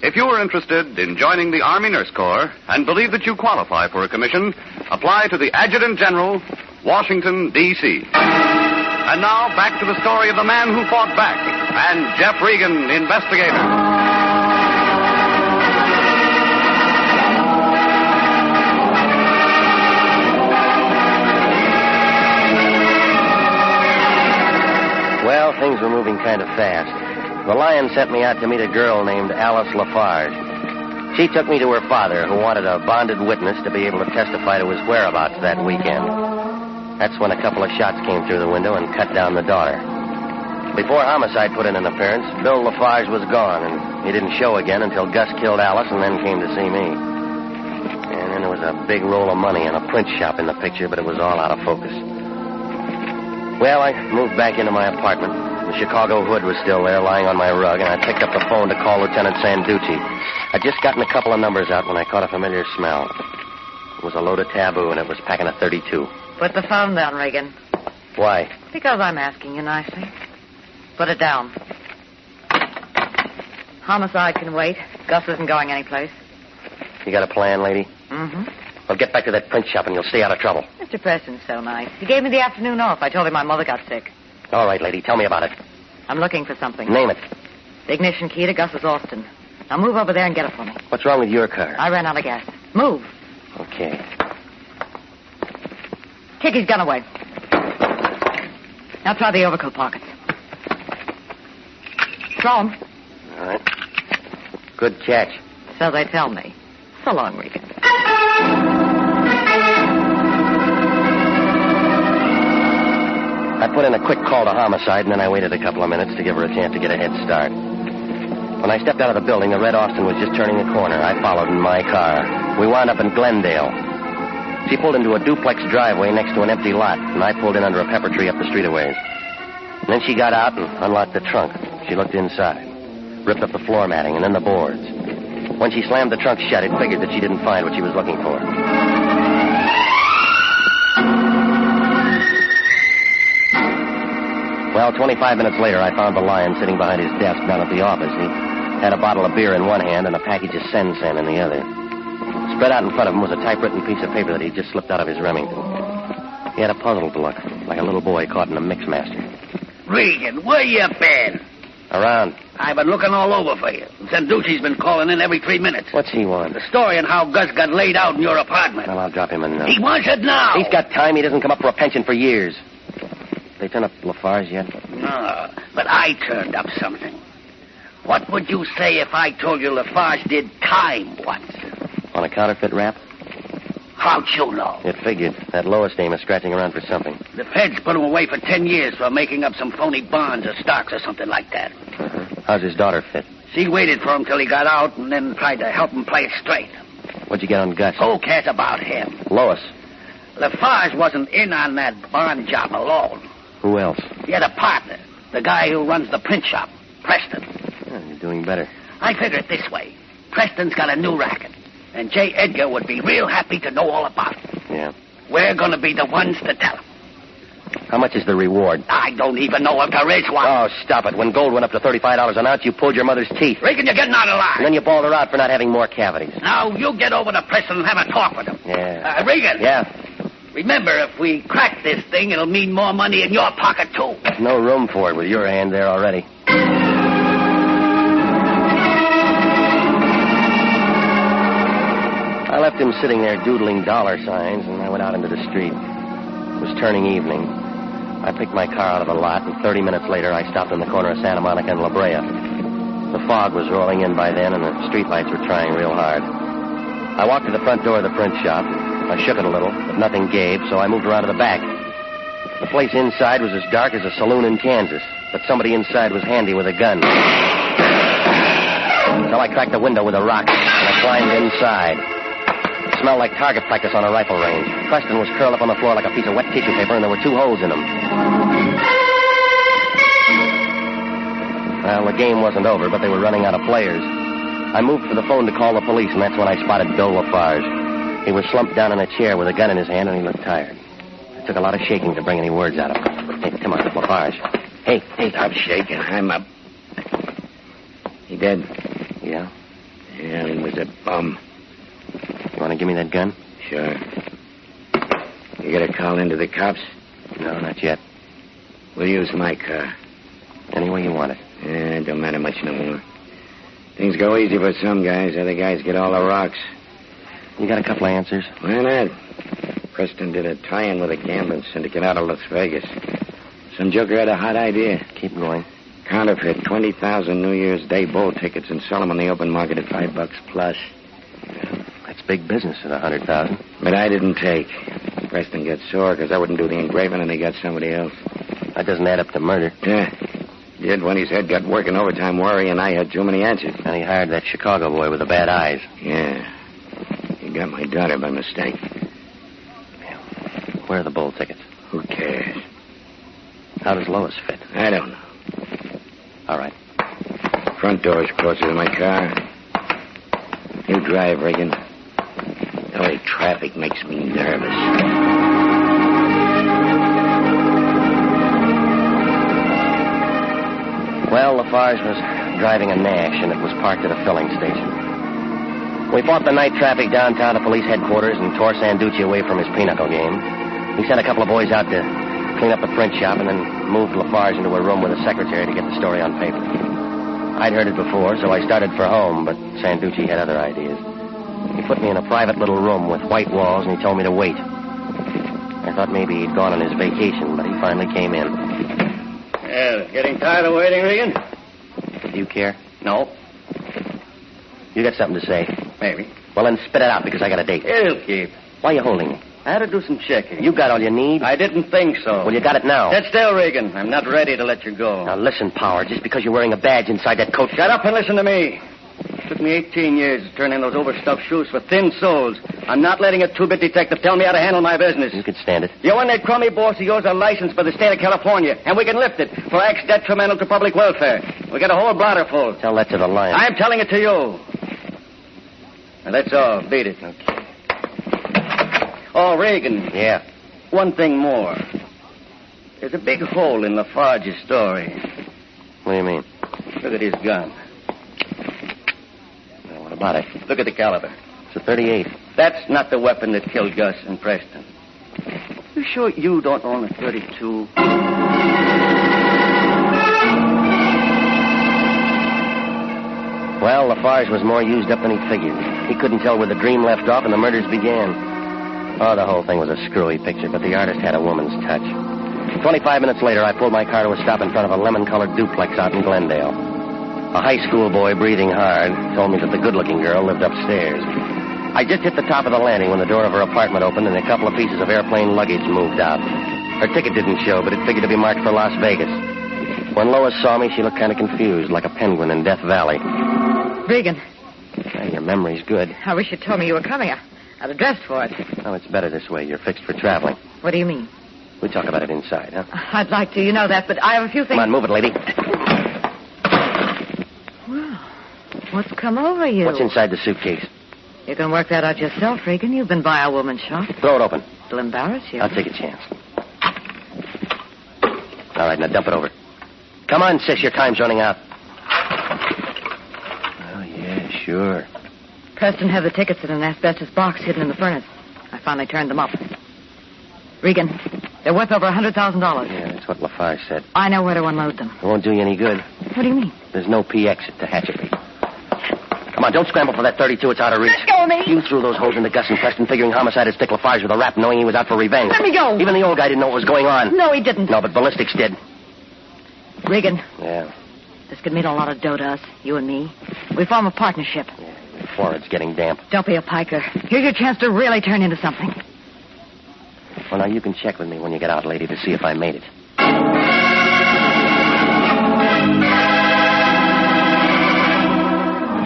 If you are interested in joining the Army Nurse Corps and believe that you qualify for a commission, apply to the Adjutant General, Washington, D.C. And now, back to the story of the man who fought back and Jeff Regan, Investigator. Well, things were moving kind of fast. The Lion sent me out to meet a girl named Alice Lafarge. She took me to her father, who wanted a bonded witness to be able to testify to his whereabouts that weekend. That's when a couple of shots came through the window and cut down the daughter. Before homicide put in an appearance, Bill Lafarge was gone, and he didn't show again until Gus killed Alice and then came to see me. And then there was a big roll of money and a print shop in the picture, but it was all out of focus. Well, I moved back into my apartment. The Chicago hood was still there, lying on my rug, and I picked up the phone to call Lieutenant Sanduci. I'd just gotten a couple of numbers out when I caught a familiar smell. It was a load of taboo, and it was packing a .32. Put the phone down, Regan. Why? Because I'm asking you nicely. Put it down. Homicide can wait. Gus isn't going anyplace. You got a plan, lady? Mm-hmm. Well, get back to that print shop and you'll stay out of trouble. Mr. Preston's so nice. He gave me the afternoon off. I told him my mother got sick. All right, lady. Tell me about it. I'm looking for something. Name it. The ignition key to Gus's Austin. Now move over there and get it for me. What's wrong with your car? I ran out of gas. Move. Okay. Kick his gun away. Now try the overcoat pockets. Throw him. All right. Good catch. So they tell me. So long, Regan. I put in a quick call to homicide, and then I waited a couple of minutes to give her a chance to get a head start. When I stepped out of the building, the red Austin was just turning the corner. I followed in my car. We wound up in Glendale. She pulled into a duplex driveway next to an empty lot, and I pulled in under a pepper tree up the street a ways. And then she got out and unlocked the trunk. She looked inside, ripped up the floor matting and then the boards. When she slammed the trunk shut, it figured that she didn't find what she was looking for. Well, 25 minutes later, I found the Lion sitting behind his desk down at the office. He had a bottle of beer in one hand and a package of Sen-Sen in the other. Spread out in front of him was a typewritten piece of paper that he'd just slipped out of his Remington. He had a puzzled look, like a little boy caught in a mixmaster. Regan, where you been? Around. I've been looking all over for you. Sanduci's been calling in every 3 minutes. What's he want? The story on how Gus got laid out in your apartment. Well, I'll drop him a note. He wants it now. He's got time. He doesn't come up for a pension for years. They turn up Lafarge yet? No, but I turned up something. What would you say if I told you Lafarge did time once? On a counterfeit rap? How'd you know? It figured. That lowest name is scratching around for something. The feds put him away for 10 years for making up some phony bonds or stocks or something like that. Uh-huh. How's his daughter fit? She waited for him till he got out and then tried to help him play it straight. What'd you get on Gus? Who cares about him? Lois. Lafarge wasn't in on that bond job alone. Who else? He had a partner, the guy who runs the print shop, Preston. Yeah, you're doing better. I figure it this way. Preston's got a new racket, and J. Edgar would be real happy to know all about it. Yeah. We're going to be the ones to tell him. How much is the reward? I don't even know if there is one. Oh, stop it. When gold went up to $35 an ounce, you pulled your mother's teeth. Regan, you're getting out of line. And then you bawled her out for not having more cavities. Now, you get over to Preston and have a talk with him. Yeah. Regan. Yeah. Remember, if we crack this thing, it'll mean more money in your pocket, too. There's no room for it with your hand there already. I left him sitting there doodling dollar signs, and I went out into the street. It was turning evening. I picked my car out of the lot, and 30 minutes later, I stopped in the corner of Santa Monica and La Brea. The fog was rolling in by then, and the streetlights were trying real hard. I walked to the front door of the print shop. I shook it a little, but nothing gave, so I moved around to the back. The place inside was as dark as a saloon in Kansas, but somebody inside was handy with a gun. So I cracked the window with a rock, and I climbed inside. It smelled like target practice on a rifle range. Preston was curled up on the floor like a piece of wet tissue paper, and there were 2 holes in him. Well, the game wasn't over, but they were running out of players. I moved for the phone to call the police, and that's when I spotted Bill Lafarge. He was slumped down in a chair with a gun in his hand, and he looked tired. It took a lot of shaking to bring any words out of him. Hey, come on, Lafarge. Hey. Stop shaking. I'm up. He dead? Yeah? Yeah, he was a bum. You want to give me that gun? Sure. You got a call into the cops? No, not yet. We'll use my car. Any way you want it. It don't matter much no more. Things go easy for some guys. Other guys get all the rocks. You got a couple of answers? Why not? Preston did a tie-in with a gambling syndicate out of Las Vegas. Some joker had a hot idea. Keep going. Counterfeit 20,000 New Year's Day bowl tickets and sell them on the open market at $5 plus. That's big business at 100,000. But I didn't take. Preston got sore because I wouldn't do the engraving and he got somebody else. That doesn't add up to murder. Yeah. Did when his head got working overtime worrying I had too many answers. And he hired that Chicago boy with the bad eyes. Yeah. He got my daughter by mistake. Yeah. Where are the bowl tickets? Who cares? How does Lois fit? I don't know. All right. Front door's closer to my car. You drive, Regan. LA traffic makes me nervous. Well, Lafarge was driving a Nash, and it was parked at a filling station. We fought the night traffic downtown to police headquarters and tore Sanduci away from his pinochle game. He sent a couple of boys out to clean up the print shop and then moved Lafarge into a room with a secretary to get the story on paper. I'd heard it before, so I started for home, but Sanduci had other ideas. He put me in a private little room with white walls, and he told me to wait. I thought maybe he'd gone on his vacation, but he finally came in. Yeah, getting tired of waiting, Regan? Do you care? No. You got something to say? Maybe. Well, then spit it out, because I got a date. It'll keep. Why are you holding me? I had to do some checking. You got all you need? I didn't think so. Well, you got it now. Sit still, Regan. I'm not ready to let you go. Now, listen, Power. Just because you're wearing a badge inside that coat... Shut up and listen to me. It took me 18 years to turn in those overstuffed shoes for thin soles. I'm not letting a two-bit detective tell me how to handle my business. You could stand it. You and that crummy boss of yours are licensed by the state of California, and we can lift it for acts detrimental to public welfare. We got a whole blotter full. Tell that to the Lion. I'm telling it to you. And that's all. Beat it. Okay. Oh, Regan. Yeah? One thing more. There's a big hole in Lafarge's story. What do you mean? Look at his gun. Well, what about it? Look at the caliber. It's a .38. That's not the weapon that killed Gus and Preston. You sure you don't own a .32? Well, Lafarge was more used up than he figured. He couldn't tell where the dream left off and the murders began. Oh, the whole thing was a screwy picture, but the artist had a woman's touch. 25 minutes later, I pulled my car to a stop in front of a lemon-colored duplex out in Glendale. A high school boy, breathing hard, told me that the good-looking girl lived upstairs. I just hit the top of the landing when the door of her apartment opened and a couple of pieces of airplane luggage moved out. Her ticket didn't show, but it figured to be marked for Las Vegas. When Lois saw me, she looked kind of confused, like a penguin in Death Valley. Regan. Hey, your memory's good. I wish you'd told me you were coming. I'd have dressed for it. Oh, it's better this way. You're fixed for traveling. What do you mean? We talk about it inside, huh? I'd like to, you know that, but I have a few things... Come on, move it, lady. Well, what's come over you? What's inside the suitcase? You can work that out yourself, Regan. You've been by a woman's shop. Throw it open. It'll embarrass you. I'll take a chance. All right, now dump it over. Come on, sis, your time's running out. Oh, yeah, sure. Preston had the tickets in an asbestos box hidden in the furnace. I finally turned them up. Regan, they're worth over $100,000. Yeah, that's what Lafarge said. I know where to unload them. It won't do you any good. What do you mean? There's no P exit to Hatchetby. Come on, don't scramble for that 32. It's out of reach. Let go of me. You threw those holes into Gus and Preston, figuring homicide would stick Lafarge with a rap, knowing he was out for revenge. Let me go. Even the old guy didn't know what was going on. No, he didn't. No, but ballistics did. Regan. Yeah. This could mean a lot of dough to us, you and me. We form a partnership. Yeah, your forehead's getting damp. Don't be a piker. Here's your chance to really turn into something. Well, now you can check with me when you get out, lady, to see if I made it.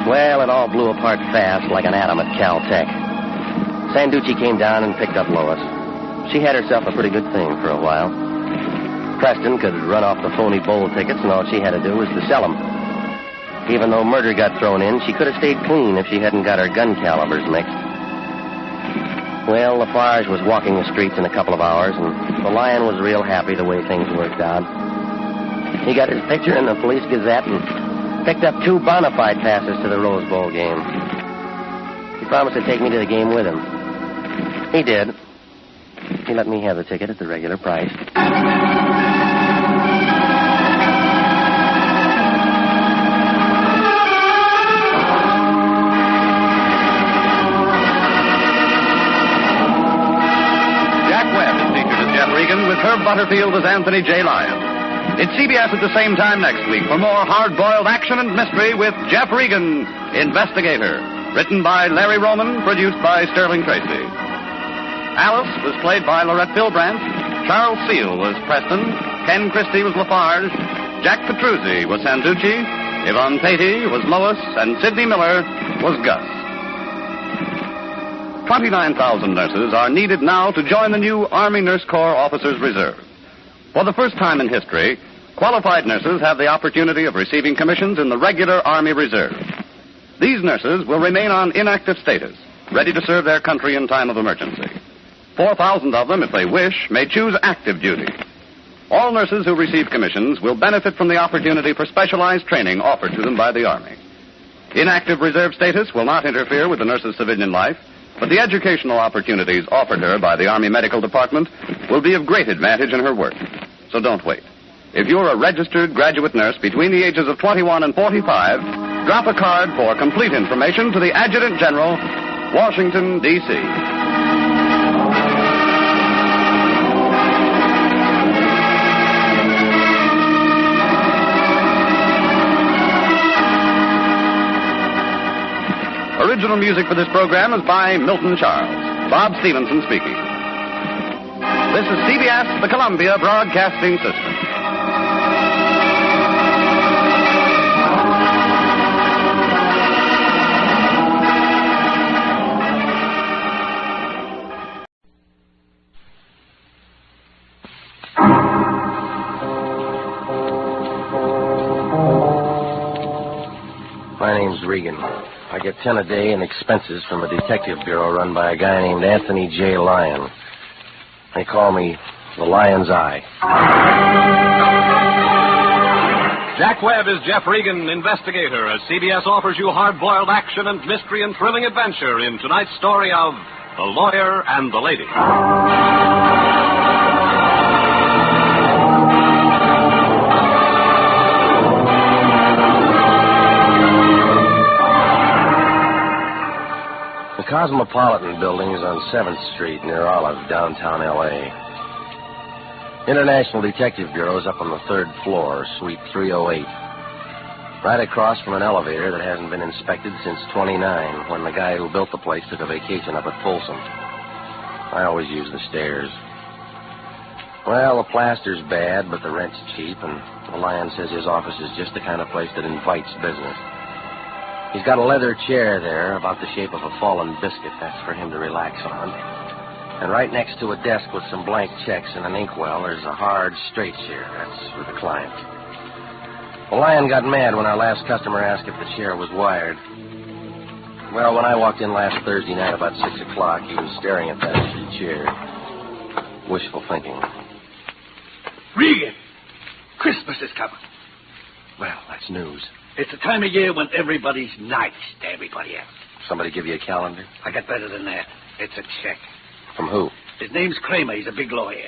Well, it all blew apart fast like an atom at Caltech. Sanduci came down and picked up Lois. She had herself a pretty good thing for a while. Preston could run off the phony bowl tickets, and all she had to do was to sell them. Even though murder got thrown in, she could have stayed clean if she hadn't got her gun calibers mixed. Well, Lafarge was walking the streets in a couple of hours, and the Lion was real happy the way things worked out. He got his picture in the Police Gazette and picked up 2 bona fide passes to the Rose Bowl game. He promised to take me to the game with him. He did. He let me have the ticket at the regular price. Jack Webb is featured as Jeff Regan with Herb Butterfield as Anthony J. Lyon. It's CBS at the same time next week for more hard-boiled action and mystery with Jeff Regan, Investigator. Written by Larry Roman, produced by Sterling Tracy. Alice was played by Lorette Philbrandt. Charles Seal was Preston. Ken Christie was Lafarge. Jack Petruzzi was Sanduci. Yvonne Patey was Lois. And Sidney Miller was Gus. 29,000 nurses are needed now to join the new Army Nurse Corps Officers Reserve. For the first time in history, qualified nurses have the opportunity of receiving commissions in the regular Army Reserve. These nurses will remain on inactive status, ready to serve their country in time of emergency. 4,000 of them, if they wish, may choose active duty. All nurses who receive commissions will benefit from the opportunity for specialized training offered to them by the Army. Inactive reserve status will not interfere with the nurse's civilian life, but the educational opportunities offered her by the Army Medical Department will be of great advantage in her work. So don't wait. If you're a registered graduate nurse between the ages of 21 and 45, drop a card for complete information to the Adjutant General, Washington, D.C. Original music for this program is by Milton Charles. Bob Stevenson speaking. This is CBS, the Columbia Broadcasting System. My name's Regan. I get 10 a day in expenses from a detective bureau run by a guy named Anthony J. Lyon. They call me the Lion's Eye. Jack Webb is Jeff Regan, Investigator, as CBS offers you hard-boiled action and mystery and thrilling adventure in tonight's story of The Lawyer and the Lady. The Cosmopolitan building is on 7th Street near Olive, downtown L.A. International Detective Bureau is up on the 3rd floor, suite 308. Right across from an elevator that hasn't been inspected since 29, when the guy who built the place took a vacation up at Folsom. I always use the stairs. Well, the plaster's bad, but the rent's cheap, and the Lion says his office is just the kind of place that invites business. He's got a leather chair there, about the shape of a fallen biscuit. That's for him to relax on. And right next to a desk with some blank checks and an inkwell, there's a hard, straight chair. That's for the client. The Lion got mad when our last customer asked if the chair was wired. Well, when I walked in last Thursday night about 6 o'clock, he was staring at that chair. Wishful thinking. Regan! Christmas is coming. Well, that's news. It's the time of year when everybody's nice to everybody else. Somebody give you a calendar? I got better than that. It's a check. From who? His name's Kramer. He's a big lawyer.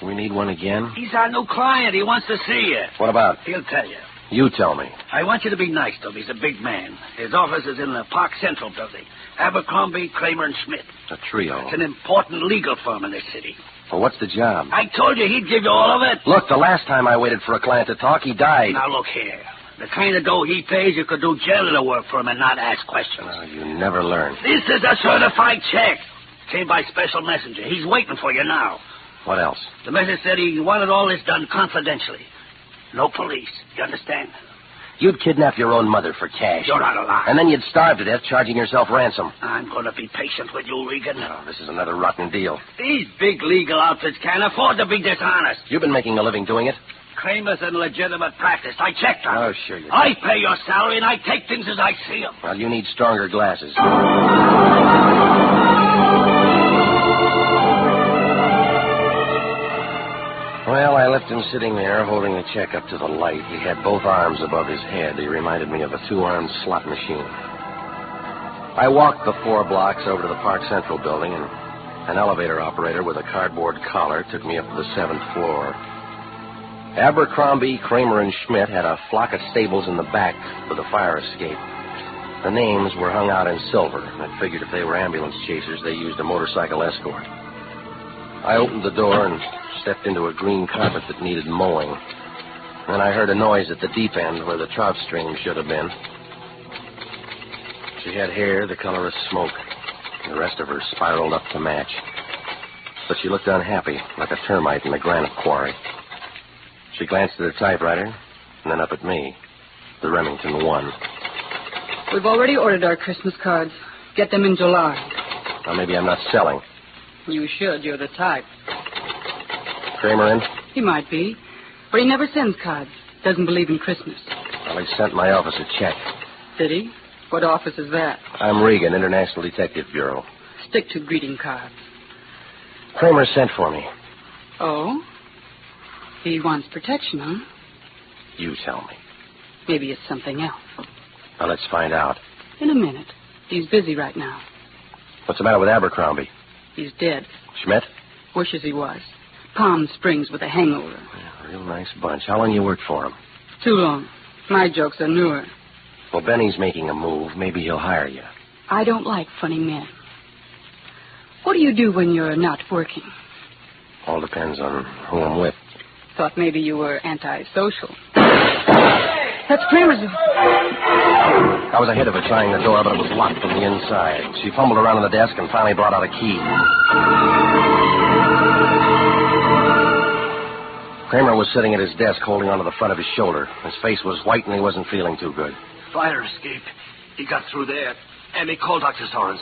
We need one again? He's our new client. He wants to see you. What about? He'll tell you. You tell me. I want you to be nice to him. He's a big man. His office is in the Park Central building. Abercrombie, Kramer, and Schmidt. A trio. It's an important legal firm in this city. Well, what's the job? I told you he'd give you all of it. Look, the last time I waited for a client to talk, he died. Now, look here. The kind of dough he pays, you could do janitor work for him and not ask questions. Oh, you never learn. This is a certified check. Came by special messenger. He's waiting for you now. What else? The message said he wanted all this done confidentially. No police. You understand? You'd kidnap your own mother for cash. You're not alive. And then you'd starve to death, charging yourself ransom. I'm going to be patient with you, Regan. Oh, this is another rotten deal. These big legal outfits can't afford to be dishonest. You've been making a living doing it? Kramer's in legitimate practice. I checked on Oh, sure you do. I pay your salary, and I take things as I see them. Well, you need stronger glasses. Well, I left him sitting there, holding the check up to the light. He had both arms above his head. He reminded me of a two-armed slot machine. I walked the 4 blocks over to the Park Central building, and an elevator operator with a cardboard collar took me up to the 7th floor. Abercrombie, Kramer, and Schmidt had a flock of stables in the back with a fire escape. The names were hung out in silver. I figured if they were ambulance chasers, they used a motorcycle escort. I opened the door and stepped into a green carpet that needed mowing. Then I heard a noise at the deep end where the trout stream should have been. She had hair the color of smoke. The rest of her spiraled up to match. But she looked unhappy, like a termite in a granite quarry. She glanced at her typewriter, and then up at me. The Remington 1. We've already ordered our Christmas cards. Get them in July. Well, maybe I'm not selling. You should. You're the type. Kramer in? He might be, but he never sends cards. Doesn't believe in Christmas. Well, he sent my office a check. Did he? What office is that? I'm Regan, International Detective Bureau. Stick to greeting cards. Kramer sent for me. Oh? He wants protection, huh? You tell me. Maybe it's something else. Well, let's find out. In a minute. He's busy right now. What's the matter with Abercrombie? He's dead. Schmidt? Wishes he was. Palm Springs with a hangover. Yeah, real nice bunch. How long you worked for him? Too long. My jokes are newer. Well, Benny's making a move. Maybe he'll hire you. I don't like funny men. What do you do when you're not working? All depends on who I'm with. Thought maybe you were antisocial. That's Kramer's. I was ahead of her trying the door, but it was locked from the inside. She fumbled around on the desk and finally brought out a key. Kramer was sitting at his desk holding onto the front of his shoulder. His face was white and he wasn't feeling too good. Fire escape. He got through there, and he called Dr. Sorensen.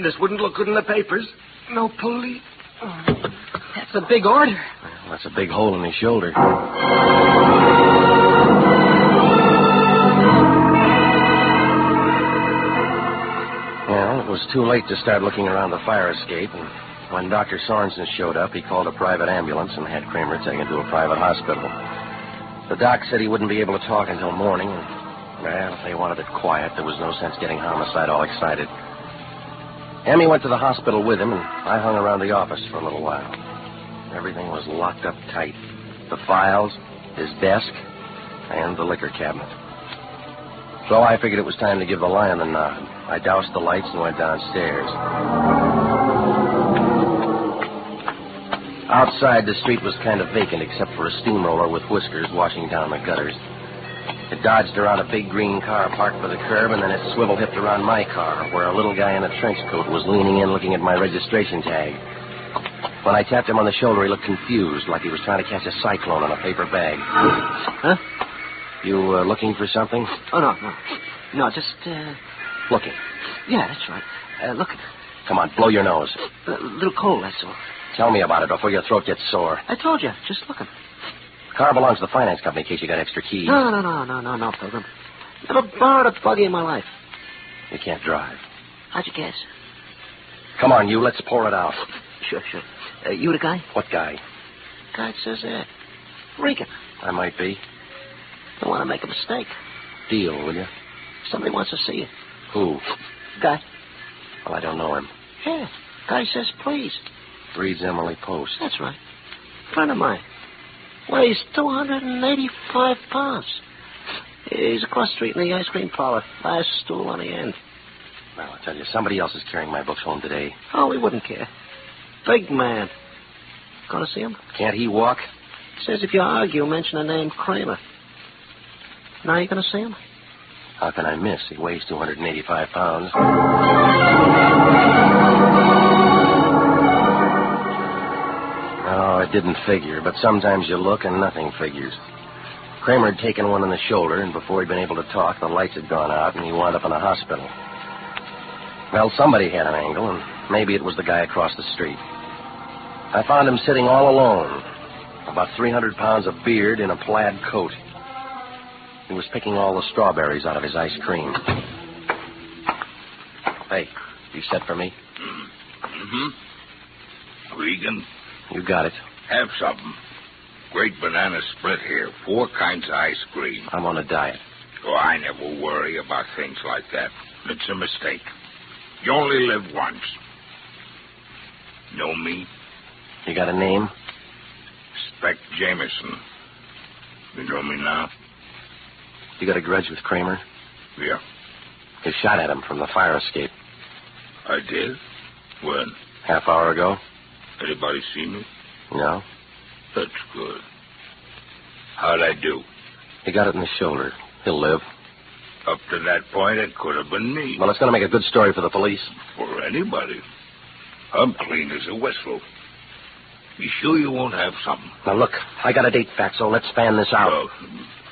This wouldn't look good in the papers. No police. That's a big order. Well, that's a big hole in his shoulder. Well, it was too late to start looking around the fire escape, and when Dr. Sorensen showed up, he called a private ambulance and had Kramer taken to a private hospital. The doc said he wouldn't be able to talk until morning, and, well, if they wanted it quiet, there was no sense getting homicide all excited. Emmy went to the hospital with him, and I hung around the office for a little while. Everything was locked up tight. The files, his desk, and the liquor cabinet. So I figured it was time to give the Lion the nod. I doused the lights and went downstairs. Outside, the street was kind of vacant except for a steamroller with whiskers washing down the gutters. It dodged around a big green car parked by the curb, and then it swivel-hipped around my car, where a little guy in a trench coat was leaning in looking at my registration tag. When I tapped him on the shoulder, he looked confused, like he was trying to catch a cyclone in a paper bag. Huh? You looking for something? Oh, no. No, just, Looking. Yeah, that's right. Looking. Come on, blow your nose. A little cold, that's all. Tell me about it before your throat gets sore. I told you, just looking. The car belongs to the finance company in case you got extra keys. No, Pilgrim. Never borrowed a buggy in my life. You can't drive. How'd you guess? Come on, you. Let's pour it out. Sure. You the guy? What guy? Guy says that. Regan. I might be. Don't want to make a mistake. Deal, will you? Somebody wants to see you. Who? Guy. Well, I don't know him. Yeah. Guy says please. Reads Emily Post. That's right. Friend of mine. Weighs 285 pounds. He's across the street in the ice cream parlor. Last stool on the end. Well, I tell you, somebody else is carrying my books home today. Oh, we wouldn't care. Big man. Gonna see him? Can't he walk? Says if you argue, mention the name Kramer. Now you gonna see him? How can I miss? He weighs 285 pounds. Oh, it didn't figure, but sometimes you look and nothing figures. Kramer had taken one in the shoulder, and before he'd been able to talk, the lights had gone out, and he wound up in a hospital. Well, somebody had an angle, and maybe it was the guy across the street. I found him sitting all alone, about 300 pounds of beard in a plaid coat. He was picking all the strawberries out of his ice cream. Hey, you set for me? Mm-hmm. Regan? You got it. Have something. Great banana split here. 4 kinds of ice cream. I'm on a diet. Oh, I never worry about things like that. It's a mistake. You only live once. Know me? You got a name? Spec Jameson. You know me now? You got a grudge with Kramer? Yeah. You shot at him from the fire escape. I did? When? Half hour ago. Anybody see me? No. That's good. How'd I do? He got it in the shoulder. He'll live. Up to that point, it could have been me. Well, it's going to make a good story for the police. For anybody. I'm clean as a whistle. You sure you won't have something? Now, look, I got a date back, so let's fan this out. Oh,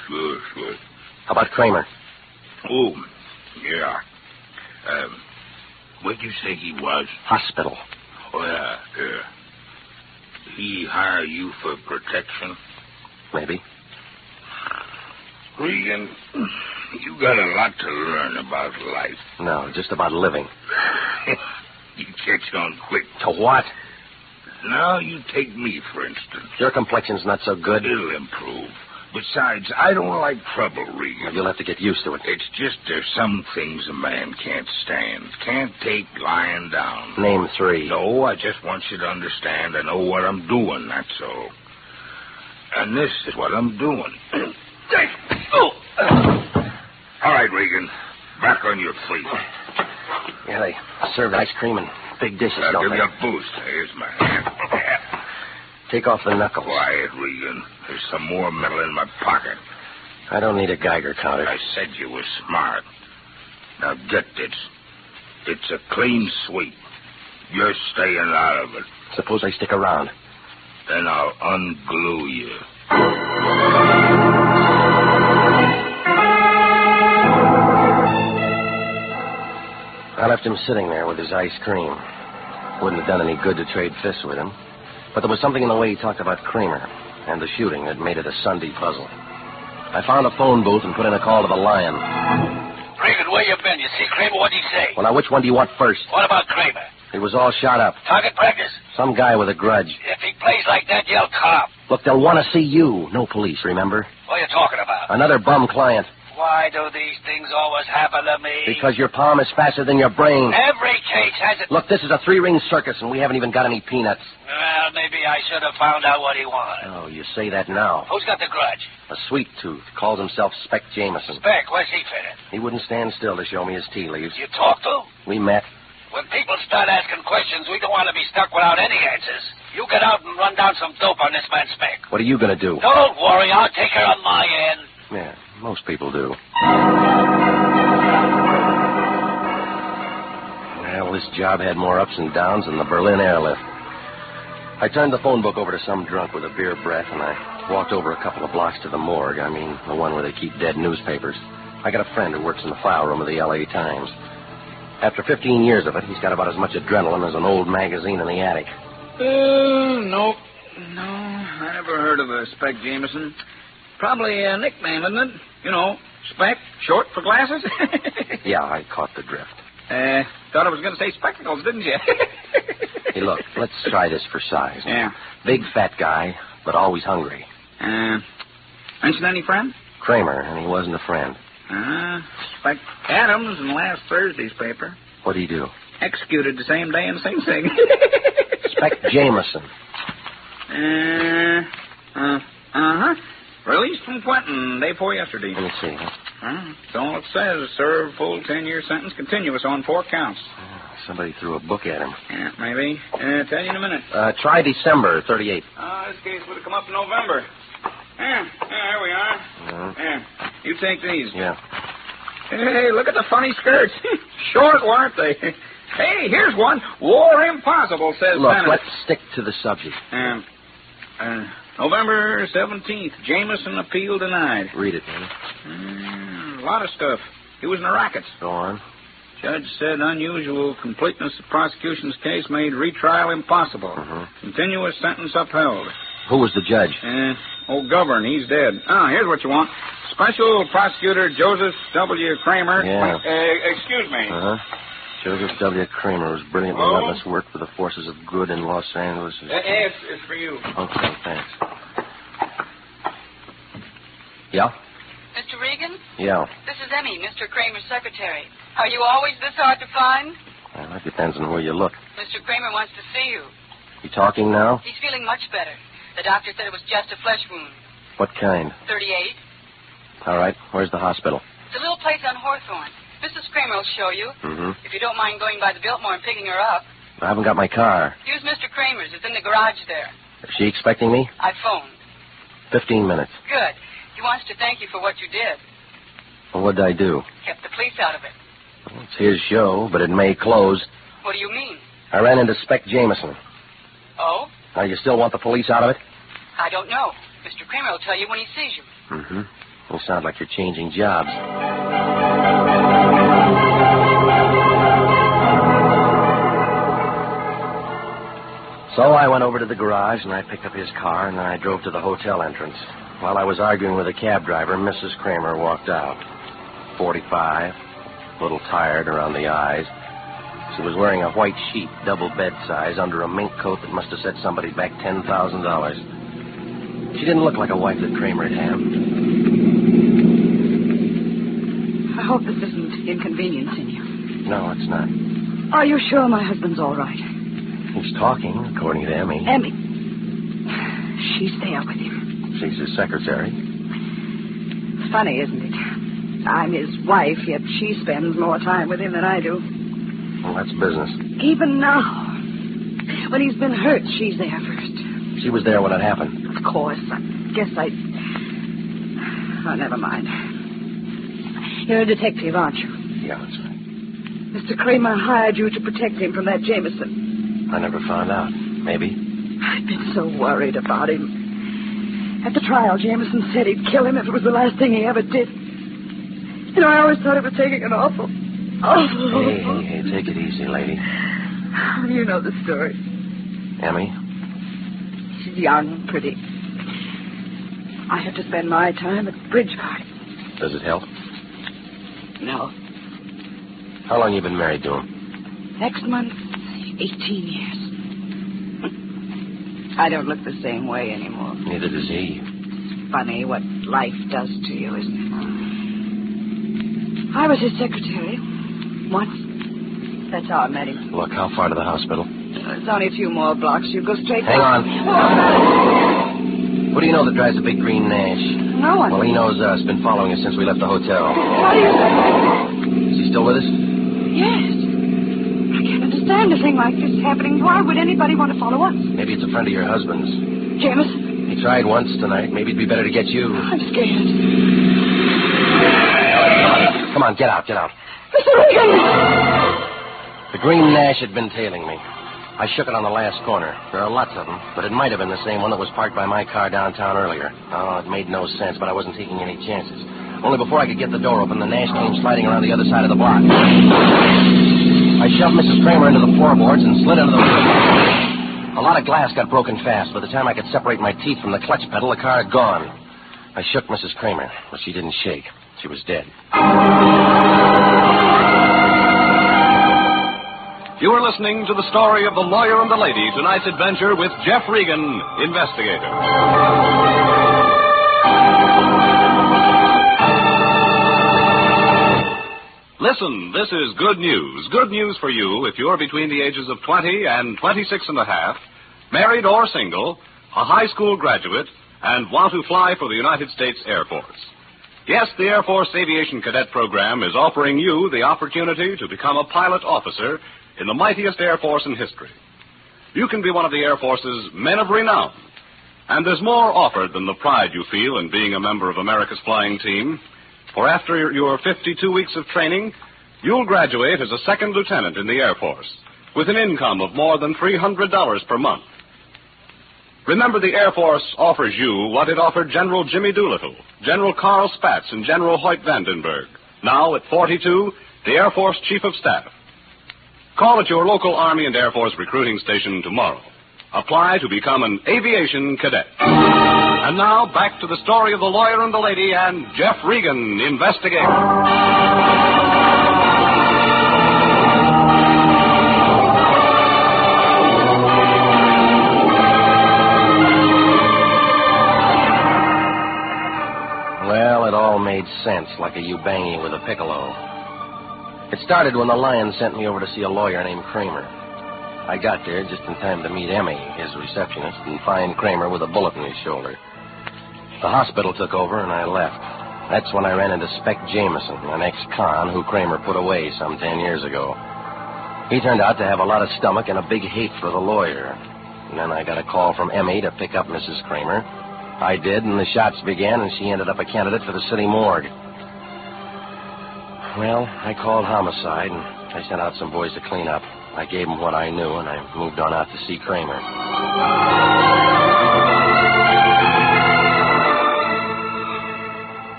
sure. How about Kramer? Oh, yeah. Where'd you say he was? Hospital. Oh, yeah. He hire you for protection? Maybe. Regan, you got a lot to learn about life. No, just about living. You catch on quick. To what? Now, you take me, for instance. Your complexion's not so good. It'll improve. Besides, I don't like trouble, Regan. Well, you'll have to get used to it. It's just there's some things a man can't stand. Can't take lying down. Name 3. No, I just want you to understand I know what I'm doing, that's all. And this is what I'm doing. All right, Regan. Back on your feet. Yeah, they serve ice cream in big dishes, I'll don't give they? you a boost. Here's my hand. Take off the knuckles. Quiet, Regan. There's some more metal in my pocket. I don't need a Geiger counter. I said you were smart. Now get this. It's a clean sweep. You're staying out of it. Suppose I stick around. Then I'll unglue you. I left him sitting there with his ice cream. Wouldn't have done any good to trade fists with him. But there was something in the way he talked about Kramer and the shooting that made it a Sunday puzzle. I found a phone booth and put in a call to the Lyon. Regan, where you been? You see Kramer? What'd he say? Well, now, which one do you want first? What about Kramer? He was all shot up. Target practice? Some guy with a grudge. If he plays like that, yell cop. Look, they'll want to see you. No police, remember? What are you talking about? Another bum client. Why do these things always happen to me? Because your palm is faster than your brain. Every case has it. Look, this is a 3-ring circus, and we haven't even got any peanuts. Well, maybe I should have found out what he wanted. Oh, you say that now. Who's got the grudge? A sweet tooth. Calls himself Spec Jameson. Spec, where's he fitted? He wouldn't stand still to show me his tea leaves. You talked to him? We met. When people start asking questions, we don't want to be stuck without any answers. You get out and run down some dope on this man Spec. What are you going to do? Don't worry, I'll take her on my end. Yeah, most people do. Well, this job had more ups and downs than the Berlin airlift. I turned the phone book over to some drunk with a beer breath, and I walked over a couple of blocks to the morgue. I mean, the one where they keep dead newspapers. I got a friend who works in the file room of the L.A. Times. After 15 years of it, he's got about as much adrenaline as an old magazine in the attic. No, I never heard of a Spec Jameson. Probably a nickname, isn't it? You know, Spec, short for glasses? Yeah, I caught the drift. Thought I was going to say spectacles, didn't you? Hey, look, let's try this for size. Yeah. Big, fat guy, but always hungry. Mention any friend? Kramer, and he wasn't a friend. Spec Adams in last Thursday's paper. What'd he do? Executed the same day in Sing Sing. Inspector Jameson. Uh-huh. Released from Quentin day before yesterday. Let me see. That's all it says. Serve full 10-year sentence, continuous on 4 counts. Somebody threw a book at him. Yeah, maybe. Tell you in a minute. Try December 38. This case would have come up in November. Yeah, there we are. Yeah. You take these. Yeah. Hey, look at the funny skirts. Short, weren't they? Hey, here's one. War impossible, says Look, Bennett. let's stick to the subject. November 17th, Jameson appeal denied. Read it, man. A lot of stuff. He was in the rackets. Go on. Judge said unusual completeness of prosecution's case made retrial impossible. Continuous sentence upheld. Who was the judge? Govern, he's dead. Here's what you want. Special Prosecutor Joseph W. Kramer. Yeah. Excuse me. Joseph W. Kramer was brilliant relentless work for the forces of good in Los Angeles. It's for you. Okay, thanks. Yeah? Mr. Regan? Yeah. This is Emmy, Mr. Kramer's secretary. Are you always this hard to find? Well, that depends on where you look. Mr. Kramer wants to see you. You talking now? He's feeling much better. The doctor said it was just a flesh wound. What kind? 38. All right. Where's the hospital? It's a little place on Hawthorne. Mrs. Kramer will show you. If you don't mind going by the Biltmore and picking her up. I haven't got my car. Use Mr. Kramer's. It's in the garage there. Is she expecting me? I phoned. 15 minutes. Good. He wants to thank you for what you did. Well, what'd I do? Kept the police out of it. Well, it's his show, but it may close. What do you mean? I ran into Spec Jameson. Oh? Now, you still want the police out of it? I don't know. Mr. Kramer will tell you when he sees you. You sound like you're changing jobs. So I went over to the garage, and I picked up his car, and then I drove to the hotel entrance. While I was arguing with the cab driver, Mrs. Kramer walked out. 45, a little tired around the eyes. She was wearing a white sheet, double bed size, under a mink coat that must have set somebody back $10,000. She didn't look like a wife that Kramer'd have. I hope this isn't inconveniencing you. No, it's not. Are you sure my husband's all right? He's talking, according to Emmy. Emmy. She's there with him. She's his secretary. Funny, isn't it? I'm his wife, yet she spends more time with him than I do. Well, that's business. Even now. When he's been hurt, she's there first. She was there when it happened. Of course. I guess I... Oh, never mind. You're a detective, aren't you? Yeah, that's right. Mr. Kramer hired you to protect him from that Jameson. I never found out. Maybe. I've been so worried about him. At the trial, Jameson said he'd kill him if it was the last thing he ever did. You know, I always thought he was taking an awful... Hey, take it easy, lady. You know the story. Emmy? She's young, pretty. I have to spend my time at bridge parties. Does it help? No. How long you been married to him? Next month, 18 years. I don't look the same way anymore. Neither does he. It's funny what life does to you, isn't it? I was his secretary. Once. That's how I met him. Look, how far to the hospital? It's only a few more blocks. You go straight Hang down. Who do you know that drives a big green Nash? No one. Well, he knows us. Been following us since we left the hotel. What do you say? Is he still with us? Yes. I can't understand a thing like this happening. Why would anybody want to follow us? Maybe it's a friend of your husband's. Jameson? He tried once tonight. Maybe it'd be better to get you. I'm scared. Come on, get out. Mr. Regan! The green Nash had been tailing me. I shook it on the last corner. There are lots of them, but it might have been the same one that was parked by my car downtown earlier. Oh, it made no sense, but I wasn't taking any chances. Only before I could get the door open, the Nash came sliding around the other side of the block. I shoved Mrs. Kramer into the floorboards and slid into the room. A lot of glass got broken fast. By the time I could separate my teeth from the clutch pedal, the car had gone. I shook Mrs. Kramer, but she didn't shake. She was dead. You are listening to the story of The Lawyer and the Lady, tonight's adventure with Jeff Regan, Investigator. Listen, this is good news. Good news for you if you're between the ages of 20 and 26 and a half, married or single, a high school graduate, and want to fly for the United States Air Force. Yes, the Air Force Aviation Cadet Program is offering you the opportunity to become a pilot officer in the mightiest Air Force in history. You can be one of the Air Force's men of renown. And there's more offered than the pride you feel in being a member of America's flying team. For after your 52 weeks of training, you'll graduate as a second lieutenant in the Air Force with an income of more than $300 per month. Remember, the Air Force offers you what it offered General Jimmy Doolittle, General Carl Spaatz, and General Hoyt Vandenberg. Now, at 42, the Air Force Chief of Staff. Call at your local Army and Air Force recruiting station tomorrow. Apply to become an aviation cadet. And now, back to the story of the lawyer and the lady and Jeff Regan, Investigator. Well, it all made sense, like a Ubangi with a piccolo. It started when the Lion sent me over to see a lawyer named Kramer. I got there just in time to meet Emmy, his receptionist, and find Kramer with a bullet in his shoulder. The hospital took over, and I left. That's when I ran into Spec Jameson, an ex-con who Kramer put away some 10 years ago. He turned out to have a lot of stomach and a big hate for the lawyer. And then I got a call from Emmy to pick up Mrs. Kramer. I did, and the shots began, and she ended up a candidate for the city morgue. Well, I called homicide, and I sent out some boys to clean up. I gave them what I knew, and I moved on out to see Kramer.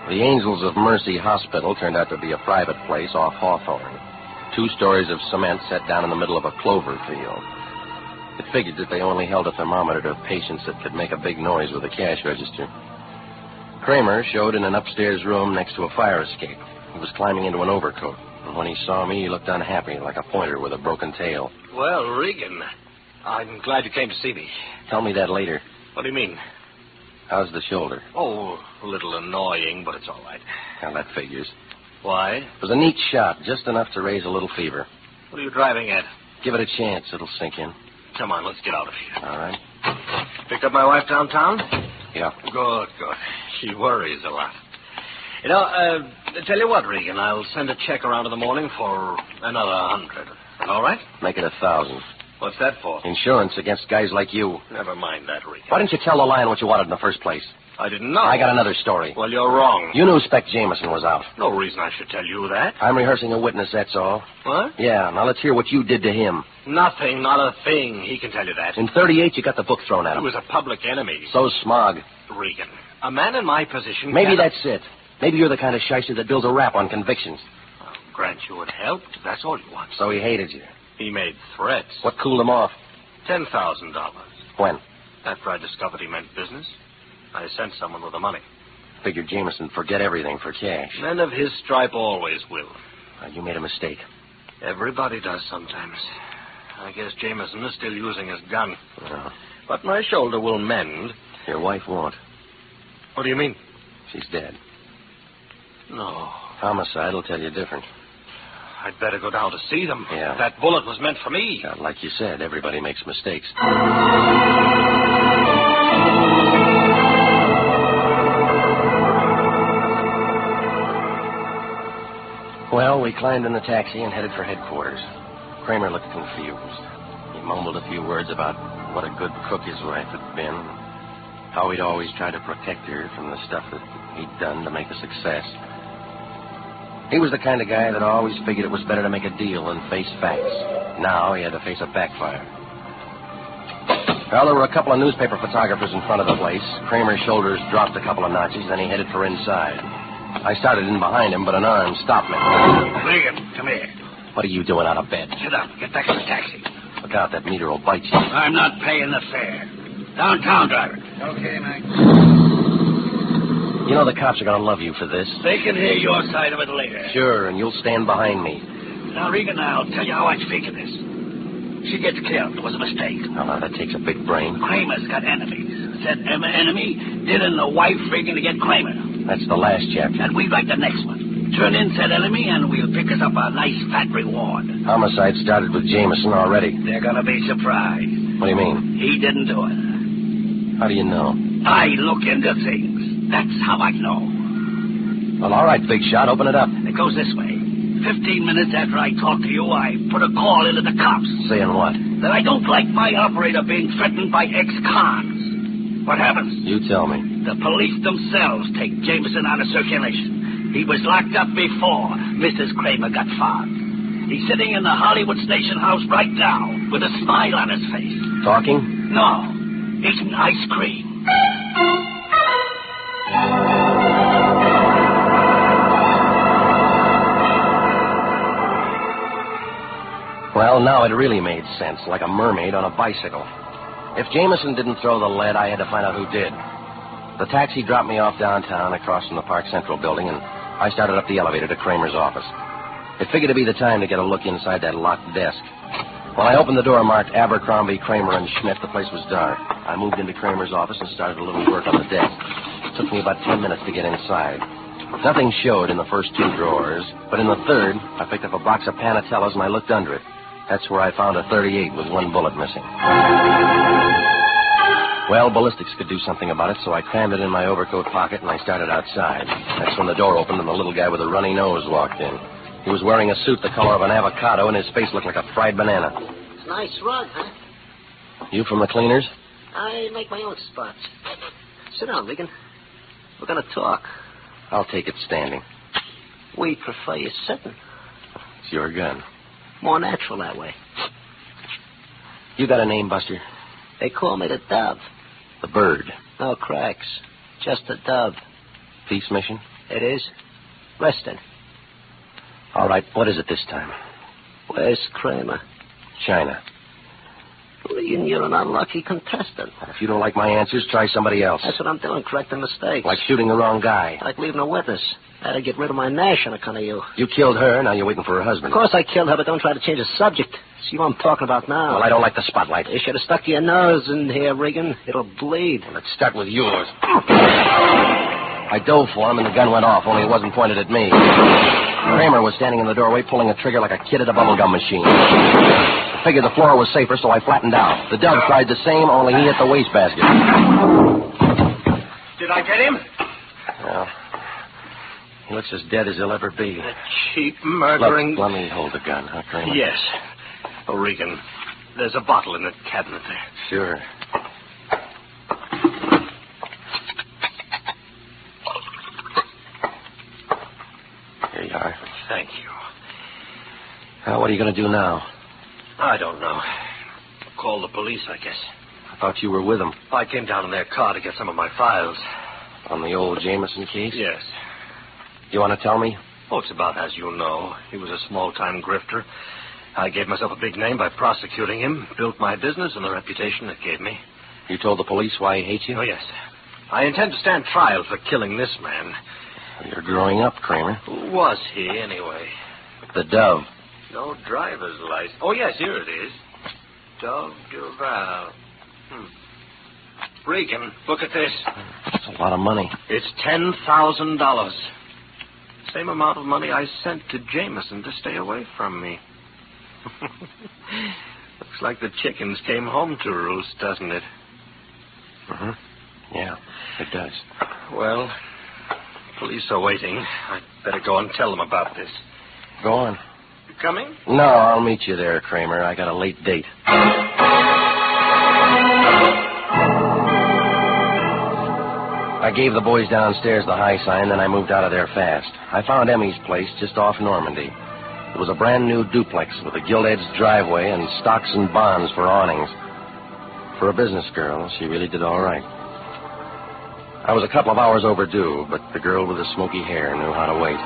The Angels of Mercy Hospital turned out to be a private place off Hawthorne. 2 stories of cement set down in the middle of a clover field. It figured that they only held a thermometer to patients that could make a big noise with a cash register. Kramer showed in an upstairs room next to a fire escape. He was climbing into an overcoat. And when he saw me, he looked unhappy, like a pointer with a broken tail. Well, Regan, I'm glad you came to see me. Tell me that later. What do you mean? How's the shoulder? Oh, a little annoying, but it's all right. Well, that figures. Why? It was a neat shot, just enough to raise a little fever. What are you driving at? Give it a chance. It'll sink in. Come on, let's get out of here. All right. Picked up my wife downtown? Yeah. Good. She worries a lot. You know, tell you what, Regan, I'll send a check around in the morning for another 100. All right? Make it 1,000. What's that for? Insurance against guys like you. Never mind that, Regan. Why didn't you tell the Lion what you wanted in the first place? I didn't know. I got another story. Well, you're wrong. You knew Spec Jameson was out. No reason I should tell you that. I'm rehearsing a witness, that's all. What? Yeah, now let's hear what you did to him. Nothing, not a thing. He can tell you that. In 38, you got the book thrown at him. He was a public enemy. So's Smog. Regan, a man in my position... Maybe that's it. Maybe you're the kind of shyster that builds a rap on convictions. I'll grant you it helped. That's all you want. So he hated you. He made threats. What cooled him off? $10,000. When? After I discovered he meant business, I sent someone with the money. Figured Jameson'd forget everything for cash. Men of his stripe always will. You made a mistake. Everybody does sometimes. I guess Jameson is still using his gun. Oh. But my shoulder will mend. Your wife won't. What do you mean? She's dead. No. Homicide will tell you different. I'd better go down to see them. Yeah. That bullet was meant for me. Yeah, like you said, everybody makes mistakes. Well, we climbed in the taxi and headed for headquarters. Kramer looked confused. He mumbled a few words about what a good cook his wife had been, how he'd always tried to protect her from the stuff that he'd done to make a success. He was the kind of guy that always figured it was better to make a deal than face facts. Now he had to face a backfire. Well, there were a couple of newspaper photographers in front of the place. Kramer's shoulders dropped a couple of notches, then he headed for inside. I started in behind him, but an arm stopped me. Regan, come here. What are you doing out of bed? Sit up. Get back in the taxi. Look out, that meter will bite you. I'm not paying the fare. Downtown, driver. Okay, Mike. You know the cops are going to love you for this. They can hear your side of it later. Sure, and you'll stand behind me. Now, Regan, I'll tell you how I figure this. She gets killed. It was a mistake. Oh, now, that takes a big brain. Kramer's got enemies. Said Emma enemy, didn't the wife Regan to get Kramer. That's the last chapter. And we write the next one. Turn in said enemy, and we'll pick us up a nice fat reward. Homicide started with Jameson already. They're gonna be surprised. What do you mean? He didn't do it. How do you know? I look into things. That's how I know. Well, all right, big shot. Open it up. It goes this way. 15 minutes after I talked to you, I put a call into the cops. Saying what? That I don't like my operator being threatened by ex-cons. What happens? You tell me. The police themselves take Jameson out of circulation. He was locked up before Mrs. Kramer got found. He's sitting in the Hollywood Station House right now with a smile on his face. Talking? No, eating ice cream. Well, now it really made sense, like a mermaid on a bicycle. If Jameson didn't throw the lead, I had to find out who did. The taxi dropped me off downtown across from the Park Central building, and I started up the elevator to Kramer's office. It figured to be the time to get a look inside that locked desk. When I opened the door marked Abercrombie, Kramer, and Schmidt, the place was dark. I moved into Kramer's office and started a little work on the desk. It took me about 10 minutes to get inside. Nothing showed in the first 2 drawers, but in the third, I picked up a box of Panatellas and I looked under it. That's where I found a .38 with 1 bullet missing. Well, ballistics could do something about it, so I crammed it in my overcoat pocket and I started outside. That's when the door opened and the little guy with a runny nose walked in. He was wearing a suit the color of an avocado and his face looked like a fried banana. It's a nice rug, huh? You from the cleaners? I make my own spots. Sit down, Regan. We're going to talk. I'll take it standing. We prefer you sitting. It's your gun. More natural that way. You got a name, Buster? They call me the Dove. The bird? No cracks. Just a dove. Peace mission? It is. Resting. All right, what is it this time? Where's Kramer? China. Regan, you're an unlucky contestant. If you don't like my answers, try somebody else. That's what I'm doing, correcting mistakes. Like shooting the wrong guy. Like leaving a witness. I had to get rid of my Nash on account of you. You killed her, now you're waiting for her husband. Of course I killed her, but don't try to change the subject. See what I'm talking about now. Well, I don't like the spotlight. You should have stuck your nose in here, Regan. It'll bleed. Well, let's start with yours. I dove for him, and the gun went off, only it wasn't pointed at me. Kramer was standing in the doorway, pulling a trigger like a kid at a bubblegum machine. I figured the floor was safer, so I flattened out. The Dove tried the same, only he hit the wastebasket. Did I get him? Well, he looks as dead as he'll ever be. The cheap murdering... Look, let me hold the gun, huh, Kramer? Yes. Oh, Regan, there's a bottle in the cabinet there. Sure. Here you are. Thank you. Now, what are you going to do now? I don't know. Call the police, I guess. I thought you were with them. I came down in their car to get some of my files. On the old Jameson case? Yes. You want to tell me? Oh, it's about as you know. He was a small-time grifter. I gave myself a big name by prosecuting him, built my business and the reputation it gave me. You told the police why he hates you? Oh, yes. I intend to stand trial for killing this man. You're growing up, Kramer. Who was he, anyway? The Dove. No driver's license. Oh, yes, here it is. Dove Duval. Regan, look at this. That's a lot of money. It's $10,000. Same amount of money I sent to Jameson to stay away from me. Looks like the chickens came home to roost, doesn't it? Mm-hmm. Yeah, it does. Well, police are waiting. I'd better go and tell them about this. Go on. You coming? No, I'll meet you there, Kramer. I got a late date. I gave the boys downstairs the high sign, then I moved out of there fast. I found Emmy's place just off Normandy. It was a brand-new duplex with a gilt-edged driveway and stocks and bonds for awnings. For a business girl, she really did all right. I was a couple of hours overdue, but the girl with the smoky hair knew how to wait.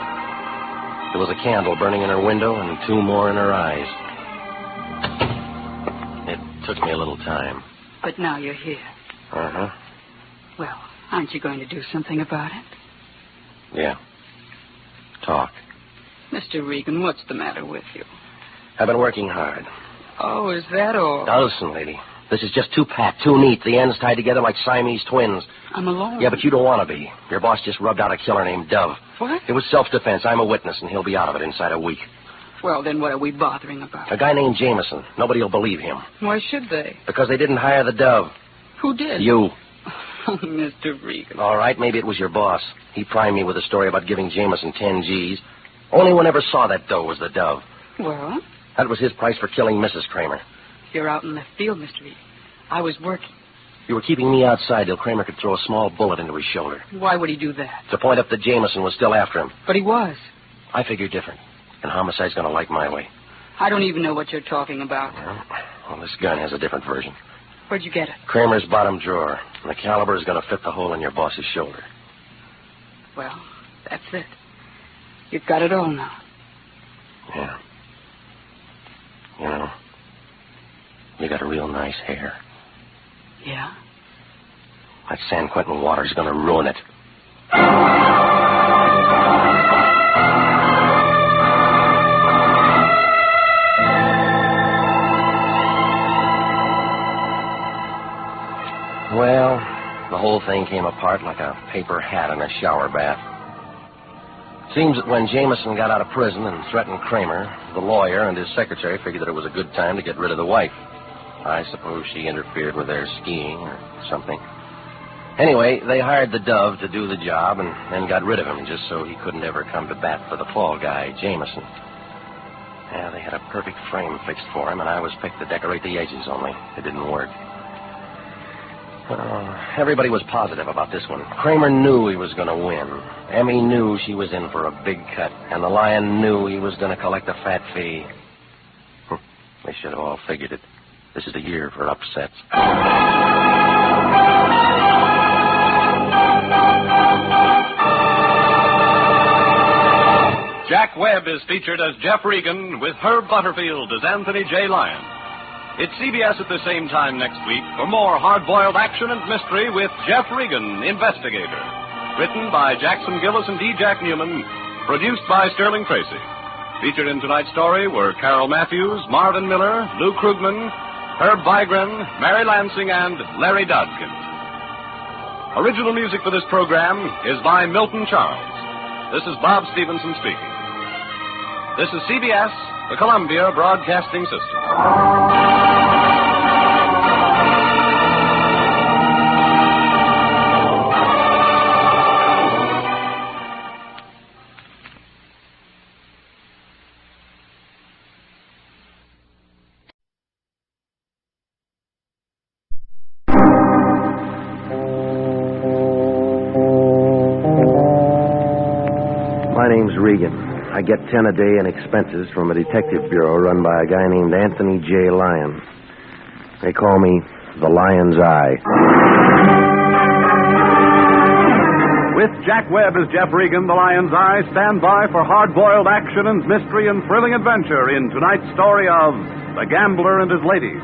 There was a candle burning in her window and 2 more in her eyes. It took me a little time. But now you're here. Uh-huh. Well, aren't you going to do something about it? Yeah. Talk. Mr. Regan, what's the matter with you? I've been working hard. Oh, is that all? Now, listen, lady. This is just too packed, too neat. The ends tied together like Siamese twins. I'm alone. Yeah, but you don't want to be. Your boss just rubbed out a killer named Dove. What? It was self-defense. I'm a witness, and he'll be out of it inside a week. Well, then what are we bothering about? A guy named Jameson. Nobody will believe him. Why should they? Because they didn't hire the Dove. Who did? You. Oh, Mr. Regan. All right, maybe it was your boss. He primed me with a story about giving Jameson 10 G's. Only one ever saw that dough was the Dove. Well? That was his price for killing Mrs. Kramer. You're out in left field, Mr. Regan. I was working. You were keeping me outside till Kramer could throw a small bullet into his shoulder. Why would he do that? To point up that Jameson was still after him. But he was. I figure different. And homicide's going to like my way. I don't even know what you're talking about. Well, this gun has a different version. Where'd you get it? Kramer's bottom drawer. And the caliber is going to fit the hole in your boss's shoulder. Well, that's it. You've got it all now. Yeah. You know, you got a real nice hair. Yeah? That San Quentin water's going to ruin it. Well, the whole thing came apart like a paper hat in a shower bath. Seems that when Jameson got out of prison and threatened Kramer, the lawyer and his secretary figured that it was a good time to get rid of the wife. I suppose she interfered with their skiing or something. Anyway, they hired the Dove to do the job and then got rid of him just so he couldn't ever come to bat for the fall guy, Jameson. Yeah, they had a perfect frame fixed for him, and I was picked to decorate the edges, only it didn't work. Everybody was positive about this one. Kramer knew he was going to win. Emmy knew she was in for a big cut. And the Lion knew he was going to collect a fat fee. They should have all figured it. This is the year for upsets. Jack Webb is featured as Jeff Regan with Herb Butterfield as Anthony J. Lyon. It's CBS at the same time next week for more hard-boiled action and mystery with Jeff Regan, Investigator. Written by Jackson Gillis and D. Jack Newman. Produced by Sterling Tracy. Featured in tonight's story were Carol Matthews, Marvin Miller, Lou Krugman, Herb Vigran, Mary Lansing, and Larry Dodkin. Original music for this program is by Milton Charles. This is Bob Stevenson speaking. This is CBS, the Columbia Broadcasting System. My name's Regan. I get 10 a day in expenses from a detective bureau run by a guy named Anthony J. Lyon. They call me the Lion's Eye. With Jack Webb as Jeff Regan, the Lion's Eye, stand by for hard-boiled action and mystery and thrilling adventure in tonight's story of The Gambler and His Ladies.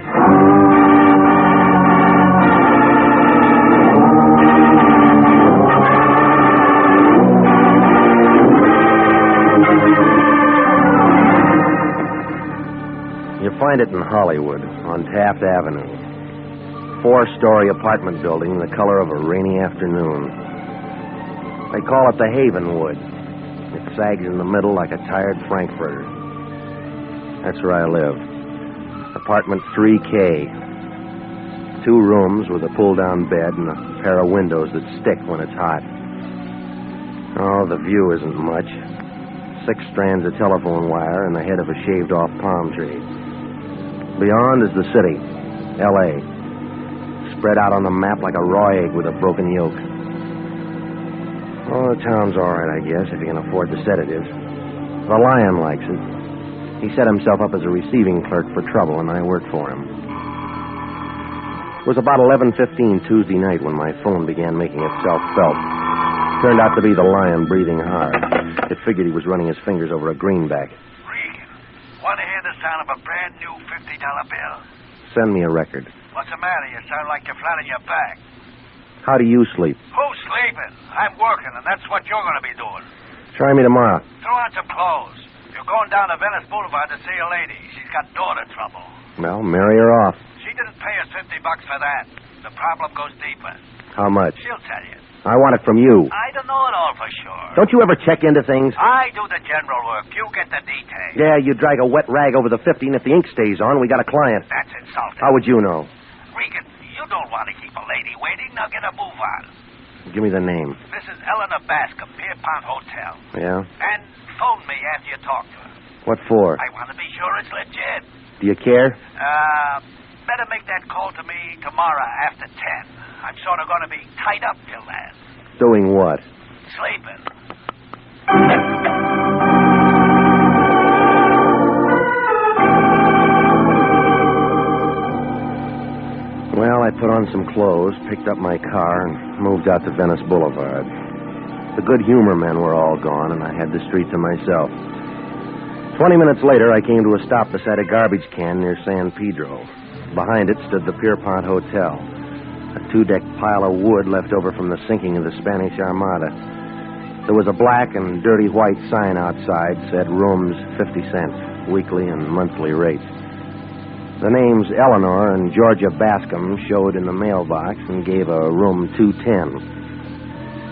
You find it in Hollywood, on Taft Avenue. 4-story apartment building, the color of a rainy afternoon. They call it the Havenwood. It sags in the middle like a tired frankfurter. That's where I live. Apartment 3K. 2 rooms with a pull-down bed and a pair of windows that stick when it's hot. Oh, the view isn't much. 6 strands of telephone wire and the head of a shaved-off palm tree. Beyond is the city, L.A., spread out on the map like a raw egg with a broken yolk. Oh, the town's all right, I guess, if you can afford the sedatives. The Lion likes it. He set himself up as a receiving clerk for trouble, and I worked for him. It was about 11:15 Tuesday night when my phone began making itself felt. Turned out to be the Lion breathing hard. It figured he was running his fingers over a greenback. Want to hear the sound of a brand new $50 bill? Send me a record. What's the matter? You sound like you're flat on your back. How do you sleep? Who's sleeping? I'm working, and that's what you're going to be doing. Try me tomorrow. Throw on some clothes. You're going down to Venice Boulevard to see a lady. She's got daughter trouble. Well, marry her off. She didn't pay a cent $50 for that. The problem goes deeper. How much? She'll tell you. I want it from you. I don't know it all for sure. Don't you ever check into things? I do the general work. You get the details. Yeah, you drag a wet rag over the 50, and if the ink stays on, we got a client. That's insulting. How would you know? Regan, you don't want to keep a lady waiting. Now get a move on. Give me the name. Mrs. Eleanor Bascom, Pier Hotel. Yeah? And phone me after you talk to her. What for? I want to be sure it's legit. Do you care? Better make that call to me tomorrow after 10. I'm sort of going to be tied up till then. Doing what? Sleeping. Well, I put on some clothes, picked up my car, and moved out to Venice Boulevard. The good humor men were all gone, and I had the street to myself. 20 minutes later, I came to a stop beside a garbage can near San Pedro. Behind it stood the Pierpont Hotel, a 2-deck pile of wood left over from the sinking of the Spanish Armada. There was a black and dirty white sign outside, said rooms 50 cents, weekly and monthly rates. The names Eleanor and Georgia Bascom showed in the mailbox and gave a room 210.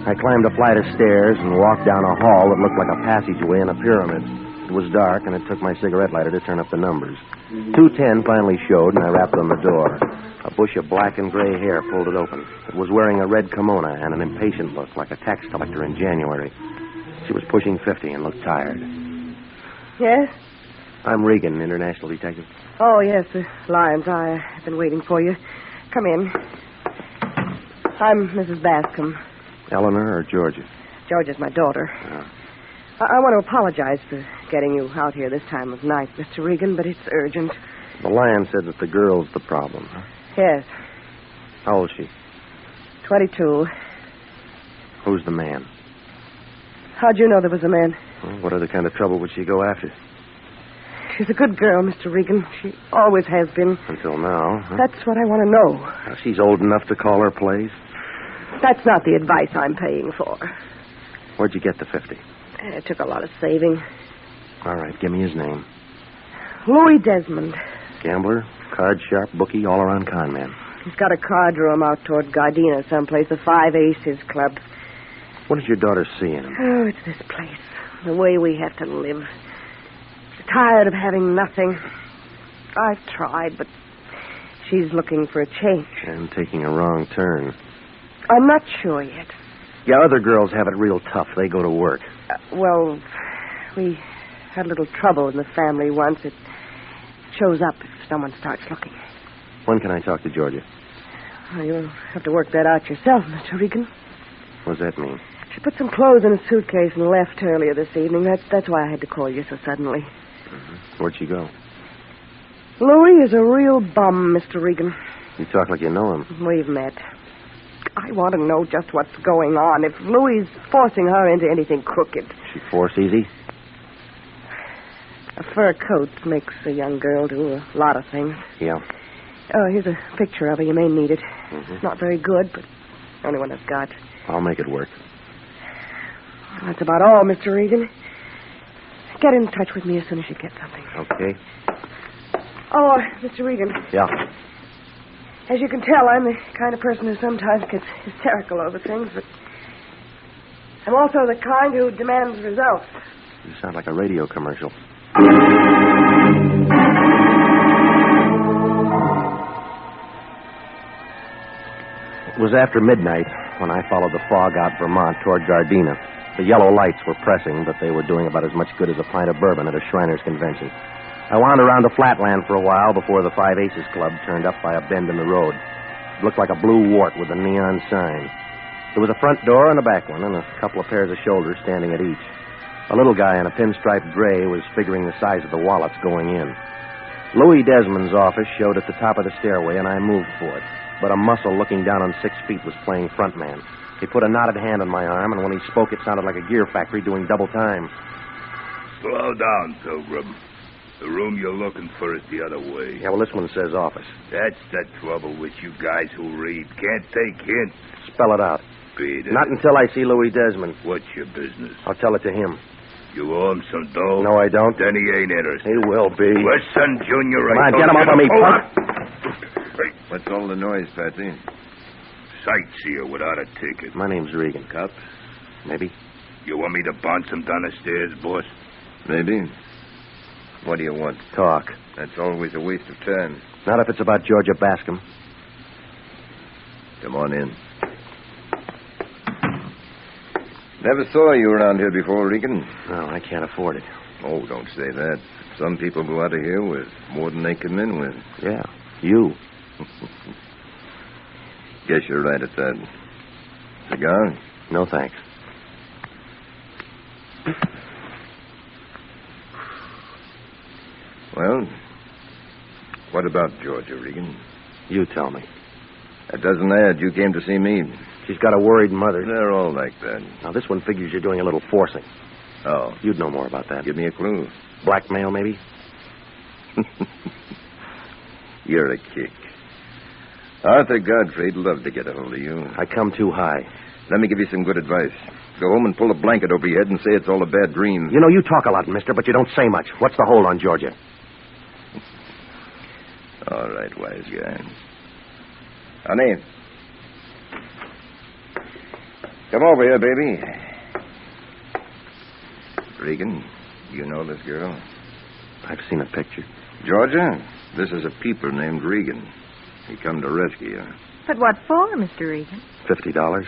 I climbed a flight of stairs and walked down a hall that looked like a passageway in a pyramid. It was dark, and it took my cigarette lighter to turn up the numbers. 210 finally showed, and I rapped on the door. A bush of black and gray hair pulled it open. It was wearing a red kimono and an impatient look, like a tax collector in January. She was pushing 50 and looked tired. Yes? I'm Regan, international detective. Oh, yes, Lyon's. I've been waiting for you. Come in. I'm Mrs. Bascom. Eleanor or Georgia? Georgia's my daughter. Oh. I want to apologize for getting you out here this time of night, Mr. Regan, but it's urgent. The Lion said that the girl's the problem, huh? Yes. How old is she? 22. Who's the man? How'd you know there was a man? Well, what other kind of trouble would she go after? She's a good girl, Mr. Regan. She always has been. Until now, huh? That's what I want to know. Now, she's old enough to call her place. That's not the advice I'm paying for. Where'd you get the 50? It took a lot of saving. All right, give me his name. Louis Desmond. Gambler, card sharp, bookie, all-around con man. He's got a card room out toward Gardena someplace, a 5 Aces club. What does your daughter see in him? Oh, it's this place. The way we have to live. Tired of having nothing. I've tried, but she's looking for a change. And taking a wrong turn. I'm not sure yet. Yeah, other girls have it real tough. They go to work. Well, we had a little trouble in the family once. It shows up if someone starts looking. When can I talk to Georgia? Well, you'll have to work that out yourself, Mr. Regan. What does that mean? She put some clothes in a suitcase and left earlier this evening. That's why I had to call you so suddenly. Mm-hmm. Where'd she go? Louis is a real bum, Mr. Regan. You talk like you know him. We've met. I want to know just what's going on. If Louis is forcing her into anything crooked. She force easy? A fur coat makes a young girl do a lot of things. Yeah. Oh, here's a picture of her. You may need it. Mm-hmm. It's not very good, but the only one I've got. I'll make it work. That's about all, Mr. Regan. Get in touch with me as soon as you get something. Okay. Oh, Mr. Regan. Yeah. As you can tell, I'm the kind of person who sometimes gets hysterical over things, but I'm also the kind who demands results. You sound like a radio commercial. It was after midnight when I followed the fog out Vermont toward Gardena. The yellow lights were pressing, but they were doing about as much good as a pint of bourbon at a Shriners convention. I wound around the flatland for a while before the 5 Aces Club turned up by a bend in the road. It looked like a blue wart with a neon sign. There was a front door and a back one, and a couple of pairs of shoulders standing at each. A little guy in a pinstriped gray was figuring the size of the wallets going in. Louis Desmond's office showed at the top of the stairway, and I moved for it. But a muscle looking down on 6 feet was playing frontman. He put a knotted hand on my arm, and when he spoke, it sounded like a gear factory doing double time. Slow down, Pilgrim. The room you're looking for is the other way. Yeah, well, this one says office. That's the trouble with you guys who read. Can't take hints. Spell it out. Beat it. Not until I see Louis Desmond. What's your business? I'll tell it to him. You owe him some dough? No, I don't. Then he ain't interested. He will be. Listen, Junior, Come on, get him off of me, punk. What's all the noise, Patsy? Sightseer without a ticket. My name's Regan. Cop? Maybe. You want me to bounce him down the stairs, boss? Maybe. What do you want? Talk. That's always a waste of time. Not if it's about Georgia Bascom. Come on in. Never saw you around here before, Regan. No, I can't afford it. Oh, don't say that. Some people go out of here with more than they come in with. Yeah, you. Guess you're right at that. Cigar? No, thanks. Well, what about Georgia, Regan? You tell me. That doesn't add. You came to see me. She's got a worried mother. They're all like that. Now, this one figures you're doing a little forcing. Oh. You'd know more about that. Give me a clue. Blackmail, maybe? You're a kick. Arthur Godfrey'd love to get a hold of you. I come too high. Let me give you some good advice. Go home and pull a blanket over your head and say it's all a bad dream. You know, you talk a lot, mister, but you don't say much. What's the hold on Georgia? All right, wise guy. Honey. Come over here, baby. Regan, you know this girl? I've seen a picture. Georgia, this is a peeper named Regan. He come to rescue you. But what for, Mr. Regan? $50.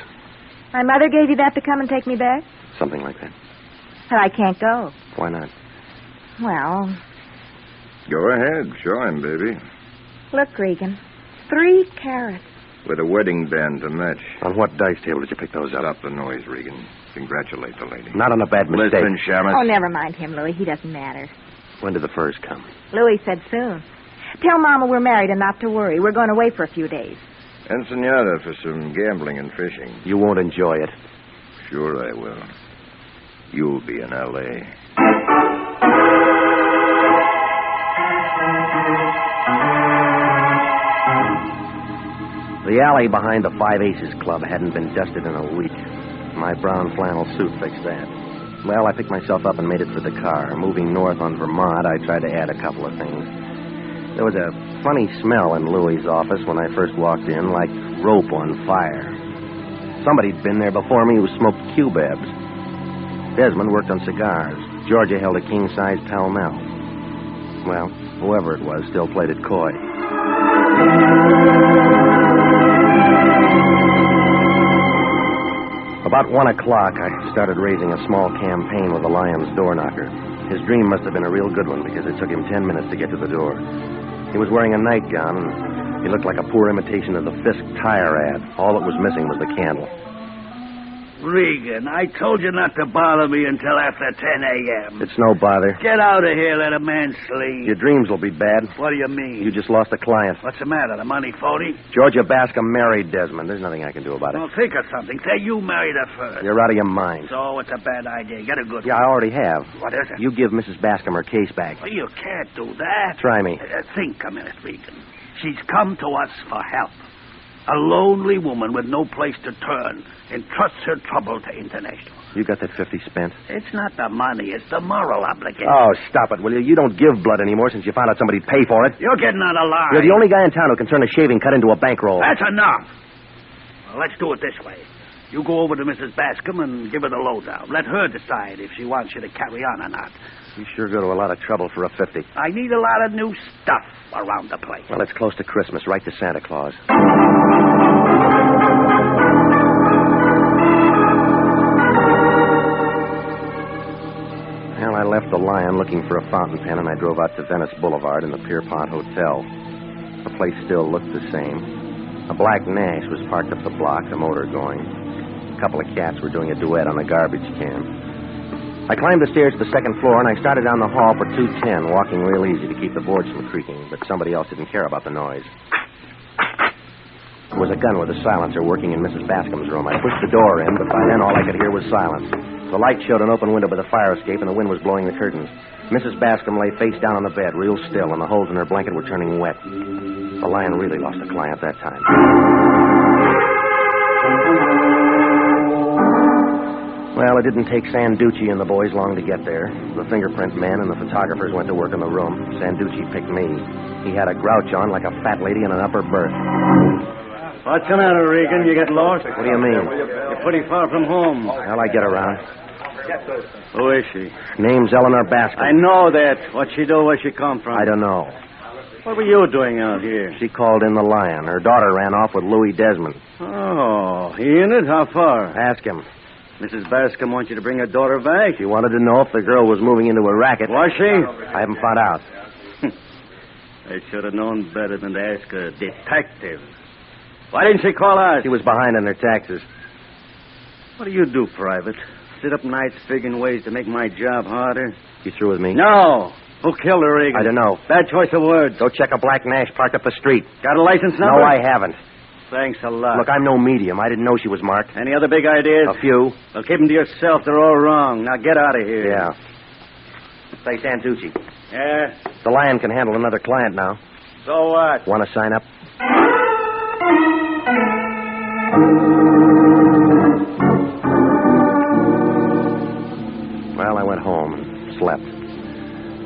My mother gave you that to come and take me back? Something like that. But I can't go. Why not? Well, Go ahead. Show him, baby. look, Regan. 3 carats. With a wedding band to match. On what dice table did you pick those up? Stop the noise, Regan. Congratulate the lady. Not on a bad mistake. Listen, Shamus. Oh, never mind him, Louis. He doesn't matter. When did the furs come? Louis said soon. Tell Mama we're married and not to worry. We're going away for a few days. Ensenada for some gambling and fishing. You won't enjoy it. Sure I will. You'll be in L.A. The alley behind the Five Aces Club hadn't been dusted in a week. My brown flannel suit fixed that. Well, I picked myself up and made it for the car. Moving north on Vermont, I tried to add a couple of things. There was a funny smell in Louis's office when I first walked in, like rope on fire. Somebody'd been there before me who smoked cubebs. Desmond worked on cigars. Georgia held a king-size Pall Mall. Well, whoever it was still played it coy. About 1 o'clock, I started raising a small campaign with the Lyon's door knocker. His dream must have been a real good one because it took him 10 minutes to get to the door. He was wearing a nightgown, and he looked like a poor imitation of the Fisk tire ad. All that was missing was the candle. Regan, I told you not to bother me until after 10 a.m. It's no bother. Get out of here, let a man sleep. Your dreams will be bad. What do you mean? You just lost a client. What's the matter? The money phony? Georgia Bascom married Desmond. There's nothing I can do about it. Well, think of something. Say you married her first. You're out of your mind. So it's a bad idea. Get a good Yeah, one. I already have. What is it? You give Mrs. Bascom her case back. Well, you can't do that. Try me. Think a minute, Regan. She's come to us for help. A lonely woman with no place to turn entrusts her trouble to International. You got that 50 spent? It's not the money, it's the moral obligation. Oh, stop it, will you? You don't give blood anymore since you found out somebody'd pay for it. You're getting out of line. You're the only guy in town who can turn a shaving cut into a bankroll. That's enough. Well, let's do it this way. You go over to Mrs. Bascom and give her the lowdown. Let her decide if she wants you to carry on or not. You sure go to a lot of trouble for a 50. I need a lot of new stuff around the place. Well, it's close to Christmas. Right to Santa Claus. Well, I left the Lyon looking for a fountain pen, and I drove out to Venice Boulevard in the Pier Hotel. The place still looked the same. A black Nash was parked up the block, the motor going. A couple of cats were doing a duet on a garbage can. I climbed the stairs to the second floor, and I started down the hall for 210, walking real easy to keep the boards from creaking, but somebody else didn't care about the noise. There was a gun with a silencer working in Mrs. Bascom's room. I pushed the door in, but by then all I could hear was silence. The light showed an open window by the fire escape, and the wind was blowing the curtains. Mrs. Bascom lay face down on the bed, real still, and the holes in her blanket were turning wet. The Lion really lost a client that time. Well, it didn't take Sanduci and the boys long to get there. The fingerprint men and the photographers went to work in the room. Sanduci picked me. He had a grouch on like a fat lady in an upper berth. What's the matter, Regan? You get lost? What do you mean? You're pretty far from home. Well, I get around. Who is she? Name's Eleanor Bascom. I know that. What'd she do? Where'd she come from? I don't know. What were you doing out here? She called in the Lyon. Her daughter ran off with Louis Desmond. Oh, he in it? How far? Ask him. Mrs. Bascom wants you to bring her daughter back? She wanted to know if the girl was moving into a racket. Was she? I haven't found out. I should have known better than to ask a detective. Why didn't she call us? She was behind on her taxes. What do you do, Private? Sit up nights figuring ways to make my job harder? You through with me? No. Who killed her, Regan? I don't know. Bad choice of words. Go check a black Nash parked up the street. Got a license number? No, I haven't. Thanks a lot. Look, I'm no medium. I didn't know she was marked. Any other big ideas? A few. Well, keep them to yourself. They're all wrong. Now get out of here. Yeah. Say, Sanduci. Yeah? The Lion can handle another client now. So what? Want to sign up? Well, I went home and slept.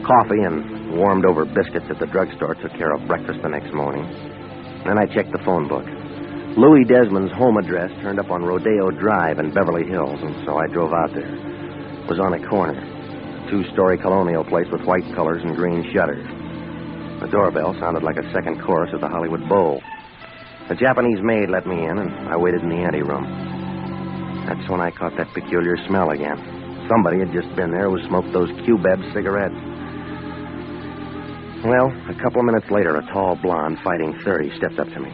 Coffee and warmed-over biscuits at the drugstore took care of breakfast the next morning. Then I checked the phone book. Louis Desmond's home address turned up on Rodeo Drive in Beverly Hills, and so I drove out there. It was on a corner. Two-story colonial place with white colors and green shutters. The doorbell sounded like a second chorus of the Hollywood Bowl. A Japanese maid let me in, and I waited in the anteroom. That's when I caught that peculiar smell again. Somebody had just been there who smoked those Q-Beb cigarettes. Well, a couple of minutes later, a tall blonde fighting 30 stepped up to me.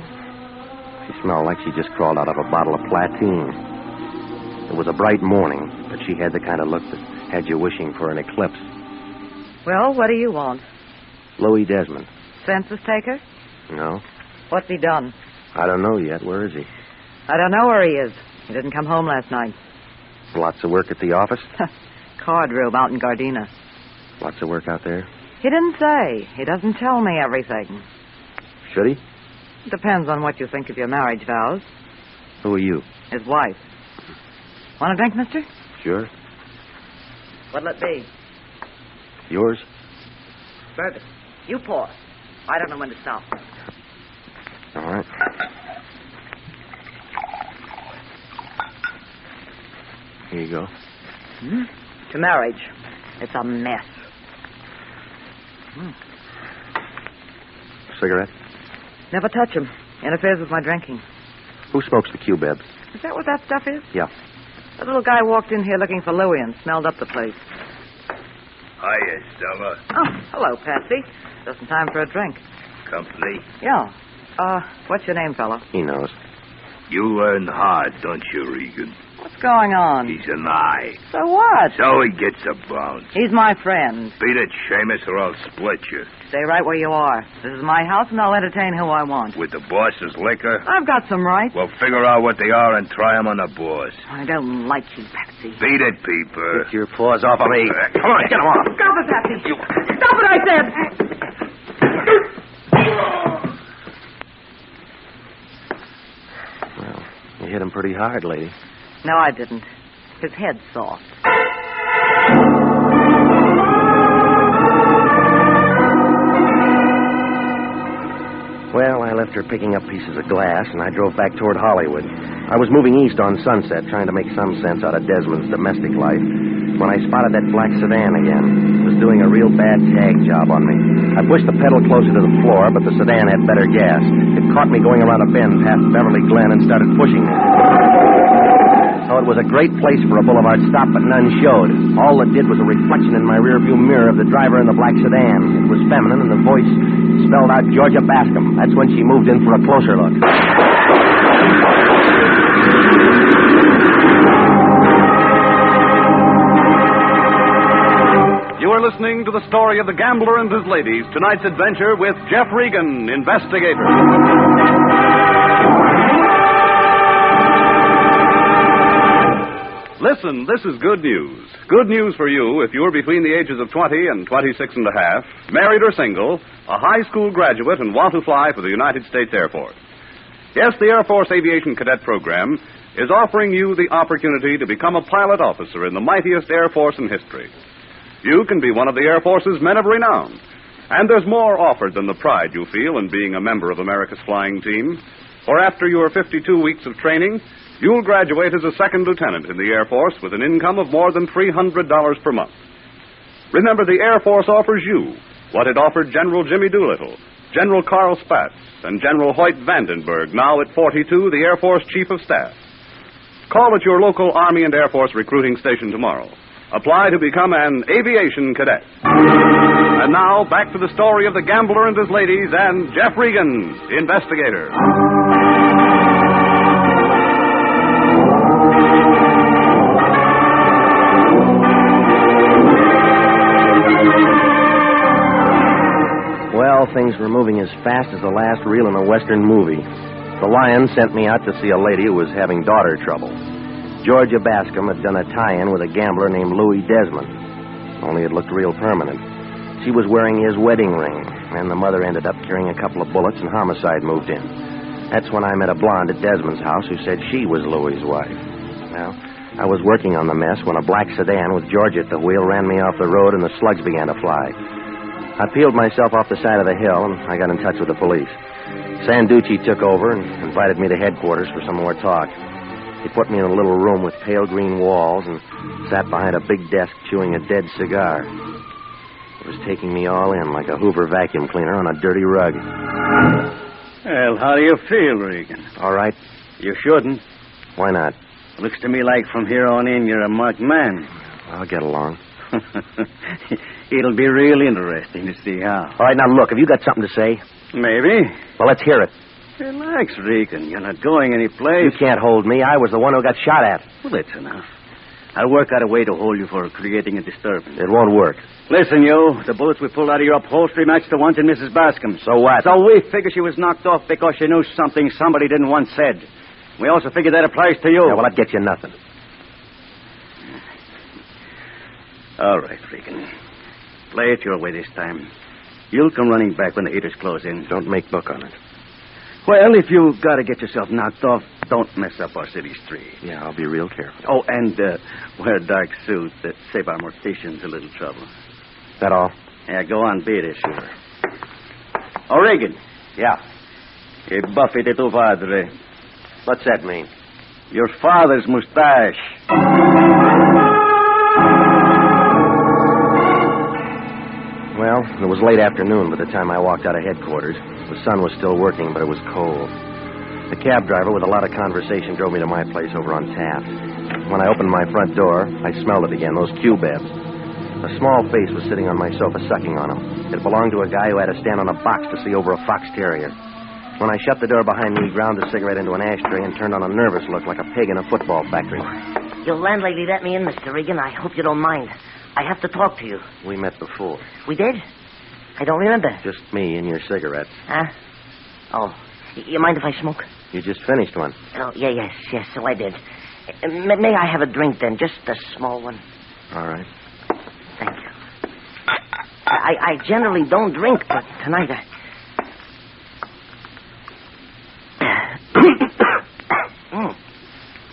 She smelled like she just crawled out of a bottle of Platine. It was a bright morning, but she had the kind of look that had you wishing for an eclipse. Well, what do you want? Louis Desmond. Census taker? No. What's he done? I don't know yet. Where is he? I don't know where he is. He didn't come home last night. Lots of work at the office? Card room out in Gardena. Lots of work out there? He didn't say. He doesn't tell me everything. Should he? Depends on what you think of your marriage vows. Who are you? His wife. Want a drink, mister? Sure. What'll it be? Yours? Bourbon. You pour. I don't know when to stop. All right. Here you go. To marriage. It's a mess. Cigarette? Never touch him. Interferes with my drinking. Who smokes the Q-Bebs? Is that what that stuff is? Yeah. The little guy walked in here looking for Louis and smelled up the place. Hiya, Stella. Oh, hello, Patsy. Just in time for a drink. Company? Yeah. What's your name, fella? He knows. You learn hard, don't you, Regan? What's going on? He's an eye. So what? So he gets a bounce. He's my friend. Beat it, Seamus, or I'll split you. Stay right where you are. This is my house, and I'll entertain who I want. With the boss's liquor? I've got some rights. Well, figure out what they are and try 'em on the boss. I don't like you, Patsy. Beat it, Peeper. Get your paws off of me. Come on, get him off. Stop it, Patsy. Stop it, I said. Well, you hit him pretty hard, lady. No, I didn't. His head's soft. Well, I left her picking up pieces of glass, and I drove back toward Hollywood. I was moving east on Sunset, trying to make some sense out of Desmond's domestic life, when I spotted that black sedan again. It was doing a real bad tag job on me. I pushed the pedal closer to the floor, but the sedan had better gas. It caught me going around a bend past Beverly Glen and started pushing me. So it was a great place for a boulevard stop, but none showed. All it did was a reflection in my rearview mirror of the driver in the black sedan. It was feminine, and the voice spelled out Georgia Bascom. That's when she moved in for a closer look. You are listening to the story of the gambler and his ladies. Tonight's adventure with Jeff Regan, Investigator. Listen, this is good news. Good news for you if you're between the ages of 20 and 26 and a half, married or single, a high school graduate, and want to fly for the United States Air Force. Yes, the Air Force Aviation Cadet Program is offering you the opportunity to become a pilot officer in the mightiest Air Force in history. You can be one of the Air Force's men of renown. And there's more offered than the pride you feel in being a member of America's flying team. For after your 52 weeks of training, you'll graduate as a second lieutenant in the Air Force with an income of more than $300 per month. Remember, the Air Force offers you what it offered General Jimmy Doolittle, General Carl Spaatz, and General Hoyt Vandenberg, now at 42, the Air Force Chief of Staff. Call at your local Army and Air Force recruiting station tomorrow. Apply to become an aviation cadet. And now, back to the story of the gambler and his ladies and Jeff Regan, Investigator. Well, things were moving as fast as the last reel in a Western movie. The Lion sent me out to see a lady who was having daughter trouble. Georgia Bascom had done a tie-in with a gambler named Louis Desmond, only it looked real permanent. She was wearing his wedding ring, and the mother ended up carrying a couple of bullets, and homicide moved in. That's when I met a blonde at Desmond's house who said she was Louis's wife. Well, I was working on the mess when a black sedan with Georgia at the wheel ran me off the road, and the slugs began to fly. I peeled myself off the side of the hill, and I got in touch with the police. Sanduci took over and invited me to headquarters for some more talk. He put me in a little room with pale green walls and sat behind a big desk chewing a dead cigar. It was taking me all in like a Hoover vacuum cleaner on a dirty rug. Well, how do you feel, Regan? All right. You shouldn't. Why not? Looks to me like from here on in you're a marked man. I'll get along. It'll be real interesting to see how. All right, now look, have you got something to say? Maybe. Well, let's hear it. Relax, Regan. You're not going anyplace. You can't hold me. I was the one who got shot at. Well, that's enough. I'll work out a way to hold you for creating a disturbance. It won't work. Listen, you. The bullets we pulled out of your upholstery matched the ones in Mrs. Bascom's. So what? So we figure she was knocked off because she knew something somebody didn't once said. We also figure that applies to you. Yeah, well, that gets you nothing. All right, Regan. Play it your way this time. You'll come running back when the heaters close in. Don't make book on it. Well, if you've got to get yourself knocked off, don't mess up our city street. Yeah, I'll be real careful. Oh, and wear a dark suit that save our morticians a little trouble. That all? Yeah, go on, beat it, sure. Oh, Regan. Yeah. Hey, Buffy de tu padre. What's that mean? Your father's mustache. Well, it was late afternoon by the time I walked out of headquarters. The sun was still working, but it was cold. The cab driver, with a lot of conversation, drove me to my place over on Taft. When I opened my front door, I smelled it again, those cubebs. A small face was sitting on my sofa, sucking on them. It belonged to a guy who had to stand on a box to see over a fox terrier. When I shut the door behind me, he ground the cigarette into an ashtray and turned on a nervous look like a pig in a football factory. Your landlady let me in, Mr. Regan. I hope you don't mind. I have to talk to you. We met before. We did? I don't remember. Just me and your cigarettes. Huh? Oh, you mind if I smoke? You just finished one. Oh, yes, so I did. May I have a drink, then? Just a small one. All right. Thank you. I generally don't drink, but tonight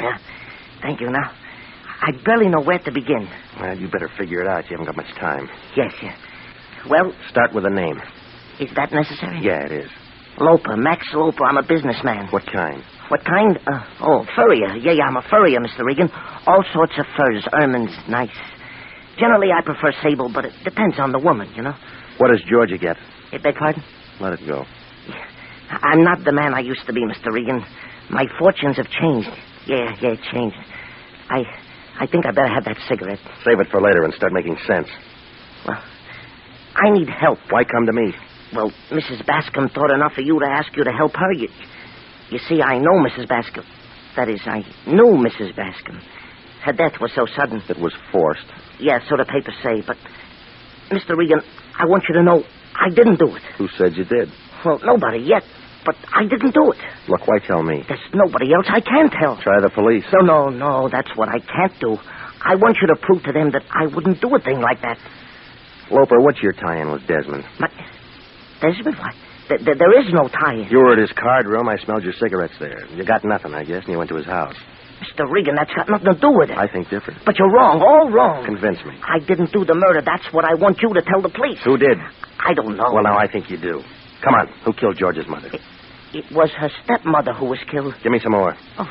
Yeah, thank you. Now, I barely know where to begin. Well, you better figure it out. You haven't got much time. Yes. Well... Start with a name. Is that necessary? Yeah, it is. Loper, Max Loper. I'm a businessman. What kind? What kind? Furrier. Yeah, I'm a furrier, Mr. Regan. All sorts of furs. Ermine's nice. Generally, I prefer sable, but it depends on the woman, you know. What does Georgia get? You beg pardon? Let it go. Yeah. I'm not the man I used to be, Mr. Regan. My fortunes have changed. Yeah, it changed. I think I better have that cigarette. Save it for later and start making sense. Well, I need help. Why come to me? Well, Mrs. Bascom thought enough of you to ask you to help her. You see, I know Mrs. Bascom. That is, I knew Mrs. Bascom. Her death was so sudden. It was forced. Yeah, so the papers say. But, Mr. Regan, I want you to know I didn't do it. Who said you did? Well, nobody yet. But I didn't do it. Look, why tell me? There's nobody else I can tell. Try the police. No, that's what I can't do. I want you to prove to them that I wouldn't do a thing like that. Loper, what's your tie-in with Desmond? Desmond? What? There is no tie-in. You were at his card room. I smelled your cigarettes there. You got nothing, I guess, and you went to his house. Mr. Regan, that's got nothing to do with it. I think different. But you're wrong, all wrong. Convince me. I didn't do the murder. That's what I want you to tell the police. Who did? I don't know. Well, now I think you do. Come on. Who killed George's mother? It was her stepmother who was killed. Give me some more. Oh,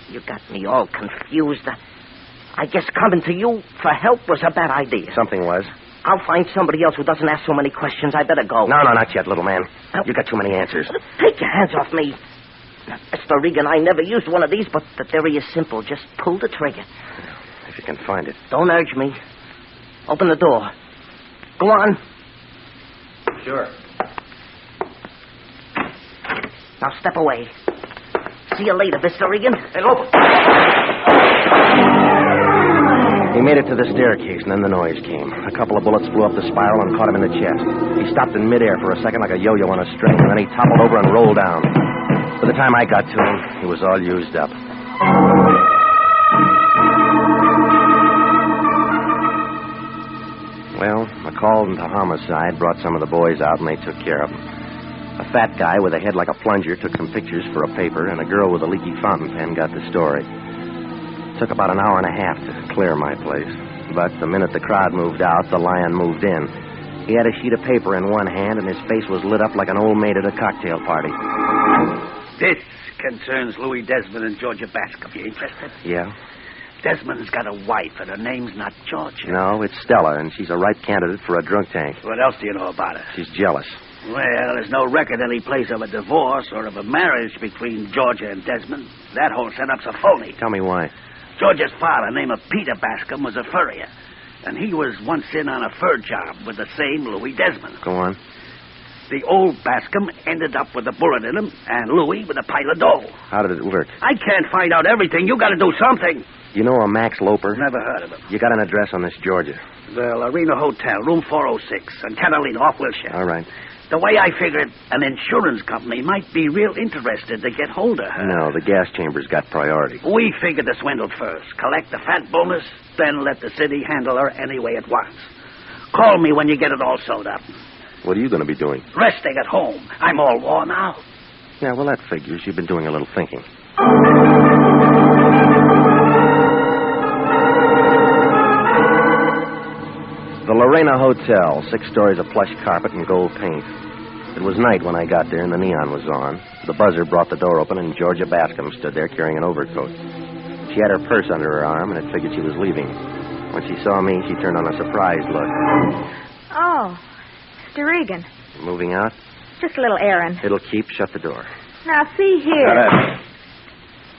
you got me all confused. I guess coming to you for help was a bad idea. Something was. I'll find somebody else who doesn't ask so many questions. I better go. No, not yet, little man. You got too many answers. Take your hands off me. Mr. Regan, I never used one of these, but the theory is simple. Just pull the trigger. If you can find it. Don't urge me. Open the door. Go on. Sure. Now step away. See you later, Mr. Regan. Hey, look. He made it to the staircase, and then the noise came. A couple of bullets flew up the spiral and caught him in the chest. He stopped in midair for a second like a yo-yo on a string, and then he toppled over and rolled down. By the time I got to him, he was all used up. Well, a call into homicide brought some of the boys out, and they took care of him. A fat guy with a head like a plunger took some pictures for a paper, and a girl with a leaky fountain pen got the story. It took about an hour and a half to clear my place. But the minute the crowd moved out, the Lion moved in. He had a sheet of paper in one hand, and his face was lit up like an old maid at a cocktail party. This concerns Louis Desmond and Georgia Bascom. You interested? Yeah? Desmond's got a wife, and her name's not Georgia. No, it's Stella, and she's a ripe candidate for a drunk tank. What else do you know about her? She's jealous. Well, there's no record any place of a divorce or of a marriage between Georgia and Desmond. That whole setup's a phony. Tell me why. Georgia's father, named Peter Bascom, was a furrier. And he was once in on a fur job with the same Louis Desmond. Go on. The old Bascom ended up with a bullet in him, and Louis with a pile of dough. How did it work? I can't find out everything. You got to do something. You know a Max Loper? Never heard of him. You got an address on this Georgia? The Arena Hotel, room 406, in Catalina, off Wilshire. All right. The way I figured, an insurance company might be real interested to get hold of her. No, the gas chamber's got priority. We figured the swindle first. Collect the fat bonus, then let the city handle her any way it wants. Call me when you get it all sewed up. What are you going to be doing? Resting at home. I'm all worn out. Yeah, well, that figures. You've been doing a little thinking. The Lorena Hotel, 6 stories of plush carpet and gold paint. It was night when I got there and the neon was on. The buzzer brought the door open and Georgia Bascom stood there carrying an overcoat. She had her purse under her arm and it figured she was leaving. When she saw me, she turned on a surprised look. Oh, Mr. Regan. Moving out? Just a little errand. It'll keep. Shut the door. Now, see here.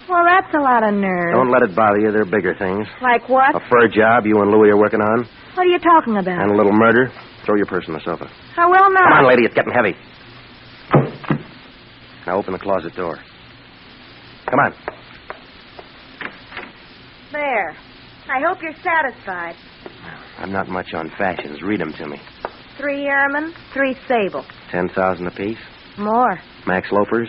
Well, that's a lot of nerve. Don't let it bother you. There are bigger things. Like what? A fur job you and Louis are working on. What are you talking about? And a little murder. Throw your purse on the sofa. I will not. Come on, lady. It's getting heavy. Now open the closet door. Come on. There. I hope you're satisfied. I'm not much on fashions. Read them to me. 3 ermine, 3 sable. 10,000 apiece. More. Max Lopers.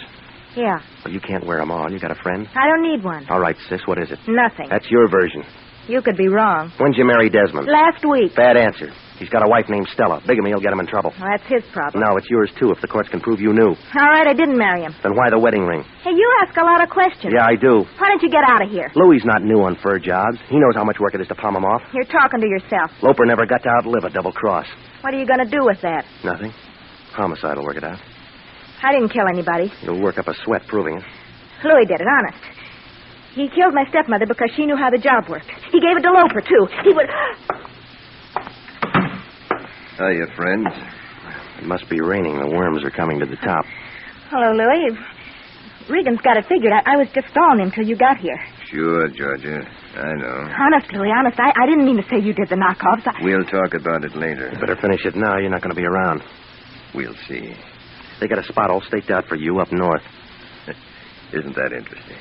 Yeah. Well, you can't wear them all. You got a friend? I don't need one. All right, sis. What is it? Nothing. That's your version. You could be wrong. When'd you marry Desmond? Last week. Bad answer. He's got a wife named Stella. Bigamy will get him in trouble. Well, that's his problem. No, it's yours, too, if the courts can prove you knew. All right, I didn't marry him. Then why the wedding ring? Hey, you ask a lot of questions. Yeah, I do. Why don't you get out of here? Louie's not new on fur jobs. He knows how much work it is to palm him off. You're talking to yourself. Loper never got to outlive a double cross. What are you going to do with that? Nothing. Homicide will work it out. I didn't kill anybody. You'll work up a sweat proving it. Louis did it, honest. He killed my stepmother because she knew how the job worked. He gave it to Loper, too. He would... Hiya, friends. It must be raining. The worms are coming to the top. Hello, Louis. Regan's got it figured. I was just stalling him till you got here. Sure, Georgia. I know. Honest, Louis, honest. I didn't mean to say you did the knockoffs. We'll talk about it later. You better finish it now. You're not going to be around. We'll see. They got a spot all staked out for you up north. Isn't that interesting?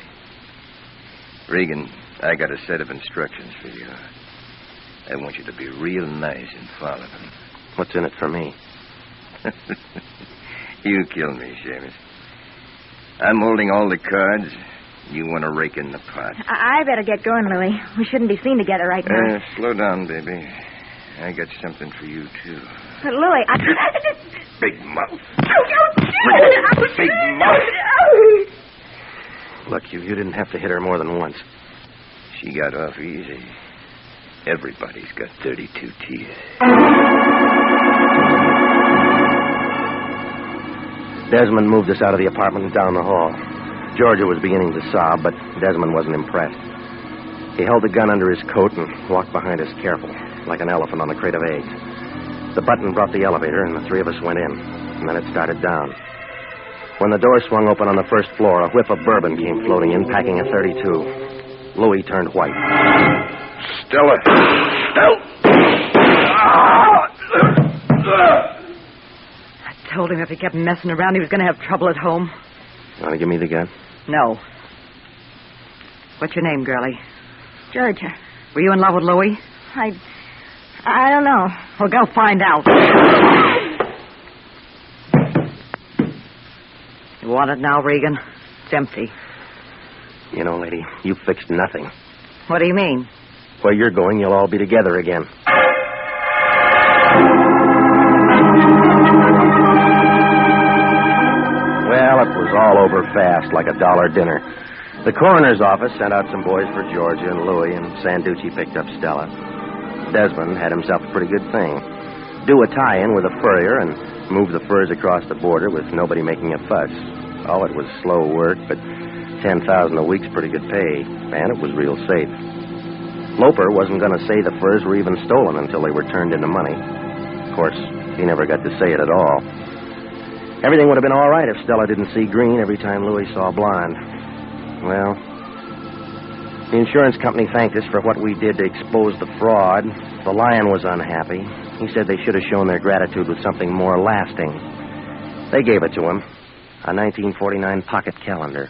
Regan, I got a set of instructions for you. I want you to be real nice and follow them. What's in it for me? You kill me, Seamus. I'm holding all the cards. You want to rake in the pot. I better get going, Louis. We shouldn't be seen together right now. Slow down, baby. I got something for you, too. But, Louis, Big mouth. Big mouth. Look, you didn't have to hit her more than once. She got off easy. Everybody's got 32 teeth. Desmond moved us out of the apartment and down the hall. Georgia was beginning to sob, but Desmond wasn't impressed. He held the gun under his coat and walked behind us careful, like an elephant on a crate of eggs. The button brought the elevator, and the three of us went in, and then it started down. When the door swung open on the first floor, a whiff of bourbon came floating in, packing a .32. Louis turned white. Stella! I told him if he kept messing around, he was going to have trouble at home. You want to give me the gun? No. What's your name, girlie? Georgia. Were you in love with Louis? I don't know. Well, go find out. You want it now, Regan? It's empty. You know, lady, you fixed nothing. What do you mean? Where you're going, you'll all be together again. Well, it was all over fast, like a $1 dinner. The coroner's office sent out some boys for Georgia and Louis, and Sanduci picked up Stella. Desmond had himself a pretty good thing. Do a tie-in with a furrier and move the furs across the border with nobody making a fuss. Oh, it was slow work, but $10,000 a week's pretty good pay, and it was real safe. Loper wasn't going to say the furs were even stolen until they were turned into money. Of course, he never got to say it at all. Everything would have been all right if Stella didn't see green every time Louis saw blonde. Well, the insurance company thanked us for what we did to expose the fraud. The Lion was unhappy. He said they should have shown their gratitude with something more lasting. They gave it to him, a 1949 pocket calendar.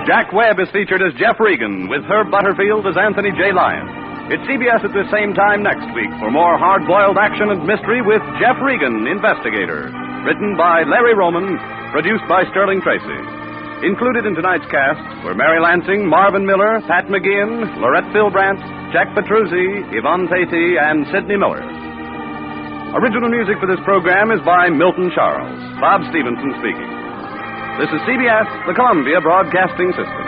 Jack Webb is featured as Jeff Regan, with Herb Butterfield as Anthony J. Lyon. It's CBS at the same time next week for more hard-boiled action and mystery with Jeff Regan, Investigator. Written by Larry Roman, produced by Sterling Tracy. Included in tonight's cast were Mary Lansing, Marvin Miller, Pat McGeehan, Lorette Philbrandt, Jack Petruzzi, Yvonne Tatey, and Sidney Miller. Original music for this program is by Milton Charles. Bob Stevenson speaking. This is CBS, the Columbia Broadcasting System.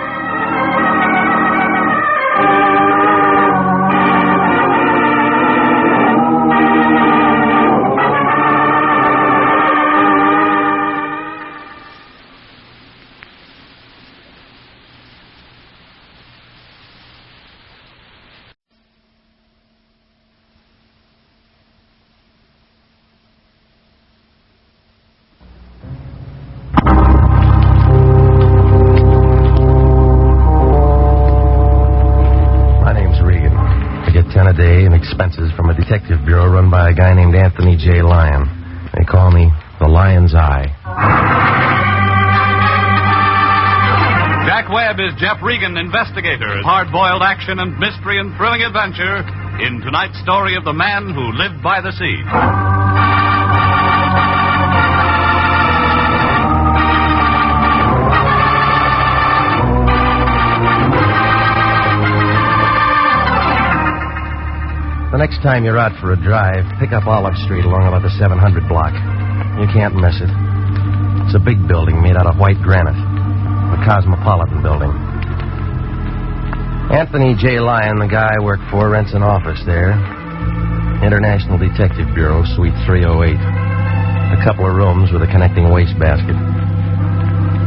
Expenses from a detective bureau run by a guy named Anthony J. Lyon. They call me the Lion's Eye. Jack Webb is Jeff Regan, Investigator. Hard-boiled action and mystery and thrilling adventure in tonight's story of the man who lived by the sea. The next time you're out for a drive, pick up Olive Street along about the 700 block. You can't miss it. It's a big building made out of white granite. The Cosmopolitan building. Anthony J. Lyon, the guy I work for, rents an office there. International Detective Bureau, Suite 308. A couple of rooms with a connecting wastebasket.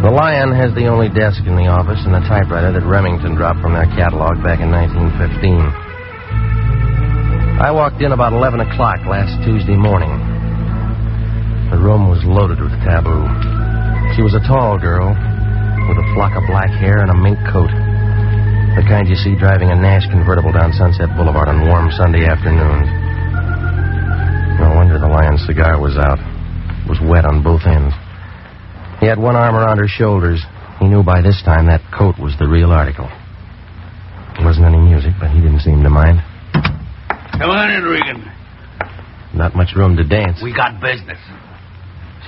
The Lion has the only desk in the office and the typewriter that Remington dropped from their catalog back in 1915. I walked in about 11 o'clock last Tuesday morning. The room was loaded with taboo. She was a tall girl with a flock of black hair and a mink coat. The kind you see driving a Nash convertible down Sunset Boulevard on warm Sunday afternoons. No wonder the Lion's cigar was out. It was wet on both ends. He had one arm around her shoulders. He knew by this time that coat was the real article. There wasn't any music, but he didn't seem to mind. Come on in, Regan. Not much room to dance. We got business.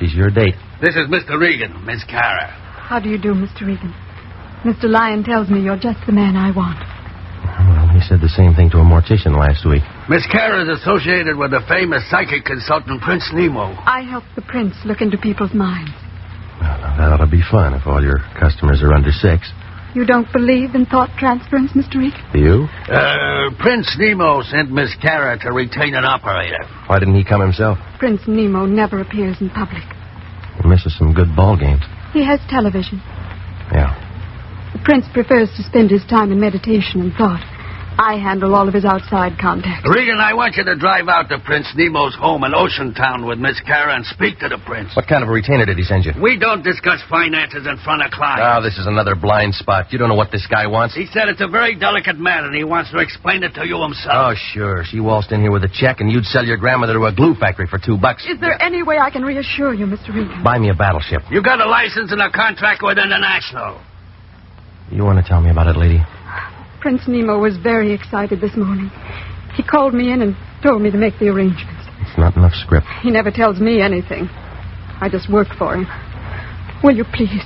She's your date. This is Mr. Regan, Miss Kara. How do you do, Mr. Regan? Mr. Lyon tells me you're just the man I want. Well, he said the same thing to a mortician last week. Miss Kara is associated with the famous psychic consultant, Prince Nemo. I help the prince look into people's minds. Well, now, that ought to be fun if all your customers are under 6. You don't believe in thought transference, Mr. Regan? Do you? Prince Nemo sent Miss Kara to retain an operator. Why didn't he come himself? Prince Nemo never appears in public. He misses some good ball games. He has television. Yeah. The prince prefers to spend his time in meditation and thought. I handle all of his outside contacts. Regan, I want you to drive out to Prince Nemo's home in Ocean Town with Miss Kara and speak to the prince. What kind of a retainer did he send you? We don't discuss finances in front of clients. Oh, this is another blind spot. You don't know what this guy wants? He said it's a very delicate matter, and he wants to explain it to you himself. Oh, sure. She waltzed in here with a check, and you'd sell your grandmother to a glue factory for $2. Is there any way I can reassure you, Mr. Regan? Buy me a battleship. You got a license and a contract with International. You want to tell me about it, lady? Prince Nemo was very excited this morning. He called me in and told me to make the arrangements. It's not enough script. He never tells me anything. I just work for him. Will you please?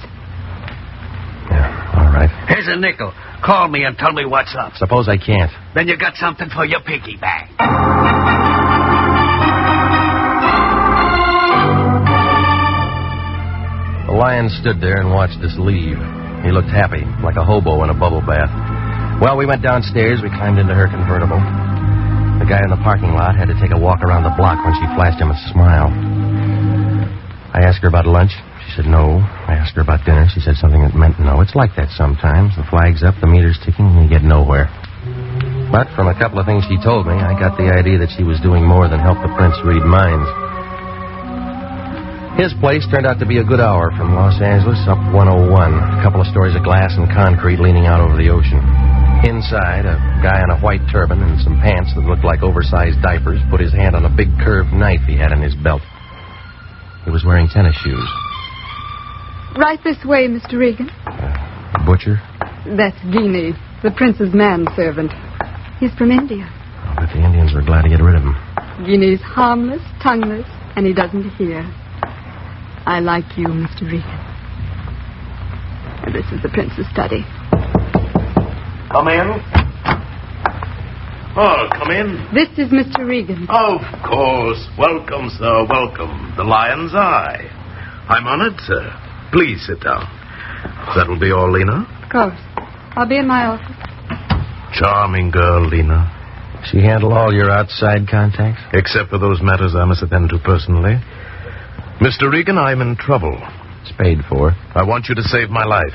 Yeah, all right. Here's a nickel. Call me and tell me what's up. Suppose I can't. Then you got something for your piggy bank. The lion stood there and watched us leave. He looked happy, like a hobo in a bubble bath. Well, we went downstairs. We climbed into her convertible. The guy in the parking lot had to take a walk around the block when she flashed him a smile. I asked her about lunch. She said no. I asked her about dinner. She said something that meant no. It's like that sometimes. The flag's up, the meter's ticking, and you get nowhere. But from a couple of things she told me, I got the idea that she was doing more than help the prince read minds. His place turned out to be a good hour from Los Angeles up 101. A couple of stories of glass and concrete leaning out over the ocean. Inside, a guy in a white turban and some pants that looked like oversized diapers put his hand on a big curved knife he had in his belt. He was wearing tennis shoes. Right this way, Mr. Regan. Butcher? That's Guinea, the prince's manservant. He's from India. I bet the Indians were glad to get rid of him. Guinea's harmless, tongueless, and he doesn't hear. I like you, Mr. Regan. This is the prince's study. Come in. Oh, come in. This is Mr. Regan. Of course. Welcome, sir. Welcome. The Lion's Eye. I'm honored, sir. Please sit down. That will be all, Lena? Of course. I'll be in my office. Charming girl, Lena. She handle all your outside contacts? Except for those matters I must attend to personally. Mr. Regan, I'm in trouble. It's paid for. I want you to save my life.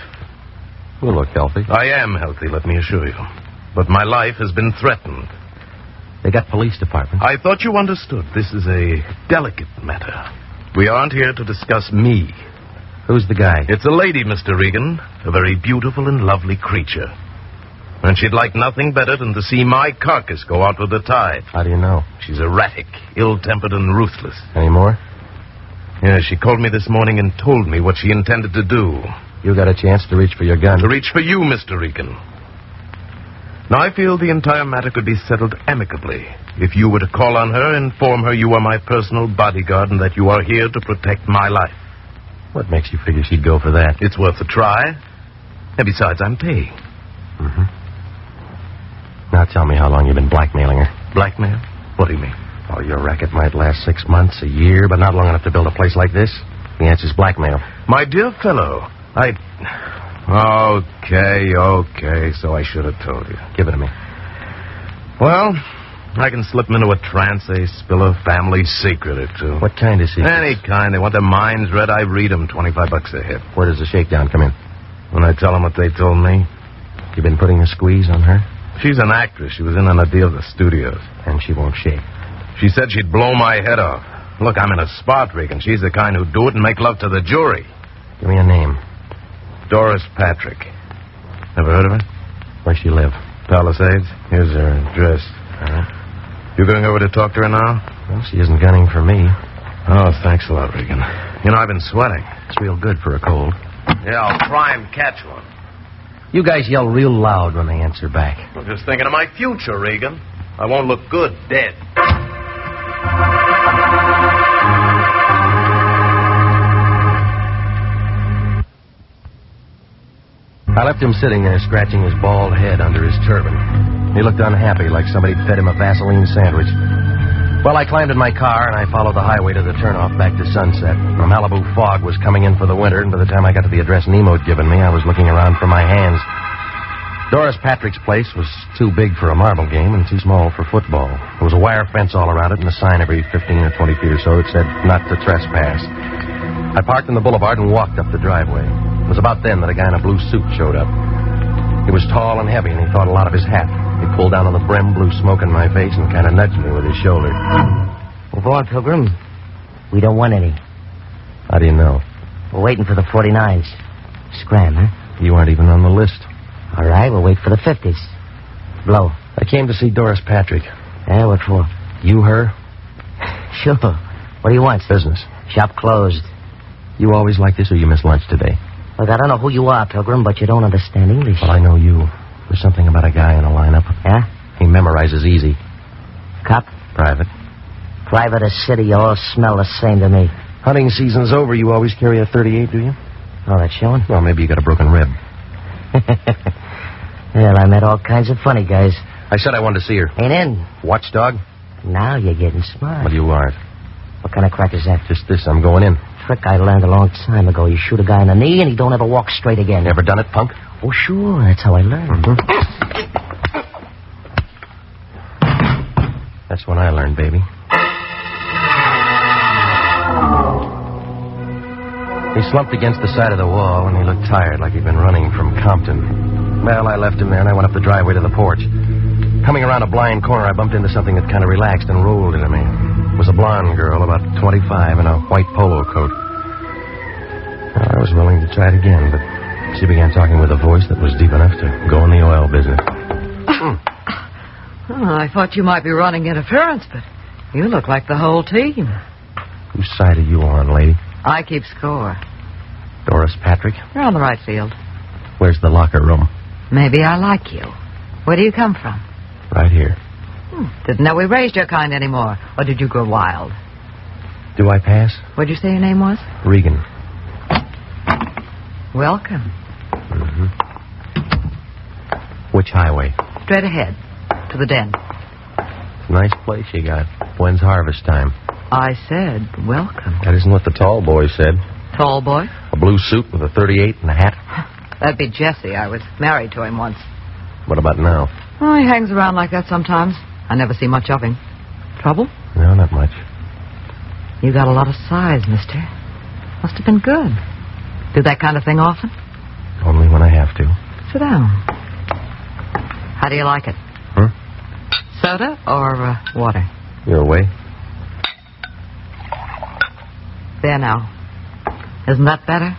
You look healthy. I am healthy, let me assure you. But my life has been threatened. They got police department. I thought you understood. This is a delicate matter. We aren't here to discuss me. Who's the guy? It's a lady, Mr. Regan. A very beautiful and lovely creature. And she'd like nothing better than to see my carcass go out with the tide. How do you know? She's erratic, ill-tempered, and ruthless. Any more? Yeah, she called me this morning and told me what she intended to do. You got a chance to reach for your gun. To reach for you, Mr. Regan. Now, I feel the entire matter could be settled amicably if you were to call on her and inform her you are my personal bodyguard and that you are here to protect my life. What makes you figure she'd go for that? It's worth a try. And besides, I'm paying. Now tell me how long you've been blackmailing her. Blackmail? What do you mean? Oh, your racket might last 6 months, a year, but not long enough to build a place like this. The answer's blackmail. My dear fellow, Okay, so I should have told you. Give it to me. Well, I can slip them into a trance. They spill a family secret or two. What kind of secret? Any kind. They want their minds read. I read them. $25 a hit. Where does the shakedown come in? When I tell them what they told me. You been putting a squeeze on her? She's an actress. She was in on a deal at the studios. And she won't shake. She said she'd blow my head off. Look, I'm in a spot, Regan. She's the kind who'd do it and make love to the jury. Give me a name. Doris Patrick. Ever heard of her? Where's she live? Palisades. Here's her address. You going over to talk to her now? Well, she isn't gunning for me. Oh, thanks a lot, Regan. You know, I've been sweating. It's real good for a cold. Yeah, I'll try and catch one. You guys yell real loud when they answer back. I'm just thinking of my future, Regan. I won't look good dead. I left him sitting there scratching his bald head under his turban. He looked unhappy, like somebody'd fed him a Vaseline sandwich. Well, I climbed in my car, and I followed the highway to the turnoff back to Sunset. The Malibu fog was coming in for the winter, and by the time I got to the address Nemo had given me, I was looking around for my hands. Doris Patrick's place was too big for a marble game and too small for football. There was a wire fence all around it and a sign every 15 or 20 feet or so that said, not to trespass. I parked in the boulevard and walked up the driveway. It was about then that a guy in a blue suit showed up. He was tall and heavy, and he thought a lot of his hat. He pulled down on the brim, blew smoke in my face, and kind of nudged me with his shoulder. Well, go on, Pilgrim. We don't want any. How do you know? We're waiting for the 49s. Scram, huh? You aren't even on the list. All right, we'll wait for the 50s. Blow. I came to see Doris Patrick. Yeah, what for? You, her? Sure. What do you want? Business. Shop closed. You always like this, or you missed lunch today? Look, I don't know who you are, Pilgrim, but you don't understand English. Well, I know you. There's something about a guy in a lineup. Yeah? He memorizes easy. Cop? Private. Private or city, you all smell the same to me. Hunting season's over. You always carry a .38, do you? Oh, that's showing? Well, maybe you got a broken rib. Well, I met all kinds of funny guys. I said I wanted to see her. Ain't in. Watchdog? Now you're getting smart. Well, you aren't. What kind of crack is that? Just this. I'm going in. Trick I learned a long time ago. You shoot a guy in the knee and he don't ever walk straight again. Ever done it, punk? Oh, sure. That's how I learned. Mm-hmm. That's when I learned, baby. He slumped against the side of the wall, and he looked tired, like he'd been running from Compton. Well, I left him there, and I went up the driveway to the porch. Coming around a blind corner, I bumped into something that kind of relaxed and rolled into me. It was a blonde girl, about 25, in a white polo coat. Well, I was willing to try it again, but she began talking with a voice that was deep enough to go in the oil business. Oh, I thought you might be running interference, but you look like the whole team. Whose side are you on, lady? I keep score. Doris Patrick? You're on the right field. Where's the locker room? Maybe I like you. Where do you come from? Right here. Didn't know we raised your kind anymore. Or did you grow wild? Do I pass? What'd you say your name was? Regan. Welcome. Mm-hmm. Which highway? Straight ahead. To the den. Nice place you got. When's harvest time? I said welcome. That isn't what the tall boy said. Tall boy? A blue suit with a .38 and a hat. That'd be Jesse. I was married to him once. What about now? Oh, he hangs around like that sometimes. I never see much of him. Trouble? No, not much. You got a lot of size, mister. Must have been good. Do that kind of thing often? Only when I have to. Sit down. How do you like it? Soda or water? Your way. There now. Isn't that better?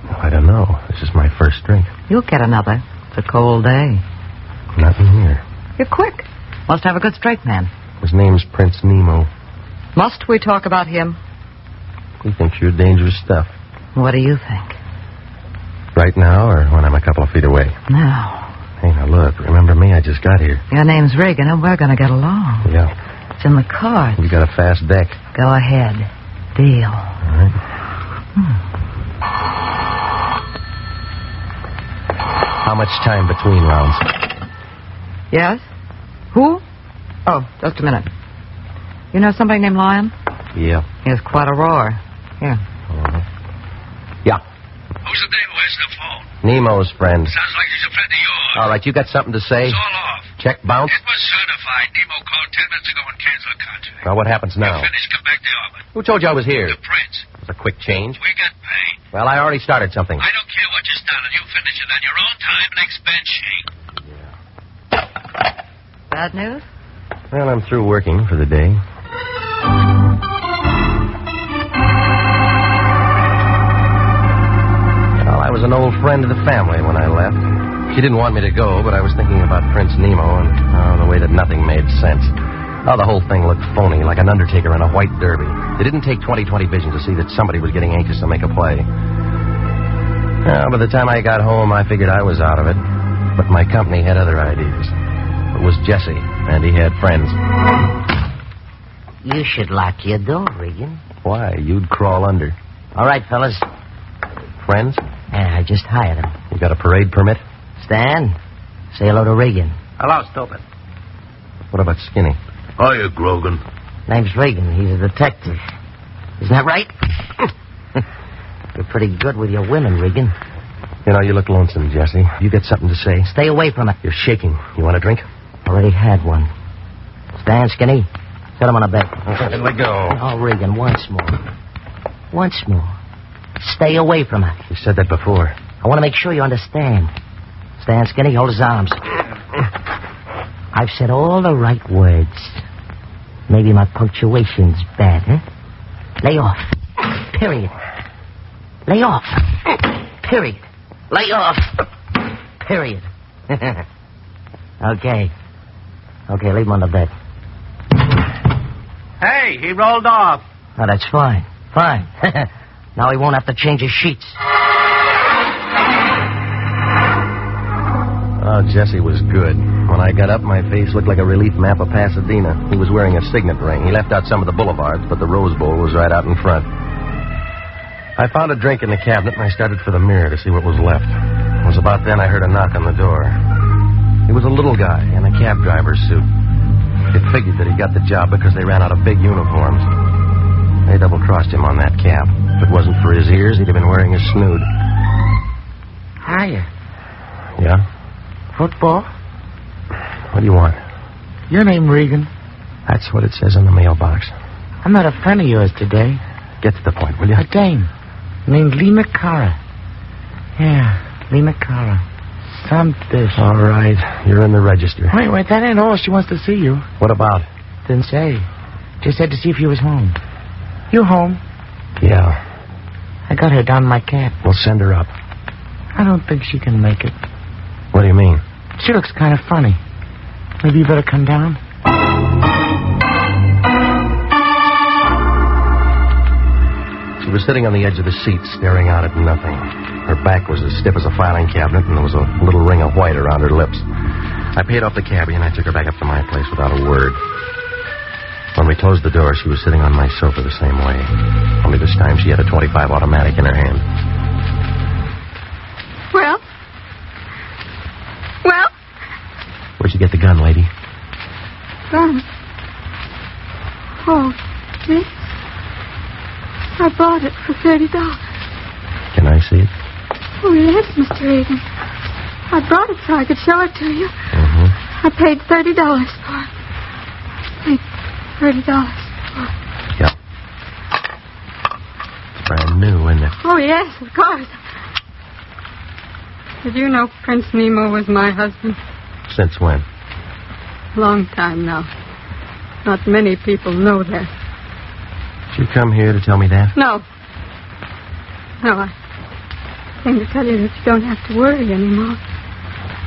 I don't know. This is my first drink. You'll get another. It's a cold day. Nothing here. You're quick. Must have a good straight man. His name's Prince Nemo. Must we talk about him? He thinks you're dangerous stuff. What do you think? Right now or when I'm a couple of feet away? Now. Hey, now look. Remember me? I just got here. Your name's Regan, and we're going to get along. Yeah. It's in the cards. You got a fast deck. Go ahead. Deal. All right. How much time between rounds? Yes? Who? Oh, just a minute. You know somebody named Lyon? Yeah. He has quite a roar. Here. Yeah. Who's the name? Where's the phone? Nemo's friend. Sounds like he's a friend of yours. All right, you got something to say? It's all off. Check bounce? It was certified. Nemo called 10 minutes ago and canceled the contract. Well, what happens now? Finish, come back to Auburn. Who told you I was here? The Prince. It was a quick change. We got paid. Well, I already started something. I don't care what you started. You finish it on your own time and expense sheet. Bad news? Well, I'm through working for the day. Well, I was an old friend of the family when I left. She didn't want me to go, but I was thinking about Prince Nemo and the way that nothing made sense. Oh, the whole thing looked phony, like an undertaker in a white derby. It didn't take 20/20 vision to see that somebody was getting anxious to make a play. By the time I got home, I figured I was out of it. But my company had other ideas. It was Jesse, and he had friends. You should lock your door, Regan. Why? You'd crawl under. All right, fellas. Friends? Yeah, I just hired him. You got a parade permit? Stan, say hello to Regan. Hello, stupid. What about Skinny? Hiya, Grogan. Name's Regan. He's a detective. Isn't that right? You're pretty good with your women, Regan. You know, you look lonesome, Jesse. You got something to say? Stay away from it. You're shaking. You want a drink? Already had one. Stand, Skinny. Set him on a bed. Let go. Oh, Regan, once more. Once more. Stay away from it. You said that before. I want to make sure you understand. Stand, Skinny. Hold his arms. I've said all the right words. Maybe my punctuation's bad, huh? Lay off. Period. Lay off. Period. Lay off. Period. Okay. Okay, leave him on the bed. Hey, he rolled off. Oh, that's fine. Fine. Now he won't have to change his sheets. Oh, Jesse was good. When I got up, my face looked like a relief map of Pasadena. He was wearing a signet ring. He left out some of the boulevards, but the Rose Bowl was right out in front. I found a drink in the cabinet, and I started for the mirror to see what was left. It was about then I heard a knock on the door. He was a little guy in a cab driver's suit. It figured that he got the job because they ran out of big uniforms. They double-crossed him on that cap. If it wasn't for his ears, he'd have been wearing a snood. Hiya. Yeah? Football? What do you want? Your name, Regan. That's what it says in the mailbox. I met a friend of yours today. Get to the point, will you? A dame named Lima Cara. Yeah, Lima Cara. Some dish. All right. You're in the register. Wait, that ain't all. She wants to see you. What about? Didn't say. Just said to see if you was home. You home? Yeah. I got her down in my cab. We'll send her up. I don't think she can make it. What do you mean? She looks kind of funny. Maybe you better come down. She was sitting on the edge of the seat, staring out at nothing. Her back was as stiff as a filing cabinet, and there was a little ring of white around her lips. I paid off the cabbie, and I took her back up to my place without a word. When we closed the door, she was sitting on my sofa the same way. Only this time she had a .25 automatic in her hand. Well? Where'd you get the gun, lady? Gun? Oh, this? I bought it for $30. Can I see it? Oh, yes, Mr. Regan. I brought it so I could show it to you. Mm-hmm. I paid $30 for it. Paid $30 for it. Yep. It's brand new, isn't it? Oh, yes, of course. Did you know Prince Nemo was my husband? Since when? Long time now. Not many people know that. Did you come here to tell me that? No. No, I came to tell you that you don't have to worry anymore.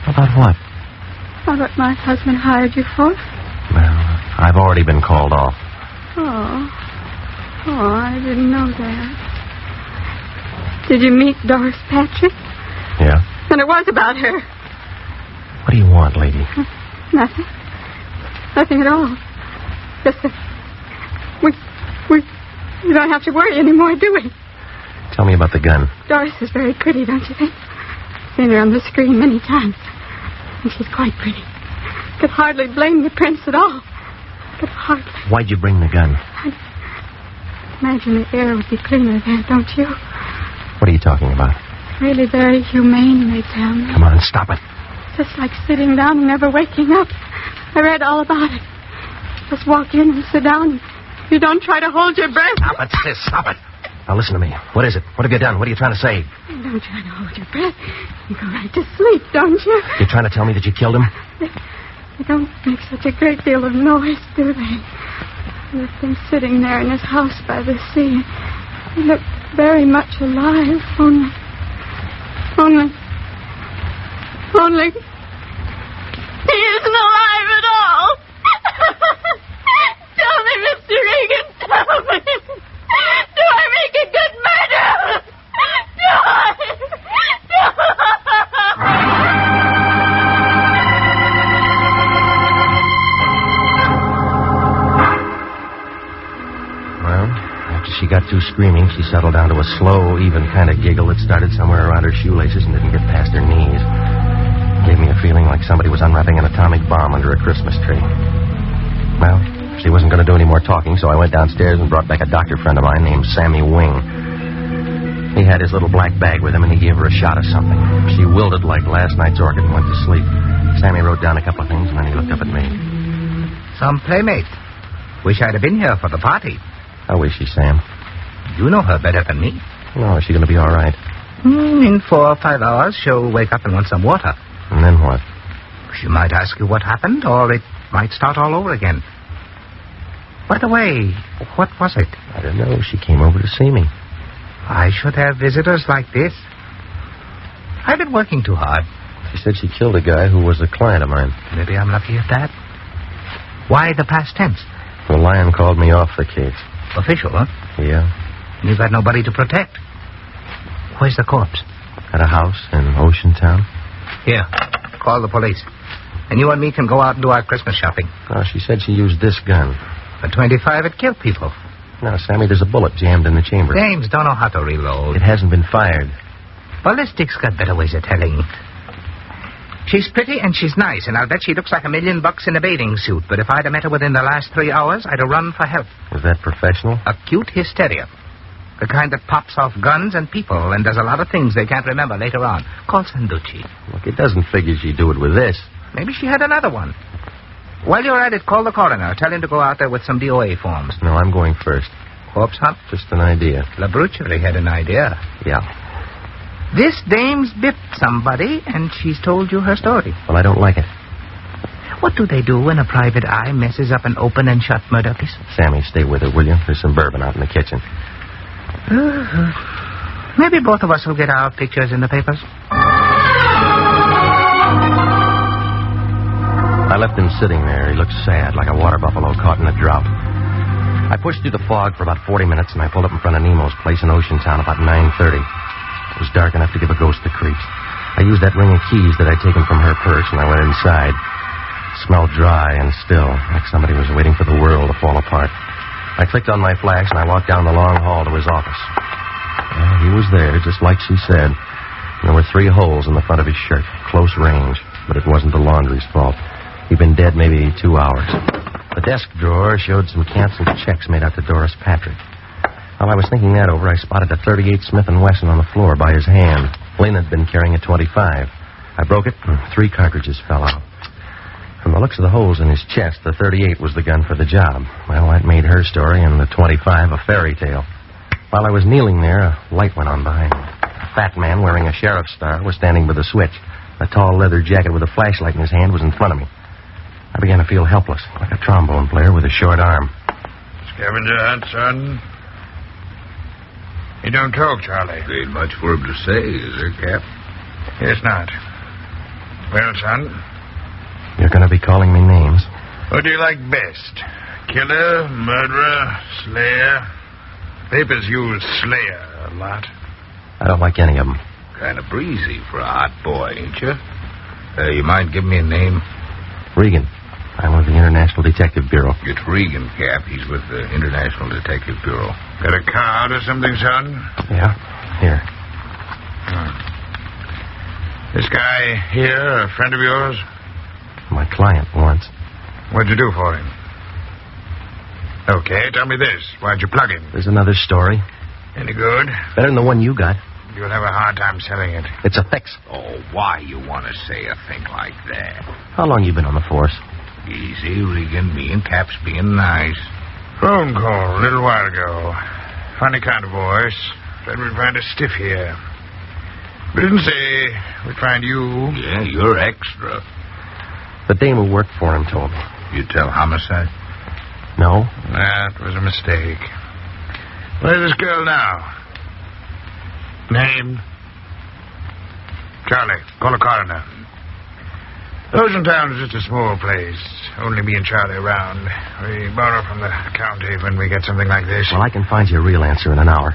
About what? About what my husband hired you for? Well, I've already been called off. Oh, I didn't know that. Did you meet Doris Patrick? Yeah. And it was about her. What do you want, lady? Nothing. Nothing at all. Just that we don't have to worry anymore, do we? Tell me about the gun. Doris is very pretty, don't you think? I've seen her on the screen many times. And she's quite pretty. Could hardly blame the prince at all. Could hardly. Why'd you bring the gun? I imagine the air would be cleaner there, don't you? What are you talking about? Really very humane, they tell me. Come on, stop it. Just like sitting down and never waking up. I read all about it. Just walk in and sit down. You don't try to hold your breath. Stop it, sis, stop it. Now listen to me. What is it? What have you done? What are you trying to say? You don't try to hold your breath. You go right to sleep, don't you? You're trying to tell me that you killed him? They don't make such a great deal of noise, do they? They've been sitting there in his house by the sea. He looked very much alive, only... He isn't alive at all. Tell me, Mr. Regan, tell me. Do I make a good murderer? Do I? Well, after she got through screaming, she settled down to a slow, even kind of giggle that started somewhere around her shoelaces and didn't get past her knees. Gave me a feeling like somebody was unwrapping an atomic bomb under a Christmas tree. Well, She wasn't going to do any more talking, so I went downstairs and brought back a doctor friend of mine named Sammy Wing. He had his little black bag with him, and he gave her a shot of something. She wilted like last night's orchid and went to sleep. Sammy wrote down a couple of things, and then he looked up at me. Some playmate. Wish I'd have been here for the party. How is she, Sam? You know her better than me. No, is she going to be all right? In 4 or 5 hours, she'll wake up and want some water. And then what? She might ask you what happened, or it might start all over again. By the way, what was it? I don't know. She came over to see me. I should have visitors like this. I've been working too hard. She said she killed a guy who was a client of mine. Maybe I'm lucky at that. Why the past tense? The Lyon called me off the case. Official, huh? Yeah. You've got nobody to protect. Where's the corpse? At a house in Ocean Town. Here, call the police. And you and me can go out and do our Christmas shopping. Oh, she said she used this gun. A .25, it killed people. No, Sammy, there's a bullet jammed in the chamber. James don't know how to reload. It hasn't been fired. Ballistics got better ways of telling. She's pretty and she's nice, and I'll bet she looks like $1 million in a bathing suit. But if I'd have met her within the last 3 hours, I'd have run for help. Was that professional? Acute hysteria. The kind that pops off guns and people and does a lot of things they can't remember later on. Call Sanduci. Look, it doesn't figure she'd do it with this. Maybe she had another one. While you're at it, call the coroner. Tell him to go out there with some DOA forms. No, I'm going first. Corpse hunt? Just an idea. Labrucherie had an idea. Yeah. This dame's bipped somebody, and she's told you her story. Well, I don't like it. What do they do when a private eye messes up an open and shut murder case? Sammy, stay with her, will you? There's some bourbon out in the kitchen. Maybe both of us will get our pictures in the papers. I left him sitting there. He looked sad, like a water buffalo caught in a drought. I pushed through the fog for about 40 minutes, and I pulled up in front of Nemo's place in Ocean Town about 9:30. It was dark enough to give a ghost the creeps. I used that ring of keys that I'd taken from her purse, and I went inside. It smelled dry and still, like somebody was waiting for the world to fall apart. I clicked on my flash, and I walked down the long hall to his office. Well, he was there, just like she said. And there were 3 holes in the front of his shirt, close range, but it wasn't the laundry's fault. He'd been dead maybe 2 hours. The desk drawer showed some canceled checks made out to Doris Patrick. While I was thinking that over, I spotted a .38 Smith & Wesson on the floor by his hand. Lynn had been carrying a .25. I broke it, and 3 cartridges fell out. From the looks of the holes in his chest, the .38 was the gun for the job. Well, that made her story and the .25 a fairy tale. While I was kneeling there, a light went on behind me. A fat man wearing a sheriff's star was standing by the switch. A tall leather jacket with a flashlight in his hand was in front of me. I began to feel helpless, like a trombone player with a short arm. Scavenger hunt, son? He don't talk, Charlie. Ain't much for him to say, is there, Cap? Yes, not. Well, son? You're going to be calling me names. What do you like best? Killer, murderer, slayer? Papers use slayer a lot. I don't like any of them. Kind of breezy for a hot boy, ain't you? You mind giving me a name? Regan. I'm with the International Detective Bureau. It's Regan, Cap. He's with the International Detective Bureau. Got a card or something, son? Yeah, here. This guy here, a friend of yours? My client once. What'd you do for him? Okay, tell me this. Why'd you plug him? There's another story. Any good? Better than the one you got. You'll have a hard time selling it. It's a fix. Oh, why you want to say a thing like that? How long you been on the force? Easy, Regan. Me and Cap's being nice. Phone call a little while ago. Funny kind of voice. Said we'd find a stiff here. We didn't say we'd find you. Yeah, you're extra. The dame who worked for him told me. You tell homicide? No. That was a mistake. Where's this girl now? Name? Charlie, call a coroner. Ocean Town is just a small place. Only me and Charlie around. We borrow from the county when we get something like this. Well, I can find you a real answer in an hour.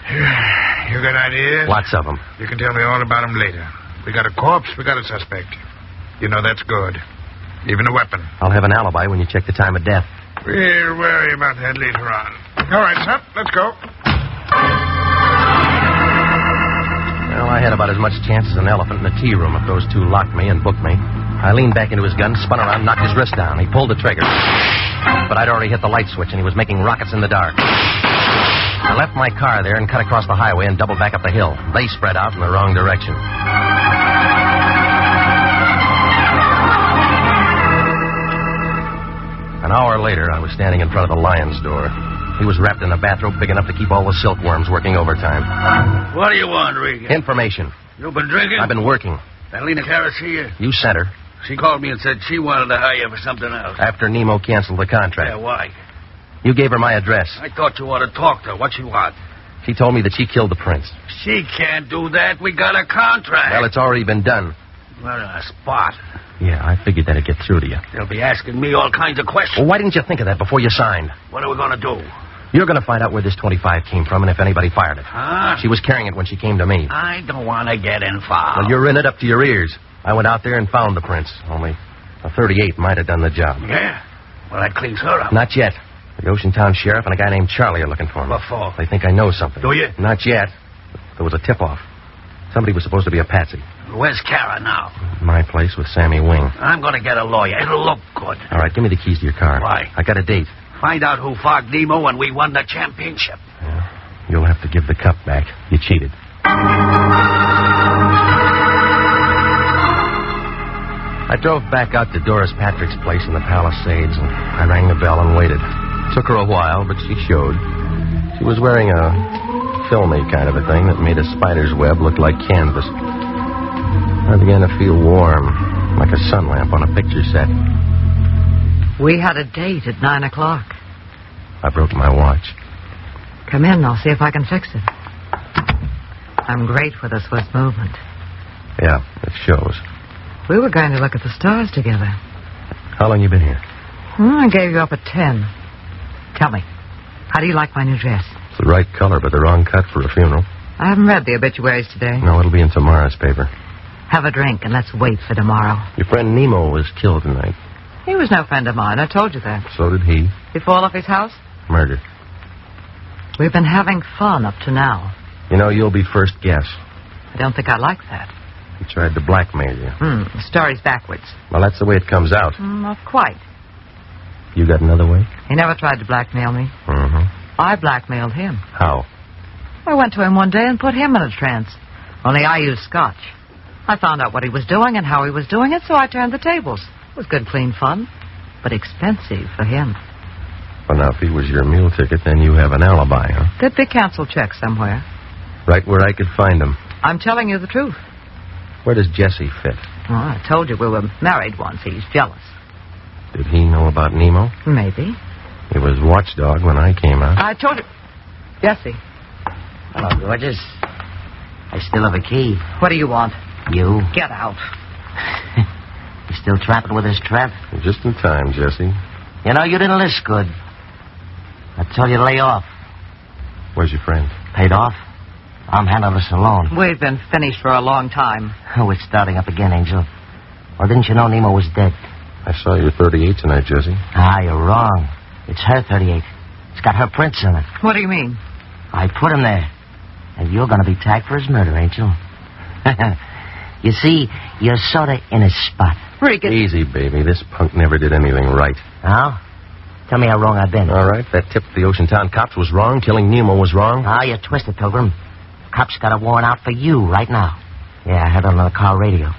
You got ideas? Lots of them. You can tell me all about them later. We got a corpse, we got a suspect. You know that's good. Even a weapon. I'll have an alibi when you check the time of death. We'll worry about that later on. All right, son, let's go. Well, I had about as much chance as an elephant in a tea room if those 2 locked me and booked me. I leaned back into his gun, spun around, knocked his wrist down. He pulled the trigger. But I'd already hit the light switch, and he was making rockets in the dark. I left my car there and cut across the highway and doubled back up the hill. They spread out in the wrong direction. An hour later, I was standing in front of the Lyon's door. He was wrapped in a bathrobe big enough to keep all the silkworms working overtime. What do you want, Regan? Information. You been drinking? I've been working. That Lena Carrot see you? You sent her. She called me and said she wanted to hire you for something else. After Nemo canceled the contract. Yeah, why? You gave her my address. I thought you ought to talk to her. What she want? She told me that she killed the prince. She can't do that. We got a contract. Well, it's already been done. We're in a spot. Yeah, I figured that'd get through to you. They'll be asking me all kinds of questions. Well, why didn't you think of that before you signed? What are we going to do? You're going to find out where this 25 came from and if anybody fired it. Huh? She was carrying it when she came to me. I don't want to get involved. Well, you're in it up to your ears. I went out there and found the prince. Only a 38 might have done the job. Yeah? Well, that cleans her up. Not yet. The Oceantown sheriff and a guy named Charlie are looking for me. What for? They think I know something. Do you? Not yet. There was a tip-off. Somebody was supposed to be a patsy. Where's Kara now? My place with Sammy Wing. I'm going to get a lawyer. It'll look good. All right, give me the keys to your car. Why? I got a date. Find out who fogged Nemo when we won the championship. Yeah. You'll have to give the cup back. You cheated. I drove back out to Doris Patrick's place in the Palisades, and I rang the bell and waited. Took her a while, but she showed. She was wearing a filmy kind of a thing that made a spider's web look like canvas. I began to feel warm, like a sun lamp on a picture set. We had a date at 9 o'clock. I broke my watch. Come in, I'll see if I can fix it. I'm great with a swift movement. Yeah, it shows. We were going to look at the stars together. How long you been here? I gave you up at 10. Tell me, how do you like my new dress? It's the right color, but the wrong cut for a funeral. I haven't read the obituaries today. No, it'll be in tomorrow's paper. Have a drink and let's wait for tomorrow. Your friend Nemo was killed tonight. He was no friend of mine. I told you that. So did he. He fall off his house? Murdered. We've been having fun up to now. You know, you'll be first guess. I don't think I like that. He tried to blackmail you. The story's backwards. Well, that's the way it comes out. Not quite. You got another way? He never tried to blackmail me. Mm-hmm. I blackmailed him. How? I went to him one day and put him in a trance. Only I used scotch. I found out what he was doing and how he was doing it, so I turned the tables. It was good, clean fun, but expensive for him. Well, now, if he was your meal ticket, then you have an alibi, huh? There'd be canceled checks somewhere. Right where I could find him. I'm telling you the truth. Where does Jesse fit? Oh, I told you we were married once. He's jealous. Did he know about Nemo? Maybe. He was watchdog when I came out. I told you. Jesse. Hello, gorgeous. I still have a key. What do you want? You? Get out. You still trapping with this trap? Just in time, Jesse. You know, you didn't list good. I told you to lay off. Where's your friend? Paid off. I'm handling this alone. We've been finished for a long time. Oh, it's starting up again, Angel. Or didn't you know Nemo was dead? I saw your 38 tonight, Jesse. Ah, you're wrong. It's her 38. It's got her prints in it. What do you mean? I put him there. And you're going to be tagged for his murder, Angel. You see, you're sort of in a spot. Regan. Easy, baby. This punk never did anything right. Oh? Tell me how wrong I've been. All right, that tip to the Oceantown cops was wrong. Killing Nemo was wrong. Ah, you're twisted, Pilgrim. Cops got a warrant out for you right now. Yeah, I heard it on the car radio.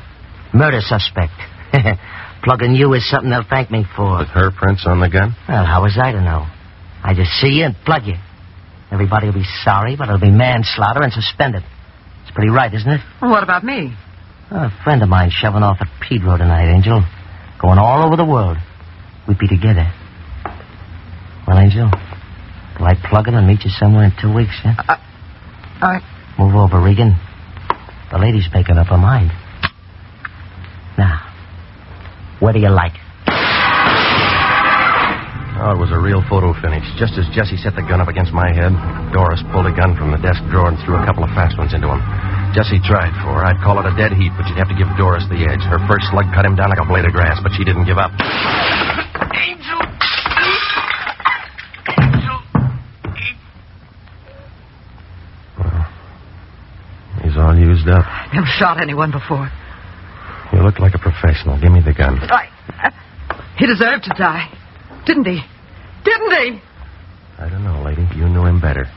Murder suspect. Plugging you is something they'll thank me for. With her prints on the gun? Well, how was I to know? I just see you and plug you. Everybody will be sorry, but it'll be manslaughter and suspended. It's pretty right, isn't it? Well, what about me? A friend of mine shoving off at Pedro tonight, Angel. Going all over the world. We'd be together. Well, Angel, do I plug it and meet you somewhere in 2 weeks, huh? Move over, Regan. The lady's making up her mind. Now, what do you like? Oh, it was a real photo finish. Just as Jesse set the gun up against my head, Doris pulled a gun from the desk drawer and threw a couple of fast ones into him. Jesse tried for her. I'd call it a dead heat, but you'd have to give Doris the edge. Her first slug cut him down like a blade of grass, but she didn't give up. Angel! Well, he's all used up. Never shot anyone before. You look like a professional. Give me the gun. He deserved to die. Didn't he? Didn't he? I don't know, lady. You knew him better.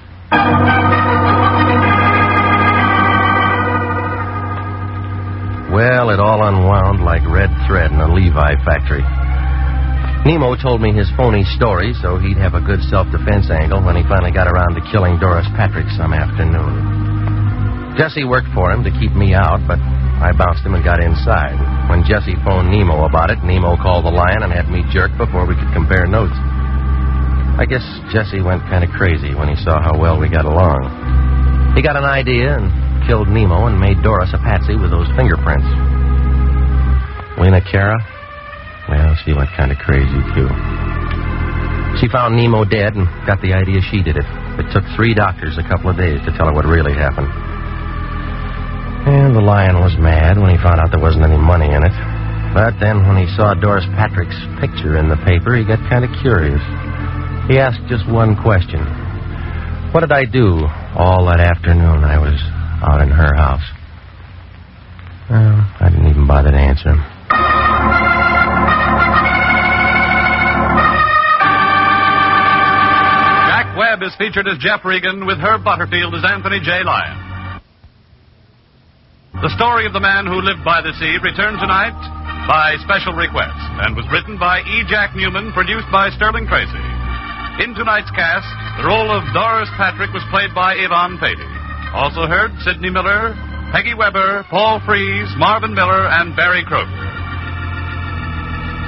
Well, it all unwound like red thread in a Levi factory. Nemo told me his phony story so he'd have a good self-defense angle when he finally got around to killing Doris Patrick some afternoon. Jesse worked for him to keep me out, but I bounced him and got inside. When Jesse phoned Nemo about it, Nemo called the Lion and had me jerked before we could compare notes. I guess Jesse went kind of crazy when he saw how well we got along. He got an idea and killed Nemo and made Doris a patsy with those fingerprints. Lena Cara? Well, she went kind of crazy, too. She found Nemo dead and got the idea she did it. It took 3 doctors a couple of days to tell her what really happened. And the Lion was mad when he found out there wasn't any money in it. But then when he saw Doris Patrick's picture in the paper, he got kind of curious. He asked just one question. What did I do all that afternoon I was out in her house? Well, I didn't even bother to answer him. Jack Webb is featured as Jeff Regan with Herb Butterfield as Anthony J. Lyon. The story of the man who lived by the sea returned tonight by special request and was written by E. Jack Newman, produced by Sterling Tracy. In tonight's cast, the role of Doris Patrick was played by Yvonne Patey. Also heard Sidney Miller, Peggy Weber, Paul Frees, Marvin Miller, and Barry Kroger.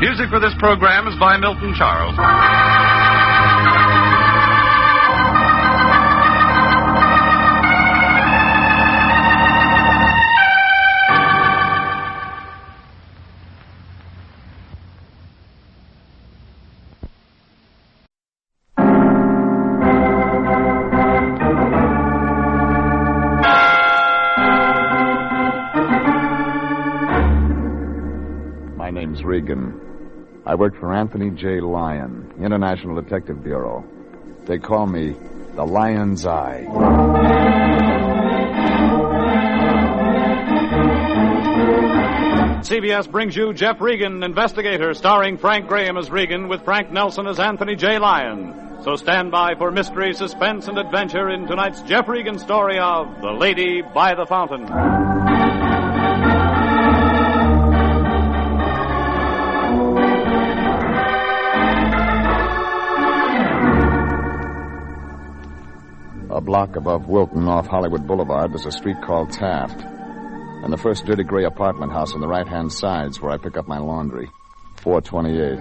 Music for this program is by Milton Charles. Regan. I work for Anthony J. Lyon, International Detective Bureau. They call me the Lion's Eye. CBS brings you Jeff Regan, Investigator, starring Frank Graham as Regan with Frank Nelson as Anthony J. Lyon. So stand by for mystery, suspense, and adventure in tonight's Jeff Regan story of The Lady by the Fountain. A block above Wilton off Hollywood Boulevard, there's a street called Taft. And the first dirty gray apartment house on the right-hand side's where I pick up my laundry. 428.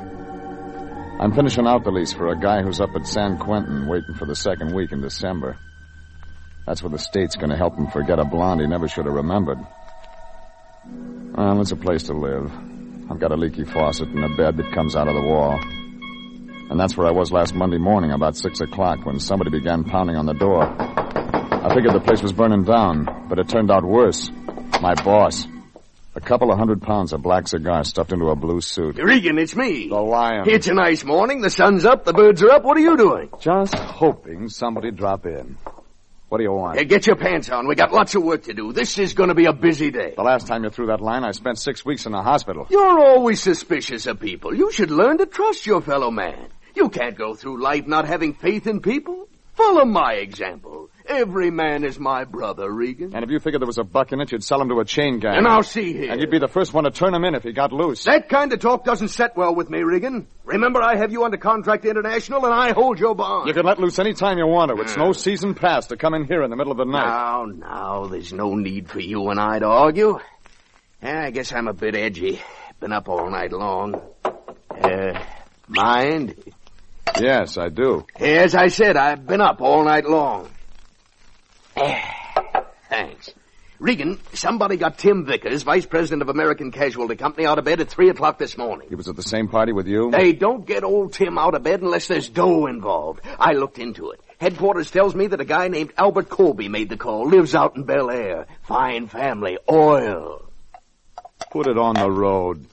I'm finishing out the lease for a guy who's up at San Quentin waiting for the second week in December. That's where the state's going to help him forget a blonde he never should have remembered. Well, it's a place to live. I've got a leaky faucet and a bed that comes out of the wall. And that's where I was last Monday morning about 6 o'clock when somebody began pounding on the door. I figured the place was burning down, but it turned out worse. My boss. A couple of 100 pounds of black cigars stuffed into a blue suit. Regan, it's me. The Lion. It's a nice morning. The sun's up. The birds are up. What are you doing? Just hoping somebody'd drop in. What do you want? Hey, get your pants on. We got lots of work to do. This is going to be a busy day. The last time you threw that line, I spent 6 weeks in the hospital. You're always suspicious of people. You should learn to trust your fellow man. You can't go through life not having faith in people. Follow my example. Every man is my brother, Regan. And if you figured there was a buck in it, you'd sell him to a chain gang. And I'll see here. And you'd be the first one to turn him in if he got loose. That kind of talk doesn't set well with me, Regan. Remember, I have you under contract to International, and I hold your bond. You can let loose any time you want to. It's no season pass to come in here in the middle of the night. Now, there's no need for you and I to argue. I guess I'm a bit edgy. Been up all night long. Mind? Yes, I do. As I said, I've been up all night long. Thanks. Regan, somebody got Tim Vickers, vice president of American Casualty Company, out of bed at 3 o'clock this morning. He was at the same party with you? They don't get old Tim out of bed unless there's dough involved. I looked into it. Headquarters tells me that a guy named Albert Colby made the call. Lives out in Bel Air. Fine family. Oil. Put it on the road.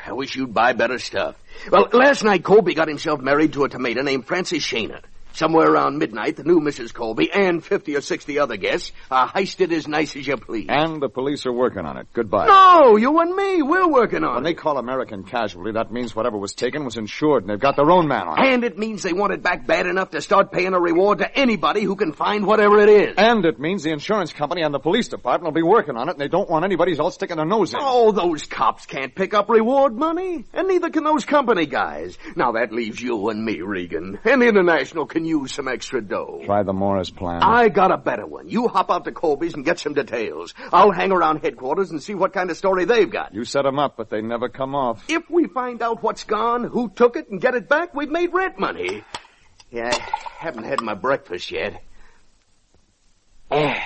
I wish you'd buy better stuff. Well, last night Colby got himself married to a tomato named Frances Shaner. Somewhere around midnight, the new Mrs. Colby and 50 or 60 other guests are heisted as nice as you please. And the police are working on it. Goodbye. No, you and me, we're working on it. When they call American casualty, that means whatever was taken was insured, and they've got their own man on it. And it means they want it back bad enough to start paying a reward to anybody who can find whatever it is. And it means the insurance company and the police department will be working on it, and they don't want anybody else sticking their nose in. Oh, those cops can't pick up reward money, and neither can those company guys. Now that leaves you and me, Regan. And International can use some extra dough. Try the Morris plan. I got a better one. You hop out to Colby's and get some details. I'll hang around headquarters and see what kind of story they've got. You set them up, but they never come off. If we find out what's gone, who took it, and get it back, we've made rent money. Yeah, I haven't had my breakfast yet. Hey,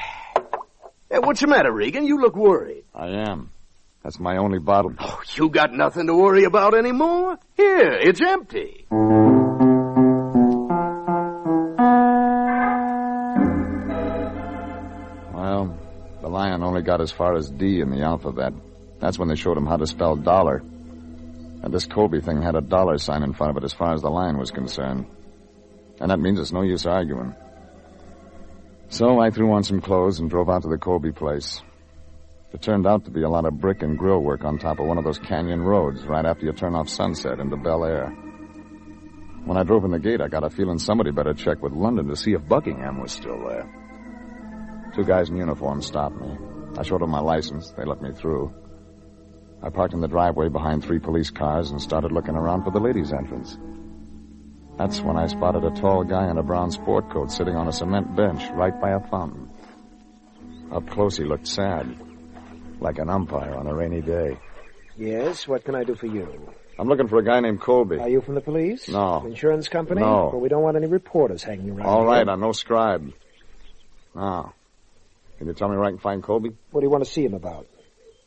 what's the matter, Regan? You look worried. I am. That's my only bottle. Oh, you got nothing to worry about anymore? Here, it's empty. Well, the Lion only got as far as D in the alphabet. That's when they showed him how to spell dollar. And this Colby thing had a dollar sign in front of it as far as the Lion was concerned. And that means it's no use arguing. So I threw on some clothes and drove out to the Colby place. It turned out to be a lot of brick and grill work on top of one of those canyon roads right after you turn off Sunset into Bel Air. When I drove in the gate, I got a feeling somebody better check with London to see if Buckingham was still there. 2 guys in uniform stopped me. I showed them my license. They let me through. I parked in the driveway behind 3 police cars and started looking around for the ladies' entrance. That's when I spotted a tall guy in a brown sport coat sitting on a cement bench right by a fountain. Up close, he looked sad, like an umpire on a rainy day. Yes, what can I do for you? I'm looking for a guy named Colby. Are you from the police? No. Insurance company? No. Well, we don't want any reporters hanging around. All right, here. I'm no scribe. Now, can you tell me where I can find Colby? What do you want to see him about?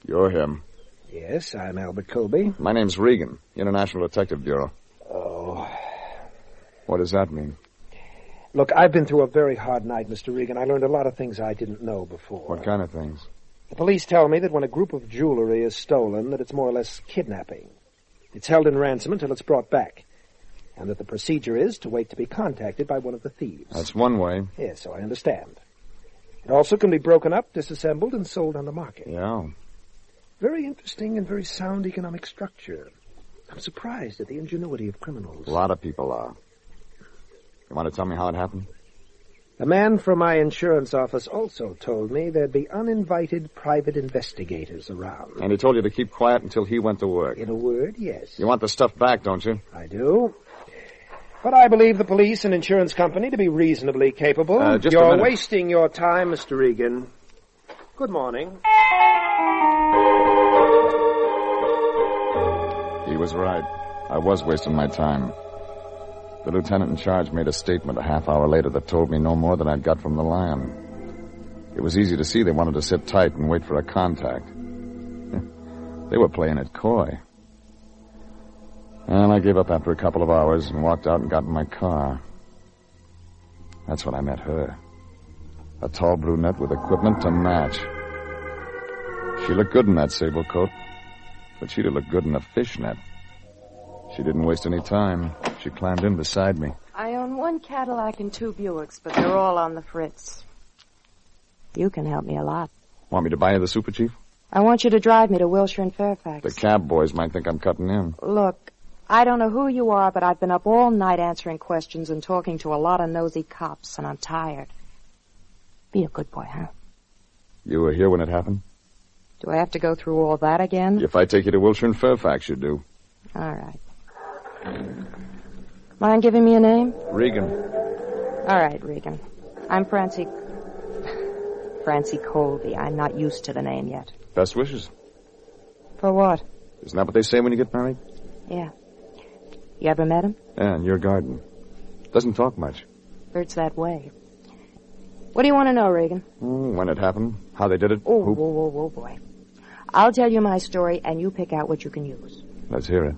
You're him. Yes, I'm Albert Colby. My name's Regan, International Detective Bureau. Oh. What does that mean? Look, I've been through a very hard night, Mr. Regan. I learned a lot of things I didn't know before. What kind of things? The police tell me that when a group of jewelry is stolen, that it's more or less kidnapping. It's held in ransom until it's brought back. And that the procedure is to wait to be contacted by one of the thieves. That's one way. Yes, so I understand. It also can be broken up, disassembled, and sold on the market. Yeah. Very interesting and very sound economic structure. I'm surprised at the ingenuity of criminals. A lot of people are. You want to tell me how it happened? A man from my insurance office also told me there'd be uninvited private investigators around. And he told you to keep quiet until he went to work. In a word, yes. You want the stuff back, don't you? I do. But I believe the police and insurance company to be reasonably capable. Just a minute. You're wasting your time, Mr. Regan. Good morning. He was right. I was wasting my time. The lieutenant in charge made a statement a half hour later that told me no more than I'd got from the Lion. It was easy to see they wanted to sit tight and wait for a contact. They were playing it coy. And I gave up after a couple of hours and walked out and got in my car. That's when I met her. A tall brunette with equipment to match. She looked good in that sable coat, but she'd have looked good in a fishnet. She didn't waste any time. She climbed in beside me. I own 1 Cadillac and 2 Buicks, but they're all on the fritz. You can help me a lot. Want me to buy you the Super Chief? I want you to drive me to Wilshire and Fairfax. The cab boys might think I'm cutting in. Look, I don't know who you are, but I've been up all night answering questions and talking to a lot of nosy cops, and I'm tired. Be a good boy, huh? You were here when it happened? Do I have to go through all that again? If I take you to Wilshire and Fairfax, you do. All right. Mind giving me a name? Regan. All right, Regan. I'm Francie Colby. I'm not used to the name yet. Best wishes. For what? Isn't that what they say when you get married? Yeah. You ever met him? Yeah, in your garden. Doesn't talk much. Bert's that way. What do you want to know, Regan? When it happened, how they did it. Oh, boy. I'll tell you my story, and you pick out what you can use. Let's hear it.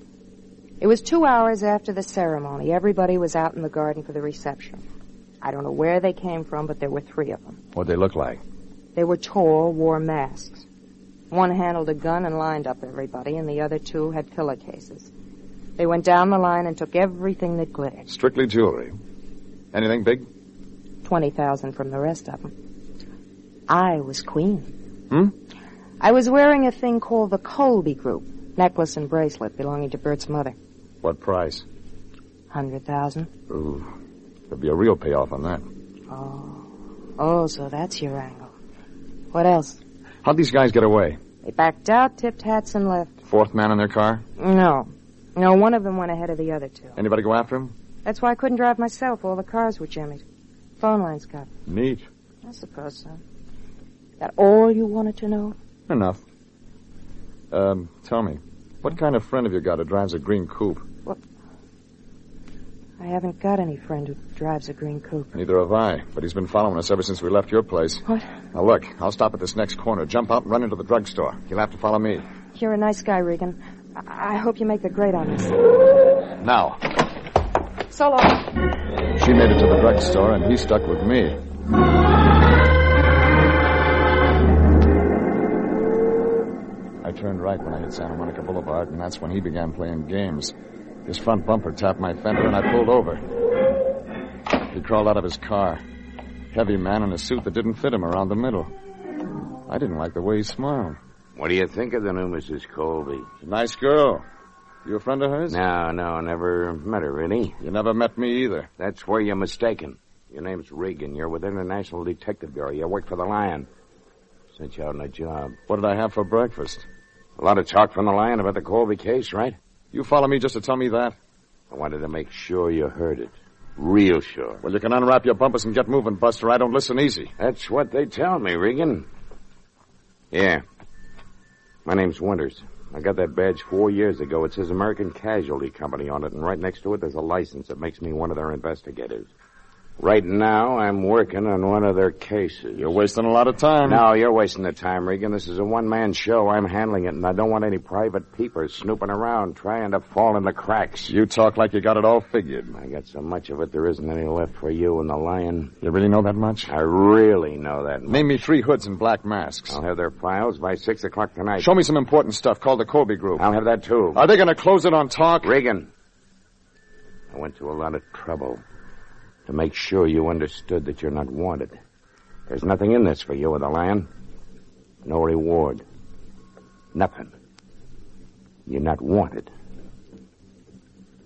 It was 2 hours after the ceremony. Everybody was out in the garden for the reception. I don't know where they came from, but there were 3 of them. What'd they look like? They were tall, wore masks. One handled a gun and lined up everybody, and the other 2 had pillowcases. They went down the line and took everything that glittered. Strictly jewelry. Anything big? 20,000 from the rest of them. I was queen. Hmm? I was wearing a thing called the Colby Group. Necklace and bracelet belonging to Bert's mother. What price? 100,000. Ooh, there'll be a real payoff on that. Oh, so that's your angle. What else? How'd these guys get away? They backed out, tipped hats, and left. Fourth man in their car? No, one of them went ahead of the other two. Anybody go after him? That's why I couldn't drive myself. All the cars were jimmied. Phone lines cut. Neat. I suppose so. That all you wanted to know? Enough. Tell me, what kind of friend have you got who drives a green coupe? What? I haven't got any friend who drives a green coupe. Neither have I, but he's been following us ever since we left your place. What? Now, look, I'll stop at this next corner, jump out, and run into the drugstore. You'll have to follow me. You're a nice guy, Regan. I hope you make the grade on this. Now. So long. She made it to the drugstore, and he stuck with me. I turned right when I hit Santa Monica Boulevard, and that's when he began playing games. His front bumper tapped my fender, and I pulled over. He crawled out of his car. Heavy man in a suit that didn't fit him around the middle. I didn't like the way he smiled. What do you think of the new Mrs. Colby? Nice girl. You a friend of hers? No, never met her, really. You never met me either. That's where you're mistaken. Your name's Regan. You're with International Detective Bureau. You work for the Lion. Sent you out on a job. What did I have for breakfast? A lot of talk from the Lion about the Colby case, right? You follow me just to tell me that? I wanted to make sure you heard it. Real sure. Well, you can unwrap your bumpers and get moving, Buster. I don't listen easy. That's what they tell me, Regan. Yeah. My name's Winters. I got that badge 4 years ago. It says American Casualty Company on it, and right next to it there's a license that makes me one of their investigators. Right now, I'm working on one of their cases. You're wasting a lot of time. No, you're wasting the time, Regan. This is a one-man show. I'm handling it, and I don't want any private peepers snooping around trying to fall in the cracks. You talk like you got it all figured. I got so much of it, there isn't any left for you and the Lion. You really know that much? I really know that much. Name me 3 hoods in black masks. I'll have their files by 6 o'clock tonight. Show me some important stuff called the Colby Group. I'll have that, too. Are they going to close it on talk? Regan, I went to a lot of trouble to make sure you understood that you're not wanted. There's nothing in this for you with the Lion. No reward. Nothing. You're not wanted.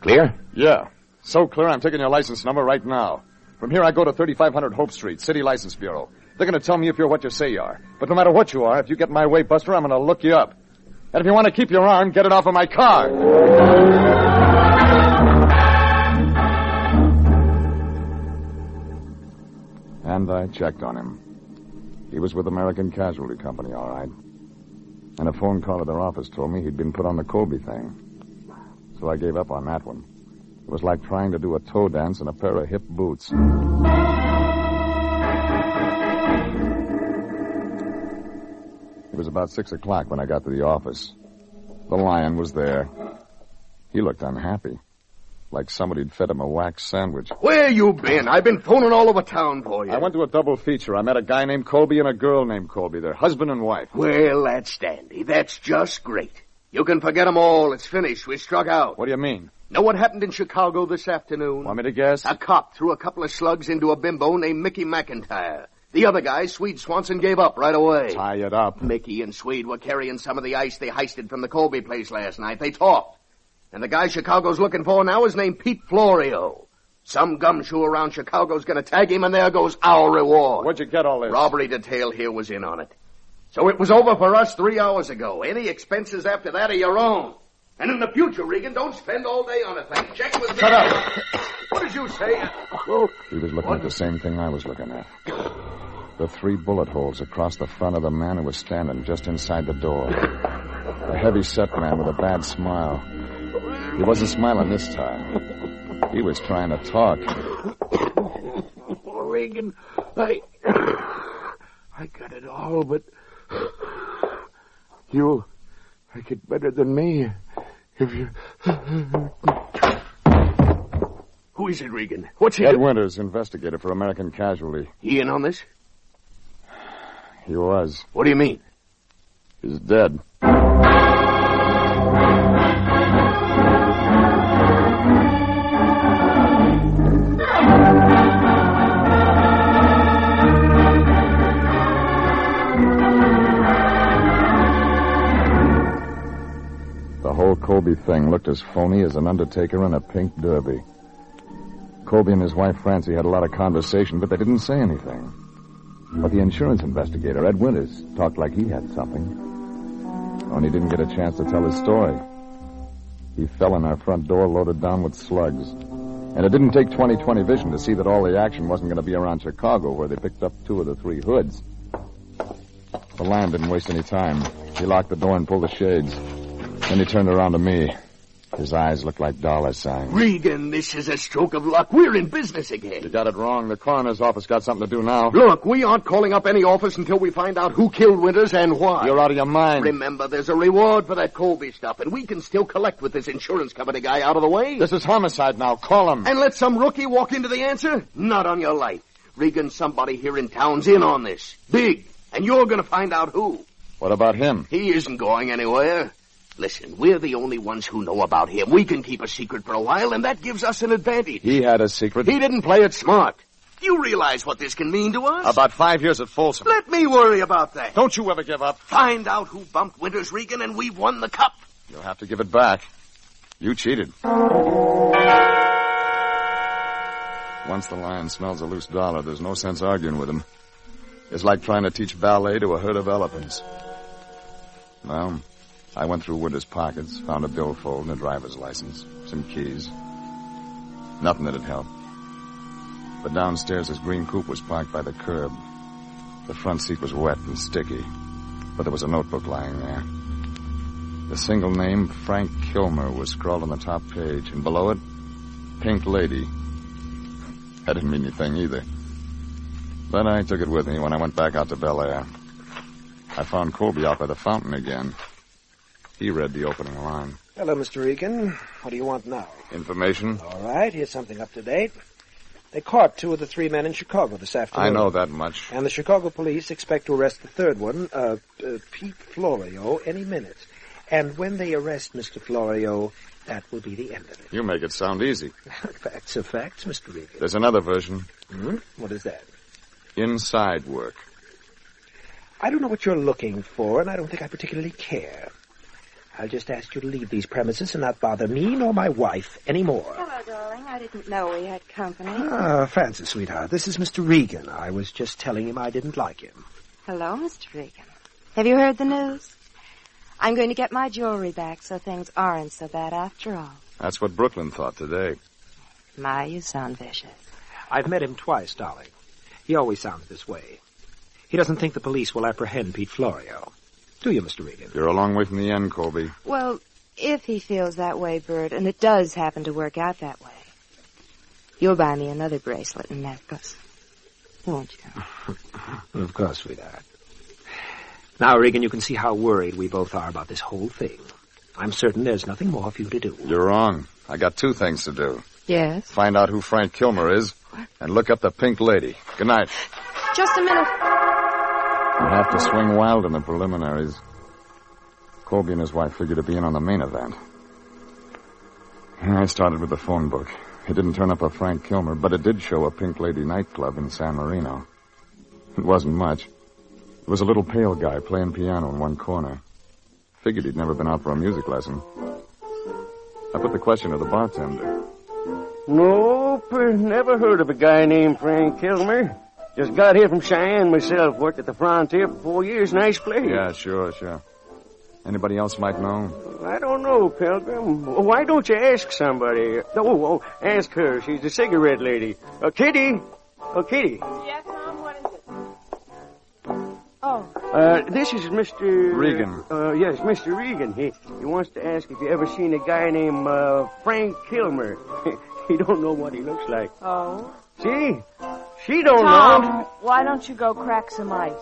Clear? Yeah. So clear, I'm taking your license number right now. From here, I go to 3500 Hope Street, City License Bureau. They're going to tell me if you're what you say you are. But no matter what you are, if you get in my way, Buster, I'm going to look you up. And if you want to keep your arm, get it off of my car. And I checked on him. He was with American Casualty Company, all right. And a phone call at their office told me he'd been put on the Colby thing. So I gave up on that one. It was like trying to do a toe dance in a pair of hip boots. It was about 6 o'clock when I got to the office. The Lion was there. He looked unhappy. Like somebody'd fed him a wax sandwich. Where you been? I've been phoning all over town for you. I went to a double feature. I met a guy named Colby and a girl named Colby. They're husband and wife. Well, that's dandy. That's just great. You can forget them all. It's finished. We struck out. What do you mean? Know what happened in Chicago this afternoon? Want me to guess? A cop threw a couple of slugs into a bimbo named Mickey McIntyre. The other guy, Swede Swanson, gave up right away. Tie it up. Mickey and Swede were carrying some of the ice they heisted from the Colby place last night. They talked. And the guy Chicago's looking for now is named Pete Florio. Some gumshoe around Chicago's going to tag him, and there goes our reward. Where'd you get all this? Robbery detail here was in on it. So it was over for us 3 hours ago. Any expenses after that are your own. And in the future, Regan, don't spend all day on a thing. Check with me. Shut up. What did you say? He was looking at the same thing I was looking at. The 3 bullet holes across the front of the man who was standing just inside the door. A heavy-set man with a bad smile. He wasn't smiling this time. He was trying to talk. Regan, I got it all, but you'll like it better than me if you... Who is it, Regan? What's he Ed doing? Winters, investigator for American Casualty. He in on this? He was. What do you mean? He's dead. Colby thing looked as phony as an undertaker in a pink derby. Colby and his wife, Francie, had a lot of conversation, but they didn't say anything. But the insurance investigator, Ed Winters, talked like he had something. Only didn't get a chance to tell his story. He fell in our front door loaded down with slugs. And it didn't take 20/20 vision to see that all the action wasn't going to be around Chicago, where they picked up 2 of the 3 hoods. The Lion didn't waste any time. He locked the door and pulled the shades. Then he turned around to me. His eyes looked like dollar signs. Regan, this is a stroke of luck. We're in business again. You got it wrong. The coroner's office got something to do now. Look, we aren't calling up any office until we find out who killed Winters and why. You're out of your mind. Remember, there's a reward for that Colby stuff, and we can still collect with this insurance company guy out of the way. This is homicide now. Call him. And let some rookie walk into the answer? Not on your life. Regan, somebody here in town's in on this. Big. And you're going to find out who. What about him? He isn't going anywhere. Listen, we're the only ones who know about him. We can keep a secret for a while, and that gives us an advantage. He had a secret. He didn't play it smart. You realize what this can mean to us? About 5 years at Folsom. Let me worry about that. Don't you ever give up. Find out who bumped Winters, Regan, and we've won the cup. You'll have to give it back. You cheated. Once the Lion smells a loose dollar, there's no sense arguing with him. It's like trying to teach ballet to a herd of elephants. Well, I went through Winters' pockets, found a billfold and a driver's license, some keys. Nothing that'd help. But downstairs, his green coupe was parked by the curb. The front seat was wet and sticky, but there was a notebook lying there. The single name, Frank Kilmer, was scrawled on the top page, and below it, Pink Lady. That didn't mean anything either. But I took it with me when I went back out to Bel Air. I found Colby out by the fountain again. He read the opening line. Hello, Mr. Regan. What do you want now? Information? All right, here's something up to date. They caught 2 of the 3 men in Chicago this afternoon. I know that much. And the Chicago police expect to arrest the third one, Pete Florio, any minute. And when they arrest Mr. Florio, that will be the end of it. You make it sound easy. Facts are facts, Mr. Regan. There's another version. What is that? Inside work. I don't know what you're looking for, and I don't think I particularly care. I'll just ask you to leave these premises and not bother me nor my wife anymore. Hello, darling. I didn't know we had company. Francis, sweetheart, this is Mr. Regan. I was just telling him I didn't like him. Hello, Mr. Regan. Have you heard the news? I'm going to get my jewelry back, so things aren't so bad after all. That's what Brooklyn thought today. My, you sound vicious. I've met him twice, darling. He always sounds this way. He doesn't think the police will apprehend Pete Florio. Do you, Mr. Regan? You're a long way from the end, Colby. Well, if he feels that way, Bert, and it does happen to work out that way, you'll buy me another bracelet and necklace, won't you? Of course, sweetheart. Now, Regan, you can see how worried we both are about this whole thing. I'm certain there's nothing more for you to do. You're wrong. I got 2 things to do. Yes? Find out who Frank Kilmer is, and look up the Pink Lady. Good night. Just a minute. You have to swing wild in the preliminaries. Colby and his wife figured to be in on the main event. I started with the phone book. It didn't turn up a Frank Kilmer, but it did show a Pink Lady nightclub in San Marino. It wasn't much. There was a little pale guy playing piano in one corner. Figured he'd never been out for a music lesson. I put the question to the bartender. Nope, never heard of a guy named Frank Kilmer. Just got here from Cheyenne myself. Worked at the frontier for 4 years. Nice place. Yeah, sure. Anybody else might know? I don't know, Pilgrim. Why don't you ask somebody? Oh, ask her. She's the cigarette lady. Kitty. Oh, Kitty. Yes, Mom, what is it? Oh. This is Mr. Regan. Yes, Mr. Regan. He wants to ask if you ever seen a guy named Frank Kilmer. He don't know what he looks like. Oh. See? She don't Tom, know. why don't you go crack some ice?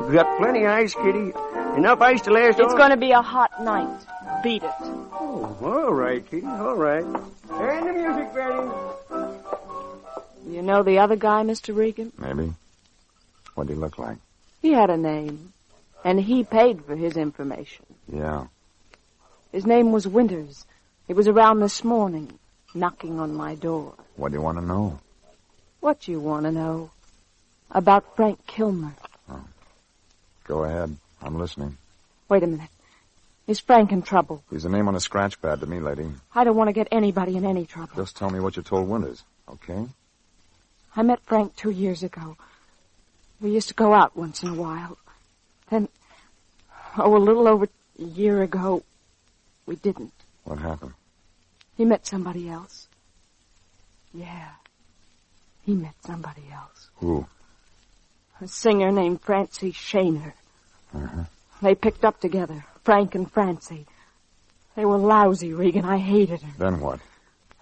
We got plenty of ice, Kitty. Enough ice to last all... It's going to be a hot night. Beat it. Oh, all right, Kitty, all right. And the music ready. You know the other guy, Mr. Regan? Maybe. What'd he look like? He had a name, and he paid for his information. Yeah. His name was Winters. He was around this morning, knocking on my door. What do you want to know? What you want to know? About Frank Kilmer. Oh. Go ahead. I'm listening. Wait a minute. Is Frank in trouble? He's a name on a scratch pad to me, lady. I don't want to get anybody in any trouble. Just tell me what you told Winters, okay? I met Frank 2 years ago. We used to go out once in a while. Then, a little over a year ago, we didn't. What happened? He met somebody else. Yeah. He met somebody else. Who? A singer named Francie Shaner. Uh-huh. They picked up together, Frank and Francie. They were lousy, Regan. I hated her. Then what?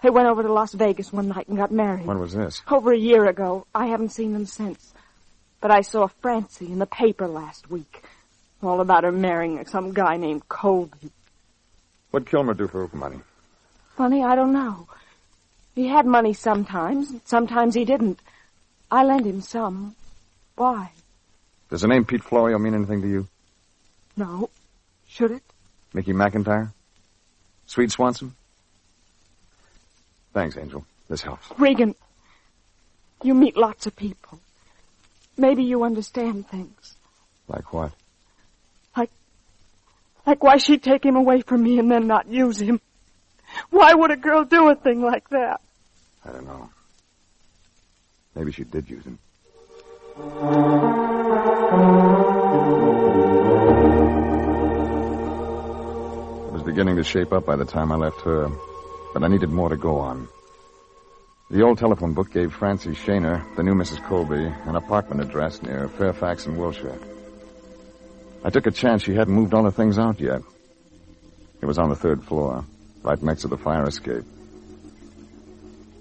They went over to Las Vegas one night and got married. When was this? Over a year ago. I haven't seen them since. But I saw Francie in the paper last week. All about her marrying some guy named Colby. What'd Kilmer do for money? Funny, I don't know. He had money sometimes. Sometimes he didn't. I lent him some. Why? Does the name Pete Florio mean anything to you? No. Should it? Mickey McIntyre? Sweet Swanson? Thanks, Angel. This helps. Regan, you meet lots of people. Maybe you understand things. Like what? Like why she'd take him away from me and then not use him. Why would a girl do a thing like that? I don't know. Maybe she did use him. It was beginning to shape up by the time I left her, but I needed more to go on. The old telephone book gave Francie Shaner, the new Mrs. Colby, an apartment address near Fairfax in Wilshire. I took a chance she hadn't moved all the things out yet. It was on the 3rd floor, right next to the fire escape.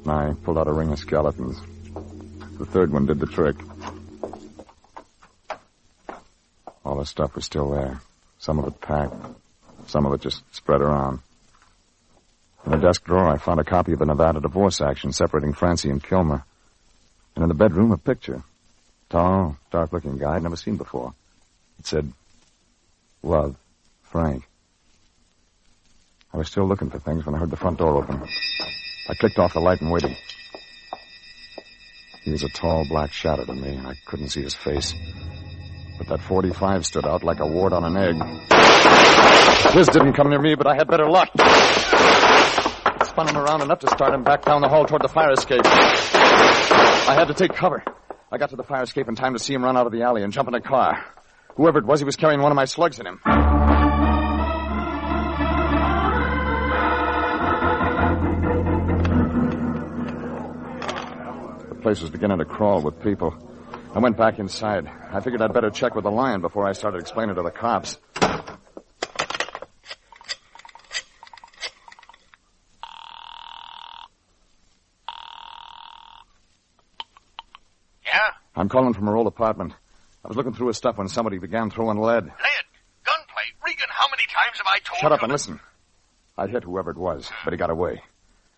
I pulled out a ring of skeletons. The 3rd one did the trick. All the stuff was still there. Some of it packed. Some of it just spread around. In a desk drawer, I found a copy of a Nevada divorce action separating Francie and Kilmer. And in the bedroom, a picture. Tall, dark-looking guy I'd never seen before. It said, "Love, Frank." I was still looking for things when I heard the front door open. I clicked off the light and waited. He was a tall black shadow to me, and I couldn't see his face. But that .45 stood out like a wart on an egg. This didn't come near me, but I had better luck. I spun him around enough to start him back down the hall toward the fire escape. I had to take cover. I got to the fire escape in time to see him run out of the alley and jump in a car. Whoever it was, he was carrying one of my slugs in him. The place was beginning to crawl with people. I went back inside. I figured I'd better check with the Lyon before I started explaining to the cops. Yeah? I'm calling from her old apartment. I was looking through his stuff when somebody began throwing lead. Lead? Gunplay? Regan, how many times have I told you? Shut up and listen. I hit whoever it was, but he got away.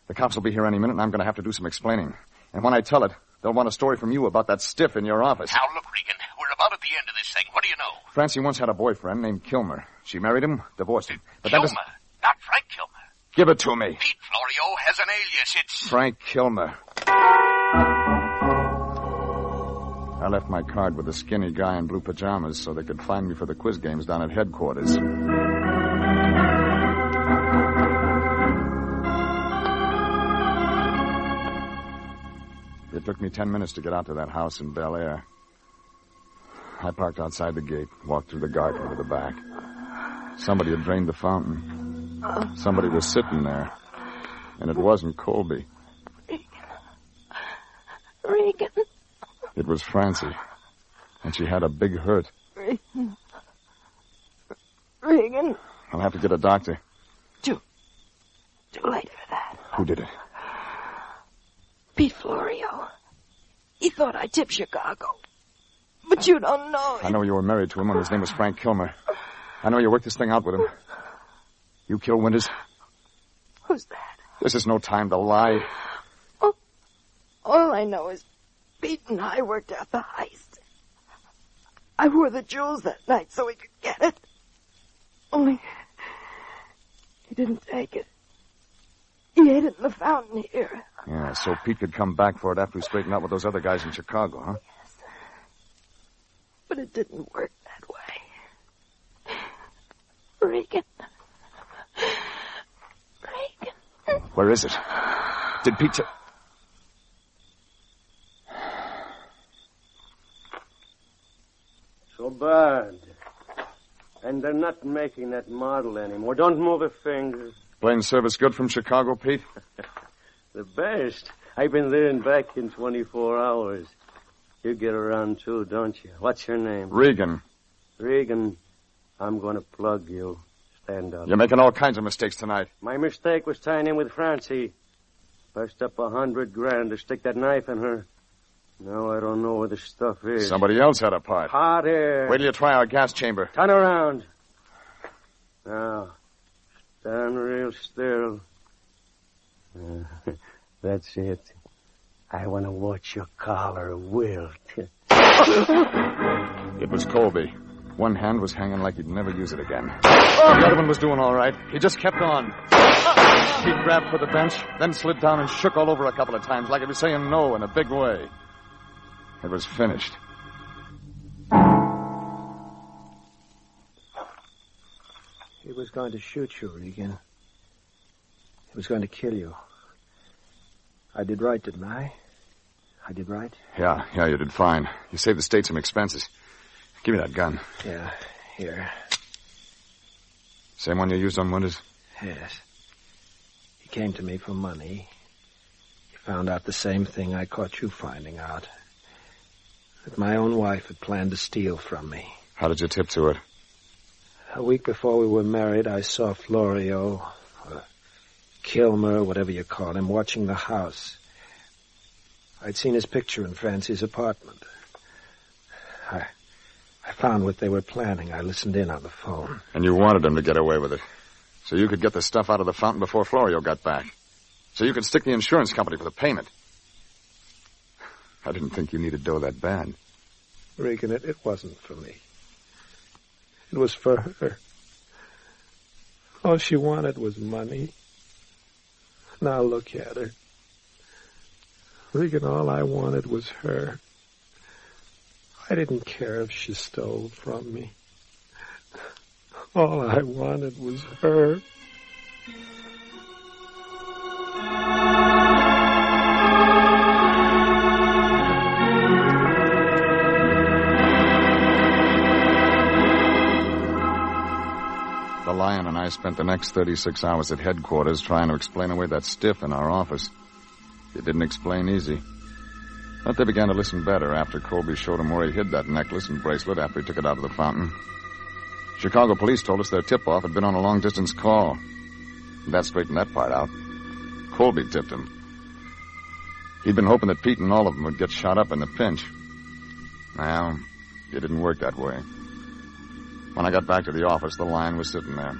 The cops will be here any minute, and I'm going to have to do some explaining. And when I tell it, they'll want a story from you about that stiff in your office. Now, look, Regan, we're about at the end of this thing. What do you know? Francie once had a boyfriend named Kilmer. She married him, divorced him. But Kilmer, that doesn't... not Frank Kilmer. Give it to me. Pete Florio has an alias. It's... Frank Kilmer. I left my card with a skinny guy in blue pajamas so they could find me for the quiz games down at headquarters. It took me 10 minutes to get out to that house in Bel Air. I parked outside the gate, walked through the garden to the back. Somebody had drained the fountain. Somebody was sitting there. And it wasn't Colby. Regan. It was Francie. And she had a big hurt. Regan. I'll have to get a doctor. Too late for that. Who did it? Pete Florio. He thought I tipped Chicago. But you don't know him. I know you were married to him and his name was Frank Kilmer. I know you worked this thing out with him. You killed Winters? Who's that? This is no time to lie. All I know is Pete and I worked out the heist. I wore the jewels that night so he could get it. Only he didn't take it. He hid it in the fountain here. Yeah, so Pete could come back for it after he straightened out with those other guys in Chicago, huh? Yes. But it didn't work that way. Regan. Where is it? Did Pete... So bad. And they're not making that model anymore. Don't move a finger. Plane service good from Chicago, Pete? The best. I've been there and back in 24 hours. You get around too, don't you? What's your name? Regan. Regan, I'm going to plug you. Stand up. You're making all kinds of mistakes tonight. My mistake was tying in with Francie. Bust up $100,000 to stick that knife in her. Now I don't know where the stuff is. Somebody else had a part. Hot air. Wait till you try our gas chamber. Turn around. Now, stand real still. That's it. I want to watch your collar wilt. It was Colby. One hand was hanging like he'd never use it again. The other one was doing all right. He just kept on. He grabbed for the bench, then slid down and shook all over a couple of times like he was saying no in a big way. It was finished. He was going to shoot you, Regan. He was going to kill you. I did right, didn't I? I did right? Yeah, you did fine. You saved the state some expenses. Give me that gun. Yeah, here. Same one you used on Winters? Yes. He came to me for money. He found out the same thing I caught you finding out. That my own wife had planned to steal from me. How did you tip to it? A week before we were married, I saw Florio, or Kilmer, whatever you call him, watching the house. I'd seen his picture in Francie's apartment. I found what they were planning. I listened in on the phone. And you wanted him to get away with it. So you could get the stuff out of the fountain before Florio got back. So you could stick the insurance company for the payment. I didn't think you needed dough that bad. Regan, it wasn't for me. It was for her. All she wanted was money. Now look at her. Regan, all I wanted was her. I didn't care if she stole from me. All I wanted was her. The Lion and I spent the next 36 hours at headquarters trying to explain away that stiff in our office. It didn't explain easy. But they began to listen better after Colby showed them where he hid that necklace and bracelet after he took it out of the fountain. Chicago police told us their tip-off had been on a long-distance call. That straightened that part out. Colby tipped him. He'd been hoping that Pete and all of them would get shot up in the pinch. Well, it didn't work that way. When I got back to the office, the Lion was sitting there.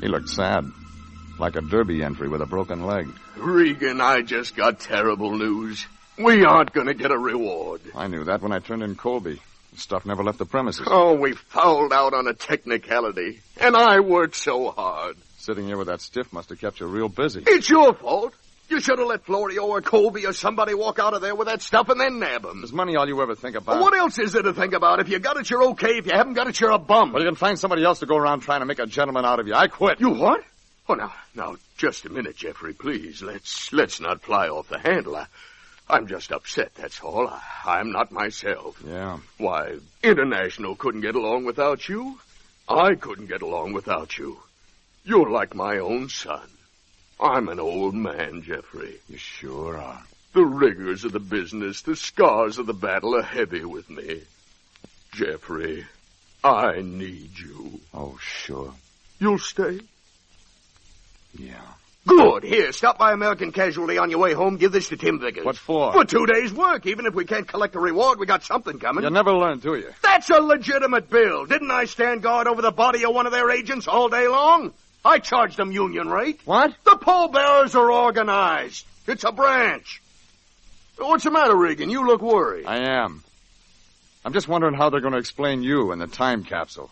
He looked sad, like a derby entry with a broken leg. Regan, I just got terrible news. We aren't going to get a reward. I knew that when I turned in Colby. The stuff never left the premises. Oh, we fouled out on a technicality. And I worked so hard. Sitting here with that stiff must have kept you real busy. It's your fault. You should have let Florio or Colby or somebody walk out of there with that stuff and then nab them. Is money all you ever think about? What else is there to think about? If you got it, you're okay. If you haven't got it, you're a bum. Well, you can find somebody else to go around trying to make a gentleman out of you. I quit. You what? Oh, now, just a minute, Jeffrey, please. Let's not fly off the handle. I'm just upset, that's all. I'm not myself. Yeah. Why, International couldn't get along without you. I couldn't get along without you. You're like my own son. I'm an old man, Jeffrey. You sure are. The rigors of the business, the scars of the battle are heavy with me. Jeffrey, I need you. Oh, sure. You'll stay? Yeah. Good. Here, stop by American Casualty on your way home. Give this to Tim Vickers. What for? For 2 days' work. Even if we can't collect a reward, we got something coming. You never learn, do you? That's a legitimate bill. Didn't I stand guard over the body of one of their agents all day long? I charged them union rate. What? The pallbearers are organized. It's a branch. What's the matter, Regan? You look worried. I am. I'm just wondering how they're going to explain you in the time capsule.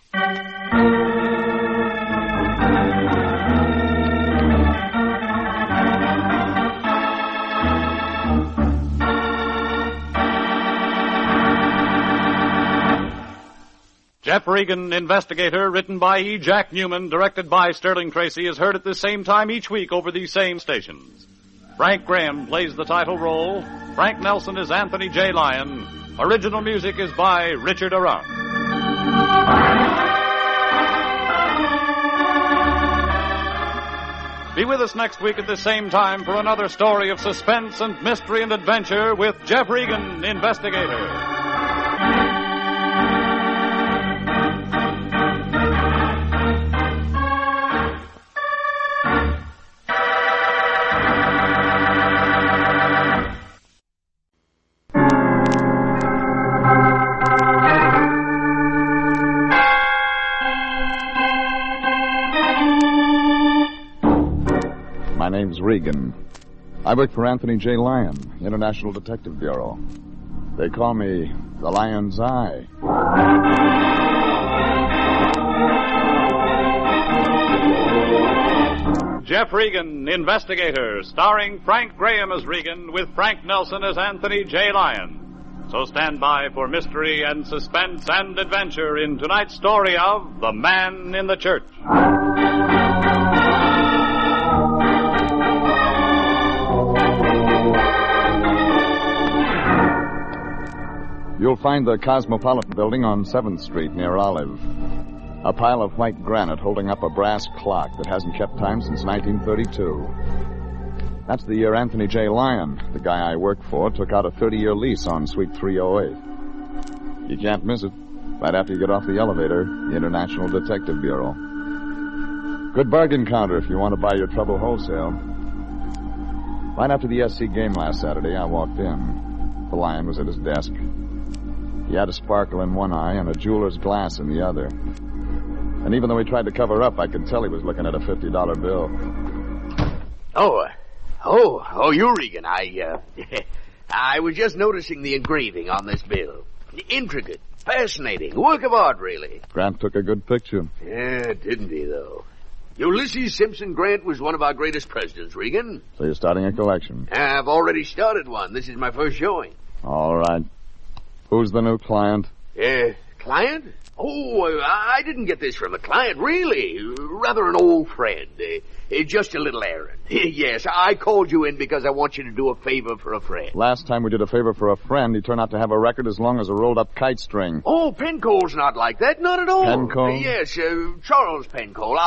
Jeff Regan, Investigator, written by E. Jack Newman, directed by Sterling Tracy, is heard at the same time each week over these same stations. Frank Graham plays the title role. Frank Nelson is Anthony J. Lyon. Original music is by Richard Arant. Be with us next week at the same time for another story of suspense and mystery and adventure with Jeff Regan, Investigator. My name's Regan. I work for Anthony J. Lyon, International Detective Bureau. They call me the Lion's Eye. Jeff Regan, Investigator, starring Frank Graham as Regan with Frank Nelson as Anthony J. Lyon. So stand by for mystery and suspense and adventure in tonight's story of The Man in the Church. You'll find the Cosmopolitan Building on 7th Street near Olive. A pile of white granite holding up a brass clock that hasn't kept time since 1932. That's the year Anthony J. Lyon, the guy I work for, took out a 30-year lease on Suite 308. You can't miss it. Right after you get off the elevator, the International Detective Bureau. Good bargain counter if you want to buy your trouble wholesale. Right after the SC game last Saturday, I walked in. The Lion was at his desk. He had a sparkle in one eye and a jeweler's glass in the other. And even though he tried to cover up, I could tell he was looking at a $50 bill. Oh, you, Regan. I was just noticing the engraving on this bill. Intricate, fascinating, work of art, really. Grant took a good picture. Yeah, didn't he, though? Ulysses Simpson Grant was one of our greatest presidents, Regan. So you're starting a collection? I've already started one. This is my first showing. All right. Who's the new client? Client? Oh, I didn't get this from a client, really. Rather an old friend. Just a little errand. Yes, I called you in because I want you to do a favor for a friend. Last time we did a favor for a friend, he turned out to have a record as long as a rolled-up kite string. Oh, Pencole's not like that. Not at all. Pencole? Yes, Charles Pencole,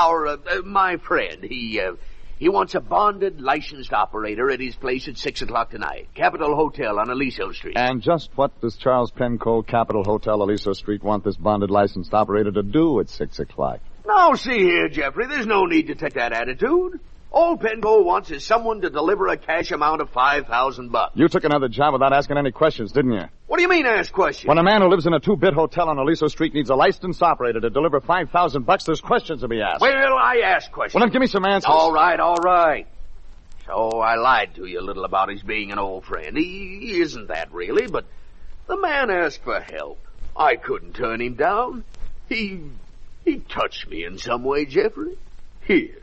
my friend. He wants a bonded, licensed operator at his place at 6 o'clock tonight. Capitol Hotel on Aliso Street. And just what does Charles Pencole, Capitol Hotel, Aliso Street, want this bonded, licensed operator to do at 6 o'clock? Now, see here, Jeffrey, there's no need to take that attitude. All Pencole wants is someone to deliver a cash amount of $5,000. You took another job without asking any questions, didn't you? What do you mean, ask questions? When a man who lives in a 2-bit hotel on Aliso Street needs a licensed operator to deliver $5,000, there's questions to be asked. Well, I ask questions. Well, then give me some answers. All right. So I lied to you a little about his being an old friend. He isn't that, really, but the man asked for help. I couldn't turn him down. He touched me in some way, Jeffrey. Here.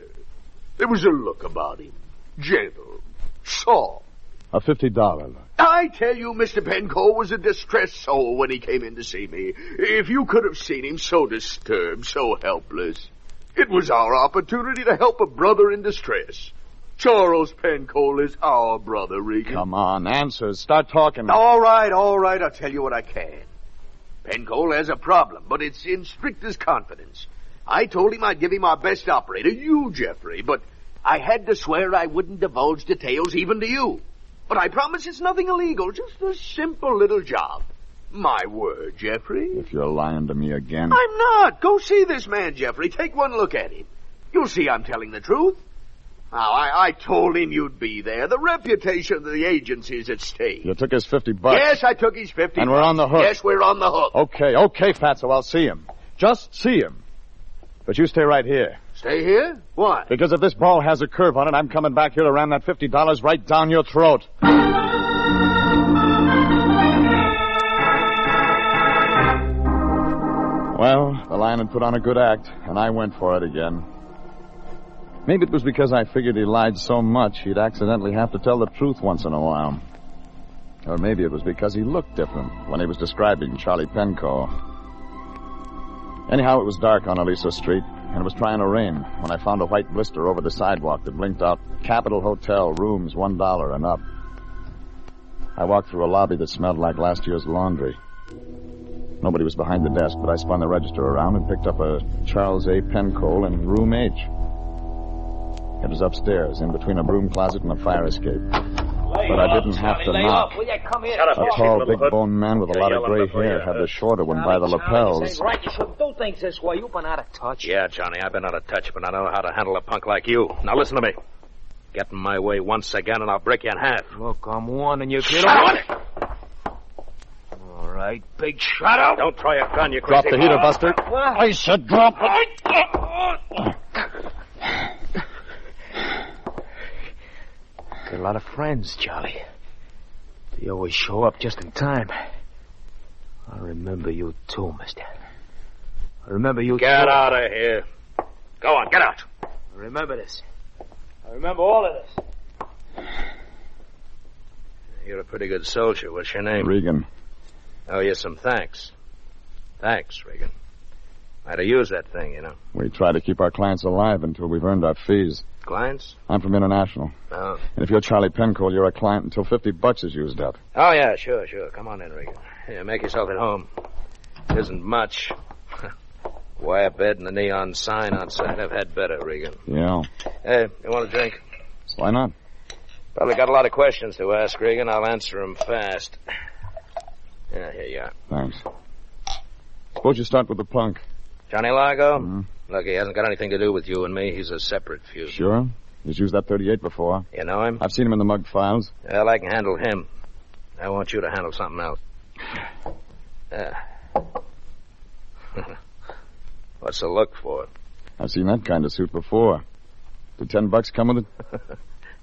There was a look about him. Gentle. Soft. A $50 look. I tell you, Mr. Pencole was a distressed soul when he came in to see me. If you could have seen him so disturbed, so helpless. It was our opportunity to help a brother in distress. Charles Pencole is our brother, Regan. Come on, answers. Start talking. All right. I'll tell you what I can. Pencole has a problem, but it's in strictest confidence. I told him I'd give him our best operator, you, Jeffrey, but I had to swear I wouldn't divulge details even to you. But I promise it's nothing illegal, just a simple little job. My word, Jeffrey. If you're lying to me again. I'm not. Go see this man, Jeffrey. Take one look at him. You'll see I'm telling the truth. Now, I told him you'd be there. The reputation of the agency's at stake. You took his $50. Yes, I took his $50. And we're on the hook. Yes, we're on the hook. Okay, Fatso, I'll see him. Just see him. But you stay right here. Stay here? Why? Because if this ball has a curve on it, I'm coming back here to ram that $50 right down your throat. Well, the Lion had put on a good act, and I went for it again. Maybe it was because I figured he lied so much he'd accidentally have to tell the truth once in a while. Or maybe it was because he looked different when he was describing Charlie Pencole. Anyhow, it was dark on Aliso Street, and it was trying to rain when I found a white blister over the sidewalk that blinked out Capitol Hotel, rooms $1 and up. I walked through a lobby that smelled like last year's laundry. Nobody was behind the desk, but I spun the register around and picked up a Charles A. Pencoal in room H. It was upstairs, in between a broom closet and a fire escape. But I didn't have to knock. A tall, big-boned man with a lot of gray hair had the shorter one by the lapels. Right, you shouldn't do things this way. You've been out of touch. Yeah, Johnny, I've been out of touch, but I know how to handle a punk like you. Now listen to me. Get in my way once again, and I'll break you in half. Look, I'm warning you, kid. Shut up! All right, big shut up. Don't try a gun, you Drop crazy the heater, Buster. What? I said drop it. Got a lot of friends, Charlie. They always show up just in time. I remember you too, mister. I remember you Get out of here. Go on, get out. I remember this. I remember all of this. You're a pretty good soldier. What's your name? Regan. Oh, yes, some thanks. Thanks, Regan. I'd have used that thing, you know. We try to keep our clients alive until we've earned our fees. Clients? I'm from International. Oh. And if you're Charlie Pencoal, you're a client until $50 is used up. Oh, yeah, sure. Come on in, Regan. Yeah, make yourself at home. It isn't much. Wire bed and the neon sign outside. I've had better, Regan. Yeah. Hey, you want a drink? Why not? Probably got a lot of questions to ask, Regan. I'll answer them fast. Yeah, here you are. Thanks. Suppose you start with the punk. Johnny Largo? Mm-hmm. Look, he hasn't got anything to do with you and me. He's a separate fuse. Sure? He's used that 38 before. You know him? I've seen him in the mug files. Well, I can handle him. I want you to handle something else. What's the look for? I've seen that kind of suit before. Did $10 come with it?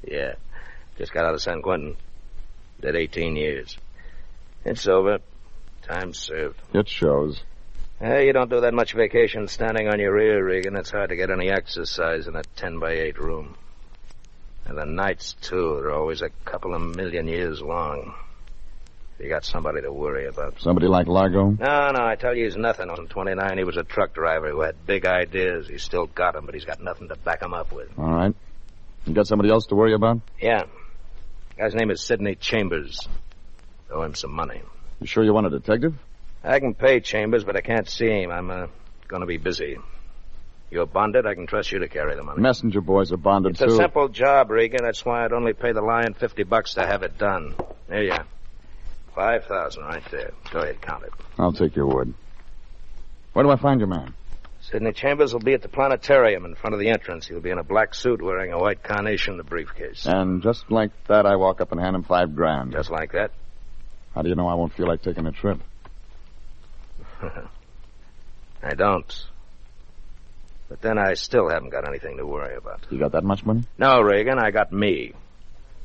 Yeah. Just got out of San Quentin. Did 18 years. It's over. Time served. It shows. You don't do that much vacation standing on your rear, Regan. It's hard to get any exercise in a 10-by-8 room. And the nights, too, are always a couple of million years long. You got somebody to worry about. Somebody like Largo? No, I tell you, he's nothing. On 29, he was a truck driver who had big ideas. He's still got them, but he's got nothing to back them up with. All right. You got somebody else to worry about? Yeah. Guy's name is Sidney Chambers. Owe him some money. You sure you want a detective? I can pay Chambers, but I can't see him. I'm going to be busy. You're bonded. I can trust you to carry the money. Messenger boys are bonded, it's too. It's a simple job, Regan. That's why I'd only pay the Lyon $50 to have it done. There you are. 5,000 right there. Go ahead, count it. I'll take your word. Where do I find your man? Sidney Chambers will be at the planetarium in front of the entrance. He'll be in a black suit wearing a white carnation in the briefcase. And just like that, I walk up and hand him $5,000. Just like that? How do you know I won't feel like taking a trip? I don't. But then I still haven't got anything to worry about. You got that much money? No, Regan, I got me.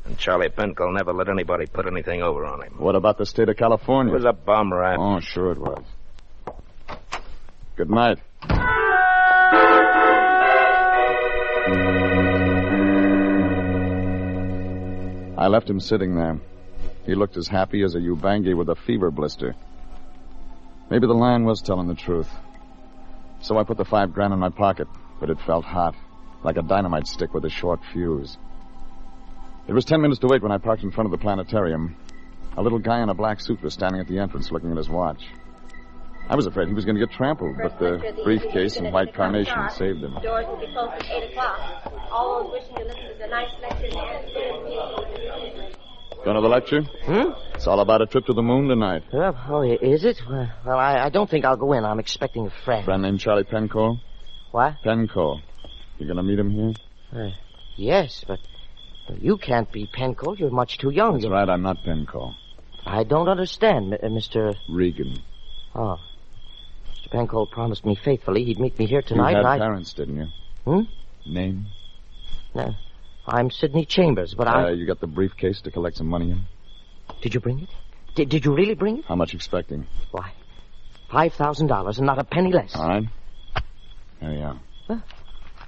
And Charlie Pencoal never let anybody put anything over on him. What about the state of California? It was a bum rap. Oh, sure it was. Good night. I left him sitting there. He looked as happy as a Ubangi with a fever blister. Maybe the lion was telling the truth. So I put the $5,000 in my pocket, but it felt hot, like a dynamite stick with a short fuse. It was 10 minutes to 8 when I parked in front of the planetarium. A little guy in a black suit was standing at the entrance looking at his watch. I was afraid he was going to get trampled, but the briefcase and white carnation saved him. Doors will be closed at 8 o'clock. All those wishing to listen to the nice lecture in the auditorium. Going to the lecture? It's all about a trip to the moon tonight. Oh, is it? Well, I don't think I'll go in. I'm expecting a friend. Friend named Charlie Pencoal? What? Pencoal. You going to meet him here? Yes, but you can't be Pencoal. You're much too young. That's right, I'm not Pencoal. I don't understand, Mr. Regan. Oh. Mr. Pencoal promised me faithfully he'd meet me here tonight. You had parents, didn't you? Name? No. I'm Sidney Chambers, but You got the briefcase to collect some money in? Did you bring it? Did you really bring it? How much expecting? Why, $5,000 and not a penny less. All right. There you are.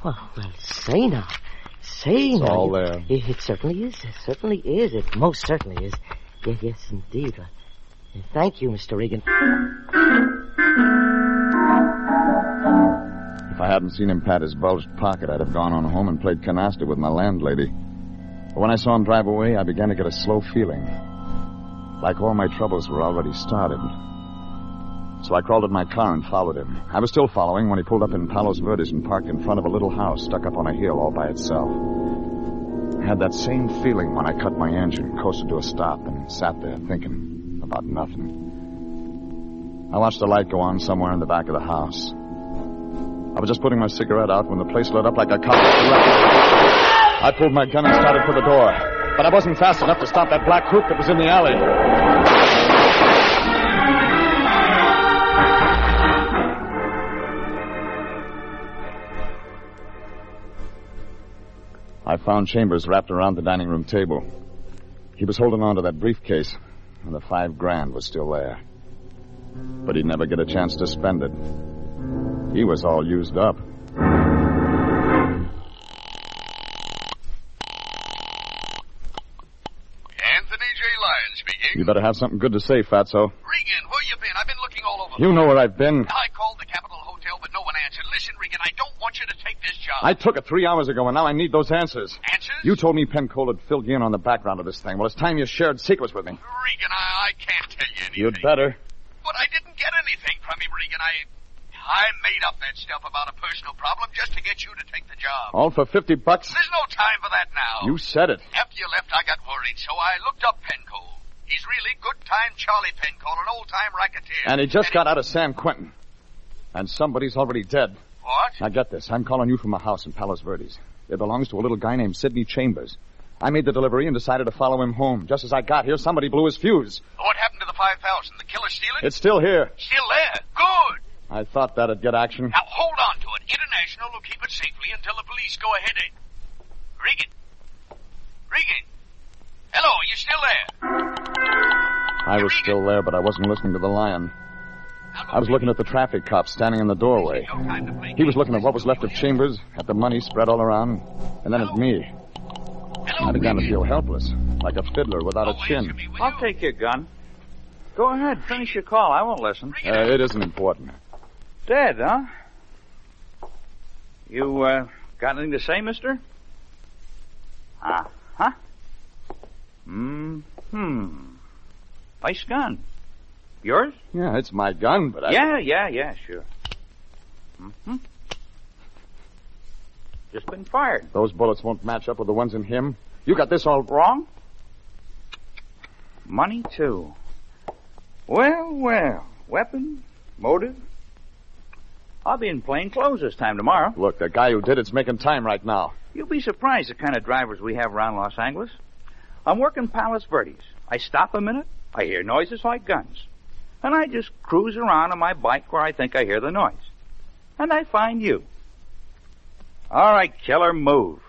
Well, say now. Say it's now. All there. It certainly is. It certainly is. It most certainly is. Yes, indeed. Thank you, Mr. Regan. I hadn't seen him pat his bulged pocket, I'd have gone on home and played canasta with my landlady. But when I saw him drive away, I began to get a slow feeling. Like all my troubles were already started. So I crawled in my car and followed him. I was still following when he pulled up in Palos Verdes and parked in front of a little house stuck up on a hill all by itself. I had that same feeling when I cut my engine, coasted to a stop, and sat there thinking about nothing. I watched the light go on somewhere in the back of the house. I was just putting my cigarette out when the place lit up like a cop. I pulled my gun and started for the door. But I wasn't fast enough to stop that black coupe that was in the alley. I found Chambers wrapped around the dining room table. He was holding on to that briefcase, and the $5,000 was still there. But he'd never get a chance to spend it. He was all used up. You better have something good to say, Fatso. Regan, where you been? I've been looking all over. You know where I've been. I called the Capitol Hotel, but no one answered. Listen, Regan, I don't want you to take this job. I took it 3 hours ago, and now I need those answers. Answers? You told me Pencold had filled you in on the background of this thing. Well, it's time you shared secrets with me. Regan, I can't tell you anything. You'd better. But I didn't get anything from him, Regan. I made up that stuff about a personal problem just to get you to take the job. All for $50? There's no time for that now. You said it. After you left, I got worried, so I looked up Pencold. He's really good-time Charlie Pencold, an old-time racketeer. And he just got out of San Quentin. And somebody's already dead. What? Now get this. I'm calling you from a house in Palos Verdes. It belongs to a little guy named Sidney Chambers. I made the delivery and decided to follow him home. Just as I got here, somebody blew his fuse. What happened to the $5,000? The killer steal it? It's still here. Still there? Good. I thought that'd get action. Now, hold on to it. International will keep it safely until the police go ahead. Regan. Regan. Hello, are you still there? I was still there, but I wasn't listening to the Lion. I was looking at the traffic cop standing in the doorway. He was looking at what was left of Chambers, at the money spread all around, and then at me. I began to feel helpless, like a fiddler without a chin. I'll take your gun. Go ahead, finish your call. I won't listen. It isn't important. Dead, huh? You, got anything to say, mister? Huh? Nice gun. Yours? Yeah, it's my gun, but I... Yeah, sure. Just been fired. Those bullets won't match up with the ones in him. You got this all wrong? Money, too. Well. Weapon, motive. I'll be in plain clothes this time tomorrow. Look, the guy who did it's making time right now. You'll be surprised the kind of drivers we have around Los Angeles. I'm working Palos Verdes. I stop a minute, I hear noises like guns. And I just cruise around on my bike where I think I hear the noise. And I find you. All right, killer, move.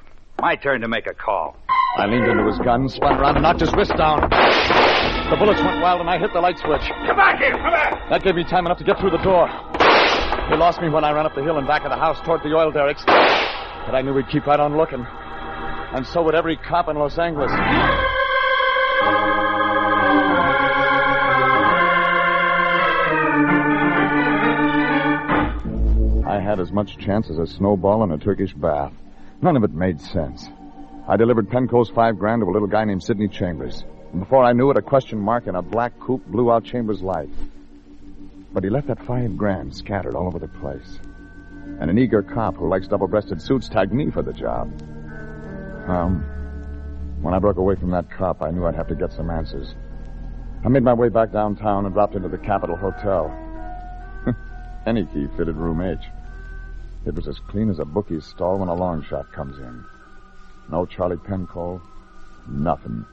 My turn to make a call. I leaned into his gun, spun around, and knocked his wrist down. The bullets went wild, and I hit the light switch. Come back here, come back! That gave me time enough to get through the door. He lost me when I ran up the hill and back of the house toward the oil derricks. But I knew he'd keep right on looking. And so would every cop in Los Angeles. I had as much chance as a snowball in a Turkish bath. None of it made sense. I delivered Penco's $5,000 to a little guy named Sidney Chambers. And before I knew it, a question mark in a black coupe blew out Chambers' life. But he left that $5,000 scattered all over the place. And an eager cop who likes double-breasted suits tagged me for the job. When I broke away from that cop, I knew I'd have to get some answers. I made my way back downtown and dropped into the Capitol Hotel. Any key fitted room H. It was as clean as a bookie's stall when a long shot comes in. No Charlie Pencold, nothing.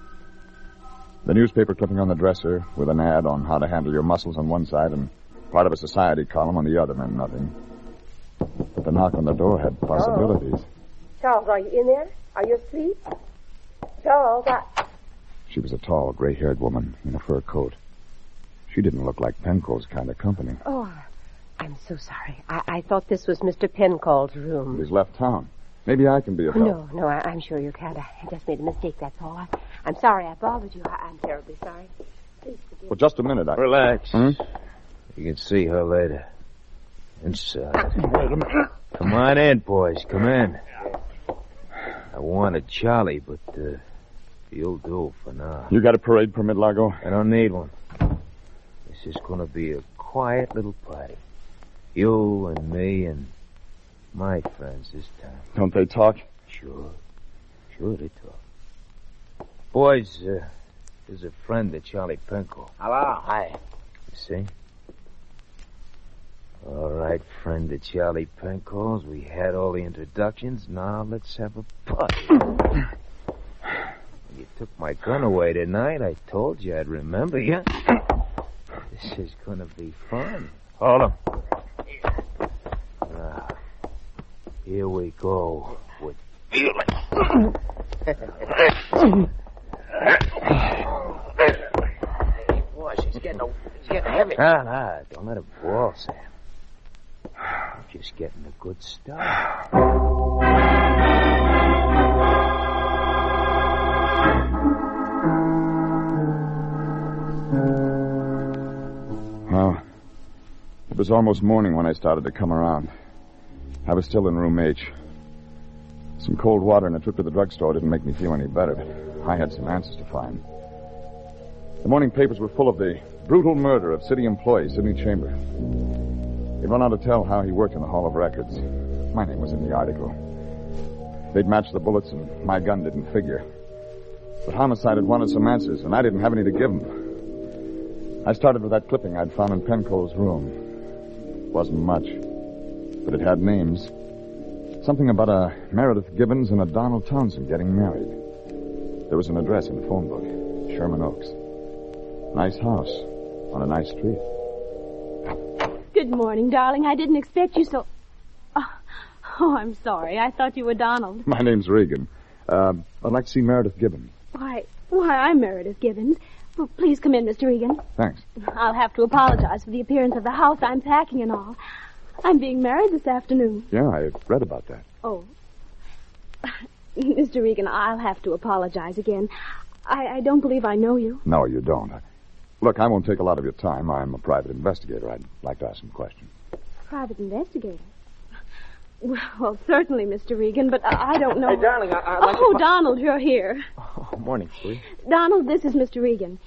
The newspaper clipping on the dresser with an ad on how to handle your muscles on one side and part of a society column on the other meant nothing. But the knock on the door had possibilities. Charles, are you in there? Are you asleep? Charles, She was a tall, gray-haired woman in a fur coat. She didn't look like Pencold's kind of company. Oh, I'm so sorry. I thought this was Mr. Pencold's room. He's left town. Maybe I can be of help. No, I'm sure you can't. I just made a mistake, that's all. I'm sorry I bothered you. I'm terribly sorry. Please forgive me. Well, just a minute. Relax. You can see her later. Inside. Wait a minute. Come on in, boys. Come in. I wanted Charlie, but you'll do for now. You got a parade permit, Largo? I don't need one. This is going to be a quiet little party. You and me and my friends this time. Don't they talk? Sure. Sure they talk. Boys, there's a friend of Charlie Penco. Hello. Hi. You see? All right, friend of Charlie Penco's. We had all the introductions. Now let's have a party. You took my gun away tonight. I told you I'd remember you. This is going to be fun. Hold him. Now, here we go with feeling. Hey, boy, he's getting heavy. Nah, don't let him fall, Sam. We're just getting a good start. Well, it was almost morning when I started to come around. I was still in room H. Some cold water and a trip to the drugstore didn't make me feel any better, but I had some answers to find. The morning papers were full of the brutal murder of city employee Sidney Chambers. They'd run on to tell how he worked in the Hall of Records. My name was in the article. They'd matched the bullets, and my gun didn't figure. But Homicide had wanted some answers, and I didn't have any to give them. I started with that clipping I'd found in Penco's room. It wasn't much, but it had names. Something about a Meredith Gibbons and a Donald Townsend getting married. There was an address in the phone book, Sherman Oaks. Nice house on a nice street. Good morning, darling. I didn't expect you so... Oh, I'm sorry. I thought you were Donald. My name's Regan. I'd like to see Meredith Gibbons. Why, I'm Meredith Gibbons. Well, please come in, Mr. Regan. Thanks. I'll have to apologize for the appearance of the house. I'm packing and all. I'm being married this afternoon. Yeah, I read about that. Oh. Mr. Regan, I'll have to apologize again. I don't believe I know you. No, you don't. Look, I won't take a lot of your time. I'm a private investigator. I'd like to ask some questions. Private investigator? Well, certainly, Mr. Regan, but I don't know... Hey, darling, I'd like to... Donald, you're here. Oh, morning, sweetie. Donald, this is Mr. Regan.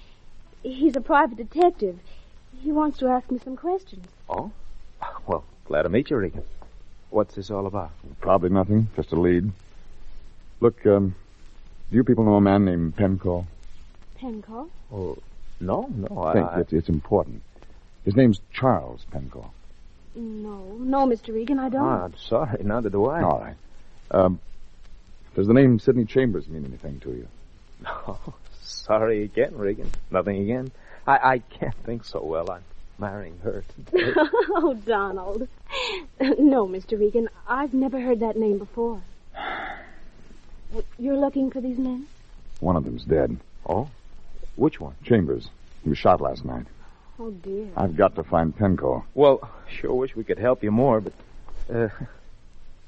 He's a private detective. He wants to ask me some questions. Oh? Well, glad to meet you, Regan. What's this all about? Probably nothing. Just a lead. Look, do you people know a man named Penco? Penco? Oh, no. It's important. His name's Charles Penco. No, Mr. Regan, I don't. I'm sorry. Neither do I. All right. Does the name Sidney Chambers mean anything to you? No. Sorry again, Regan. Nothing again. I can't think so well. I'm marrying her today. Oh, Donald. No, Mr. Regan, I've never heard that name before. You're looking for these men? One of them's dead. Oh? Which one? Chambers. He was shot last night. Oh, dear. I've got to find Penco. Well, sure wish we could help you more, but...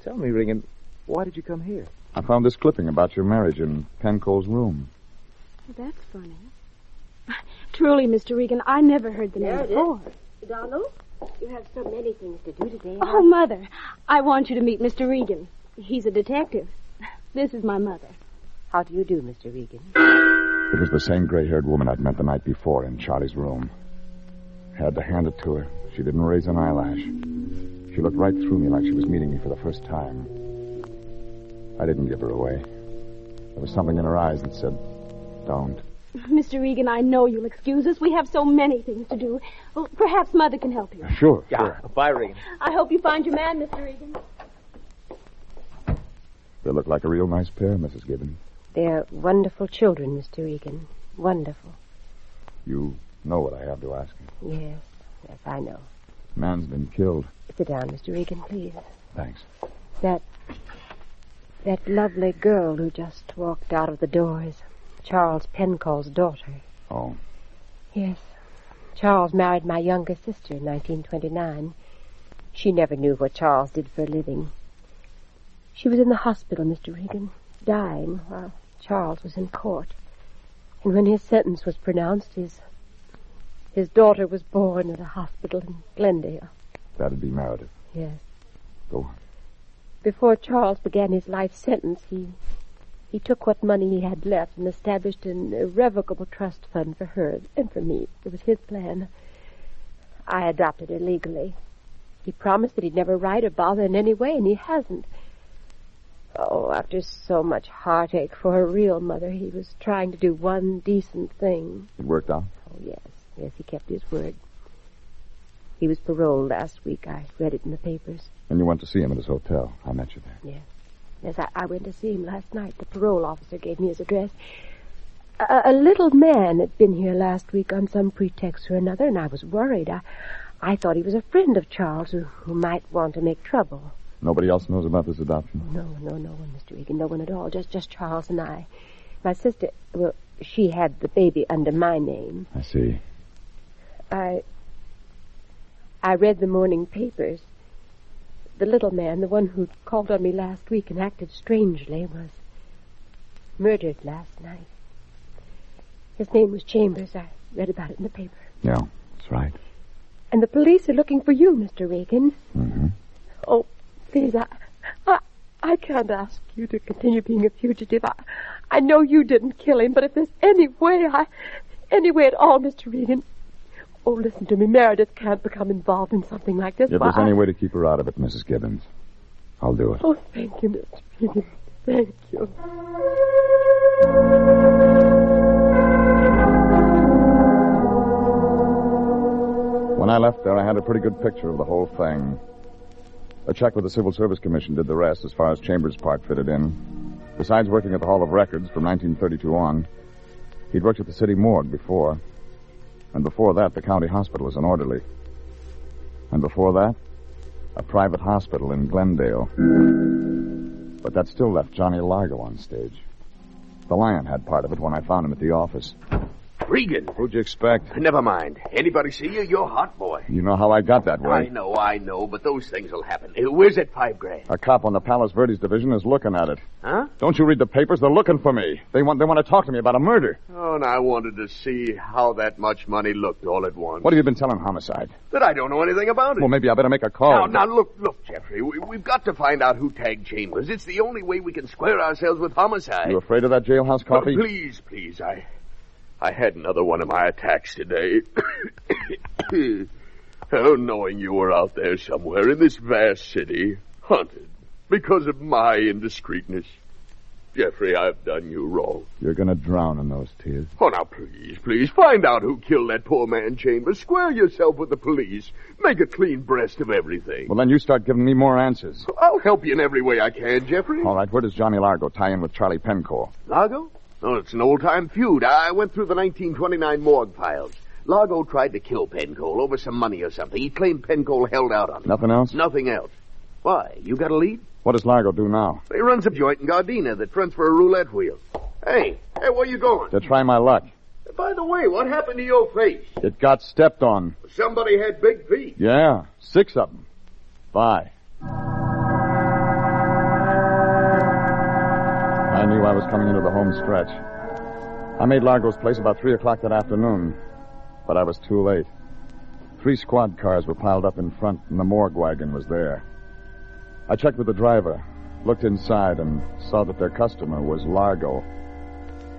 tell me, Regan, why did you come here? I found this clipping about your marriage in Penco's room. Well, that's funny. Truly, Mr. Regan, I never heard the name before. Donald, you have so many things to do today. Oh, Mother, I want you to meet Mr. Regan. He's a detective. This is my mother. How do you do, Mr. Regan? It was the same gray-haired woman I'd met the night before in Charlie's room. Had to hand it to her. She didn't raise an eyelash. She looked right through me like she was meeting me for the first time. I didn't give her away. There was something in her eyes that said, don't. Mr. Regan, I know you'll excuse us. We have so many things to do. Well, perhaps Mother can help you. Sure. Bye, Regan. I hope you find your man, Mr. Regan. They look like a real nice pair, Mrs. Gibbons. They're wonderful children, Mr. Regan. Wonderful. You know what I have to ask you. Yes, I know. Man's been killed. Sit down, Mr. Regan, please. Thanks. That lovely girl who just walked out of the door is Charles Penco's daughter. Oh. Yes. Charles married my younger sister in 1929. She never knew what Charles did for a living. She was in the hospital, Mr. Regan, dying while Charles was in court. And when his sentence was pronounced, his daughter was born at a hospital in Glendale. That'd be Meredith. Yes. Go on. Before Charles began his life sentence, he took what money he had left and established an irrevocable trust fund for her and for me. It was his plan. I adopted her legally. He promised that he'd never write or bother in any way, and he hasn't. Oh, after so much heartache for her real mother, he was trying to do one decent thing. It worked out? Oh, yes. Yes, he kept his word. He was paroled last week. I read it in the papers. And you went to see him at his hotel. I met you there. Yes. Yes, I went to see him last night. The parole officer gave me his address. A little man had been here last week on some pretext or another, and I was worried. I thought he was a friend of Charles who might want to make trouble. Nobody else knows about this adoption? No one, Mr. Regan. No one at all. Just Charles and I. My sister, well, she had the baby under my name. I see. I read the morning papers. The little man, the one who called on me last week and acted strangely, was murdered last night. His name was Chambers. I read about it in the paper. Yeah, that's right. And the police are looking for you, Mr. Regan. Mm-hmm. Oh, please, I can't ask you to continue being a fugitive. I know you didn't kill him, but if there's any way at all, Mr. Regan. Oh, listen to me. Meredith can't become involved in something like this. If there's any way to keep her out of it, Mrs. Gibbons, I'll do it. Oh, thank you, Mr. Regan. Thank you. When I left there, I had a pretty good picture of the whole thing. A check with the Civil Service Commission did the rest as far as Chambers' part fitted in. Besides working at the Hall of Records from 1932 on, he'd worked at the city morgue before. And before that, the county hospital as an orderly. And before that, a private hospital in Glendale. But that still left Johnny Largo on stage. The Lion had part of it when I found him at the office. Regan. Who'd you expect? Never mind. Anybody see you? You're hot, boy. You know how I got that way. I know, but those things will happen. Where's that $5,000? A cop on the Palos Verdes division is looking at it. Huh? Don't you read the papers? They're looking for me. They want to talk to me about a murder. Oh, and I wanted to see how that much money looked all at once. What have you been telling Homicide? That I don't know anything about it. Well, maybe I better make a call. Now, look, Jeffrey. We've got to find out who tagged Chambers. It's the only way we can square ourselves with Homicide. You afraid of that jailhouse coffee? Please. I had another one of my attacks today. Knowing you were out there somewhere in this vast city, hunted, because of my indiscreetness. Jeffrey, I've done you wrong. You're going to drown in those tears. Oh, now, please, find out who killed that poor man Chambers. Square yourself with the police. Make a clean breast of everything. Well, then you start giving me more answers. I'll help you in every way I can, Jeffrey. All right, where does Johnny Largo tie in with Charlie Penco? Largo? Oh, it's an old-time feud. I went through the 1929 morgue files. Largo tried to kill Penco over some money or something. He claimed Penco held out on him. Nothing else? Nothing else. Why, you got a lead? What does Largo do now? He runs a joint in Gardena that fronts for a roulette wheel. Hey, where you going? To try my luck. By the way, what happened to your face? It got stepped on. Somebody had big feet. Yeah, 6 of them. Bye. I knew I was coming into the home stretch. I made Largo's place about 3 o'clock that afternoon, but I was too late. 3 squad cars were piled up in front, and the morgue wagon was there. I checked with the driver, looked inside, and saw that their customer was Largo.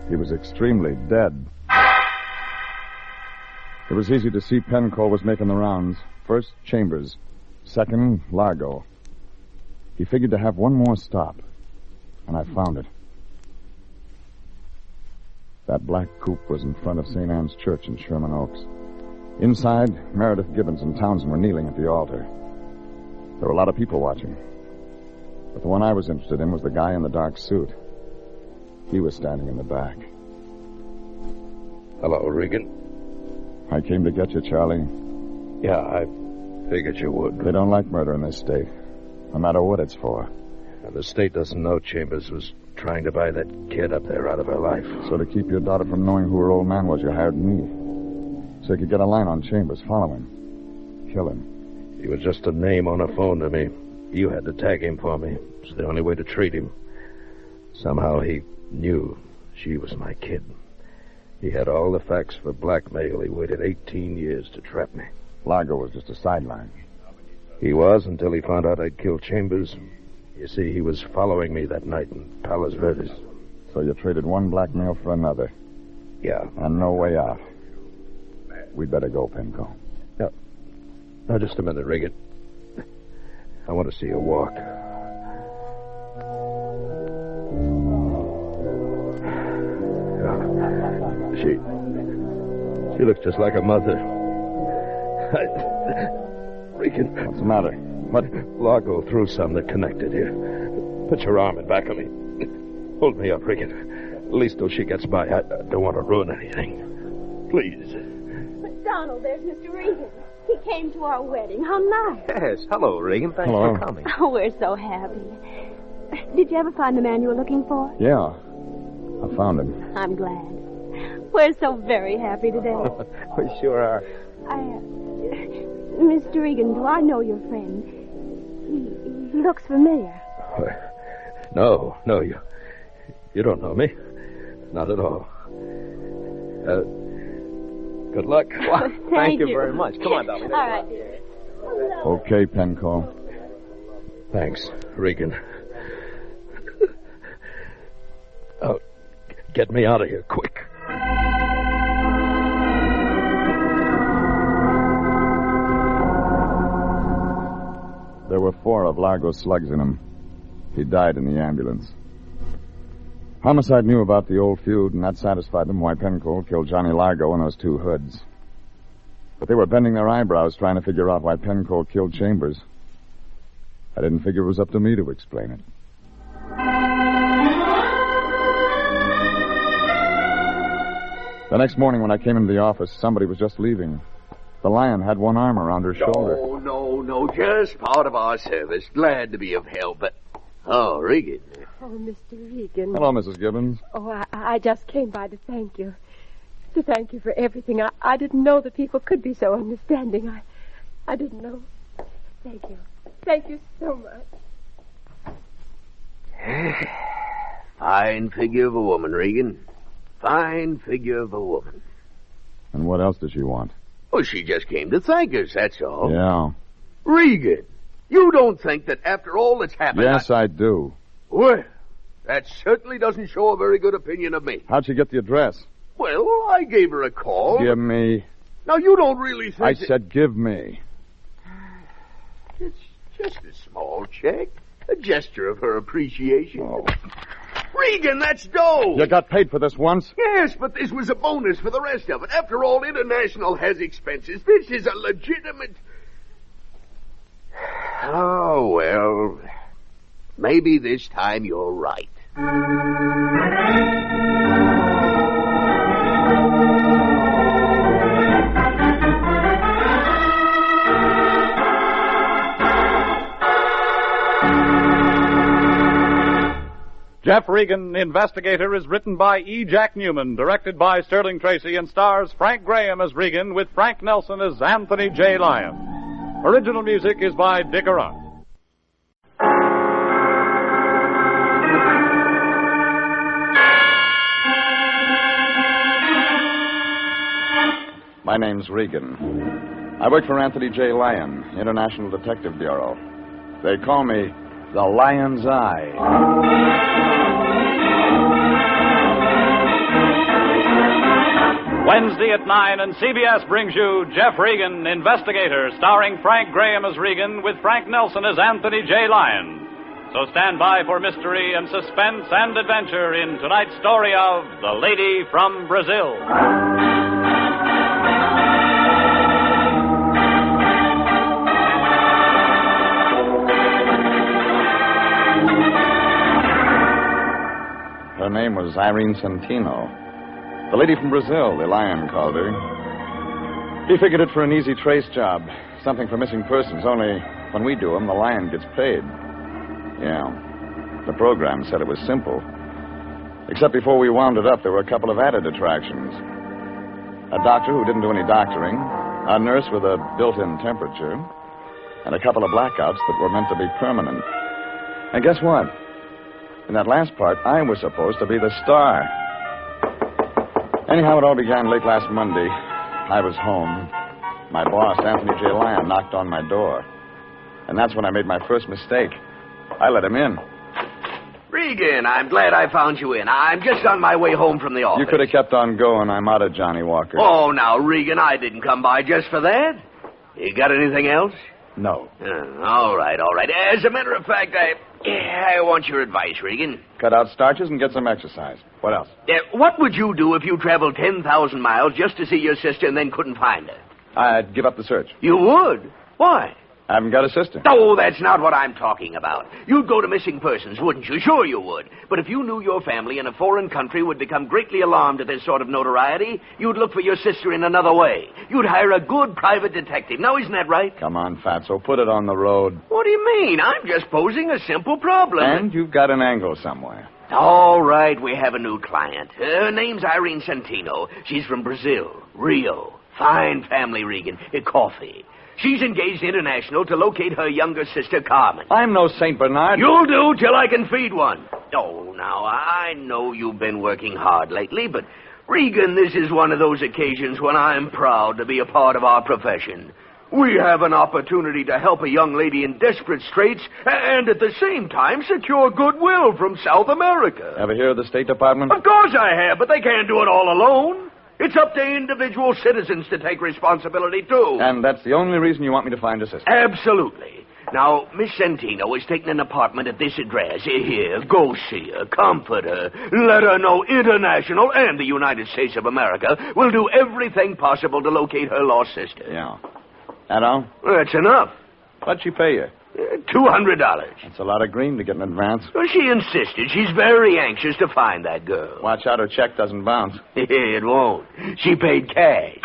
He was extremely dead. It was easy to see Penco was making the rounds. First, Chambers. Second, Largo. He figured to have one more stop, and I found it. That black coupe was in front of St. Anne's Church in Sherman Oaks. Inside, Meredith Gibbons and Townsend were kneeling at the altar. There were a lot of people watching. But the one I was interested in was the guy in the dark suit. He was standing in the back. Hello, Regan. I came to get you, Charlie. Yeah, I figured you would. They don't like murder in this state, no matter what it's for. And the state doesn't know Chambers was trying to buy that kid up there out of her life. So to keep your daughter from knowing who her old man was, you hired me. So you could get a line on Chambers, follow him, kill him. He was just a name on a phone to me. You had to tag him for me. It's the only way to treat him. Somehow he knew she was my kid. He had all the facts for blackmail. He waited 18 years to trap me. Largo was just a sideline. He was until he found out I'd killed Chambers. You see, he was following me that night in Palos Verdes. So you traded one blackmail for another. Yeah. And no way out. We'd better go, Penco. No. Now, just a minute, Regan. I want to see you walk. She looks just like her mother. Regan. What's the matter? What? Largo threw some that connected here. Put your arm in back of me. Hold me up, Regan. At least till she gets by. I don't want to ruin anything. Please. But Donald, there's Mr. Regan. He came to our wedding. How nice. Yes. Hello, Regan. Thanks for coming. Oh, we're so happy. Did you ever find the man you were looking for? Yeah. I found him. I'm glad. We're so very happy today. We sure are. Mr. Regan, do I know your friend? He looks familiar. No, you don't know me. Not at all. Good luck. Well, thank you very much. Come on, darling. All right, dear. Okay, Penco. Thanks, Regan. Oh, get me out of here, quick. There were 4 of Largo's slugs in him. He died in the ambulance. Homicide knew about the old feud, and that satisfied them why Penco killed Johnny Largo and those 2 hoods. But they were bending their eyebrows trying to figure out why Penco killed Chambers. I didn't figure it was up to me to explain it. The next morning when I came into the office, somebody was just leaving. The Lion had one arm around her shoulder. No, just part of our service. Glad to be of help, but... Oh, Regan. Oh, Mr. Regan. Hello, Mrs. Gibbons. Oh, I just came by to thank you. To thank you for everything. I didn't know that people could be so understanding. I didn't know. Thank you. Thank you so much. Fine figure of a woman, Regan. Fine figure of a woman. And what else does she want? Oh, she just came to thank us, that's all. Yeah. Regan, you don't think that after all that's happened... Yes, I do. Well, that certainly doesn't show a very good opinion of me. How'd she get the address? Well, I gave her a call. Give me. Now, you don't really think I said give me. It's just a small check. A gesture of her appreciation. Oh. Regan, that's dough. You got paid for this once? Yes, but this was a bonus for the rest of it. After all, International has expenses. This is a legitimate... Oh, well, maybe this time you're right. Jeff Regan, Investigator, is written by E. Jack Newman, directed by Sterling Tracy, and stars Frank Graham as Regan with Frank Nelson as Anthony J. Lyon. Original music is by Dick Arant. My name's Regan. I work for Anthony J. Lyon, International Detective Bureau. They call me the Lion's Eye. Wednesday at 9, and CBS brings you Jeff Regan, Investigator, starring Frank Graham as Regan with Frank Nelson as Anthony J. Lyon. So stand by for mystery and suspense and adventure in tonight's story of The Lady from Brazil. Her name was Irene Centino. The lady from Brazil, the Lion called her. He figured it for an easy trace job. Something for missing persons, only when we do them, the Lion gets paid. Yeah. The program said it was simple. Except before we wound it up, there were a couple of added attractions. A doctor who didn't do any doctoring, a nurse with a built-in temperature, and a couple of blackouts that were meant to be permanent. And guess what? In that last part, I was supposed to be the star. Anyhow, it all began late last Monday. I was home. My boss, Anthony J. Lyon, knocked on my door. And that's when I made my first mistake. I let him in. Regan, I'm glad I found you in. I'm just on my way home from the office. You could have kept on going. I'm out of Johnny Walker. Oh, now, Regan, I didn't come by just for that. You got anything else? No. All right. As a matter of fact, I want your advice, Regan. Cut out starches and get some exercise. What else? What would you do if you traveled 10,000 miles just to see your sister and then couldn't find her? I'd give up the search. You would? Why? I haven't got a sister. Oh, that's not what I'm talking about. You'd go to missing persons, wouldn't you? Sure you would. But if you knew your family in a foreign country would become greatly alarmed at this sort of notoriety, you'd look for your sister in another way. You'd hire a good private detective. Now, isn't that right? Come on, Fatso, put it on the road. What do you mean? I'm just posing a simple problem. And you've got an angle somewhere. All right, we have a new client. Her name's Irene Centino. She's from Brazil, Rio. Fine family, Regan. Coffee. She's engaged international to locate her younger sister, Carmen. I'm no St. Bernard. You'll do till I can feed one. Oh, now, I know you've been working hard lately, but, Regan, this is one of those occasions when I'm proud to be a part of our profession. We have an opportunity to help a young lady in desperate straits and at the same time secure goodwill from South America. Ever hear of the State Department? Of course I have, but they can't do it all alone. It's up to individual citizens to take responsibility, too. And that's the only reason you want me to find a sister? Absolutely. Now, Miss Centino is taking an apartment at this address. Here, go see her, comfort her, let her know International and the United States of America will do everything possible to locate her lost sister. Yeah. That all? That's enough. What'd she pay you? $200. That's a lot of green to get in advance. Well, she insisted. She's very anxious to find that girl. Watch out her check doesn't bounce. It won't. She paid cash.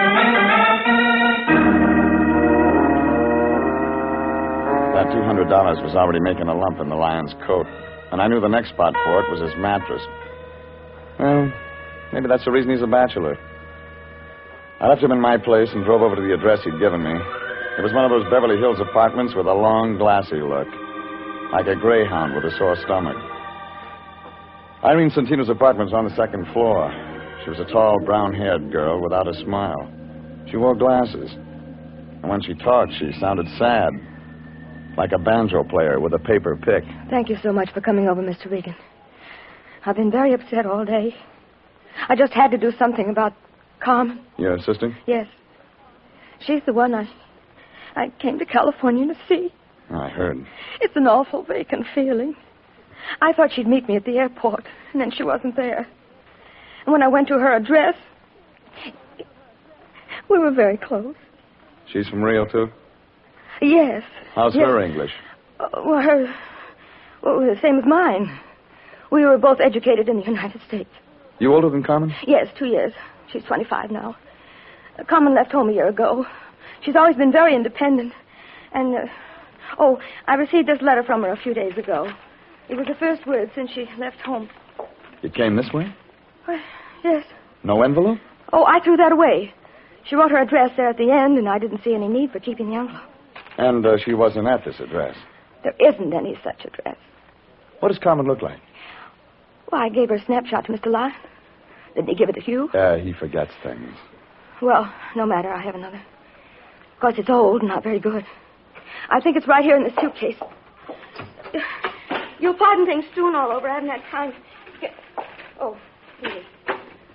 That $200 was already making a lump in the Lion's coat. And I knew the next spot for it was his mattress. Well, maybe that's the reason he's a bachelor. I left him in my place and drove over to the address he'd given me. It was one of those Beverly Hills apartments with a long, glassy look. Like a greyhound with a sore stomach. Irene Centino's apartment was on the second floor. She was a tall, brown-haired girl without a smile. She wore glasses. And when she talked, she sounded sad. Like a banjo player with a paper pick. Thank you so much for coming over, Mr. Regan. I've been very upset all day. I just had to do something about Carmen. Your sister? Yes. She's the one I came to California to see. I heard. It's an awful vacant feeling. I thought she'd meet me at the airport, and then she wasn't there. And when I went to her address, we were very close. She's from Rio, too? Yes. How's her English? Well, the same as mine. We were both educated in the United States. You older than Carmen? Yes, 2 years. She's 25 now. Carmen left home a year ago. She's always been very independent. And, I received this letter from her a few days ago. It was the first word since she left home. It came this way? Yes. No envelope? Oh, I threw that away. She wrote her address there at the end, and I didn't see any need for keeping the envelope. And she wasn't at this address? There isn't any such address. What does Carmen look like? Well, I gave her a snapshot to Mr. Lyon. Didn't he give it to you? He forgets things. Well, no matter. I have another. Of course, it's old and not very good. I think it's right here in the suitcase. You'll pardon things strewn all over. I haven't had time. Oh,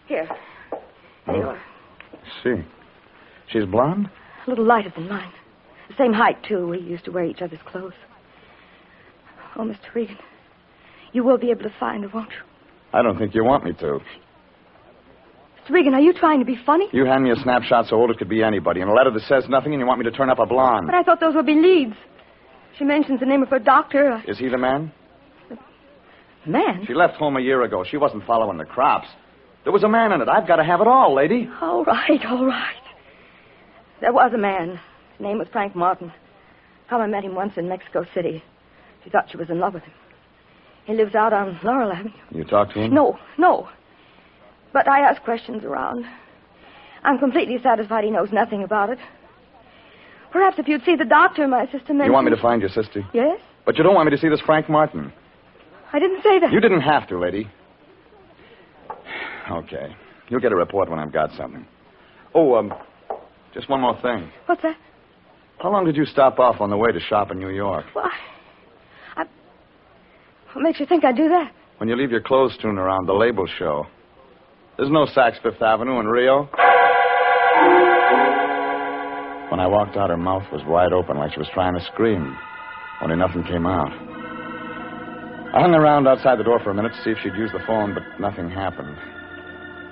here. Here you are. See. She's blonde? A little lighter than mine. The same height, too. We used to wear each other's clothes. Oh, Mr. Regan, you will be able to find her, won't you? I don't think you want me to. Mr. Regan, are you trying to be funny? You hand me a snapshot so old it could be anybody, and a letter that says nothing, and you want me to turn up a blonde. But I thought those would be leads. She mentions the name of her doctor. Is he the man? Man? She left home a year ago. She wasn't following the crops. There was a man in it. I've got to have it all, lady. All right. There was a man. His name was Frank Martin. Carmen met him once in Mexico City. She thought she was in love with him. He lives out on Laurel Avenue. You talked to him? No. But I asked questions around. I'm completely satisfied he knows nothing about it. Perhaps if you'd see the doctor, my sister mentioned... You want me to find your sister? Yes. But you don't want me to see this Frank Martin. I didn't say that. You didn't have to, lady. Okay. You'll get a report when I've got something. Oh, just one more thing. What's that? How long did you stop off on the way to shop in New York? Well, What makes you think I'd do that? When you leave your clothes strewn around, the labels show. There's no Saks Fifth Avenue in Rio. When I walked out, her mouth was wide open like she was trying to scream. Only nothing came out. I hung around outside the door for a minute to see if she'd use the phone, but nothing happened.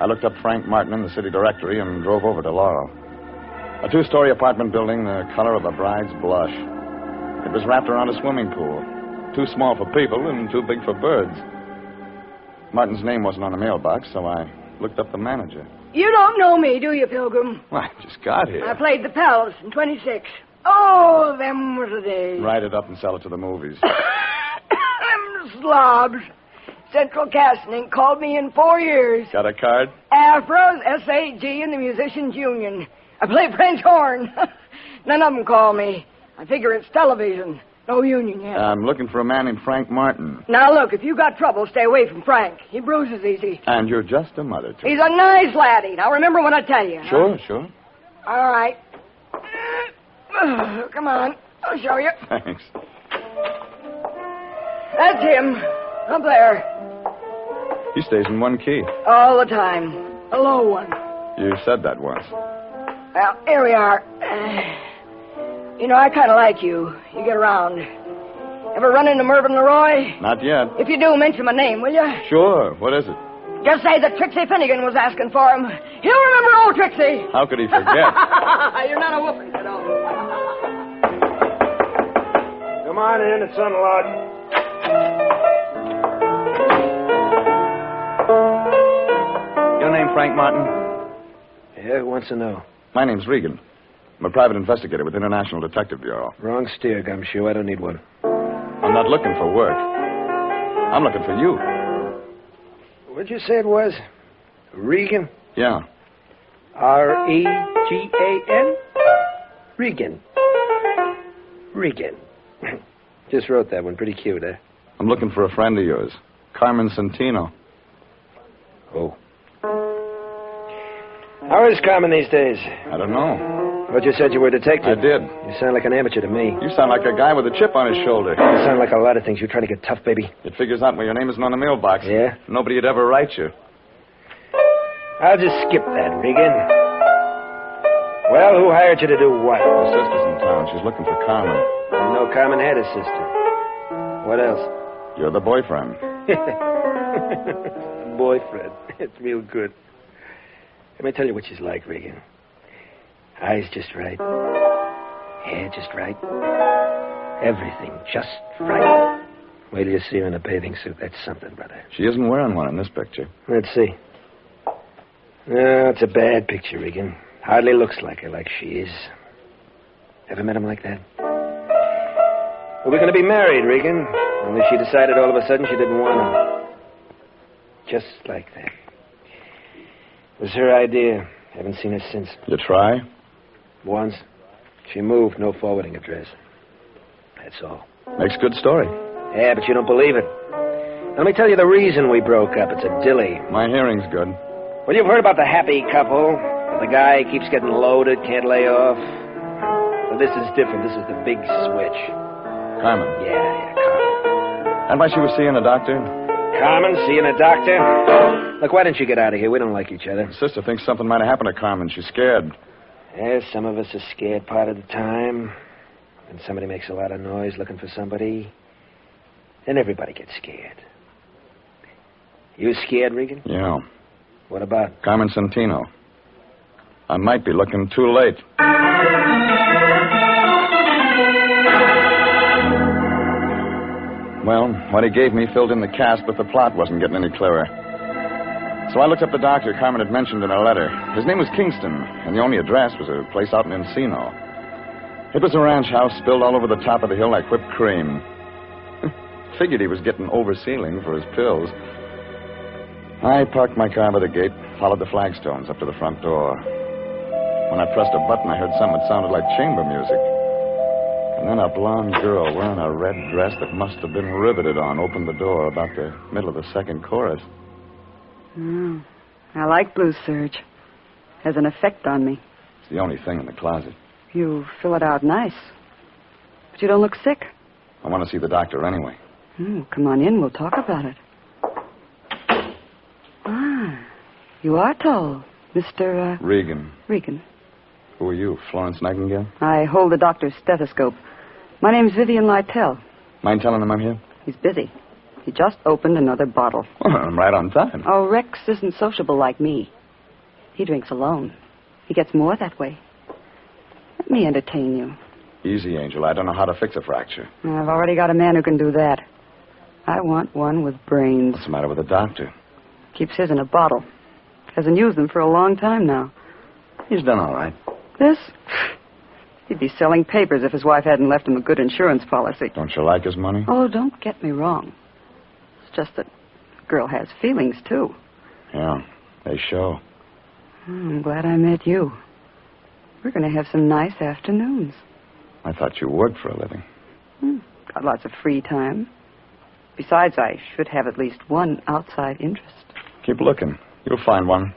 I looked up Frank Martin in the city directory and drove over to Laurel. A 2-story apartment building the color of a bride's blush. It was wrapped around a swimming pool. Too small for people and too big for birds. Martin's name wasn't on the mailbox, so I looked up the manager. You don't know me, do you, Pilgrim? Well, I just got here. I played the Palace in 26. Oh, them was the days. Write it up and sell it to the movies. Them slobs. Central Casting called me in 4 years. Got a card? Afros, SAG, and the Musicians Union. I play French horn. None of them call me. I figure it's television. No union yet. I'm looking for a man named Frank Martin. Now, look, if you got trouble, stay away from Frank. He bruises easy. And you're just a mother to He's a nice laddie. Now, remember when I tell you. Sure, sure. All right. Come on. I'll show you. Thanks. That's him. Up there. He stays in one key. All the time. A low one. You said that once. Well, here we are. You know, I kind of like you. You get around. Ever run into Mervyn Leroy? Not yet. If you do, mention my name, will you? Sure. What is it? Just say that Trixie Finnegan was asking for him. He'll remember old Trixie. How could he forget? You're not a whooping, you know. Come on in. It's unlocked. Your name Frank Martin? Yeah, who wants to know? My name's Regan. I'm a private investigator with International Detective Bureau. Wrong steer, Gumshoe. I don't need one. I'm not looking for work. I'm looking for you. What'd you say it was? Regan? Yeah. R-E-G-A-N? Regan. Regan. Just wrote that one. Pretty cute, eh? I'm looking for a friend of yours, Carmen Santino. Oh. How is Carmen these days? I don't know. But you said you were a detective. I did. You sound like an amateur to me. You sound like a guy with a chip on his shoulder. You sound like a lot of things. You're trying to get tough, baby. It figures out when your name isn't on the mailbox. Yeah? Nobody would ever write you. I'll just skip that, Regan. Well, who hired you to do what? Her sister's in town. She's looking for Carmen. I know Carmen had a sister. What else? You're the boyfriend. Boyfriend. It's real good. Let me tell you what she's like, Regan. Eyes just right. Hair just right. Everything just right. Wait till you see her in a bathing suit. That's something, brother. She isn't wearing one in this picture. Let's see. No, it's a bad picture, Regan. Hardly looks like her, like she is. Ever met him like that? Well, we're going to be married, Regan. Only she decided all of a sudden she didn't want him. Just like that. It was her idea. Haven't seen her since. You try? Once. She moved, no forwarding address. That's all. Makes a good story. Yeah, but you don't believe it. Let me tell you the reason we broke up. It's a dilly. My hearing's good. Well, you've heard about the happy couple. The guy keeps getting loaded, can't lay off. But this is different. This is the big switch. Carmen. Yeah, Carmen. And why she was seeing a doctor? Carmen, seeing a doctor? Look, why don't you get out of here? We don't like each other. Sister thinks something might have happened to Carmen. She's scared. Yeah, some of us are scared part of the time. When somebody makes a lot of noise looking for somebody, then everybody gets scared. You scared, Regan? Yeah. What about? Carmen Santino. I might be looking too late. Well, what he gave me filled in the cast, but the plot wasn't getting any clearer. So I looked up the doctor Carmen had mentioned in her letter. His name was Kingston, and the only address was a place out in Encino. It was a ranch house spilled all over the top of the hill like whipped cream. Figured he was getting oversealing for his pills. I parked my car by the gate, followed the flagstones up to the front door. When I pressed a button, I heard something that sounded like chamber music. And then a blonde girl wearing a red dress that must have been riveted on opened the door about the middle of the second chorus. I like blue serge. Has an effect on me. It's the only thing in the closet. You fill it out nice. But you don't look sick. I want to see the doctor anyway. Come on in. We'll talk about it. You are tall, Mr. Regan. Regan. Who are you, Florence Nightingale? I hold the doctor's stethoscope. My name's Vivian Lytell. Mind telling him I'm here? He's busy. He just opened another bottle. Well, I'm right on time. Oh, Rex isn't sociable like me. He drinks alone. He gets more that way. Let me entertain you. Easy, Angel. I don't know how to fix a fracture. I've already got a man who can do that. I want one with brains. What's the matter with the doctor? Keeps his in a bottle. Hasn't used them for a long time now. He's done all right. This? He'd be selling papers if his wife hadn't left him a good insurance policy. Don't you like his money? Oh, don't get me wrong. It's just that a girl has feelings, too. Yeah, they show. I'm glad I met you. We're going to have some nice afternoons. I thought you worked for a living. Got lots of free time. Besides, I should have at least one outside interest. Keep looking. You'll find one.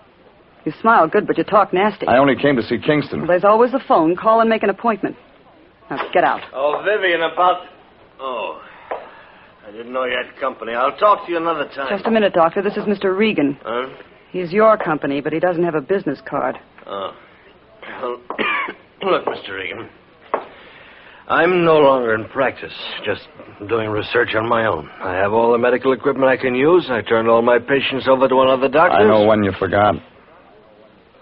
You smile good, but you talk nasty. I only came to see Kingston. Well, there's always the phone. Call and make an appointment. Now, get out. Oh, Vivian, Oh, I didn't know you had company. I'll talk to you another time. Just a minute, Doctor. This is Mr. Regan. Huh? He's your company, but he doesn't have a business card. Oh. Well, look, Mr. Regan. I'm no longer in practice, just doing research on my own. I have all the medical equipment I can use. I turned all my patients over to another doctor. I know one you forgot.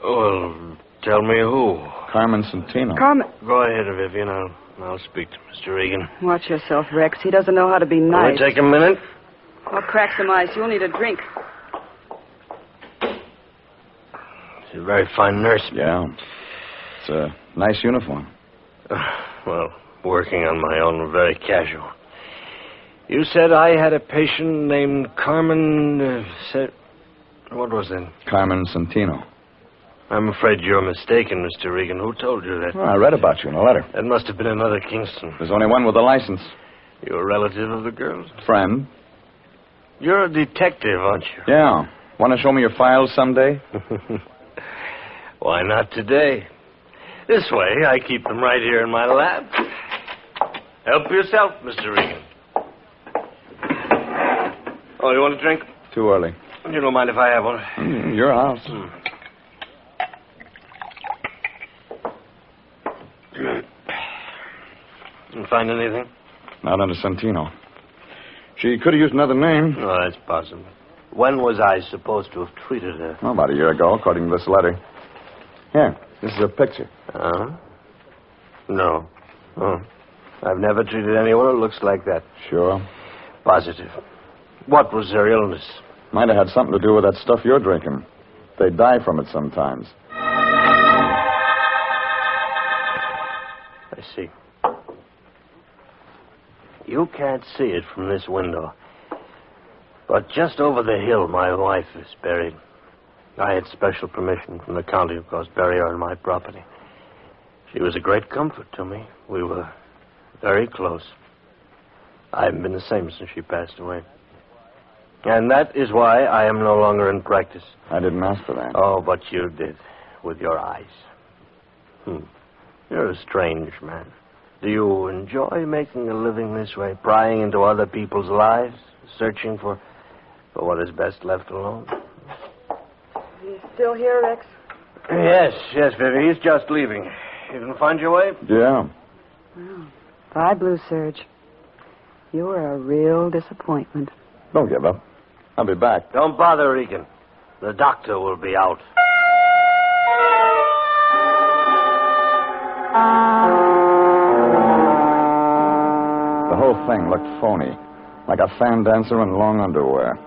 Well, tell me who. Carmen Santino. Carmen. Go ahead, Vivian. I'll speak to Mr. Regan. Watch yourself, Rex. He doesn't know how to be nice. Will it take a minute? I'll crack some ice. You'll need a drink. She's a very fine nurse. Yeah. It's a nice uniform. Well, working on my own, very casual. You said I had a patient named Carmen... What was it? Carmen Santino. I'm afraid you're mistaken, Mr. Regan. Who told you that? Well, I read about you in a letter. That must have been another Kingston. There's only one with a license. You're a relative of the girl's? Friend. You're a detective, aren't you? Yeah. Want to show me your files someday? Why not today? This way, I keep them right here in my lab. Help yourself, Mr. Regan. Oh, you want a drink? Too early. You don't mind if I have one? Your house. Didn't find anything? Not under Santino. She could have used another name. Oh, that's possible. When was I supposed to have treated her? Oh, about a year ago, according to this letter. Here, this is a picture. No. Oh. I've never treated anyone who looks like that. Sure. Positive. What was their illness? Might have had something to do with that stuff you're drinking. They die from it sometimes. I see. You can't see it from this window. But just over the hill, my wife is buried. I had special permission from the county, of course, bury her on my property. She was a great comfort to me. We were very close. I haven't been the same since she passed away. And that is why I am no longer in practice. I didn't ask for that. Oh, but you did, with your eyes. You're a strange man. Do you enjoy making a living this way, prying into other people's lives, searching for what is best left alone? You still here, Rex? Yes, Vivi. He's just leaving. You can find your way? Yeah. Well, bye, Blue Surge. You were a real disappointment. Don't give up. I'll be back. Don't bother, Regan. The doctor will be out. The whole thing looked phony, like a fan dancer in long underwear.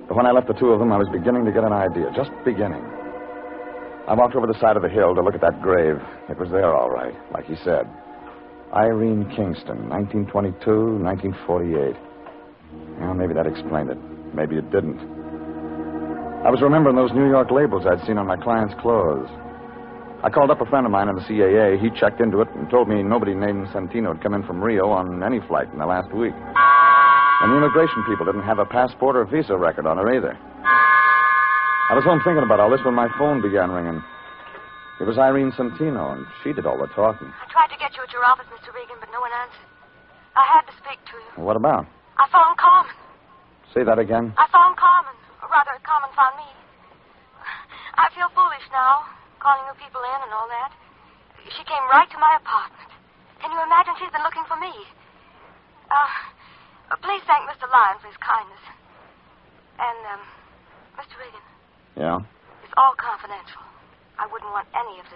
But when I left the two of them, I was beginning to get an idea, just beginning. I walked over the side of the hill to look at that grave. It was there, all right, like he said. Irene Kingston, 1922, 1948. Well, maybe that explained it. Maybe it didn't. I was remembering those New York labels I'd seen on my clients' clothes. I called up a friend of mine in the CAA. He checked into it and told me nobody named Santino had come in from Rio on any flight in the last week. And the immigration people didn't have a passport or visa record on her either. I was home thinking about all this when my phone began ringing. It was Irene Santino, and she did all the talking. I tried to get you at your office, Mr. Regan, but no one answered. I had to speak to you. Well, what about? I found Carmen. Say that again. I found Carmen. Or rather, Carmen found me. I feel foolish now, calling you people in and all that. She came right to my apartment. Can you imagine she's been looking for me? Please thank Mr. Lyon for his kindness. And, Mr. Regan. Yeah? It's all confidential. I wouldn't want any of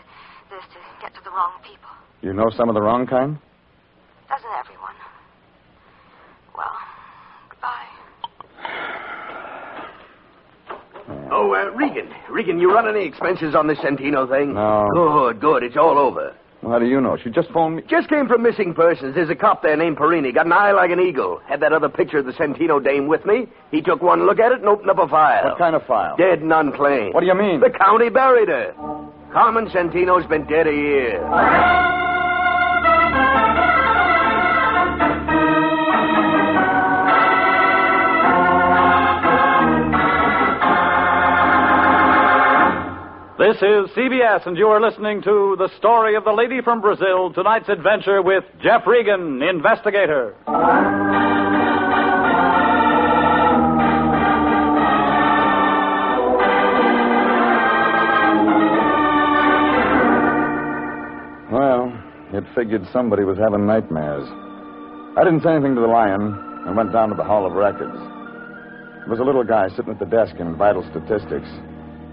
this to get to the wrong people. You know some of the wrong kind? Doesn't everyone? Well, goodbye. Oh, Regan, you run any expenses on this Santino thing? No. Good. It's all over. Well, how do you know? She just phoned me. Just came from missing persons. There's a cop there named Perini. Got an eye like an eagle. Had that other picture of the Santino dame with me. He took one look at it and opened up a file. What kind of file? Dead and unclaimed. What do you mean? The county buried her. Carmen Santino's been dead a year. This is CBS, and you are listening to The Story of the Lady from Brazil, tonight's adventure with Jeff Regan, Investigator. Well, it figured somebody was having nightmares. I didn't say anything to the Lion and went down to the Hall of Records. There was a little guy sitting at the desk in Vital Statistics.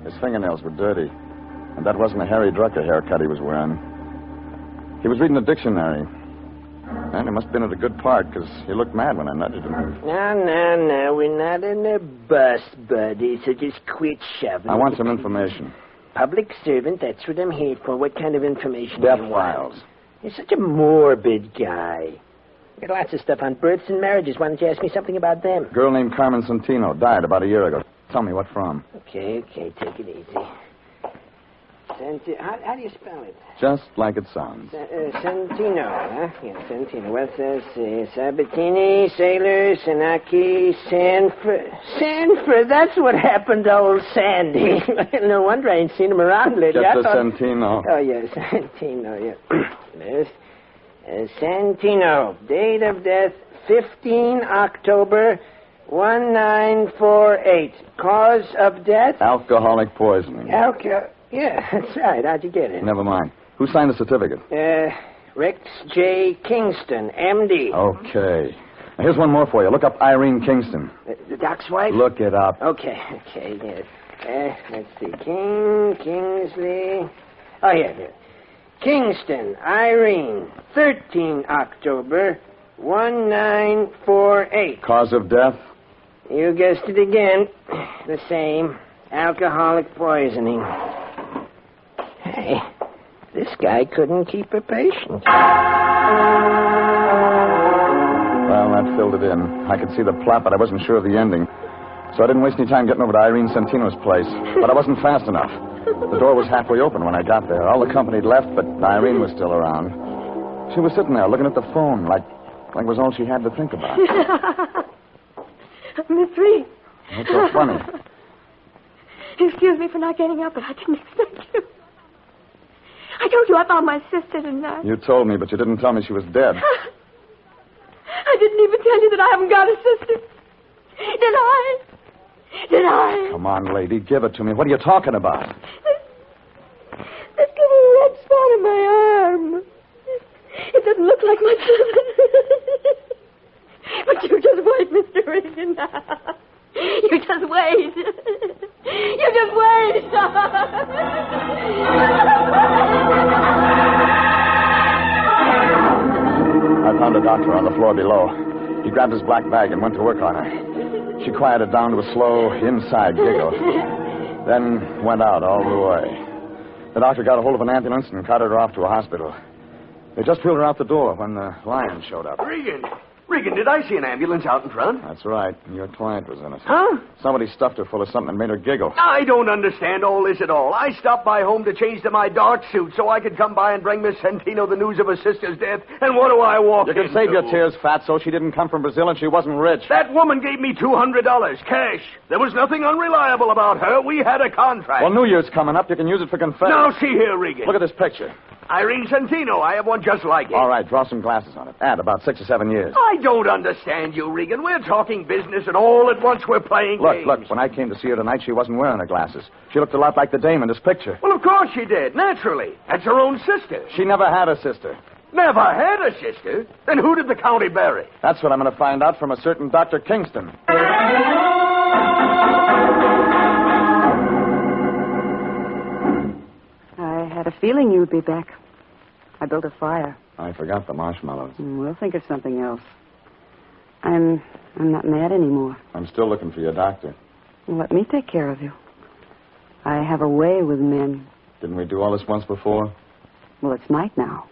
His fingernails were dirty, and that wasn't a Harry Drucker haircut he was wearing. He was reading a dictionary, and he must have been at a good part, because he looked mad when I nudged him. No, we're not in a bus, buddy, so just quit shoving. I want some information. Public servant, that's what I'm here for. What kind of information Death do you want? files. You're such a morbid guy. Got lots of stuff on births and marriages. Why don't you ask me something about them? Girl named Carmen Santino died about a year ago. Tell me what from. Okay, take it easy. How do you spell it? Just like it sounds. Santino, huh? Yeah, Santino. What's this? Sabatini, Sailor, Sanaki, Sanford. That's what happened to old Sandy. No wonder I ain't seen him around lately. Just a Santino. Oh, yes, Santino, yeah. Yes. Santino. Date of death, 15 October 1948. Cause of death? Alcoholic poisoning. Yeah, that's right. How'd you get it? Never mind. Who signed the certificate? Rex J. Kingston, M.D. Okay. Now, here's one more for you. Look up Irene Kingston. The doc's wife? Look it up. Okay, yes. Let's see. Kingsley. Oh, here. Kingston, Irene, 13 October, 1948. Cause of death? You guessed it again. The same. Alcoholic poisoning. Hey, this guy couldn't keep a patient. Well, that filled it in. I could see the plot, but I wasn't sure of the ending. So I didn't waste any time getting over to Irene Santino's place. But I wasn't fast enough. The door was halfway open when I got there. All the company had left, but Irene was still around. She was sitting there looking at the phone like it was all she had to think about. Miss Reed. What's so funny? Excuse me for not getting up, but I didn't expect you. I told you I found my sister tonight. You told me, but you didn't tell me she was dead. I didn't even tell you that I haven't got a sister. Did I? Come on, lady, give it to me. What are you talking about? This little red spot on my arm. It doesn't look like my sister. But you just wait, Mr. Regan. You just wait. You just wait. I found a doctor on the floor below. He grabbed his black bag and went to work on her. She quieted down to a slow inside giggle, then went out all the way. The doctor got a hold of an ambulance and carted her off to a hospital. They just wheeled her out the door when the Lion showed up. Regan, did I see an ambulance out in front? That's right. Your client was in it. Huh? Somebody stuffed her full of something and made her giggle. I don't understand all this at all. I stopped by home to change to my dark suit so I could come by and bring Miss Santino the news of her sister's death. And what do I walk You can save your tears, Fatso. She didn't come from Brazil and she wasn't rich. That woman gave me $200 cash. There was nothing unreliable about her. We had a contract. Well, New Year's coming up. You can use it for confession. Now, see here, Regan. Look at this picture. Irene Santino. I have one just like it. All right, draw some glasses on it. Add about 6 or 7 years. I don't understand you, Regan. We're talking business, and all at once we're playing games. Look, when I came to see her tonight, she wasn't wearing her glasses. She looked a lot like the dame in this picture. Well, of course she did, naturally. That's her own sister. She never had a sister. Never had a sister? Then who did the county bury? That's what I'm going to find out from a certain Dr. Kingston. I had a feeling you'd be back. I built a fire. I forgot the marshmallows. We'll think of something else. I'm not mad anymore. I'm still looking for your doctor. Well, let me take care of you. I have a way with men. Didn't we do all this once before? Well, it's night now.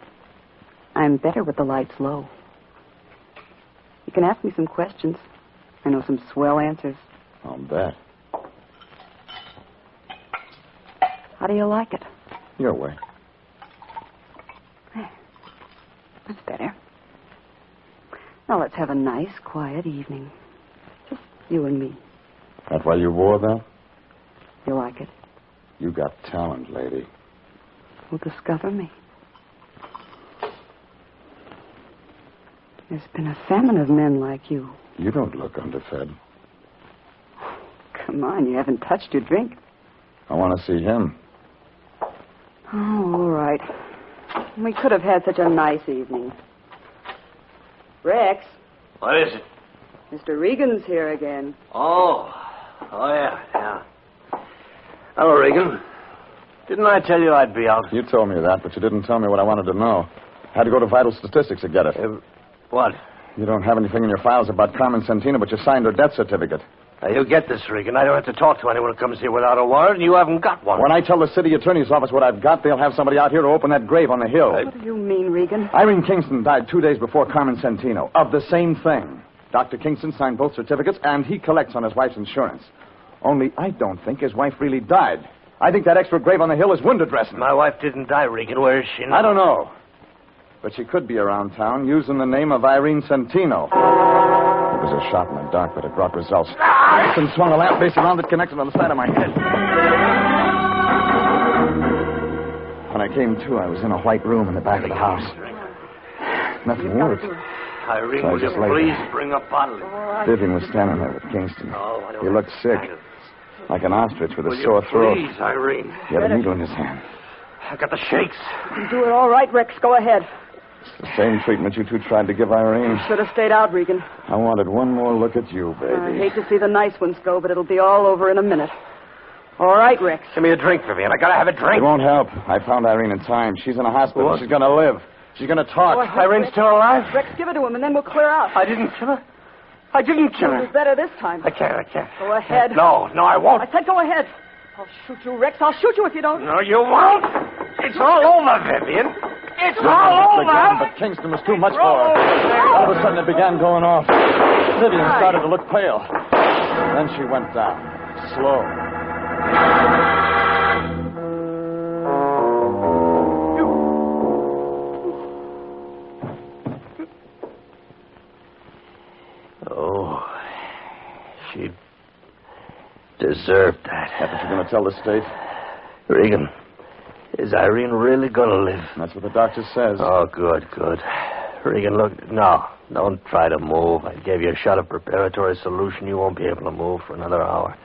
I'm better with the lights low. You can ask me some questions. I know some swell answers. I'll bet. How do you like it? Your way. That's better. Now let's have a nice, quiet evening. Just you and me. That why you wore that? You like it? You got talent, lady. Well, discover me. There's been a famine of men like you. You don't look underfed. Come on, you haven't touched your drink. I want to see him. Oh, all right. We could have had such a nice evening. Rex. What is it? Mr. Regan's here again. Oh, yeah. Hello, Regan. Didn't I tell you I'd be out? You told me that, but you didn't tell me what I wanted to know. Had to go to Vital Statistics to get it. What? You don't have anything in your files about Carmen Santino, but you signed her death certificate. Now, you get this, Regan. I don't have to talk to anyone who comes here without a warrant, and you haven't got one. When I tell the city attorney's office what I've got, they'll have somebody out here to open that grave on the hill. What do you mean, Regan? Irene Kingston died 2 days before Carmen Santino of the same thing. Dr. Kingston signed both certificates, and he collects on his wife's insurance. Only I don't think his wife really died. I think that extra grave on the hill is window dressing. My wife didn't die, Regan. Where is she now? I don't know. But she could be around town using the name of Irene Santino. It was a shot in the dark, but it brought results. Kingston swung a lamp base around it, connected on the side of my head. When I came to, I was in a white room in the back of the house. Nothing worked. Irene, So I will you just lay please there. bring a bottle? Vivian was standing there with Kingston. Oh, He looked sick, like an ostrich with Will a you sore throat. please, Irene? He had a needle in his hand. I got the shakes. You do it all right, Rex. Go ahead. It's the same treatment you two tried to give Irene. Should have stayed out, Regan. I wanted one more look at you, baby. I hate to see the nice ones go, but it'll be all over in a minute. All right, Rex. Give me a drink, Vivian. I gotta have a drink. It won't help. I found Irene in time. She's in a hospital. What? She's going to live. She's going to talk. Go ahead, Irene's Rex. still alive? Rex, give it to him, and then we'll clear out. I didn't kill her. I didn't kill You'll her. do better this time. I can't. Go ahead. No, I won't. I said go ahead. I'll shoot you, Rex. I'll shoot you if you don't. No, you won't. It's all over, Vivian. It's all The gun, over. but Kingston was too much for her. All of a sudden, it began going off. Vivian started to look pale. Then she went down. Slow. Oh, she deserved that. But you're going to tell the state? Regan, is Irene really going to live? That's what the doctor says. Oh, good. Regan, look, no, don't try to move. I gave you a shot of preparatory solution. You won't be able to move for another hour.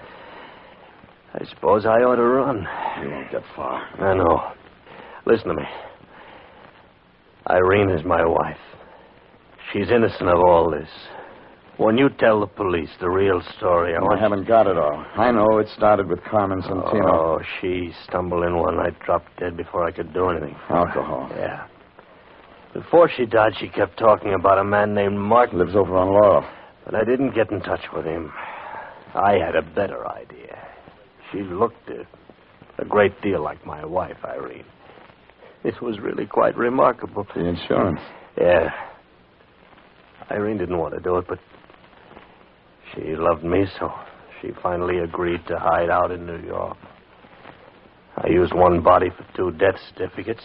I suppose I ought to run. You won't get far. I know. Listen to me. Irene is my wife. She's innocent of all this. When you tell the police the real story, I haven't got it all. I know it started with Carmen Santino. Oh, she stumbled in one night, dropped dead before I could do anything. Alcohol. Yeah. Before she died, she kept talking about a man named Martin. Lives over on Laurel. But I didn't get in touch with him. I had a better idea. She looked a great deal like my wife, Irene. It was really quite remarkable. The insurance. Yeah. Irene didn't want to do it, but she loved me, so she finally agreed to hide out in New York. I used one body for 2 death certificates,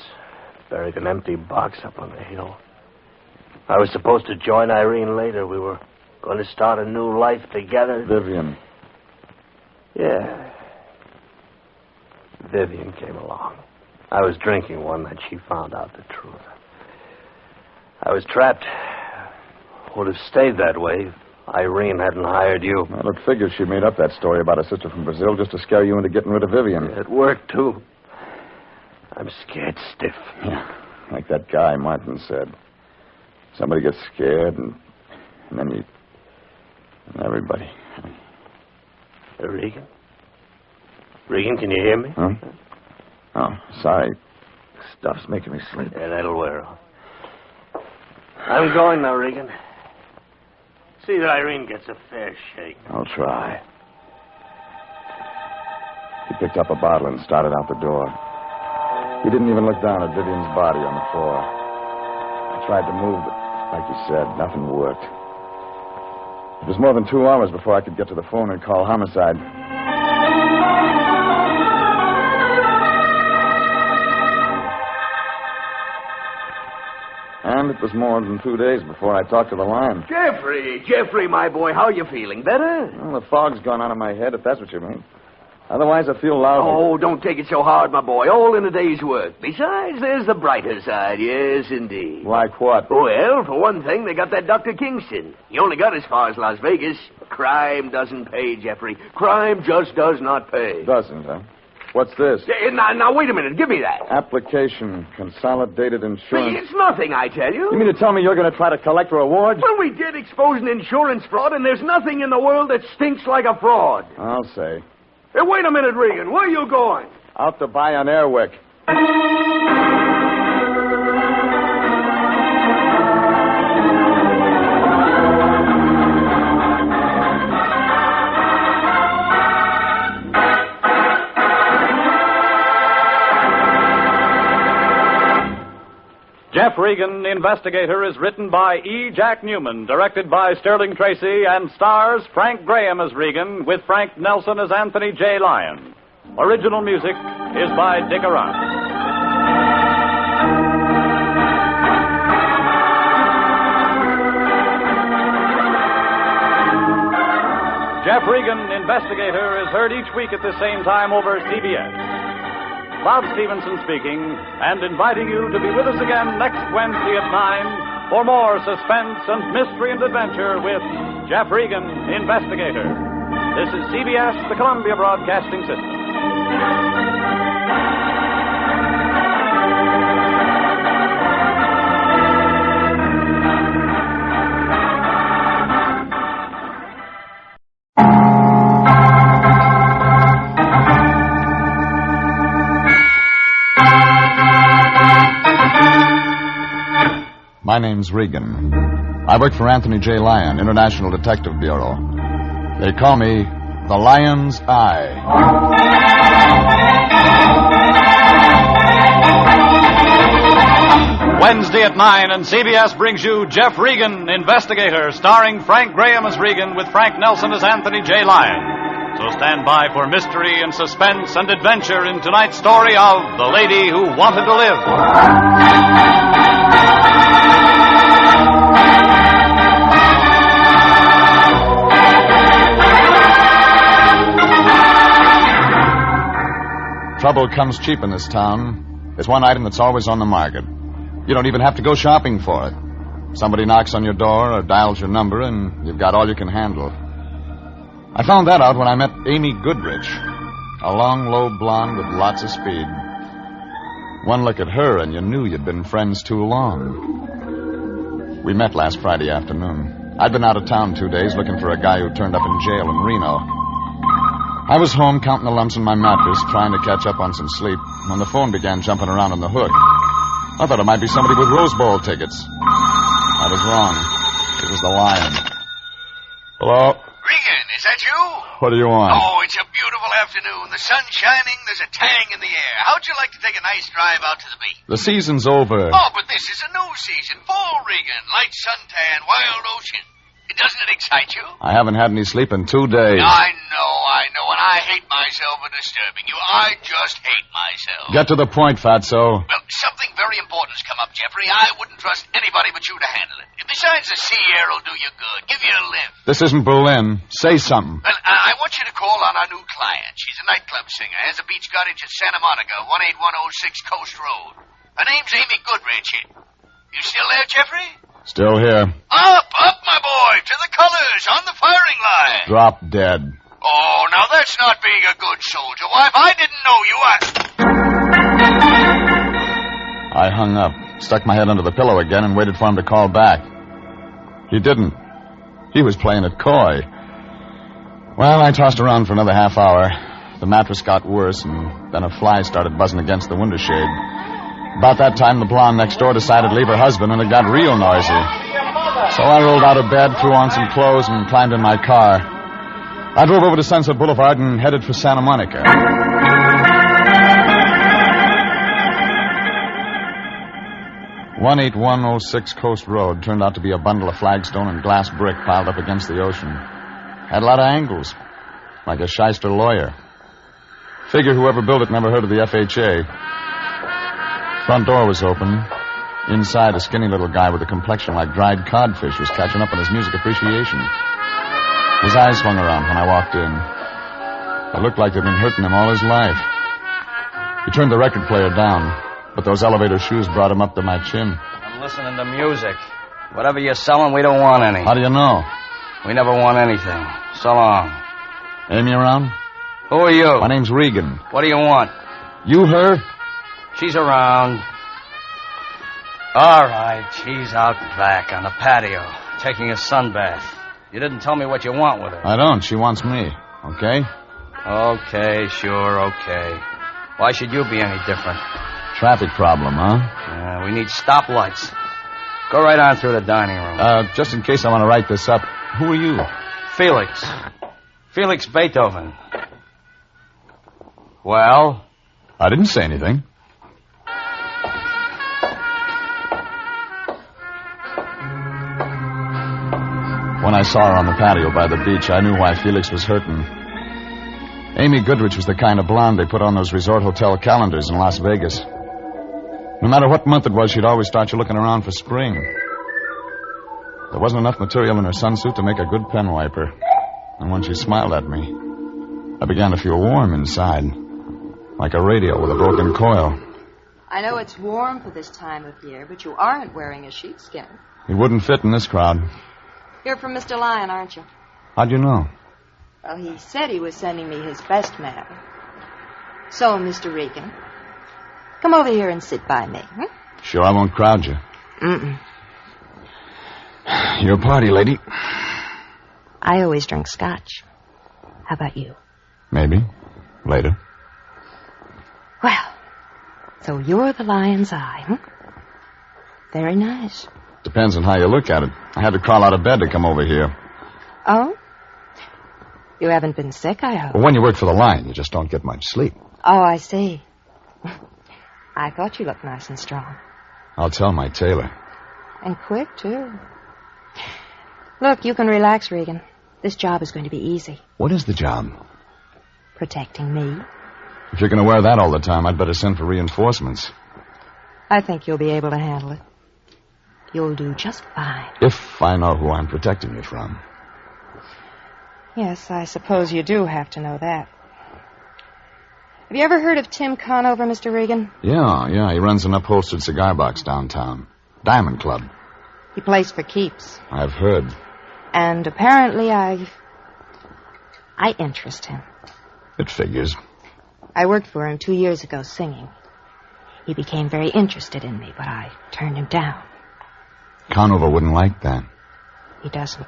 buried an empty box up on the hill. I was supposed to join Irene later. We were going to start a new life together. Vivian. Yeah. Vivian came along. I was drinking one night. She found out the truth. I was trapped. Would have stayed that way if Irene hadn't hired you. Well, it figures she made up that story about her sister from Brazil just to scare you into getting rid of Vivian. It worked, too. I'm scared stiff. Yeah, like that guy Martin said. Somebody gets scared, and then you... And everybody. Regan? Regan, can you hear me? Huh? Oh, sorry. Stuff's making me sleep. Yeah, that'll wear off. I'm going now, Regan. See that Irene gets a fair shake. I'll try. He picked up a bottle and started out the door. He didn't even look down at Vivian's body on the floor. I tried to move, but like you said, nothing worked. It was more than 2 hours before I could get to the phone and call homicide. And it was more than 2 days before I talked to the Lion. Jeffrey, my boy, how you feeling? Better? Well, the fog's gone out of my head, if that's what you mean. Otherwise, I feel lousy. Oh, don't take it so hard, my boy. All in a day's work. Besides, there's the brighter side. Yes, indeed. Like what? Well, for one thing, they got that Dr. Kingston. He only got as far as Las Vegas. Crime doesn't pay, Jeffrey. Crime just does not pay. Doesn't, huh? What's this? Now, wait a minute. Give me that. Application, Consolidated Insurance. It's nothing, I tell you. You mean to tell me you're going to try to collect rewards? Well, we did expose an insurance fraud, and there's nothing in the world that stinks like a fraud. I'll say. Hey, wait a minute, Regan. Where are you going? Out to buy an Airwick. Jeff Regan, Investigator, is written by E. Jack Newman, directed by Sterling Tracy, and stars Frank Graham as Regan, with Frank Nelson as Anthony J. Lyon. Original music is by Dick Arant. Jeff Regan, Investigator, is heard each week at the same time over CBS. Bob Stevenson speaking, and inviting you to be with us again next Wednesday at 9 for more suspense and mystery and adventure with Jeff Regan, Investigator. This is CBS, the Columbia Broadcasting System. My name's Regan. I work for Anthony J. Lyon, International Detective Bureau. They call me the Lion's Eye. Wednesday at 9, and CBS brings you Jeff Regan, Investigator, starring Frank Graham as Regan with Frank Nelson as Anthony J. Lyon. So stand by for mystery and suspense and adventure in tonight's story of The Lady Who Wanted to Live. Trouble comes cheap in this town. There's one item that's always on the market. You don't even have to go shopping for it. Somebody knocks on your door or dials your number, and you've got all you can handle. I found that out when I met Amy Goodrich, a long, low blonde with lots of speed. One look at her, and you knew you'd been friends too long. We met last Friday afternoon. I'd been out of town 2 days looking for a guy who turned up in jail in Reno. I was home counting the lumps in my mattress, trying to catch up on some sleep, when the phone began jumping around on the hook. I thought it might be somebody with Rose Bowl tickets. I was wrong. It was the Lion. Hello? Regan, is that you? What do you want? Oh, it's a beautiful afternoon. The sun's shining. There's a tang in the air. How'd you like to take a nice drive out to the beach? The season's over. Oh, but this is a new season. Fall, Regan. Light suntan, wild ocean. Doesn't it excite you? I haven't had any sleep in 2 days. I know, and I hate myself for disturbing you. I just hate myself. Get to the point, Fatso. Well, something very important's come up. Jeffrey. I wouldn't trust anybody but you to handle it. Besides, the sea air will do you good. Give you a lift. This isn't Berlin. Say something. Well, I want you to call on our new client. She's a nightclub singer. Has a beach cottage at Santa Monica, 18106 Coast Road. Her name's Amy Goodrich. You still there, Jeffrey? Still here. Up, my boy, to the colors, on the firing line. Drop dead. Oh, now that's not being a good soldier. Why, if I didn't know you, I hung up, stuck my head under the pillow again, and waited for him to call back. He didn't. He was playing it coy. Well, I tossed around for another half hour. The mattress got worse, and then a fly started buzzing against the window shade. About that time, the blonde next door decided to leave her husband, and it got real noisy. So I rolled out of bed, threw on some clothes, and climbed in my car. I drove over to Sunset Boulevard and headed for Santa Monica. 18106 Coast Road turned out to be a bundle of flagstone and glass brick piled up against the ocean. Had a lot of angles, like a shyster lawyer. Figure whoever built it never heard of the FHA. Front door was open. Inside, a skinny little guy with a complexion like dried codfish was catching up on his music appreciation. His eyes swung around when I walked in. It looked like they'd been hurting him all his life. He turned the record player down, but those elevator shoes brought him up to my chin. I'm listening to music. Whatever you're selling, we don't want any. How do you know? We never want anything. So long. Amy around? Who are you? My name's Regan. What do you want? You her? She's around. All right, she's out back on the patio, taking a sunbath. You didn't tell me what you want with her. I don't. She wants me. Okay? Okay, sure, okay. Why should you be any different? Traffic problem, huh? Yeah, we need stoplights. Go right on through the dining room. Just in case I want to write this up, who are you? Felix. Felix Beethoven. Well? I didn't say anything. When I saw her on the patio by the beach, I knew why Felix was hurting. Amy Goodrich was the kind of blonde they put on those resort hotel calendars in Las Vegas. No matter what month it was, she'd always start you looking around for spring. There wasn't enough material in her sunsuit to make a good pen wiper. And when she smiled at me, I began to feel warm inside, like a radio with a broken coil. I know it's warm for this time of year, but you aren't wearing a sheepskin. It wouldn't fit in this crowd. You're from Mr. Lyon, aren't you? How'd you know? Well, he said he was sending me his best man. So, Mr. Regan, come over here and sit by me. Sure I won't crowd you. Mm-mm. You're a party lady. I always drink scotch. How about you? Maybe. Later. Well, so you're the lion's eye, Very nice. Depends on how you look at it. I had to crawl out of bed to come over here. Oh? You haven't been sick, I hope. Well, when you work for the Lion, you just don't get much sleep. Oh, I see. I thought you looked nice and strong. I'll tell my tailor. And quick, too. Look, you can relax, Regan. This job is going to be easy. What is the job? Protecting me. If you're going to wear that all the time, I'd better send for reinforcements. I think you'll be able to handle it. You'll do just fine. If I know who I'm protecting you from. Yes, I suppose you do have to know that. Have you ever heard of Tim Conover, Mr. Regan? Yeah. He runs an upholstered cigar box downtown. Diamond Club. He plays for keeps. I've heard. And apparently I interest him. It figures. I worked for him 2 years ago singing. He became very interested in me, but I turned him down. Conover wouldn't like that. He doesn't.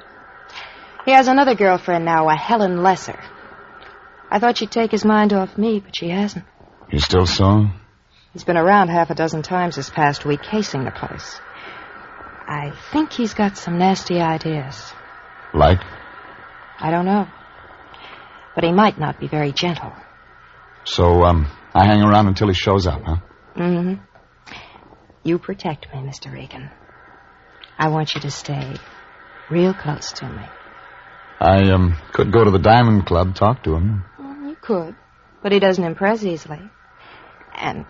He has another girlfriend now, a Helen Lesser. I thought she'd take his mind off me, but she hasn't. You still sore? He's been around 6 times this past week, casing the place. I think he's got some nasty ideas. Like? I don't know. But he might not be very gentle. So, I hang around until he shows up, huh? Mm-hmm. You protect me, Mr. Regan. I want you to stay real close to me. I, could go to the Diamond Club, talk to him. You could, but he doesn't impress easily. And,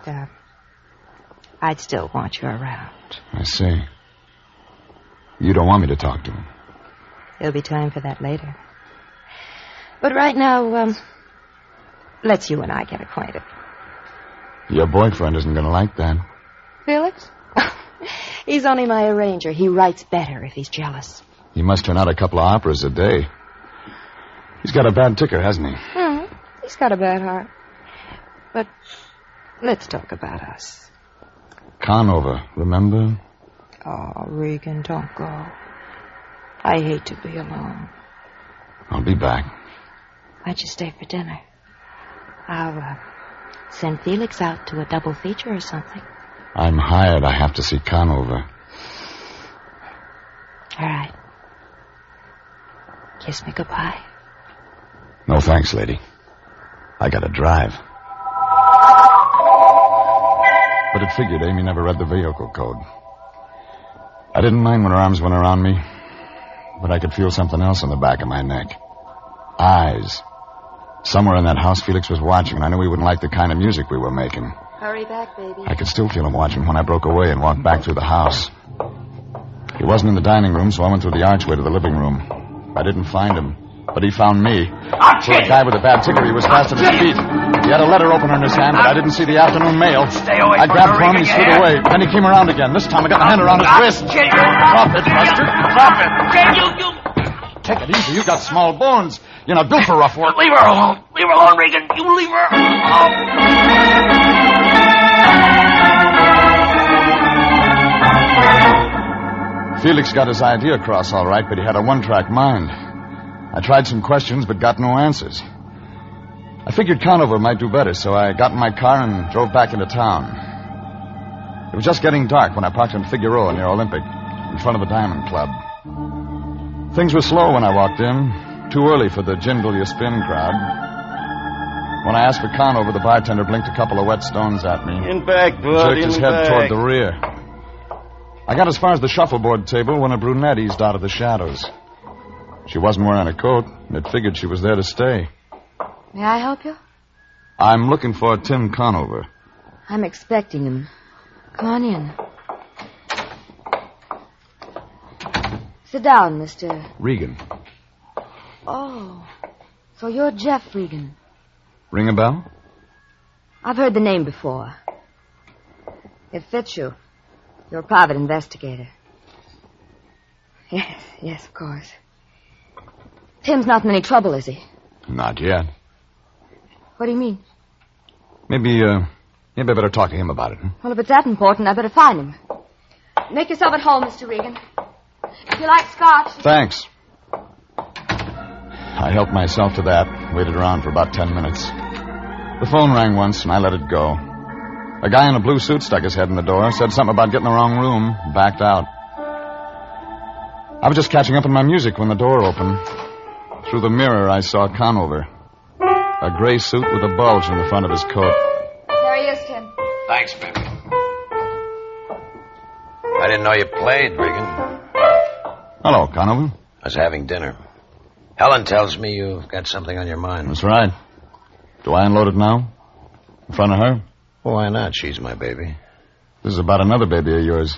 I'd still want you around. I see. You don't want me to talk to him. There'll be time for that later. But right now, let's you and I get acquainted. Your boyfriend isn't going to like that. Felix? He's only my arranger. He writes better if he's jealous. He must turn out a couple of operas a day. He's got a bad ticker, hasn't he? He's got a bad heart. But let's talk about us. Conover, remember? Oh, Regan, don't go. I hate to be alone. I'll be back. Why'd you stay for dinner? I'll send Felix out to a double feature or something. I'm hired. I have to see Conover. All right. Kiss me goodbye. No thanks, lady. I gotta drive. But it figured Amy never read the vehicle code. I didn't mind when her arms went around me, but I could feel something else on the back of my neck. Eyes. Somewhere in that house Felix was watching, and I knew he wouldn't like the kind of music we were making. Hurry back, baby. I could still feel him watching when I broke away and walked back through the house. He wasn't in the dining room, so I went through the archway to the living room. I didn't find him, but he found me. For a guy with a bad ticker, he was fast on his feet. He had a letter opener in his hand, but I didn't see the afternoon mail. I grabbed for him and he slid away. Then he came around again. This time I got my hand around his wrist. Drop it, Buster. Drop it. Take it easy. You got small bones. You're not built for rough work. Leave her alone. Leave her alone, Regan. You leave her alone. Felix got his idea across all right, but he had a one-track mind. I tried some questions, but got no answers. I figured Conover might do better, so I got in my car and drove back into town. It was just getting dark when I parked in Figueroa near Olympic, in front of the Diamond Club. Things were slow when I walked in, too early for the jingle you spin crowd. When I asked for Conover, the bartender blinked a couple of wet stones at me. In back, bud. Jerked his head toward the rear. I got as far as the shuffleboard table when a brunette eased out of the shadows. She wasn't wearing a coat, and it figured she was there to stay. May I help you? I'm looking for Tim Conover. I'm expecting him. Come on in. Sit down, Mr. Regan. Oh, so you're Jeff Regan. Ring a bell? I've heard the name before. It fits you. You're a private investigator. Yes, of course. Tim's not in any trouble, is he? Not yet. What do you mean? Maybe I better talk to him about it. Huh? Well, if it's that important, I better find him. Make yourself at home, Mr. Regan. If you like scotch... Thanks. I helped myself to that, waited around for about 10 minutes. The phone rang once, and I let it go. A guy in a blue suit stuck his head in the door, said something about getting the wrong room, backed out. I was just catching up on my music when the door opened. Through the mirror, I saw Conover. A gray suit with a bulge in the front of his coat. There he is, Tim. Thanks, baby. I didn't know you played, Regan. Hello, Conover. I was having dinner. Helen tells me you've got something on your mind. That's right. Do I unload it now? In front of her? Why not? She's my baby. This is about another baby of yours.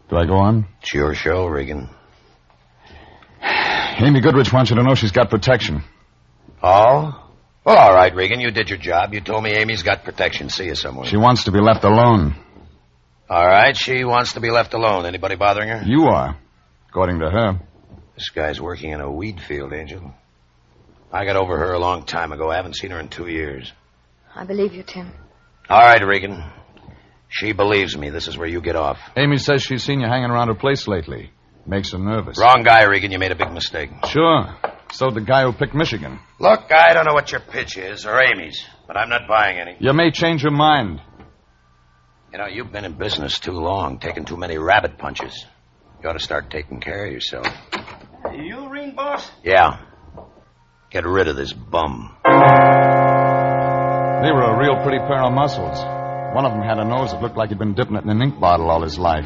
Do I go on? It's your show, Regan. Amy Goodrich wants you to know she's got protection. Oh? Well, all right, Regan. You did your job. You told me Amy's got protection. See you somewhere. She wants to be left alone. All right, she wants to be left alone. Anybody bothering her? You are, according to her. This guy's working in a weed field, Angel. I got over her a long time ago. I haven't seen her in 2 years. I believe you, Tim. All right, Regan. She believes me. This is where you get off. Amy says she's seen you hanging around her place lately. Makes her nervous. Wrong guy, Regan. You made a big mistake. Sure. So did the guy who picked Michigan. Look, I don't know what your pitch is, or Amy's, but I'm not buying any. You may change your mind. You know, you've been in business too long, taking too many rabbit punches. You ought to start taking care of yourself. You ring, boss? Yeah. Get rid of this bum. They were a real pretty pair of muscles. One of them had a nose that looked like he'd been dipping it in an ink bottle all his life.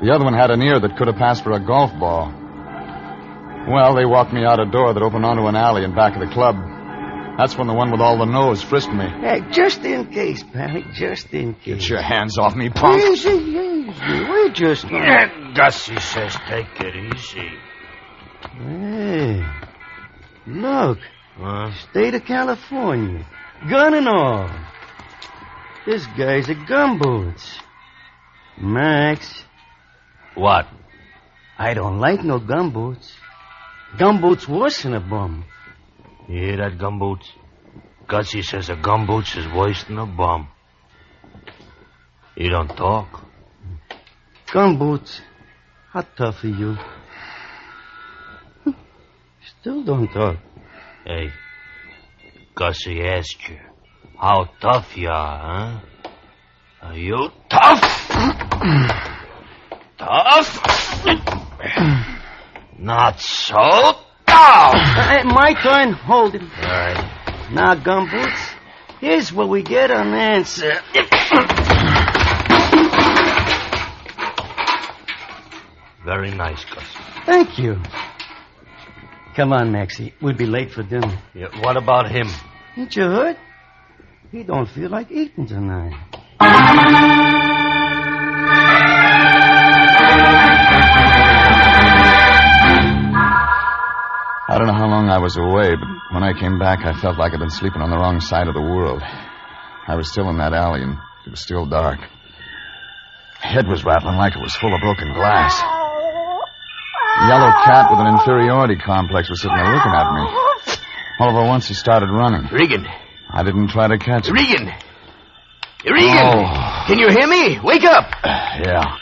The other one had an ear that could have passed for a golf ball. Well, they walked me out a door that opened onto an alley in back of the club. That's when the one with all the nose frisked me. Hey, just in case, Pally, just in case. Get your hands off me, punk. Easy. We're just... Gussie says take it easy. Hey, look. State of California. Gun and all. This guy's a gumboots. Max. What? I don't like no gumboots. Gumboots worse than a bum. You hear that, gumboots? Gussie says a gumboots is worse than a bum. You don't talk. Gumboots, how tough are you? Still don't talk. Hey, Gussie asked you, how tough you are, huh? Are you tough? Tough? Not so tough. My turn. Hold it. All right. Now, gumboots, here's where we get an answer. Very nice, Gussie. Thank you. Come on, Maxie. We'll be late for dinner. Yeah, what about him? Ain't you heard? He don't feel like eating tonight. I don't know how long I was away, but when I came back, I felt like I'd been sleeping on the wrong side of the world. I was still in that alley, and it was still dark. My head was rattling like it was full of broken glass. A yellow cat with an inferiority complex was sitting there looking at me. All over once, he started running. Regan. I didn't try to catch him. Regan! Regan! Oh. Can you hear me? Wake up! Yeah.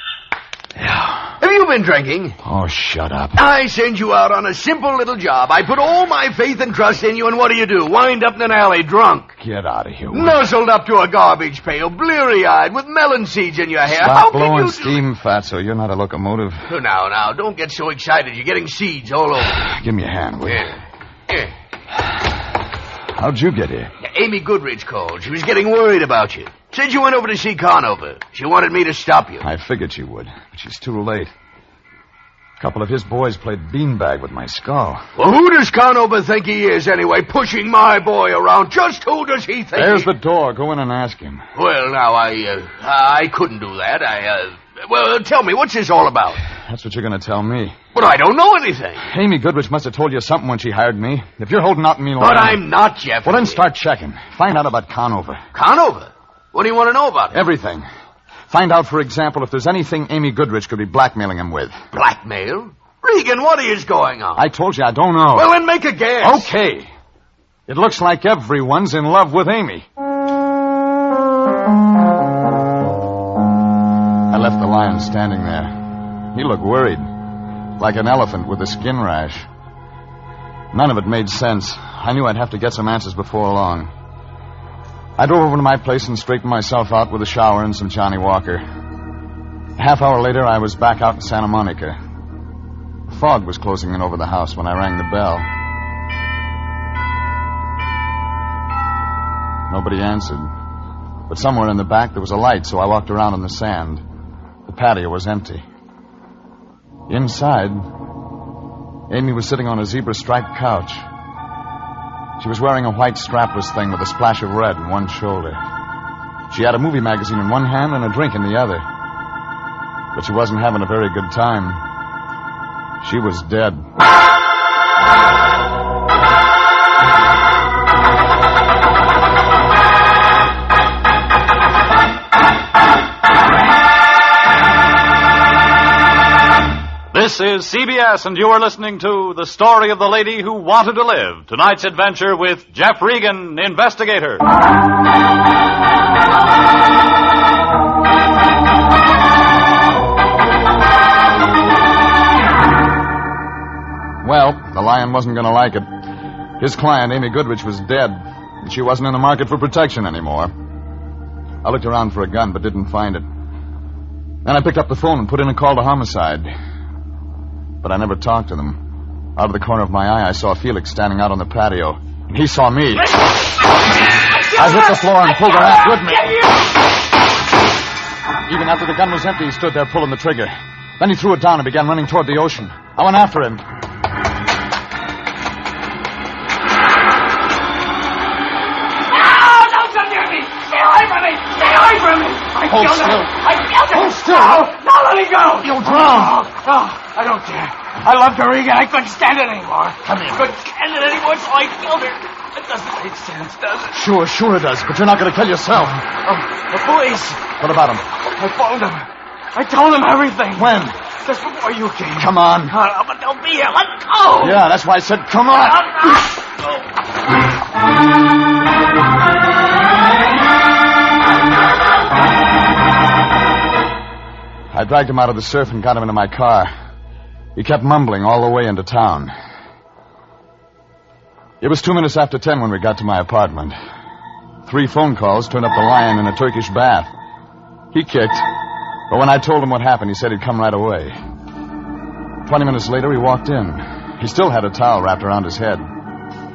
Have you been drinking? Oh, shut up. I send you out on a simple little job. I put all my faith and trust in you, and what do? Wind up in an alley drunk. Get out of here. Nuzzled up to a garbage pail, bleary-eyed, with melon seeds in your hair. Stop How blowing can you steam, Fatso. You're not a locomotive. Now, don't get so excited. You're getting seeds all over. Give me a hand, will you? Here. How'd you get here? Amy Goodrich called. She was getting worried about you. Said you went over to see Conover. She wanted me to stop you. I figured she would, but she's too late. A couple of his boys played beanbag with my skull. Well, who does Conover think he is, anyway, pushing my boy around? Just who does he think There's the door. Go in and ask him. Well, now, I couldn't do that. Well, tell me, what's this all about? That's what you're going to tell me. But I don't know anything. Amy Goodrich must have told you something when she hired me. If you're holding out on me, But Lyon... I'm not, Jeff. Well, then start checking. Find out about Conover. Conover? What do you want to know about him? Everything. Find out, for example, if there's anything Amy Goodrich could be blackmailing him with. Blackmail? Regan, what is going on? I told you I don't know. Well, then make a guess. Okay. It looks like everyone's in love with Amy. I left the Lion standing there. He looked worried, like an elephant with a skin rash. None of it made sense. I knew I'd have to get some answers before long. I drove over to my place and straightened myself out with a shower and some Johnny Walker. A half hour later, I was back out in Santa Monica. The fog was closing in over the house when I rang the bell. Nobody answered. But somewhere in the back there was a light, so I walked around on the sand. The patio was empty. Inside, Amy was sitting on a zebra-striped couch. She was wearing a white strapless thing with a splash of red in one shoulder. She had a movie magazine in one hand and a drink in the other. But she wasn't having a very good time. She was dead. This is CBS, and you are listening to The Story of the Lady Who Wanted to Live. Tonight's adventure with Jeff Regan, Investigator. Well, the Lion wasn't going to like it. His client, Amy Goodrich, was dead, and she wasn't in the market for protection anymore. I looked around for a gun, but didn't find it. Then I picked up the phone and put in a call to homicide. But I never talked to them. Out of the corner of my eye, I saw Felix standing out on the patio, and he saw me. I hit the floor and pulled her aft with me. Even after the gun was empty, he stood there pulling the trigger. Then he threw it down and began running toward the ocean. I went after him. Hold still. I killed him. Hold still. No, let me go. You'll drown. No, I don't care. I loved her, Regan. I couldn't stand it anymore. Come here. I couldn't stand it anymore, so I killed her. It doesn't make sense, does it? Sure it does, but you're not going to kill yourself. Oh, the police. What about him? I phoned them. I told them everything. When? Just before you came. Come on. But they'll be here. Let go. Yeah, that's why I said come on. I dragged him out of the surf and got him into my car. He kept mumbling all the way into town. It was 2 minutes after 10 when we got to my apartment. 3 phone calls turned up the Lion in a Turkish bath. He kicked, but when I told him what happened, he said he'd come right away. 20 minutes later, he walked in. He still had a towel wrapped around his head.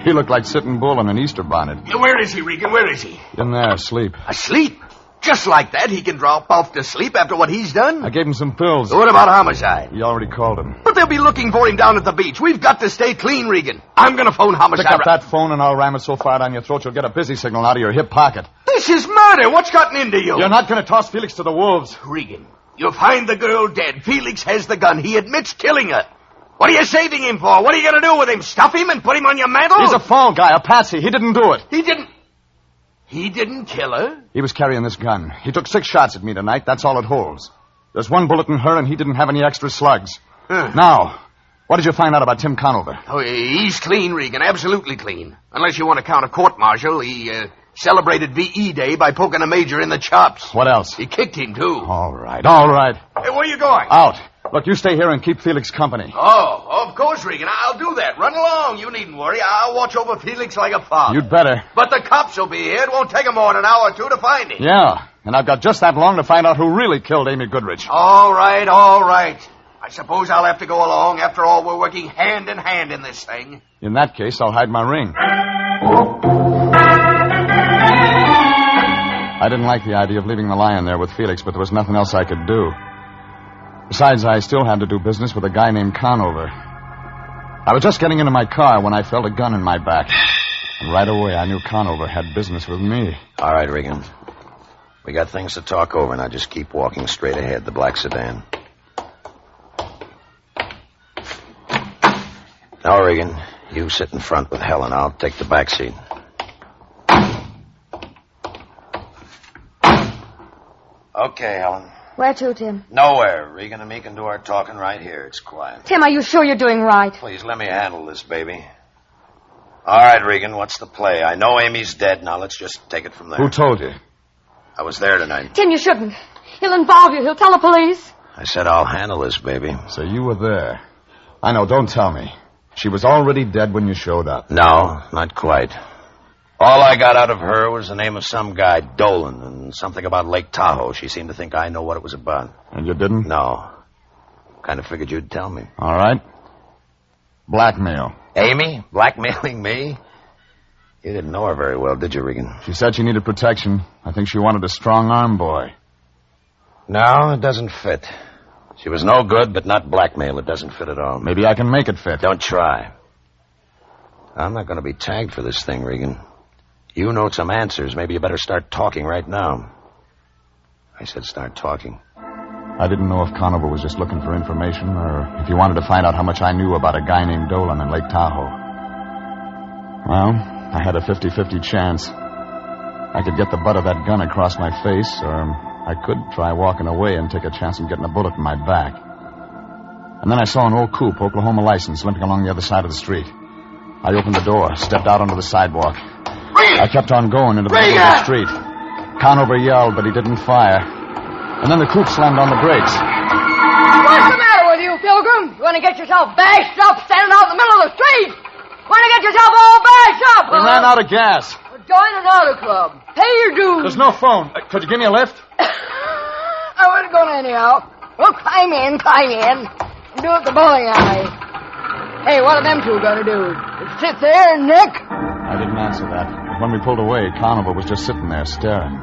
He looked like Sitting Bull in an Easter bonnet. Where is he, Regan? Where is he? In there, asleep. Asleep? Just like that, he can drop off to sleep after what he's done? I gave him some pills. What about homicide? You already called him. But they'll be looking for him down at the beach. We've got to stay clean, Regan. I'm going to phone homicide. Pick up that phone and I'll ram it so far down your throat you'll get a busy signal out of your hip pocket. This is murder. What's gotten into you? You're not going to toss Felix to the wolves. Regan, you'll find the girl dead. Felix has the gun. He admits killing her. What are you saving him for? What are you going to do with him? Stuff him and put him on your mantle? He's a fall guy, a patsy. He didn't do it. He didn't kill her? He was carrying this gun. He took 6 shots at me tonight. That's all it holds. There's 1 bullet in her, and he didn't have any extra slugs. Now, what did you find out about Tim Conover? Oh, he's clean, Regan. Absolutely clean. Unless you want to count a court-martial. He celebrated V.E. Day by poking a major in the chops. What else? He kicked him, too. All right. Hey, where are you going? Out. Look, you stay here and keep Felix company. Oh, of course, Regan. I'll do that. Run along. You needn't worry. I'll watch over Felix like a father. You'd better. But the cops will be here. It won't take them more than an hour or 2 to find him. Yeah, and I've got just that long to find out who really killed Amy Goodrich. All right. I suppose I'll have to go along. After all, we're working hand in hand in this thing. In that case, I'll hide my ring. I didn't like the idea of leaving the Lion there with Felix, but there was nothing else I could do. Besides, I still had to do business with a guy named Conover. I was just getting into my car when I felt a gun in my back. And right away, I knew Conover had business with me. All right, Regan. We got things to talk over. Now just keep walking straight ahead. The black sedan. Now, Regan, you sit in front with Helen. I'll take the back seat. Okay, Helen. Where to, Tim? Nowhere. Regan and me can do our talking right here. It's quiet. Tim, are you sure you're doing right? Please, let me handle this, baby. All right, Regan, what's the play? I know Amy's dead. Now, let's just take it from there. Who told you? I was there tonight. Tim, you shouldn't. He'll involve you. He'll tell the police. I said I'll handle this, baby. So you were there. I know, don't tell me. She was already dead when you showed up. No, not quite. All I got out of her was the name of some guy, Dolan, and something about Lake Tahoe. She seemed to think I know what it was about. And you didn't? No. Kind of figured you'd tell me. All right. Blackmail. Amy? Blackmailing me? You didn't know her very well, did you, Regan? She said she needed protection. I think she wanted a strong-arm boy. No, it doesn't fit. She was no good, but not blackmail. It doesn't fit at all. Maybe I can make it fit. Don't try. I'm not going to be tagged for this thing, Regan. You know some answers. Maybe you better start talking right now. I said start talking. I didn't know if Conover was just looking for information or if he wanted to find out how much I knew about a guy named Dolan in Lake Tahoe. Well, I had a 50-50 chance. I could get the butt of that gun across my face, or I could try walking away and take a chance of getting a bullet in my back. And then I saw an old coupe, Oklahoma license, limping along the other side of the street. I opened the door, stepped out onto the sidewalk. I kept on going into the middle of the street. Conover yelled, but he didn't fire. And then the coupe slammed on the brakes. What's the matter with you, Pilgrim? You want to get yourself bashed up standing out in the middle of the street? Want to get yourself all bashed up, We ran out of gas. Well, join another club. Pay your dues. There's no phone. Could you give me a lift? I wasn't going anyhow. Well, climb in. Do it the bowling alley. Hey, what are them two going to do? Sit there, Nick? I didn't answer that. But when we pulled away, Conover was just sitting there staring.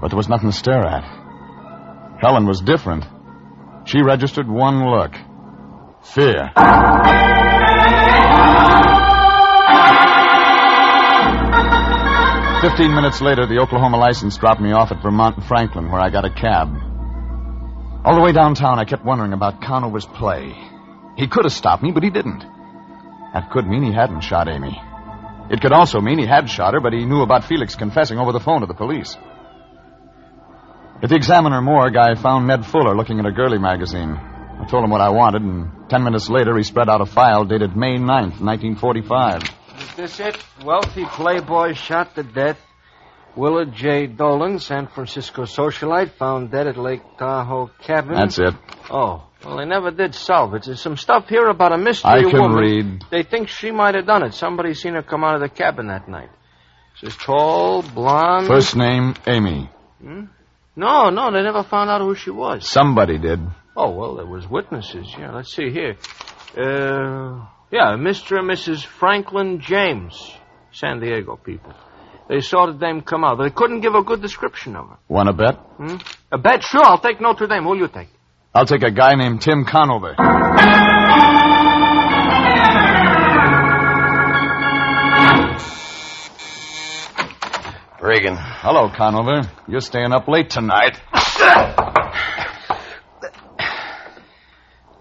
But there was nothing to stare at. Helen was different. She registered one look. Fear. 15 minutes later, the Oklahoma license dropped me off at Vermont and Franklin, where I got a cab. All the way downtown, I kept wondering about Conover's play. He could have stopped me, but he didn't. That could mean he hadn't shot Amy. It could also mean he had shot her, but he knew about Felix confessing over the phone to the police. At the Examiner morgue, I found Ned Fuller looking at a girly magazine. I told him what I wanted, and 10 minutes later, he spread out a file dated May 9th, 1945. Is this it? Wealthy playboy shot to death. Willard J. Dolan, San Francisco socialite, found dead at Lake Tahoe cabin. That's it. Oh, well, they never did solve it. There's some stuff here about a mystery I can woman. read. They think she might have done it. Somebody seen her come out of the cabin that night. She's tall, blonde. First name, Amy. No, they never found out who she was. Somebody did. Oh, well, there was witnesses. Yeah, let's see here. Mr. and Mrs. Franklin James, San Diego people. They saw the dame come out. They couldn't give a good description of her. Want a bet? A bet? Sure, I'll take Notre Dame. Who'll you take? I'll take a guy named Tim Conover. Regan. Hello, Conover. You're staying up late tonight.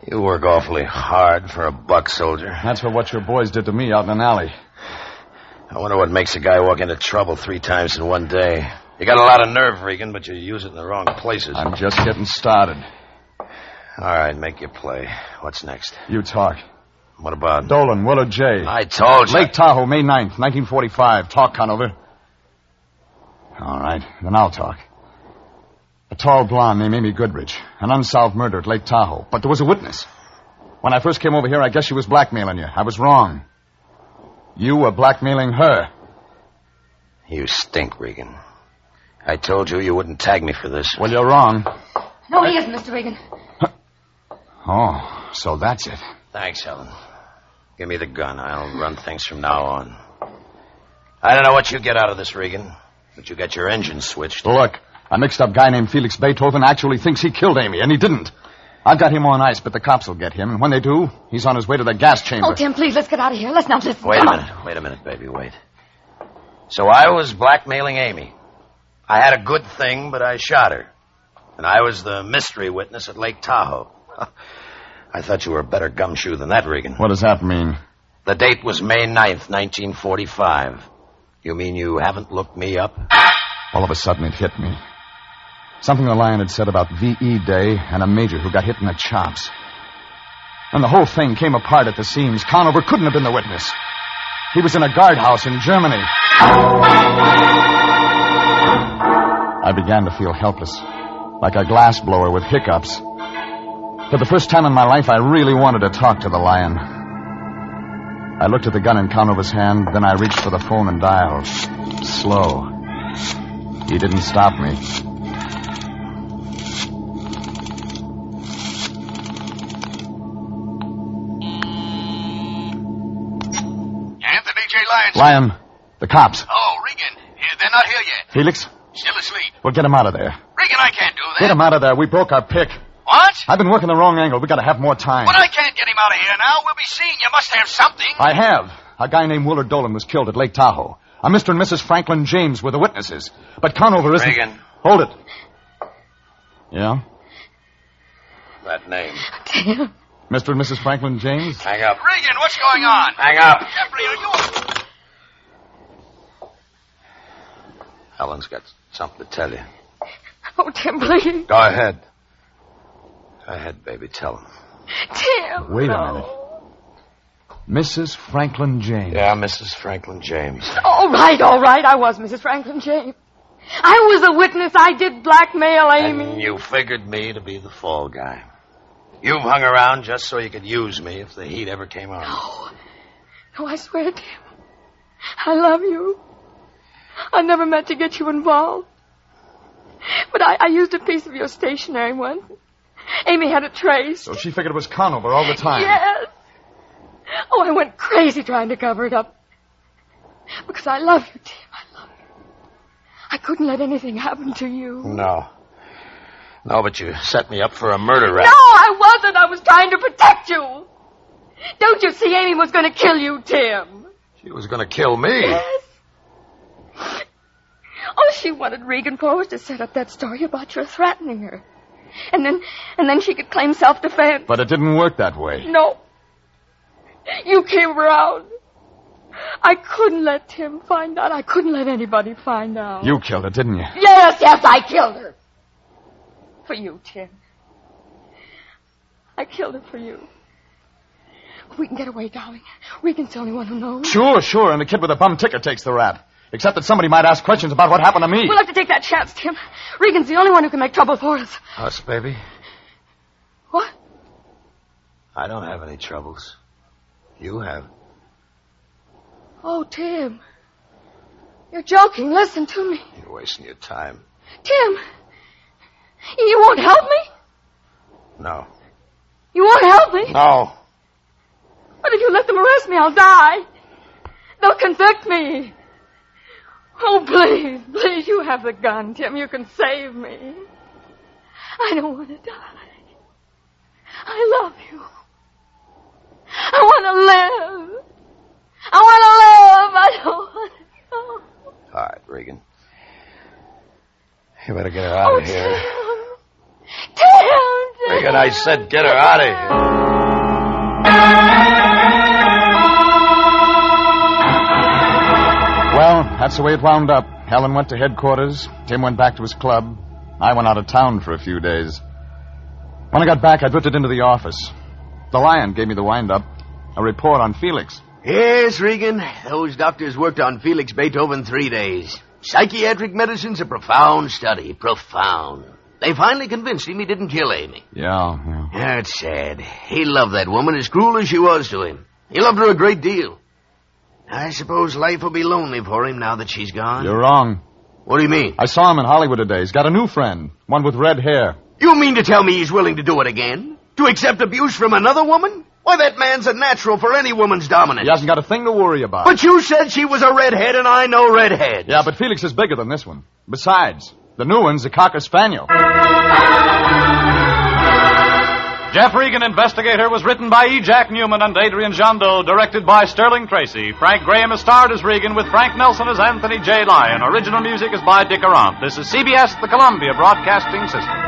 You work awfully hard for a buck soldier. That's for what your boys did to me out in an alley. I wonder what makes a guy walk into trouble 3 times in one day. You got a lot of nerve, Regan, but you use it in the wrong places. I'm just getting started. All right, make your play. What's next? You talk. What about? Dolan, Willard J. I told you. Lake Tahoe, May 9th, 1945. Talk, Conover. All right, then I'll talk. A tall blonde named Amy Goodrich. An unsolved murder at Lake Tahoe. But there was a witness. When I first came over here, I guess she was blackmailing you. I was wrong. You were blackmailing her. You stink, Regan. I told you you wouldn't tag me for this. Well, you're wrong. No, he isn't, Mr. Regan. Oh, so that's it. Thanks, Helen. Give me the gun. I'll run things from now on. I don't know what you get out of this, Regan, but you got your engine switched. Look, a mixed-up guy named Felix Beethoven actually thinks he killed Amy, and he didn't. I've got him on ice, but the cops will get him, and when they do, he's on his way to the gas chamber. Oh, Tim, please, let's get out of here. Let's not listen. Wait a minute, baby, wait. So I was blackmailing Amy. I had a good thing, but I shot her. And I was the mystery witness at Lake Tahoe. I thought you were a better gumshoe than that, Regan. What does that mean? The date was May 9th, 1945. You mean you haven't looked me up? All of a sudden, it hit me. Something the Lion had said about V.E. Day and a major who got hit in the chops. And the whole thing came apart at the seams. Conover couldn't have been the witness. He was in a guardhouse in Germany. I began to feel helpless, like a glassblower with hiccups. For the first time in my life, I really wanted to talk to the Lion. I looked at the gun in Conover's hand, then I reached for the phone and dialed. Slow. He didn't stop me. Lyon, the cops. Oh, Regan. They're not here yet. Felix? Still asleep. Well, get him out of there. Regan, I can't do that. Get him out of there. We broke our pick. What? I've been working the wrong angle. We got to have more time. But I can't get him out of here now. We'll be seen. You must have something. I have. A guy named Willard Dolan was killed at Lake Tahoe. A Mr. and Mrs. Franklin James were the witnesses. But Conover isn't... Regan. Hold it. Yeah? That name. Tim. Mr. and Mrs. Franklin James? Hang up. Regan, what's going on? Hang up. Jeffrey, are you... Helen's got something to tell you. Oh, Tim, please. Go ahead. Go ahead, baby. Tell him. Tim. Wait a minute. Mrs. Franklin James. Yeah, Mrs. Franklin James. All right. I was Mrs. Franklin James. I was a witness. I did blackmail Amy. And you figured me to be the fall guy. You've hung around just so you could use me if the heat ever came on. No, I swear, Tim. I love you. I never meant to get you involved. But I used a piece of your stationery once. Amy had it traced. So she figured it was Conover all the time. Yes. Oh, I went crazy trying to cover it up. Because I love you, Tim. I love you. I couldn't let anything happen to you. No, but you set me up for a murder rap. No, I wasn't. I was trying to protect you. Don't you see Amy was going to kill you, Tim? She was going to kill me. Yes. All she wanted Regan for was to set up that story about your threatening her. And then she could claim self-defense. But it didn't work that way. No. You came around. I couldn't let Tim find out. I couldn't let anybody find out. You killed her, didn't you? Yes, I killed her. For you, Tim. I killed her for you. We can get away, darling. Regan's the only one who knows. Sure, and the kid with the bum ticket takes the rap. Except that somebody might ask questions about what happened to me. We'll have to take that chance, Tim. Regan's the only one who can make trouble for us. Us, baby? What? I don't have any troubles. You have. Oh, Tim. You're joking. Listen to me. You're wasting your time. Tim. You won't help me? No. You won't help me? No. But if you let them arrest me, I'll die. They'll convict me. Oh, please, you have the gun, Tim. You can save me. I don't want to die. I love you. I want to live. I don't want to go. All right, Regan. You better get her out of here. Tim! Regan, I said get her out of here. Well, that's the way it wound up. Helen went to headquarters. Tim went back to his club. I went out of town for a few days. When I got back, I drifted into the office. The Lion gave me the wind-up. A report on Felix. Yes, Regan. Those doctors worked on Felix Beethoven 3 days. Psychiatric medicine's a profound study. Profound. They finally convinced him he didn't kill Amy. Yeah. Yeah, it's sad. He loved that woman as cruel as she was to him. He loved her a great deal. I suppose life will be lonely for him now that she's gone. You're wrong. What do you mean? I saw him in Hollywood today. He's got a new friend, one with red hair. You mean to tell me he's willing to do it again? To accept abuse from another woman? Why, that man's a natural for any woman's dominance. He hasn't got a thing to worry about. But you said she was a redhead, and I know redheads. Yeah, but Felix is bigger than this one. Besides, the new one's a Cocker Spaniel. Jeff Regan, Investigator, was written by E. Jack Newman and Adrian Jondo, directed by Sterling Tracy. Frank Graham is starred as Regan, with Frank Nelson as Anthony J. Lyon. Original music is by Dick Arant. This is CBS, the Columbia Broadcasting System.